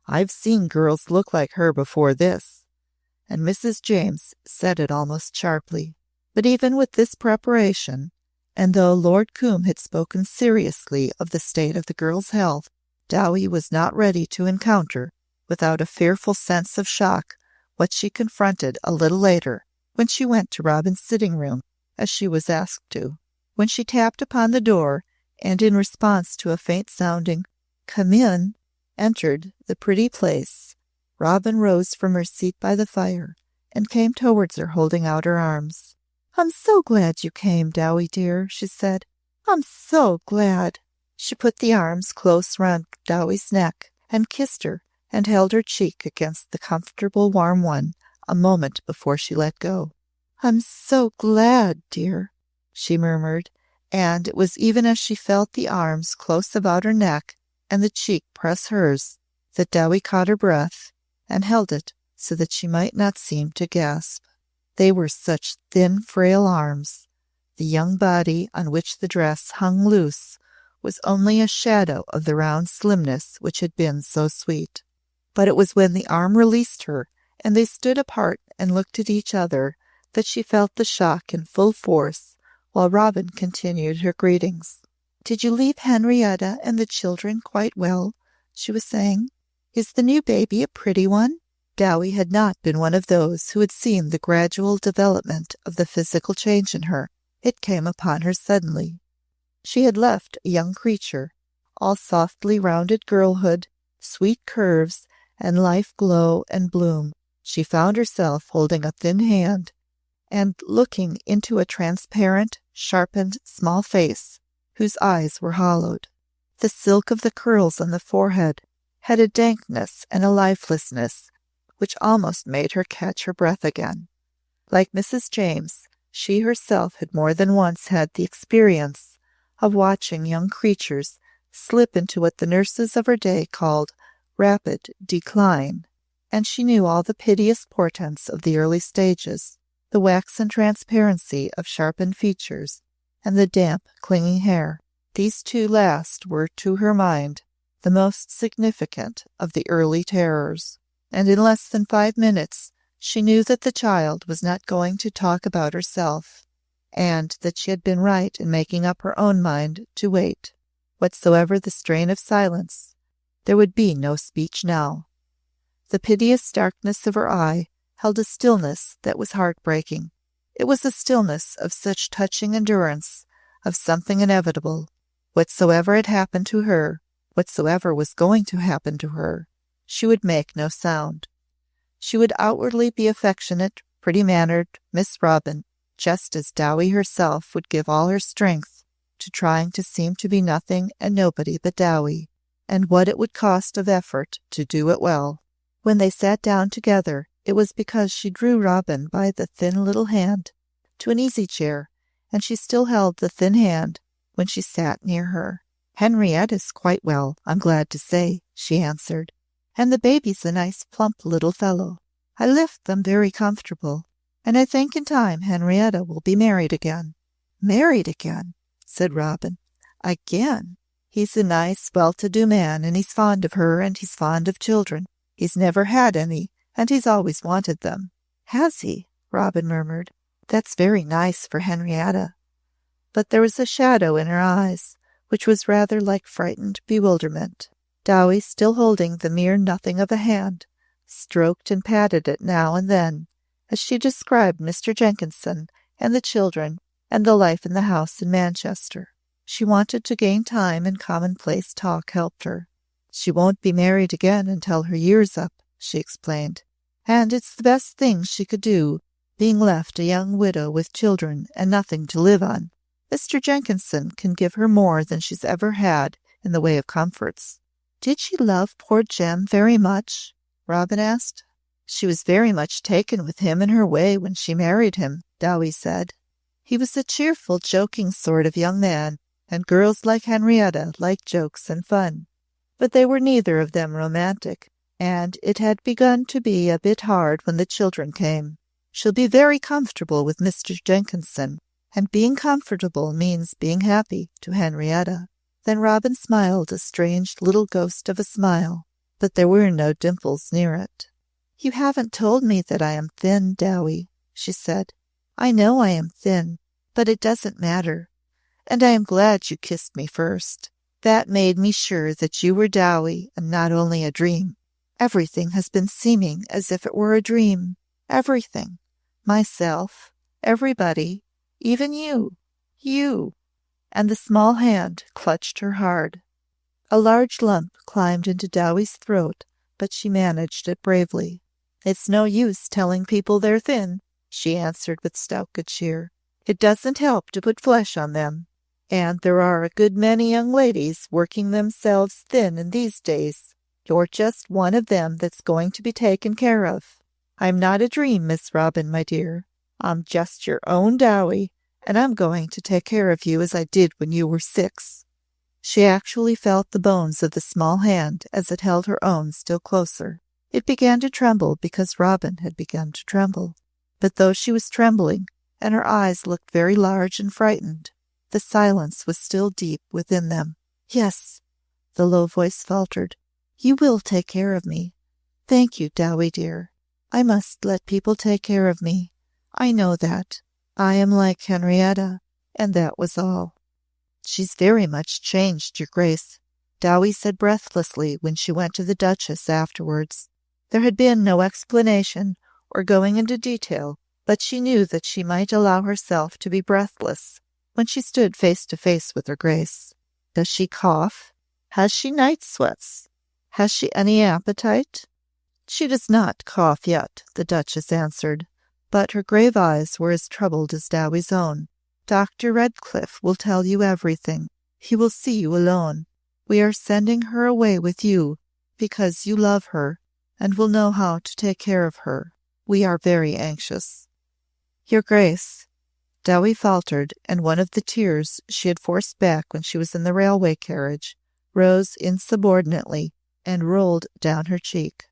I've seen girls look like her before this." And Mrs. James said it almost sharply. But even with this preparation, and though Lord Combe had spoken seriously of the state of the girl's health, Dowie was not ready to encounter, without a fearful sense of shock, what she confronted a little later when she went to Robin's sitting room, as she was asked to. When she tapped upon the door, and in response to a faint-sounding "Come in," entered the pretty place, Robin rose from her seat by the fire and came towards her, holding out her arms. "I'm so glad you came, Dowie dear," she said. "I'm so glad." She put the arms close round Dowie's neck and kissed her and held her cheek against the comfortable warm one a moment before she let go. "I'm so glad, dear," she murmured, and it was even as she felt the arms close about her neck and the cheek press hers that Dowie caught her breath and held it so that she might not seem to gasp. They were such thin, frail arms. The young body on which the dress hung loose was only a shadow of the round slimness which had been so sweet. But it was when the arm released her and they stood apart and looked at each other that she felt the shock in full force, while Robin continued her greetings. "Did you leave Henrietta and the children quite well?" she was saying. "Is the new baby a pretty one?" Dowie had not been one of those who had seen the gradual development of the physical change in her. It came upon her suddenly. She had left a young creature, all softly rounded girlhood, sweet curves, and life glow and bloom. She found herself holding a thin hand and looking into a transparent, sharpened, small face whose eyes were hollowed. The silk of the curls on the forehead had a dankness and a lifelessness which almost made her catch her breath again. Like Mrs. James, she herself had more than once had the experience of watching young creatures slip into what the nurses of her day called rapid decline, and she knew all the piteous portents of the early stages, the waxen transparency of sharpened features, and the damp, clinging hair. These two last were, to her mind, the most significant of the early terrors. And in less than 5 minutes she knew that the child was not going to talk about herself, and that she had been right in making up her own mind to wait. Whatsoever the strain of silence, there would be no speech now. The piteous darkness of her eye held a stillness that was heartbreaking. It was a stillness of such touching endurance of something inevitable. Whatsoever had happened to her, whatsoever was going to happen to her, she would make no sound. She would outwardly be affectionate, pretty-mannered Miss Robin, just as Dowie herself would give all her strength to trying to seem to be nothing and nobody but Dowie, and what it would cost of effort to do it well. When they sat down together, it was because she drew Robin by the thin little hand to an easy-chair, and she still held the thin hand when she sat near her. "Henrietta's quite well, I'm glad to say," she answered. "And the baby's a nice plump little fellow. I left them very comfortable, and I think in time Henrietta will be married again." "Married again?" said Robin. "Again? He's a nice, well-to-do man, and he's fond of her, and he's fond of children. He's never had any, and he's always wanted them." "Has he?" Robin murmured. "That's very nice for Henrietta." but there was a shadow in her eyes, which was rather like frightened bewilderment. Dowie, still holding the mere nothing of a hand, stroked and patted it now and then, as she described Mr. Jenkinson and the children and the life in the house in Manchester. She wanted to gain time, and commonplace talk helped her. She won't be married again until her year's up, she explained, and it's the best thing she could do, being left a young widow with children and nothing to live on. Mr. Jenkinson can give her more than she's ever had in the way of comforts. Did she love poor Jem very much? Robin asked. She was very much taken with him in her way when she married him, Dowie said. He was a cheerful, joking sort of young man, and girls like Henrietta liked jokes and fun. But they were neither of them romantic, and it had begun to be a bit hard when the children came. She'll be very comfortable with Mr. Jenkinson, and being comfortable means being happy to Henrietta. Then Robin smiled a strange little ghost of a smile, but there were no dimples near it. You haven't told me that I am thin, Dowie, she said. I know I am thin, but it doesn't matter. And I am glad you kissed me first. That made me sure that you were Dowie and not only a dream. Everything has been seeming as if it were a dream. Everything. Myself, everybody, even you. You. And the small hand clutched her hard. A large lump climbed into Dowie's throat, but she managed it bravely. It's no use telling people they're thin, she answered with stout good cheer. It doesn't help to put flesh on them. And there are a good many young ladies working themselves thin in these days. You're just one of them that's going to be taken care of. I'm not a dream, Miss Robin, my dear. I'm just your own Dowie, and I'm going to take care of you as I did when you were 6. She actually felt the bones of the small hand as it held her own still closer. It began to tremble because Robin had begun to tremble. But though she was trembling, and her eyes looked very large and frightened, the silence was still deep within them. Yes, the low voice faltered. You will take care of me. Thank you, Dowie dear. I must let people take care of me. I know that. I am like Henrietta, and that was all. She's very much changed, your grace, Dowie said breathlessly when she went to the Duchess afterwards. There had been no explanation or going into detail, but she knew that she might allow herself to be breathless when she stood face to face with her grace. Does she cough? Has she night sweats? Has she any appetite? She does not cough yet, the Duchess answered, but her grave eyes were as troubled as Dowie's own. Dr. Redcliffe will tell you everything. He will see you alone. We are sending her away with you because you love her and will know how to take care of her. We are very anxious. Your Grace, Dowie faltered, and one of the tears she had forced back when she was in the railway carriage rose insubordinately and rolled down her cheek.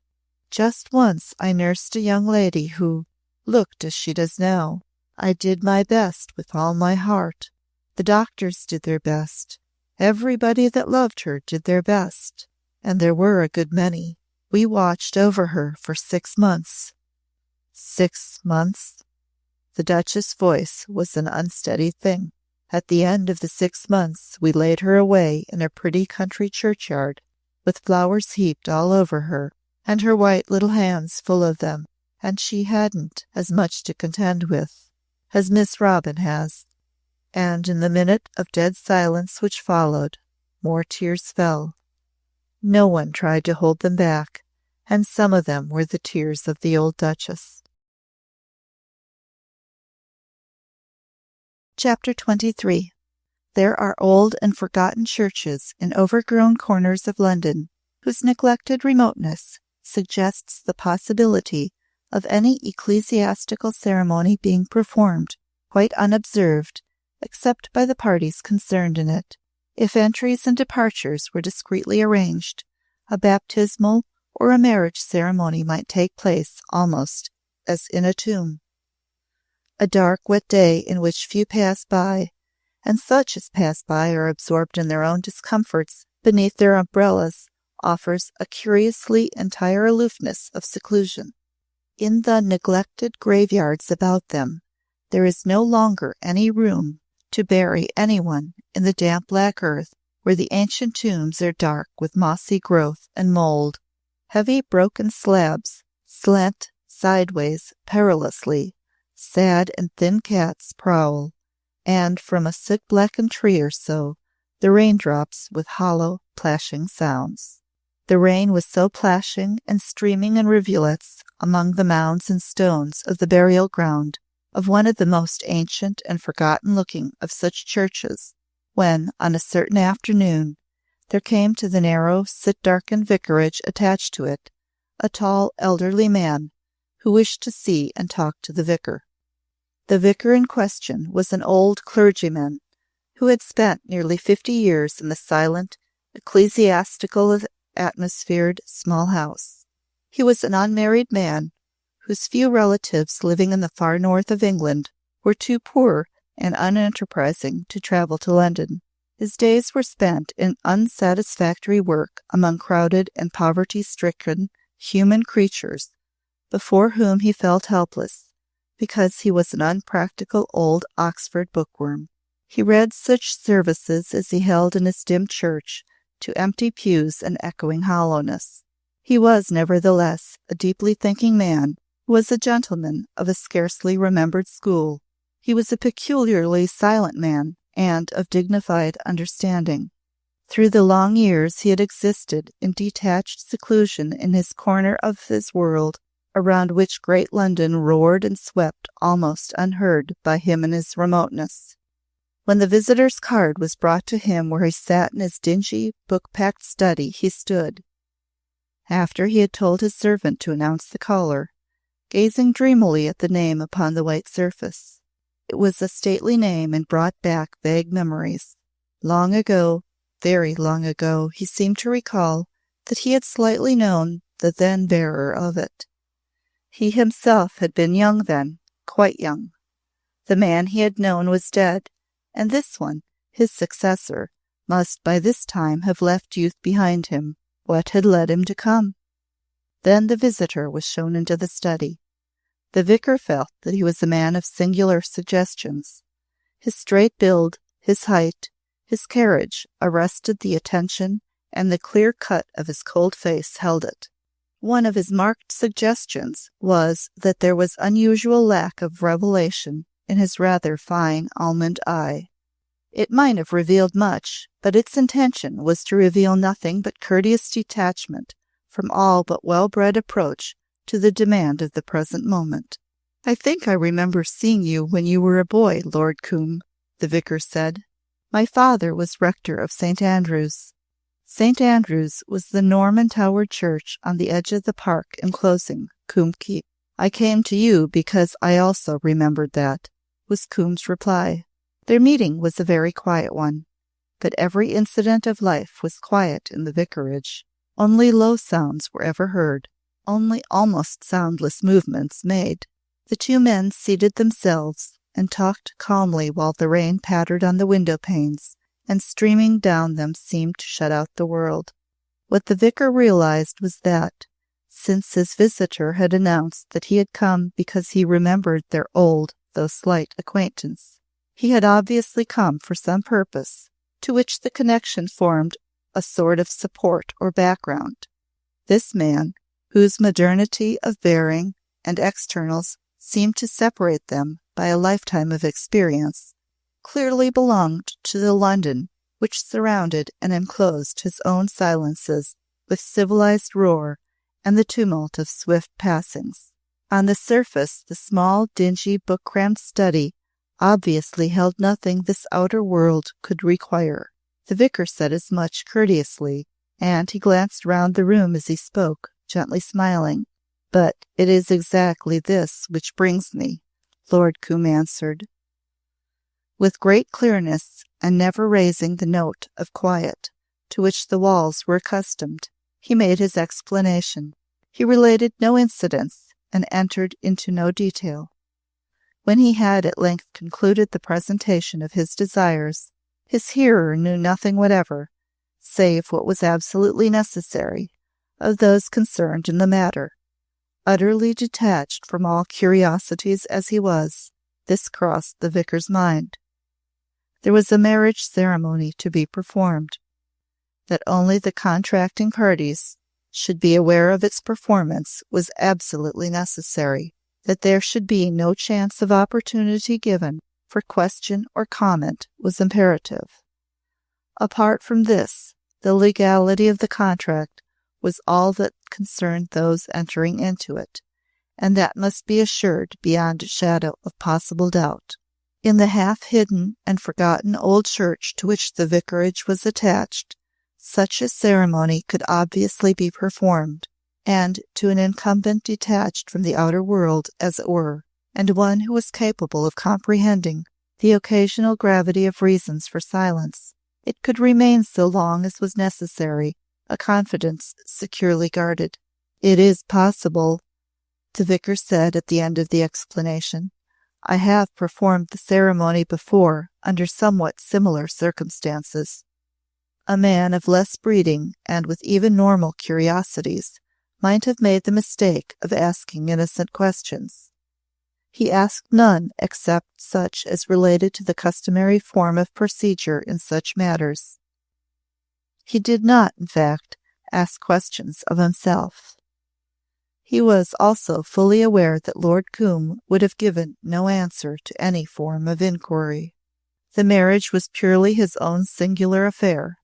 Just once I nursed a young lady who looked as she does now. I did my best with all my heart. The doctors did their best. Everybody that loved her did their best, and there were a good many. We watched over her for 6 months. 6 months? The Duchess' voice was an unsteady thing. At the end of the 6 months we laid her away in a pretty country churchyard, with flowers heaped all over her, and her white little hands full of them, and she hadn't as much to contend with as Miss Robin has. And in the minute of dead silence which followed, more tears fell. No one tried to hold them back, and some of them were the tears of the old Duchess. Chapter 23. There are old and forgotten churches in overgrown corners of London, whose neglected remoteness suggests the possibility of any ecclesiastical ceremony being performed quite unobserved, except by the parties concerned in it. If entries and departures were discreetly arranged, a baptismal or a marriage ceremony might take place almost as in a tomb. A dark, wet day in which few pass by, and such as pass by are absorbed in their own discomforts beneath their umbrellas, offers a curiously entire aloofness of seclusion. In the neglected graveyards about them, there is no longer any room to bury anyone in the damp black earth where the ancient tombs are dark with mossy growth and mold. Heavy broken slabs slant sideways perilously. Sad and thin cats prowl, and from a soot-blackened tree or so, the raindrops with hollow, plashing sounds. The rain was so plashing and streaming in rivulets among the mounds and stones of the burial ground of one of the most ancient and forgotten-looking of such churches, when, on a certain afternoon, there came to the narrow, soot-darkened vicarage attached to it a tall, elderly man who wished to see and talk to the vicar. The vicar in question was an old clergyman who had spent nearly 50 years in the silent, ecclesiastical atmosphered small house. He was an unmarried man whose few relatives living in the far north of England were too poor and unenterprising to travel to London. His days were spent in unsatisfactory work among crowded and poverty-stricken human creatures before whom he felt helpless, because he was an unpractical old Oxford bookworm. He read such services as he held in his dim church to empty pews and echoing hollowness. He was, nevertheless, a deeply thinking man who was a gentleman of a scarcely remembered school. He was a peculiarly silent man and of dignified understanding. Through the long years he had existed in detached seclusion in his corner of his world, around which great London roared and swept almost unheard by him in his remoteness. When the visitor's card was brought to him where he sat in his dingy, book-packed study, he stood, after he had told his servant to announce the caller, gazing dreamily at the name upon the white surface. It was a stately name and brought back vague memories. Long ago, very long ago, he seemed to recall that he had slightly known the then bearer of it. He himself had been young then, quite young. The man he had known was dead, and this one, his successor, must by this time have left youth behind him. What had led him to come? Then the visitor was shown into the study. The vicar felt that he was a man of singular suggestions. His straight build, his height, his carriage arrested the attention, and the clear cut of his cold face held it. One of his marked suggestions was that there was unusual lack of revelation in his rather fine almond eye. It might have revealed much, but its intention was to reveal nothing but courteous detachment from all but well-bred approach to the demand of the present moment. "I think I remember seeing you when you were a boy, Lord Combe," the vicar said. "My father was rector of St. Andrew's." St. Andrew's was the Norman-towered church on the edge of the park enclosing Combe Keep. "I came to you because I also remembered that," was Combe's reply. Their meeting was a very quiet one, but every incident of life was quiet in the vicarage. Only low sounds were ever heard, only almost soundless movements made. The two men seated themselves and talked calmly while the rain pattered on the window panes, and streaming down them seemed to shut out the world. What the vicar realized was that, since his visitor had announced that he had come because he remembered their old, though slight, acquaintance, he had obviously come for some purpose, to which the connection formed a sort of support or background. This man, whose modernity of bearing and externals seemed to separate them by a lifetime of experience, clearly belonged to the London which surrounded and enclosed his own silences with civilized roar and the tumult of swift passings. On the surface, the small, dingy, book-crammed study obviously held nothing this outer world could require. The vicar said as much courteously, and he glanced round the room as he spoke, gently smiling. "But it is exactly this which brings me," Lord Combe answered, with great clearness, and never raising the note of quiet to which the walls were accustomed. He made his explanation. He related no incidents and entered into no detail. When he had at length concluded the presentation of his desires, his hearer knew nothing whatever, save what was absolutely necessary, of those concerned in the matter. Utterly detached from all curiosities as he was, this crossed the vicar's mind. There was a marriage ceremony to be performed. That only the contracting parties should be aware of its performance was absolutely necessary. That there should be no chance of opportunity given for question or comment was imperative. Apart from this, the legality of the contract was all that concerned those entering into it, and that must be assured beyond a shadow of possible doubt. In the half-hidden and forgotten old church to which the vicarage was attached, such a ceremony could obviously be performed, and to an incumbent detached from the outer world, as it were, and one who was capable of comprehending the occasional gravity of reasons for silence, it could remain so long as was necessary, a confidence securely guarded. "It is possible," the vicar said at the end of the explanation. "I have performed the ceremony before under somewhat similar circumstances." A man of less breeding and with even normal curiosities might have made the mistake of asking innocent questions. He asked none except such as related to the customary form of procedure in such matters. He did not, in fact, ask questions of himself. He was also fully aware that Lord Combe would have given no answer to any form of inquiry. The marriage was purely his own singular affair.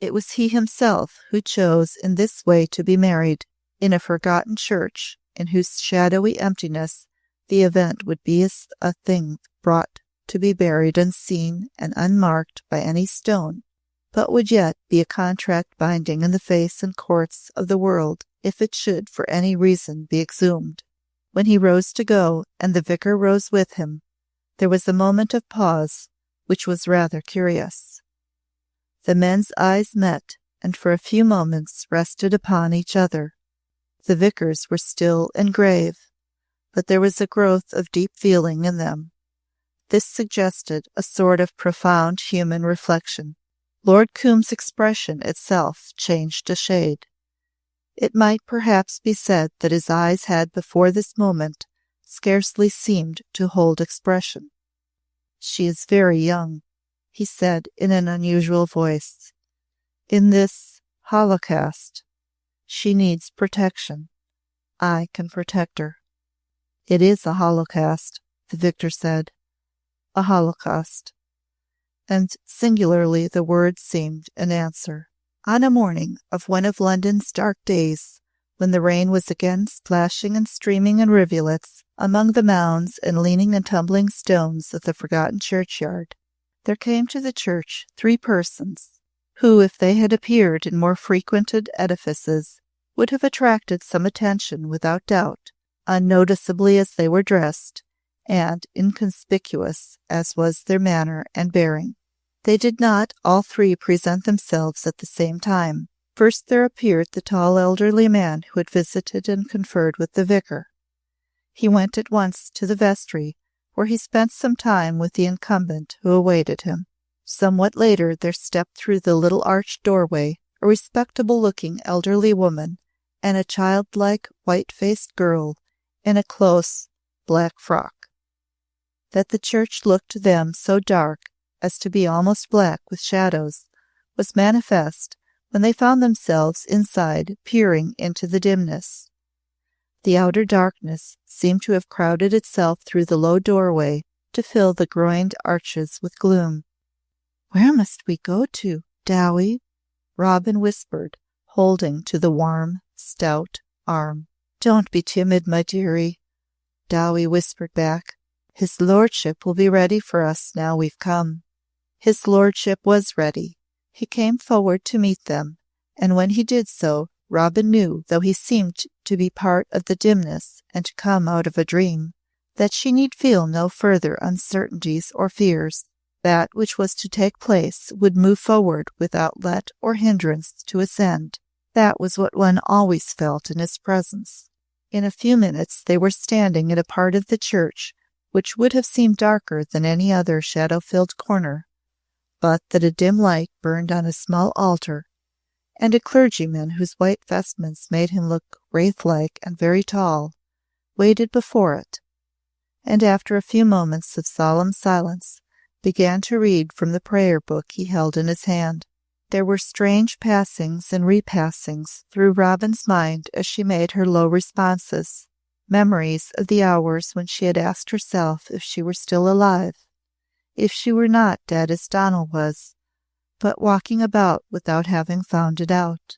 It was he himself who chose in this way to be married, in a forgotten church, in whose shadowy emptiness the event would be as a thing brought to be buried unseen and unmarked by any stone, but would yet be a contract binding in the face and courts of the world if it should for any reason be exhumed. When he rose to go, and the vicar rose with him, there was a moment of pause which was rather curious. The men's eyes met, and for a few moments rested upon each other. The vicar's were still and grave, but there was a growth of deep feeling in them. This suggested a sort of profound human reflection. Lord Combe's expression itself changed a shade. It might perhaps be said that his eyes had before this moment scarcely seemed to hold expression. "She is very young," he said in an unusual voice. "In this holocaust, she needs protection. I can protect her." "It is a holocaust," the victor said. "A holocaust." And singularly the word seemed an answer. On a morning of one of London's dark days, when the rain was again splashing and streaming in rivulets among the mounds and leaning and tumbling stones of the forgotten churchyard, there came to the church 3 persons, who, if they had appeared in more frequented edifices, would have attracted some attention without doubt, unnoticeably as they were dressed, and inconspicuous as was their manner and bearing. They did not all 3 present themselves at the same time. First there appeared the tall elderly man who had visited and conferred with the vicar. He went at once to the vestry, where he spent some time with the incumbent who awaited him. Somewhat later there stepped through the little arched doorway a respectable-looking elderly woman and a childlike, white-faced girl in a close black frock. That the church looked to them so dark as to be almost black with shadows was manifest when they found themselves inside peering into the dimness. The outer darkness seemed to have crowded itself through the low doorway to fill the groined arches with gloom. "Where must we go to, Dowie?" Robin whispered, holding to the warm, stout arm. "Don't be timid, my dearie," Dowie whispered back. "His lordship will be ready for us now we've come." His lordship was ready. He came forward to meet them, and when he did so, Robin knew, though he seemed to be part of the dimness and to come out of a dream, that she need feel no further uncertainties or fears. That which was to take place would move forward without let or hindrance to its end. That was what one always felt in his presence. In a few minutes they were standing in a part of the church which would have seemed darker than any other shadow-filled corner, but that a dim light burned on a small altar, and a clergyman whose white vestments made him look wraith-like and very tall, waited before it. And after a few moments of solemn silence, began to read from the prayer book he held in his hand. There were strange passings and repassings through Robin's mind as she made her low responses, memories of the hours when she had asked herself if she were still alive, if she were not dead as Donal was, but walking about without having found it out.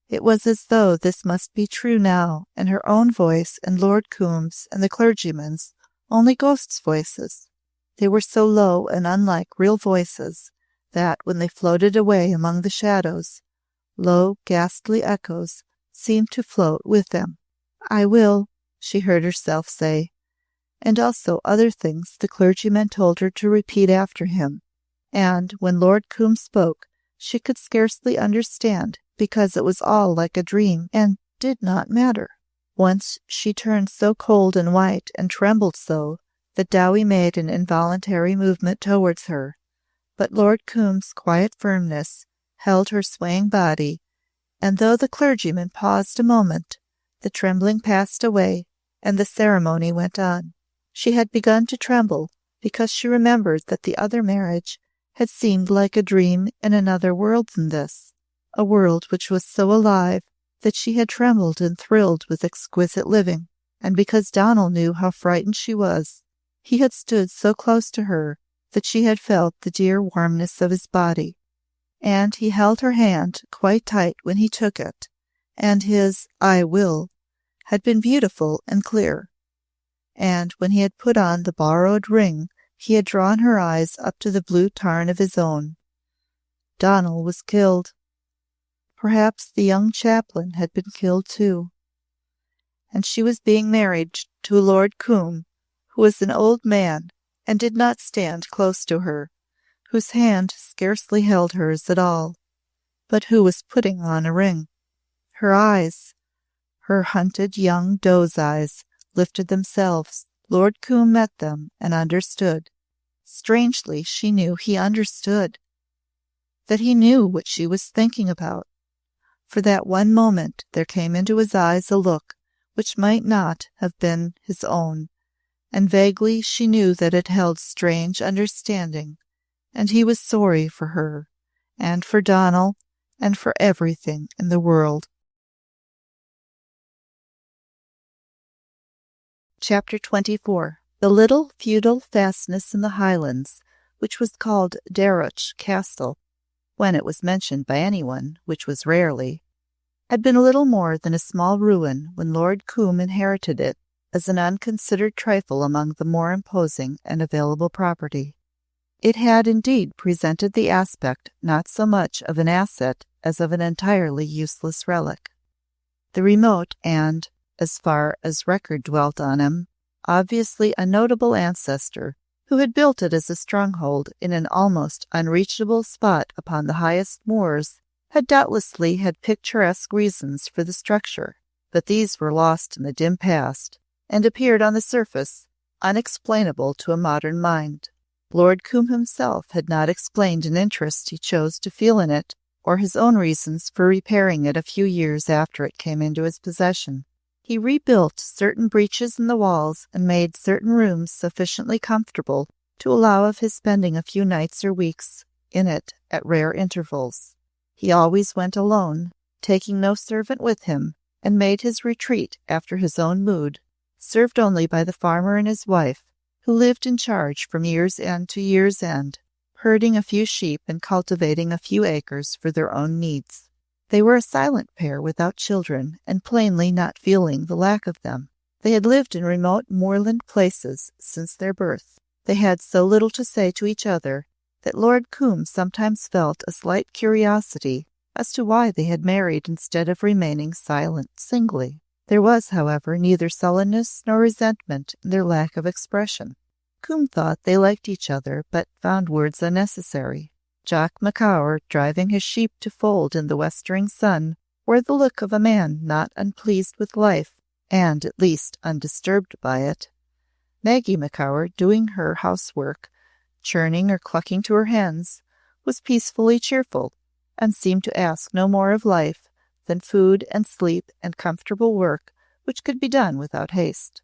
It was as though this must be true now, and her own voice and Lord Coombe's and the clergyman's only ghosts' voices. They were so low and unlike real voices that, when they floated away among the shadows, low, ghastly echoes seemed to float with them. "I will," she heard herself say, and also other things the clergyman told her to repeat after him. And when Lord Coombe spoke, she could scarcely understand, because it was all like a dream and did not matter. Once she turned so cold and white and trembled so that Dowie made an involuntary movement towards her. But Lord Coombe's quiet firmness held her swaying body, and though the clergyman paused a moment, the trembling passed away, and the ceremony went on. She had begun to tremble because she remembered that the other marriage had seemed like a dream in another world than this, a world which was so alive that she had trembled and thrilled with exquisite living, and because Donal knew how frightened she was, he had stood so close to her that she had felt the dear warmness of his body, and he held her hand quite tight when he took it, and his "I will" had been beautiful and clear. And when he had put on the borrowed ring, he had drawn her eyes up to the blue tarn of his own. Donal was killed. Perhaps the young chaplain had been killed too. And she was being married to Lord Coombe, who was an old man and did not stand close to her, whose hand scarcely held hers at all, but who was putting on a ring. Her eyes, her hunted young doe's eyes, lifted themselves. Lord Coombe met them and understood. Strangely, she knew he understood, that he knew what she was thinking about. For that one moment there came into his eyes a look which might not have been his own, and vaguely she knew that it held strange understanding, and he was sorry for her, and for Donal, and for everything in the world. Chapter 24. The little feudal fastness in the Highlands, which was called Darreuch Castle, when it was mentioned by anyone, which was rarely, had been little more than a small ruin when Lord Coombe inherited it as an unconsidered trifle among the more imposing and available property. It had indeed presented the aspect not so much of an asset as of an entirely useless relic. The remote and, as far as record dwelt on him, obviously a notable ancestor, who had built it as a stronghold in an almost unreachable spot upon the highest moors, had doubtlessly had picturesque reasons for the structure, but these were lost in the dim past, and appeared on the surface, unexplainable to a modern mind. Lord Coombe himself had not explained an interest he chose to feel in it, or his own reasons for repairing it a few years after it came into his possession. He rebuilt certain breaches in the walls and made certain rooms sufficiently comfortable to allow of his spending a few nights or weeks in it at rare intervals. He always went alone, taking no servant with him, and made his retreat after his own mood, served only by the farmer and his wife, who lived in charge from year's end to year's end, herding a few sheep and cultivating a few acres for their own needs. They were a silent pair without children, and plainly not feeling the lack of them. They had lived in remote moorland places since their birth. They had so little to say to each other that Lord Coombe sometimes felt a slight curiosity as to why they had married instead of remaining silent singly. There was, however, neither sullenness nor resentment in their lack of expression. Coombe thought they liked each other, but found words unnecessary. Jock Macaur, driving his sheep to fold in the westering sun, wore the look of a man not unpleased with life, and at least undisturbed by it. Maggie Macaur, doing her housework, churning or clucking to her hens, was peacefully cheerful, and seemed to ask no more of life than food and sleep and comfortable work which could be done without haste.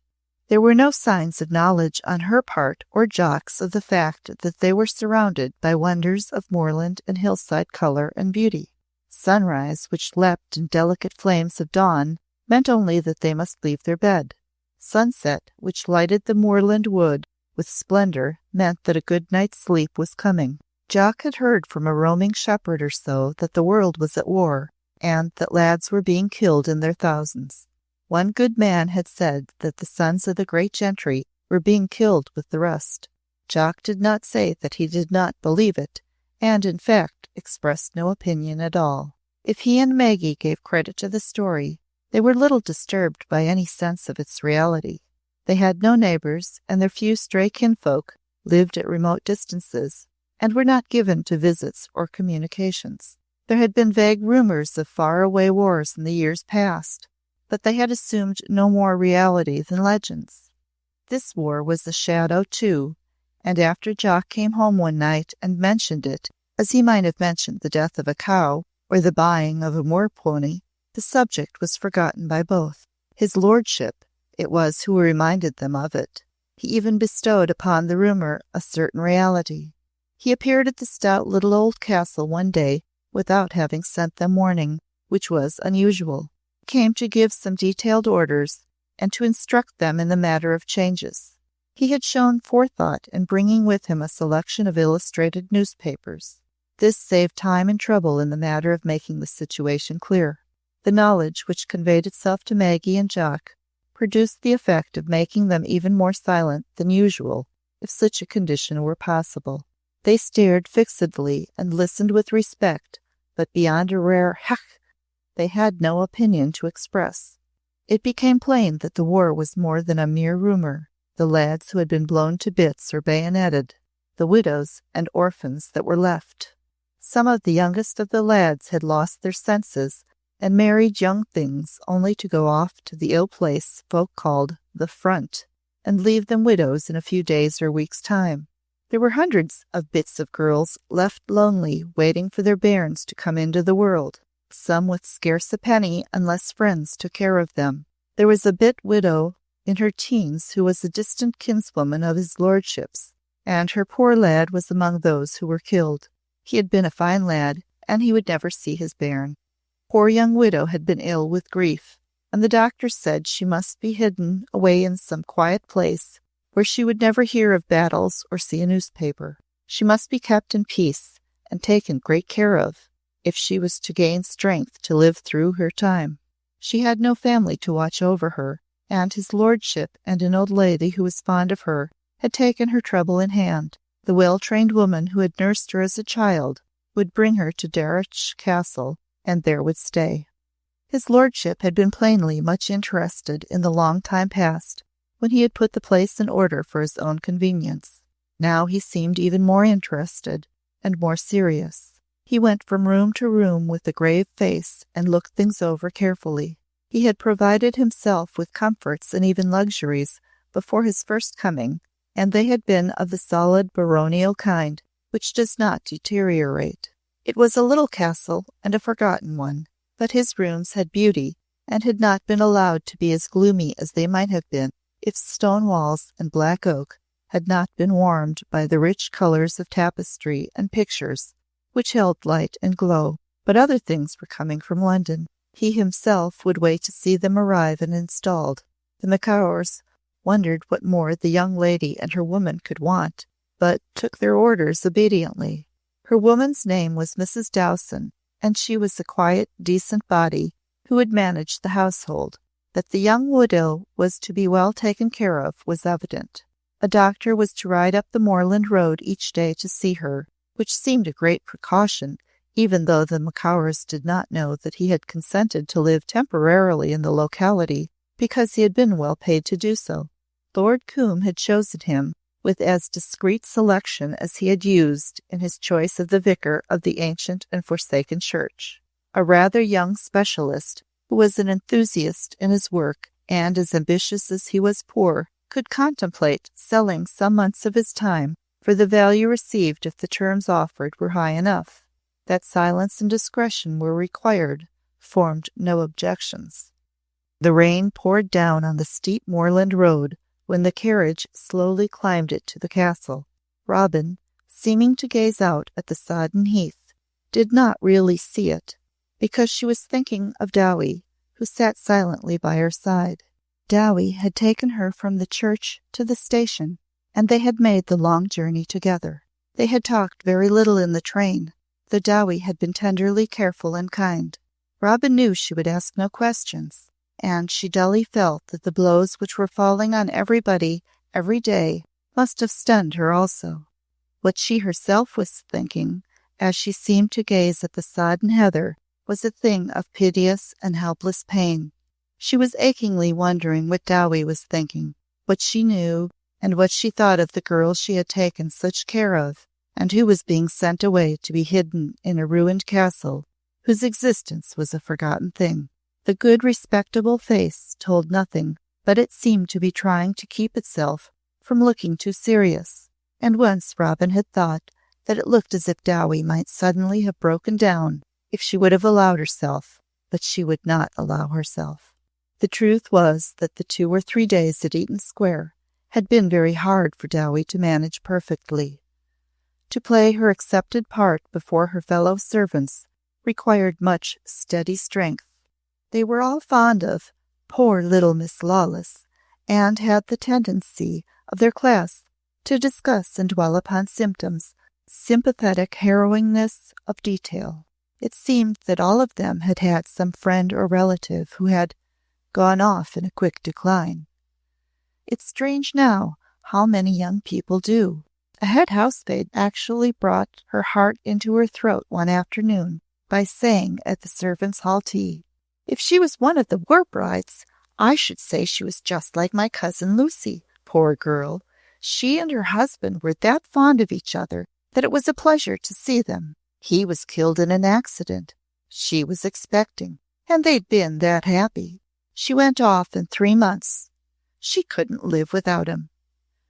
There were no signs of knowledge on her part or Jock's of the fact that they were surrounded by wonders of moorland and hillside color and beauty. Sunrise, which leapt in delicate flames of dawn, meant only that they must leave their bed. Sunset, which lighted the moorland wood with splendor, meant that a good night's sleep was coming. Jock had heard from a roaming shepherd or so that the world was at war, and that lads were being killed in their thousands. One good man had said that the sons of the great gentry were being killed with the rest. Jock did not say that he did not believe it, and in fact expressed no opinion at all. If he and Maggie gave credit to the story, they were little disturbed by any sense of its reality. They had no neighbors, and their few stray kinfolk lived at remote distances, and were not given to visits or communications. There had been vague rumors of far-away wars in the years past, but they had assumed no more reality than legends. This war was a shadow, too, and after Jock came home one night and mentioned it, as he might have mentioned the death of a cow or the buying of a moor pony, the subject was forgotten by both. His lordship it was who reminded them of it. He even bestowed upon the rumor a certain reality. He appeared at the stout little old castle one day without having sent them warning, which was unusual. Came to give some detailed orders and to instruct them in the matter of changes. He had shown forethought in bringing with him a selection of illustrated newspapers. This saved time and trouble in the matter of making the situation clear. The knowledge which conveyed itself to Maggie and Jock produced the effect of making them even more silent than usual, if such a condition were possible. They stared fixedly and listened with respect, but beyond a rare "Hach!" they had no opinion to express. It became plain that the war was more than a mere rumor. The lads who had been blown to bits or bayoneted, the widows and orphans that were left. Some of the youngest of the lads had lost their senses and married young things only to go off to the ill place folk called the front, and leave them widows in a few days or weeks' time. There were hundreds of bits of girls left lonely, waiting for their bairns to come into the world, some with scarce a penny unless friends took care of them. There was a bit widow in her teens who was a distant kinswoman of his lordship's, and her poor lad was among those who were killed. He had been a fine lad, and he would never see his bairn. Poor young widow had been ill with grief, and the doctor said she must be hidden away in some quiet place where she would never hear of battles or see a newspaper. She must be kept in peace and taken great care of, if she was to gain strength to live through her time. She had no family to watch over her, and his lordship and an old lady who was fond of her had taken her trouble in hand. The well-trained woman who had nursed her as a child would bring her to Darrach Castle, and there would stay. His lordship had been plainly much interested in the long time past, when he had put the place in order for his own convenience. Now he seemed even more interested and more serious. He went from room to room with a grave face and looked things over carefully. He had provided himself with comforts and even luxuries before his first coming, and they had been of the solid baronial kind, which does not deteriorate. It was a little castle and a forgotten one, but his rooms had beauty and had not been allowed to be as gloomy as they might have been if stone walls and black oak had not been warmed by the rich colors of tapestry and pictures, which held light and glow. But other things were coming from London. He himself would wait to see them arrive and installed. The Macaurs wondered what more the young lady and her woman could want, but took their orders obediently. Her woman's name was Mrs. Dowson, and she was a quiet, decent body who would manage the household. That the young widow was to be well taken care of was evident. A doctor was to ride up the moorland road each day to see her, which seemed a great precaution, even though the Macaurs did not know that he had consented to live temporarily in the locality because he had been well paid to do so. Lord Combe had chosen him with as discreet selection as he had used in his choice of the vicar of the ancient and forsaken church. A rather young specialist, who was an enthusiast in his work and as ambitious as he was poor, could contemplate selling some months of his time for the value received if the terms offered were high enough. That silence and discretion were required formed no objections. The rain poured down on the steep moorland road when the carriage slowly climbed it to the castle. Robin, seeming to gaze out at the sodden heath, did not really see it, because she was thinking of Dowie, who sat silently by her side. Dowie had taken her from the church to the station, and they had made the long journey together. They had talked very little in the train, though Dowie had been tenderly careful and kind. Robin knew she would ask no questions, and she dully felt that the blows which were falling on everybody every day must have stunned her also. What she herself was thinking, as she seemed to gaze at the sodden heather, was a thing of piteous and helpless pain. She was achingly wondering what Dowie was thinking, what she knew, and what she thought of the girl she had taken such care of, and who was being sent away to be hidden in a ruined castle, whose existence was a forgotten thing. The good, respectable face told nothing, but it seemed to be trying to keep itself from looking too serious, and once Robin had thought that it looked as if Dowie might suddenly have broken down if she would have allowed herself, but she would not allow herself. The truth was that the 2 or 3 days at Eaton Square had been very hard for Dowie to manage perfectly. To play her accepted part before her fellow servants required much steady strength. They were all fond of poor little Miss Lawless, and had the tendency of their class to discuss and dwell upon symptoms, sympathetic harrowingness of detail. It seemed that all of them had had some friend or relative who had gone off in a quick decline. It's strange now how many young people do. A head housemaid actually brought her heart into her throat one afternoon by saying at the servants' hall tea, "If she was one of the Warbrides, I should say she was just like my cousin Lucy. Poor girl! She and her husband were that fond of each other that it was a pleasure to see them. He was killed in an accident. She was expecting, and they'd been that happy. She went off in 3 months. She couldn't live without him.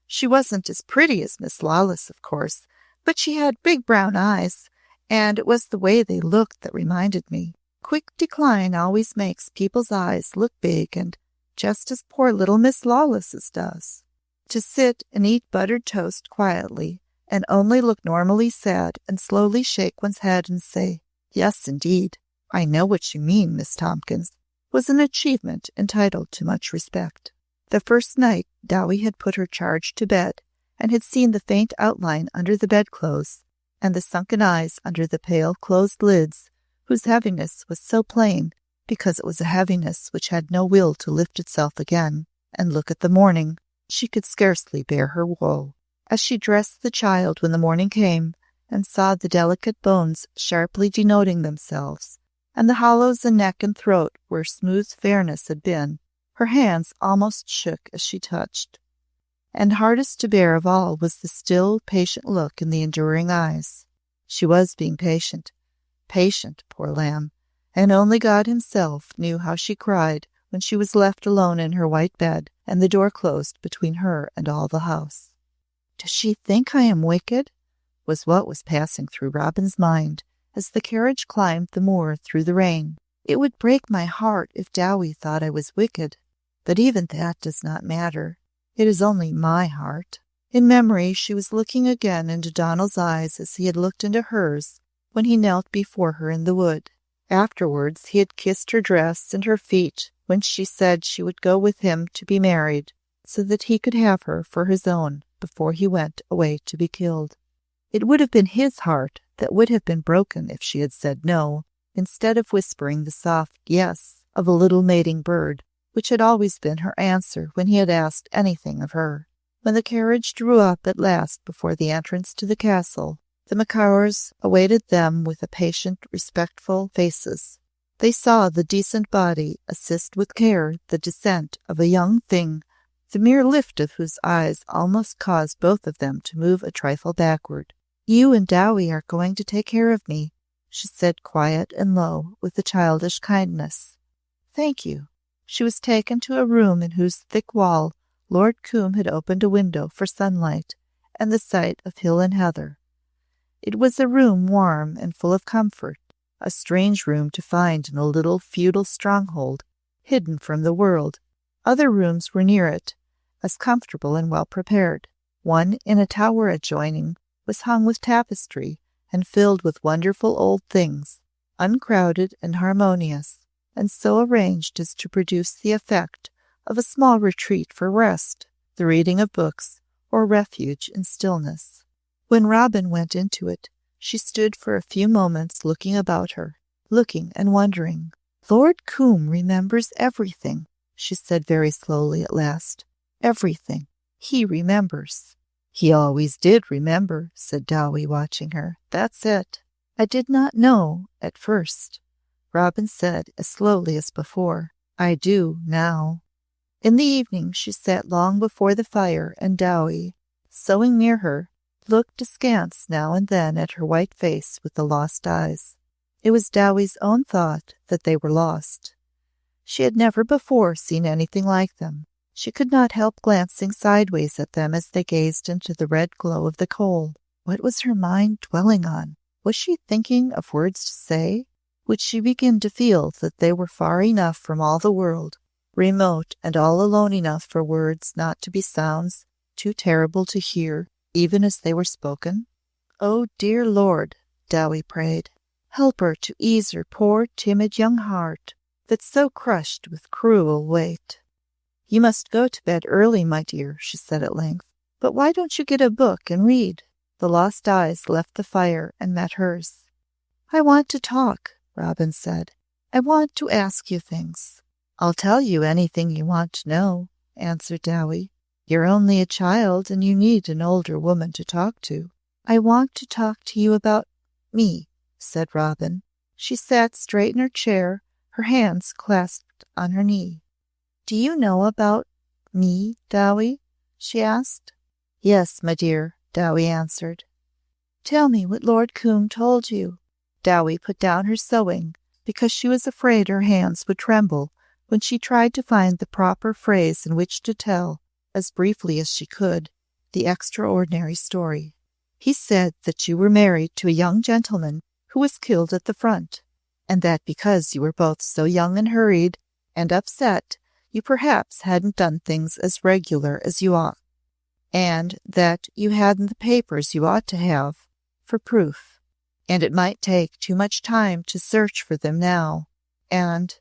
She wasn't as pretty as Miss Lawless, of course, but she had big brown eyes, and it was the way they looked that reminded me. Quick decline always makes people's eyes look big, and just as poor little Miss Lawless's does." To sit and eat buttered toast quietly, and only look normally sad and slowly shake one's head and say, "Yes, indeed, I know what you mean, Miss Tompkins," was an achievement entitled to much respect. The first night Dowie had put her charge to bed, and had seen the faint outline under the bedclothes, and the sunken eyes under the pale closed lids, whose heaviness was so plain because it was a heaviness which had no will to lift itself again and look at the morning. She could scarcely bear her woe. As she dressed the child when the morning came, and saw the delicate bones sharply denoting themselves, and the hollows in neck and throat where smooth fairness had been, her hands almost shook as she touched. And hardest to bear of all was the still, patient look in the enduring eyes. She was being patient, poor lamb, and only God himself knew how she cried when she was left alone in her white bed, and the door closed between her and all the house. "Does she think I am wicked?" was what was passing through Robin's mind as the carriage climbed the moor through the rain. "It would break my heart if Dowie thought I was wicked, but even that does not matter. It is only my heart." In memory she was looking again into Donald's eyes as he had looked into hers when he knelt before her in the wood. Afterwards he had kissed her dress and her feet when she said she would go with him to be married, so that he could have her for his own before he went away to be killed. It would have been his heart that would have been broken if she had said no, instead of whispering the soft yes of a little mating bird, which had always been her answer when he had asked anything of her. When the carriage drew up at last before the entrance to the castle, the Macowers awaited them with a patient, respectful faces. They saw the decent body assist with care the descent of a young thing, the mere lift of whose eyes almost caused both of them to move a trifle backward. "You and Dowie are going to take care of me," she said, quiet and low, with a childish kindness. "Thank you." She was taken to a room in whose thick wall Lord Combe had opened a window for sunlight and the sight of hill and heather. It was a room warm and full of comfort, a strange room to find in a little feudal stronghold, hidden from the world. Other rooms were near it, as comfortable and well prepared. One in a tower adjoining was hung with tapestry and filled with wonderful old things, uncrowded and harmonious, and so arranged as to produce the effect of a small retreat for rest, the reading of books, or refuge in stillness. When Robin went into it, she stood for a few moments looking about her, looking and wondering. "Lord Combe remembers everything," she said very slowly at last. "Everything. He remembers." "He always did remember," said Dowie, watching her. "That's it." "I did not know at first," Robin said as slowly as before. "I do now." In the evening she sat long before the fire, and Dowie, sewing near her, looked askance now and then at her white face with the lost eyes. It was Dowie's own thought that they were lost. She had never before seen anything like them. She could not help glancing sideways at them as they gazed into the red glow of the coal. What was her mind dwelling on? Was she thinking of words to say? Would she begin to feel that they were far enough from all the world, remote and all alone enough for words not to be sounds too terrible to hear, even as they were spoken? "Oh, dear Lord," Dowie prayed, "help her to ease her poor, timid young heart that's so crushed with cruel weight." "You must go to bed early, my dear," she said at length. "But why don't you get a book and read?" The lost eyes left the fire and met hers. "I want to talk," Robin said. "I want to ask you things." "I'll tell you anything you want to know," answered Dowie. "You're only a child, and you need an older woman to talk to." "I want to talk to you about me," said Robin. She sat straight in her chair, her hands clasped on her knee. "Do you know about me, Dowie?" she asked. "Yes, my dear," Dowie answered. "Tell me what Lord Combe told you." Dowie put down her sewing because she was afraid her hands would tremble when she tried to find the proper phrase in which to tell, as briefly as she could, the extraordinary story. "He said that you were married to a young gentleman who was killed at the front, and that because you were both so young and hurried and upset, you perhaps hadn't done things as regular as you ought, and that you hadn't the papers you ought to have for proof, and it might take too much time to search for them now, and,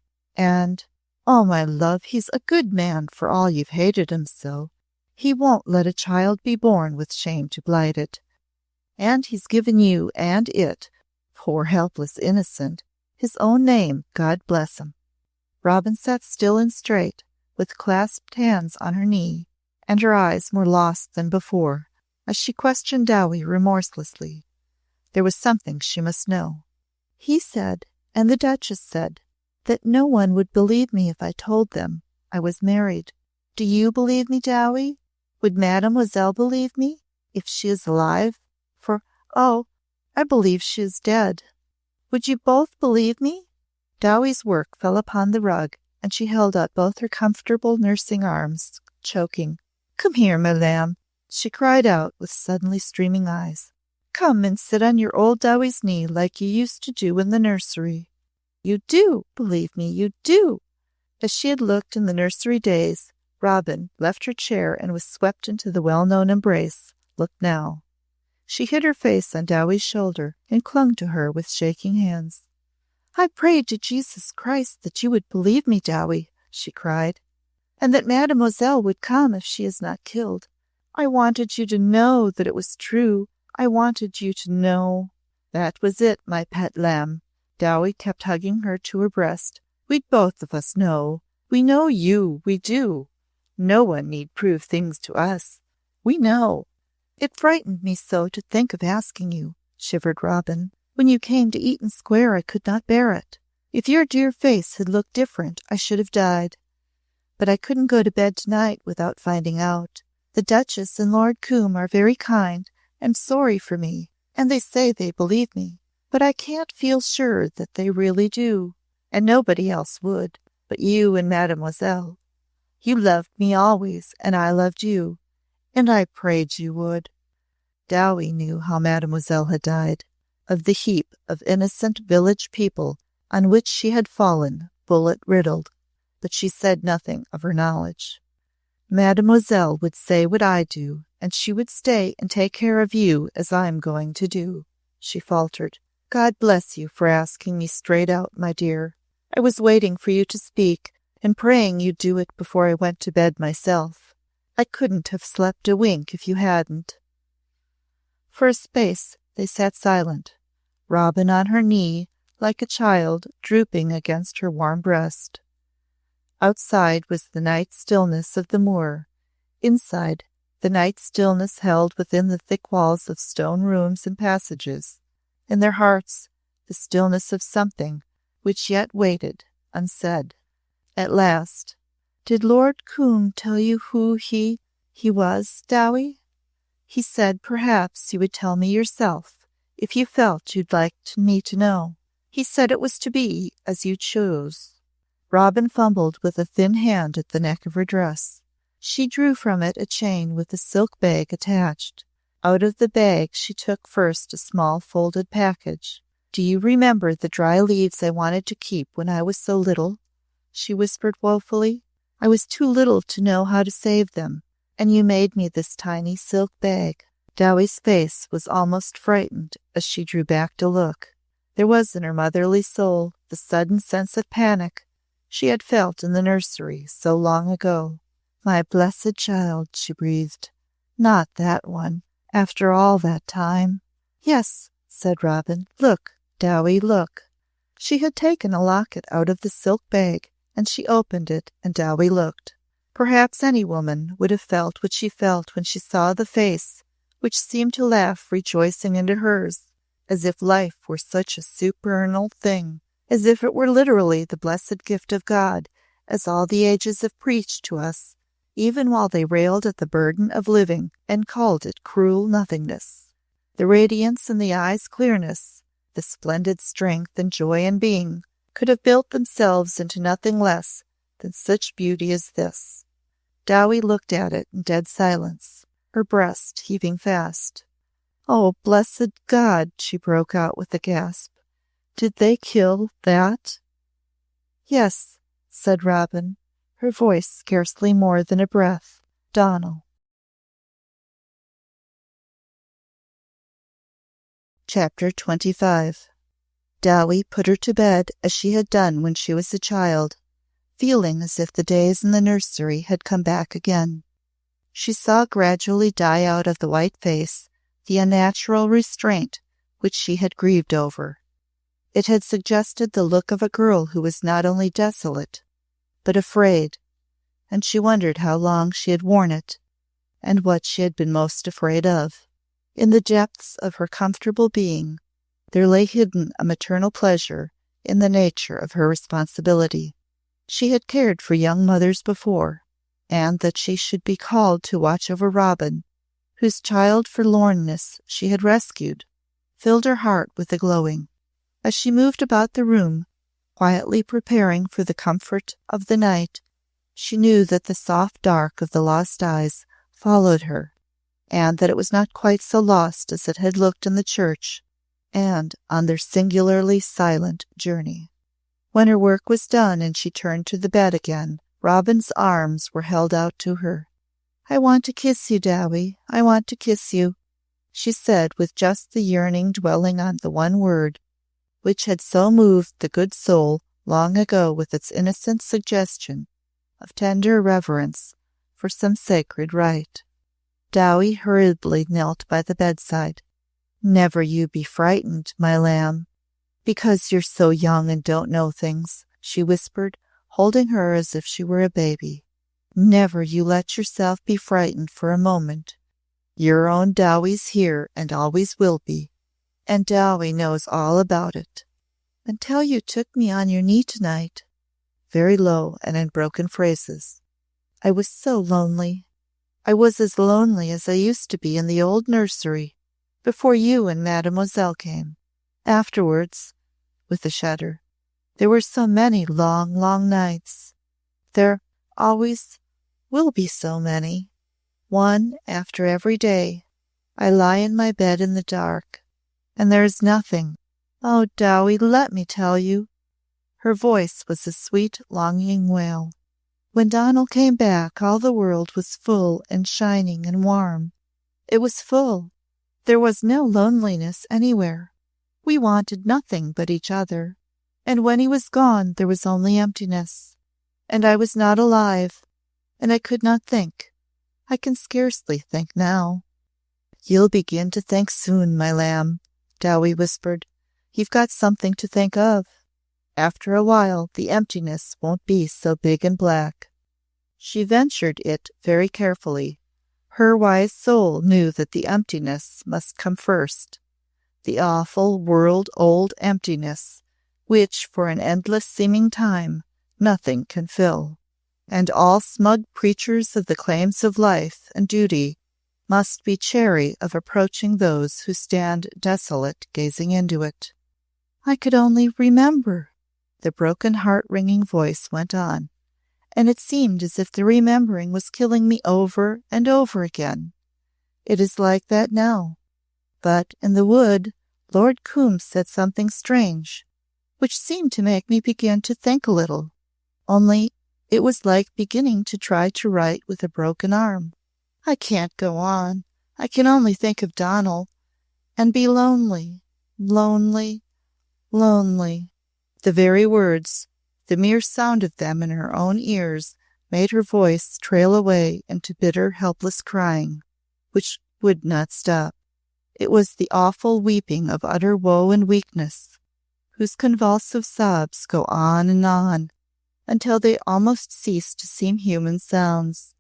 oh, my love, he's a good man for all you've hated him so. He won't let a child be born with shame to blight it. And he's given you and it, poor helpless innocent, his own name, God bless him." Robin sat still and straight, with clasped hands on her knee, and her eyes more lost than before, as she questioned Dowie remorselessly. There was something she must know. "He said, and the Duchess said, that no one would believe me if I told them I was married. Do you believe me, Dowie? Would Mademoiselle believe me, if she is alive? For, oh, I believe she is dead. Would you both believe me?" Dowie's work fell upon the rug, and she held out both her comfortable nursing arms, choking. "Come here, my lamb," she cried out with suddenly streaming eyes. "Come and sit on your old Dowie's knee like you used to do in the nursery. You do believe me, you do." As she had looked in the nursery days, Robin left her chair and was swept into the well-known embrace. Looked now. She hid her face on Dowie's shoulder and clung to her with shaking hands. "I prayed to Jesus Christ that you would believe me, Dowie," she cried, "and that Mademoiselle would come if she is not killed. I wanted you to know that it was true. I wanted you to know." "That was it, my pet lamb." Dowie kept hugging her to her breast. "We'd both of us know. We know you, we do. No one need prove things to us. We know." "It frightened me so to think of asking you," shivered Robin. "When you came to Eaton Square I could not bear it. If your dear face had looked different I should have died. But I couldn't go to bed tonight without finding out. The Duchess and Lord Combe are very kind and sorry for me, and they say they believe me. But I can't feel sure that they really do, and nobody else would, but you and Mademoiselle. You loved me always, and I loved you, and I prayed you would." Dowie knew how Mademoiselle had died, of the heap of innocent village people on which she had fallen, bullet-riddled, but she said nothing of her knowledge. Mademoiselle would say what I do, and she would stay and take care of you as I'm going to do," she faltered. "God bless you for asking me straight out, my dear. I was waiting for you to speak and praying you'd do it before I went to bed myself. I couldn't have slept a wink if you hadn't." For a space they sat silent, Robin on her knee, like a child drooping against her warm breast. Outside was the night stillness of the moor. Inside, the night stillness held within the thick walls of stone rooms and passages. In their hearts, the stillness of something which yet waited, unsaid. At last, "Did Lord Combe tell you who he was, Dowie? He said perhaps you would tell me yourself, if you felt you'd like me to know. He said it was to be as you chose." Robin fumbled with a thin hand at the neck of her dress. She drew from it a chain with a silk bag attached. Out of the bag she took first a small folded package. "Do you remember the dry leaves I wanted to keep when I was so little?" she whispered woefully. "I was too little to know how to save them, and you made me this tiny silk bag." Dowie's face was almost frightened as she drew back to look. There was in her motherly soul the sudden sense of panic she had felt in the nursery so long ago. "My blessed child," she breathed. "Not that one, after all that time." "Yes," said Robin. "Look, Dowie, look." She had taken a locket out of the silk bag, and she opened it, and Dowie looked. Perhaps any woman would have felt what she felt when she saw the face which seemed to laugh rejoicing into hers, as if life were such a supernal thing, as if it were literally the blessed gift of God, as all the ages have preached to us, even while they railed at the burden of living and called it cruel nothingness. The radiance in the eyes' clearness, the splendid strength and joy in being, could have built themselves into nothing less than such beauty as this. Dowie looked at it in dead silence, her breast heaving fast. "Oh, blessed God!" she broke out with a gasp. "Did they kill that?" "Yes," said Robin, her voice scarcely more than a breath. "Donal." Chapter 25. Dowie put her to bed as she had done when she was a child, feeling as if the days in the nursery had come back again. She saw gradually die out of the white face the unnatural restraint which she had grieved over. It had suggested the look of a girl who was not only desolate, but afraid, and she wondered how long she had worn it, and what she had been most afraid of. In the depths of her comfortable being, there lay hidden a maternal pleasure in the nature of her responsibility. She had cared for young mothers before, and that she should be called to watch over Robin, whose child forlornness she had rescued, filled her heart with a glowing. As she moved about the room, quietly preparing for the comfort of the night, she knew that the soft dark of the lost eyes followed her, and that it was not quite so lost as it had looked in the church and on their singularly silent journey. When her work was done and she turned to the bed again, Robin's arms were held out to her. "I want to kiss you, Dowie. I want to kiss you," she said, with just the yearning dwelling on the one word which had so moved the good soul long ago with its innocent suggestion of tender reverence for some sacred rite. Dowie hurriedly knelt by the bedside. "Never you be frightened, my lamb, because you're so young and don't know things," she whispered, holding her as if she were a baby. "Never you let yourself be frightened for a moment. Your own Dowie's here and always will be, and Dowie knows all about it. Until you took me on your knee tonight," very low and in broken phrases, "I was so lonely. I was as lonely as I used to be in the old nursery before you and Mademoiselle came. Afterwards," with a shudder, "there were so many long, long nights. There always will be so many. One after every day, I lie in my bed in the dark, and there is nothing. Oh, Dowie, let me tell you." Her voice was a sweet, longing wail. When Donald came back, all the world was full and shining and warm. It was full. There was no loneliness anywhere. We wanted nothing but each other. And when he was gone, there was only emptiness. And I was not alive, and I could not think. I can scarcely think now. You'll begin to think soon, my lamb, Dowie whispered. You've got something to think of. After a while, the emptiness won't be so big and black. She ventured it very carefully. Her wise soul knew that the emptiness must come first. The awful, world-old emptiness, which for an endless-seeming time nothing can fill. And all smug preachers of the claims of life and duty must be chary of approaching those who stand desolate gazing into it. I could only remember, the broken heart-wringing voice went on, and it seemed as if the remembering was killing me over and over again. It is like that now. But in the wood, Lord Coombs said something strange, which seemed to make me begin to think a little, only it was like beginning to try to write with a broken arm. I can't go on. I can only think of Donald, and be lonely, lonely, lonely. The very words, the mere sound of them in her own ears, made her voice trail away into bitter, helpless crying, which would not stop. It was the awful weeping of utter woe and weakness, whose convulsive sobs go on, until they almost cease to seem human sounds.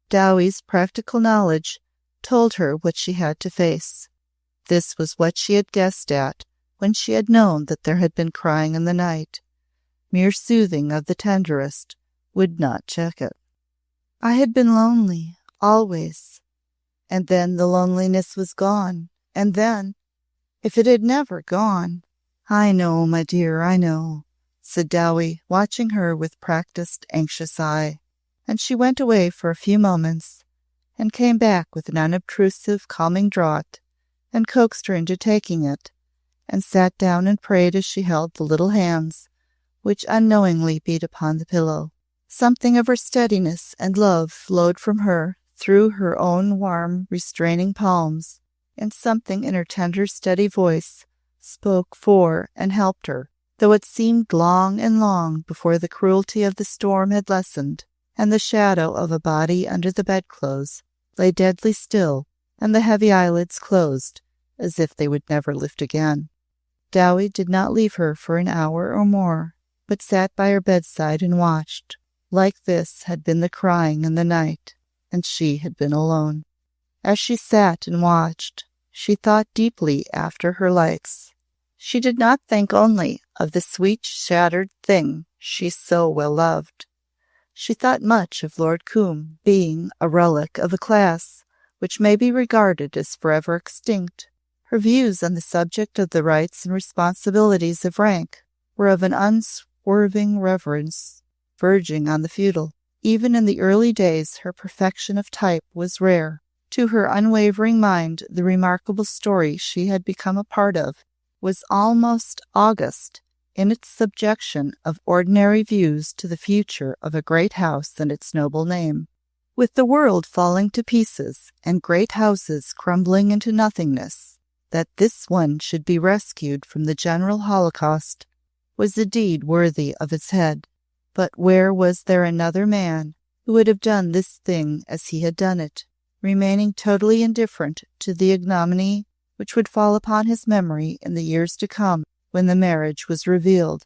Dowie's practical knowledge told her what she had to face. This was what she had guessed at when she had known that there had been crying in the night. Mere soothing of the tenderest would not check it. I had been lonely, always. And then the loneliness was gone. And then, if it had never gone— I know, my dear, I know, said Dowie, watching her with practised, anxious eye. And she went away for a few moments, and came back with an unobtrusive, calming draught, and coaxed her into taking it, and sat down and prayed as she held the little hands, which unknowingly beat upon the pillow. Something of her steadiness and love flowed from her through her own warm, restraining palms, and something in her tender, steady voice spoke for and helped her, though it seemed long and long before the cruelty of the storm had lessened, and the shadow of a body under the bedclothes lay deadly still, and the heavy eyelids closed, as if they would never lift again. Dowie did not leave her for an hour or more, but sat by her bedside and watched. Like this had been the crying in the night, and she had been alone. As she sat and watched, she thought deeply after her lights. She did not think only of the sweet shattered thing she so well loved. She thought much of Lord Coombe being a relic of a class which may be regarded as forever extinct. Her views on the subject of the rights and responsibilities of rank were of an unswerving reverence, verging on the feudal. Even in the early days her perfection of type was rare. To her unwavering mind the remarkable story she had become a part of was almost august in its subjection of ordinary views to the future of a great house and its noble name. With the world falling to pieces and great houses crumbling into nothingness, that this one should be rescued from the general holocaust was a deed worthy of its head. But where was there another man who would have done this thing as he had done it, remaining totally indifferent to the ignominy which would fall upon his memory in the years to come when the marriage was revealed?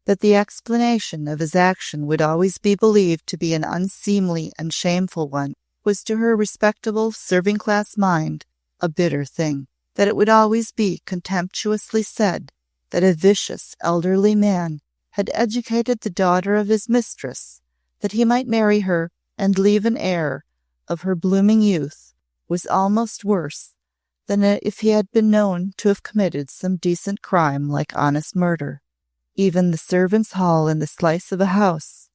That the explanation of his action would always be believed to be an unseemly and shameful one was to her respectable serving-class mind a bitter thing. That it would always be contemptuously said that a vicious elderly man had educated the daughter of his mistress, that he might marry her and leave an heir of her blooming youth, was almost worse than if he had been known to have committed some decent crime like honest murder. Even the servants' hall in the slice of a house,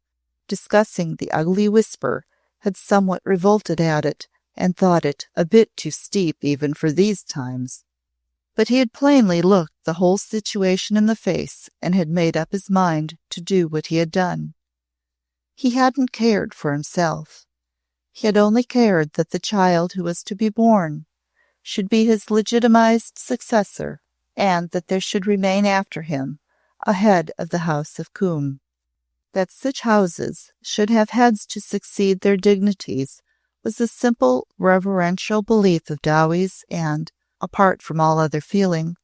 discussing the ugly whisper, had somewhat revolted at it, and thought it a bit too steep even for these times. But he had plainly looked the whole situation in the face, and had made up his mind to do what he had done. He hadn't cared for himself. He had only cared that the child who was to be born should be his legitimized successor, and that there should remain after him a head of the house of Coombe. That such houses should have heads to succeed their dignities was a simple reverential belief of Dowie's, and, apart from all other feeling,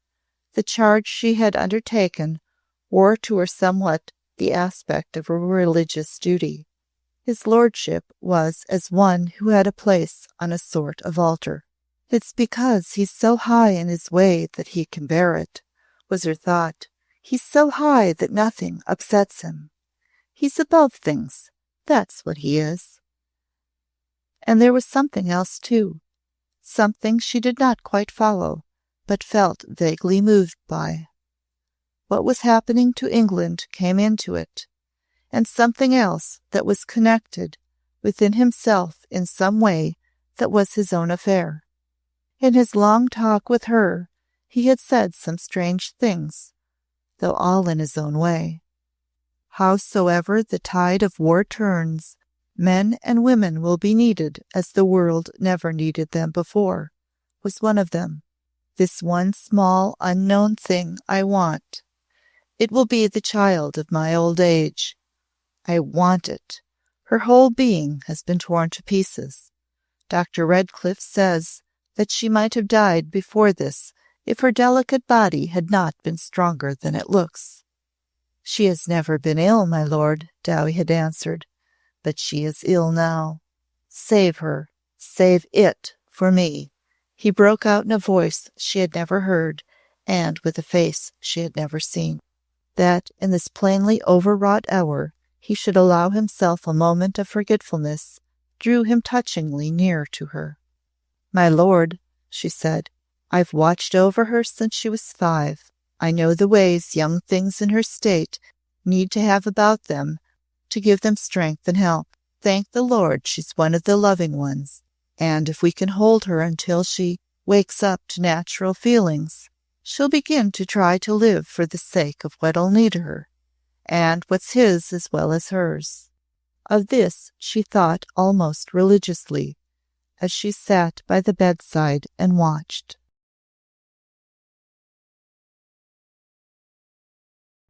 the charge she had undertaken wore to her somewhat the aspect of a religious duty. His lordship was as one who had a place on a sort of altar. "It's because he's so high in his way that he can bear it," was her thought. "He's so high that nothing upsets him. He's above things, that's what he is." And there was something else, too, something she did not quite follow, but felt vaguely moved by. What was happening to England came into it, and something else that was connected within himself in some way that was his own affair. In his long talk with her, he had said some strange things, though all in his own way. Howsoever the tide of war turns, men and women will be needed as the world never needed them before, was one of them. This one small, unknown thing I want. It will be the child of my old age. I want it. Her whole being has been torn to pieces. Dr. Redcliffe says that she might have died before this if her delicate body had not been stronger than it looks. "She has never been ill, my lord," Dowie had answered, "but she is ill now. Save her, save it for me." He broke out in a voice she had never heard, and with a face she had never seen. That in this plainly overwrought hour he should allow himself a moment of forgetfulness drew him touchingly near to her. "My lord," she said, "I've watched over her since she was 5. I know the ways young things in her state need to have about them to give them strength and help. Thank the Lord she's one of the loving ones, and if we can hold her until she wakes up to natural feelings, she'll begin to try to live for the sake of what'll need her, and what's his as well as hers." Of this she thought almost religiously, as she sat by the bedside and watched.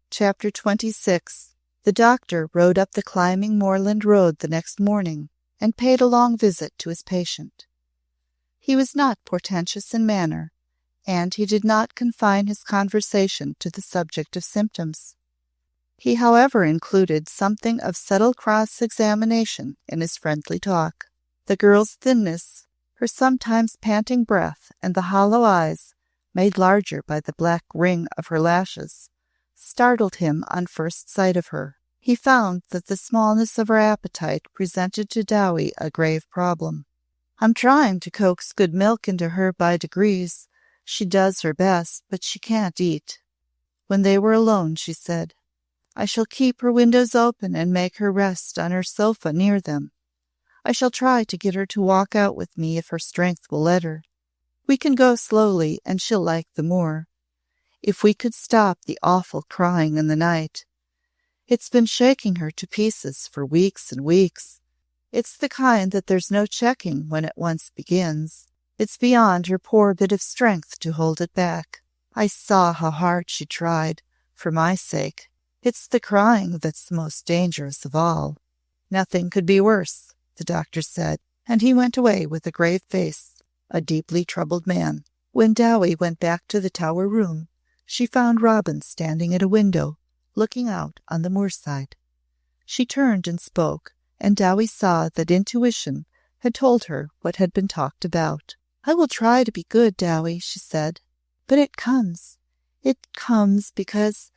Chapter 26. The doctor rode up the climbing moorland road the next morning and paid a long visit to his patient. He was not portentous in manner, and he did not confine his conversation to the subject of symptoms. He, however, included something of subtle cross-examination in his friendly talk. The girl's thinness, her sometimes panting breath, and the hollow eyes, made larger by the black ring of her lashes, startled him on first sight of her. He found that the smallness of her appetite presented to Dowie a grave problem. "I'm trying to coax good milk into her by degrees. She does her best, but she can't eat." When they were alone, she said, "I shall keep her windows open and make her rest on her sofa near them. I shall try to get her to walk out with me if her strength will let her. We can go slowly, and she'll like the moor. If we could stop the awful crying in the night. It's been shaking her to pieces for weeks and weeks. It's the kind that there's no checking when it once begins. It's beyond her poor bit of strength to hold it back. I saw how hard she tried, for my sake. It's the crying that's the most dangerous of all." "Nothing could be worse," the doctor said, and he went away with a grave face, a deeply troubled man. When Dowie went back to the tower room, she found Robin standing at a window, looking out on the moorside. She turned and spoke, and Dowie saw that intuition had told her what had been talked about. "I will try to be good, Dowie," she said, "but it comes because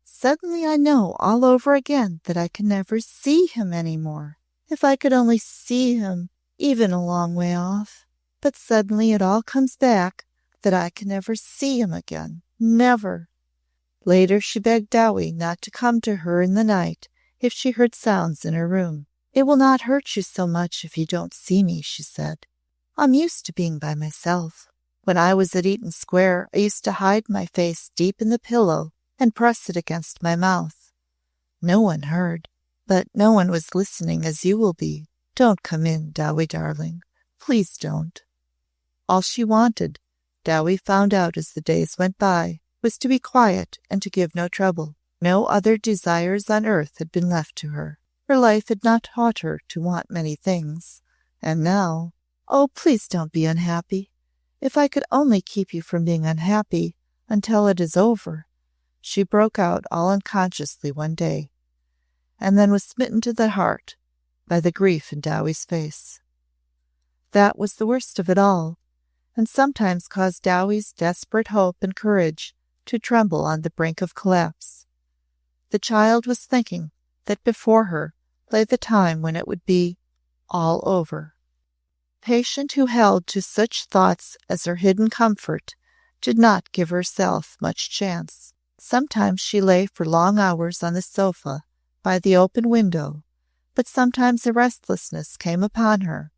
suddenly I know all over again that I can never see him any more. If I could only see him, even a long way off. But suddenly it all comes back that I can never see him again. Never." Later she begged Dowie not to come to her in the night if she heard sounds in her room. "It will not hurt you so much if you don't see me," she said. "I'm used to being by myself. When I was at Eaton Square, I used to hide my face deep in the pillow and press it against my mouth. No one heard. But no one was listening as you will be. Don't come in, Dowie darling. Please don't. All she wanted, Dowie found out as the days went by, was to be quiet and to give no trouble. No other desires on earth had been left to her. Her life had not taught her to want many things. And now, oh, please don't be unhappy. If I could only keep you from being unhappy until it is over, she broke out all unconsciously one day, and then was smitten to the heart by the grief in Dowie's face. That was the worst of it all, and sometimes caused Dowie's desperate hope and courage to tremble on the brink of collapse. The child was thinking that before her lay the time when it would be all over. Patient who held to such thoughts as her hidden comfort did not give herself much chance. Sometimes she lay for long hours on the sofa by the open window, but sometimes a restlessness came upon her,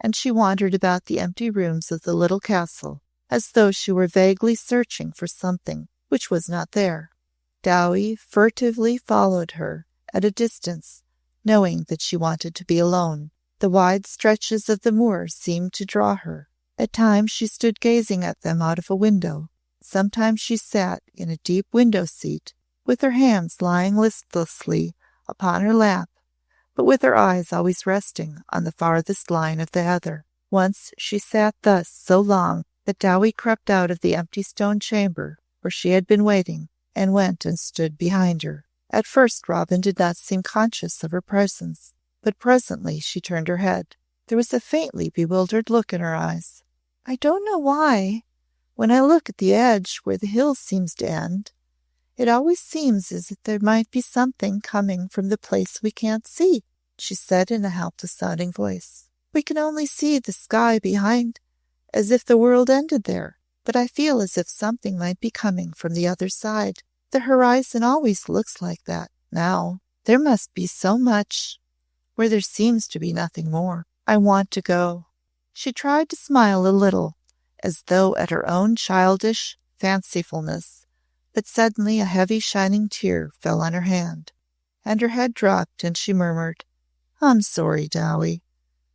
and she wandered about the empty rooms of the little castle as though she were vaguely searching for something which was not there. Dowie furtively followed her at a distance, knowing that she wanted to be alone. The wide stretches of the moor seemed to draw her. At times she stood gazing at them out of a window. Sometimes she sat in a deep window seat, with her hands lying listlessly upon her lap, but with her eyes always resting on the farthest line of the heather. Once she sat thus so long that Dowie crept out of the empty stone chamber where she had been waiting, and went and stood behind her. At first Robin did not seem conscious of her presence, but presently she turned her head. There was a faintly bewildered look in her eyes. I don't know why. When I look at the edge where the hill seems to end, it always seems as if there might be something coming from the place we can't see, she said in a helpless-sounding voice. We can only see the sky behind, as if the world ended there, but I feel as if something might be coming from the other side. The horizon always looks like that now. There must be so much where there seems to be nothing more. I want to go. She tried to smile a little, as though at her own childish fancifulness, but suddenly a heavy shining tear fell on her hand, and her head dropped, and she murmured, I'm sorry, Dowie,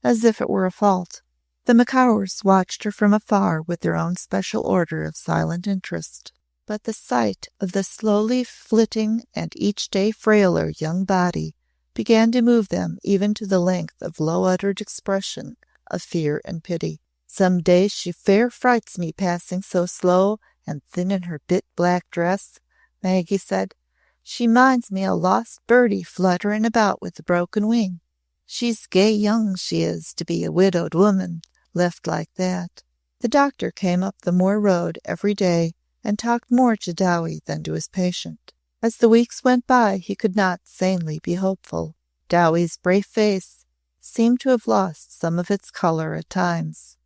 as if it were a fault. The Macowers watched her from afar with their own special order of silent interest, but the sight of the slowly flitting and each day frailer young body began to move them even to the length of low-uttered expression of fear and pity. Some days she fair frights me passing so slow and thin in her bit black dress, Maggie said. She minds me a lost birdie fluttering about with a broken wing. She's gay young, she is, to be a widowed woman, left like that. The doctor came up the moor road every day and talked more to Dowie than to his patient. As the weeks went by, he could not sanely be hopeful. Dowie's brave face seemed to have lost some of its color at times.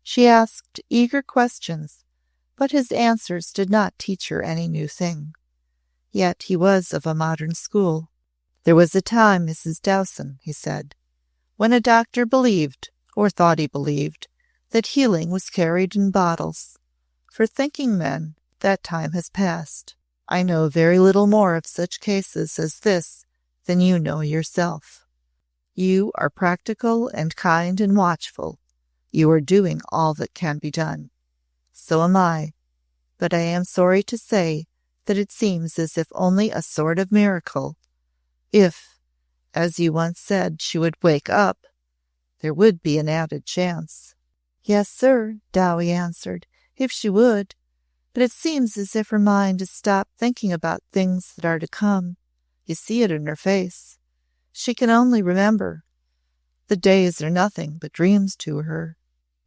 She asked eager questions, but his answers did not teach her any new thing. Yet he was of a modern school. There was a time, Mrs. Dowson, he said, when a doctor believed, or thought he believed, that healing was carried in bottles. For thinking men, that time has passed. I know very little more of such cases as this than you know yourself. You are practical and kind and watchful. You are doing all that can be done. So am I. But I am sorry to say that it seems as if only a sort of miracle, if, as you once said, she would wake up, there would be an added chance. Yes, sir, Dowie answered, if she would. But it seems as if her mind has stopped thinking about things that are to come. You see it in her face. She can only remember. The days are nothing but dreams to her.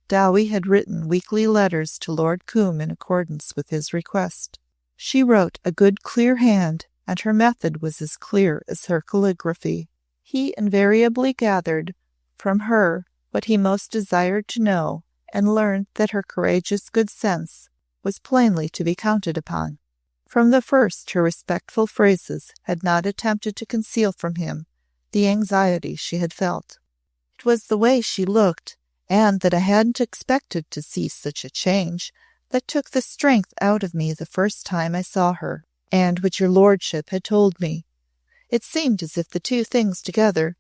Dowie had written weekly letters to Lord Combe in accordance with his request. She wrote a good clear hand, and her method was as clear as her calligraphy. He invariably gathered from her what he most desired to know, and learned that her courageous good sense was plainly to be counted upon. From the first, her respectful phrases had not attempted to conceal from him the anxiety she had felt. It was the way she looked, and that I hadn't expected to see such a change, that took the strength out of me the first time I saw her, and which your lordship had told me. It seemed as if the two things together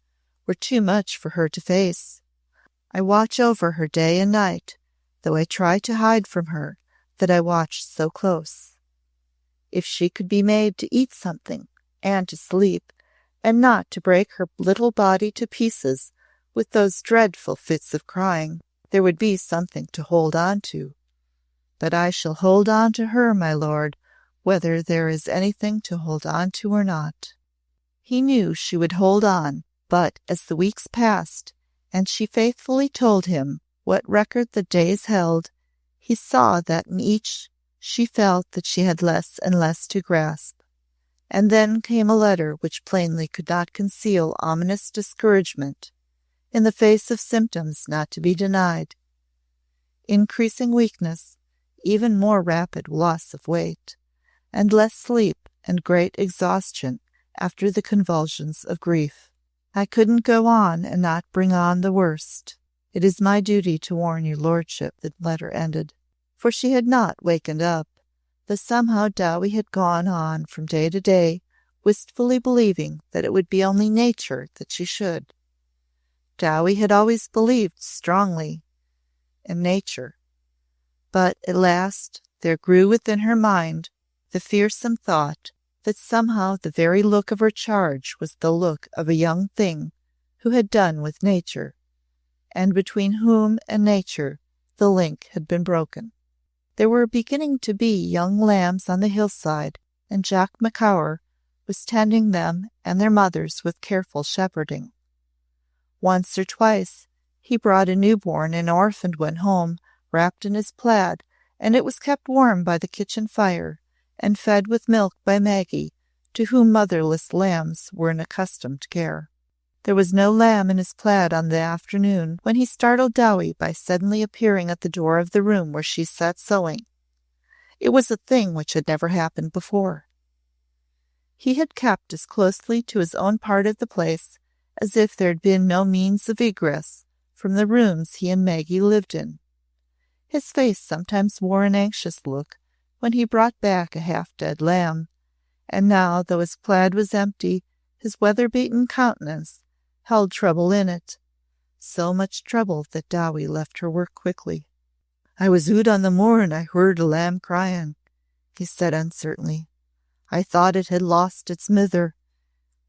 were too much for her to face. I watch over her day and night, though I try to hide from her that I watch so close. If she could be made to eat something and to sleep, and not to break her little body to pieces with those dreadful fits of crying, there would be something to hold on to. But I shall hold on to her, my lord, whether there is anything to hold on to or not." He knew she would hold on, but as the weeks passed, and she faithfully told him what record the days held, he saw that in each she felt that she had less and less to grasp. And then came a letter which plainly could not conceal ominous discouragement, in the face of symptoms not to be denied. Increasing weakness, even more rapid loss of weight, and less sleep and great exhaustion after the convulsions of grief. "I couldn't go on and not bring on the worst. It is my duty to warn your lordship," the letter ended. For she had not wakened up, though somehow Dowie had gone on from day to day, wistfully believing that it would be only nature that she should. Dowie had always believed strongly in nature, but at last there grew within her mind the fearsome thought that somehow the very look of her charge was the look of a young thing who had done with nature, and between whom and nature the link had been broken. There were beginning to be young lambs on the hillside, and Jack Macaur was tending them and their mothers with careful shepherding. Once or twice he brought a newborn and orphaned one home, wrapped in his plaid, and it was kept warm by the kitchen fire, and fed with milk by Maggie, to whom motherless lambs were an accustomed care. There was no lamb in his plaid on the afternoon when he startled Dowie by suddenly appearing at the door of the room where she sat sewing. It was a thing which had never happened before. He had kept as closely to his own part of the place as if there had been no means of egress from the rooms he and Maggie lived in. His face sometimes wore an anxious look when he brought back a half-dead lamb, and now, though his plaid was empty, his weather-beaten countenance held trouble in it, so much trouble that Dowie left her work quickly. "I was oot on the moor and I heard a lamb crying," he said uncertainly. "I thought it had lost its mither.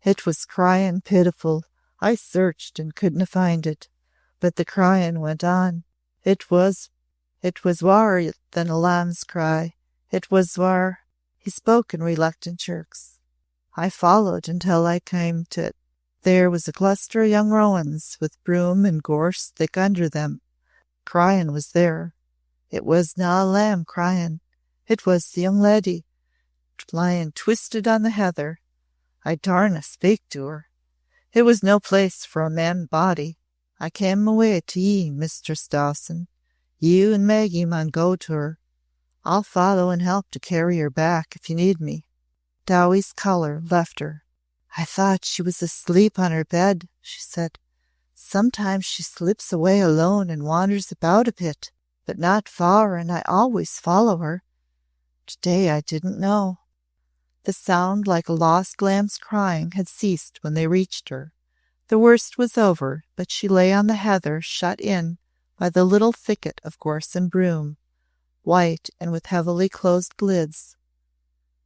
It was crying pitiful. I searched and couldna find it, but the crying went on. It was waur than a lamb's cry. It was waur." He spoke in reluctant jerks. "I followed until I came to it. There was a cluster of young rowans with broom and gorse thick under them. Crying was there. It was na a lamb crying. It was the young leddy, lying twisted on the heather. I darna speak to her. It was no place for a man body. I came away to ye, Mistress Dawson. You and Maggie maun go to her. I'll follow and help to carry her back if you need me." Dowie's colour left her. "I thought she was asleep on her bed," she said. "Sometimes she slips away alone and wanders about a bit, but not far, and I always follow her. Today I didn't know." The sound like a lost lamb's crying had ceased when they reached her. The worst was over, but she lay on the heather, shut in by the little thicket of gorse and broom, white and with heavily closed lids.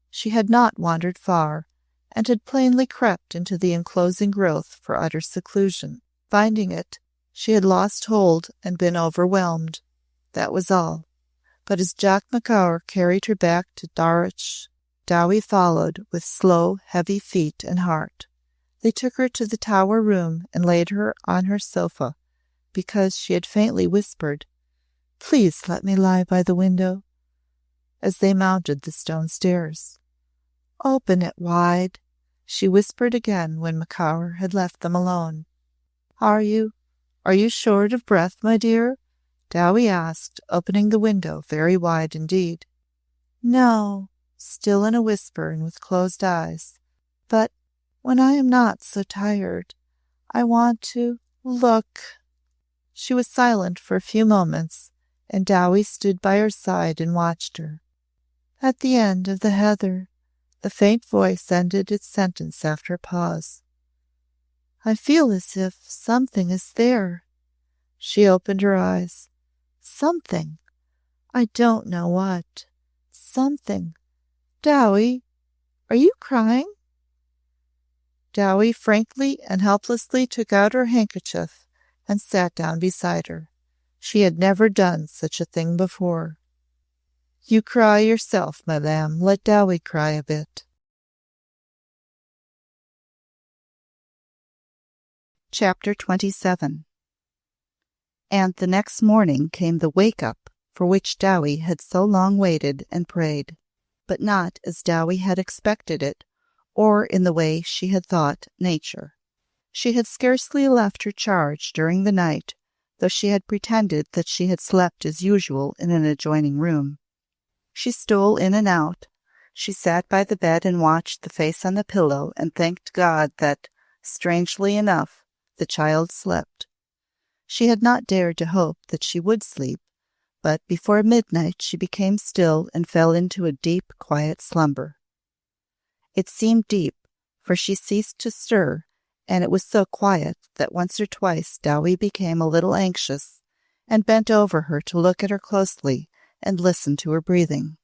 She had not wandered far, and had plainly crept into the enclosing growth for utter seclusion. Finding it, she had lost hold and been overwhelmed. That was all. But as Jack Macaur carried her back to Darrach, Dowie followed with slow, heavy feet and heart. They took her to the tower room and laid her on her sofa, because she had faintly whispered, "Please let me lie by the window," as they mounted the stone stairs. "Open it wide," she whispered again when Macaur had left them alone. Are you short of breath, my dear?" Dowie asked, opening the window very wide indeed. "No," still in a whisper and with closed eyes. "But when I am not so tired, I want to look." She was silent for a few moments, and Dowie stood by her side and watched her. "At the end of the heather, The faint voice ended its sentence after a pause. I feel as if something is there. She opened her eyes. Something. I don't know what. Something. Dowie, are you crying? Dowie frankly and helplessly took out her handkerchief and sat down beside her. She had never done such a thing before. You cry yourself, my lamb. Let Dowie cry a bit. Chapter 27. And the next morning came the wake-up for which Dowie had so long waited and prayed, but not as Dowie had expected it, or in the way she had thought nature. She had scarcely left her charge during the night, though she had pretended that she had slept as usual in an adjoining room. She stole in and out. She sat by the bed and watched the face on the pillow and thanked God that, strangely enough, the child slept. She had not dared to hope that she would sleep, but before midnight she became still and fell into a deep, quiet slumber. It seemed deep, for she ceased to stir, and it was so quiet that once or twice Dowie became a little anxious and bent over her to look at her closely and listen to her breathing.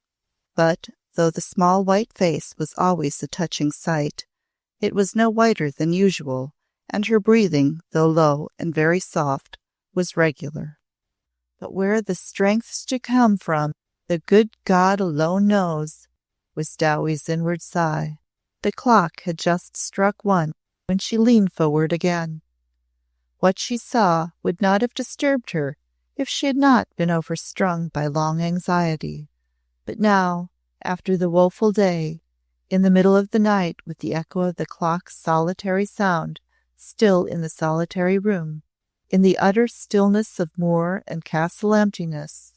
But though the small white face was always a touching sight, it was no whiter than usual, and her breathing, though low and very soft, was regular. But where the strength's to come from, the good God alone knows, was Dowie's inward sigh. The clock had just struck 1 when she leaned forward again. What she saw would not have disturbed her if she had not been overstrung by long anxiety. But now, after the woeful day, in the middle of the night, with the echo of the clock's solitary sound still in the solitary room, in the utter stillness of moor and castle emptiness,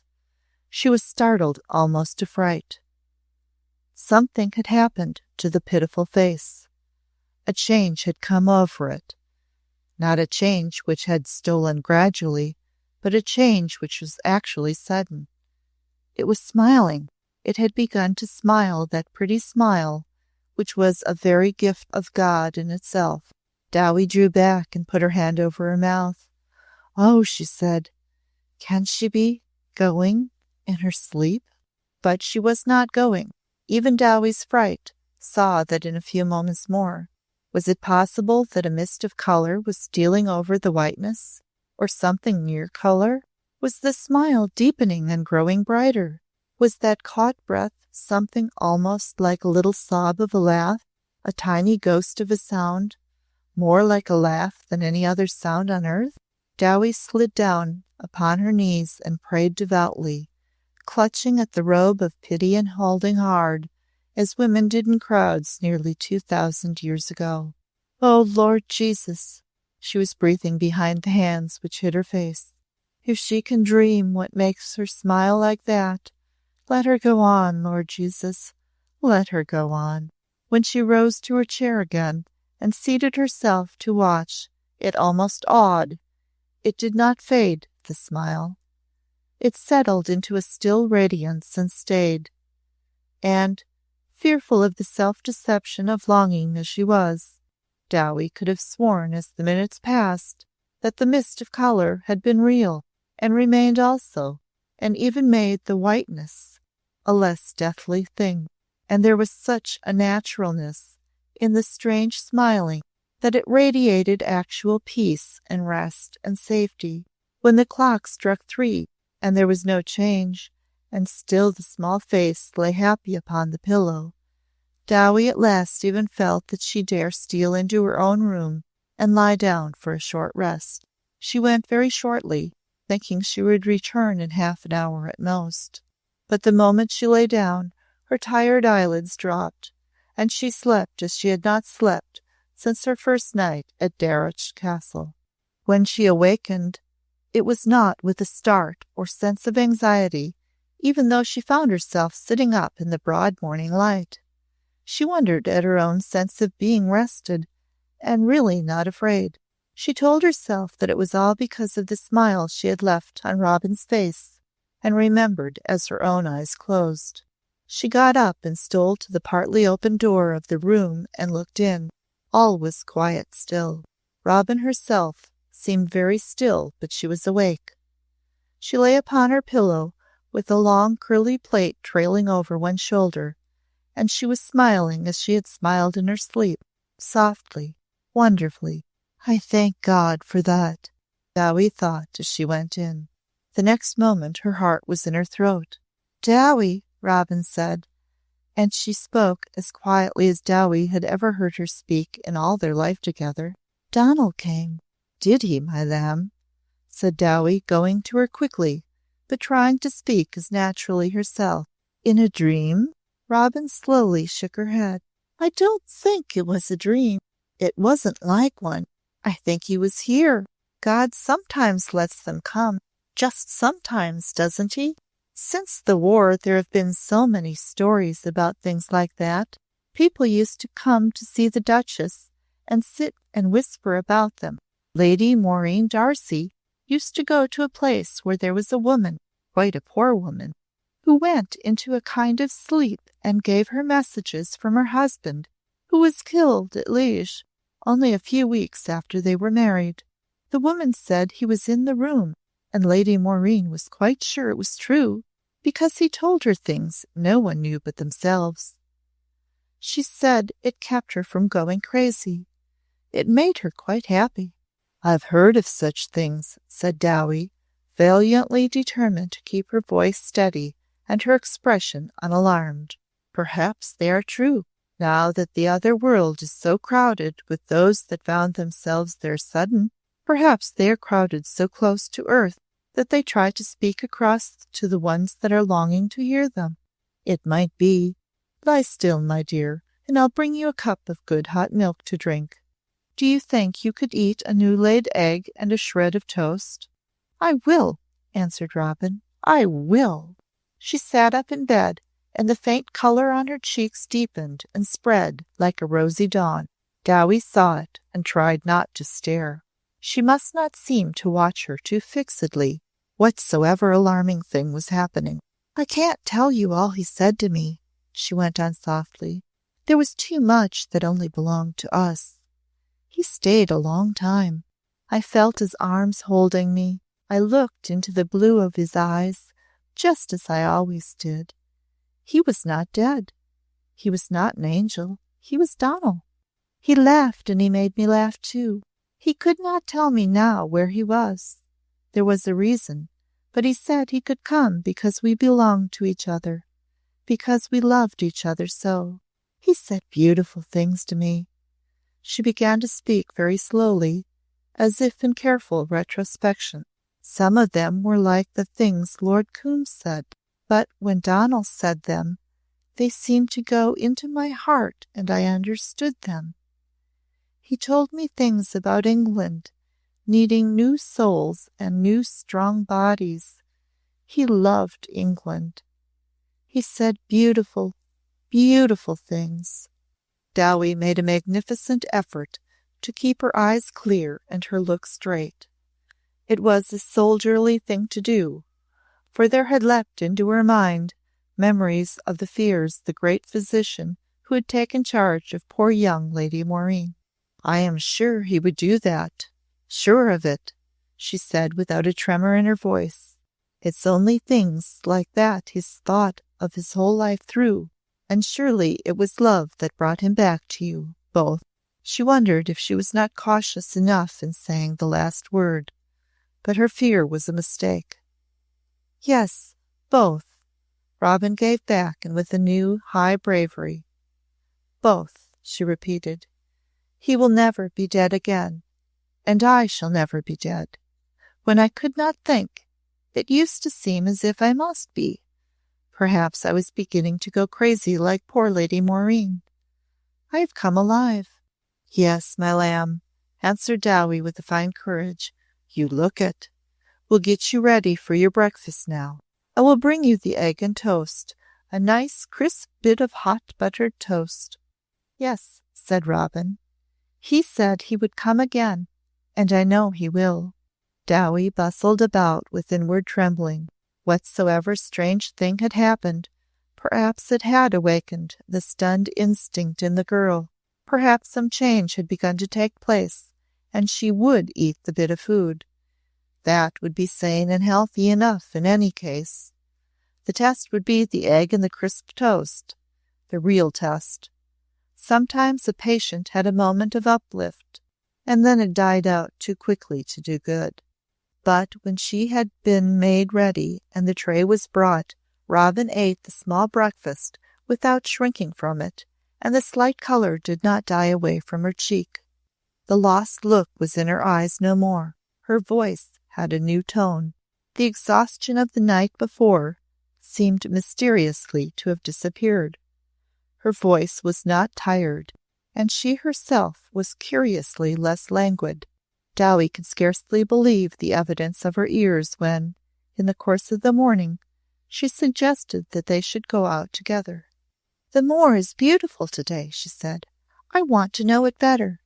she was startled almost to fright. Something had happened to the pitiful face. A change had come over it. Not a change which had stolen gradually, but a change which was actually sudden. It was smiling. It had begun to smile, that pretty smile, which was a very gift of God in itself. Dowie drew back and put her hand over her mouth. Oh, she said, can she be going in her sleep? But she was not going. Even Dowie's fright saw that in a few moments more. Was it possible that a mist of color was stealing over the whiteness, or something near color? Was the smile deepening and growing brighter? Was that caught breath something almost like a little sob of a laugh, a tiny ghost of a sound, more like a laugh than any other sound on earth? Dowie slid down upon her knees and prayed devoutly, clutching at the robe of pity and holding hard, as women did in crowds nearly 2,000 years ago. Oh, Lord Jesus! She was breathing behind the hands which hid her face. If she can dream what makes her smile like that, let her go on, Lord Jesus. Let her go on. When she rose to her chair again and seated herself to watch, it almost awed. It did not fade, the smile. It settled into a still radiance and stayed. And, fearful of the self-deception of longing as she was, Dowie could have sworn as the minutes passed that the mist of color had been real and remained also, and even made the whiteness a less deathly thing. And there was such a naturalness in the strange smiling that it radiated actual peace and rest and safety. When the clock struck 3 and there was no change, and still the small face lay happy upon the pillow, Dowie at last even felt that she dare steal into her own room and lie down for a short rest. She went very shortly, thinking she would return in half an hour at most. But the moment she lay down, her tired eyelids dropped, and she slept as she had not slept since her first night at Darreuch Castle. When she awakened, it was not with a start or sense of anxiety, even though she found herself sitting up in the broad morning light. She wondered at her own sense of being rested, and really not afraid. She told herself that it was all because of the smile she had left on Robin's face, and remembered as her own eyes closed. She got up and stole to the partly open door of the room and looked in. All was quiet still. Robin herself seemed very still, but she was awake. She lay upon her pillow, with a long curly plait trailing over one shoulder, and she was smiling as she had smiled in her sleep, softly, wonderfully. "I thank God for that," Dowie thought as she went in. The next moment her heart was in her throat. "Dowie," Robin said, and she spoke as quietly as Dowie had ever heard her speak in all their life together. "Donald came." "Did he, my lamb?" said Dowie, going to her quickly, but trying to speak as naturally herself. "In a dream?" Robin slowly shook her head. "I don't think it was a dream. It wasn't like one. I think he was here. God sometimes lets them come. Just sometimes, doesn't he? Since the war, there have been so many stories about things like that. People used to come to see the Duchess and sit and whisper about them. Lady Maureen Darcy used to go to a place where there was a woman, quite a poor woman, who went into a kind of sleep and gave her messages from her husband, who was killed at Liege only a few weeks after they were married. The woman said he was in the room, and Lady Maureen was quite sure it was true, because he told her things no one knew but themselves. She said it kept her from going crazy. It made her quite happy." "I've heard of such things," said Dowie, valiantly determined to keep her voice steady and her expression unalarmed. "Perhaps they are true, now that the other world is so crowded with those that found themselves there sudden. Perhaps they are crowded so close to earth that they try to speak across to the ones that are longing to hear them. It might be. Lie still, my dear, and I'll bring you a cup of good hot milk to drink. Do you think you could eat a new-laid egg and a shred of toast?" "I will," answered Robin. "I will." She sat up in bed, and the faint color on her cheeks deepened and spread like a rosy dawn. Dowie saw it and tried not to stare. She must not seem to watch her too fixedly, whatsoever alarming thing was happening. "I can't tell you all he said to me," she went on softly. "There was too much that only belonged to us. He stayed a long time. I felt his arms holding me. I looked into the blue of his eyes, just as I always did. He was not dead. He was not an angel. He was Donald. He laughed, and he made me laugh too. He could not tell me now where he was. There was a reason, but he said he could come because we belonged to each other, because we loved each other so. He said beautiful things to me." She began to speak very slowly, as if in careful retrospection. "Some of them were like the things Lord Coombs said, but when Donald said them, they seemed to go into my heart, and I understood them. He told me things about England, needing new souls and new strong bodies. He loved England. He said beautiful, beautiful things." Dowie made a magnificent effort to keep her eyes clear and her look straight. It was a soldierly thing to do, for there had leapt into her mind memories of the fears the great physician who had taken charge of poor young Lady Maureen. "I am sure he would do that, sure of it," she said without a tremor in her voice. "It's only things like that he's thought of his whole life through, and surely it was love that brought him back to you, both." She wondered if she was not cautious enough in saying the last word, but her fear was a mistake. "Yes, both," Robin gave back, and with a new, high bravery. "Both," she repeated. "He will never be dead again, and I shall never be dead. When I could not think, it used to seem as if I must be. Perhaps I was beginning to go crazy like poor Lady Maureen. I have come alive." "Yes, my lamb," answered Dowie with a fine courage. "You look it. We'll get you ready for your breakfast now. I will bring you the egg and toast, a nice crisp bit of hot buttered toast." "Yes," said Robin. "He said he would come again, and I know he will." Dowie bustled about with inward trembling. Whatsoever strange thing had happened, Perhaps it had awakened the stunned instinct in the girl. Perhaps some change had begun to take place, and she would eat the bit of food. That would be sane and healthy enough in any case. The test would be the egg and the crisp toast, the real test. Sometimes a patient had a moment of uplift, and then it died out too quickly to do good. But when she had been made ready and the tray was brought, Robin ate the small breakfast without shrinking from it, and the slight color did not die away from her cheek. The lost look was in her eyes no more. Her voice had a new tone. The exhaustion of the night before seemed mysteriously to have disappeared. Her voice was not tired, and she herself was curiously less languid. Dowie could scarcely believe the evidence of her ears when, in the course of the morning, she suggested that they should go out together. "The moor is beautiful today," she said. "I want to know it better.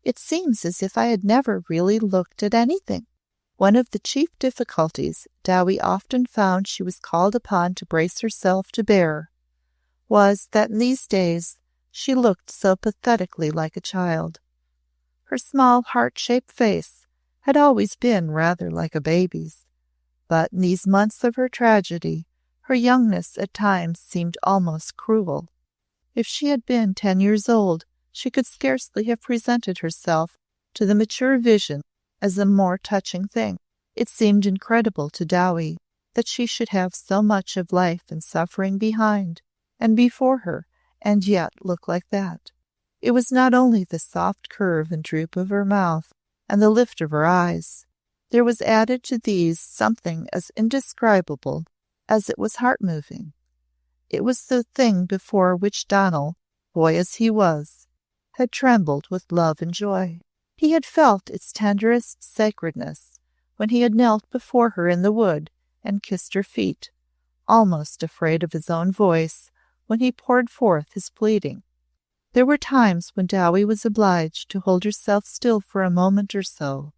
It seems as if I had never really looked at anything." One of the chief difficulties Dowie often found she was called upon to brace herself to bear was that in these days she looked so pathetically like a child. Her small, heart-shaped face had always been rather like a baby's, but in these months of her tragedy, her youngness at times seemed almost cruel. If she had been 10 years old, she could scarcely have presented herself to the mature vision as a more touching thing. It seemed incredible to Dowie that she should have so much of life and suffering behind and before her, and yet look like that. It was not only the soft curve and droop of her mouth and the lift of her eyes. There was added to these something as indescribable as it was heart-moving. It was the thing before which Donald, boy as he was, had trembled with love and joy. He had felt its tenderest sacredness when he had knelt before her in the wood and kissed her feet, almost afraid of his own voice when he poured forth his pleading. There were times when Dowie was obliged to hold herself still for a moment or so,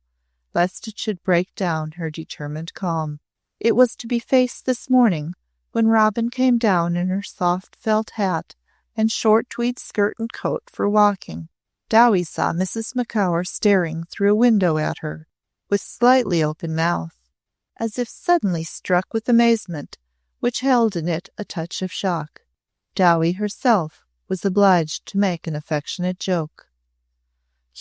lest it should break down her determined calm. It was to be faced this morning when Robin came down in her soft felt hat and short tweed skirt and coat for walking. Dowie saw Mrs. Macaur staring through a window at her, with slightly open mouth, as if suddenly struck with amazement, which held in it a touch of shock. Dowie herself was obliged to make an affectionate joke.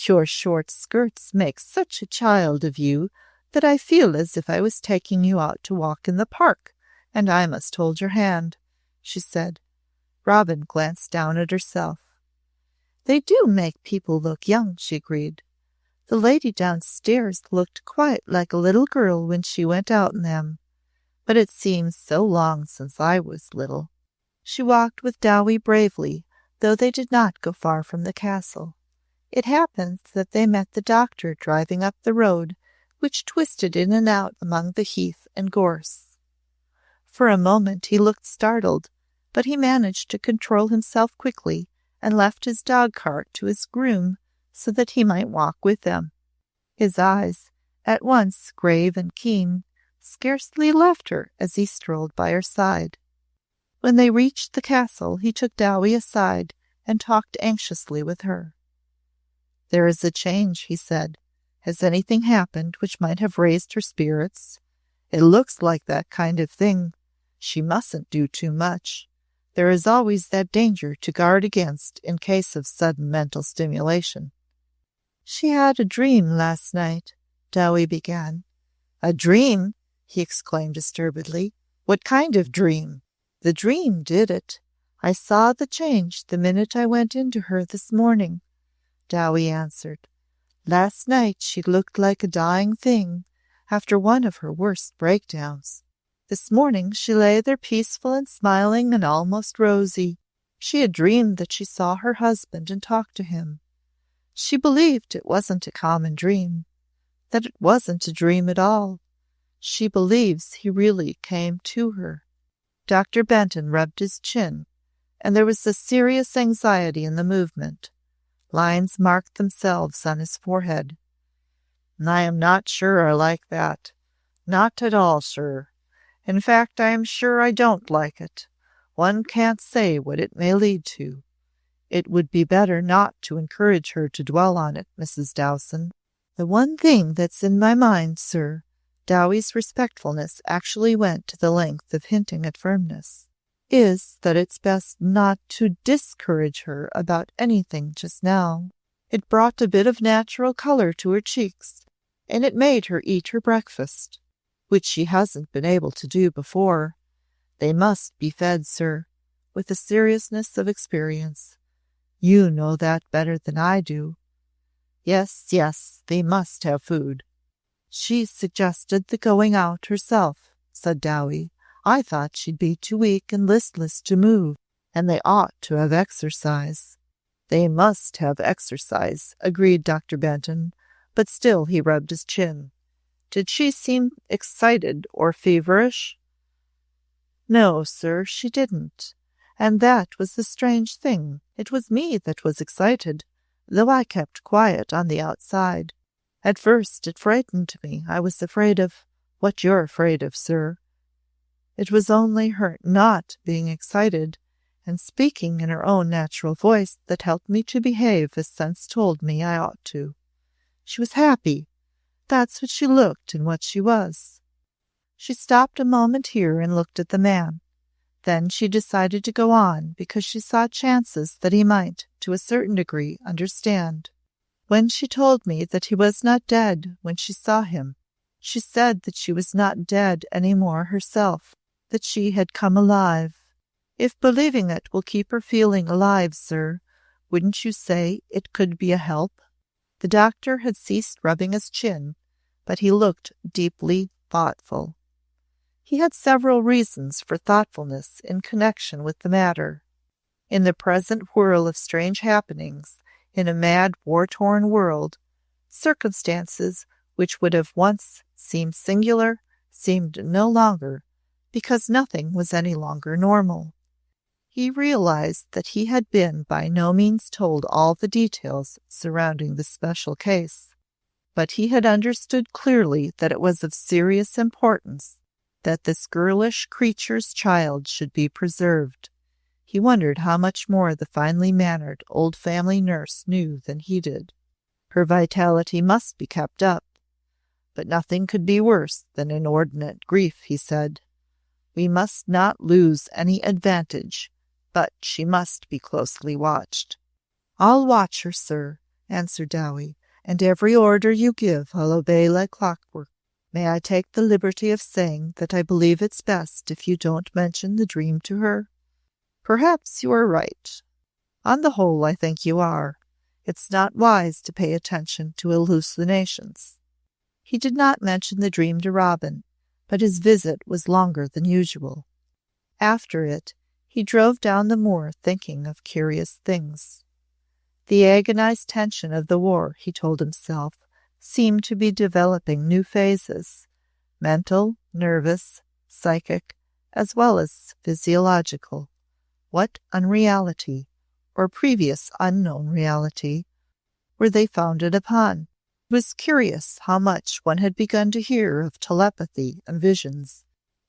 "Your short skirts make such a child of you that I feel as if I was taking you out to walk in the park, and I must hold your hand," she said. Robin glanced down at herself. "They do make people look young," she agreed. "The lady downstairs looked quite like a little girl when she went out in them, but it seems so long since I was little." She walked with Dowie bravely, though they did not go far from the castle. It happened that they met the doctor driving up the road, which twisted in and out among the heath and gorse. For a moment he looked startled, but he managed to control himself quickly and left his dog-cart to his groom so that he might walk with them. His eyes, at once grave and keen, scarcely left her as he strolled by her side. When they reached the castle, he took Dowie aside and talked anxiously with her. "There is a change," he said. "Has anything happened which might have raised her spirits? It looks like that kind of thing. She mustn't do too much. There is always that danger to guard against in case of sudden mental stimulation." "She had a dream last night," Dowie began. "A dream?" he exclaimed disturbedly. "What kind of dream?" "The dream did it. I saw the change the minute I went into her this morning," Dowie answered. "Last night she looked like a dying thing after one of her worst breakdowns. This morning she lay there peaceful and smiling and almost rosy. She had dreamed that she saw her husband and talked to him. She believed it wasn't a common dream, that it wasn't a dream at all. She believes he really came to her." Dr. Benton rubbed his chin, and there was a serious anxiety in the movement. Lines marked themselves on his forehead. "I am not sure I like that. Not at all sure. In fact, I am sure I don't like it. One can't say what it may lead to. It would be better not to encourage her to dwell on it, Mrs. Dowson. The one thing that's in my mind, sir," Dowie's respectfulness actually went to the length of hinting at firmness, "is that it's best not to discourage her about anything just now." It brought a bit of natural color to her cheeks, and it made her eat her breakfast, which she hasn't been able to do before. They must be fed, sir, with the seriousness of experience. You know that better than I do. Yes, yes, they must have food. She suggested the going out herself, said Dowie. I thought she'd be too weak and listless to move, and they ought to have exercise. They must have exercise, agreed Dr. Benton, but still he rubbed his chin. Did she seem excited or feverish? No, sir, she didn't. And that was the strange thing. It was me that was excited, though I kept quiet on the outside. At first it frightened me. I was afraid of what you're afraid of, sir. It was only her not being excited and speaking in her own natural voice that helped me to behave as sense told me I ought to. She was happy. That's what she looked and what she was. She stopped a moment here and looked at the man. Then she decided to go on because she saw chances that he might, to a certain degree, understand. When she told me that he was not dead when she saw him, she said that she was not dead any more herself, that she had come alive. If believing it will keep her feeling alive, sir, wouldn't you say it could be a help? The doctor had ceased rubbing his chin, but he looked deeply thoughtful. He had several reasons for thoughtfulness in connection with the matter. In the present whirl of strange happenings, in a mad, war-torn world, circumstances which would have once seemed singular seemed no longer, because nothing was any longer normal. He realized that he had been by no means told all the details surrounding the special case, but he had understood clearly that it was of serious importance that this girlish creature's child should be preserved. He wondered how much more the finely mannered old family nurse knew than he did. Her vitality must be kept up, but nothing could be worse than inordinate grief, he said. We must not lose any advantage, but she must be closely watched. I'll watch her, sir, answered Dowie, and every order you give I'll obey like clockwork. May I take the liberty of saying that I believe it's best if you don't mention the dream to her? Perhaps you are right. On the whole, I think you are. It's not wise to pay attention to hallucinations. He did not mention the dream to Robin, but his visit was longer than usual. After it, he drove down the moor thinking of curious things. The agonized tension of the war, he told himself, seemed to be developing new phases, mental, nervous, psychic, as well as physiological. What unreality, or previous unknown reality, were they founded upon? It was curious how much one had begun to hear of telepathy and visions.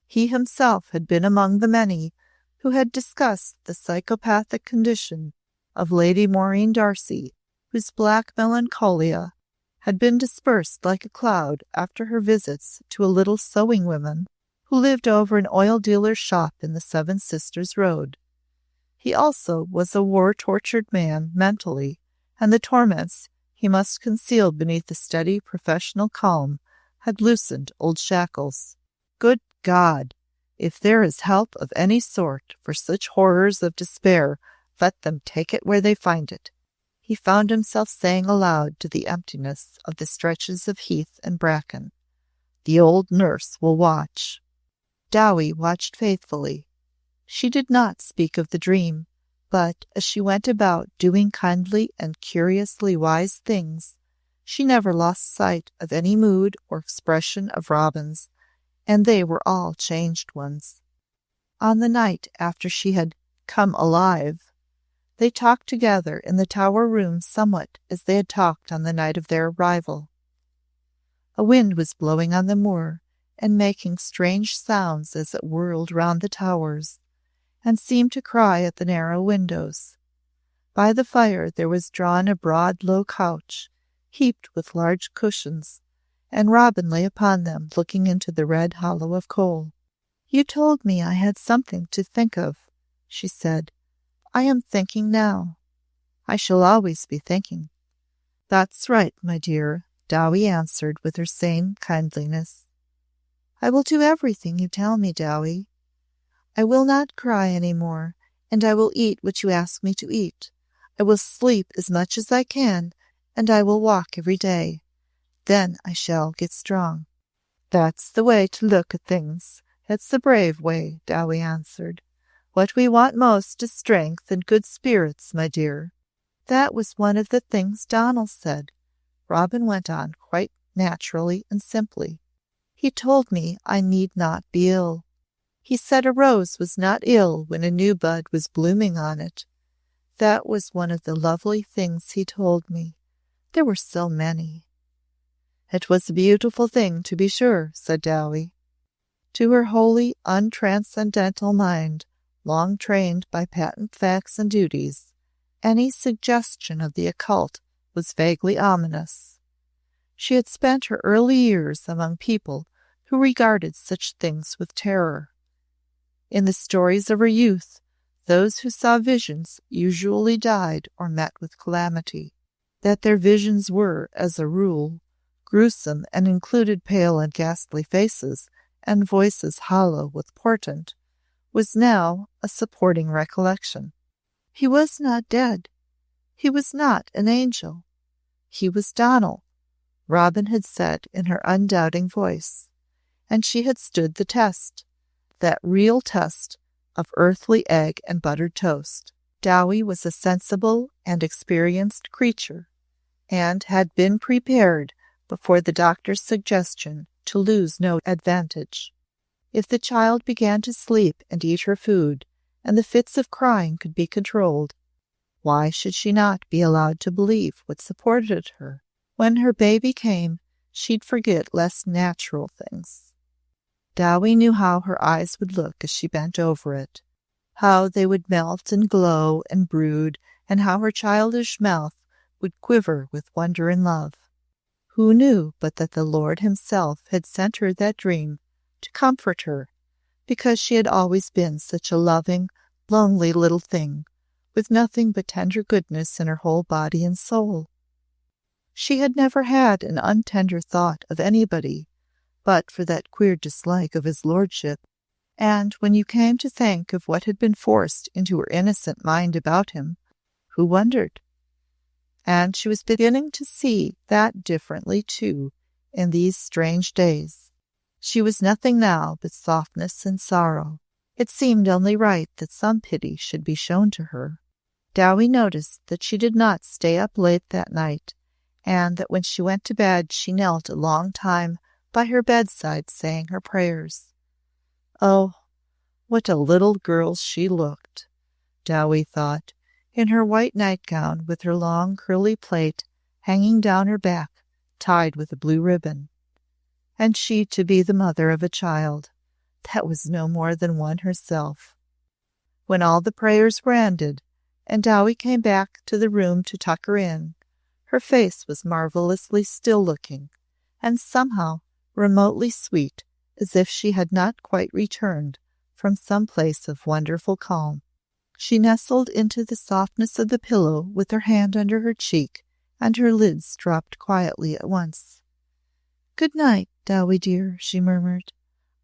He himself had been among the many who had discussed the psychopathic condition of Lady Maureen Darcy, whose black melancholia had been dispersed like a cloud after her visits to a little sewing woman who lived over an oil dealer's shop in the Seven Sisters Road. He also was a war-tortured man mentally, and the torments he must conceal beneath the steady professional calm had loosened old shackles. Good God! If there is help of any sort for such horrors of despair, let them take it where they find it. He found himself saying aloud to the emptiness of the stretches of heath and bracken, "The old nurse will watch." Dowie watched faithfully. She did not speak of the dream, but as she went about doing kindly and curiously wise things, she never lost sight of any mood or expression of Robin's, and they were all changed ones. On the night after she had come alive, they talked together in the tower room somewhat as they had talked on the night of their arrival. A wind was blowing on the moor and making strange sounds as it whirled round the towers, and seemed to cry at the narrow windows. By the fire there was drawn a broad, low couch, heaped with large cushions, and Robin lay upon them, looking into the red hollow of coal. "You told me I had something to think of," she said. "I am thinking now. I shall always be thinking." "That's right, my dear," Dowie answered with her same kindliness. "I will do everything you tell me, Dowie. I will not cry any more, and I will eat what you ask me to eat. I will sleep as much as I can, and I will walk every day. Then I shall get strong." "That's the way to look at things. It's the brave way," Dowie answered. "What we want most is strength and good spirits, my dear." "That was one of the things Donald said," Robin went on quite naturally and simply. "He told me I need not be ill. He said a rose was not ill when a new bud was blooming on it. That was one of the lovely things he told me. There were so many." "It was a beautiful thing, to be sure," said Dowie. To her wholly untranscendental mind, long trained by patent facts and duties, any suggestion of the occult was vaguely ominous. She had spent her early years among people who regarded such things with terror. In the stories of her youth, those who saw visions usually died or met with calamity. That their visions were, as a rule, gruesome and included pale and ghastly faces and voices hollow with portent, was now a supporting recollection. He was not dead. He was not an angel. He was Donald, Robin had said in her undoubting voice, and she had stood the test, that real test of earthly egg and buttered toast. Dowie was a sensible and experienced creature, and had been prepared before the doctor's suggestion to lose no advantage. If the child began to sleep and eat her food, and the fits of crying could be controlled, why should she not be allowed to believe what supported her? When her baby came, she'd forget less natural things. Dowie knew how her eyes would look as she bent over it, how they would melt and glow and brood, and how her childish mouth would quiver with wonder and love. Who knew but that the Lord himself had sent her that dream to comfort her, because she had always been such a loving, lonely little thing, with nothing but tender goodness in her whole body and soul. She had never had an untender thought of anybody, but for that queer dislike of his lordship, and when you came to think of what had been forced into her innocent mind about him, who wondered? And she was beginning to see that differently, too, in these strange days. She was nothing now but softness and sorrow. It seemed only right that some pity should be shown to her. Dowie noticed that she did not stay up late that night, and that when she went to bed she knelt a long time by her bedside saying her prayers. Oh, what a little girl she looked, Dowie thought, in her white nightgown with her long curly plait hanging down her back, tied with a blue ribbon. And she to be the mother of a child that was no more than one herself. When all the prayers were ended, and Dowie came back to the room to tuck her in, her face was marvelously still-looking, and somehow remotely sweet, as if she had not quite returned from some place of wonderful calm. She nestled into the softness of the pillow with her hand under her cheek, and her lids dropped quietly at once. "Good night, Dowie dear," she murmured.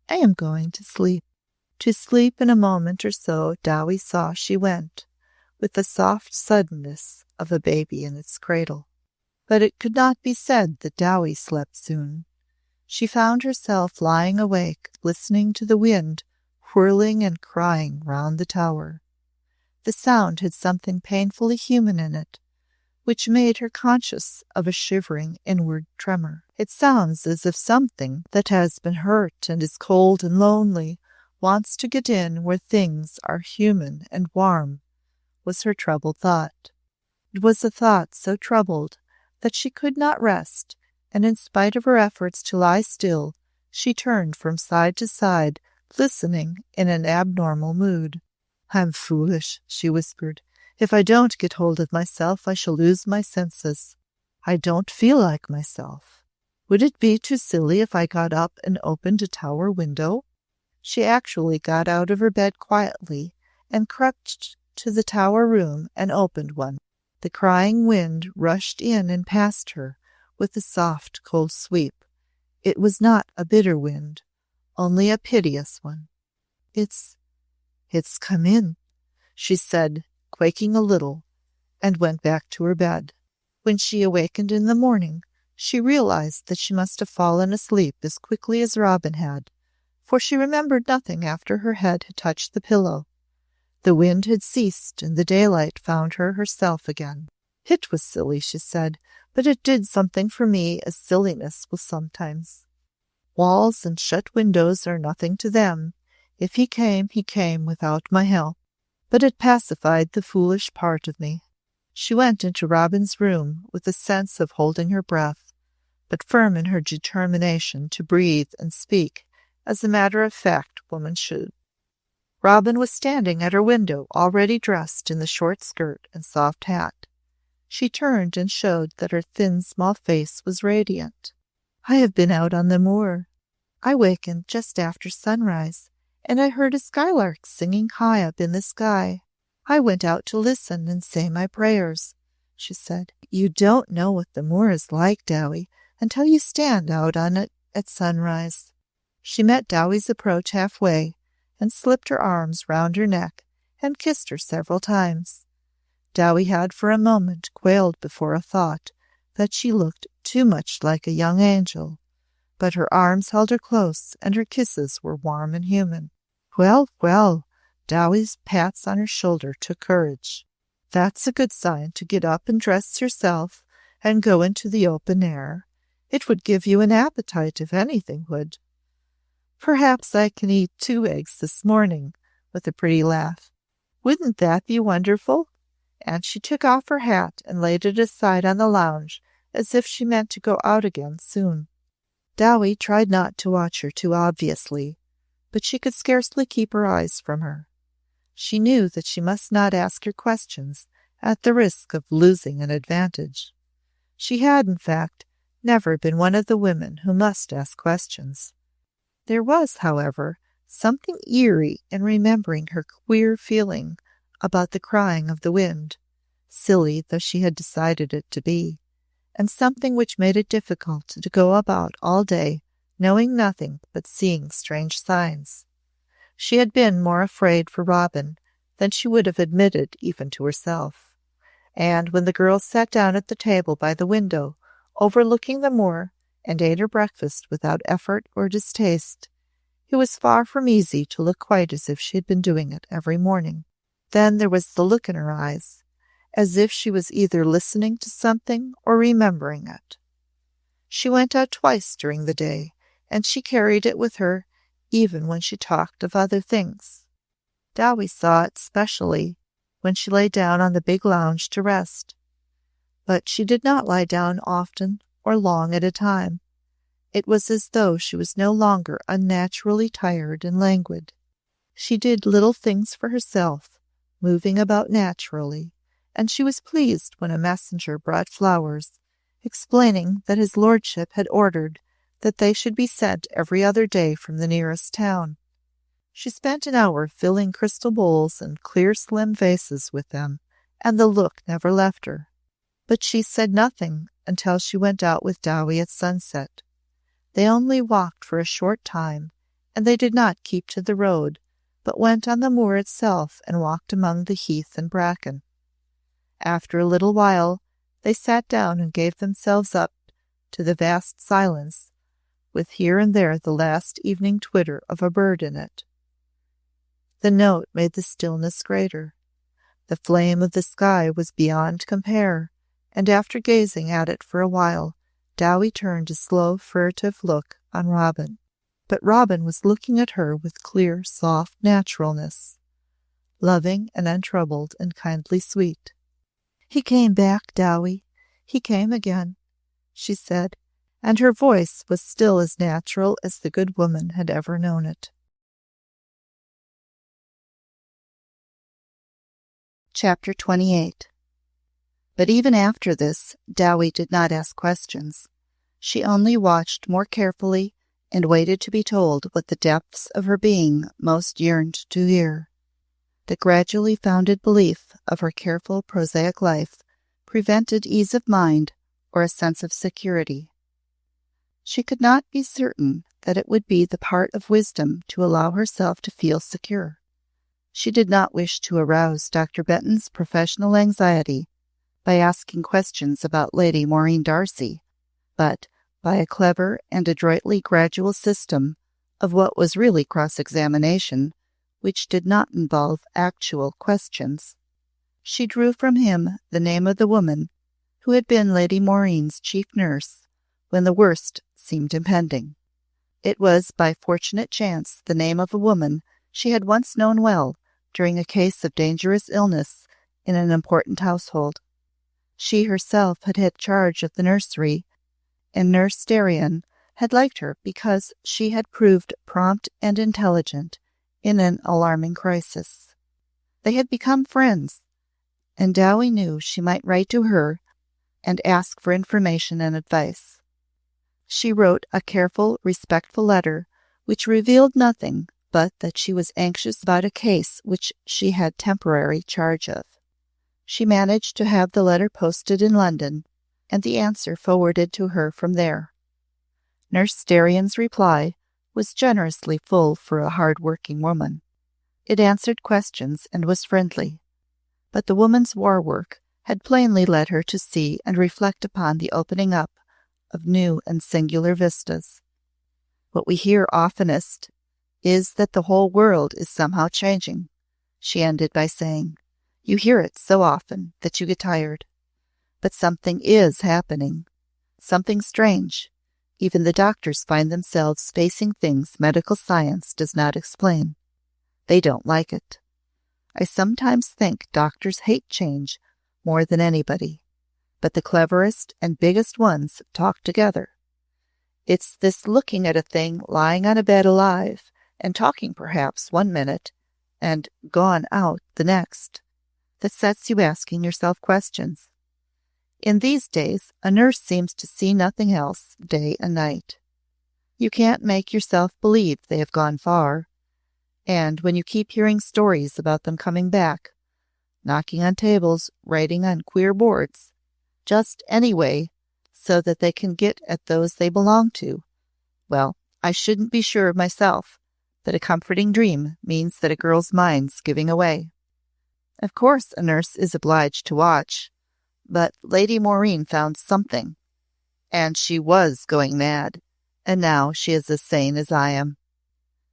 "I am going to sleep." To sleep in a moment or so Dowie saw she went, with the soft suddenness of a baby in its cradle. But it could not be said that Dowie slept soon. She found herself lying awake, listening to the wind whirling and crying round the tower. The sound had something painfully human in it, which made her conscious of a shivering inward tremor. It sounds as if something that has been hurt and is cold and lonely wants to get in where things are human and warm, was her troubled thought. It was a thought so troubled that she could not rest, and in spite of her efforts to lie still, she turned from side to side, listening in an abnormal mood. I'm foolish, she whispered. If I don't get hold of myself, I shall lose my senses. I don't feel like myself. Would it be too silly if I got up and opened a tower window? She actually got out of her bed quietly and crept to the tower room and opened one. The crying wind rushed in and past her with a soft, cold sweep. It was not a bitter wind, only a piteous one. It's come in, she said, quaking a little, and went back to her bed. When she awakened in the morning, she realized that she must have fallen asleep as quickly as Robin had, for she remembered nothing after her head had touched the pillow. The wind had ceased, and the daylight found her herself again. It was silly, she said, but it did something for me as silliness will sometimes. Walls and shut windows are nothing to them. If he came without my help. But it pacified the foolish part of me. She went into Robin's room with a sense of holding her breath, but firm in her determination to breathe and speak as a matter-of-fact woman should. Robin was standing at her window, already dressed in the short skirt and soft hat. She turned and showed that her thin, small face was radiant. I have been out on the moor. I wakened just after sunrise, and I heard a skylark singing high up in the sky. I went out to listen and say my prayers, she said. You don't know what the moor is like, Dowie, until you stand out on it at sunrise. She met Dowie's approach halfway and slipped her arms round her neck and kissed her several times. Dowie had for a moment quailed before a thought that she looked too much like a young angel, but her arms held her close and her kisses were warm and human. Well, well, Dowie's pats on her shoulder took courage. That's a good sign to get up and dress yourself and go into the open air. It would give you an appetite, if anything would. Perhaps I can eat 2 eggs this morning, with a pretty laugh. Wouldn't that be wonderful? And she took off her hat and laid it aside on the lounge as if she meant to go out again soon. Dowie tried not to watch her too obviously, but she could scarcely keep her eyes from her. She knew that she must not ask her questions at the risk of losing an advantage. She had, in fact, never been one of the women who must ask questions. There was, however, something eerie in remembering her queer feeling about the crying of the wind, silly though she had decided it to be, and something which made it difficult to go about all day knowing nothing but seeing strange signs. She had been more afraid for Robin than she would have admitted even to herself, and when the girls sat down at the table by the window, overlooking the moor, and ate her breakfast without effort or distaste, it was far from easy to look quite as if she had been doing it every morning. Then there was the look in her eyes, as if she was either listening to something or remembering it. She went out twice during the day, and she carried it with her even when she talked of other things. Dowie saw it specially when she lay down on the big lounge to rest. But she did not lie down often or long at a time. It was as though she was no longer unnaturally tired and languid. She did little things for herself, moving about naturally, and she was pleased when a messenger brought flowers, explaining that his lordship had ordered that they should be sent every other day from the nearest town. She spent an hour filling crystal bowls and clear slim vases with them, and the look never left her. But she said nothing until she went out with Dowie at sunset. They only walked for a short time, and they did not keep to the road, but went on the moor itself and walked among the heath and bracken. After a little while, they sat down and gave themselves up to the vast silence, with here and there the last evening twitter of a bird in it. The note made the stillness greater. The flame of the sky was beyond compare, and after gazing at it for a while, Dowie turned a slow, furtive look on Robin. But Robin was looking at her with clear, soft naturalness, loving and untroubled and kindly sweet. "He came back, Dowie. He came again," she said, and her voice was still as natural as the good woman had ever known it. Chapter 28. But even after this, Dowie did not ask questions. She only watched more carefully and waited to be told what the depths of her being most yearned to hear. The gradually founded belief of her careful, prosaic life prevented ease of mind or a sense of security. She could not be certain that it would be the part of wisdom to allow herself to feel secure. She did not wish to arouse Dr. Benton's professional anxiety by asking questions about Lady Maureen Darcy, but by a clever and adroitly gradual system of what was really cross-examination, which did not involve actual questions. She drew from him the name of the woman who had been Lady Maureen's chief nurse when the worst seemed impending. It was by fortunate chance the name of a woman she had once known well during a case of dangerous illness in an important household. She herself had had charge of the nursery, and Nurse Darian had liked her because she had proved prompt and intelligent in an alarming crisis. They had become friends, and Dowie knew she might write to her and ask for information and advice. She wrote a careful, respectful letter which revealed nothing but that she was anxious about a case which she had temporary charge of. She managed to have the letter posted in London, and the answer forwarded to her from there. Nurse Darian's reply was generously full for a hard-working woman. It answered questions and was friendly, but the woman's war work had plainly led her to see and reflect upon the opening up of new and singular vistas. What we hear oftenest is that the whole world is somehow changing, she ended by saying. You hear it so often that you get tired. But something is happening. Something strange. Even the doctors find themselves facing things medical science does not explain. They don't like it. I sometimes think doctors hate change more than anybody, but the cleverest and biggest ones talk together. It's this looking at a thing lying on a bed alive and talking perhaps 1 minute and gone out the next that sets you asking yourself questions. In these days, a nurse seems to see nothing else day and night. You can't make yourself believe they have gone far, and when you keep hearing stories about them coming back, knocking on tables, writing on queer boards, just anyway, so that they can get at those they belong to, well, I shouldn't be sure of myself that a comforting dream means that a girl's mind's giving away. Of course, a nurse is obliged to watch, but Lady Maureen found something, and she was going mad, and now she is as sane as I am.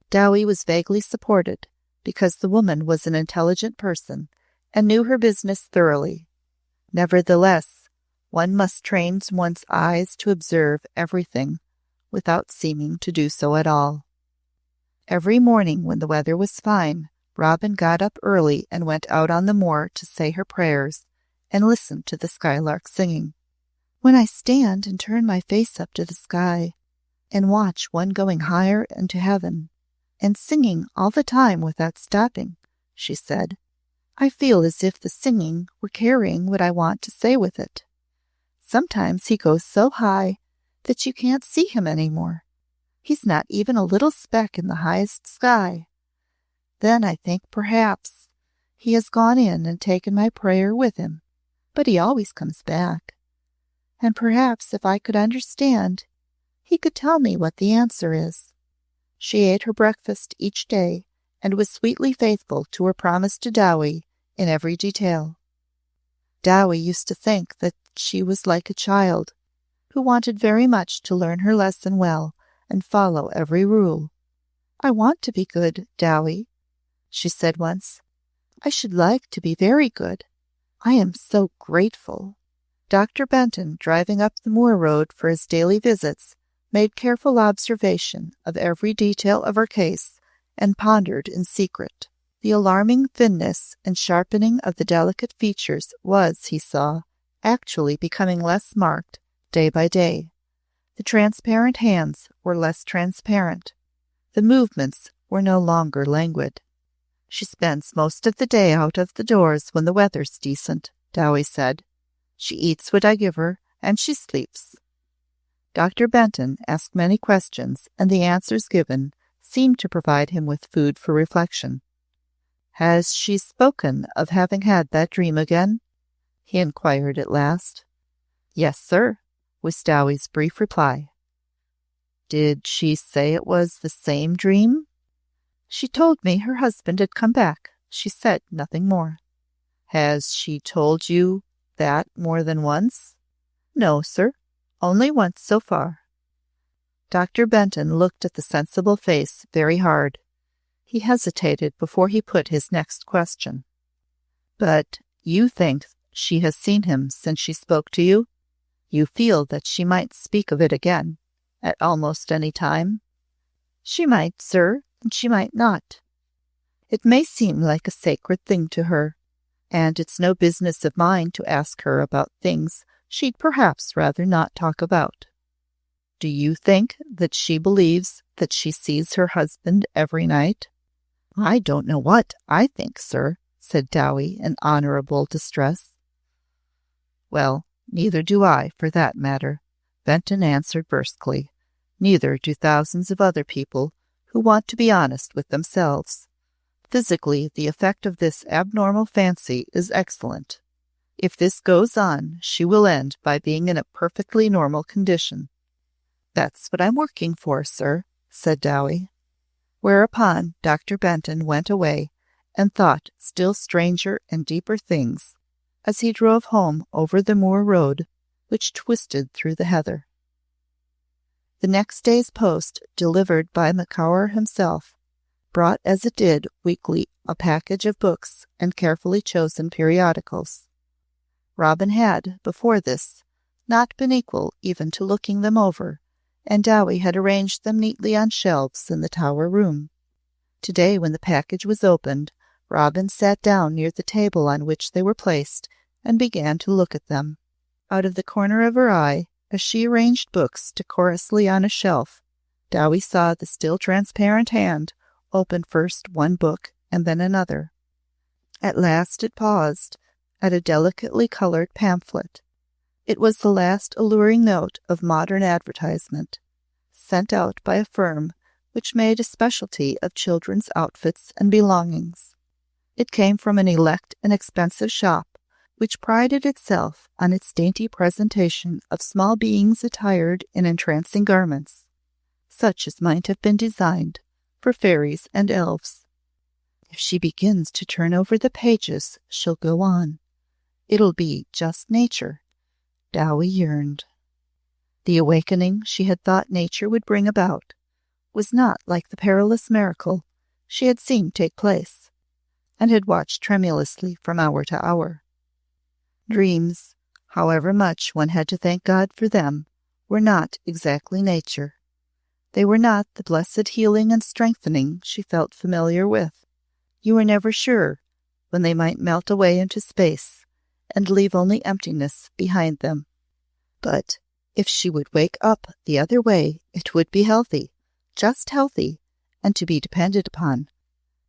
Dowie was vaguely supported because the woman was an intelligent person and knew her business thoroughly. Nevertheless, one must train one's eyes to observe everything without seeming to do so at all. Every morning when the weather was fine, Robin got up early and went out on the moor to say her prayers and listen to the skylark singing. When I stand and turn my face up to the sky and watch one going higher into heaven and singing all the time without stopping, she said, I feel as if the singing were carrying what I want to say with it. Sometimes he goes so high that you can't see him any more. He's not even a little speck in the highest sky. Then I think perhaps he has gone in and taken my prayer with him, but he always comes back. And perhaps if I could understand, he could tell me what the answer is. She ate her breakfast each day and was sweetly faithful to her promise to Dowie in every detail. Dowie used to think that she was like a child who wanted very much to learn her lesson well and follow every rule. I want to be good, Dowie, she said once. I should like to be very good. I am so grateful. Dr. Benton, driving up the moor road for his daily visits, made careful observation of every detail of her case and pondered in secret. The alarming thinness and sharpening of the delicate features was, he saw, actually becoming less marked day by day. The transparent hands were less transparent. The movements were no longer languid. She spends most of the day out of the doors when the weather's decent, Dowie said. She eats what I give her, and she sleeps. Dr. Benton asked many questions, and the answers given seemed to provide him with food for reflection. Has she spoken of having had that dream again? He inquired at last. Yes, sir, was Dowie's brief reply. Did she say it was the same dream? She told me her husband had come back. She said nothing more. Has she told you that more than once? No, sir, only once so far. Dr. Benton looked at the sensible face very hard. He hesitated before he put his next question. But you think she has seen him since she spoke to you? You feel that she might speak of it again, at almost any time? She might, sir, and she might not. It may seem like a sacred thing to her, and it's no business of mine to ask her about things she'd perhaps rather not talk about. Do you think that she believes that she sees her husband every night? I don't know what I think, sir, said Dowie in honorable distress. Well, neither do I, for that matter, Benton answered brusquely. Neither do thousands of other people who want to be honest with themselves. Physically, the effect of this abnormal fancy is excellent. If this goes on, she will end by being in a perfectly normal condition. That's what I'm working for, sir, said Dowie. Whereupon Dr. Benton went away and thought still stranger and deeper things as he drove home over the moor road, which twisted through the heather. The next day's post, delivered by Macawer himself, brought as it did weekly a package of books and carefully chosen periodicals. Robin had, before this, not been equal even to looking them over, and Dowie had arranged them neatly on shelves in the tower room. Today, when the package was opened, Robin sat down near the table on which they were placed and began to look at them. Out of the corner of her eye, as she arranged books decorously on a shelf, Dowie saw the still transparent hand open first one book and then another. At last it paused at a delicately colored pamphlet. It was the last alluring note of modern advertisement, sent out by a firm which made a specialty of children's outfits and belongings. It came from an elect and expensive shop which prided itself on its dainty presentation of small beings attired in entrancing garments, such as might have been designed for fairies and elves. If she begins to turn over the pages, she'll go on. It'll be just nature. Dowie yearned. The awakening she had thought nature would bring about was not like the perilous miracle she had seen take place, and had watched tremulously from hour to hour. Dreams, however much one had to thank God for them, were not exactly nature. They were not the blessed healing and strengthening she felt familiar with. You were never sure when they might melt away into space and leave only emptiness behind them. But if she would wake up the other way, it would be healthy, just healthy, and to be depended upon,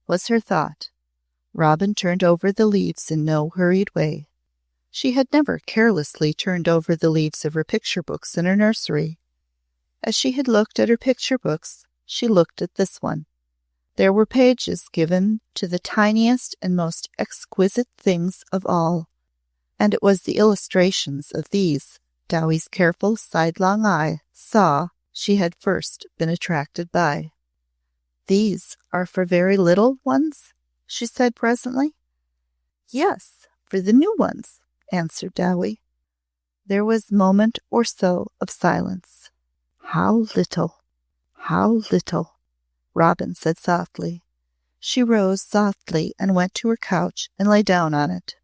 was her thought. Robin turned over the leaves in no hurried way. She had never carelessly turned over the leaves of her picture books in her nursery. As she had looked at her picture books, she looked at this one. There were pages given to the tiniest and most exquisite things of all, and it was the illustrations of these Dowie's careful sidelong eye saw she had first been attracted by. "These are for very little ones?" she said presently. "Yes, for the new ones," answered Dowie. There was a moment or so of silence. "How little, how little," Robin said softly. She rose softly and went to her couch and lay down on it.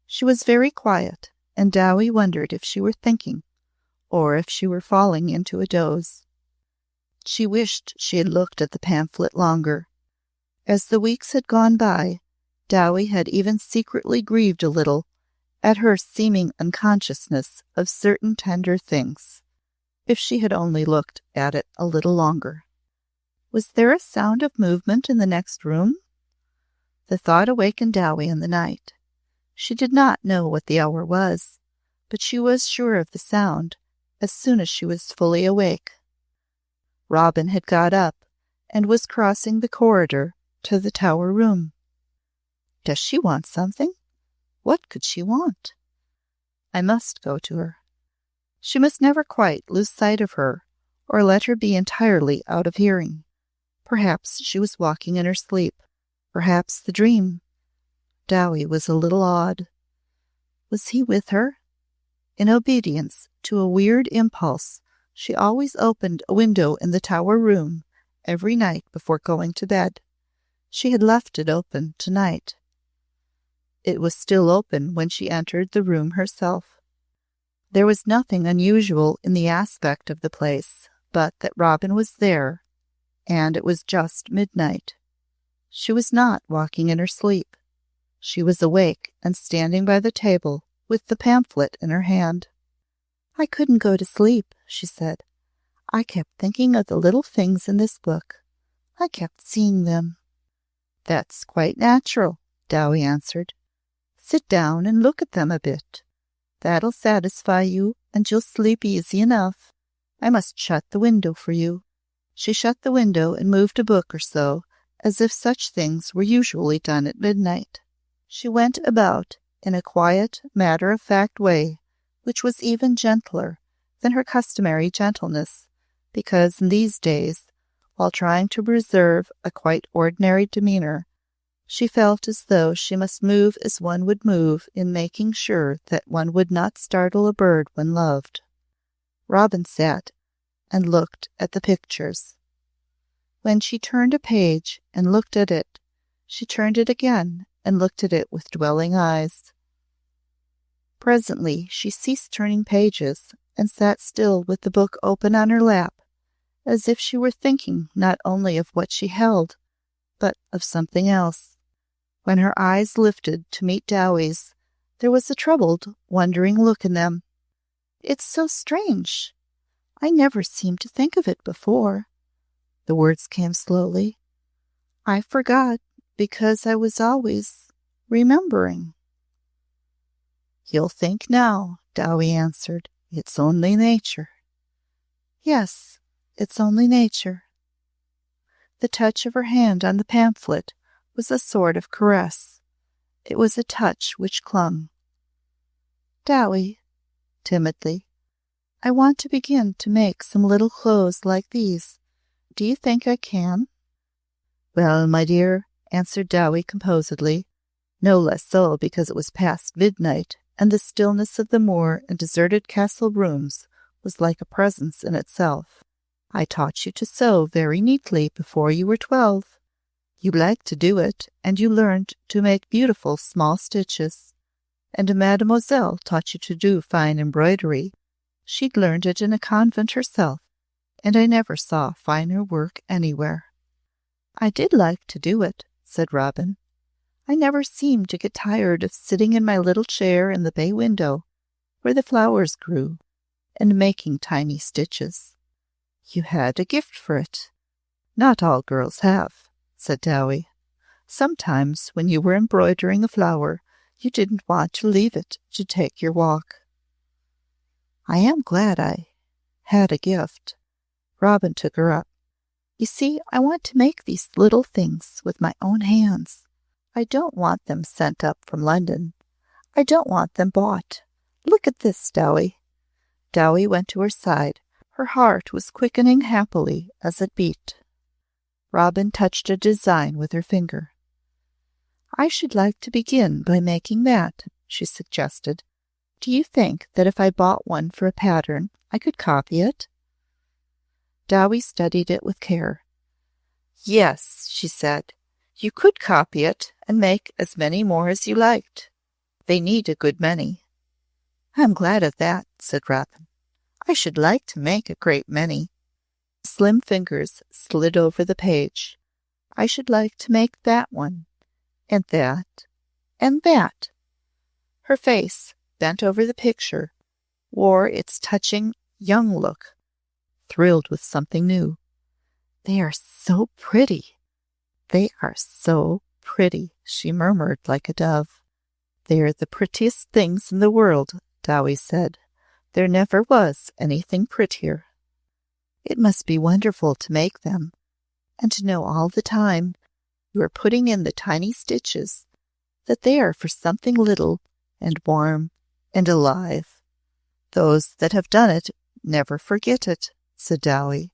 She was very quiet, and Dowie wondered if she were thinking, or if she were falling into a doze. She wished she had looked at the pamphlet longer. As the weeks had gone by, Dowie had even secretly grieved a little at her seeming unconsciousness of certain tender things. If she had only looked at it a little longer. Was there a sound of movement in the next room? The thought awakened Dowie in the night. She did not know what the hour was, but she was sure of the sound as soon as she was fully awake. Robin had got up and was crossing the corridor to the tower room. Does she want something? What could she want? I must go to her. She must never quite lose sight of her, or let her be entirely out of hearing. Perhaps she was walking in her sleep. Perhaps the dream. Dowie was a little awed. Was he with her? In obedience to a weird impulse, she always opened a window in the tower room every night before going to bed. She had left it open tonight. It was still open when she entered the room herself. There was nothing unusual in the aspect of the place, but that Robin was there, and it was just midnight. She was not walking in her sleep. She was awake and standing by the table with the pamphlet in her hand. I couldn't go to sleep, she said. I kept thinking of the little things in this book. I kept seeing them. That's quite natural, Dowie answered. Sit down and look at them a bit. That'll satisfy you, and you'll sleep easy enough. I must shut the window for you. She shut the window and moved a book or so, as if such things were usually done at midnight. She went about in a quiet, matter-of-fact way, which was even gentler than her customary gentleness, because in these days, while trying to preserve a quite ordinary demeanor, she felt as though she must move as one would move in making sure that one would not startle a bird one loved. Robin sat and looked at the pictures. When she turned a page and looked at it, she turned it again and looked at it with dwelling eyes. Presently she ceased turning pages and sat still with the book open on her lap, as if she were thinking not only of what she held, but of something else. When her eyes lifted to meet Dowie's, there was a troubled, wondering look in them. It's so strange. I never seemed to think of it before. The words came slowly. I forgot because I was always remembering. You'll think now, Dowie answered. It's only nature. Yes, it's only nature. The touch of her hand on the pamphlet was a sort of caress. It was a touch which clung. Dowie, timidly, I want to begin to make some little clothes like these. Do you think I can? Well, my dear, answered Dowie composedly, no less so because it was past midnight, and the stillness of the moor and deserted castle rooms was like a presence in itself. I taught you to sew very neatly before you were 12. You liked to do it, and you learned to make beautiful small stitches. And Mademoiselle taught you to do fine embroidery. She'd learned it in a convent herself, and I never saw finer work anywhere. I did like to do it, said Robin. I never seemed to get tired of sitting in my little chair in the bay window, where the flowers grew, and making tiny stitches. You had a gift for it. Not all girls have, said Dowie. Sometimes when you were embroidering a flower, you didn't want to leave it to take your walk. I am glad I had a gift. Robin took her up. You see, I want to make these little things with my own hands. I don't want them sent up from London. I don't want them bought. Look at this, Dowie. Dowie went to her side. Her heart was quickening happily as it beat. Robin touched a design with her finger. I should like to begin by making that, she suggested. Do you think that if I bought one for a pattern, I could copy it? Dowie studied it with care. Yes, she said, you could copy it and make as many more as you liked. They need a good many. I'm glad of that, said Robin. I should like to make a great many. Slim fingers slid over the page. I should like to make that one, and that, and that. Her face, bent over the picture, wore its touching young look, thrilled with something new. They are so pretty. They are so Pretty, she murmured like a dove. They are the prettiest things in the world, Dowie said. There never was anything prettier. It must be wonderful to make them, and to know all the time you are putting in the tiny stitches, that they are for something little and warm and alive. Those that have done it never forget it, said Dowie.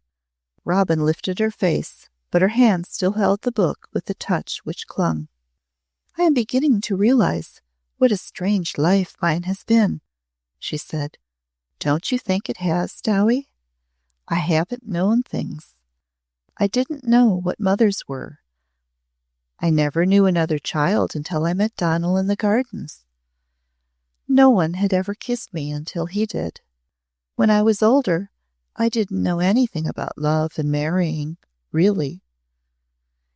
Robin lifted her face, but her hand still held the book with the touch which clung. I am beginning to realize what a strange life mine has been, she said. Don't you think it has, Dowie? I haven't known things. I didn't know what mothers were. I never knew another child until I met Donald in the gardens. No one had ever kissed me until he did. When I was older, I didn't know anything about love and marrying, really.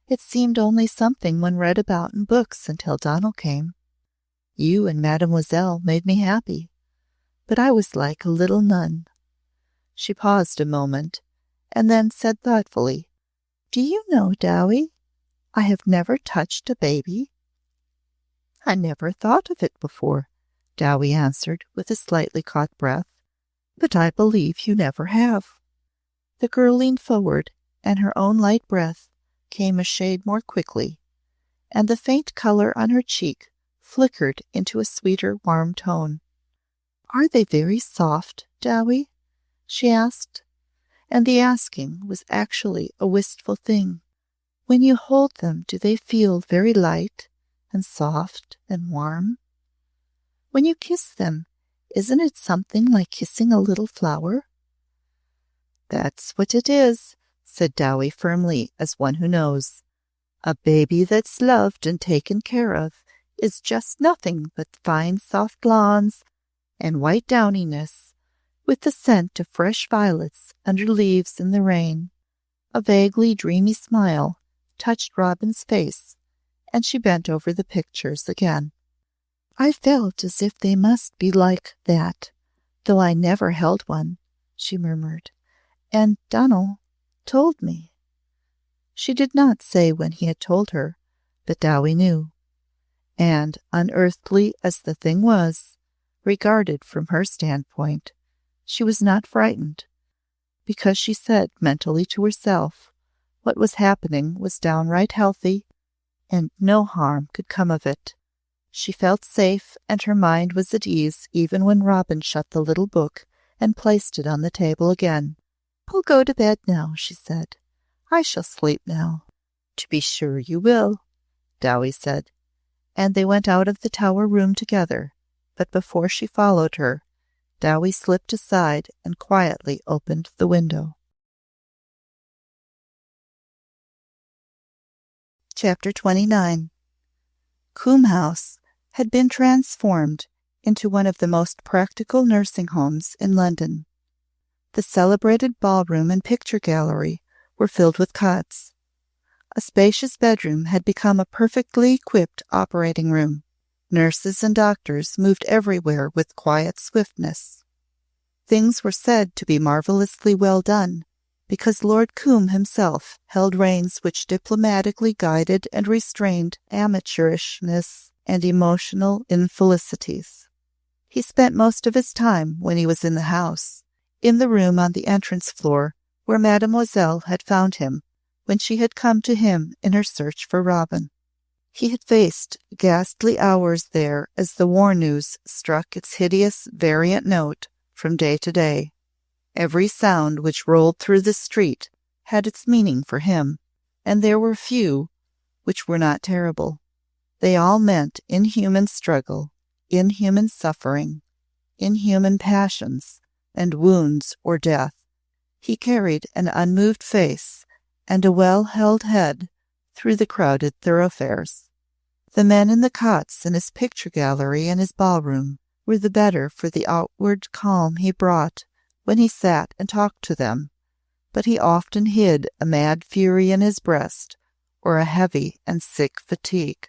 It seemed only something one read about in books until Donald came. You and Mademoiselle made me happy, but I was like a little nun. She paused a moment, and then said thoughtfully, Do you know, Dowie, I have never touched a baby? I never thought of it before, Dowie answered with a slightly caught breath, but I believe you never have. The girl leaned forward, and her own light breath came a shade more quickly, and the faint color on her cheek flickered into a sweeter, warm tone. Are they very soft, Dowie? She asked, and the asking was actually a wistful thing. When you hold them, do they feel very light and soft and warm? When you kiss them, isn't it something like kissing a little flower? That's what it is, said Dowie firmly, as one who knows. A baby that's loved and taken care of is just nothing but fine soft lawns and white downiness, with the scent of fresh violets under leaves in the rain. A vaguely dreamy smile touched Robin's face, and she bent over the pictures again. I felt as if they must be like that, though I never held one, she murmured, and Donald told me. She did not say when he had told her, but Dowie knew, and, unearthly as the thing was, regarded from her standpoint, she was not frightened, because she said mentally to herself, what was happening was downright healthy, and no harm could come of it. She felt safe, and her mind was at ease even when Robin shut the little book and placed it on the table again. I'll go to bed now, she said. I shall sleep now. To be sure you will, Dowie said, and they went out of the tower room together, but before she followed her, Dowie slipped aside and quietly opened the window. Chapter 29. Coombe House had been transformed into one of the most practical nursing homes in London. The celebrated ballroom and picture gallery were filled with cots. A spacious bedroom had become a perfectly equipped operating room. Nurses and doctors moved everywhere with quiet swiftness. Things were said to be marvelously well done, because Lord Coombe himself held reins which diplomatically guided and restrained amateurishness and emotional infelicities. He spent most of his time, when he was in the house, in the room on the entrance floor where Mademoiselle had found him when she had come to him in her search for Robin. He had faced ghastly hours there as the war news struck its hideous variant note from day to day. Every sound which rolled through the street had its meaning for him, and there were few which were not terrible. They all meant inhuman struggle, inhuman suffering, inhuman passions, and wounds or death. He carried an unmoved face and a well-held head through the crowded thoroughfares. The men in the cots in his picture gallery and his ballroom were the better for the outward calm he brought when he sat and talked to them, but he often hid a mad fury in his breast or a heavy and sick fatigue.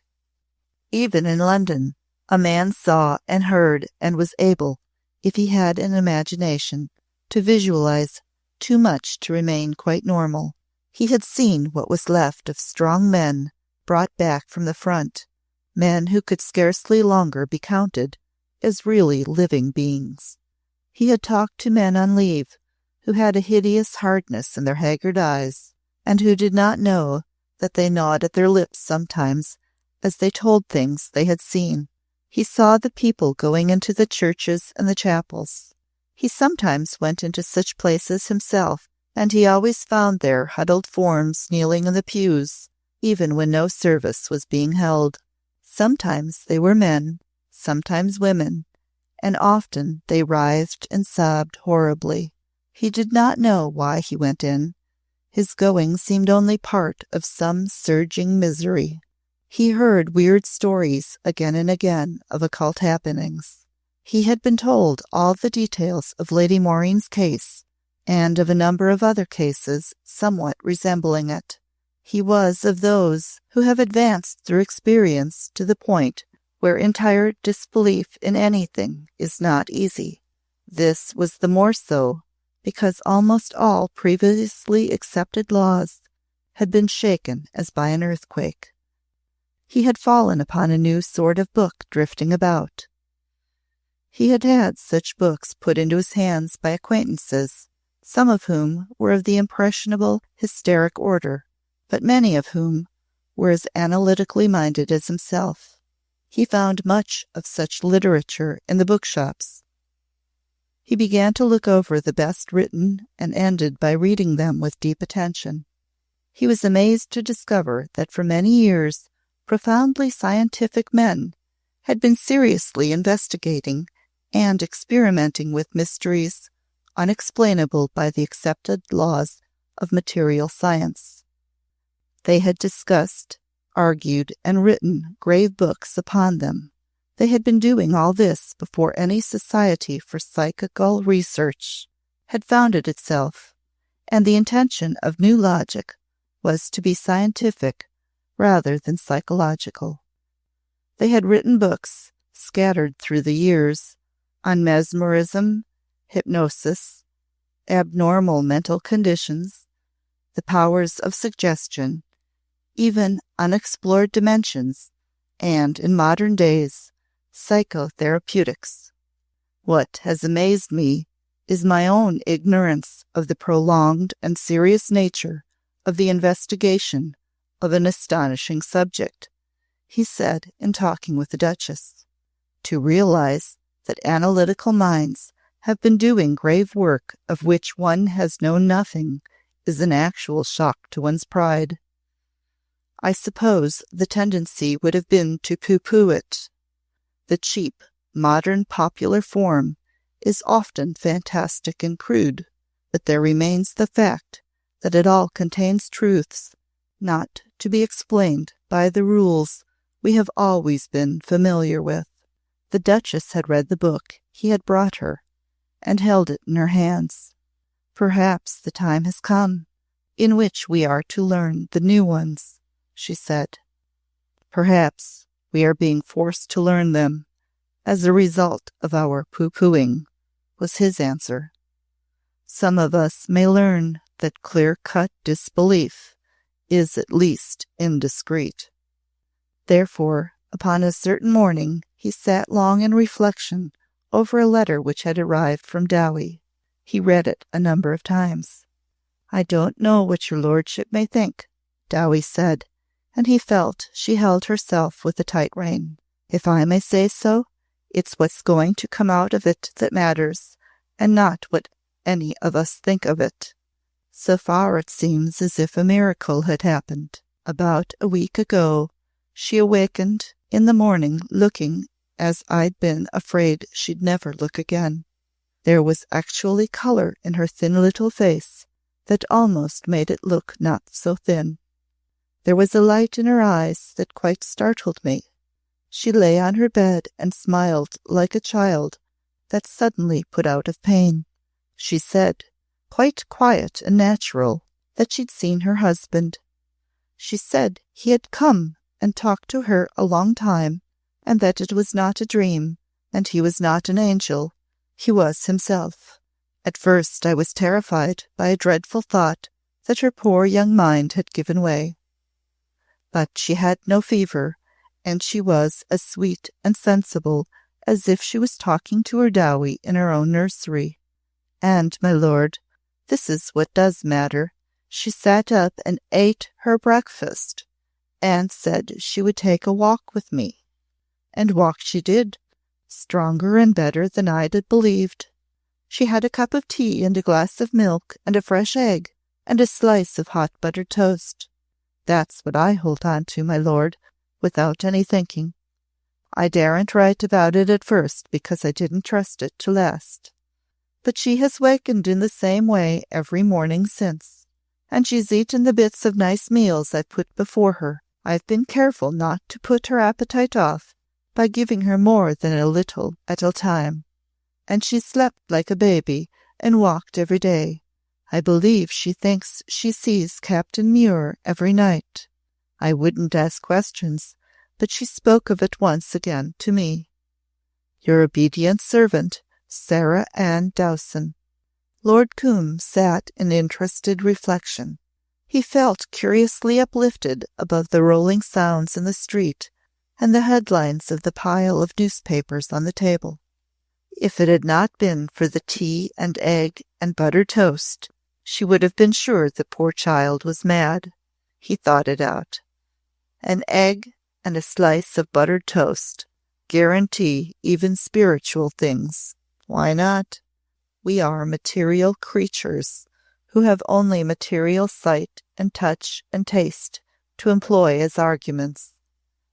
Even in London, a man saw and heard and was able, if he had an imagination, to visualize too much to remain quite normal. He had seen what was left of strong men brought back from the front, men who could scarcely longer be counted as really living beings. He had talked to men on leave who had a hideous hardness in their haggard eyes, and who did not know that they gnawed at their lips sometimes as they told things they had seen. He saw the people going into the churches and the chapels. He sometimes went into such places himself, and he always found there huddled forms kneeling in the pews, even when no service was being held. Sometimes they were men, sometimes women, and often they writhed and sobbed horribly. He did not know why he went in. His going seemed only part of some surging misery. He heard weird stories again and again of occult happenings. He had been told all the details of Lady Maureen's case, and of a number of other cases somewhat resembling it. He was of those who have advanced through experience to the point where entire disbelief in anything is not easy. This was the more so because almost all previously accepted laws had been shaken as by an earthquake. He had fallen upon a new sort of book drifting about. He had had such books put into his hands by acquaintances, some of whom were of the impressionable, hysteric order, but many of whom were as analytically minded as himself. He found much of such literature in the bookshops. He began to look over the best written and ended by reading them with deep attention. He was amazed to discover that for many years profoundly scientific men had been seriously investigating and experimenting with mysteries unexplainable by the accepted laws of material science. They had discussed, argued, and written grave books upon them. They had been doing all this before any society for psychical research had founded itself, and the intention of new logic was to be scientific rather than psychological. They had written books, scattered through the years, on mesmerism, hypnosis, abnormal mental conditions, the powers of suggestion, even unexplored dimensions, and, in modern days, psychotherapeutics. What has amazed me is my own ignorance of the prolonged and serious nature of the investigation of an astonishing subject, he said in talking with the Duchess. To realize that analytical minds have been doing grave work of which one has known nothing is an actual shock to one's pride. I suppose the tendency would have been to pooh-pooh it. The cheap, modern popular form is often fantastic and crude, but there remains the fact that it all contains truths not to be explained by the rules we have always been familiar with. The Duchess had read the book he had brought her, and held it in her hands. Perhaps the time has come in which we are to learn the new ones, she said. Perhaps we are being forced to learn them as a result of our pooh-poohing, was his answer. Some of us may learn that clear-cut disbelief is at least indiscreet. Therefore, upon a certain morning, he sat long in reflection over a letter which had arrived from Dowie. He read it a number of times. I don't know what your lordship may think, Dowie said, and he felt she held herself with a tight rein. If I may say so, it's what's going to come out of it that matters, and not what any of us think of it. So far it seems as if a miracle had happened. About a week ago, she awakened in the morning looking as I'd been afraid she'd never look again. There was actually color in her thin little face that almost made it look not so thin. There was a light in her eyes that quite startled me. She lay on her bed and smiled like a child that's suddenly put out of pain. She said, quite quiet and natural, that she'd seen her husband. She said he had come and talked to her a long time, and that it was not a dream, and he was not an angel. He was himself. At first I was terrified by a dreadful thought that her poor young mind had given way. But she had no fever, and she was as sweet and sensible as if she was talking to her Dowie in her own nursery. And, my lord, this is what does matter, she sat up and ate her breakfast, and said she would take a walk with me. And walk she did, stronger and better than I'd have believed. She had a cup of tea and a glass of milk and a fresh egg and a slice of hot buttered toast. That's what I hold on to, my lord, without any thinking. I daren't write about it at first because I didn't trust it to last. But she has wakened in the same way every morning since, and she's eaten the bits of nice meals I've put before her. I've been careful not to put her appetite off by giving her more than a little at a time. And she slept like a baby and walked every day. I believe she thinks she sees Captain Muir every night. I wouldn't ask questions, but she spoke of it once again to me. Your obedient servant, Sarah Ann Dowson. Lord Combe sat in interested reflection. He felt curiously uplifted above the rolling sounds in the street and the headlines of the pile of newspapers on the table. If it had not been for the tea and egg and buttered toast, she would have been sure the poor child was mad. He thought it out. An egg and a slice of buttered toast guarantee even spiritual things. Why not? We are material creatures who have only material sight and touch and taste to employ as arguments.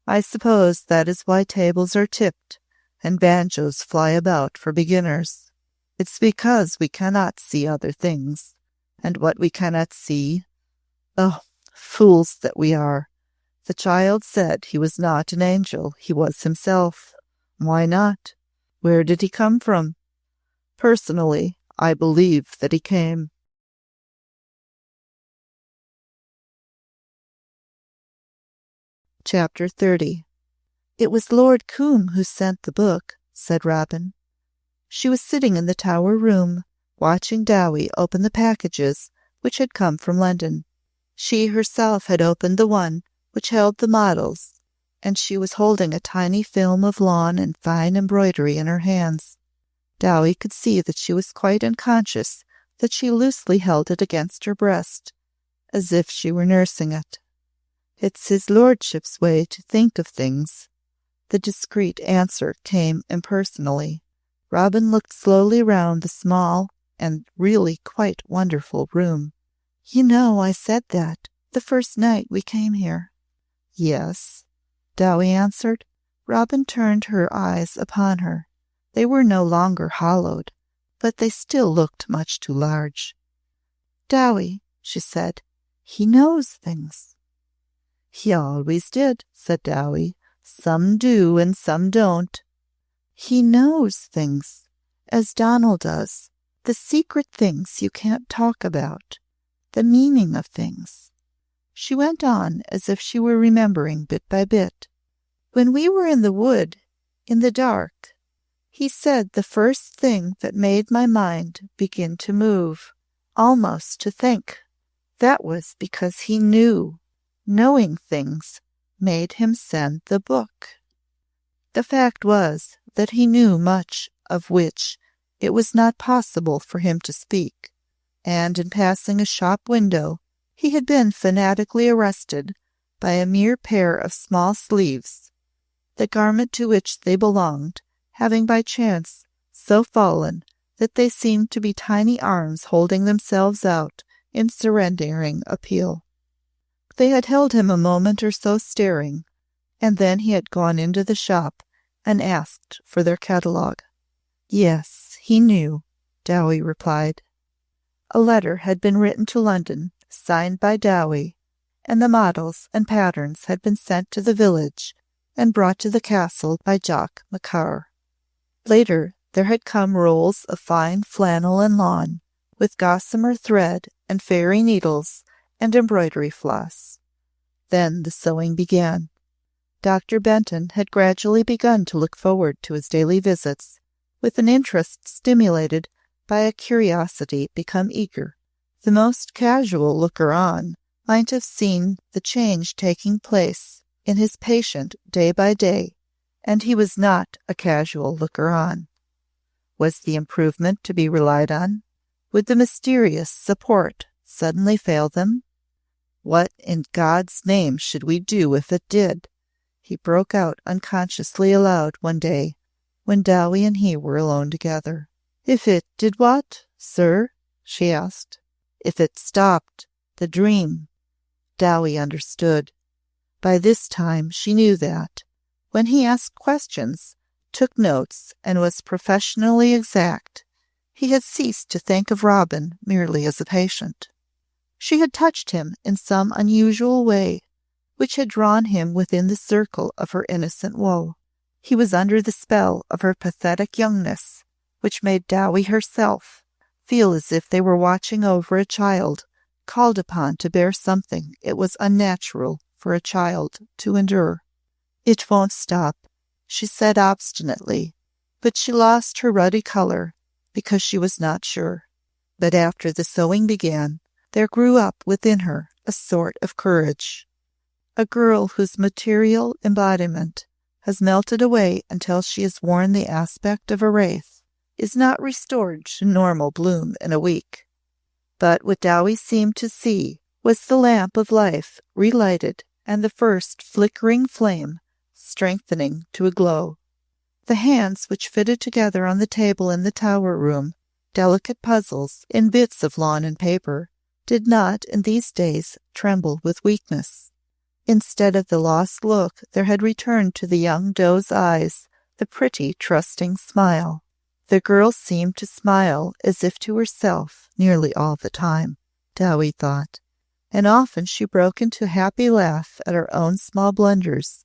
I suppose that is why tables are tipped and banjos fly about for beginners. It's because we cannot see other things, and what we cannot see, oh, fools that we are. The child said he was not an angel, he was himself. Why not? Where did he come from? Personally, I believe that he came. Chapter 30. It was Lord Combe who sent the book, said Robin. She was sitting in the tower room, watching Dowie open the packages which had come from London. She herself had opened the one which held the models, and she was holding a tiny film of lawn and fine embroidery in her hands. Dowie could see that she was quite unconscious that she loosely held it against her breast, as if she were nursing it. It's his lordship's way to think of things. The discreet answer came impersonally. Robin looked slowly round the small and really quite wonderful room. You know, I said that the first night we came here. Yes, Dowie answered. Robin turned her eyes upon her. They were no longer hollowed, but they still looked much too large. Dowie, she said, he knows things. He always did, said Dowie. Some do and some don't. He knows things, as Donald does, the secret things you can't talk about, the meaning of things. She went on as if she were remembering bit by bit. When we were in the wood, in the dark, he said the first thing that made my mind begin to move, almost to think. That was because he knew. Knowing things made him send the book. The fact was that he knew much of which it was not possible for him to speak, and in passing a shop window he had been fanatically arrested by a mere pair of small sleeves, the garment to which they belonged having by chance so fallen that they seemed to be tiny arms holding themselves out in surrendering appeal. They had held him a moment or so staring, and then he had gone into the shop and asked for their catalogue. Yes, he knew, Dowie replied. A letter had been written to London, signed by Dowie, and the models and patterns had been sent to the village and brought to the castle by Jock Macar. Later there had come rolls of fine flannel and lawn, with gossamer thread and fairy needles and embroidery floss. Then the sewing began. Dr. Benton had gradually begun to look forward to his daily visits, with an interest stimulated by a curiosity become eager. The most casual looker-on might have seen the change taking place in his patient day by day, and he was not a casual looker-on. Was the improvement to be relied on? Would the mysterious support suddenly fail them? What in God's name should we do if it did? He broke out unconsciously aloud one day when Dowie and he were alone together. If it did what, sir? She asked. If it stopped the dream. Dowie understood. By this time she knew that, when he asked questions, took notes, and was professionally exact, he had ceased to think of Robin merely as a patient. She had touched him in some unusual way, which had drawn him within the circle of her innocent woe. He was under the spell of her pathetic youngness, which made Dowie herself feel as if they were watching over a child called upon to bear something it was unnatural for a child to endure. "It won't stop," she said obstinately, but she lost her ruddy color because she was not sure. But after the sewing began, there grew up within her a sort of courage. A girl whose material embodiment has melted away until she has worn the aspect of a wraith is not restored to normal bloom in a week. But what Dowie seemed to see was the lamp of life relighted and the first flickering flame strengthening to a glow. The hands which fitted together on the table in the tower room, delicate puzzles in bits of lawn and paper, did not in these days tremble with weakness. Instead of the lost look, there had returned to the young doe's eyes the pretty, trusting smile. The girl seemed to smile as if to herself nearly all the time, Dowie thought, and often she broke into a happy laugh at her own small blunders,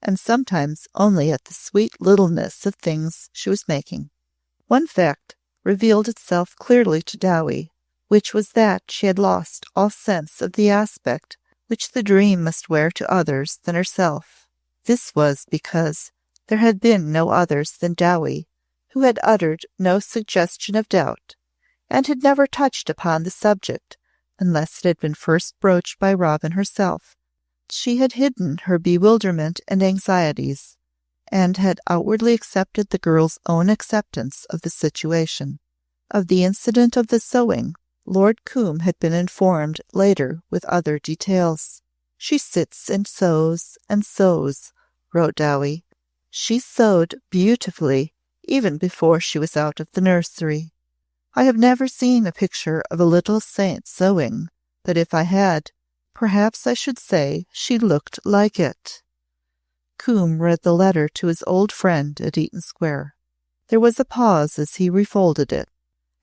and sometimes only at the sweet littleness of things she was making. One fact revealed itself clearly to Dowie, which was that she had lost all sense of the aspect which the dream must wear to others than herself. This was because there had been no others than Dowie who had uttered no suggestion of doubt, and had never touched upon the subject unless it had been first broached by Robin herself. She had hidden her bewilderment and anxieties, and had outwardly accepted the girl's own acceptance of the situation. Of the incident of the sewing, Lord Combe had been informed later with other details. "She sits and sews, wrote Dowie. "She sewed beautifully, even before she was out of the nursery. I have never seen a picture of a little saint sewing, but if I had, perhaps I should say she looked like it." Combe read the letter to his old friend at Eaton Square. There was a pause as he refolded it.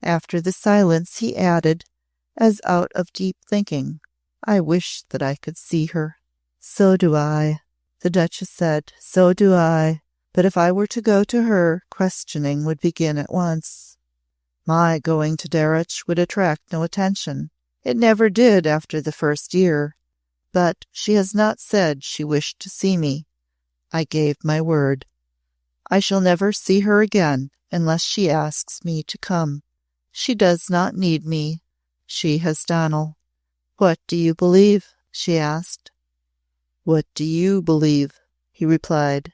After the silence he added, as out of deep thinking, "I wish that I could see her." "So do I," the Duchess said. "So do I. But if I were to go to her, questioning would begin at once. My going to Darreuch would attract no attention. It never did after the first year. But she has not said she wished to see me. I gave my word. I shall never see her again unless she asks me to come. She does not need me. She has Donal." "What do you believe?" she asked. "What do you believe?" he replied.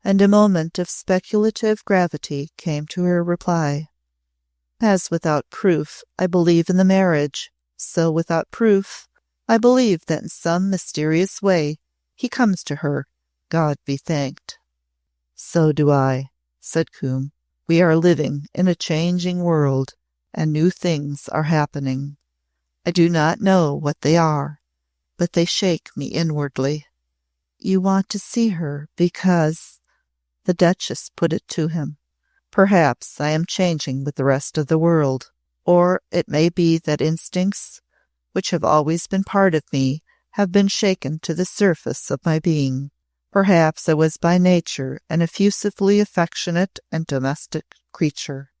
And a moment of speculative gravity came to her reply. "As without proof I believe in the marriage, so without proof I believe that in some mysterious way he comes to her, God be thanked." "So do I," said Combe. "We are living in a changing world, and new things are happening. I do not know what they are, but they shake me inwardly." "You want to see her because—" the Duchess put it to him. "Perhaps I am changing with the rest of the world, or it may be that instincts which have always been part of me have been shaken to the surface of my being. Perhaps I was by nature an effusively affectionate and domestic creature.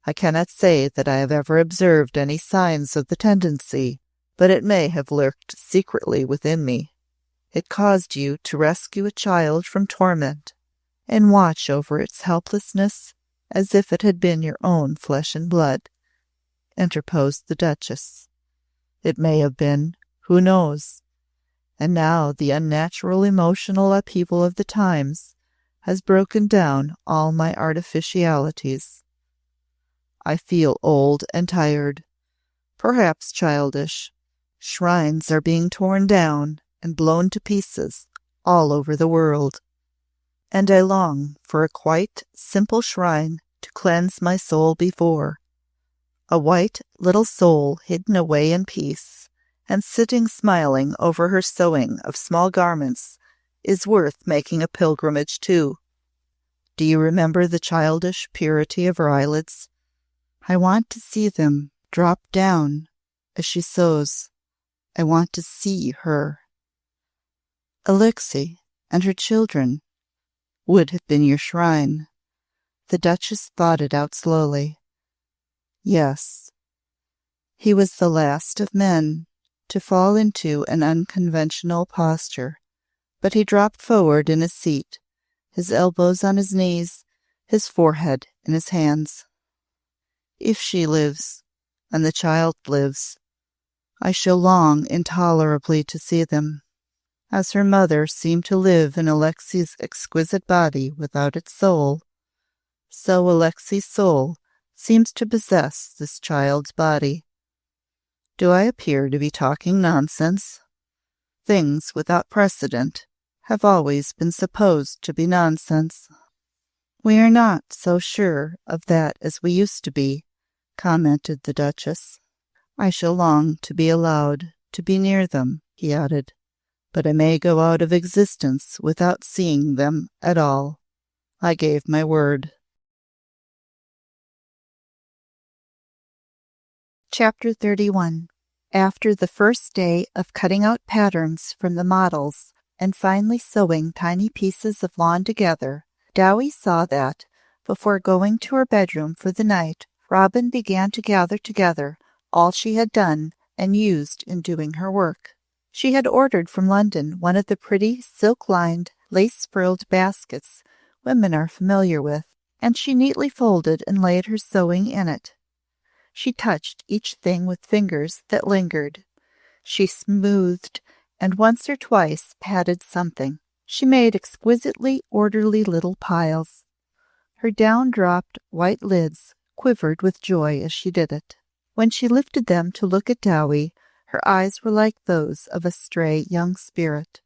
I cannot say that I have ever observed any signs of the tendency, but it may have lurked secretly within me. It caused you to rescue a child from torment, and watch over its helplessness as if it had been your own flesh and blood," interposed the Duchess. "It may have been, Who knows? And now the unnatural emotional upheaval of the times has broken down all my artificialities. I feel old and tired, perhaps childish. Shrines are being torn down and blown to pieces all over the world, and I long for a quite simple shrine to cleanse my soul before. A white little soul hidden away in peace, and sitting smiling over her sewing of small garments, is worth making a pilgrimage to. Do you remember the childish purity of her eyelids? I want to see them drop down as she sews. I want to see her. Alexei and her children would have been your shrine. The Duchess thought it out slowly. Yes, he was the last of men to fall into an unconventional posture, but he dropped forward in his seat, his elbows on his knees, his forehead in his hands. If she lives, and the child lives, I shall long intolerably to see them. As her mother seemed to live in Alexei's exquisite body without its soul, so Alexei's soul seems to possess this child's body. Do I appear to be talking nonsense? Things without precedent have always been supposed to be nonsense. We are not so sure of that as we used to be, commented the Duchess. I shall long to be allowed to be near them, he added, but I may go out of existence without seeing them at all. I gave my word. Chapter 31. After the first day of cutting out patterns from the models and finally sewing tiny pieces of lawn together, Dowie saw that, before going to her bedroom for the night, Robin began to gather together all she had done and used in doing her work. She had ordered from London one of the pretty silk-lined, lace-frilled baskets women are familiar with, and she neatly folded and laid her sewing in it. She touched each thing with fingers that lingered. She smoothed and once or twice patted something. She made exquisitely orderly little piles. Her down-dropped white lids quivered with joy as she did it. When she lifted them to look at Dowie, her eyes were like those of a stray young spirit.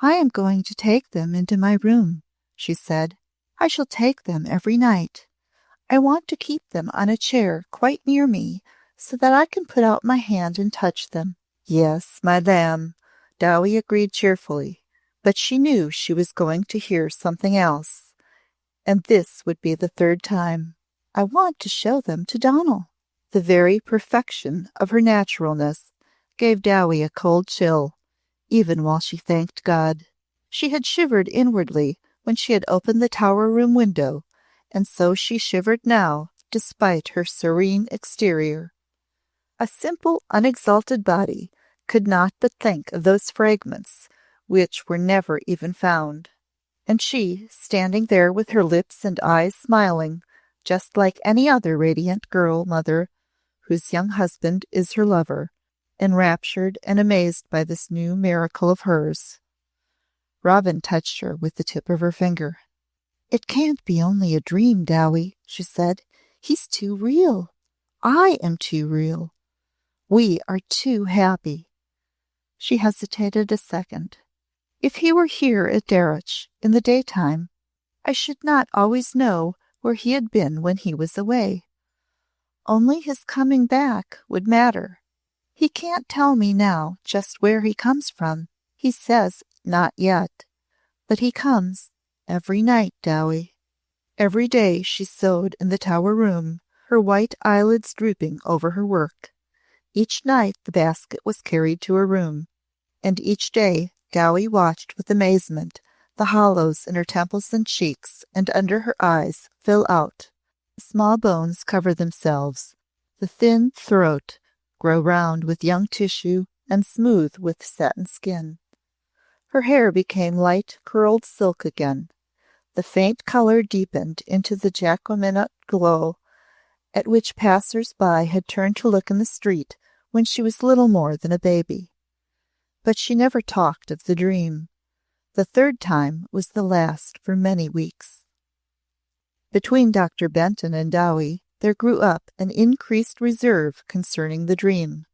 "I am going to take them into my room," she said. "I shall take them every night. I want to keep them on a chair quite near me, so that I can put out my hand and touch them." "Yes, my lamb," Dowie agreed cheerfully, but she knew she was going to hear something else, and this would be the third time. "I want to show them to Donald." The very perfection of her naturalness gave Dowie a cold chill, even while she thanked God. She had shivered inwardly when she had opened the tower room window, and so she shivered now, despite her serene exterior. A simple, unexalted body could not but think of those fragments which were never even found. And she, standing there with her lips and eyes smiling, just like any other radiant girl mother whose young husband is her lover, enraptured and amazed by this new miracle of hers. Robin touched her with the tip of her finger. "It can't be only a dream, Dowie," she said. "He's too real. I am too real. We are too happy." She hesitated a second. "If he were here at Darreuch in the daytime, I should not always know where he had been when he was away. Only his coming back would matter. He can't tell me now just where he comes from. He says not yet. But he comes every night, Dowie." Every day she sewed in the tower room, her white eyelids drooping over her work. Each night the basket was carried to her room, and each day Dowie watched with amazement the hollows in her temples and cheeks and under her eyes fill out. The small bones cover themselves, the thin throat grow round with young tissue and smooth with satin skin. Her hair became light curled silk again. The faint color deepened into the Jacqueminot glow at which passers-by had turned to look in the street when she was little more than a baby. but she never talked of the dream. The third time was the last for many weeks. Between Dr. Benton and Dowie, there grew up an increased reserve concerning the dream.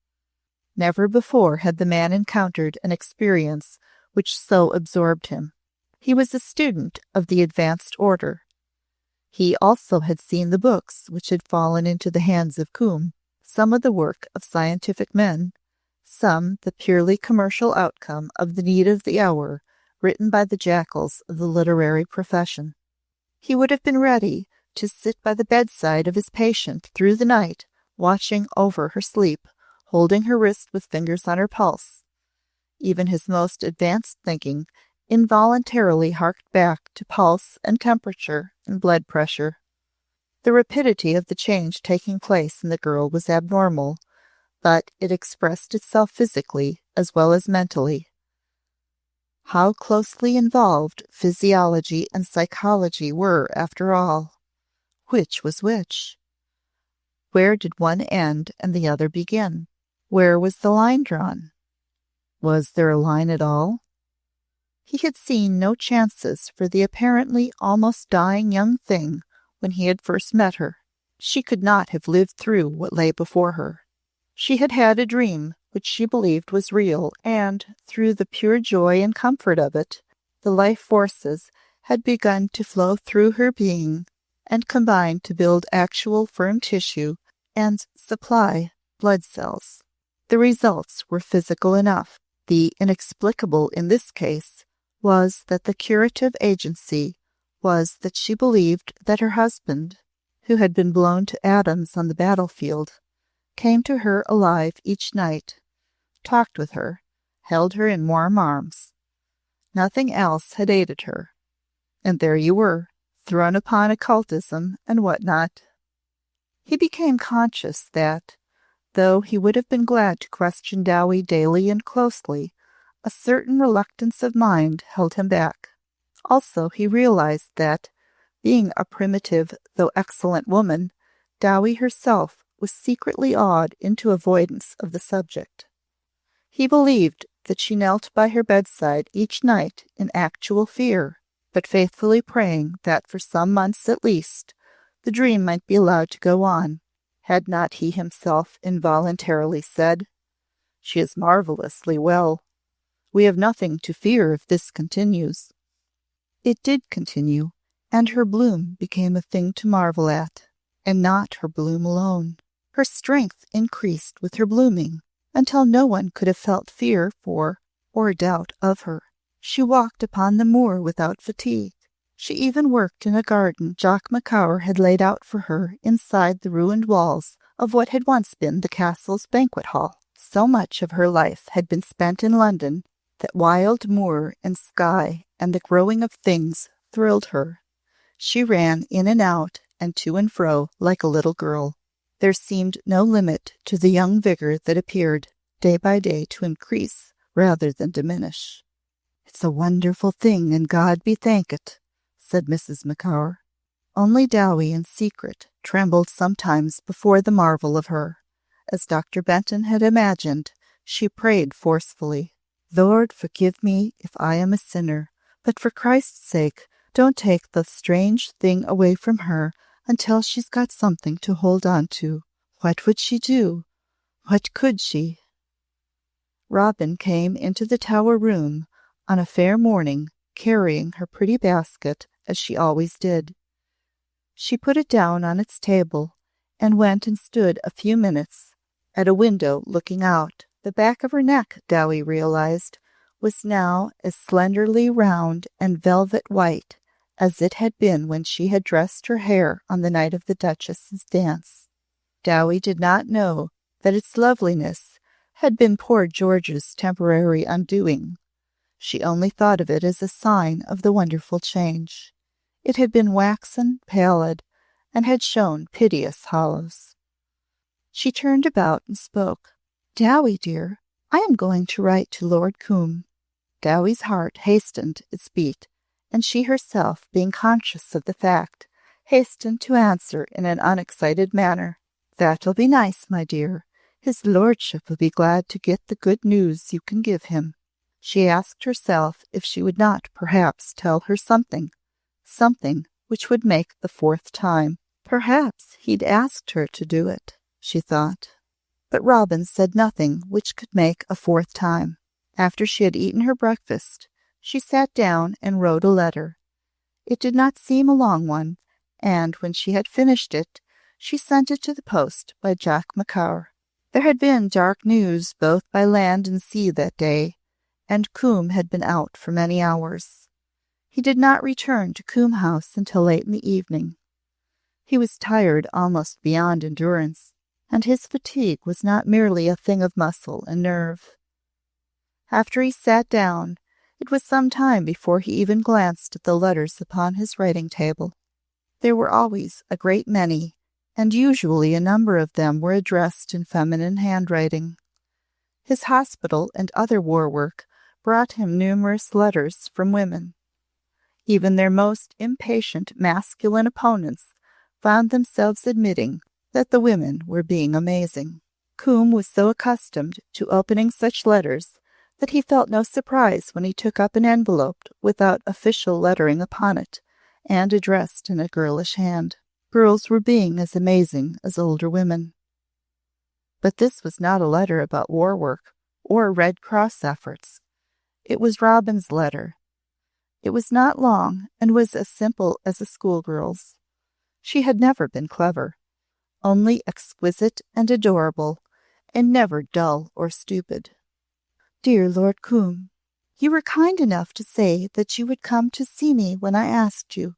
Never before had the man encountered an experience which so absorbed him. He was a student of the advanced order. He also had seen the books which had fallen into the hands of Combe, some of the work of scientific men, some the purely commercial outcome of the need of the hour, written by the jackals of the literary profession. He would have been ready to sit by the bedside of his patient through the night, watching over her sleep, holding her wrist with fingers on her pulse. Even his most advanced thinking involuntarily harked back to pulse and temperature and blood pressure. The rapidity of the change taking place in the girl was abnormal, but it expressed itself physically as well as mentally. How closely involved physiology and psychology were, after all. Which was which? Where did one end and the other begin? Where was the line drawn? Was there a line at all? He had seen no chances for the apparently almost dying young thing when he had first met her. She could not have lived through what lay before her. She had had a dream which she believed was real, and, through the pure joy and comfort of it, the life forces had begun to flow through her being and combine to build actual firm tissue and supply blood cells. The results were physical enough. The inexplicable in this case was that the curative agency was that she believed that her husband, who had been blown to atoms on the battlefield, came to her alive each night, talked with her, held her in warm arms. Nothing else had aided her. And there you were, thrown upon occultism and what not. He became conscious that, though he would have been glad to question Dowie daily and closely, a certain reluctance of mind held him back. Also, he realized that, being a primitive though excellent woman, Dowie herself was secretly awed into avoidance of the subject. He believed that she knelt by her bedside each night in actual fear, but faithfully praying that for some months at least the dream might be allowed to go on. Had not he himself involuntarily said, "She is marvelously well. We have nothing to fear if this continues." It did continue, and her bloom became a thing to marvel at, and not her bloom alone. Her strength increased with her blooming, until no one could have felt fear for or doubt of her. She walked upon the moor without fatigue. She even worked in a garden Jock Macaur had laid out for her inside the ruined walls of what had once been the castle's banquet hall. So much of her life had been spent in London that wild moor and sky and the growing of things thrilled her. She ran in and out and to and fro like a little girl. There seemed no limit to the young vigor that appeared, day by day, to increase rather than diminish. "It's a wonderful thing, and God be thanked," said Mrs. Macaur. Only Dowie, in secret, trembled sometimes before the marvel of her. As Dr. Benton had imagined, she prayed forcefully, "Lord, forgive me if I am a sinner, but for Christ's sake, don't take the strange thing away from her until she's got something to hold on to." What would she do? What could she? Robin came into the tower room on a fair morning, carrying her pretty basket, as she always did. She put it down on its table, and went and stood a few minutes at a window looking out. The back of her neck, Dowie realized, was now as slenderly round and velvet white as it had been when she had dressed her hair on the night of the Duchess's dance. Dowie did not know that its loveliness had been poor George's temporary undoing. She only thought of it as a sign of the wonderful change. It had been waxen, pallid, and had shown piteous hollows. She turned about and spoke. "Dowie, dear, I am going to write to Lord Combe." Dowie's heart hastened its beat, and she herself, being conscious of the fact, hastened to answer in an unexcited manner. "That'll be nice, my dear. His lordship will be glad to get the good news you can give him." She asked herself if she would not perhaps tell her something which would make the fourth time. Perhaps he'd asked her to do it, she thought. But Robin said nothing which could make a fourth time. After she had eaten her breakfast, she sat down and wrote a letter. It did not seem a long one, and when she had finished it, she sent it to the post by Jack Macaur. There had been dark news both by land and sea that day, and Coombe had been out for many hours. He did not return to Coombe House until late in the evening. He was tired almost beyond endurance, and his fatigue was not merely a thing of muscle and nerve. After he sat down, it was some time before he even glanced at the letters upon his writing table. There were always a great many, and usually a number of them were addressed in feminine handwriting. His hospital and other war work brought him numerous letters from women. Even their most impatient masculine opponents found themselves admitting that the women were being amazing. Coombe was so accustomed to opening such letters that he felt no surprise when he took up an envelope without official lettering upon it, and addressed in a girlish hand. Girls were being as amazing as older women. But this was not a letter about war work or Red Cross efforts. It was Robin's letter. It was not long and was as simple as a schoolgirl's. She had never been clever, only exquisite and adorable, and never dull or stupid. Dear Lord Coombe, you were kind enough to say that you would come to see me when I asked you.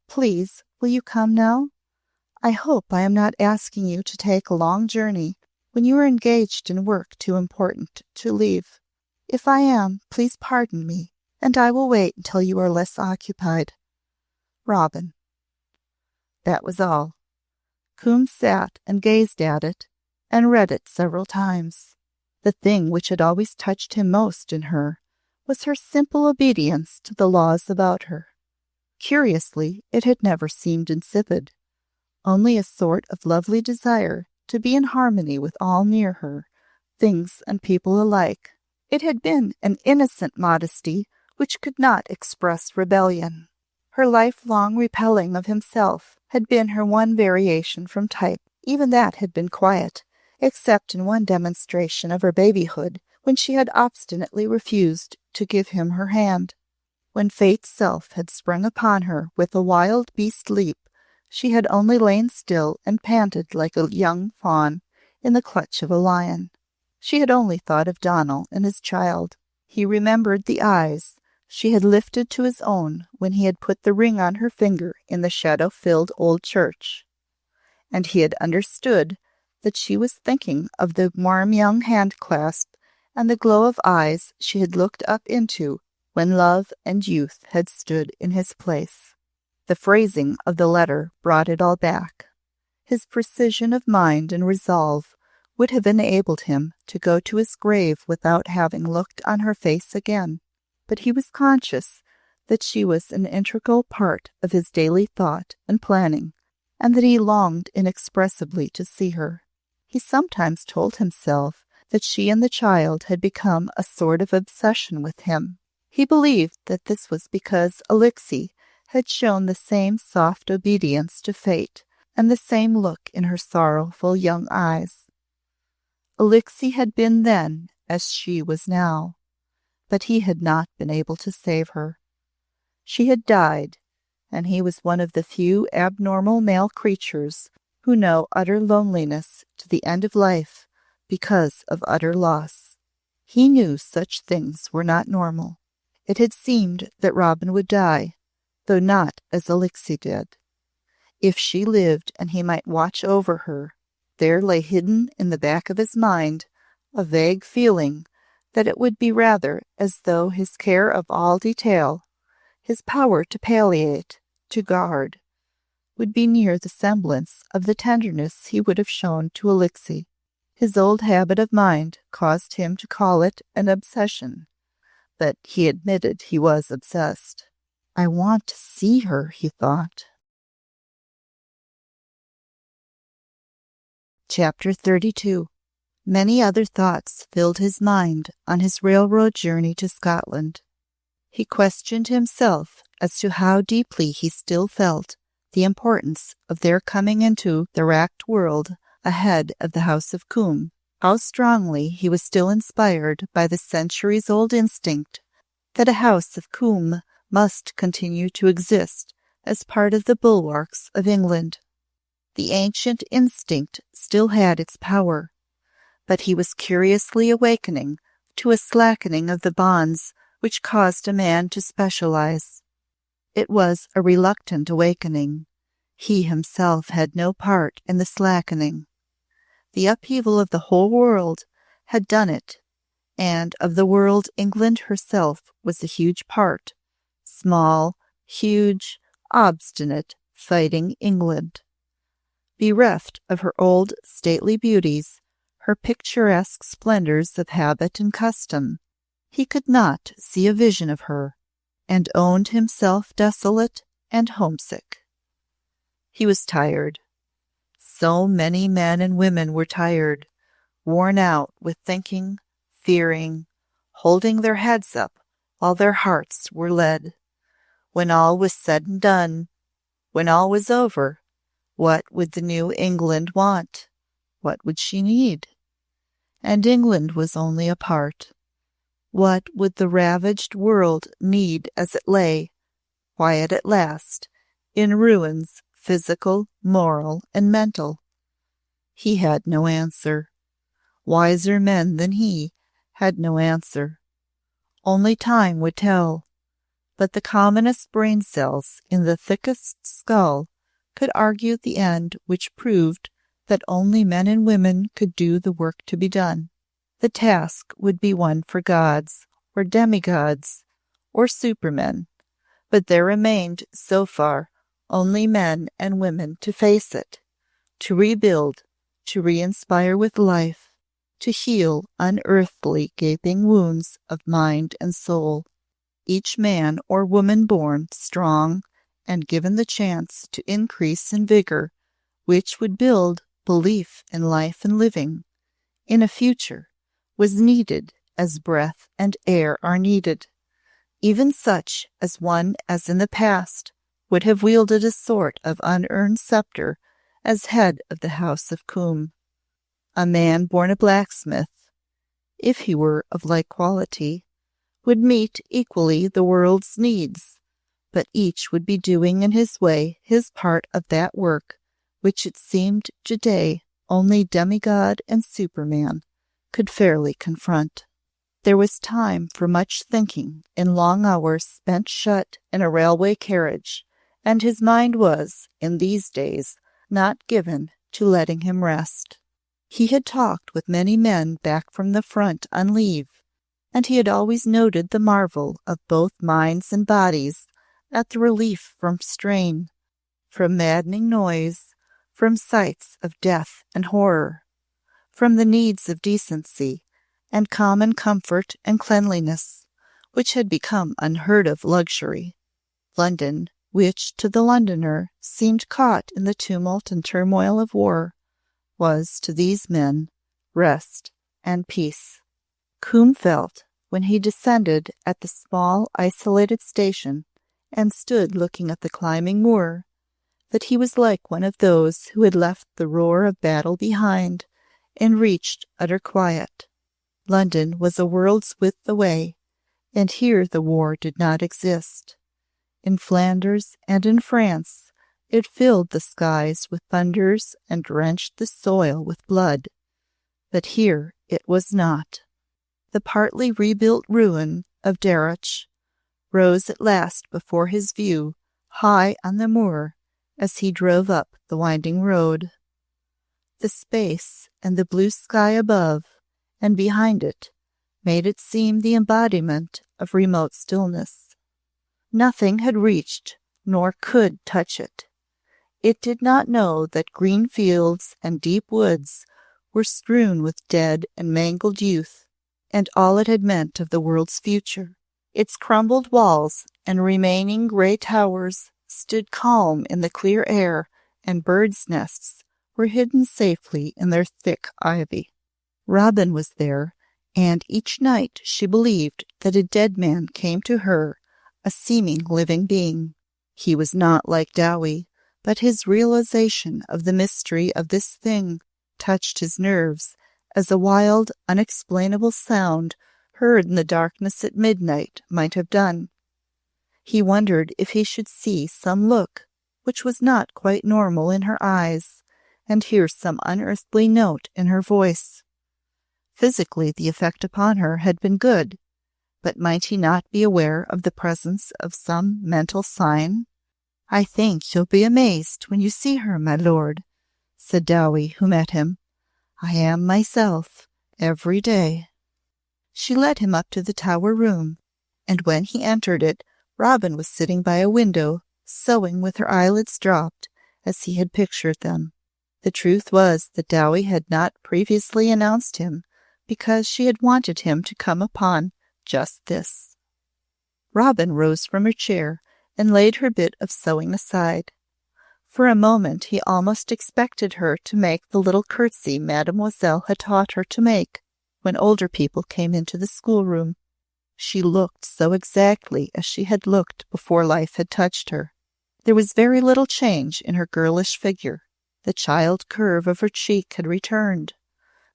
Please, will you come now? I hope I am not asking you to take a long journey when you are engaged in work too important to leave. If I am, please pardon me, and I will wait until you are less occupied. Robin. That was all. Coombe sat and gazed at it, and read it several times. The thing which had always touched him most in her was her simple obedience to the laws about her. Curiously, it had never seemed insipid, only a sort of lovely desire to be in harmony with all near her, things and people alike. It had been an innocent modesty which could not express rebellion. Her lifelong repelling of himself had been her one variation from type. Even that had been quiet, except in one demonstration of her babyhood, when she had obstinately refused to give him her hand. When fate's self had sprung upon her with a wild beast leap, she had only lain still and panted like a young fawn in the clutch of a lion. She had only thought of Donald and his child. He remembered the eyes she had lifted to his own when he had put the ring on her finger in the shadow-filled old church, and he had understood that she was thinking of the warm young hand-clasp and the glow of eyes she had looked up into when love and youth had stood in his place. The phrasing of the letter brought it all back. His precision of mind and resolve would have enabled him to go to his grave without having looked on her face again, but he was conscious that she was an integral part of his daily thought and planning, and that he longed inexpressibly to see her. He sometimes told himself that she and the child had become a sort of obsession with him. He believed that this was because Alixie had shown the same soft obedience to fate and the same look in her sorrowful young eyes. Alixie had been then as she was now, but he had not been able to save her. She had died, and he was one of the few abnormal male creatures who know utter loneliness to the end of life because of utter loss. He knew such things were not normal. It had seemed that Robin would die, though not as Alixie did. If she lived and he might watch over her, there lay hidden in the back of his mind a vague feeling that it would be rather as though his care of all detail, his power to palliate, to guard, would be near the semblance of the tenderness he would have shown to Alixie. His old habit of mind caused him to call it an obsession, but he admitted he was obsessed. I want to see her, he thought. Chapter 32. Many other thoughts filled his mind on his railroad journey to Scotland. He questioned himself as to how deeply he still felt the importance of their coming into the racked world ahead of the House of Coombe, how strongly he was still inspired by the centuries-old instinct that a House of Coombe must continue to exist as part of the bulwarks of England. The ancient instinct still had its power, but he was curiously awakening to a slackening of the bonds which caused a man to specialize. It was a reluctant awakening. He himself had no part in the slackening. The upheaval of the whole world had done it, and of the world England herself was a huge part. Small, huge, obstinate, fighting England. Bereft of her old stately beauties, her picturesque splendors of habit and custom, he could not see a vision of her, and owned himself desolate and homesick. He was tired. So many men and women were tired, worn out with thinking, fearing, holding their heads up while their hearts were lead. When all was said and done, when all was over, what would the new England want? What would she need? And England was only a part. What would the ravaged world need as it lay, quiet at last, in ruins, physical, moral, and mental? He had no answer. Wiser men than he had no answer. Only time would tell. But the commonest brain cells in the thickest skull could argue the end which proved that only men and women could do the work to be done. The task would be one for gods, or demigods, or supermen, but there remained, so far, only men and women to face it, to rebuild, to re-inspire with life, to heal unearthly gaping wounds of mind and soul. Each man or woman born strong and given the chance to increase in vigor, which would build belief in life and living, in a future, was needed as breath and air are needed, even such as one as in the past would have wielded a sort of unearned scepter as head of the House of Coombe. A man born a blacksmith, if he were of like quality, would meet equally the world's needs, but each would be doing in his way his part of that work which it seemed today only demigod and superman could fairly confront. There was time for much thinking in long hours spent shut in a railway carriage, and his mind was, in these days, not given to letting him rest. He had talked with many men back from the front on leave, and he had always noted the marvel of both minds and bodies at the relief from strain, from maddening noise, from sights of death and horror, from the needs of decency and common comfort and cleanliness, which had become unheard-of luxury. London, which to the Londoner seemed caught in the tumult and turmoil of war, was to these men rest and peace. Coombe felt, when he descended at the small isolated station and stood looking at the climbing moor, that he was like one of those who had left the roar of battle behind and reached utter quiet. London was a world's width away, and here the war did not exist. In Flanders and in France it filled the skies with thunders and drenched the soil with blood. But here it was not. The partly rebuilt ruin of Darrach rose at last before his view high on the moor as he drove up the winding road. The space and the blue sky above and behind it made it seem the embodiment of remote stillness. Nothing had reached nor could touch it. It did not know that green fields and deep woods were strewn with dead and mangled youth, and all it had meant of the world's future. Its crumbled walls and remaining grey towers stood calm in the clear air, and birds' nests were hidden safely in their thick ivy. Robin was there, and each night she believed that a dead man came to her, a seeming living being. He was not like Dowie, but his realization of the mystery of this thing touched his nerves as a wild, unexplainable sound heard in the darkness at midnight might have done. He wondered if he should see some look which was not quite normal in her eyes, and hear some unearthly note in her voice. Physically, the effect upon her had been good, but might he not be aware of the presence of some mental sign? "I think you'll be amazed when you see her, my lord," said Dowie, who met him. "I am myself, every day." She led him up to the tower room, and when he entered it, Robin was sitting by a window, sewing with her eyelids dropped, as he had pictured them. The truth was that Dowie had not previously announced him, because she had wanted him to come upon just this. Robin rose from her chair and laid her bit of sewing aside. For a moment he almost expected her to make the little curtsy Mademoiselle had taught her to make when older people came into the schoolroom. She looked so exactly as she had looked before life had touched her. There was very little change in her girlish figure. The child curve of her cheek had returned.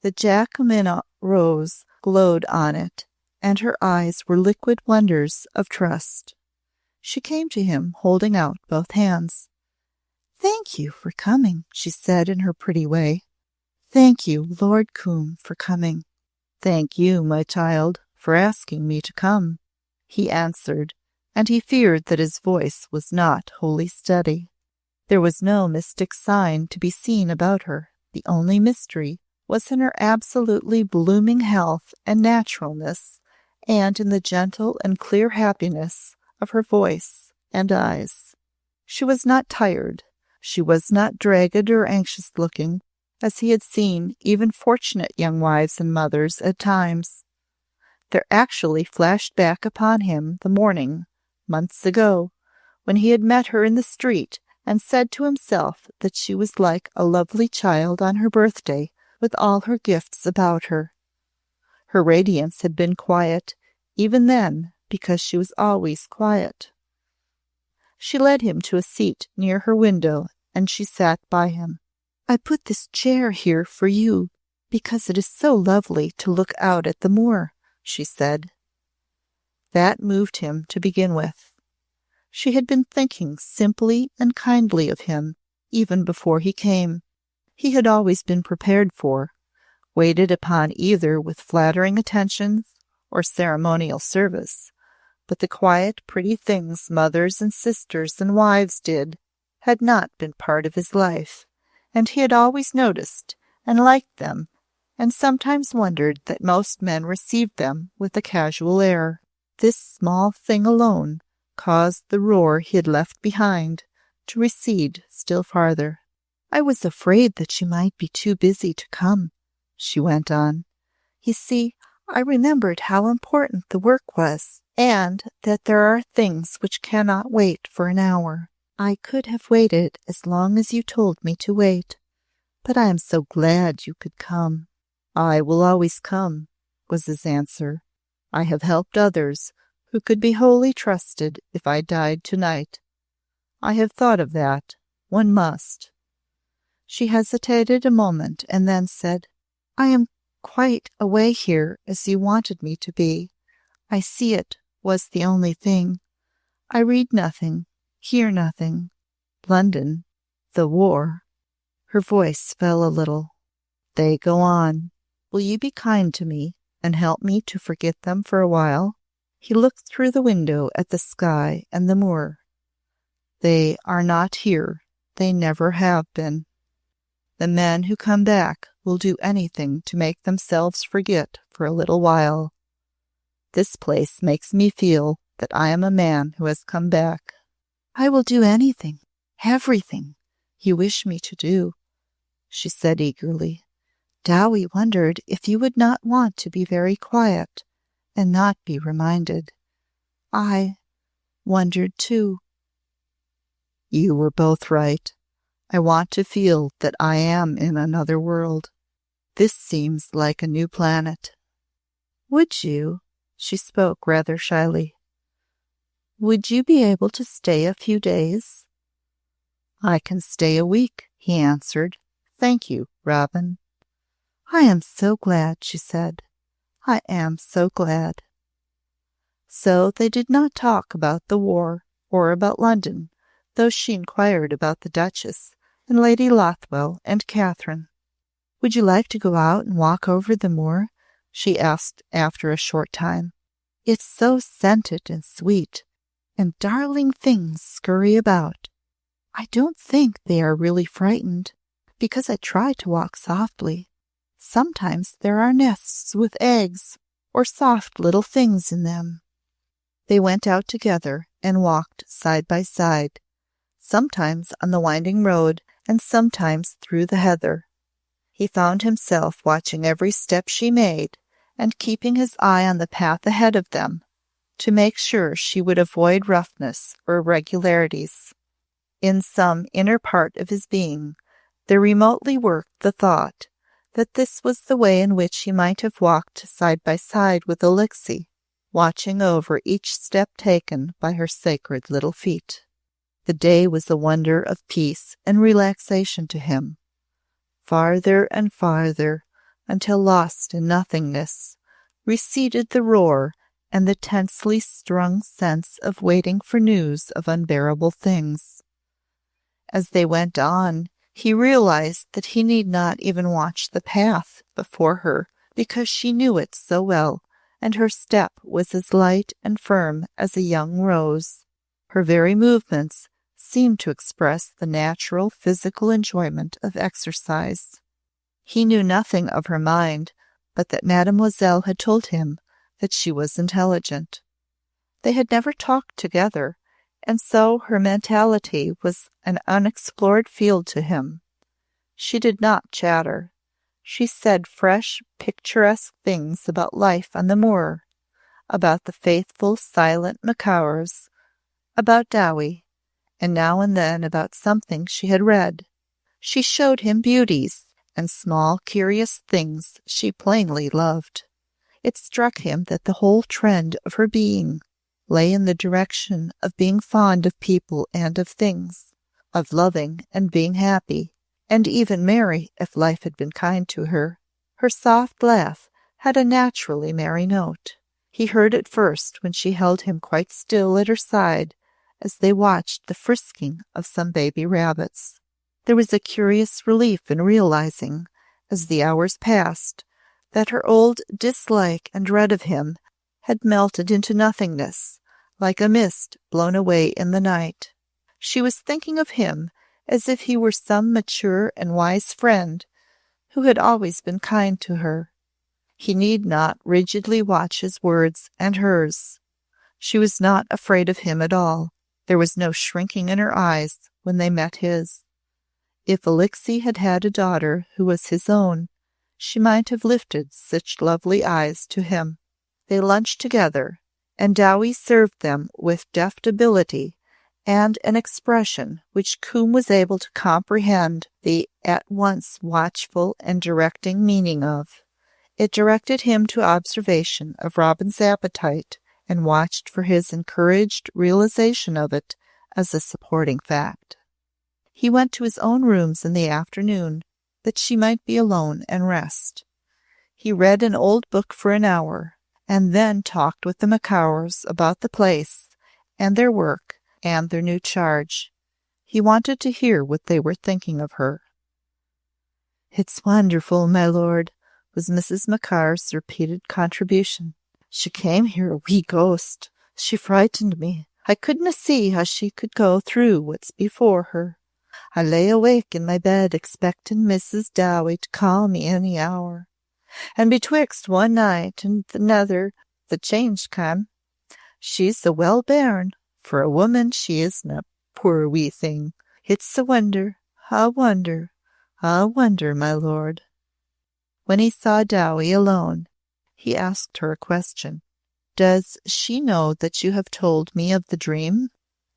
The Jacqueminot rose glowed on it, and her eyes were liquid wonders of trust. She came to him, holding out both hands. "Thank you for coming," she said in her pretty way. "Thank you, Lord Combe, for coming." "Thank you, my child, for asking me to come," he answered, and he feared that his voice was not wholly steady. There was no mystic sign to be seen about her. The only mystery was in her absolutely blooming health and naturalness, and in the gentle and clear happiness of her voice and eyes. She was not tired. She was not dragged or anxious-looking, as he had seen even fortunate young wives and mothers at times. There actually flashed back upon him the morning, months ago, when he had met her in the street and said to himself that she was like a lovely child on her birthday, with all her gifts about her. Her radiance had been quiet, even then, because she was always quiet. She led him to a seat near her window, and she sat by him. "I put this chair here for you, because it is so lovely to look out at the moor," she said. That moved him to begin with. She had been thinking simply and kindly of him, even before he came. He had always been prepared for, waited upon either with flattering attentions or ceremonial service, but the quiet, pretty things mothers and sisters and wives did had not been part of his life, and he had always noticed and liked them, and sometimes wondered that most men received them with a casual air. This small thing alone caused the roar he had left behind to recede still farther. "I was afraid that you might be too busy to come," she went on. "You see, I remembered how important the work was, and that there are things which cannot wait for an hour. I could have waited as long as you told me to wait, but I am so glad you could come." "I will always come," was his answer. "I have helped others who could be wholly trusted if I died tonight. I have thought of that. One must." She hesitated a moment and then said, "I am quite away here as you wanted me to be. I see it was the only thing. I read nothing, hear nothing. London, the war." Her voice fell a little. "They go on. Will you be kind to me and help me to forget them for a while?" He looked through the window at the sky and the moor. "They are not here. They never have been. The men who come back will do anything to make themselves forget for a little while. This place makes me feel that I am a man who has come back." "I will do anything, everything, you wish me to do," she said eagerly. "Dowie wondered if you would not want to be very quiet and not be reminded. I wondered too." "You were both right. I want to feel that I am in another world." This seems like a new planet. Would you, she spoke rather shyly, would you be able to stay a few days? I can stay a week, he answered. Thank you, Robin. I am so glad, she said. I am so glad. So they did not talk about the war or about London, though she inquired about the Duchess and Lady Lothwell and Catherine. Would you like to go out and walk over the moor? She asked after a short time. It's so scented and sweet, and darling things scurry about. I don't think they are really frightened, because I try to walk softly. Sometimes there are nests with eggs or soft little things in them. They went out together and walked side by side, sometimes on the winding road and sometimes through the heather. He found himself watching every step she made and keeping his eye on the path ahead of them to make sure she would avoid roughness or irregularities. In some inner part of his being, there remotely worked the thought that this was the way in which he might have walked side by side with Elixir, watching over each step taken by her sacred little feet. The day was a wonder of peace and relaxation to him. Farther and farther, until lost in nothingness, receded the roar and the tensely strung sense of waiting for news of unbearable things. As they went on, he realized that he need not even watch the path before her, because she knew it so well, and her step was as light and firm as a young rose. Her very movements seemed to express the natural physical enjoyment of exercise. He knew nothing of her mind, but that Mademoiselle had told him that she was intelligent. They had never talked together, and so her mentality was an unexplored field to him. She did not chatter. She said fresh, picturesque things about life on the moor, about the faithful, silent Macowers, about Dowie, and now and then about something she had read. She showed him beauties and small, curious things she plainly loved. It struck him that the whole trend of her being lay in the direction of being fond of people and of things, of loving and being happy, and even merry if life had been kind to her. Her soft laugh had a naturally merry note. He heard it first when she held him quite still at her side as they watched the frisking of some baby rabbits. There was a curious relief in realizing, as the hours passed, that her old dislike and dread of him had melted into nothingness, like a mist blown away in the night. She was thinking of him as if he were some mature and wise friend who had always been kind to her. He need not rigidly watch his words and hers. She was not afraid of him at all. There was no shrinking in her eyes when they met his. If Elixir had had a daughter who was his own, she might have lifted such lovely eyes to him. They lunched together, and Dowie served them with deft ability and an expression which Coombe was able to comprehend the at once watchful and directing meaning of. It directed him to observation of Robin's appetite and watched for his encouraged realization of it as a supporting fact. He went to his own rooms in the afternoon that she might be alone and rest. He read an old book for an hour, and then talked with the Macowers about the place and their work and their new charge. He wanted to hear what they were thinking of her. "It's wonderful, my lord," was Mrs. Macar's repeated contribution. "She came here a wee ghost. She frightened me. I couldna see how she could go through what's before her. I lay awake in my bed expecting Mrs. Dowie to call me any hour. And betwixt one night and another the change came. She's a well bairn. For a woman she isna, poor wee thing. It's a wonder, my lord." When he saw Dowie alone, he asked her a question. "Does she know that you have told me of the dream?"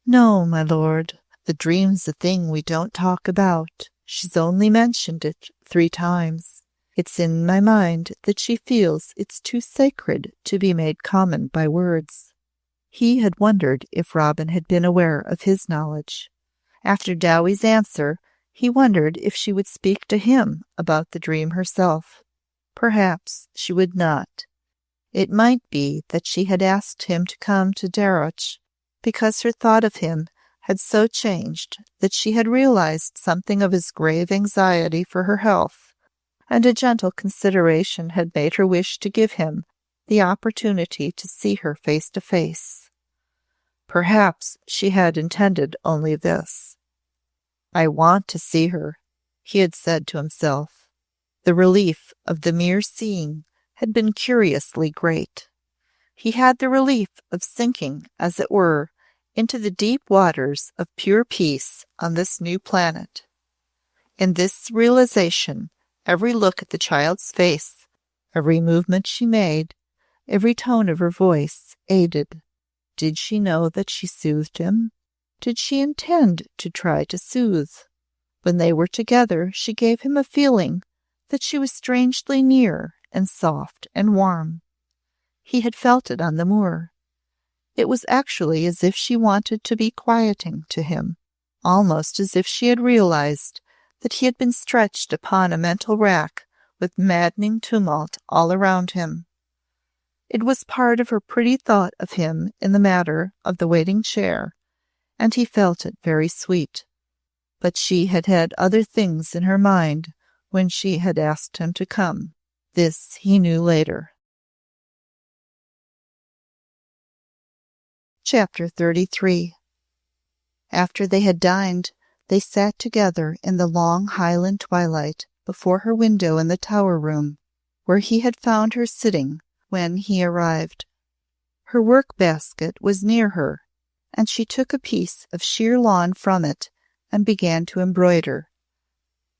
"No, my lord. The dream's a thing we don't talk about. She's only mentioned it 3 times. It's in my mind that she feels it's too sacred to be made common by words." He had wondered if Robin had been aware of his knowledge. After Dowie's answer, he wondered if she would speak to him about the dream herself. Perhaps she would not. It might be that she had asked him to come to Darreuch because her thought of him had so changed that she had realized something of his grave anxiety for her health, and a gentle consideration had made her wish to give him the opportunity to see her face to face. Perhaps she had intended only this. "I want to see her," he had said to himself. The relief of the mere seeing had been curiously great. He had the relief of sinking, as it were, into the deep waters of pure peace on this new planet. In this realization, every look at the child's face, every movement she made, every tone of her voice aided. Did she know that she soothed him? Did she intend to try to soothe? When they were together, she gave him a feeling that she was strangely near and soft and warm. He had felt it on the moor. It was actually as if she wanted to be quieting to him, almost as if she had realized that he had been stretched upon a mental rack with maddening tumult all around him. It was part of her pretty thought of him in the matter of the waiting chair, and he felt it very sweet. But she had had other things in her mind when she had asked him to come. This he knew later. Chapter 33. After they had dined, they sat together in the long Highland twilight before her window in the tower room, where he had found her sitting when he arrived. Her work-basket was near her, and she took a piece of sheer lawn from it and began to embroider.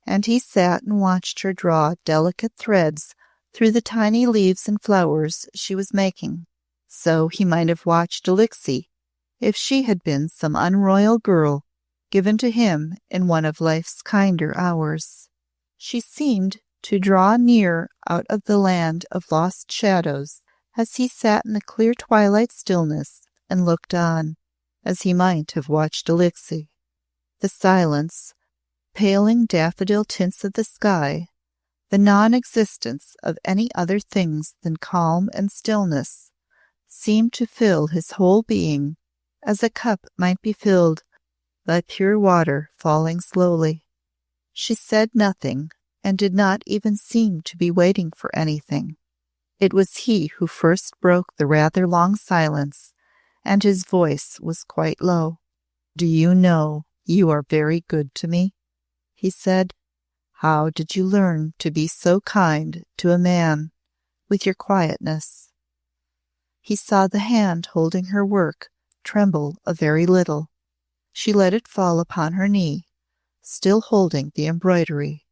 And he sat and watched her draw delicate threads through the tiny leaves and flowers she was making. So he might have watched Elixie if she had been some unroyal girl given to him in one of life's kinder hours. She seemed to draw near out of the land of lost shadows as he sat in the clear twilight stillness and looked on, as he might have watched Elixie. The silence, paling daffodil tints of the sky, the non-existence of any other things than calm and stillness, seemed to fill his whole being as a cup might be filled by pure water falling slowly. She said nothing, and did not even seem to be waiting for anything. It was he who first broke the rather long silence, and his voice was quite low. "Do you know you are very good to me?" he said. "How did you learn to be so kind to a man, with your quietness?" He saw the hand holding her work tremble a very little. She let it fall upon her knee, still holding the embroidery.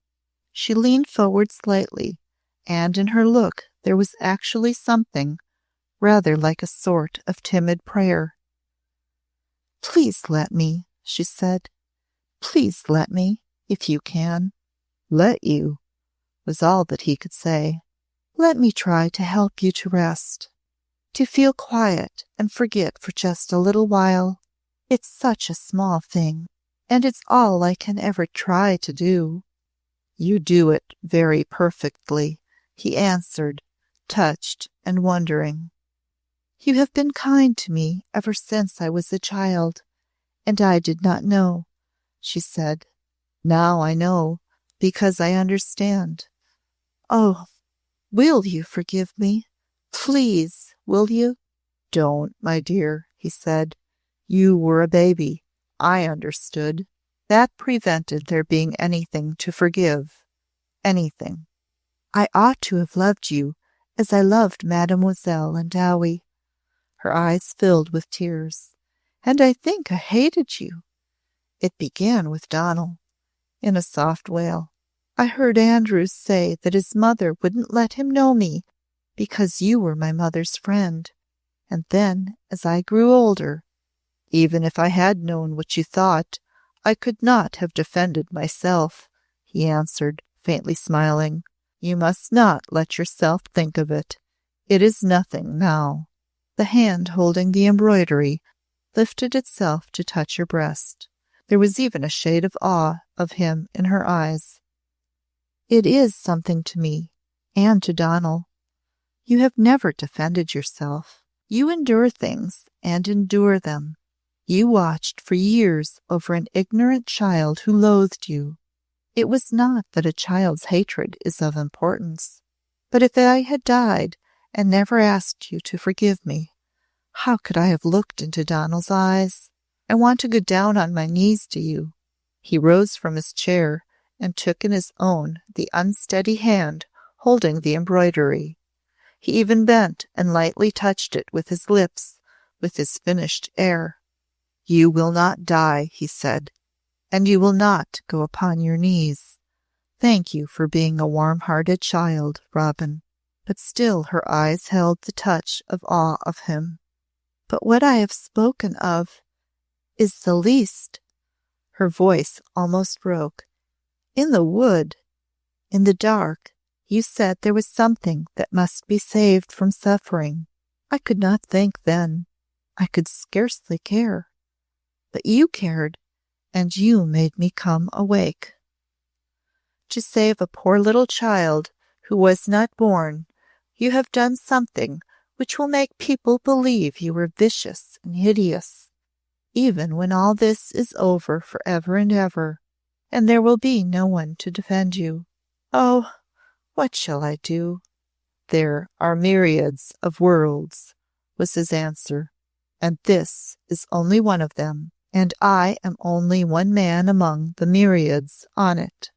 She leaned forward slightly, and in her look there was actually something rather like a sort of timid prayer. "Please let me," she said. "Please let me, if you can." "Let you," was all that he could say. "Let me try to help you to rest, to feel quiet and forget for just a little while. It's such a small thing, and it's all I can ever try to do." "You do it very perfectly," he answered, touched and wondering. "You have been kind to me ever since I was a child, and I did not know," she said. "Now I know, because I understand. Oh, will you forgive me? Please, will you?" "Don't, my dear," he said. "You were a baby. I understood. That prevented there being anything to forgive. Anything. I ought to have loved you as I loved Mademoiselle and Dowie." Her eyes filled with tears. "And I think I hated you. It began with Donald." In a soft wail. "I heard Andrews say that his mother wouldn't let him know me because you were my mother's friend. And then, as I grew older, even if I had known what you thought, I could not have defended myself," he answered, faintly smiling. You must not let yourself think of it. It is nothing now." The hand holding the embroidery lifted itself to touch her breast. There was even a shade of awe of him in her eyes. "It is something to me, and to Donal. You have never defended yourself. You endure things, and endure them. You watched for years over an ignorant child who loathed you. It was not that a child's hatred is of importance, but if I had died and never asked you to forgive me, how could I have looked into Donal's eyes? I want to go down on my knees to you." He rose from his chair and took in his own the unsteady hand holding the embroidery. He even bent and lightly touched it with his lips, with his finished air. "You will not die," he said, "and you will not go upon your knees. Thank you for being a warm-hearted child, Robin." But still her eyes held the touch of awe of him. "But what I have spoken of is the least." Her voice almost broke. "In the wood, in the dark, you said there was something that must be saved from suffering. I could not think then. I could scarcely care. But you cared, and you made me come awake. To save a poor little child who was not born, you have done something which will make people believe you were vicious and hideous, even when all this is over forever and ever, and there will be no one to defend you. Oh, what shall I do?" "There are myriads of worlds," was his answer, "and this is only one of them, and I am only one man among the myriads on it.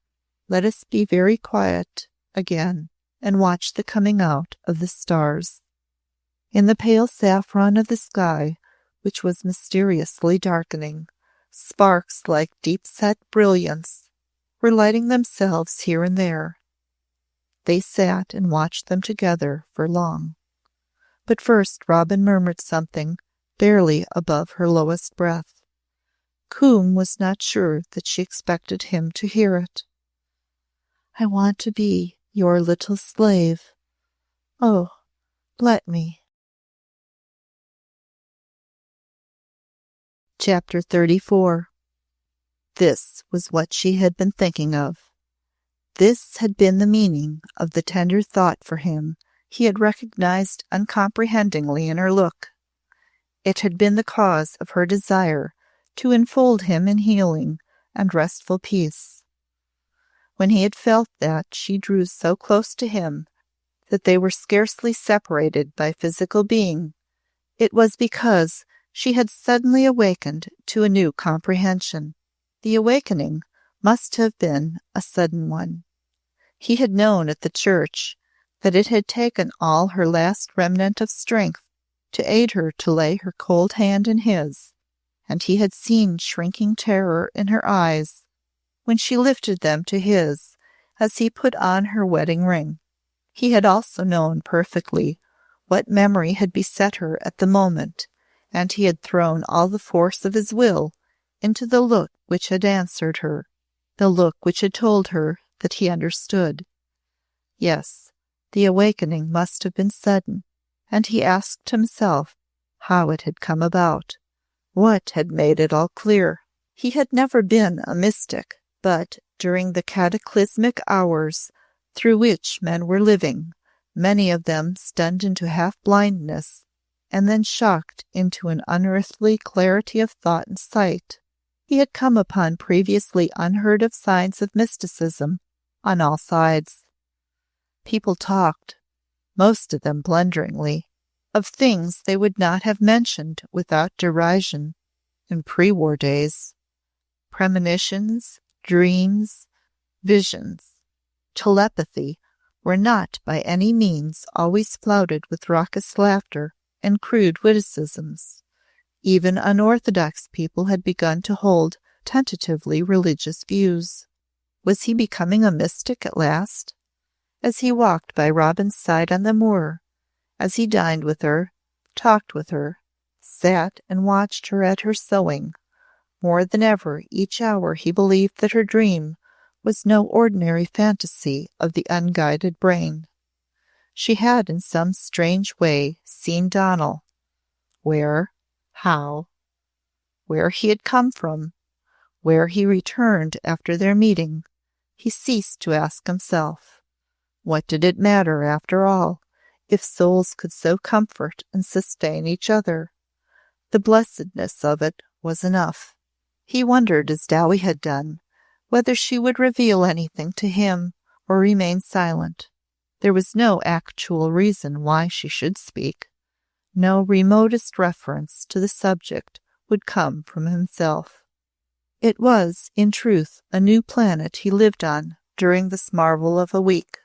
Let us be very quiet again and watch the coming out of the stars." In the pale saffron of the sky, which was mysteriously darkening, sparks like deep-set brilliance were lighting themselves here and there. They sat and watched them together for long. But first Robin murmured something barely above her lowest breath. Coombe was not sure that she expected him to hear it. "I want to be your little slave. Oh, let me." Chapter 34. This was what she had been thinking of. This had been the meaning of the tender thought for him he had recognized uncomprehendingly in her look. It had been the cause of her desire to enfold him in healing and restful peace. When he had felt that she drew so close to him that they were scarcely separated by physical being, it was because she had suddenly awakened to a new comprehension. The awakening must have been a sudden one. He had known at the church that it had taken all her last remnant of strength to aid her to lay her cold hand in his, and he had seen shrinking terror in her eyes when she lifted them to his as he put on her wedding ring. He had also known perfectly what memory had beset her at the moment, and he had thrown all the force of his will into the look which had answered her, the look which had told her that he understood. Yes, the awakening must have been sudden, and he asked himself how it had come about, what had made it all clear. He had never been a mystic, but during the cataclysmic hours through which men were living, many of them stunned into half-blindness, and then shocked into an unearthly clarity of thought and sight, he had come upon previously unheard-of signs of mysticism on all sides. People talked, most of them blunderingly, of things they would not have mentioned without derision in pre-war days. Premonitions, dreams, visions, telepathy were not by any means always flouted with raucous laughter and crude witticisms. Even unorthodox people had begun to hold tentatively religious views. Was he becoming a mystic at last? As he walked by Robin's side on the moor, as he dined with her, talked with her, sat and watched her at her sewing, more than ever each hour he believed that her dream was no ordinary fantasy of the unguided brain. She had in some strange way seen Donal. Where, how, where he had come from, where he returned after their meeting, he ceased to ask himself. What did it matter, after all, if souls could so comfort and sustain each other? The blessedness of it was enough. He wondered, as Dowie had done, whether she would reveal anything to him or remain silent. There was no actual reason why she should speak. No remotest reference to the subject would come from himself. It was, in truth, a new planet he lived on during this marvel of a week.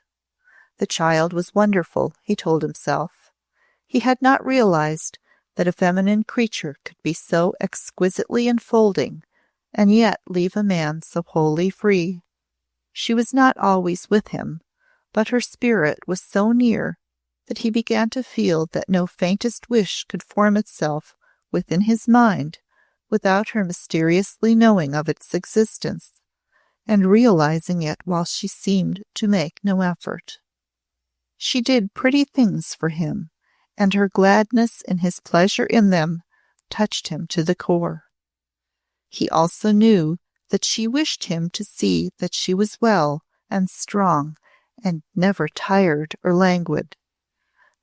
The child was wonderful, he told himself. He had not realized that a feminine creature could be so exquisitely enfolding and yet leave a man so wholly free. She was not always with him, but her spirit was so near that he began to feel that no faintest wish could form itself within his mind without her mysteriously knowing of its existence and realizing it while she seemed to make no effort. She did pretty things for him, and her gladness and his pleasure in them touched him to the core. He also knew that she wished him to see that she was well and strong and never tired or languid.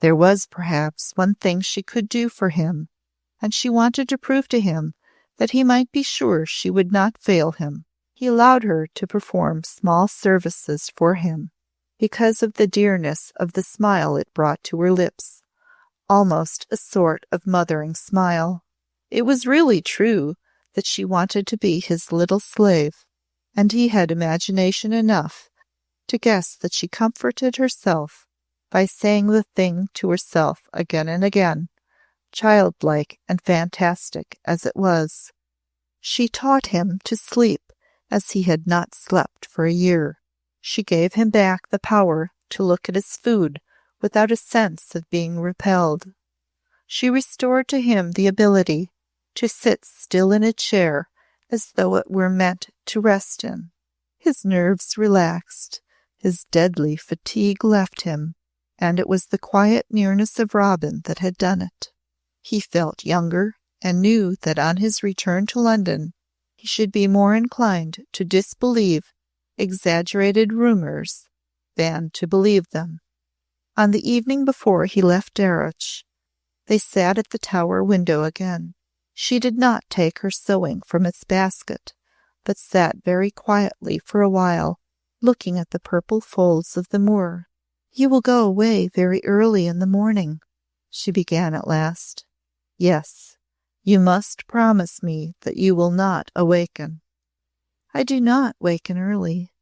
There was perhaps one thing she could do for him, and she wanted to prove to him that he might be sure she would not fail him. He allowed her to perform small services for him, because of the dearness of the smile it brought to her lips, almost a sort of mothering smile. It was really true that she wanted to be his little slave, and he had imagination enough to guess that she comforted herself by saying the thing to herself again and again, childlike and fantastic as it was. She taught him to sleep as he had not slept for a year. She gave him back the power to look at his food without a sense of being repelled. She restored to him the ability to sit still in a chair as though it were meant to rest in. His nerves relaxed, his deadly fatigue left him, and it was the quiet nearness of Robin that had done it. He felt younger and knew that on his return to London he should be more inclined to disbelieve exaggerated rumors than to believe them. On the evening before he left Darreuch, they sat at the tower window again. She did not take her sewing from its basket, but sat very quietly for a while, looking at the purple folds of the moor. "You will go away very early in the morning," she began at last. "Yes, you must promise me that you will not awaken." "I do not waken early,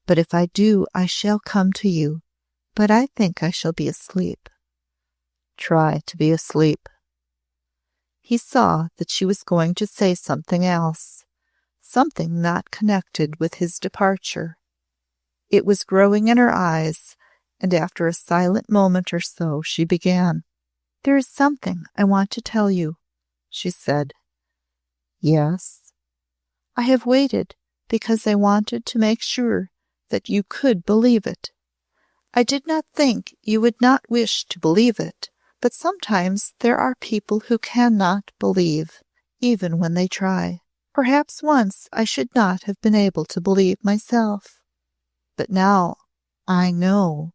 but if I do, I shall come to you. But I think I shall be asleep." "Try to be asleep." He saw that she was going to say something else, something not connected with his departure. It was growing in her eyes, and after a silent moment or so she began. "There is something I want to tell you," she said. "Yes?" "I have waited because I wanted to make sure that you could believe it. I did not think you would not wish to believe it, but sometimes there are people who cannot believe, even when they try. Perhaps once I should not have been able to believe myself. But now I know,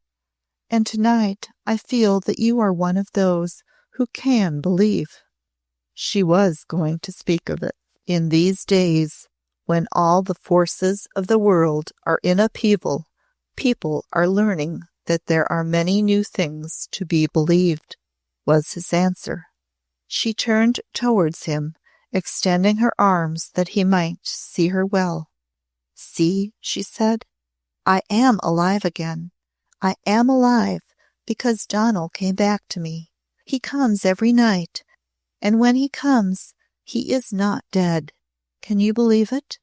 and tonight I feel that you are one of those who can believe." She was going to speak of it. In these days, when all the forces of the world are in upheaval, people are learning that there are many new things to be believed, was his answer. She turned towards him, extending her arms that he might see her well. "See," she said, "I am alive again. I am alive because Donal came back to me. He comes every night, and when he comes, he is not dead. Can you believe it?"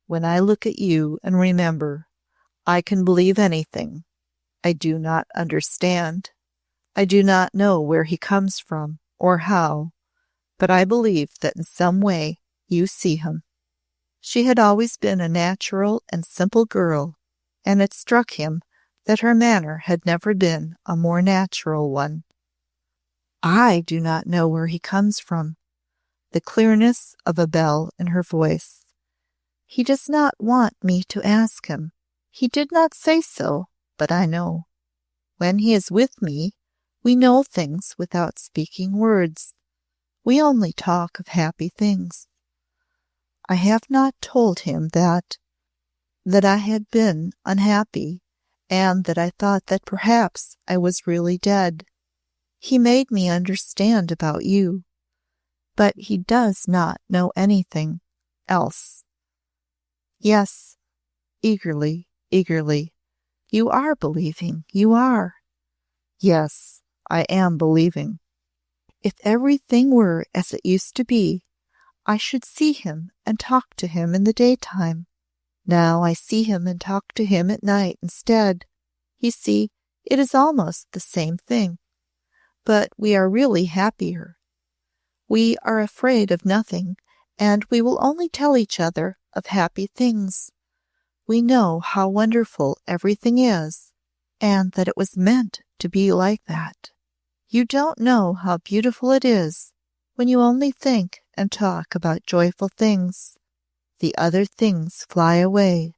"When I look at you and remember, I can believe anything. I do not understand. I do not know where he comes from or how, but I believe that in some way you see him." She had always been a natural and simple girl, and it struck him that her manner had never been a more natural one. I do not know where he comes from. The clearness of a bell in her voice. He does not want me to ask him. He did not say so, but I know. When he is with me, we know things without speaking words. We only talk of happy things. I have not told him that I had been unhappy, and that I thought that perhaps I was really dead. He made me understand about you, but he does not know anything else. Yes, eagerly, eagerly. You are believing, you are. Yes, I am believing. If everything were as it used to be, I should see him and talk to him in the daytime. Now I see him and talk to him at night instead. You see, it is almost the same thing. But we are really happier. We are afraid of nothing, and we will only tell each other of happy things. We know how wonderful everything is, and that it was meant to be like that. You don't know how beautiful it is when you only think and talk about joyful things. The other things fly away.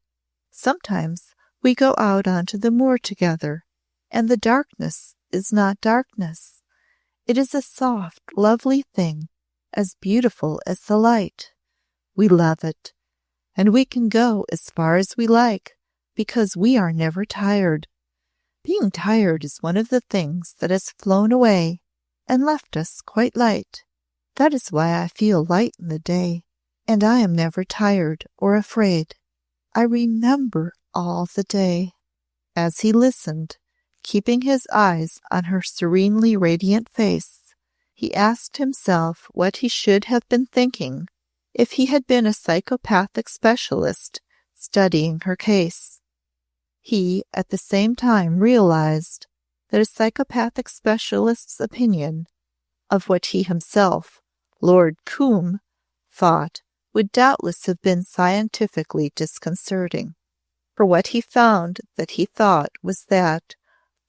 Sometimes we go out onto the moor together, and the darkness is not darkness. It is a soft, lovely thing, as beautiful as the light. We love it, and we can go as far as we like, because we are never tired. Being tired is one of the things that has flown away and left us quite light. That is why I feel light in the day, and I am never tired or afraid. I remember all the day. As he listened, keeping his eyes on her serenely radiant face, he asked himself what he should have been thinking if he had been a psychopathic specialist studying her case. He, at the same time, realized that a psychopathic specialist's opinion of what he himself, Lord Combe, thought would doubtless have been scientifically disconcerting. For what he found that he thought was that,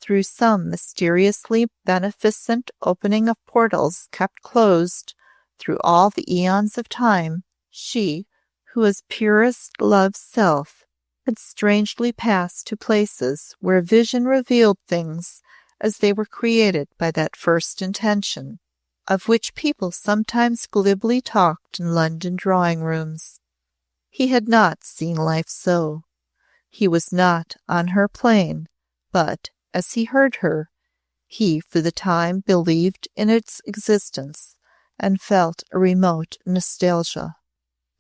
through some mysteriously beneficent opening of portals kept closed through all the eons of time, she, who was purest love's self, had strangely passed to places where vision revealed things as they were created by that first intention, of which people sometimes glibly talked in London drawing-rooms. He had not seen life so. He was not on her plane, but, as he heard her, he for the time believed in its existence and felt a remote nostalgia.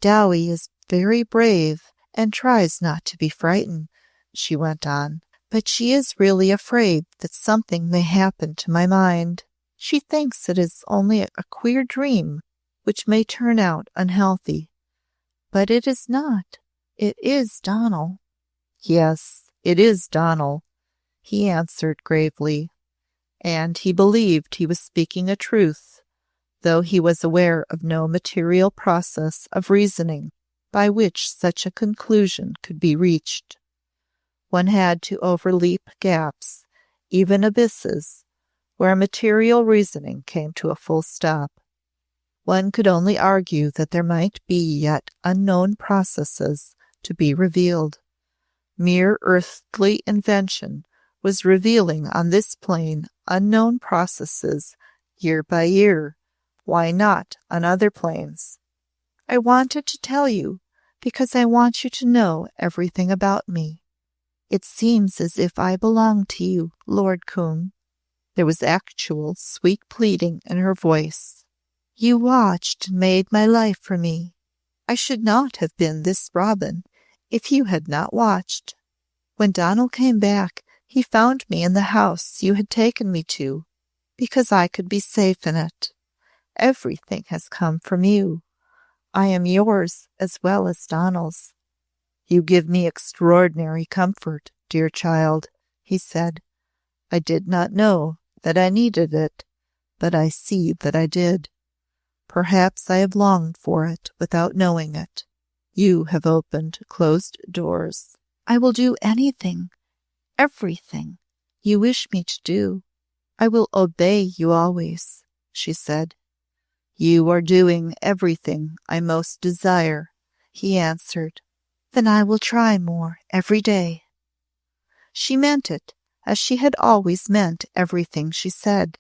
Dowie is very brave and tries not to be frightened, she went on, but she is really afraid that something may happen to my mind. She thinks it is only a queer dream which may turn out unhealthy. But it is not. It is Donal. Yes, it is Donal, he answered gravely, and he believed he was speaking a truth, though he was aware of no material process of reasoning by which such a conclusion could be reached. One had to overleap gaps, even abysses, where material reasoning came to a full stop. One could only argue that there might be yet unknown processes to be revealed. Mere earthly invention was revealing on this plane unknown processes year by year. Why not on other planes? I wanted to tell you because I want you to know everything about me. It seems as if I belong to you, Lord Combe. There was actual sweet pleading in her voice. You watched and made my life for me. I should not have been this Robin if you had not watched. When Donal came back, he found me in the house you had taken me to, because I could be safe in it. Everything has come from you. I am yours as well as Donal's. You give me extraordinary comfort, dear child, he said. I did not know that I needed it, but I see that I did. Perhaps I have longed for it without knowing it. You have opened closed doors. I will do anything, everything you wish me to do. I will obey you always, she said. You are doing everything I most desire, he answered. Then I will try more every day. She meant it, as she had always meant everything she said.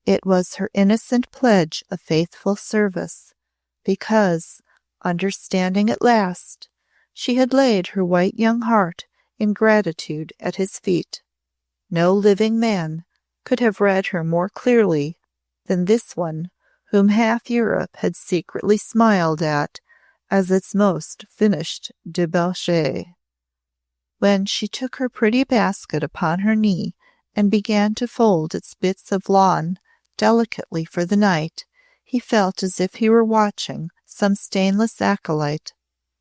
It was her innocent pledge of faithful service, because, understanding at last, she had laid her white young heart in gratitude at his feet. No living man could have read her more clearly than this one, whom half Europe had secretly smiled at as its most finished debauchee. When she took her pretty basket upon her knee and began to fold its bits of lawn delicately for the night, he felt as if he were watching some stainless acolyte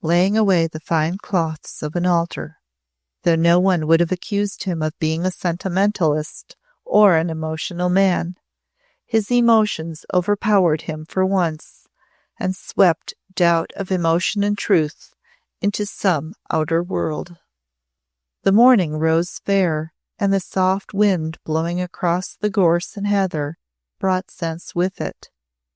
laying away the fine cloths of an altar. Though no one would have accused him of being a sentimentalist or an emotional man, his emotions overpowered him for once, and swept doubt of emotion and truth into some outer world. The morning rose fair, and the soft wind blowing across the gorse and heather brought scents with it.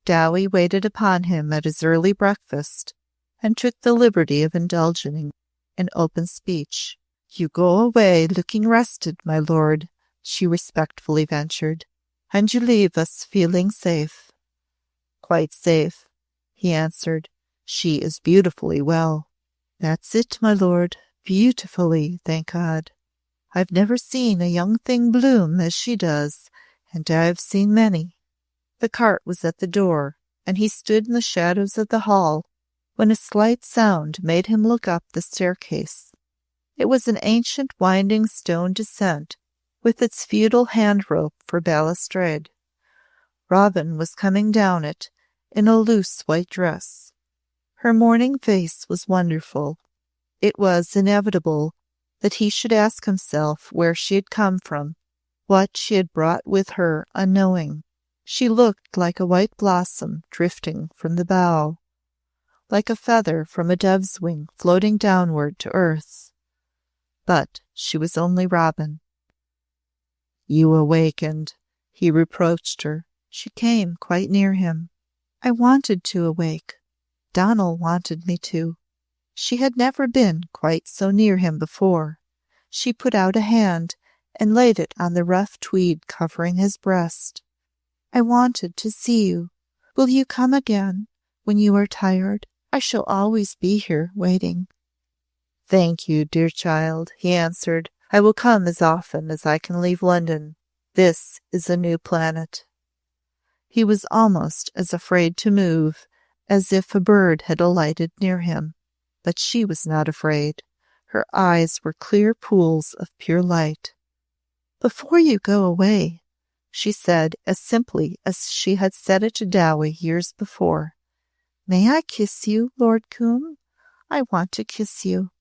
Dowie waited upon him at his early breakfast, and took the liberty of indulging in open speech. You go away looking rested, my lord, she respectfully ventured, and you leave us feeling safe. Quite safe, he answered. She is beautifully well. That's it, my lord, beautifully, thank God. I've never seen a young thing bloom as she does, and I've seen many. The cart was at the door, and he stood in the shadows of the hall, when a slight sound made him look up the staircase. It was an ancient winding stone descent, with its feudal hand-rope for balustrade. Robin was coming down it in a loose white dress. Her morning face was wonderful. It was inevitable that he should ask himself where she had come from, what she had brought with her unknowing. She looked like a white blossom drifting from the bough, like a feather from a dove's wing floating downward to earth. But she was only Robin. You awakened, he reproached her. She came quite near him. I wanted to awake. Donald wanted me to. She had never been quite so near him before. She put out a hand and laid it on the rough tweed covering his breast. I wanted to see you. Will you come again when you are tired? I shall always be here waiting. Thank you, dear child, he answered. I will come as often as I can leave London. This is a new planet. He was almost as afraid to move as if a bird had alighted near him. But she was not afraid. Her eyes were clear pools of pure light. Before you go away, she said as simply as she had said it to Dowie years before, may I kiss you, Lord Combe? I want to kiss you.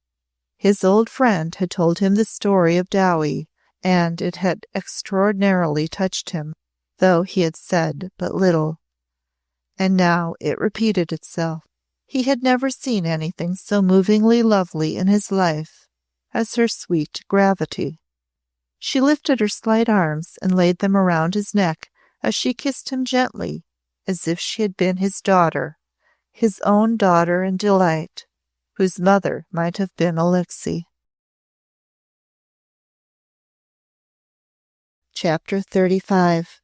His old friend had told him the story of Dowie, and it had extraordinarily touched him, though he had said but little. And now it repeated itself. He had never seen anything so movingly lovely in his life as her sweet gravity. She lifted her slight arms and laid them around his neck as she kissed him gently, as if she had been his daughter, his own daughter and delight, whose mother might have been Alexei. Chapter 35.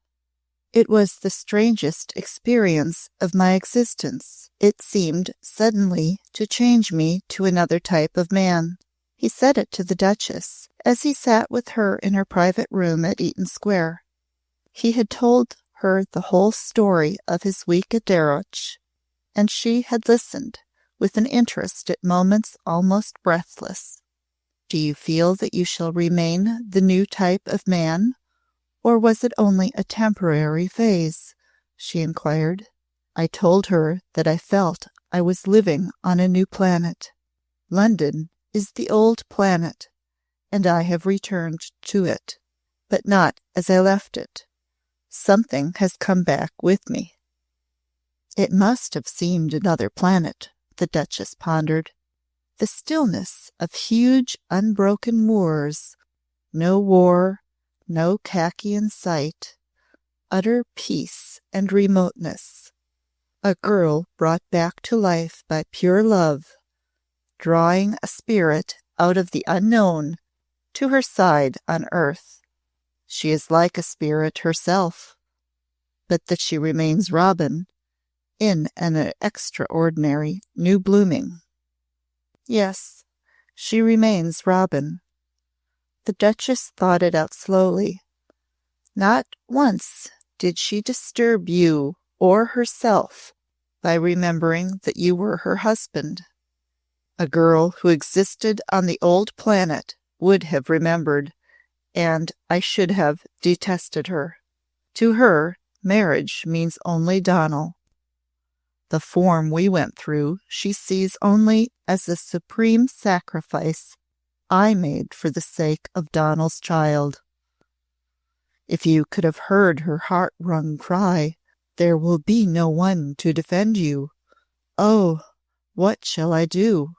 It was the strangest experience of my existence. It seemed suddenly to change me to another type of man. He said it to the Duchess as he sat with her in her private room at Eaton Square. He had told her the whole story of his week at Darreuch, and she had listened with an interest at moments almost breathless. Do you feel that you shall remain the new type of man? Or was it only a temporary phase? She inquired. I told her that I felt I was living on a new planet. London is the old planet, and I have returned to it, but not as I left it. Something has come back with me. It must have seemed another planet, the Duchess pondered. The stillness of huge, unbroken moors. No war, no khaki in sight. Utter peace and remoteness. A girl brought back to life by pure love, drawing a spirit out of the unknown to her side on earth. She is like a spirit herself, but that she remains Robin in an extraordinary new blooming. Yes, she remains Robin. The Duchess thought it out slowly. Not once did she disturb you or herself by remembering that you were her husband. A girl who existed on the old planet would have remembered, and I should have detested her. To her, marriage means only Donal. The form we went through she sees only as the supreme sacrifice I made for the sake of Donal's child. If you could have heard her heart-wrung cry, "There will be no one to defend you. Oh, what shall I do?"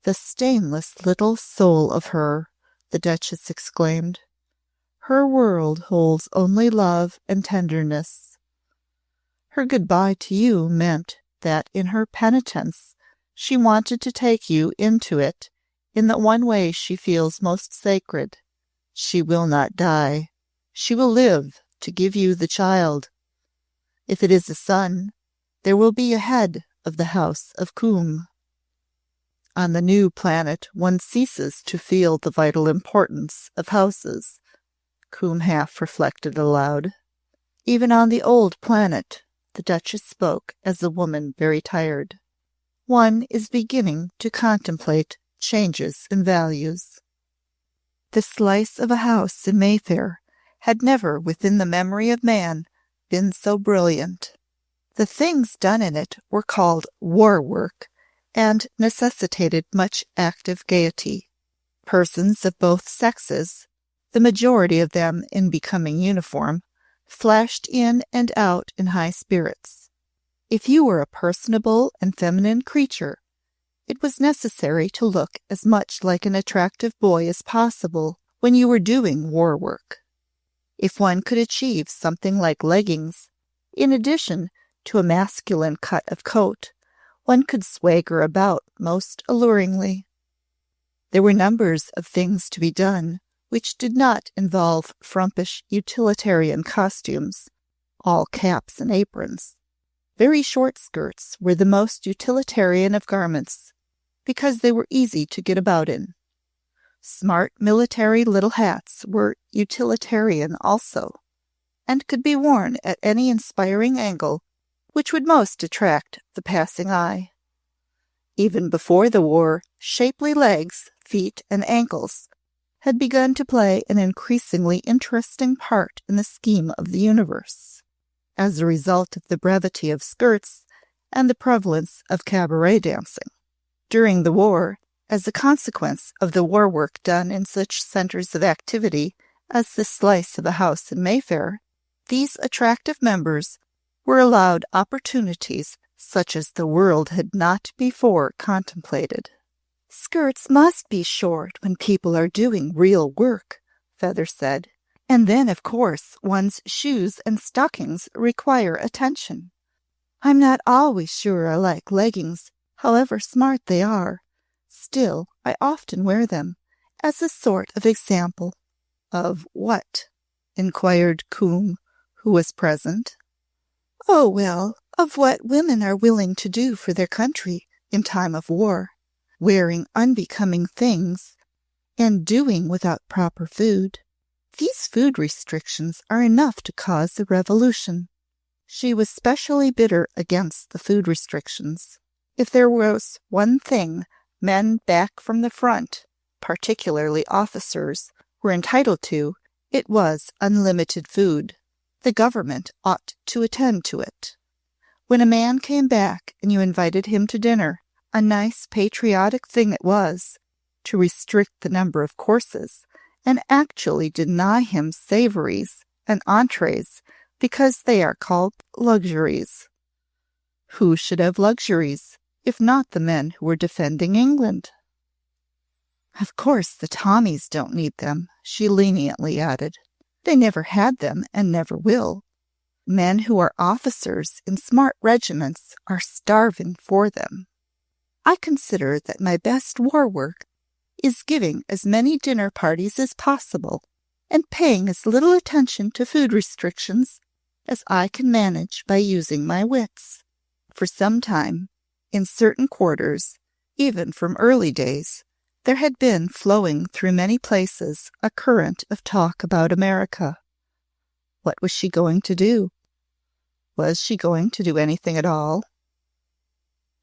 The stainless little soul of her, the Duchess exclaimed. Her world holds only love and tenderness. Her goodbye to you meant that in her penitence she wanted to take you into it in the one way she feels most sacred. She will not die. She will live to give you the child. If it is a son, there will be a head of the house of Coombe. On the new planet one ceases to feel the vital importance of houses, Coombe half reflected aloud. Even on the old planet, the Duchess spoke as a woman very tired. One is beginning to contemplate changes in values. The slice of a house in Mayfair had never within the memory of man been so brilliant. The things done in it were called war work and necessitated much active gaiety. Persons of both sexes, the majority of them in becoming uniform, flashed in and out in high spirits. If you were a personable and feminine creature, it was necessary to look as much like an attractive boy as possible when you were doing war work. If one could achieve something like leggings, in addition to a masculine cut of coat, one could swagger about most alluringly. There were numbers of things to be done which did not involve frumpish utilitarian costumes, all caps and aprons. Very short skirts were the most utilitarian of garments, because they were easy to get about in. Smart military little hats were utilitarian also, and could be worn at any inspiring angle which would most attract the passing eye. Even before the war, shapely legs, feet, and ankles had begun to play an increasingly interesting part in the scheme of the universe, as a result of the brevity of skirts and the prevalence of cabaret dancing. During the war, as a consequence of the war work done in such centers of activity as this slice of a house in Mayfair, these attractive members were allowed opportunities such as the world had not before contemplated. "Skirts must be short when people are doing real work," Feather said. "And then, of course, one's shoes and stockings require attention. I'm not always sure I like leggings, however smart they are. Still, I often wear them as a sort of example." "Of what?" inquired Coombe, who was present. "Oh, well, of what women are willing to do for their country in time of war. Wearing unbecoming things, and doing without proper food. These food restrictions are enough to cause a revolution." She was specially bitter against the food restrictions. If there was one thing men back from the front, particularly officers, were entitled to, it was unlimited food. The government ought to attend to it. When a man came back and you invited him to dinner, a nice patriotic thing it was to restrict the number of courses and actually deny him savories and entrees because they are called luxuries. Who should have luxuries? if not the men who were defending England. Of course, the Tommies don't need them, she leniently added. They never had them and never will. Men who are officers in smart regiments are starving for them. I consider that my best war work is giving as many dinner parties as possible and paying as little attention to food restrictions as I can manage by using my wits. For some time, in certain quarters, even from early days, there had been flowing through many places a current of talk about America. What was she going to do? Was she going to do anything at all?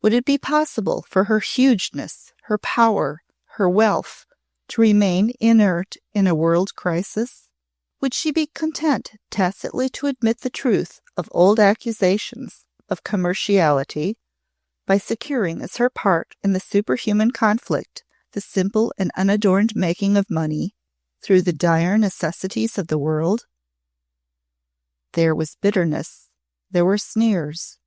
Would it be possible for her hugeness, her power, her wealth, to remain inert in a world crisis? Would she be content tacitly to admit the truth of old accusations of commerciality by securing as her part in the superhuman conflict the simple and unadorned making of money through the dire necessities of the world? There was bitterness, there were sneers,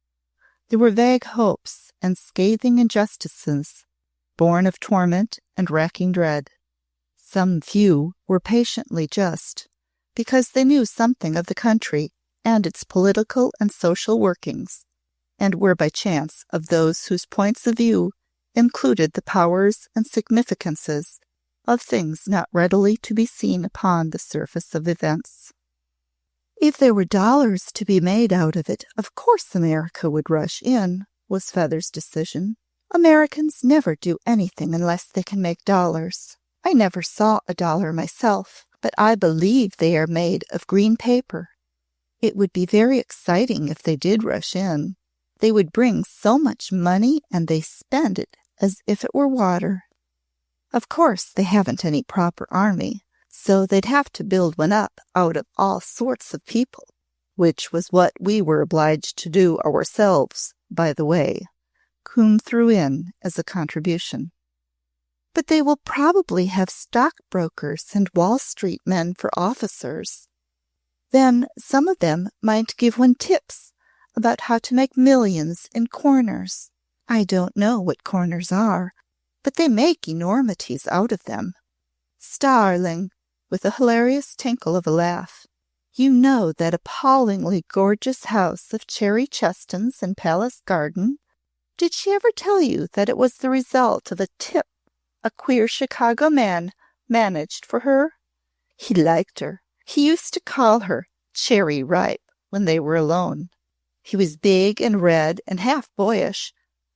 there were vague hopes and scathing injustices born of torment and racking dread. Some few were patiently just, because they knew something of the country and its political and social workings, and were by chance of those whose points of view included the powers and significances of things not readily to be seen upon the surface of events. If there were dollars to be made out of it, of course America would rush in, was Feather's decision. Americans never do anything unless they can make dollars. I never saw a dollar myself, but I believe they are made of green paper. It would be very exciting if they did rush in. They would bring so much money and they spend it as if it were water. Of course, they haven't any proper army, so they'd have to build one up out of all sorts of people, which was what we were obliged to do ourselves, by the way, Coombe threw in as a contribution. But they will probably have stockbrokers and Wall Street men for officers. Then some of them might give one tips about how to make millions in corners. I don't know what corners are, but they make enormities out of them. Starling, with a hilarious tinkle of a laugh, you know that appallingly gorgeous house of cherry chestons in Palace Garden? Did she ever tell you that it was the result of a tip a queer Chicago man managed for her? He liked her. He used to call her Cherry Ripe when they were alone. He was big and red and half boyish,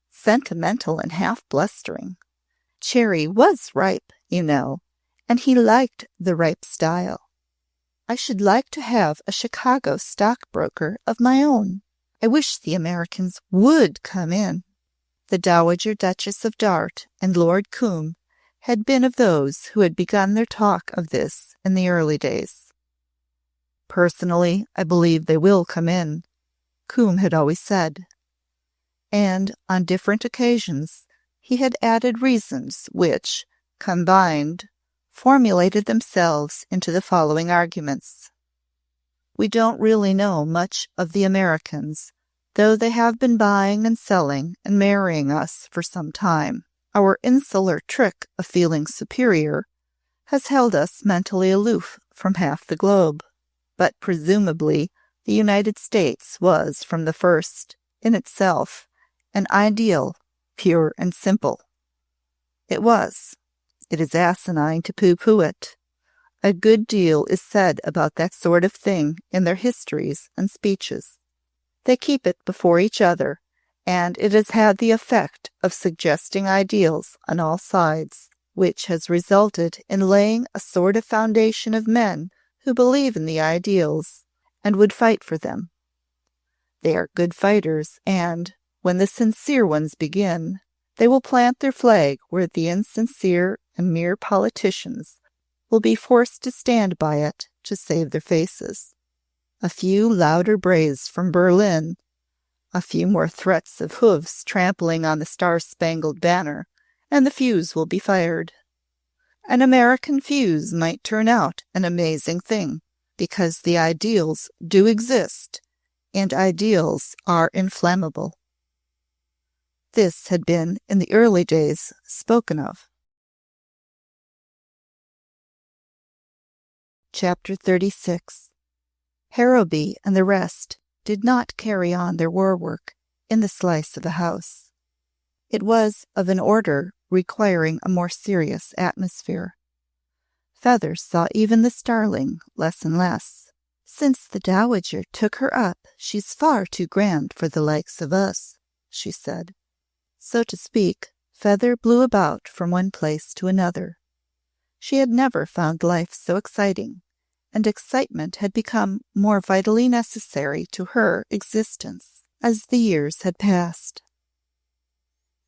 sentimental and half blustering. Cherry was ripe, you know, and he liked the ripe style. I should like to have a Chicago stockbroker of my own. I wish the Americans would come in. The Dowager Duchess of Dart and Lord Coombe had been of those who had begun their talk of this in the early days. Personally, I believe they will come in, Coombe had always said. And on different occasions he had added reasons which, combined, formulated themselves into the following arguments. We don't really know much of the Americans, though they have been buying and selling and marrying us for some time. Our insular trick of feeling superior has held us mentally aloof from half the globe. But presumably the United States was from the first, in itself, an ideal, pure and simple. It was. It is asinine to pooh-pooh it. A good deal is said about that sort of thing in their histories and speeches. They keep it before each other, and it has had the effect of suggesting ideals on all sides, which has resulted in laying a sort of foundation of men who believe in the ideals and would fight for them. They are good fighters, and, when the sincere ones begin, they will plant their flag where the insincere and mere politicians will be forced to stand by it to save their faces. A few louder brays from Berlin, a few more threats of hoofs trampling on the star-spangled banner, and the fuse will be fired. An American fuse might turn out an amazing thing, because the ideals do exist, and ideals are inflammable. This had been, in the early days, spoken of. Chapter 36. Harrowby and the rest did not carry on their war work in the slice of a house. It was of an order requiring a more serious atmosphere. Feather saw even the starling less and less. "Since the Dowager took her up, she's far too grand for the likes of us," she said. So to speak, Feather blew about from one place to another. She had never found life so exciting, and excitement had become more vitally necessary to her existence as the years had passed.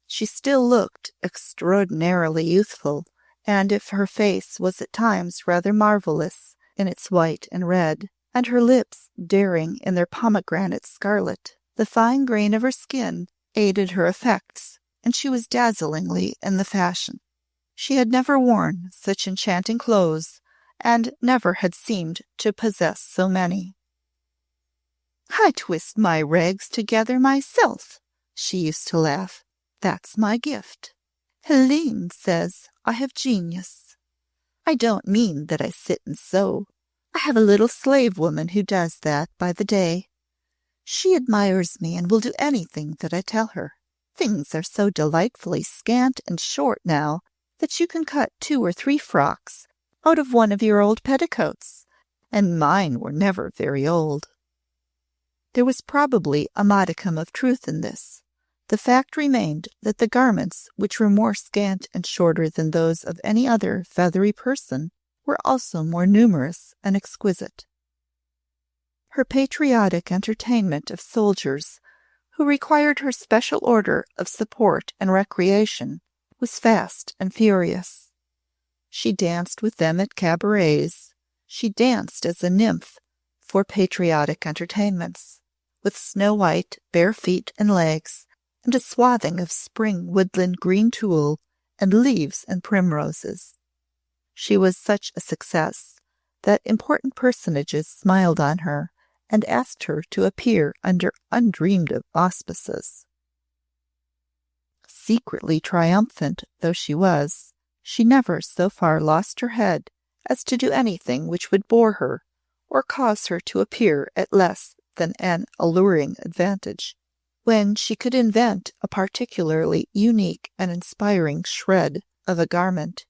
She still looked extraordinarily youthful, and if her face was at times rather marvellous in its white and red, and her lips daring in their pomegranate scarlet, the fine grain of her skin aided her effects, and she was dazzlingly in the fashion. She had never worn such enchanting clothes, and never had seemed to possess so many. "I twist my rags together myself," she used to laugh. "That's my gift. Helene says I have genius. I don't mean that I sit and sew. I have a little slave woman who does that by the day. She admires me and will do anything that I tell her. Things are so delightfully scant and short now that you can cut 2 or 3 frocks out of one of your old petticoats, and mine were never very old." There was probably a modicum of truth in this. The fact remained that the garments, which were more scant and shorter than those of any other feathery person, were also more numerous and exquisite. Her patriotic entertainment of soldiers, who required her special order of support and recreation, was fast and furious. She danced with them at cabarets. She danced as a nymph for patriotic entertainments, with snow-white, bare feet and legs, and a swathing of spring woodland green tulle and leaves and primroses. She was such a success that important personages smiled on her and asked her to appear under undreamed-of auspices. Secretly triumphant though she was, she never so far lost her head as to do anything which would bore her or cause her to appear at less than an alluring advantage. When she could invent a particularly unique and inspiring shred of a garment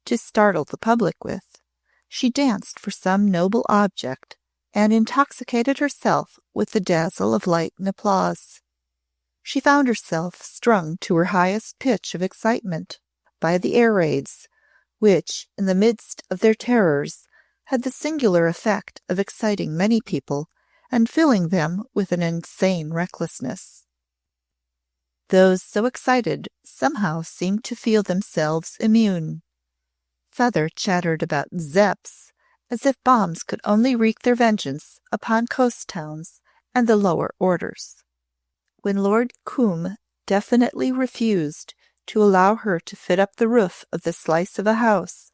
to startle the public with, she danced for some noble object and intoxicated herself with the dazzle of light and applause. She found herself strung to her highest pitch of excitement by the air raids, which, in the midst of their terrors, had the singular effect of exciting many people and filling them with an insane recklessness. Those so excited somehow seemed to feel themselves immune. Feather chattered about Zepps as if bombs could only wreak their vengeance upon coast towns and the lower orders. When Lord Coombe definitely refused to allow her to fit up the roof of the slice of a house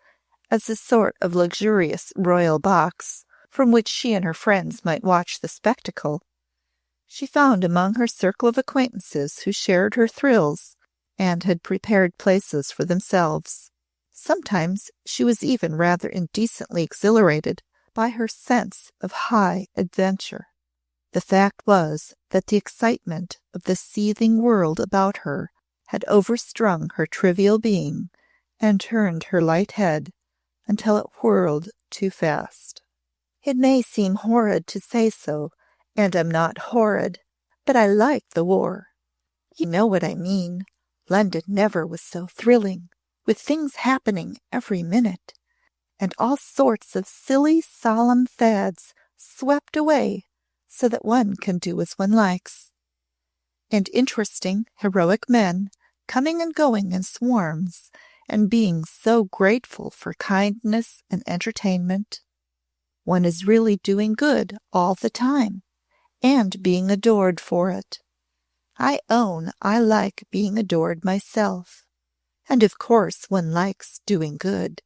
as a sort of luxurious royal box from which she and her friends might watch the spectacle, she found among her circle of acquaintances who shared her thrills and had prepared places for themselves. Sometimes she was even rather indecently exhilarated by her sense of high adventure. The fact was that the excitement of the seething world about her had overstrung her trivial being and turned her light head until it whirled too fast. It may seem horrid to say so, and I'm not horrid, but I like the war. You know what I mean. London never was so thrilling, with things happening every minute, and all sorts of silly, solemn fads swept away so that one can do as one likes, and interesting, heroic men coming and going in swarms, and being so grateful for kindness and entertainment. One is really doing good all the time, and being adored for it. I own I like being adored myself, and of course one likes doing good.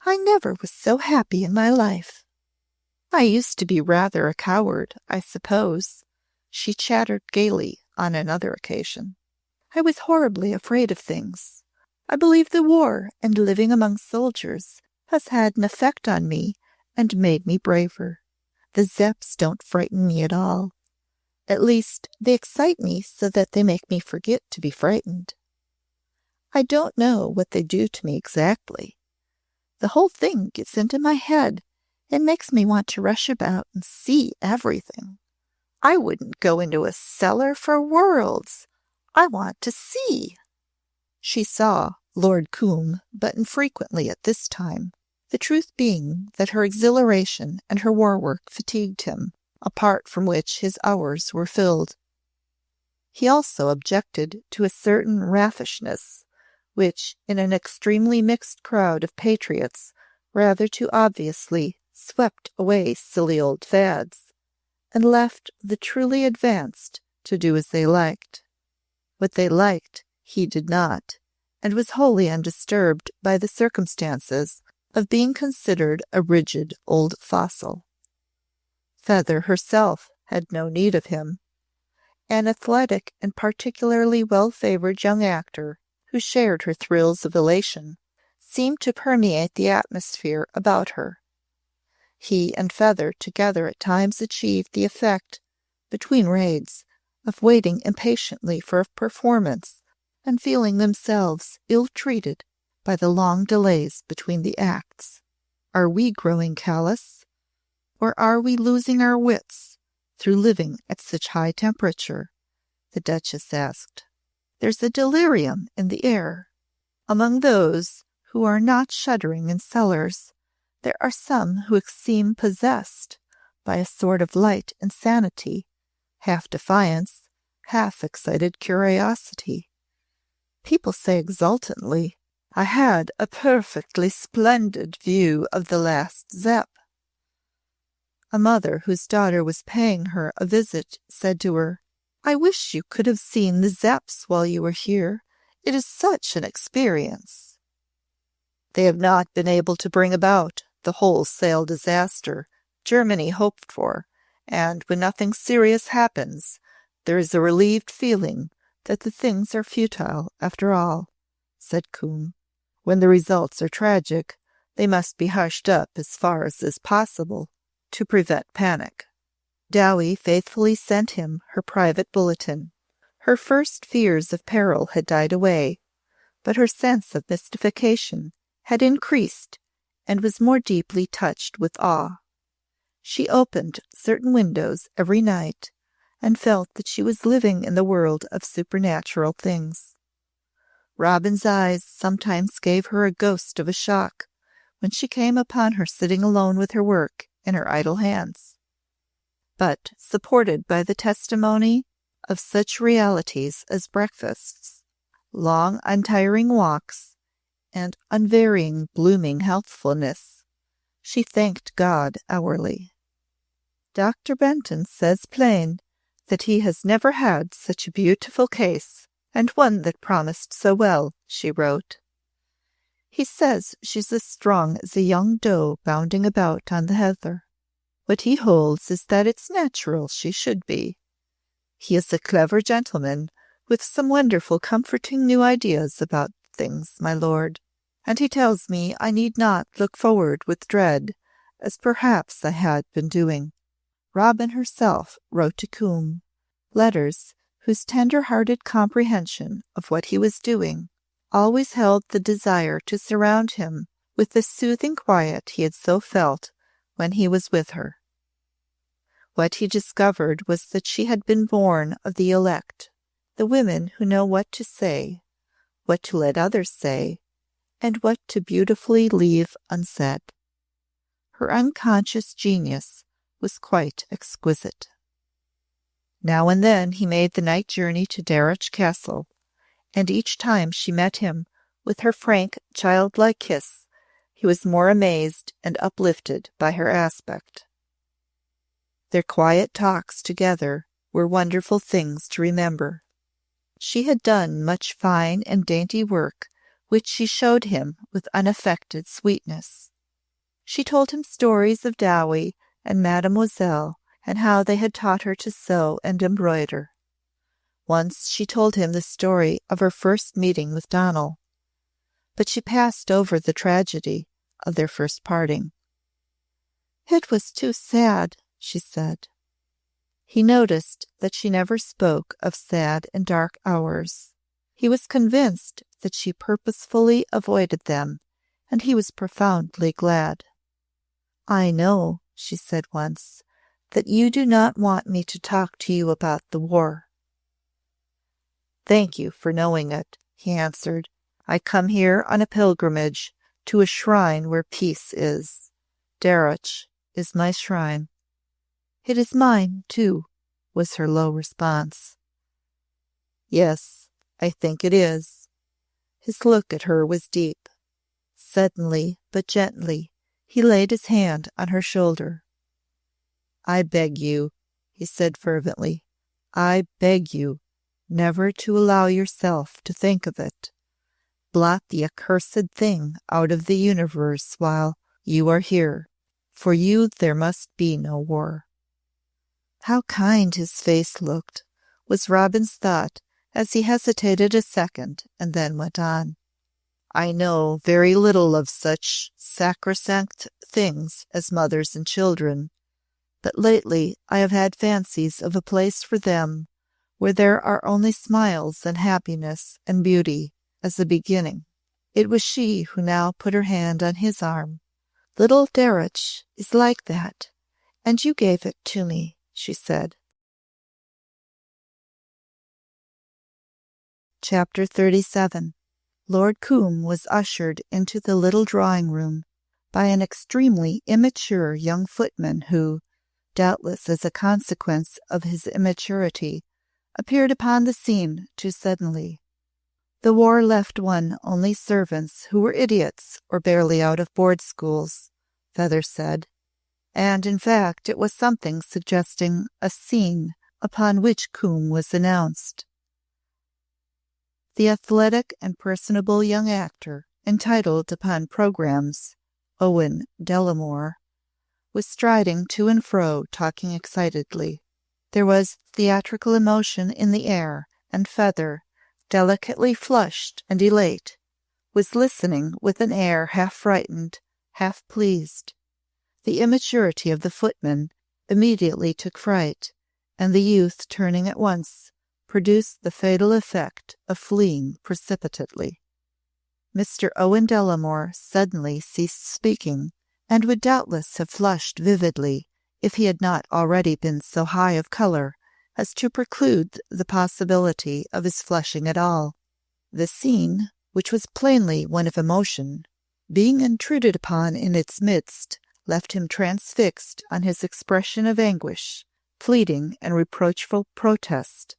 I never was so happy in my life. I used to be rather a coward, I suppose," she chattered gaily on another occasion. I was horribly afraid of things. I believe the war and living among soldiers has had an effect on me and made me braver. The Zepps don't frighten me at all. At least, they excite me so that they make me forget to be frightened. I don't know what they do to me exactly. The whole thing gets into my head and makes me want to rush about and see everything. I wouldn't go into a cellar for worlds. I want to see. She saw Lord Combe but infrequently at this time, the truth being that her exhilaration and her war work fatigued him, apart from which his hours were filled. He also objected to a certain raffishness, which, in an extremely mixed crowd of patriots, rather too obviously swept away silly old fads, and left the truly advanced to do as they liked. What they liked he did not, and was wholly undisturbed by the circumstances of being considered a rigid old fossil. Feather herself had no need of him. An athletic and particularly well-favored young actor, who shared her thrills of elation, seemed to permeate the atmosphere about her. He and Feather together at times achieved the effect, between raids, of waiting impatiently for a performance and feeling themselves ill-treated by the long delays between the acts. Are we growing callous? Or are we losing our wits through living at such high temperature? The Duchess asked. There's a delirium in the air. Among those who are not shuddering in cellars, there are some who seem possessed by a sort of light insanity, half defiance, half excited curiosity. People say exultantly, I had a perfectly splendid view of the last Zepp. A mother whose daughter was paying her a visit said to her, I wish you could have seen the Zepps while you were here. It is such an experience. They have not been able to bring about the wholesale disaster Germany hoped for, and when nothing serious happens, there is a relieved feeling that the things are futile after all, said Combe. When the results are tragic, they must be hushed up as far as is possible to prevent panic. Dowie faithfully sent him her private bulletin. Her first fears of peril had died away, but her sense of mystification had increased and was more deeply touched with awe. She opened certain windows every night and felt that she was living in the world of supernatural things. Robin's eyes sometimes gave her a ghost of a shock when she came upon her sitting alone with her work in her idle hands. But, supported by the testimony of such realities as breakfasts, long untiring walks, and unvarying blooming healthfulness, she thanked God hourly. Dr. Benton says plain that he has never had such a beautiful case, and one that promised so well, she wrote. He says she's as strong as a young doe bounding about on the heather. What he holds is that it's natural she should be. He is a clever gentleman, with some wonderful comforting new ideas about things, my lord, and he tells me I need not look forward with dread, as perhaps I had been doing. Robin herself wrote to Combe, letters whose tender-hearted comprehension of what he was doing always held the desire to surround him with the soothing quiet he had so felt when he was with her. What he discovered was that she had been born of the elect, the women who know what to say, what to let others say, and what to beautifully leave unsaid. Her unconscious genius was quite exquisite. Now and then he made the night journey to Darreuch Castle, and each time she met him with her frank, childlike kiss, he was more amazed and uplifted by her aspect. Their quiet talks together were wonderful things to remember. She had done much fine and dainty work, which she showed him with unaffected sweetness. She told him stories of Dowie and Mademoiselle, and how they had taught her to sew and embroider. Once she told him the story of her first meeting with Donal, but she passed over the tragedy of their first parting. "It was too sad," she said. He noticed that she never spoke of sad and dark hours. He was convinced that she purposefully avoided them, and he was profoundly glad. "I know," she said once, "that you do not want me to talk to you about the war." "Thank you for knowing it," he answered. "I come here on a pilgrimage to a shrine where peace is. Darrach is my shrine." "It is mine, too," was her low response. "Yes, I think it is." His look at her was deep. Suddenly, but gently, he laid his hand on her shoulder. "I beg you," he said fervently, "I beg you never to allow yourself to think of it. Blot the accursed thing out of the universe while you are here. For you there must be no war." How kind his face looked, was Robin's thought as he hesitated a second and then went on. "I know very little of such sacrosanct things as mothers and children, but lately I have had fancies of a place for them where there are only smiles and happiness and beauty as a beginning." It was she who now put her hand on his arm. "Little Darrach is like that, and you gave it to me," she said. Chapter 37. Lord Combe was ushered into the little drawing-room by an extremely immature young footman who, doubtless as a consequence of his immaturity, appeared upon the scene too suddenly. The war left one only servants who were idiots or barely out of board schools, Feather said, and in fact it was something suggesting a scene upon which Combe was announced. The athletic and personable young actor, entitled upon programs, Owen Delamore, was striding to and fro, talking excitedly. There was theatrical emotion in the air, and Feather, delicately flushed and elate, was listening with an air half frightened, half pleased. The immaturity of the footman immediately took fright, and the youth, turning at once, produced the fatal effect of fleeing precipitately. Mr. Owen Delamore suddenly ceased speaking, and would doubtless have flushed vividly if he had not already been so high of colour as to preclude the possibility of his flushing at all. The scene, which was plainly one of emotion, being intruded upon in its midst, left him transfixed on his expression of anguish, fleeting and reproachful protest,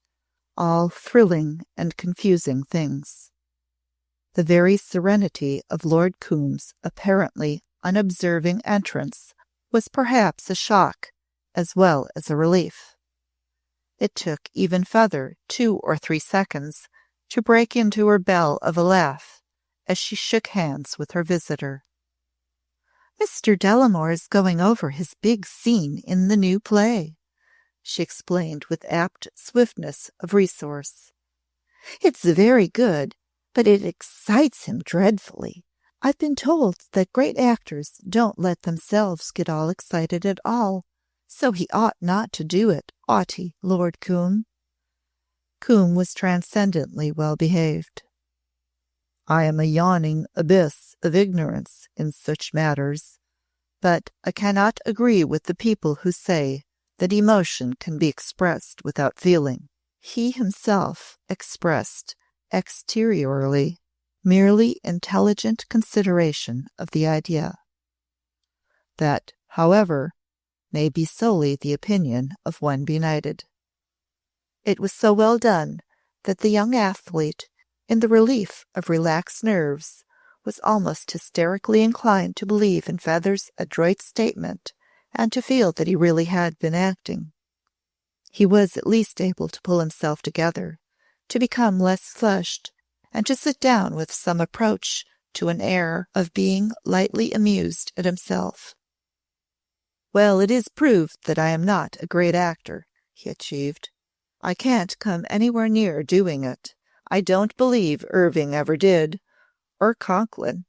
all thrilling and confusing things. The very serenity of Lord Combe's apparently unobserving entrance was perhaps a shock as well as a relief. It took even Feather 2 or 3 seconds to break into her bell of a laugh as she shook hands with her visitor. "Mr. Delamore is going over his big scene in the new play," she explained with apt swiftness of resource. "It's very good, but it excites him dreadfully. I've been told that great actors don't let themselves get all excited at all, so he ought not to do it, ought he, Lord Combe?" Combe was transcendently well behaved. "I am a yawning abyss of ignorance in such matters, but I cannot agree with the people who say that emotion can be expressed without feeling." He himself expressed exteriorly merely intelligent consideration of the idea. That, however, may be solely the opinion of one benighted. It was so well done that the young athlete, in the relief of relaxed nerves, was almost hysterically inclined to believe in Feather's adroit statement and to feel that he really had been acting. He was at least able to pull himself together, to become less flushed, and to sit down with some approach to an air of being lightly amused at himself. "Well, it is proved that I am not a great actor," he achieved. I can't come anywhere near doing it. I don't believe Irving ever did, or Conklin.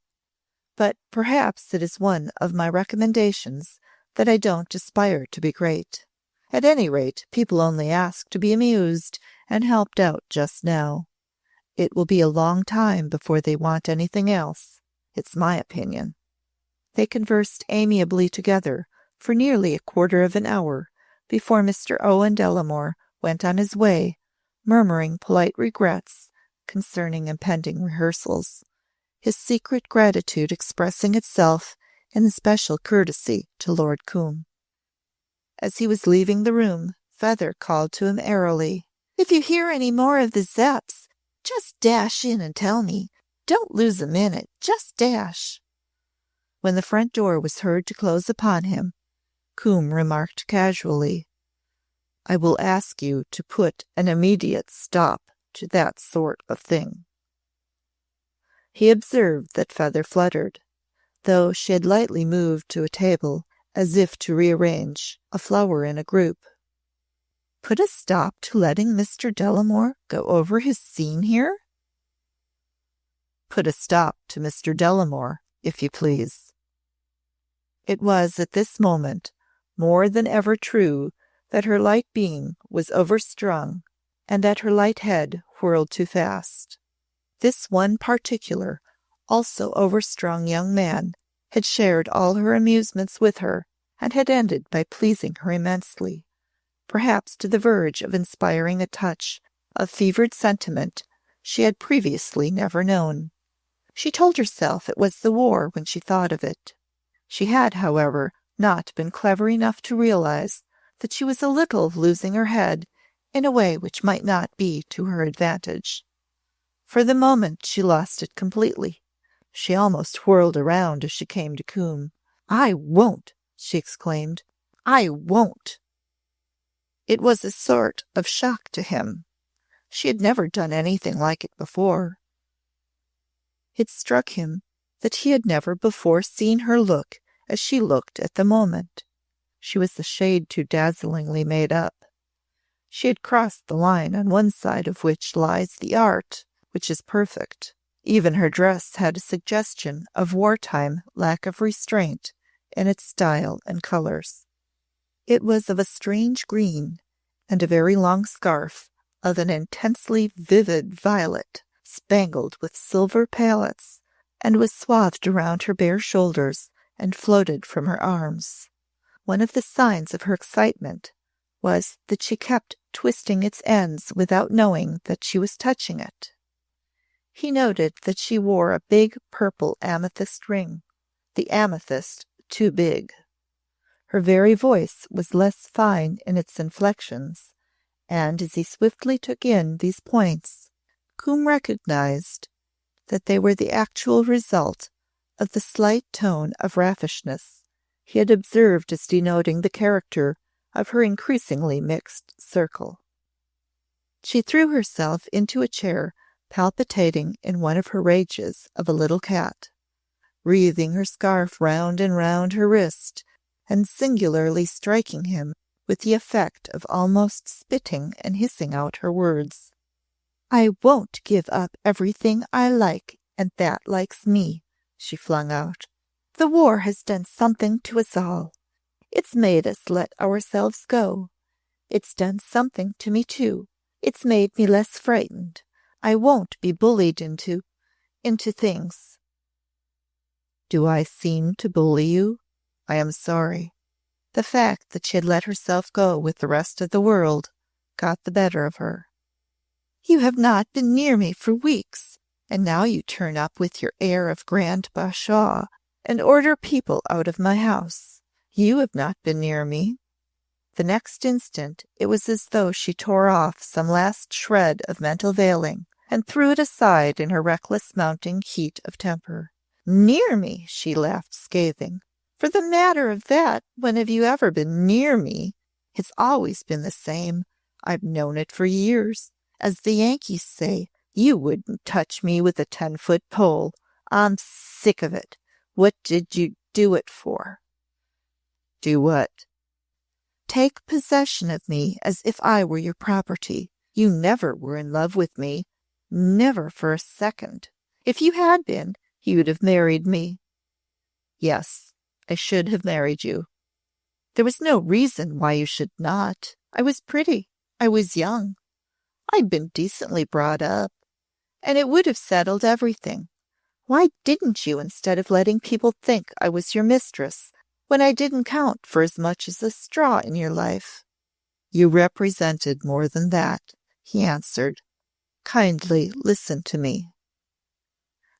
But perhaps it is one of my recommendations that I don't aspire to be great. At any rate, people only ask to be amused and helped out just now. It will be a long time before they want anything else. It's my opinion." They conversed amiably together for nearly a quarter of an hour before Mr. Owen Delamore went on his way, murmuring polite regrets concerning impending rehearsals, his secret gratitude expressing itself in special courtesy to Lord Combe. As he was leaving the room, Feather called to him airily, "If you hear any more of the Zepps, just dash in and tell me. Don't lose a minute. Just dash." When the front door was heard to close upon him, Combe remarked casually, "I will ask you to put an immediate stop to that sort of thing." He observed that Feather fluttered, though she had lightly moved to a table as if to rearrange a flower in a group. "Put a stop to letting Mr. Delamore go over his scene here?" "Put a stop to Mr. Delamore, if you please." It was at this moment more than ever true that her light being was overstrung and that her light head whirled too fast. This one particular, also overstrung young man had shared all her amusements with her and had ended by pleasing her immensely, perhaps to the verge of inspiring a touch of fevered sentiment she had previously never known. She told herself it was the war when she thought of it. She had, however, not been clever enough to realize that she was a little losing her head in a way which might not be to her advantage. For the moment she lost it completely. She almost whirled around as she came to Combe. "I won't!" she exclaimed. "I won't!" It was a sort of shock to him. She had never done anything like it before. It struck him that he had never before seen her look as she looked at the moment. She was a shade too dazzlingly made up. She had crossed the line on one side of which lies the art, which is perfect. Even her dress had a suggestion of wartime lack of restraint in its style and colors. It was of a strange green, and a very long scarf of an intensely vivid violet, spangled with silver palettes, and was swathed around her bare shoulders and floated from her arms. One of the signs of her excitement was that she kept twisting its ends without knowing that she was touching it. He noted that she wore a big purple amethyst ring, the amethyst too big. Her very voice was less fine in its inflections, and as he swiftly took in these points, Combe recognized that they were the actual result of the slight tone of raffishness he had observed as denoting the character of her increasingly mixed circle. She threw herself into a chair, palpitating in one of her rages of a little cat, wreathing her scarf round and round her wrist, and singularly striking him with the effect of almost spitting and hissing out her words. "I won't give up everything I like and that likes me," she flung out. "The war has done something to us all. It's made us let ourselves go. It's done something to me, too. It's made me less frightened. I won't be bullied into things." "Do I seem to bully you? I am sorry." The fact that she had let herself go with the rest of the world got the better of her. "You have not been near me for weeks, and now you turn up with your air of grand bashaw and order people out of my house. You have not been near me." The next instant it was as though she tore off some last shred of mental veiling and threw it aside in her reckless mounting heat of temper. "Near me!" she laughed, scathing. "For the matter of that, when have you ever been near me? It's always been the same. I've known it for years. As the Yankees say, you wouldn't touch me with a 10-foot pole. I'm sick of it. What did you do it for?" "Do what?" take possession of me as if I were your property. You never were in love with me, never for a second. If you had been, you'd have married me. Yes, I should have married you. There was no reason why you should not. I was pretty. I was young. I'd been decently brought up, and it would have settled everything. Why didn't you, instead of letting people think I was your mistress, when I didn't count for as much as a straw in your life? You represented more than that, he answered. Kindly listen to me.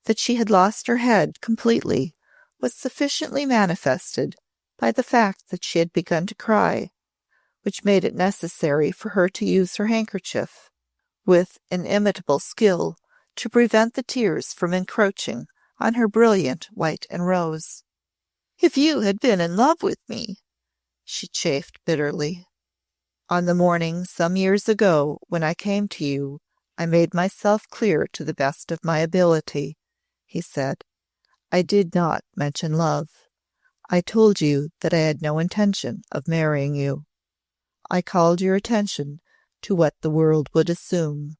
That she had lost her head completely was sufficiently manifested by the fact that she had begun to cry, which made it necessary for her to use her handkerchief, with inimitable skill, to prevent the tears from encroaching on her brilliant white and rose. If you had been in love with me, she chafed bitterly. On the morning some years ago when I came to you, I made myself clear to the best of my ability, he said. I did not mention love. I told you that I had no intention of marrying you. I called your attention to what the world would assume.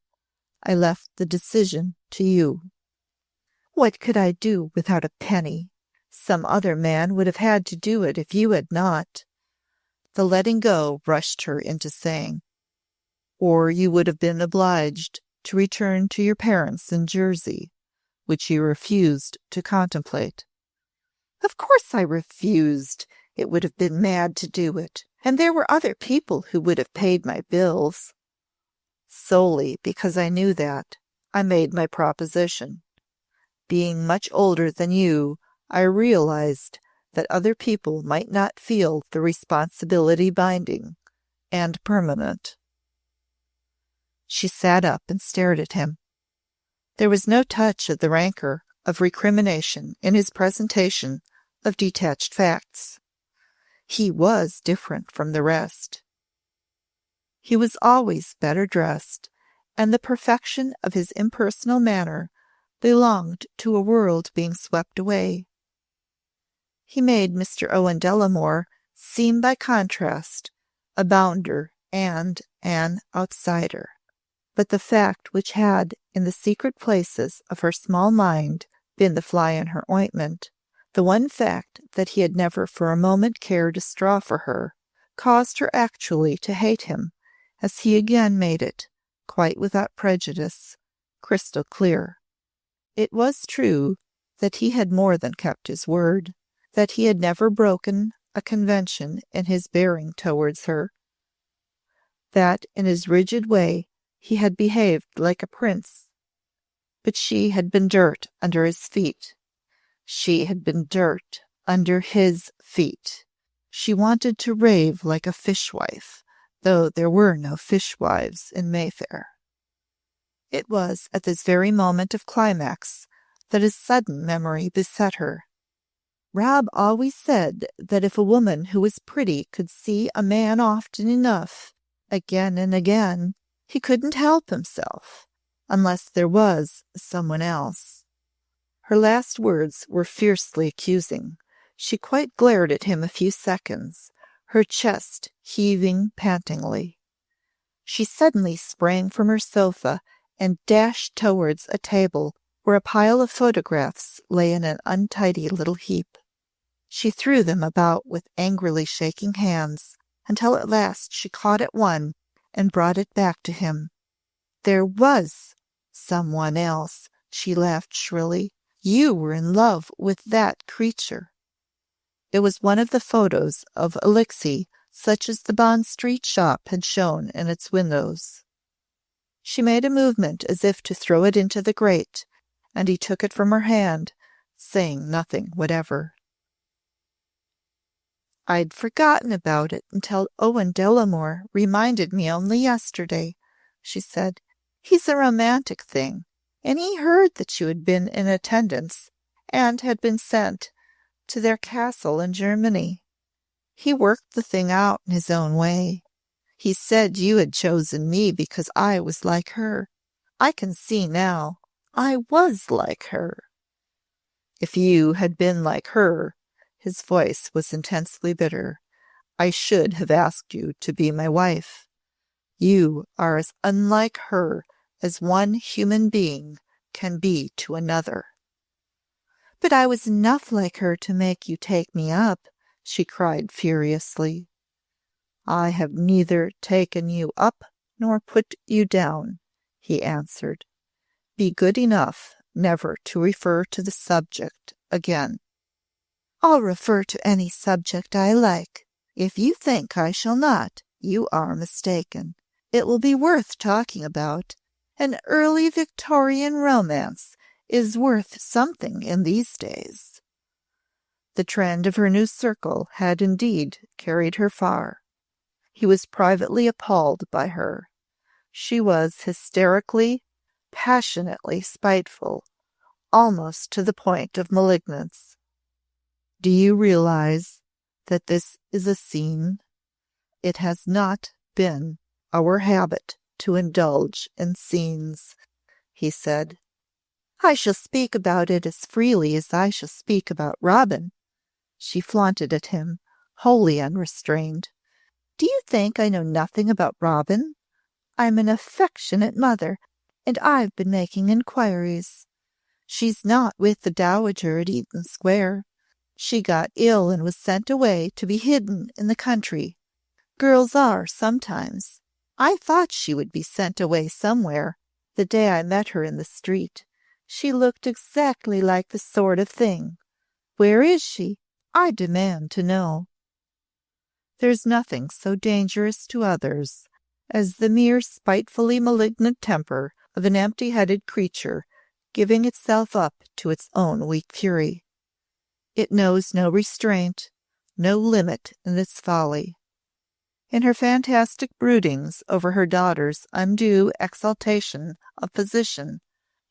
I left the decision to you. What could I do without a penny? Some other man would have had to do it if you had not. The letting go rushed her into saying, or you would have been obliged to return to your parents in Jersey, which you refused to contemplate. Of course I refused. It would have been mad to do it, and there were other people who would have paid my bills. Solely because I knew that, I made my proposition. Being much older than you, I realized that other people might not feel the responsibility binding and permanent. She sat up and stared at him. There was no touch of the rancor of recrimination in his presentation of detached facts. He was different from the rest. He was always better dressed, and the perfection of his impersonal manner belonged to a world being swept away. He made Mr. Owen Delamore seem by contrast a bounder and an outsider. But the fact which had, in the secret places of her small mind, been the fly in her ointment, the one fact that he had never for a moment cared a straw for her, caused her actually to hate him, as he again made it, quite without prejudice, crystal clear. It was true that he had more than kept his word, that he had never broken a convention in his bearing towards her, that in his rigid way he had behaved like a prince. But she had been dirt under his feet. She had been dirt under his feet. She wanted to rave like a fishwife, though there were no fishwives in Mayfair. It was at this very moment of climax that a sudden memory beset her. Rob always said that if a woman who was pretty could see a man often enough, again and again, he couldn't help himself, unless there was someone else. Her last words were fiercely accusing. She quite glared at him a few seconds, her chest heaving pantingly. She suddenly sprang from her sofa and dashed towards a table where a pile of photographs lay in an untidy little heap. She threw them about with angrily shaking hands, until at last she caught at one and brought it back to him. There was someone else, she laughed shrilly. You were in love with that creature. It was one of the photos of Alexei, such as the Bond Street shop had shown in its windows. She made a movement as if to throw it into the grate, and he took it from her hand, saying nothing whatever. I'd forgotten about it until Owen Delamore reminded me only yesterday, she said. He's a romantic thing, and he heard that you had been in attendance and had been sent to their castle in Germany. He worked the thing out in his own way. He said you had chosen me because I was like her. I can see now. I was like her. If you had been like her, his voice was intensely bitter, I should have asked you to be my wife. You are as unlike her as one human being can be to another." "But I was enough like her to make you take me up," she cried furiously. "I have neither taken you up nor put you down," he answered. "Be good enough never to refer to the subject again." "I'll refer to any subject I like. If you think I shall not, you are mistaken. It will be worth talking about. An early Victorian romance is worth something in these days." The trend of her new circle had indeed carried her far. He was privately appalled by her. She was hysterically, passionately spiteful, almost to the point of malignance. "Do you realize that this is a scene? It has not been our habit to indulge in scenes," he said. "I shall speak about it as freely as I shall speak about Robin." She flaunted at him, wholly unrestrained. "Do you think I know nothing about Robin? I'm an affectionate mother, and I've been making inquiries. She's not with the Dowager at Eaton Square. She got ill and was sent away to be hidden in the country. Girls are sometimes. I thought she would be sent away somewhere the day I met her in the street. She looked exactly like the sort of thing. Where is she? I demand to know." There's nothing so dangerous to others as the mere spitefully malignant temper of an empty-headed creature giving itself up to its own weak fury. It knows no restraint, no limit in its folly. In her fantastic broodings over her daughter's undue exaltation of position,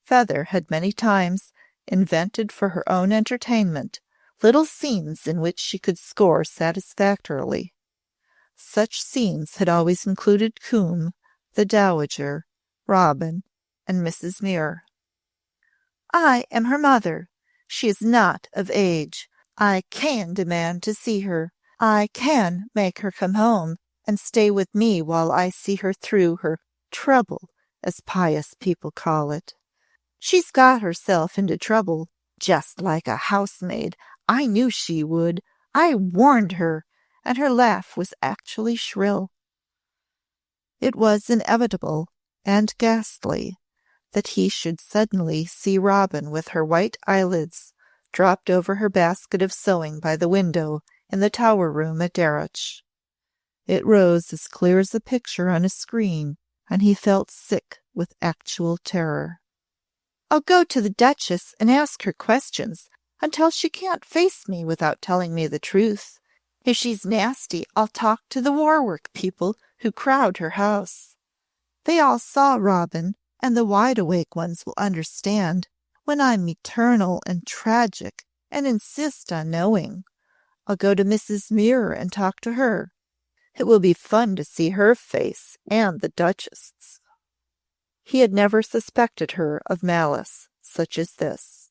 Feather had many times invented for her own entertainment little scenes in which she could score satisfactorily. Such scenes had always included Coombe, the Dowager, Robin, and Mrs. Muir. "I am her mother. She is not of age. I can demand to see her. I can make her come home and stay with me while I see her through her trouble, as pious people call it. She's got herself into trouble, just like a housemaid. I knew she would. I warned her, and her laugh was actually shrill." It was inevitable and ghastly that he should suddenly see Robin with her white eyelids dropped over her basket of sewing by the window in the tower room at Darreuch. It rose as clear as a picture on a screen, and he felt sick with actual terror. "I'll go to the Duchess and ask her questions until she can't face me without telling me the truth. If she's nasty, I'll talk to the war-work people who crowd her house. They all saw Robin, and the wide-awake ones will understand when I'm eternal and tragic and insist on knowing. I'll go to Mrs. Muir and talk to her. It will be fun to see her face and the Duchess's." He had never suspected her of malice such as this,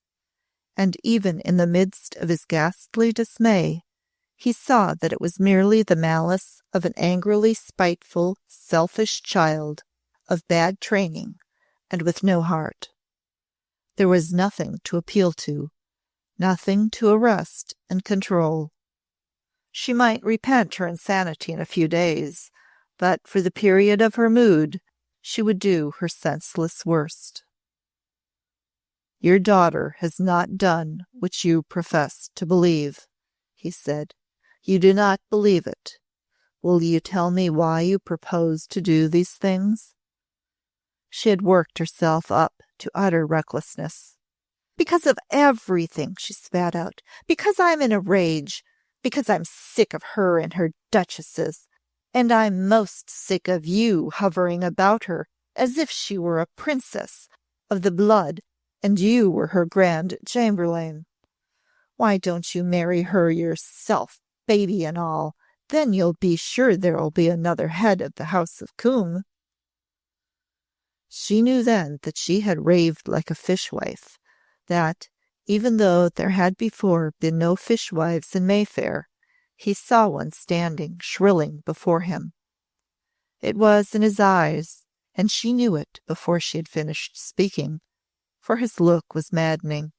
and even in the midst of his ghastly dismay, he saw that it was merely the malice of an angrily spiteful, selfish child of bad training and with no heart. There was nothing to appeal to, nothing to arrest and control. She might repent her insanity in a few days, but for the period of her mood, she would do her senseless worst. "Your daughter has not done what you profess to believe," he said. "You do not believe it. Will you tell me why you propose to do these things?" She had worked herself up to utter recklessness. "Because of everything," she spat out. "Because I'm in a rage. Because I'm sick of her and her duchesses. And I'm most sick of you hovering about her as if she were a princess of the blood and you were her grand chamberlain. Why don't you marry her yourself, baby and all? Then you'll be sure there'll be another head of the house of Coombe." She knew then that she had raved like a fishwife, that, even though there had before been no fishwives in Mayfair, he saw one standing, shrilling before him. It was in his eyes, and she knew it before she had finished speaking, for his look was maddening.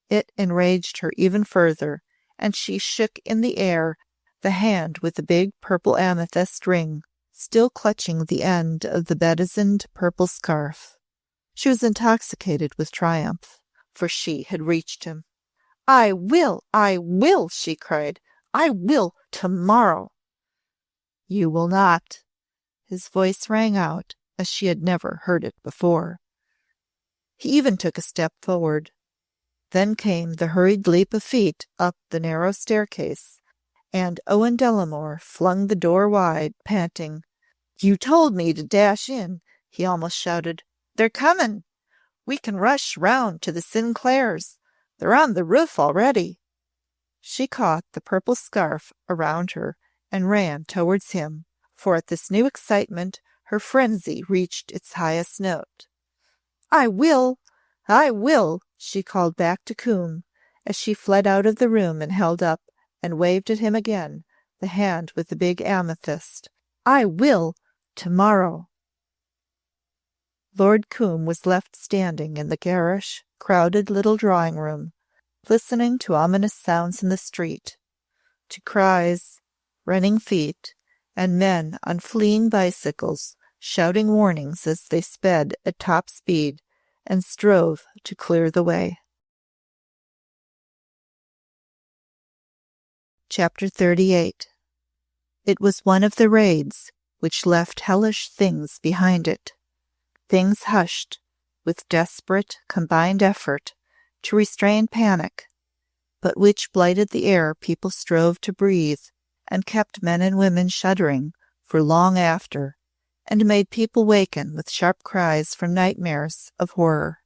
It enraged her even further, and she shook in the air the hand with the big purple amethyst ring, still clutching the end of the bedizened purple scarf. She was intoxicated with triumph, for she had reached him. I will, she cried. I will tomorrow. You will not. His voice rang out as she had never heard it before. He even took a step forward. Then came the hurried leap of feet up the narrow staircase, and Owen Delamore flung the door wide, panting. You told me to dash in, he almost shouted. They're coming. We can rush round to the Sinclairs. They're on the roof already. She caught the purple scarf around her and ran towards him, for at this new excitement her frenzy reached its highest note. I will, she called back to Coombe, as she fled out of the room and held up and waved at him again the hand with the big amethyst. I will, tomorrow. Lord Coombe was left standing in the garish, crowded little drawing-room, listening to ominous sounds in the street, to cries, running feet, and men on fleeing bicycles shouting warnings as they sped at top speed and strove to clear the way. Chapter 38. It was one of the raids which left hellish things behind it, things hushed with desperate, combined effort to restrain panic, but which blighted the air people strove to breathe and kept men and women shuddering for long after, and made people waken with sharp cries from nightmares of horror.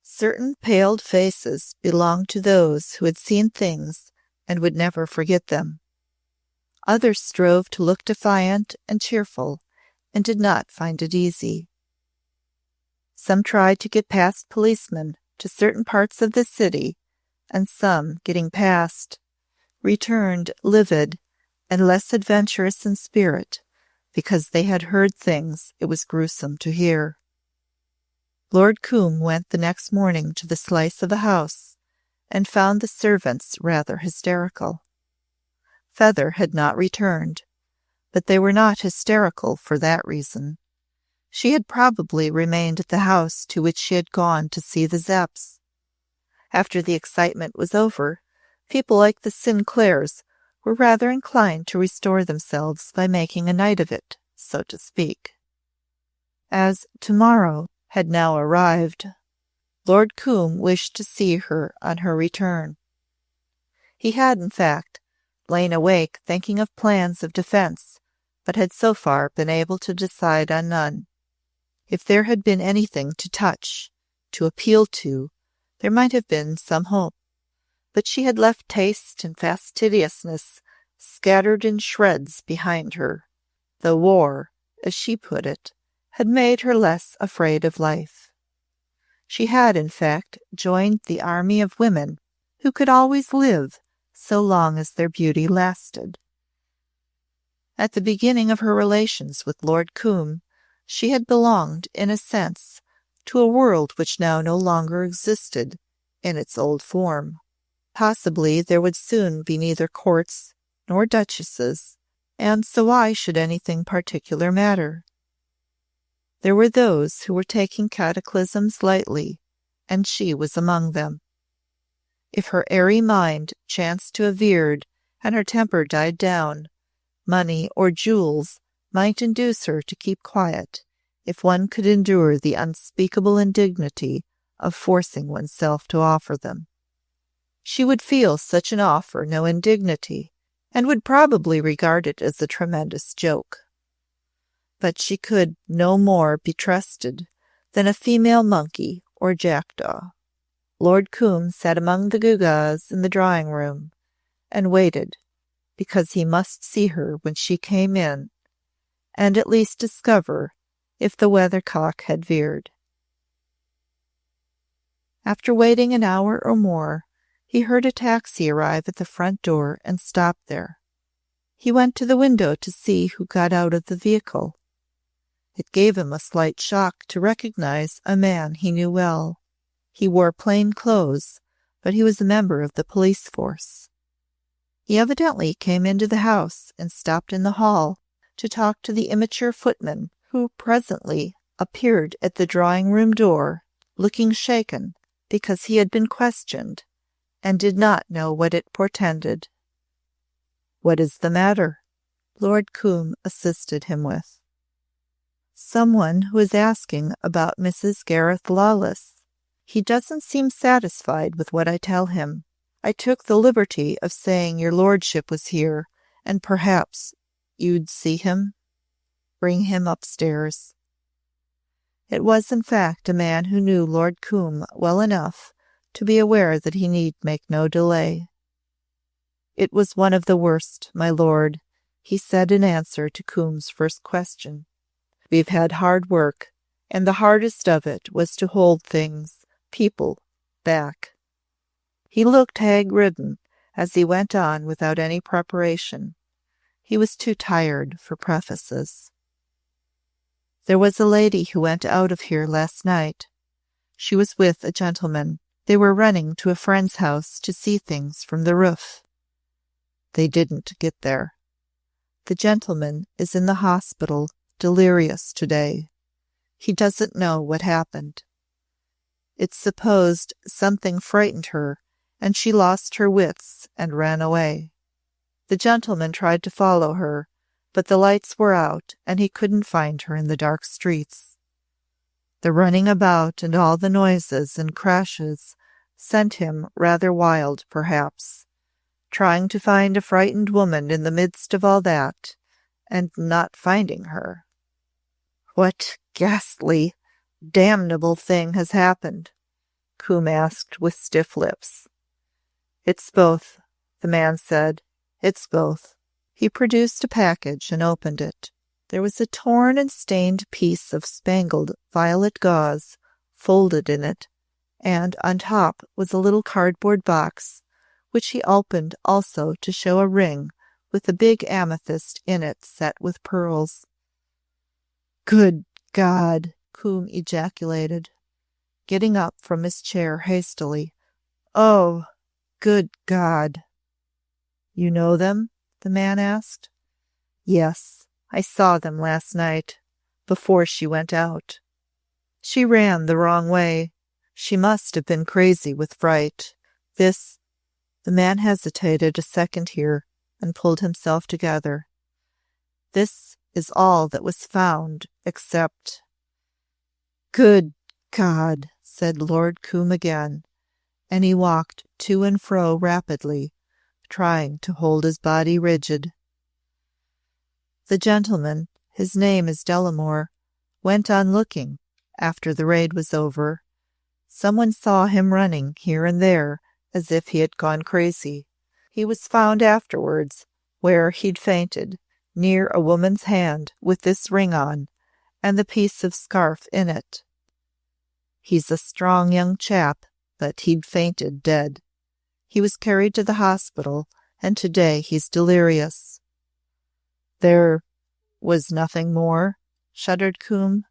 Certain paled faces belonged to those who had seen things and would never forget them. Others strove to look defiant and cheerful, and did not find it easy. Some tried to get past policemen to certain parts of the city, and some, getting past, returned livid and less adventurous in spirit, because they had heard things it was gruesome to hear. Lord Coombe went the next morning to the slice of a house, and found the servants rather hysterical. Feather had not returned, but they were not hysterical for that reason. She had probably remained at the house to which she had gone to see the Zepps. After the excitement was over, people like the Sinclairs were rather inclined to restore themselves by making a night of it, so to speak. As tomorrow had now arrived, Lord Coombe wished to see her on her return. He had, in fact, lain awake thinking of plans of defense, but had so far been able to decide on none. If there had been anything to touch, to appeal to, there might have been some hope. But she had left taste and fastidiousness scattered in shreds behind her. The war, as she put it, had made her less afraid of life. She had, in fact, joined the army of women who could always live so long as their beauty lasted. At the beginning of her relations with Lord Coombe, she had belonged, in a sense, to a world which now no longer existed in its old form. Possibly there would soon be neither courts nor duchesses, and so why should anything particular matter? There were those who were taking cataclysms lightly, and she was among them. If her airy mind chanced to have veered and her temper died down, money or jewels might induce her to keep quiet, if one could endure the unspeakable indignity of forcing oneself to offer them. She would feel such an offer no indignity, and would probably regard it as a tremendous joke. But she could no more be trusted than a female monkey or jackdaw. Lord Coombe sat among the gewgaws in the drawing-room, and waited, because he must see her when she came in, and at least discover if the weathercock had veered. After waiting an hour or more, he heard a taxi arrive at the front door and stop there. He went to the window to see who got out of the vehicle. It gave him a slight shock to recognize a man he knew well. He wore plain clothes, but he was a member of the police force. He evidently came into the house and stopped in the hall to talk to the immature footman, who presently appeared at the drawing-room door, looking shaken because he had been questioned and did not know what it portended. "What is the matter?" Lord Combe assisted him with. "Someone who is asking about Mrs. Gareth Lawless. He doesn't seem satisfied with what I tell him. I took the liberty of saying your lordship was here, and perhaps you'd see him. Bring him upstairs." It was, in fact, a man who knew Lord Combe well enough to be aware that he need make no delay. "It was one of the worst, my lord," he said in answer to Combe's first question. "We've had hard work, and the hardest of it was to hold people, back." He looked hag-ridden as he went on without any preparation. He was too tired for prefaces. "There was a lady who went out of here last night. She was with a gentleman. They were running to a friend's house to see things from the roof. They didn't get there. The gentleman is in the hospital, delirious today. He doesn't know what happened. It's supposed something frightened her, and she lost her wits and ran away. The gentleman tried to follow her, but the lights were out, and he couldn't find her in the dark streets. The running about and all the noises and crashes sent him rather wild, perhaps, trying to find a frightened woman in the midst of all that, and not finding her." "What ghastly, damnable thing has happened?" Combe asked with stiff lips. "It's both," the man said. "It's both." He produced a package and opened it. There was a torn and stained piece of spangled violet gauze folded in it, and on top was a little cardboard box, which he opened also to show a ring with a big amethyst in it set with pearls. "Good God!" Combe ejaculated, getting up from his chair hastily. "Oh, good God!" "You know them?" the man asked. "Yes, I saw them last night, before she went out. She ran the wrong way. She must have been crazy with fright. The man hesitated a second here and pulled himself together. "This is all that was found, except—" "Good God!" said Lord Combe again, and he walked to and fro rapidly, trying to hold his body rigid. "The gentleman, his name is Delamore, went on looking after the raid was over. Someone saw him running here and there as if he had gone crazy. He was found afterwards where he'd fainted, near a woman's hand with this ring on and the piece of scarf in it. He's a strong young chap, but he'd fainted dead. He was carried to the hospital, and today he's delirious." "There was nothing more?" shuddered Combe.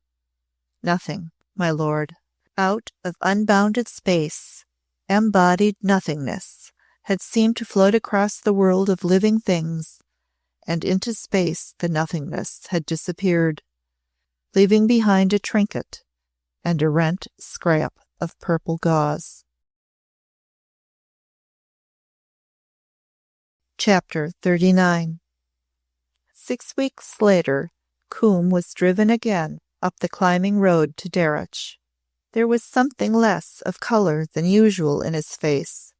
"Nothing, my lord." Out of unbounded space, embodied nothingness had seemed to float across the world of living things, and into space the nothingness had disappeared, leaving behind a trinket and a rent scrap of purple gauze. Chapter 39. 6 weeks later, Combe was driven again up the climbing road to Darrach. There was something less of colour than usual in his face,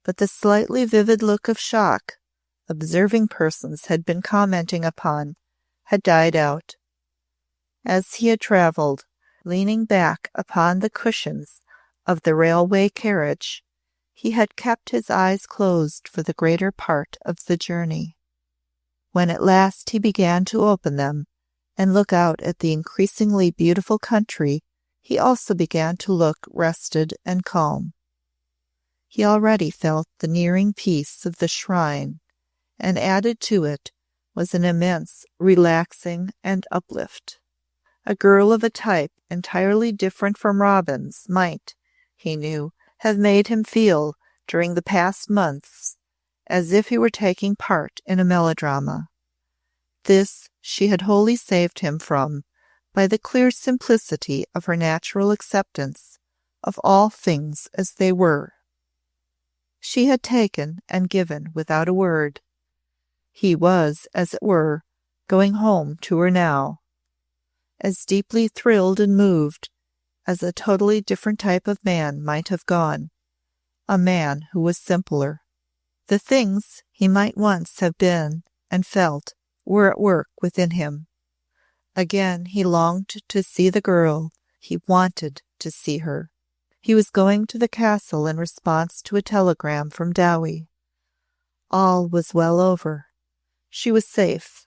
but the slightly vivid look of shock observing persons had been commenting upon had died out. As he had travelled, leaning back upon the cushions of the railway carriage, he had kept his eyes closed for the greater part of the journey. When at last he began to open them and look out at the increasingly beautiful country, he also began to look rested and calm. He already felt the nearing peace of the shrine, and added to it was an immense relaxing and uplift. A girl of a type entirely different from Robin's might, he knew, have made him feel during the past months as if he were taking part in a melodrama. This she had wholly saved him from by the clear simplicity of her natural acceptance of all things as they were. She had taken and given without a word. He was, as it were, going home to her now, as deeply thrilled and moved as a totally different type of man might have gone, a man who was simpler. The things he might once have been and felt were at work within him. Again he longed to see the girl. He wanted to see her. He was going to the castle in response to a telegram from Dowie. All was well over. She was safe.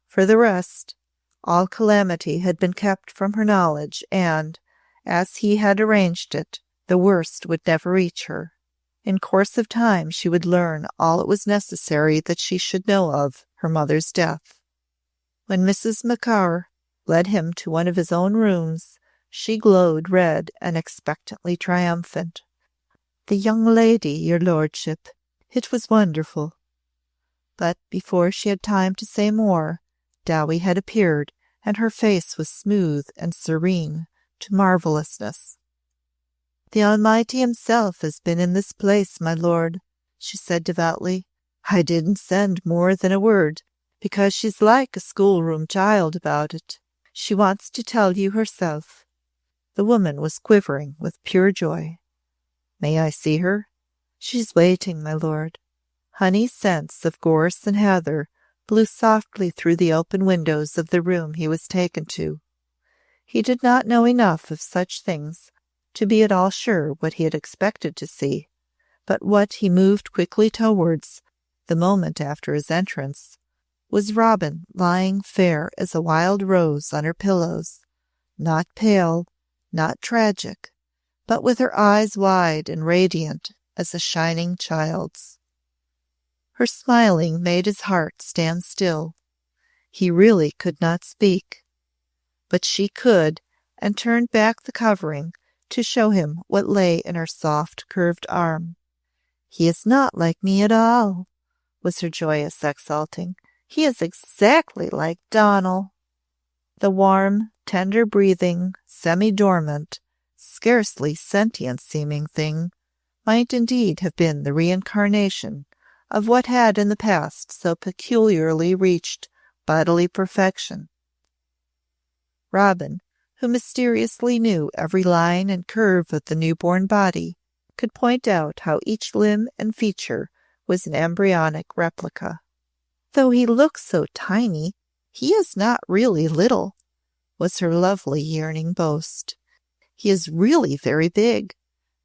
For the rest, all calamity had been kept from her knowledge, and, as he had arranged it, the worst would never reach her. In course of time she would learn all it was necessary that she should know of her mother's death. When Mrs. Macaur led him to one of his own rooms, she glowed red and expectantly triumphant. "The young lady, your lordship. It was wonderful." But before she had time to say more, Dowie had appeared, and her face was smooth and serene to marvellousness. "The Almighty himself has been in this place, my lord," she said devoutly. "I didn't send more than a word, because she's like a schoolroom child about it. She wants to tell you herself." The woman was quivering with pure joy. "May I see her?" "She's waiting, my lord." Honey scents of gorse and heather blew softly through the open windows of the room he was taken to. He did not know enough of such things to be at all sure what he had expected to see, but what he moved quickly towards, the moment after his entrance, was Robin lying fair as a wild rose on her pillows, not pale, not tragic, but with her eyes wide and radiant as a shining child's. Her smiling made his heart stand still. He really could not speak, but she could, and turned back the covering to show him what lay in her soft, curved arm. "He is not like me at all," was her joyous exulting. "He is exactly like Donal." The warm, tender-breathing, semi-dormant, scarcely sentient-seeming thing might indeed have been the reincarnation of what had in the past so peculiarly reached bodily perfection. Robin, who mysteriously knew every line and curve of the newborn body, could point out how each limb and feature was an embryonic replica. "Though he looks so tiny, he is not really little," was her lovely yearning boast. "He is really very big.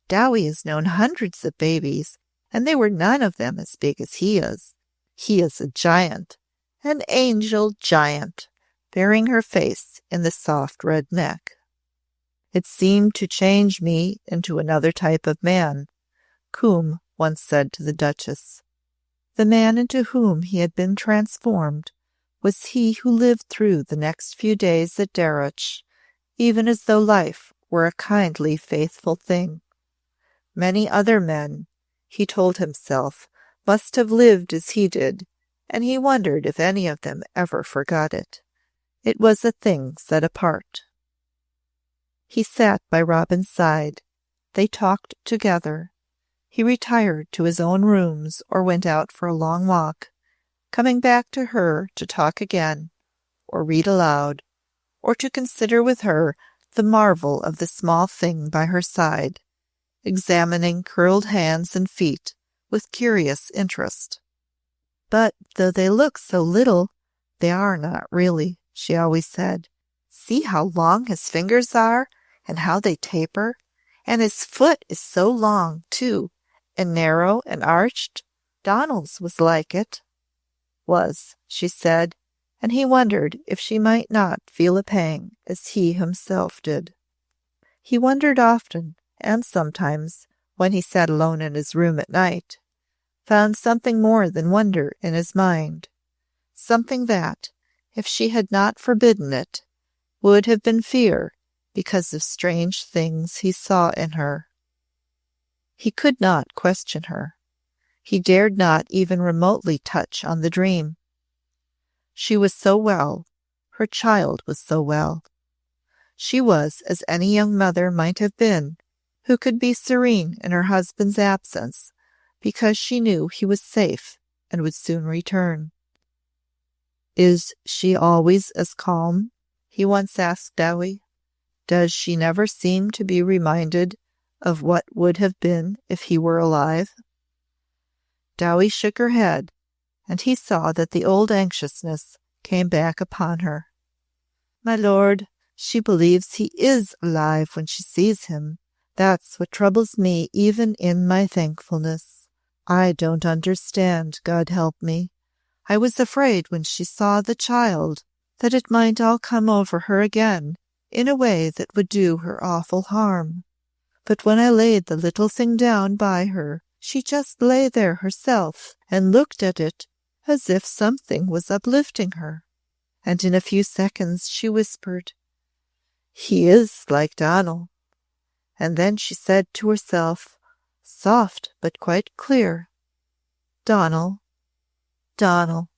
Dowie has known hundreds of babies, and they were none of them as big as he is. He is a giant, an angel giant," burying her face in the soft red neck. "It seemed to change me into another type of man," Coombe once said to the Duchess. The man into whom he had been transformed was he who lived through the next few days at Darreuch, even as though life were a kindly, faithful thing. Many other men, he told himself, must have lived as he did, and he wondered if any of them ever forgot it. It was a thing set apart. He sat by Robin's side. They talked together. He retired to his own rooms or went out for a long walk, coming back to her to talk again, or read aloud, or to consider with her the marvel of the small thing by her side, examining curled hands and feet with curious interest. "But though they look so little, they are not really," she always said. "See how long his fingers are, and how they taper, and his foot is so long, too, and narrow and arched. Donal's was like it." "Was," she said, and he wondered if she might not feel a pang as he himself did. He wondered often, and sometimes, when he sat alone in his room at night, found something more than wonder in his mind. something that, if she had not forbidden it, would have been fear because of strange things he saw in her. He could not question her. He dared not even remotely touch on the dream. She was so well. Her child was so well. She was as any young mother might have been, who could be serene in her husband's absence because she knew he was safe and would soon return. "Is she always as calm?" he once asked Dowie. "Does she never seem to be reminded of what would have been if he were alive?" Dowie shook her head, and he saw that the old anxiousness came back upon her. "My lord, she believes he is alive when she sees him. That's what troubles me even in my thankfulness. I don't understand, God help me. I was afraid when she saw the child that it might all come over her again in a way that would do her awful harm. But when I laid the little thing down by her, she just lay there herself and looked at it as if something was uplifting her. And in a few seconds she whispered, 'He is like Donal.' And then she said to herself, soft but quite clear, 'Donal, Donal,'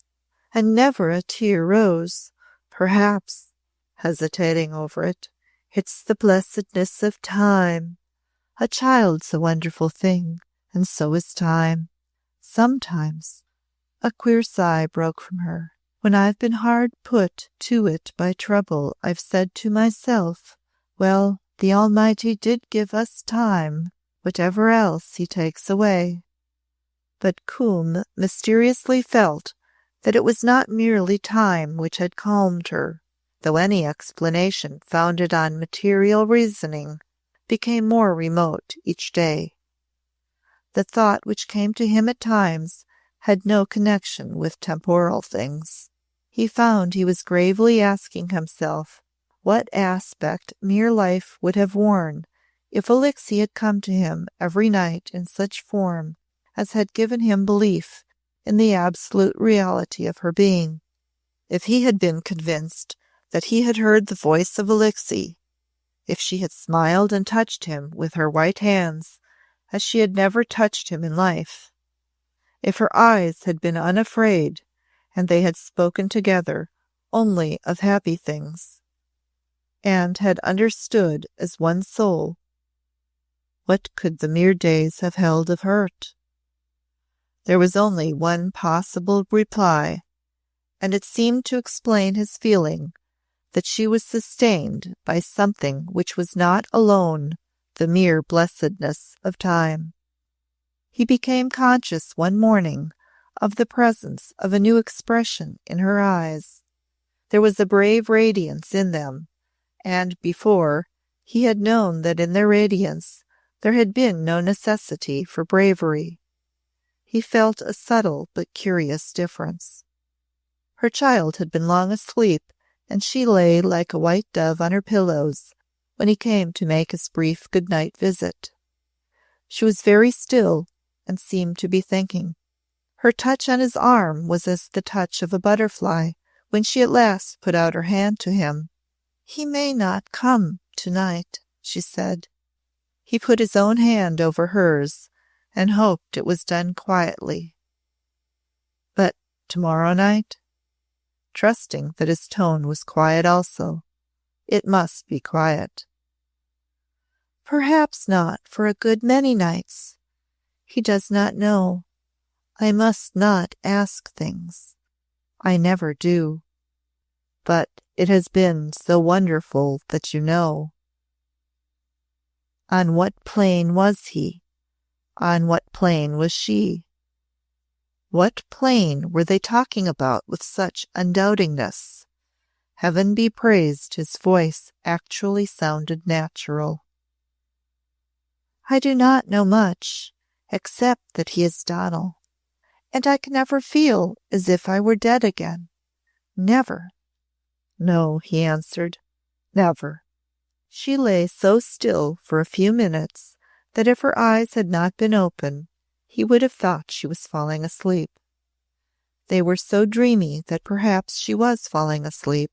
and never a tear rose. Perhaps," hesitating over it, "it's the blessedness of time. A child's a wonderful thing, and so is time. Sometimes," a queer sigh broke from her, "when I've been hard put to it by trouble, I've said to myself, well, the Almighty did give us time, whatever else he takes away." But Coombe mysteriously felt that it was not merely time which had calmed her, though any explanation founded on material reasoning became more remote each day. The thought which came to him at times had no connection with temporal things. He found he was gravely asking himself what aspect mere life would have worn if Elixir had come to him every night in such form as had given him belief in the absolute reality of her being. If he had been convinced that he had heard the voice of Elixir, if she had smiled and touched him with her white hands as she had never touched him in life, if her eyes had been unafraid and they had spoken together only of happy things, and had understood as one soul, what could the mere days have held of hurt? There was only one possible reply, and it seemed to explain his feeling that she was sustained by something which was not alone the mere blessedness of time. He became conscious one morning of the presence of a new expression in her eyes. There was a brave radiance in them, and before he had known that in their radiance there had been no necessity for bravery. He felt a subtle but curious difference. Her child had been long asleep, and she lay like a white dove on her pillows when he came to make his brief good-night visit. She was very still and seemed to be thinking. Her touch on his arm was as the touch of a butterfly when she at last put out her hand to him. "He may not come tonight," she said. He put his own hand over hers and hoped it was done quietly. "But tomorrow night?" Trusting that his tone was quiet also. It must be quiet. "Perhaps not for a good many nights. He does not know. I must not ask things. I never do. But it has been so wonderful that you know." On what plane was he? On what plane was she? What plane were they talking about with such undoubtingness? Heaven be praised, his voice actually sounded natural. "I do not know much, except that he is Donal, and I can never feel as if I were dead again. Never." "No," he answered, "never." She lay so still for a few minutes that if her eyes had not been open, he would have thought she was falling asleep. They were so dreamy that perhaps she was falling asleep,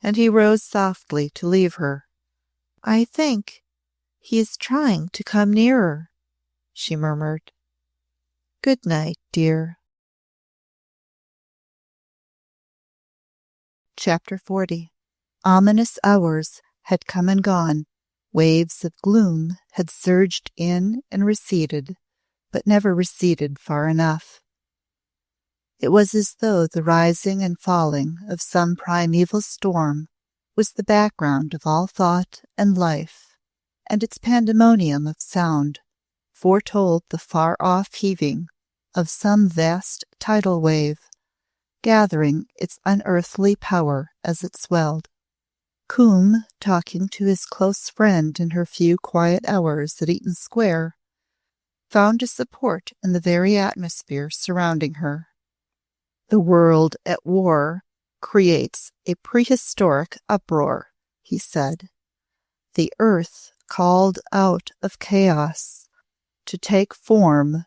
and he rose softly to leave her. "I think he is trying to come nearer," she murmured. "Good night, dear." Chapter 40. Ominous hours had come and gone. Waves of gloom had surged in and receded, but never receded far enough. It was as though the rising and falling of some primeval storm was the background of all thought and life, and its pandemonium of sound foretold the far-off heaving of some vast tidal wave, gathering its unearthly power as it swelled. Coombe, talking to his close friend in her few quiet hours at Eaton Square, found a support in the very atmosphere surrounding her. "The world at war creates a prehistoric uproar," he said. "The earth, called out of chaos to take form,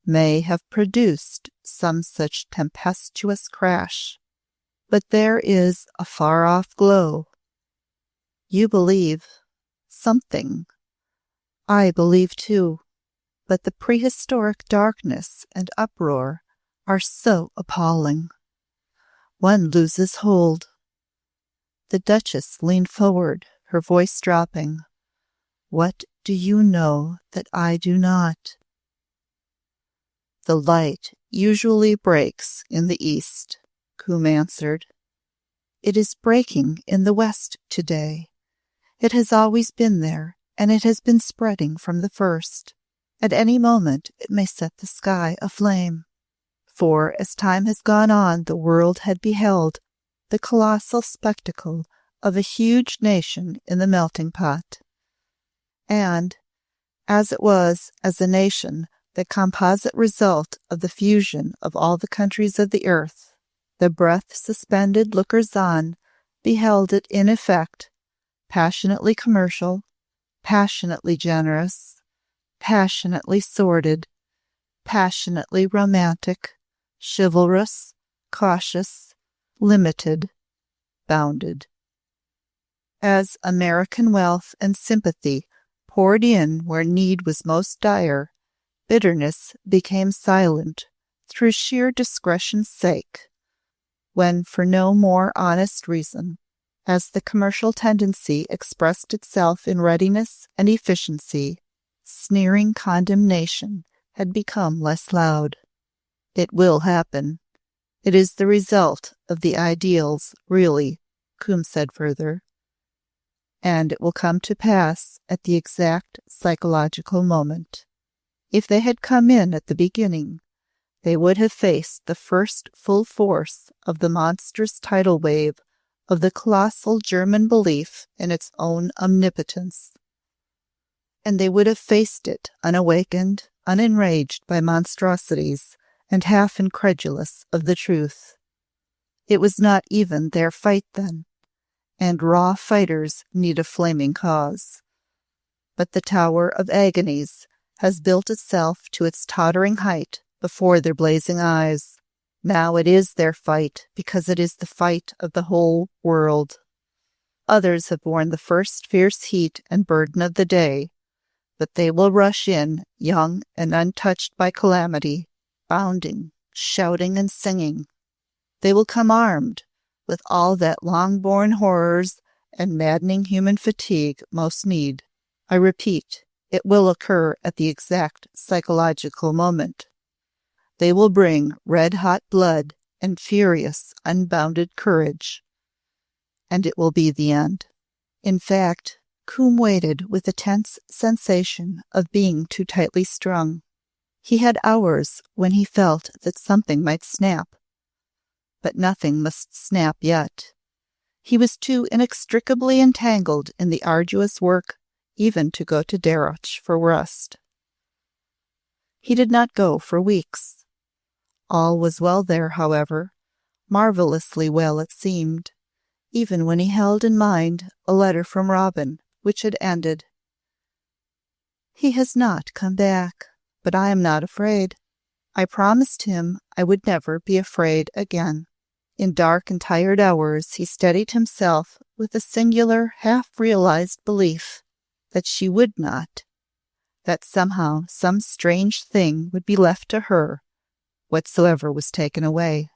may have produced some such tempestuous crash, but there is a far-off glow. You believe something. I believe too, but the prehistoric darkness and uproar are so appalling. One loses hold." The Duchess leaned forward, her voice dropping. "What do you know that I do not?" "The light usually breaks in the east," Coombe answered. "It is breaking in the west today. It has always been there, and it has been spreading from the first. At any moment it may set the sky aflame." For as time has gone on, the world had beheld the colossal spectacle of a huge nation in the melting pot. And, as it was, as a nation, the composite result of the fusion of all the countries of the earth, the breath-suspended lookers-on beheld it in effect, passionately commercial, passionately generous, passionately sordid, passionately romantic, chivalrous, cautious, limited, bounded. As American wealth and sympathy poured in where need was most dire, bitterness became silent through sheer discretion's sake, when for no more honest reason, as the commercial tendency expressed itself in readiness and efficiency, sneering condemnation had become less loud. "It will happen. It is the result of the ideals, really," Coombe said further. "And it will come to pass at the exact psychological moment. If they had come in at the beginning, they would have faced the first full force of the monstrous tidal wave of the colossal German belief in its own omnipotence. And they would have faced it unawakened, unenraged by monstrosities, and half incredulous of the truth. It was not even their fight then, and raw fighters need a flaming cause. But the Tower of Agonies has built itself to its tottering height before their blazing eyes. Now it is their fight, because it is the fight of the whole world. Others have borne the first fierce heat and burden of the day, but they will rush in, young and untouched by calamity, bounding, shouting, and singing. They will come armed with all that long-born horrors and maddening human fatigue most need. I repeat, it will occur at the exact psychological moment. They will bring red-hot blood and furious, unbounded courage. And it will be the end. In fact, Coombe waited with a tense sensation of being too tightly strung. He had hours when he felt that something might snap. But nothing must snap yet. He was too inextricably entangled in the arduous work even to go to Darreuch for rest. He did not go for weeks. All was well there, however, marvelously well it seemed, even when he held in mind a letter from Robin, which had ended, "He has not come back, but I am not afraid. I promised him I would never be afraid again. In dark and tired hours he steadied himself with a singular, half-realized belief that she would not, that somehow some strange thing would be left to her, whatsoever was taken away.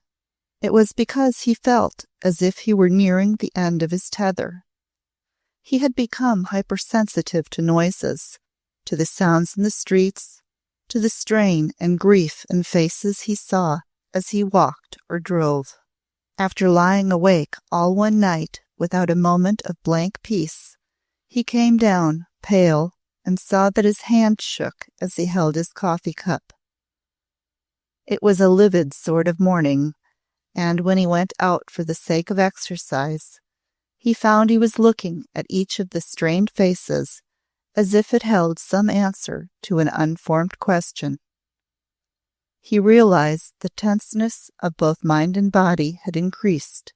It was because he felt as if he were nearing the end of his tether. He had become hypersensitive to noises, to the sounds in the streets, to the strain and grief in faces he saw as he walked or drove. After lying awake all one night without a moment of blank peace, he came down, pale, and saw that his hand shook as he held his coffee cup. It was a livid sort of morning, and when he went out for the sake of exercise, he found he was looking at each of the strained faces as if it held some answer to an unformed question. He realized the tenseness of both mind and body had increased.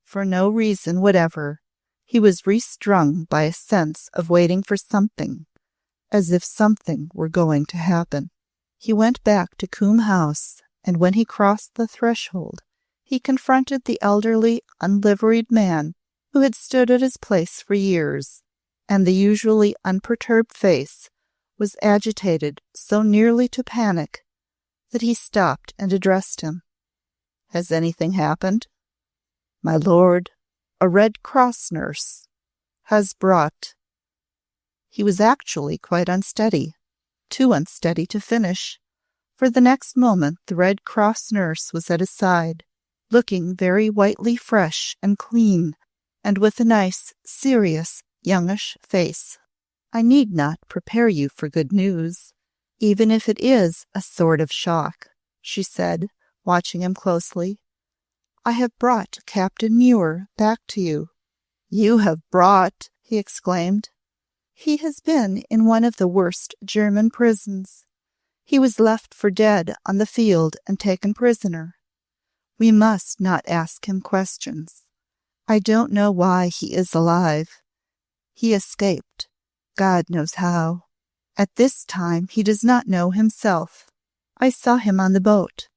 For no reason whatever, he was restrung by a sense of waiting for something, as if something were going to happen. He went back to Coombe House, and when he crossed the threshold, he confronted the elderly, unliveried man who had stood at his place for years, and the usually unperturbed face was agitated so nearly to panic that he stopped and addressed him. "Has anything happened?" "My lord, a Red Cross nurse has brought—" He was actually quite unsteady, too unsteady to finish, for the next moment the Red Cross nurse was at his side, looking very whitely fresh and clean, and with a nice, serious, youngish face. "I need not prepare you for good news, even if it is a sort of shock," she said, watching him closely. "I have brought Captain Muir back to you." "You have brought—" he exclaimed. "He has been in one of the worst German prisons. He was left for dead on the field and taken prisoner. We must not ask him questions. I don't know why he is alive. He escaped, God knows how. At this time he does not know himself. I saw him on the boat.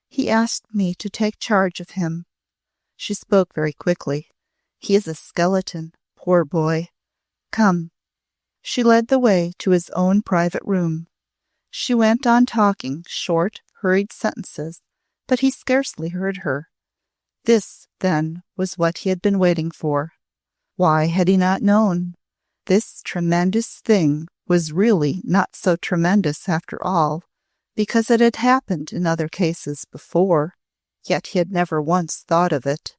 He asked me to take charge of him." She spoke very quickly. "He is a skeleton, poor boy. Come." She led the way to his own private room. She went on talking short, hurried sentences, but he scarcely heard her. This, then, was what he had been waiting for. Why had he not known? This tremendous thing was really not so tremendous after all, because it had happened in other cases before, yet he had never once thought of it.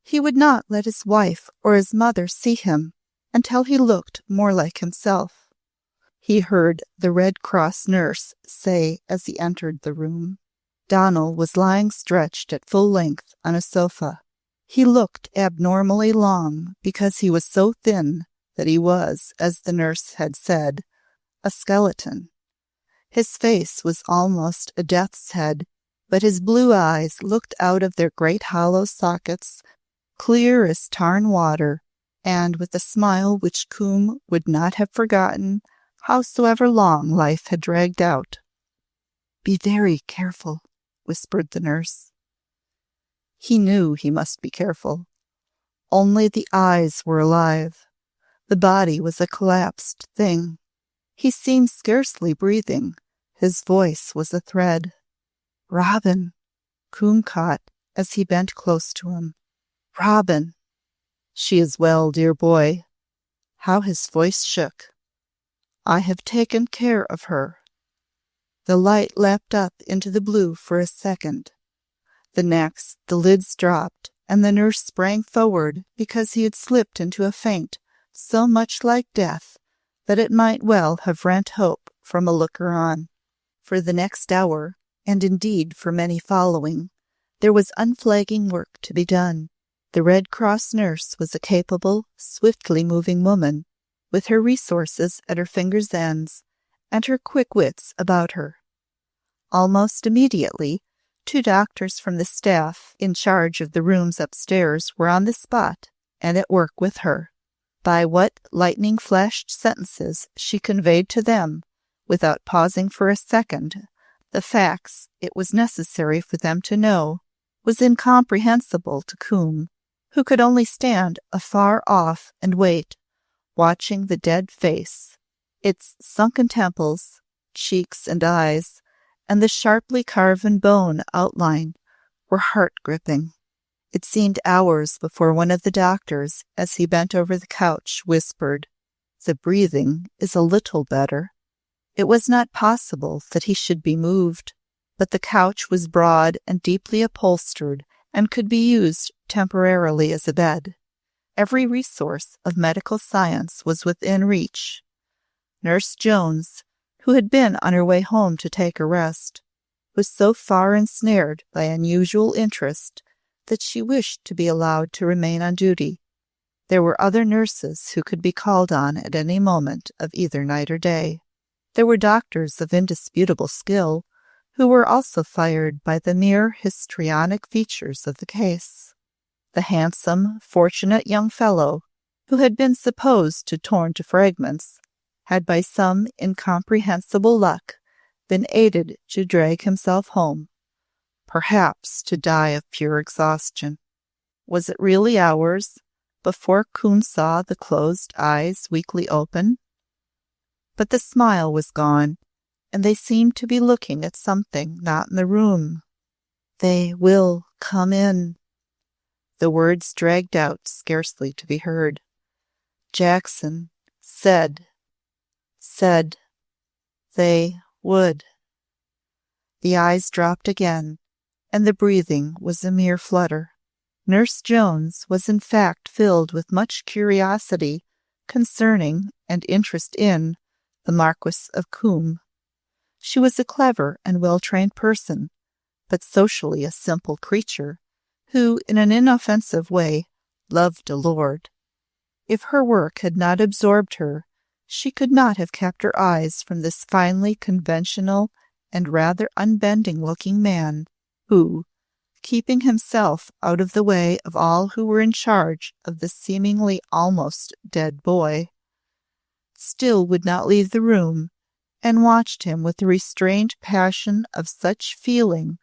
He would not let his wife or his mother see him until he looked more like himself. He heard the Red Cross nurse say as he entered the room. Donald was lying stretched at full length on a sofa. He looked abnormally long because he was so thin that he was, as the nurse had said, a skeleton. His face was almost a death's head, but his blue eyes looked out of their great hollow sockets, clear as tarn water, and with a smile which Coombe would not have forgotten, howsoever long life had dragged out. "Be very careful," whispered the nurse. He knew he must be careful. Only the eyes were alive. The body was a collapsed thing. He seemed scarcely breathing. His voice was a thread. "Robin," Coombe caught as he bent close to him. "Robin." "She is well, dear boy." How his voice shook. "I have taken care of her." The light leapt up into the blue for a second. The next, the lids dropped, and the nurse sprang forward because he had slipped into a faint so much like death that it might well have rent hope from a looker-on. For the next hour, and indeed for many following, there was unflagging work to be done. The Red Cross nurse was a capable, swiftly moving woman, with her resources at her fingers' ends and her quick wits about her. Almost immediately, 2 doctors from the staff in charge of the rooms upstairs were on the spot and at work with her. By what lightning-flashed sentences she conveyed to them, without pausing for a second, The facts it was necessary for them to know was incomprehensible to Coombe, who could only stand afar off and wait, watching the dead face, its sunken temples, cheeks and eyes, and the sharply carven bone outline were heart-gripping. It seemed hours before one of the doctors, as he bent over the couch, whispered, "The breathing is a little better." It was not possible that he should be moved, but the couch was broad and deeply upholstered and could be used temporarily as a bed. Every resource of medical science was within reach. Nurse Jones, who had been on her way home to take a rest, was so far ensnared by unusual interest that she wished to be allowed to remain on duty. There were other nurses who could be called on at any moment of either night or day. There were doctors of indisputable skill who were also fired by the mere histrionic features of the case. The handsome, fortunate young fellow, who had been supposed to torn to fragments, had by some incomprehensible luck been aided to drag himself home, perhaps to die of pure exhaustion. Was it really hours before Coombe saw the closed eyes weakly open? But the smile was gone, and they seemed to be looking at something not in the room. "They will come in." The words dragged out, scarcely to be heard. Jackson said they would. The eyes dropped again, and the breathing was a mere flutter. Nurse Jones was in fact filled with much curiosity concerning and interest in the Marquis of Coombe. She was a clever and well-trained person, but socially a simple creature, who, in an inoffensive way, loved a lord. If her work had not absorbed her, she could not have kept her eyes from this finely conventional and rather unbending-looking man, who, keeping himself out of the way of all who were in charge of the seemingly almost dead boy, still would not leave the room, and watched him with a restrained passion of such feeling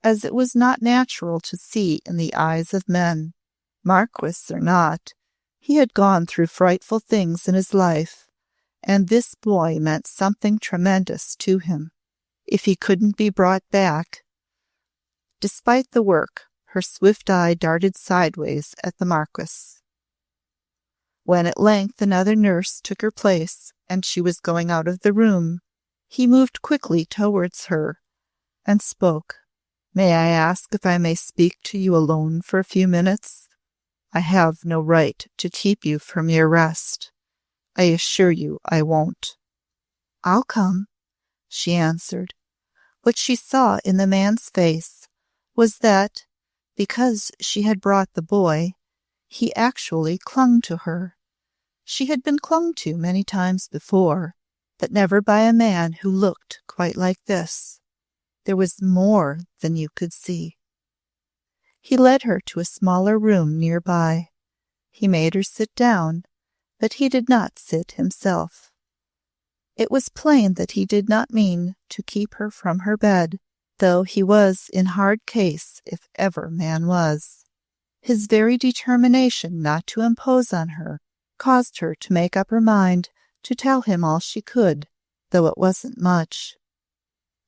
as it was not natural to see in the eyes of men. Marquis or not, he had gone through frightful things in his life, and this boy meant something tremendous to him. If he couldn't be brought back— Despite the work, her swift eye darted sideways at the Marquis. When at length another nurse took her place, and she was going out of the room, he moved quickly towards her and spoke. "May I ask if I may speak to you alone for a few minutes? I have no right to keep you from your rest. I assure you I won't." "I'll come," she answered. What she saw in the man's face was that, because she had brought the boy, he actually clung to her. She had been clung to many times before, but never by a man who looked quite like this. There was more than you could see. He led her to a smaller room nearby. He made her sit down, but he did not sit himself. It was plain that he did not mean to keep her from her bed, though he was in hard case if ever man was. His very determination not to impose on her caused her to make up her mind to tell him all she could, though it wasn't much.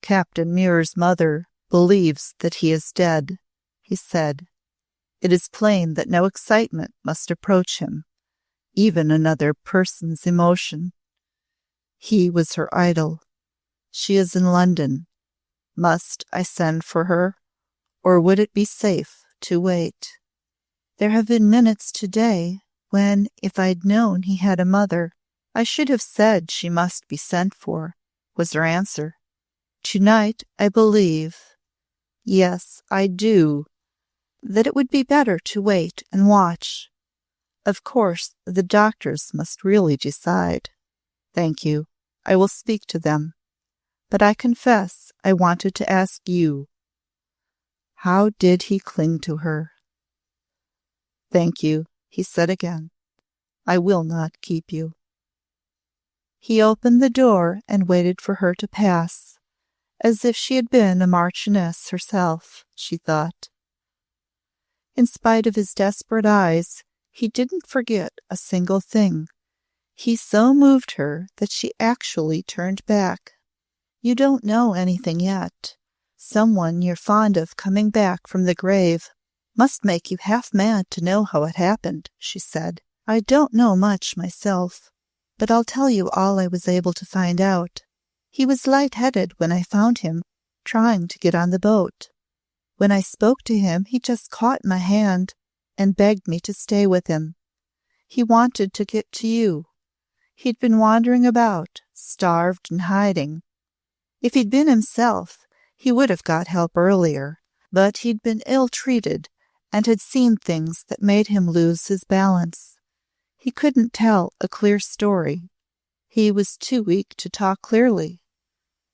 "Captain Muir's mother believes that he is dead," he said. "It is plain that no excitement must approach him, even another person's emotion. He was her idol. She is in London. Must I send for her, or would it be safe to wait?" "There have been minutes today when, if I'd known he had a mother, I should have said she must be sent for," was her answer. "Tonight, I believe— yes, I do— that it would be better to wait and watch. Of course, the doctors must really decide." "Thank you. I will speak to them. But I confess I wanted to ask you. How did he cling to her?" "Thank you," he said again. "I will not keep you." He opened the door and waited for her to pass. as if she had been a marchioness herself, she thought. In spite of his desperate eyes, he didn't forget a single thing. He so moved her that she actually turned back. "You don't know anything yet. Someone you're fond of coming back from the grave must make you half mad to know how it happened," she said. "I don't know much myself, but I'll tell you all I was able to find out. He was light-headed when I found him, trying to get on the boat. When I spoke to him, he just caught my hand and begged me to stay with him. He wanted to get to you. He'd been wandering about, starved and hiding. If he'd been himself, he would have got help earlier, but he'd been ill-treated and had seen things that made him lose his balance. He couldn't tell a clear story. He was too weak to talk clearly.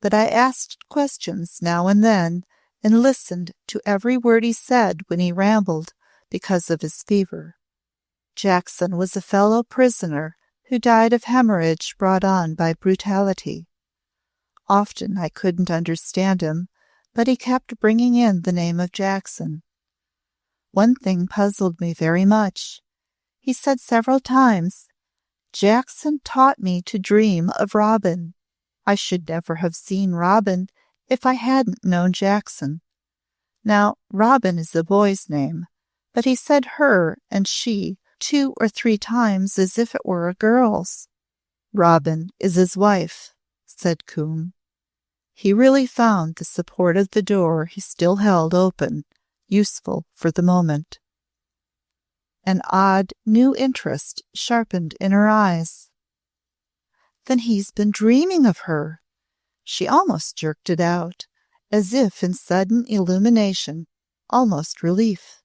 But I asked questions now and then and listened to every word he said when he rambled because of his fever. Jackson was a fellow prisoner who died of hemorrhage brought on by brutality. Often I couldn't understand him, but he kept bringing in the name of Jackson. One thing puzzled me very much. He said several times, 'Jackson taught me to dream of Robin.' I should never have seen Robin if I hadn't known Jackson. Now, Robin is a boy's name, but he said her and she 2 or 3 times as if it were a girl's. 'Robin is his wife,' said Coombe. He really found the support of the door he still held open useful for the moment. An odd, new interest sharpened in her eyes. "Then he's been dreaming of her." She almost jerked it out, as if in sudden illumination, almost relief.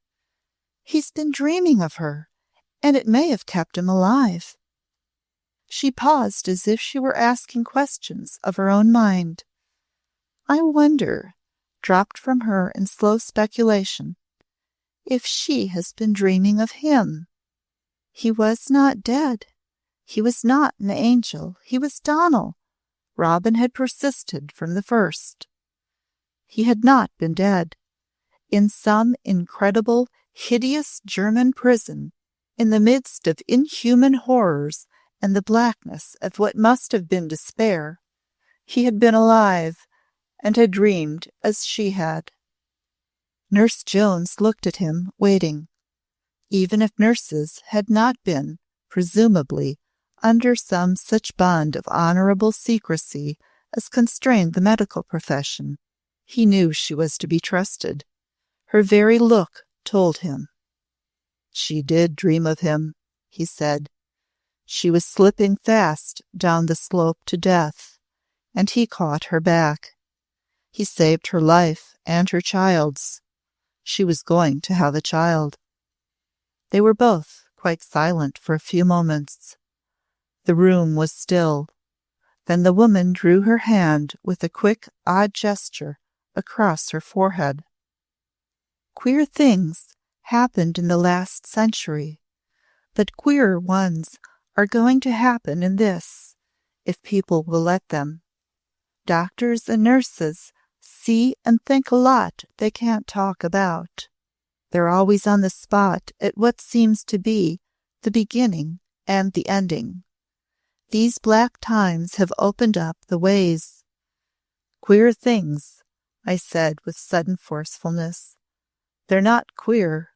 "He's been dreaming of her, and it may have kept him alive." She paused as if she were asking questions of her own mind. "I wonder," dropped from her in slow speculation, "if she has been dreaming of him. He was not dead. He was not an angel. He was Donal. Robin had persisted from the first. He had not been dead. In some incredible, hideous German prison, in the midst of inhuman horrors and the blackness of what must have been despair, he had been alive and had dreamed as she had. Nurse Jones looked at him, waiting. Even if nurses had not been, presumably, under some such bond of honorable secrecy as constrained the medical profession, he knew she was to be trusted. Her very look told him. "She did dream of him," he said. "She was slipping fast down the slope to death, and he caught her back. He saved her life and her child's. She was going to have a child." They were both quite silent for a few moments. The room was still. Then the woman drew her hand with a quick, odd gesture across her forehead. "Queer things happened in the last century, but queerer ones are going to happen in this, if people will let them. Doctors and nurses see and think a lot they can't talk about. They're always on the spot at what seems to be the beginning and the ending. These black times have opened up the ways." "Queer things," I said with sudden forcefulness. "They're not queer.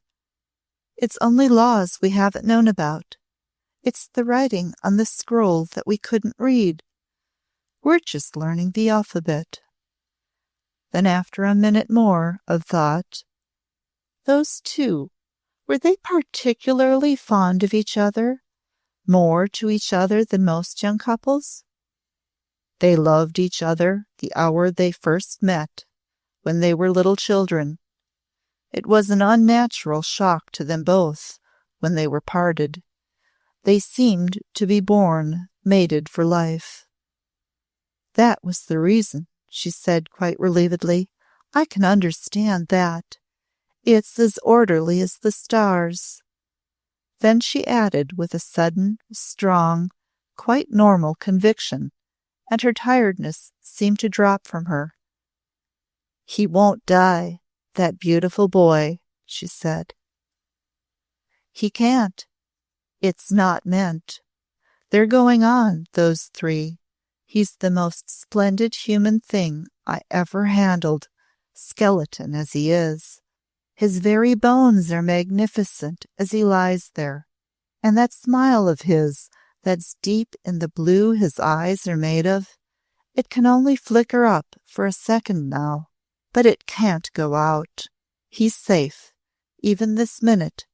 It's only laws we haven't known about. It's the writing on the scroll that we couldn't read. We're just learning the alphabet." Then after a minute more of thought, "Those two, were they particularly fond of each other? More to each other than most young couples?" "They loved each other the hour they first met, when they were little children. It was an unnatural shock to them both when they were parted. They seemed to be born, mated for life." "That was the reason," she said quite relievedly. "I can understand that. It's as orderly as the stars." Then she added with a sudden, strong, quite normal conviction, and her tiredness seemed to drop from her, "He won't die, that beautiful boy," she said. "He can't. It's not meant. They're going on, those three. He's the most splendid human thing I ever handled, skeleton as he is. His very bones are magnificent as he lies there. And that smile of his, that's deep in the blue his eyes are made of, it can only flicker up for a second now, but it can't go out. He's safe, even this minute,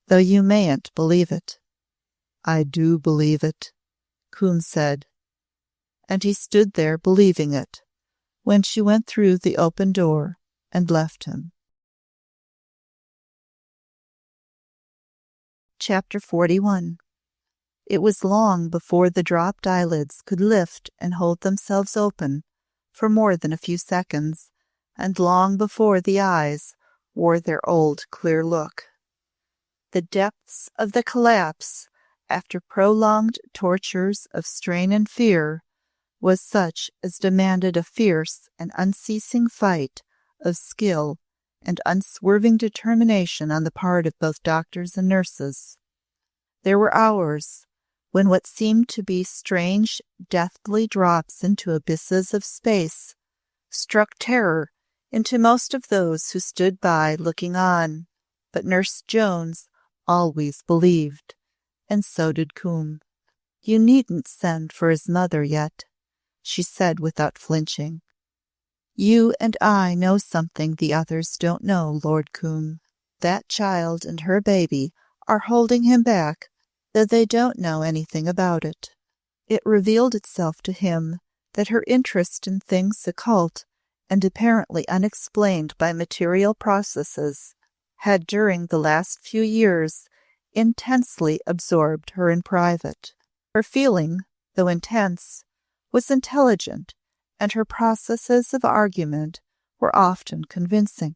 though you mayn't believe it." "I do believe it," Coombe said, and he stood there believing it when she went through the open door and left him. Chapter 41. It was long before the dropped eyelids could lift and hold themselves open for more than a few seconds, and long before the eyes wore their old clear look. The depths of the collapse, after prolonged tortures of strain and fear, was such as demanded a fierce and unceasing fight of skill and unswerving determination on the part of both doctors and nurses. There were hours when what seemed to be strange, deathly drops into abysses of space struck terror into most of those who stood by looking on, but Nurse Jones always believed, and so did Coombe. "You needn't send for his mother yet," she said without flinching. "You and I know something the others don't know, Lord Coombe. That child and her baby are holding him back, though they don't know anything about it." It revealed itself to him that her interest in things occult and apparently unexplained by material processes had during the last few years intensely absorbed her in private. Her feeling, though intense, was intelligent, and her processes of argument were often convincing.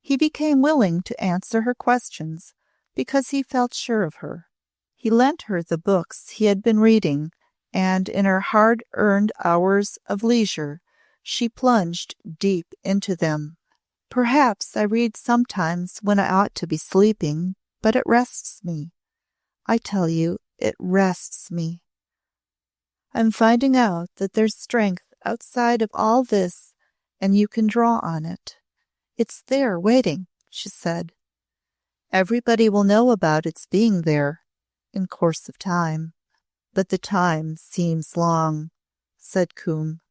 He became willing to answer her questions because he felt sure of her. He lent her the books he had been reading, and in her hard-earned hours of leisure she plunged deep into them. "Perhaps I read sometimes when I ought to be sleeping, but it rests me. I tell you, it rests me. I'm finding out that there's strength outside of all this, and you can draw on it. It's there waiting," she said. "Everybody will know about its being there in course of time." "But the time seems long," said Coombe.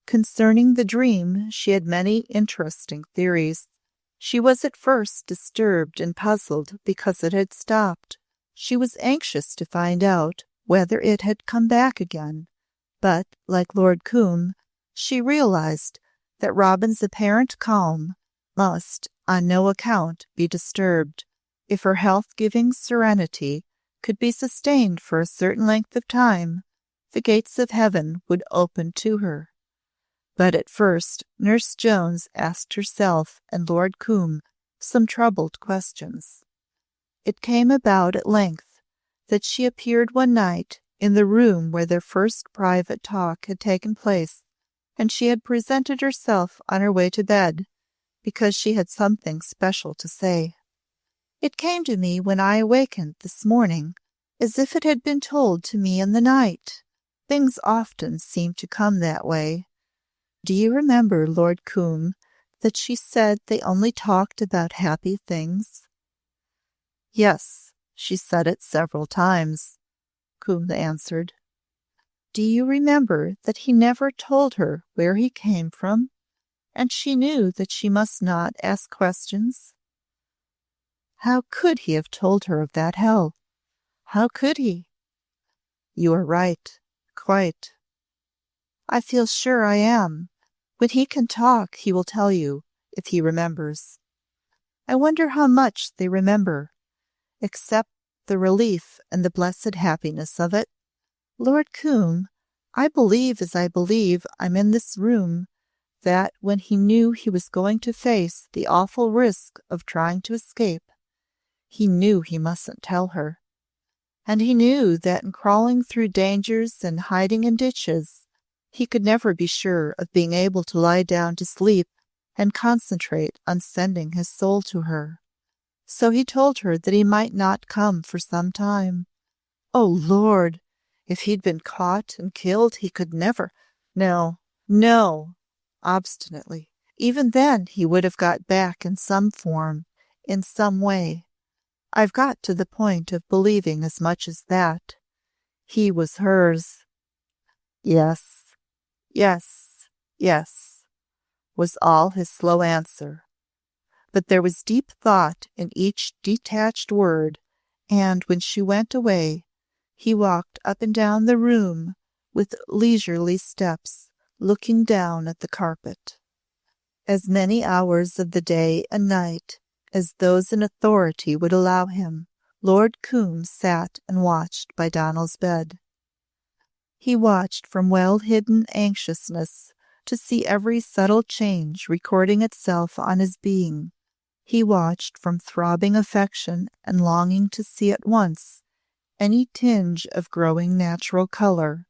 Concerning the dream, she had many interesting theories. She was at first disturbed and puzzled because it had stopped. She was anxious to find out whether it had come back again, but, like Lord Coombe, she realized that Robin's apparent calm must on no account be disturbed. If her health-giving serenity could be sustained for a certain length of time, the gates of heaven would open to her. But at first Nurse Jones asked herself and Lord Coombe some troubled questions. It came about at length that she appeared one night in the room where their first private talk had taken place, and she had presented herself on her way to bed because she had something special to say. "It came to me when I awakened this morning, as if it had been told to me in the night. Things often seem to come that way. Do you remember, Lord Coombe, that she said they only talked about happy things?" "Yes, she said it several times," Coombe answered. "Do you remember that he never told her where he came from, and she knew that she must not ask questions? How could he have told her of that hell? How could he?" "You are right, quite." "I feel sure I am. When he can talk, he will tell you, if he remembers. I wonder how much they remember, except the relief and the blessed happiness of it. Lord Coombe, I believe as I believe I'm in this room, that when he knew he was going to face the awful risk of trying to escape, he knew he mustn't tell her. And he knew that in crawling through dangers and hiding in ditches, he could never be sure of being able to lie down to sleep and concentrate on sending his soul to her. So he told her that he might not come for some time. Oh, Lord! If he'd been caught and killed, he could never— No, no! Obstinately. Even then he would have got back in some form, in some way. I've got to the point of believing as much as that. He was hers. Yes, yes, yes, was all his slow answer. But there was deep thought in each detached word, and when she went away, he walked up and down the room with leisurely steps, looking down at the carpet. As many hours of the day and night as those in authority would allow him, Lord Coombs sat and watched by Donal's bed. He watched from well-hidden anxiousness to see every subtle change recording itself on his being. He watched from throbbing affection and longing to see at once any tinge of growing natural color,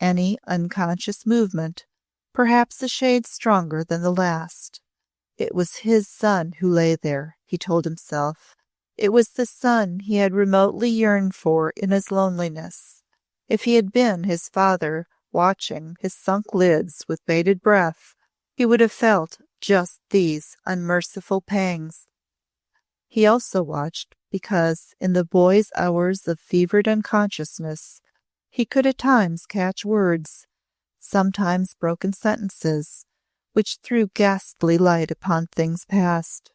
any unconscious movement, perhaps a shade stronger than the last. It was his son who lay there, he told himself. It was the son he had remotely yearned for in his loneliness. If he had been his father, watching his sunk lids with bated breath, he would have felt just these unmerciful pangs. He also watched because, in the boy's hours of fevered unconsciousness, he could at times catch words, sometimes broken sentences, which threw ghastly light upon things past.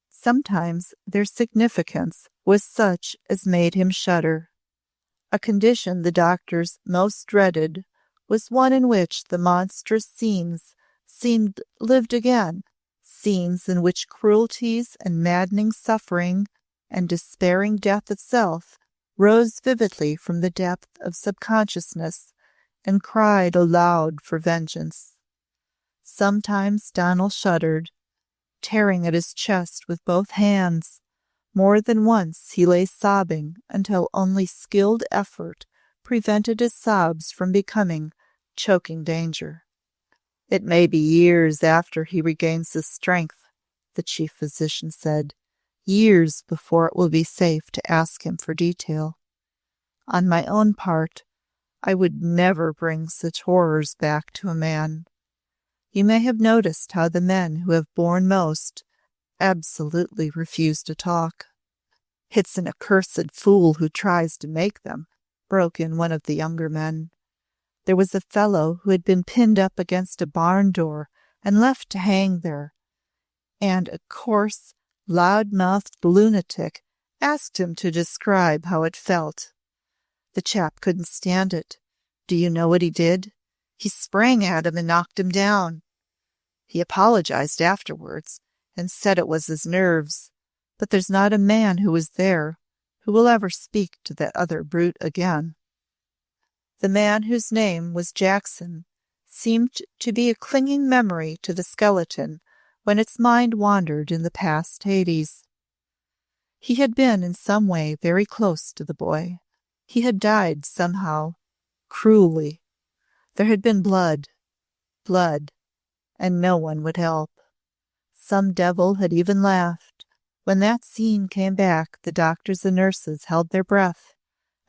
Sometimes their significance was such as made him shudder. A condition the doctors most dreaded was one in which the monstrous scenes seemed lived again, scenes in which cruelties and maddening suffering and despairing death itself rose vividly from the depth of subconsciousness and cried aloud for vengeance. Sometimes Donal shuddered, tearing at his chest with both hands. More than once he lay sobbing until only skilled effort prevented his sobs from becoming choking danger. It may be years after he regains his strength, the chief physician said, years before it will be safe to ask him for detail. On my own part, I would never bring such horrors back to a man. You may have noticed how the men who have borne most absolutely refuse to talk. It's an accursed fool who tries to make them, broke in one of the younger men. There was a fellow who had been pinned up against a barn door and left to hang there, and a coarse, loud-mouthed lunatic asked him to describe how it felt. The chap couldn't stand it. Do you know what he did? He sprang at him and knocked him down. He apologized afterwards and said it was his nerves, but there's not a man who was there who will ever speak to that other brute again. The man, whose name was Jackson, seemed to be a clinging memory to the skeleton when its mind wandered in the past Hades. He had been in some way very close to the boy. He had died somehow, cruelly. There had been blood, and no one would help. Some devil had even laughed. When that scene came back, the doctors and nurses held their breath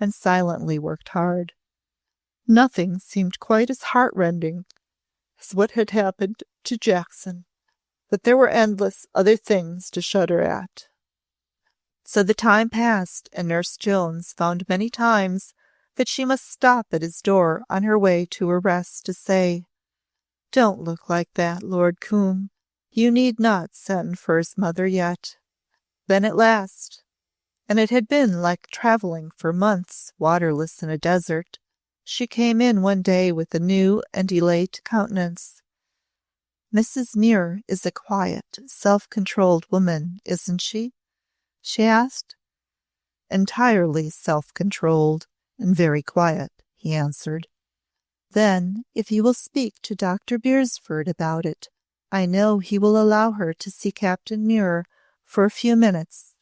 and silently worked hard. Nothing seemed quite as heartrending as what had happened to Jackson, but there were endless other things to shudder at. So the time passed, and Nurse Jones found many times that she must stop at his door on her way to her rest to say, "Don't look like that, Lord Coombe. You need not send for his mother yet." Then at last, and it had been like travelling for months waterless in a desert, she came in one day with a new and elate countenance. "Mrs. Muir is a quiet, self-controlled woman, isn't she?" she asked. "Entirely self-controlled and very quiet," he answered. "Then, if you will speak to Dr. Beresford about it, I know he will allow her to see Captain Muir for a few minutes.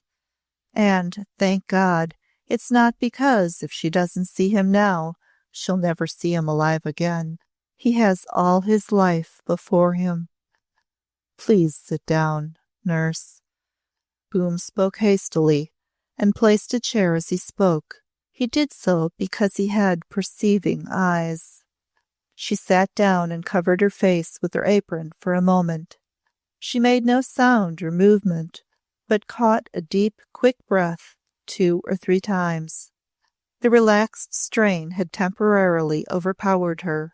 And, thank God, it's not because if she doesn't see him now, she'll never see him alive again. He has all his life before him." Please sit down, nurse. Boom spoke hastily, and placed a chair as he spoke. He did so because he had perceiving eyes. She sat down and covered her face with her apron for a moment. She made no sound or movement, but caught a deep, quick breath 2 or 3 times. The relaxed strain had temporarily overpowered her.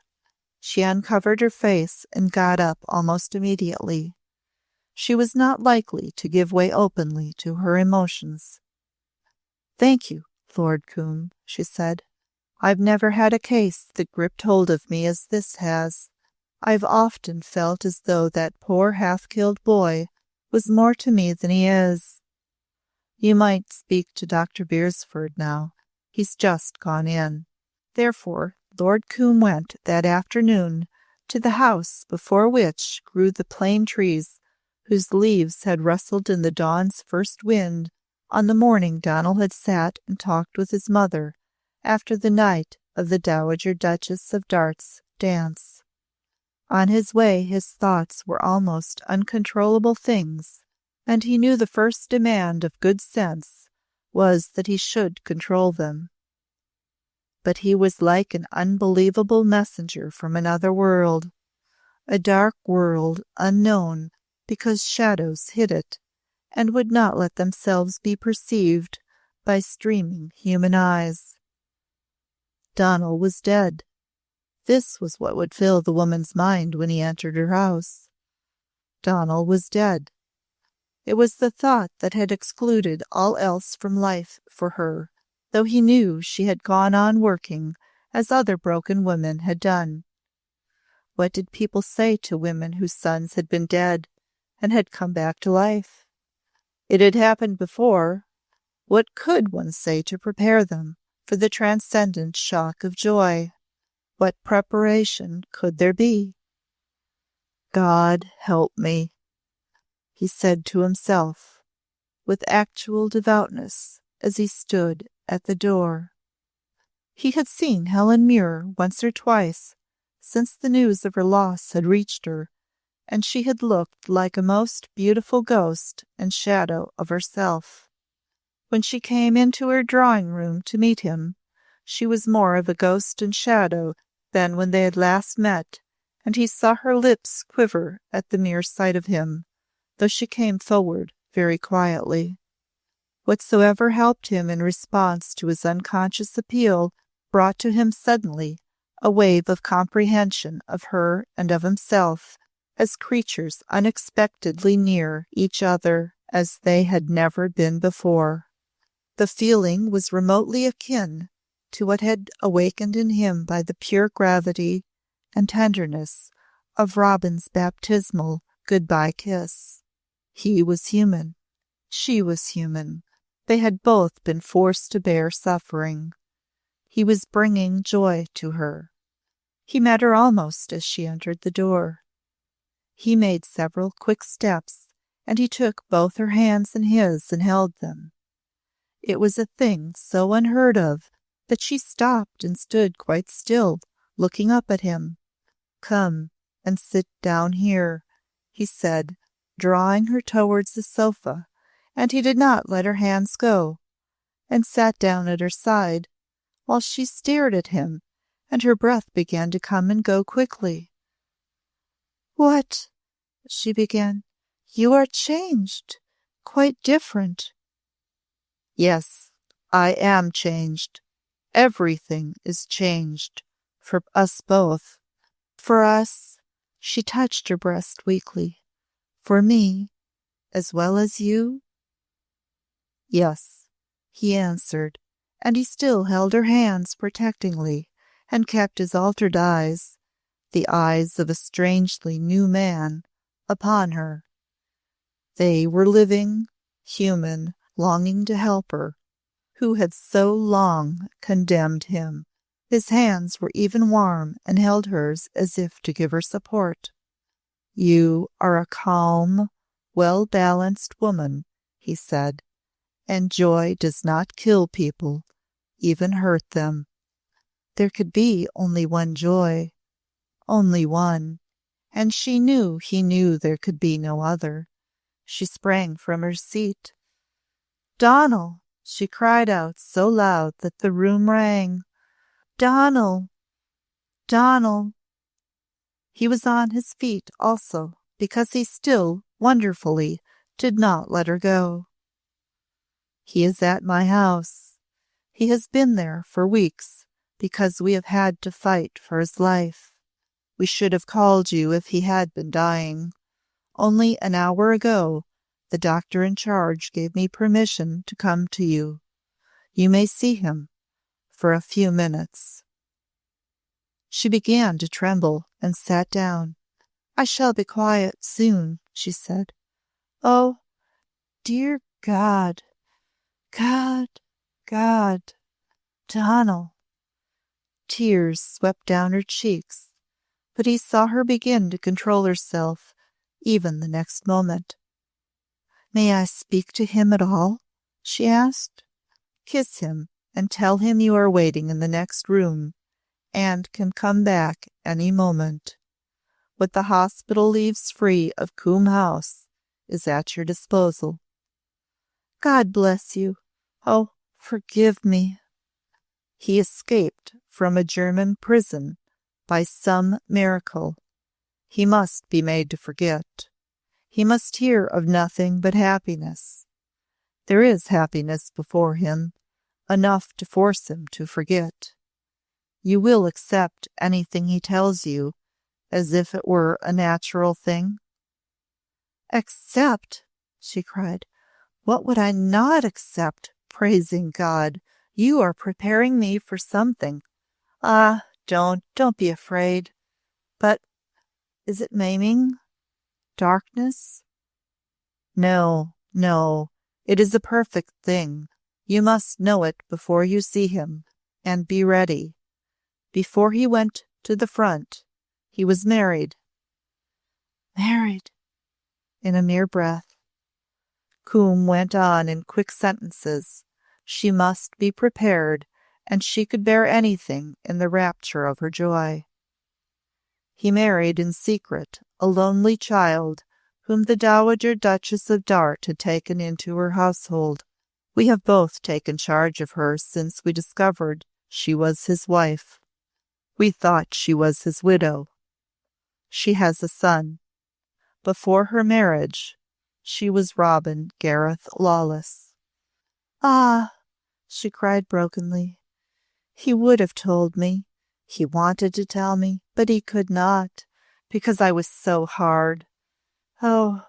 She uncovered her face and got up almost immediately. She was not likely to give way openly to her emotions. "Thank you, Lord Combe," she said. "I've never had a case that gripped hold of me as this has. I've often felt as though that poor half-killed boy was more to me than he is. You might speak to Dr. Beresford now. He's just gone in." Therefore, Lord Combe went that afternoon to the house before which grew the plane trees whose leaves had rustled in the dawn's first wind on the morning Donald had sat and talked with his mother after the night of the Dowager Duchess of Dart's dance. On his way his thoughts were almost uncontrollable things, and he knew the first demand of good sense was that he should control them. But he was like an unbelievable messenger from another world, a dark world unknown because shadows hid it and would not let themselves be perceived by streaming human eyes. Donald was dead. This was what would fill the woman's mind when he entered her house. Donald was dead. It was the thought that had excluded all else from life for her, though he knew she had gone on working as other broken women had done. What did people say to women whose sons had been dead and had come back to life? It had happened before. What could one say to prepare them for the transcendent shock of joy? What preparation could there be? "God help me," he said to himself, with actual devoutness as he stood at the door. He had seen Helen Muir once or twice since the news of her loss had reached her, and she had looked like a most beautiful ghost and shadow of herself. When she came into her drawing-room to meet him, she was more of a ghost and shadow than when they had last met, and he saw her lips quiver at the mere sight of him, though she came forward very quietly. Whatsoever helped him in response to his unconscious appeal brought to him suddenly a wave of comprehension of her and of himself as creatures unexpectedly near each other as they had never been before. The feeling was remotely akin to what had awakened in him by the pure gravity and tenderness of Robin's baptismal good-bye kiss. He was human. She was human. They had both been forced to bear suffering. He was bringing joy to her. He met her almost as she entered the door. He made several quick steps, and he took both her hands in his and held them. It was a thing so unheard of that she stopped and stood quite still, looking up at him. "Come and sit down here," he said, drawing her towards the sofa, and he did not let her hands go, and sat down at her side, while she stared at him, and her breath began to come and go quickly. "What?" she began. "You are changed, quite different." "Yes, I am changed. Everything is changed, for us both. For us," she touched her breast weakly, "for me, as well as you?" "Yes," he answered, and he still held her hands protectingly, and kept his altered eyes, the eyes of a strangely new man, upon her. They were living, human, longing to help her, who had so long condemned him. His hands were even warm and held hers as if to give her support. "You are a calm, well-balanced woman," he said, "and joy does not kill people, even hurt them. There could be only one joy, only one. and she knew he knew there could be no other. She sprang from her seat. "Donal!" she cried out so loud that the room rang. "Donal! Donal!" He was on his feet also, because he still, wonderfully, did not let her go. "He is at my house. He has been there for weeks, because we have had to fight for his life. We should have called you if he had been dying. Only an hour ago, the doctor in charge gave me permission to come to you. You may see him for a few minutes." She began to tremble and sat down. "I shall be quiet soon," she said. "Oh, dear God, God, God, Donal." Tears swept down her cheeks, but he saw her begin to control herself even the next moment. "May I speak to him at all?" she asked. "Kiss him and tell him you are waiting in the next room and can come back any moment. What the hospital leaves free of Coombe House is at your disposal." "God bless you. Oh, forgive me." He escaped from a German prison by some miracle. He must be made to forget. He must hear of nothing but happiness. There is happiness before him, enough to force him to forget. You will accept anything he tells you as if it were a natural thing? "Accept!" she cried. "What would I not accept? Praising God, you are preparing me for something. Ah, don't be afraid. But is it maiming? Darkness?" "No, no. It is a perfect thing. You must know it before you see him, and be ready. Before he went to the front, he was married." "Married!" in a mere breath. Coombe went on in quick sentences. She must be prepared, and she could bear anything in the rapture of her joy. "He married in secret a lonely child whom the Dowager Duchess of Dart had taken into her household. We have both taken charge of her since we discovered she was his wife. We thought she was his widow. She has a son. Before her marriage, she was Robin Gareth Lawless." "Ah!" she cried brokenly. "He would have told me. He wanted to tell me, but he could not, because I was so hard. Oh,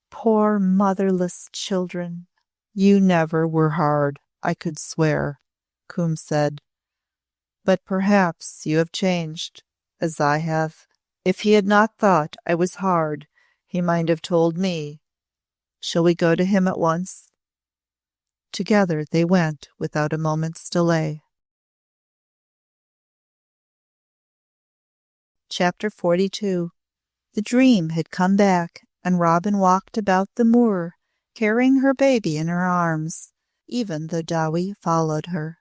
poor motherless children." "You never were hard, I could swear," Coombe said. "But perhaps you have changed, as I have. If he had not thought I was hard, he might have told me. Shall we go to him at once?" Together they went without a moment's delay. Chapter 42. The dream had come back, and Robin walked about the moor, carrying her baby in her arms, even though Dowie followed her.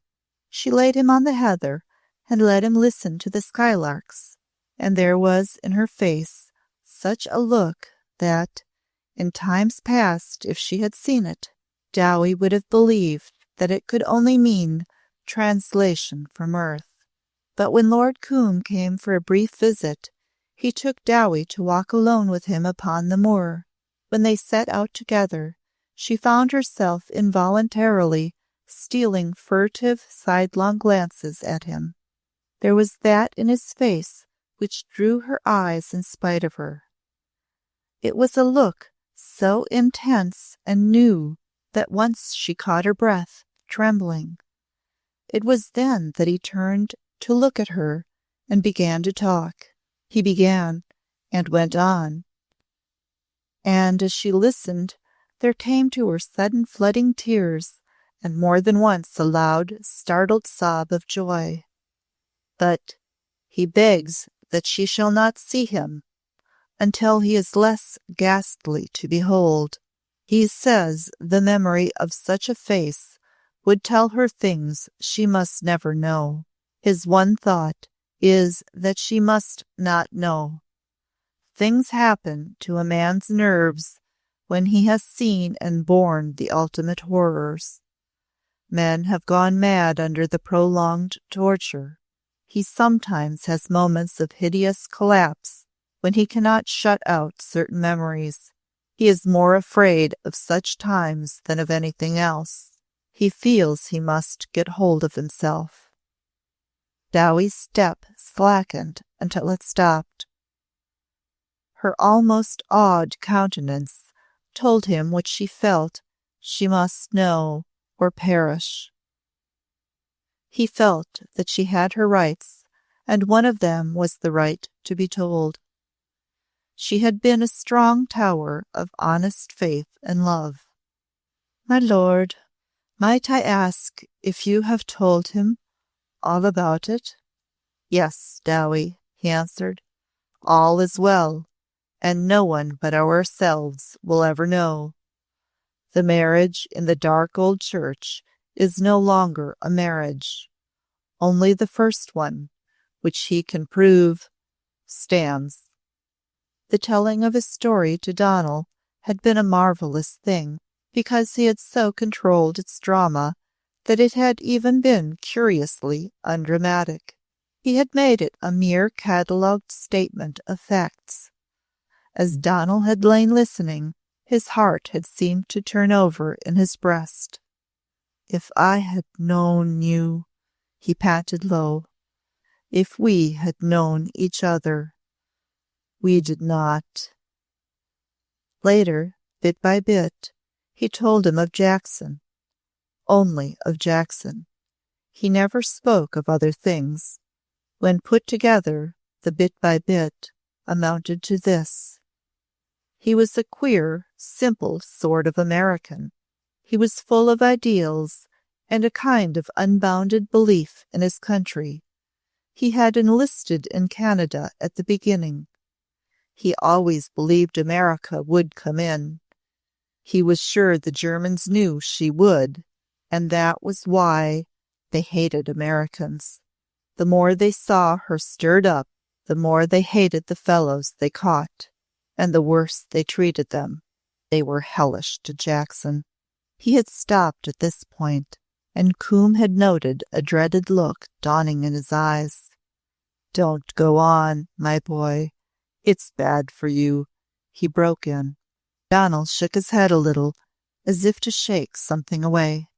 She laid him on the heather and let him listen to the skylarks, and there was in her face such a look that, in times past, if she had seen it, Dowie would have believed that it could only mean translation from earth. But when Lord Coombe came for a brief visit, he took Dowie to walk alone with him upon the moor. When they set out together, she found herself involuntarily stealing furtive sidelong glances at him. There was that in his face which drew her eyes in spite of her. It was a look so intense and new that once she caught her breath, trembling. It was then that he turned to look at her and began to talk. He began and went on. And as she listened, there came to her sudden flooding tears, and more than once a loud, startled sob of joy. But he begs that she shall not see him until he is less ghastly to behold. He says the memory of such a face would tell her things she must never know. His one thought is that she must not know. things happen to a man's nerves when he has seen and borne the ultimate horrors. Men have gone mad under the prolonged torture. He sometimes has moments of hideous collapse when he cannot shut out certain memories. He is more afraid of such times than of anything else. He feels he must get hold of himself. Dowie's step slackened until it stopped. Her almost awed countenance told him what she felt she must know or perish. He felt that she had her rights, and one of them was the right to be told. She had been a strong tower of honest faith and love. "My lord, might I ask if you have told him all about it?" "Yes, Dowie," he answered. "All is well, and no one but ourselves will ever know. The marriage in the dark old church is no longer a marriage. Only the first one, which he can prove, stands." The telling of his story to Donal had been a marvelous thing, because he had so controlled its drama that it had even been curiously undramatic. He had made it a mere catalogued statement of facts. As Donal had lain listening, his heart had seemed to turn over in his breast. "If I had known you," he panted low. "If we had known each other. We did not." Later, bit by bit, he told him of Jackson. Only of Jackson. He never spoke of other things. When put together, the bit by bit amounted to this. He was a queer, simple sort of American. He was full of ideals and a kind of unbounded belief in his country. He had enlisted in Canada at the beginning. He always believed America would come in. He was sure the Germans knew she would, and that was why they hated Americans. The more they saw her stirred up, the more they hated the fellows they caught, and the worse they treated them. They were hellish to Jackson. He had stopped at this point, and Coombe had noted a dreaded look dawning in his eyes. "Don't go on, my boy. It's bad for you," he broke in. Donal shook his head a little, as if to shake something away.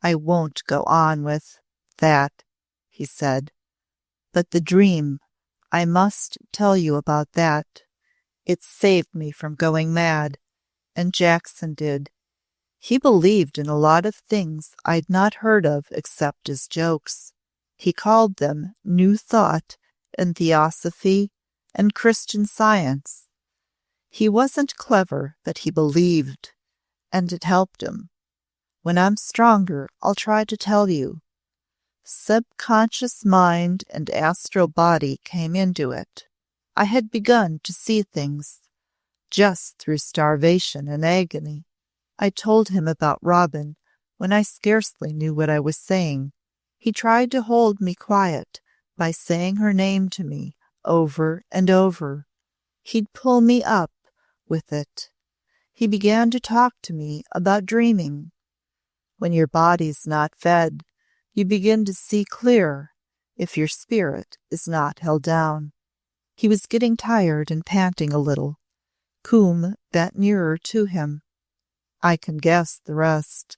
"I won't go on with that," he said. "But the dream, I must tell you about that. It saved me from going mad, and Jackson did. He believed in a lot of things I'd not heard of except as jokes. He called them New Thought and Theosophy and Christian Science. He wasn't clever, but he believed, and it helped him. When I'm stronger, I'll try to tell you. Subconscious mind and astral body came into it. I had begun to see things, just through starvation and agony. I told him about Robin when I scarcely knew what I was saying. He tried to hold me quiet by saying her name to me over and over. He'd pull me up with it. He began to talk to me about dreaming. When your body's not fed, you begin to see clear if your spirit is not held down. He was getting tired and panting a little. Coombe bent nearer to him. "I can guess the rest.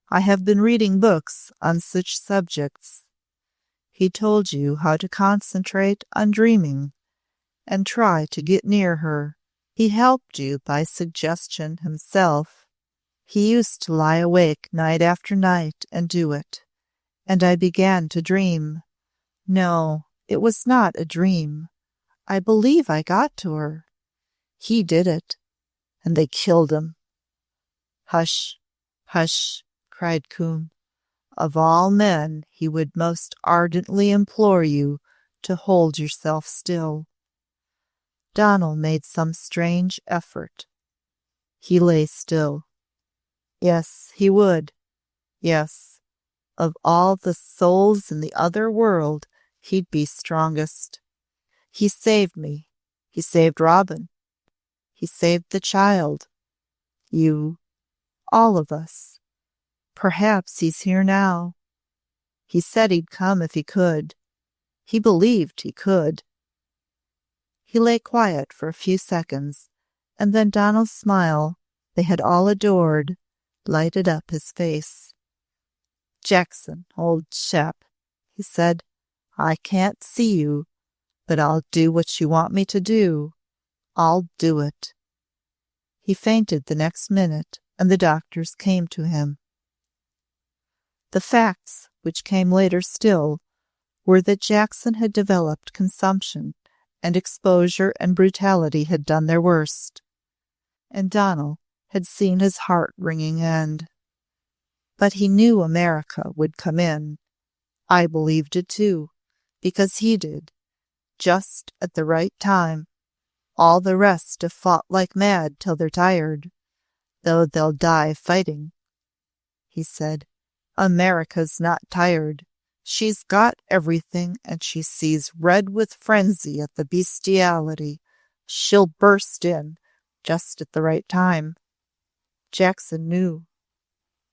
I have been reading books on such subjects. He told you how to concentrate on dreaming and try to get near her. He helped you by suggestion himself. He used to lie awake night after night and do it, and I began to dream. No, it was not a dream. I believe I got to her. He did it, and they killed him." "Hush, hush," cried Coombe. "Of all men, he would most ardently implore you to hold yourself still." Donal made some strange effort. He lay still. "Yes, he would. Yes, of all the souls in the other world, he'd be strongest. He saved me. He saved Robin. He saved the child. You, all of us. Perhaps he's here now. He said he'd come if he could. He believed he could. He lay quiet for a few seconds, and then Donald's smile, they had all adored, lighted up his face. "Jackson, old chap," he said, "I can't see you, but I'll do what you want me to do. I'll do it." He fainted the next minute, and the doctors came to him. The facts, which came later still, were that Jackson had developed consumption, and exposure and brutality had done their worst, and Donald had seen his heart-wringing end. But he knew America would come in. I believed it too, because he did, just at the right time. All the rest have fought like mad till they're tired, though they'll die fighting. He said, "America's not tired. She's got everything, and she sees red with frenzy at the bestiality. She'll burst in, just at the right time." Jackson knew.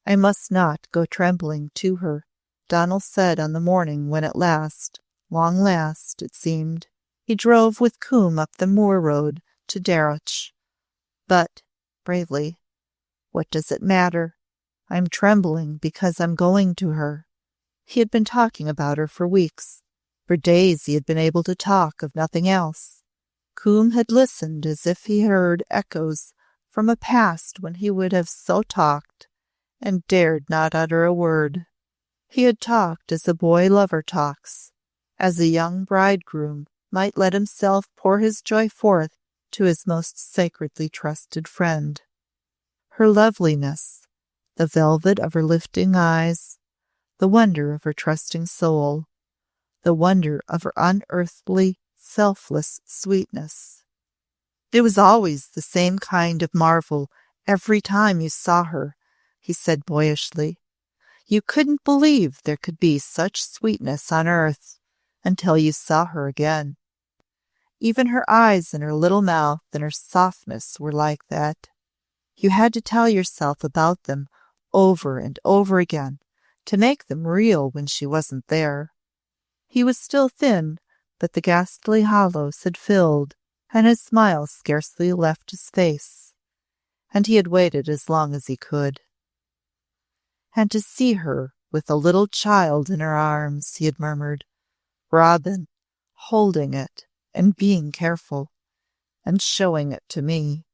"I must not go trembling to her," Donald said on the morning when at last, long last, it seemed, he drove with Coombe up the moor road to Darreuch. "But," bravely, "what does it matter? I'm trembling because I'm going to her." He had been talking about her for weeks. For days he had been able to talk of nothing else. Coombe had listened as if he heard echoes from a past when he would have so talked, and dared not utter a word. He had talked as a boy lover talks, as a young bridegroom might let himself pour his joy forth to his most sacredly trusted friend. Her loveliness, the velvet of her lifting eyes, the wonder of her trusting soul, the wonder of her unearthly, selfless sweetness. It was always the same kind of marvel every time you saw her, he said boyishly. You couldn't believe there could be such sweetness on earth until you saw her again. Even her eyes and her little mouth and her softness were like that. You had to tell yourself about them over and over again to make them real when she wasn't there. He was still thin, but the ghastly hollows had filled, and his smile scarcely left his face. And he had waited as long as he could. And to see her with a little child in her arms, he had murmured, Robin, holding it and being careful, and showing it to me.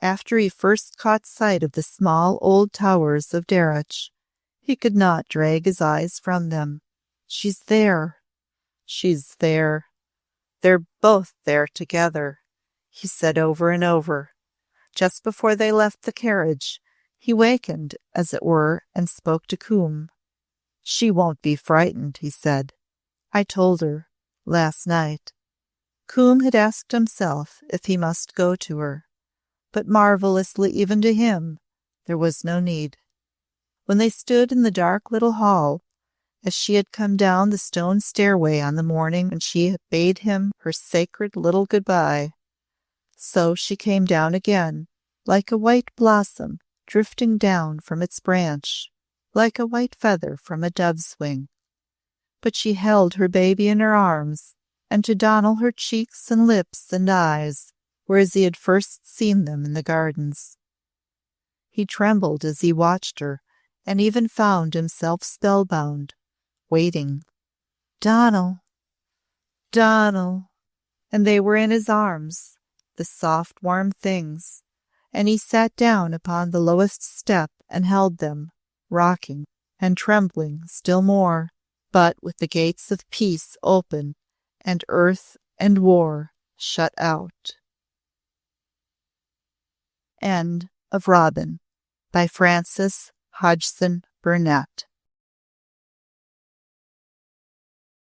After he first caught sight of the small old towers of Darreuch, he could not drag his eyes from them. She's there. She's there. They're both there together, he said over and over. Just before they left the carriage, he wakened, as it were, and spoke to Coombe. She won't be frightened, he said. I told her, last night. Coombe had asked himself if he must go to her, but marvelously even to him, there was no need. When they stood in the dark little hall, as she had come down the stone stairway on the morning when she had bade him her sacred little goodbye, so she came down again, like a white blossom drifting down from its branch, like a white feather from a dove's wing. But she held her baby in her arms, and to Donald her cheeks and lips and eyes were as he had first seen them in the gardens. He trembled as he watched her, and even found himself spellbound, waiting. Donald, Donald, and they were in his arms, the soft warm things, and he sat down upon the lowest step and held them, rocking and trembling still more, but with the gates of peace open and earth and war shut out. End of Robin by Frances Hodgson Burnett.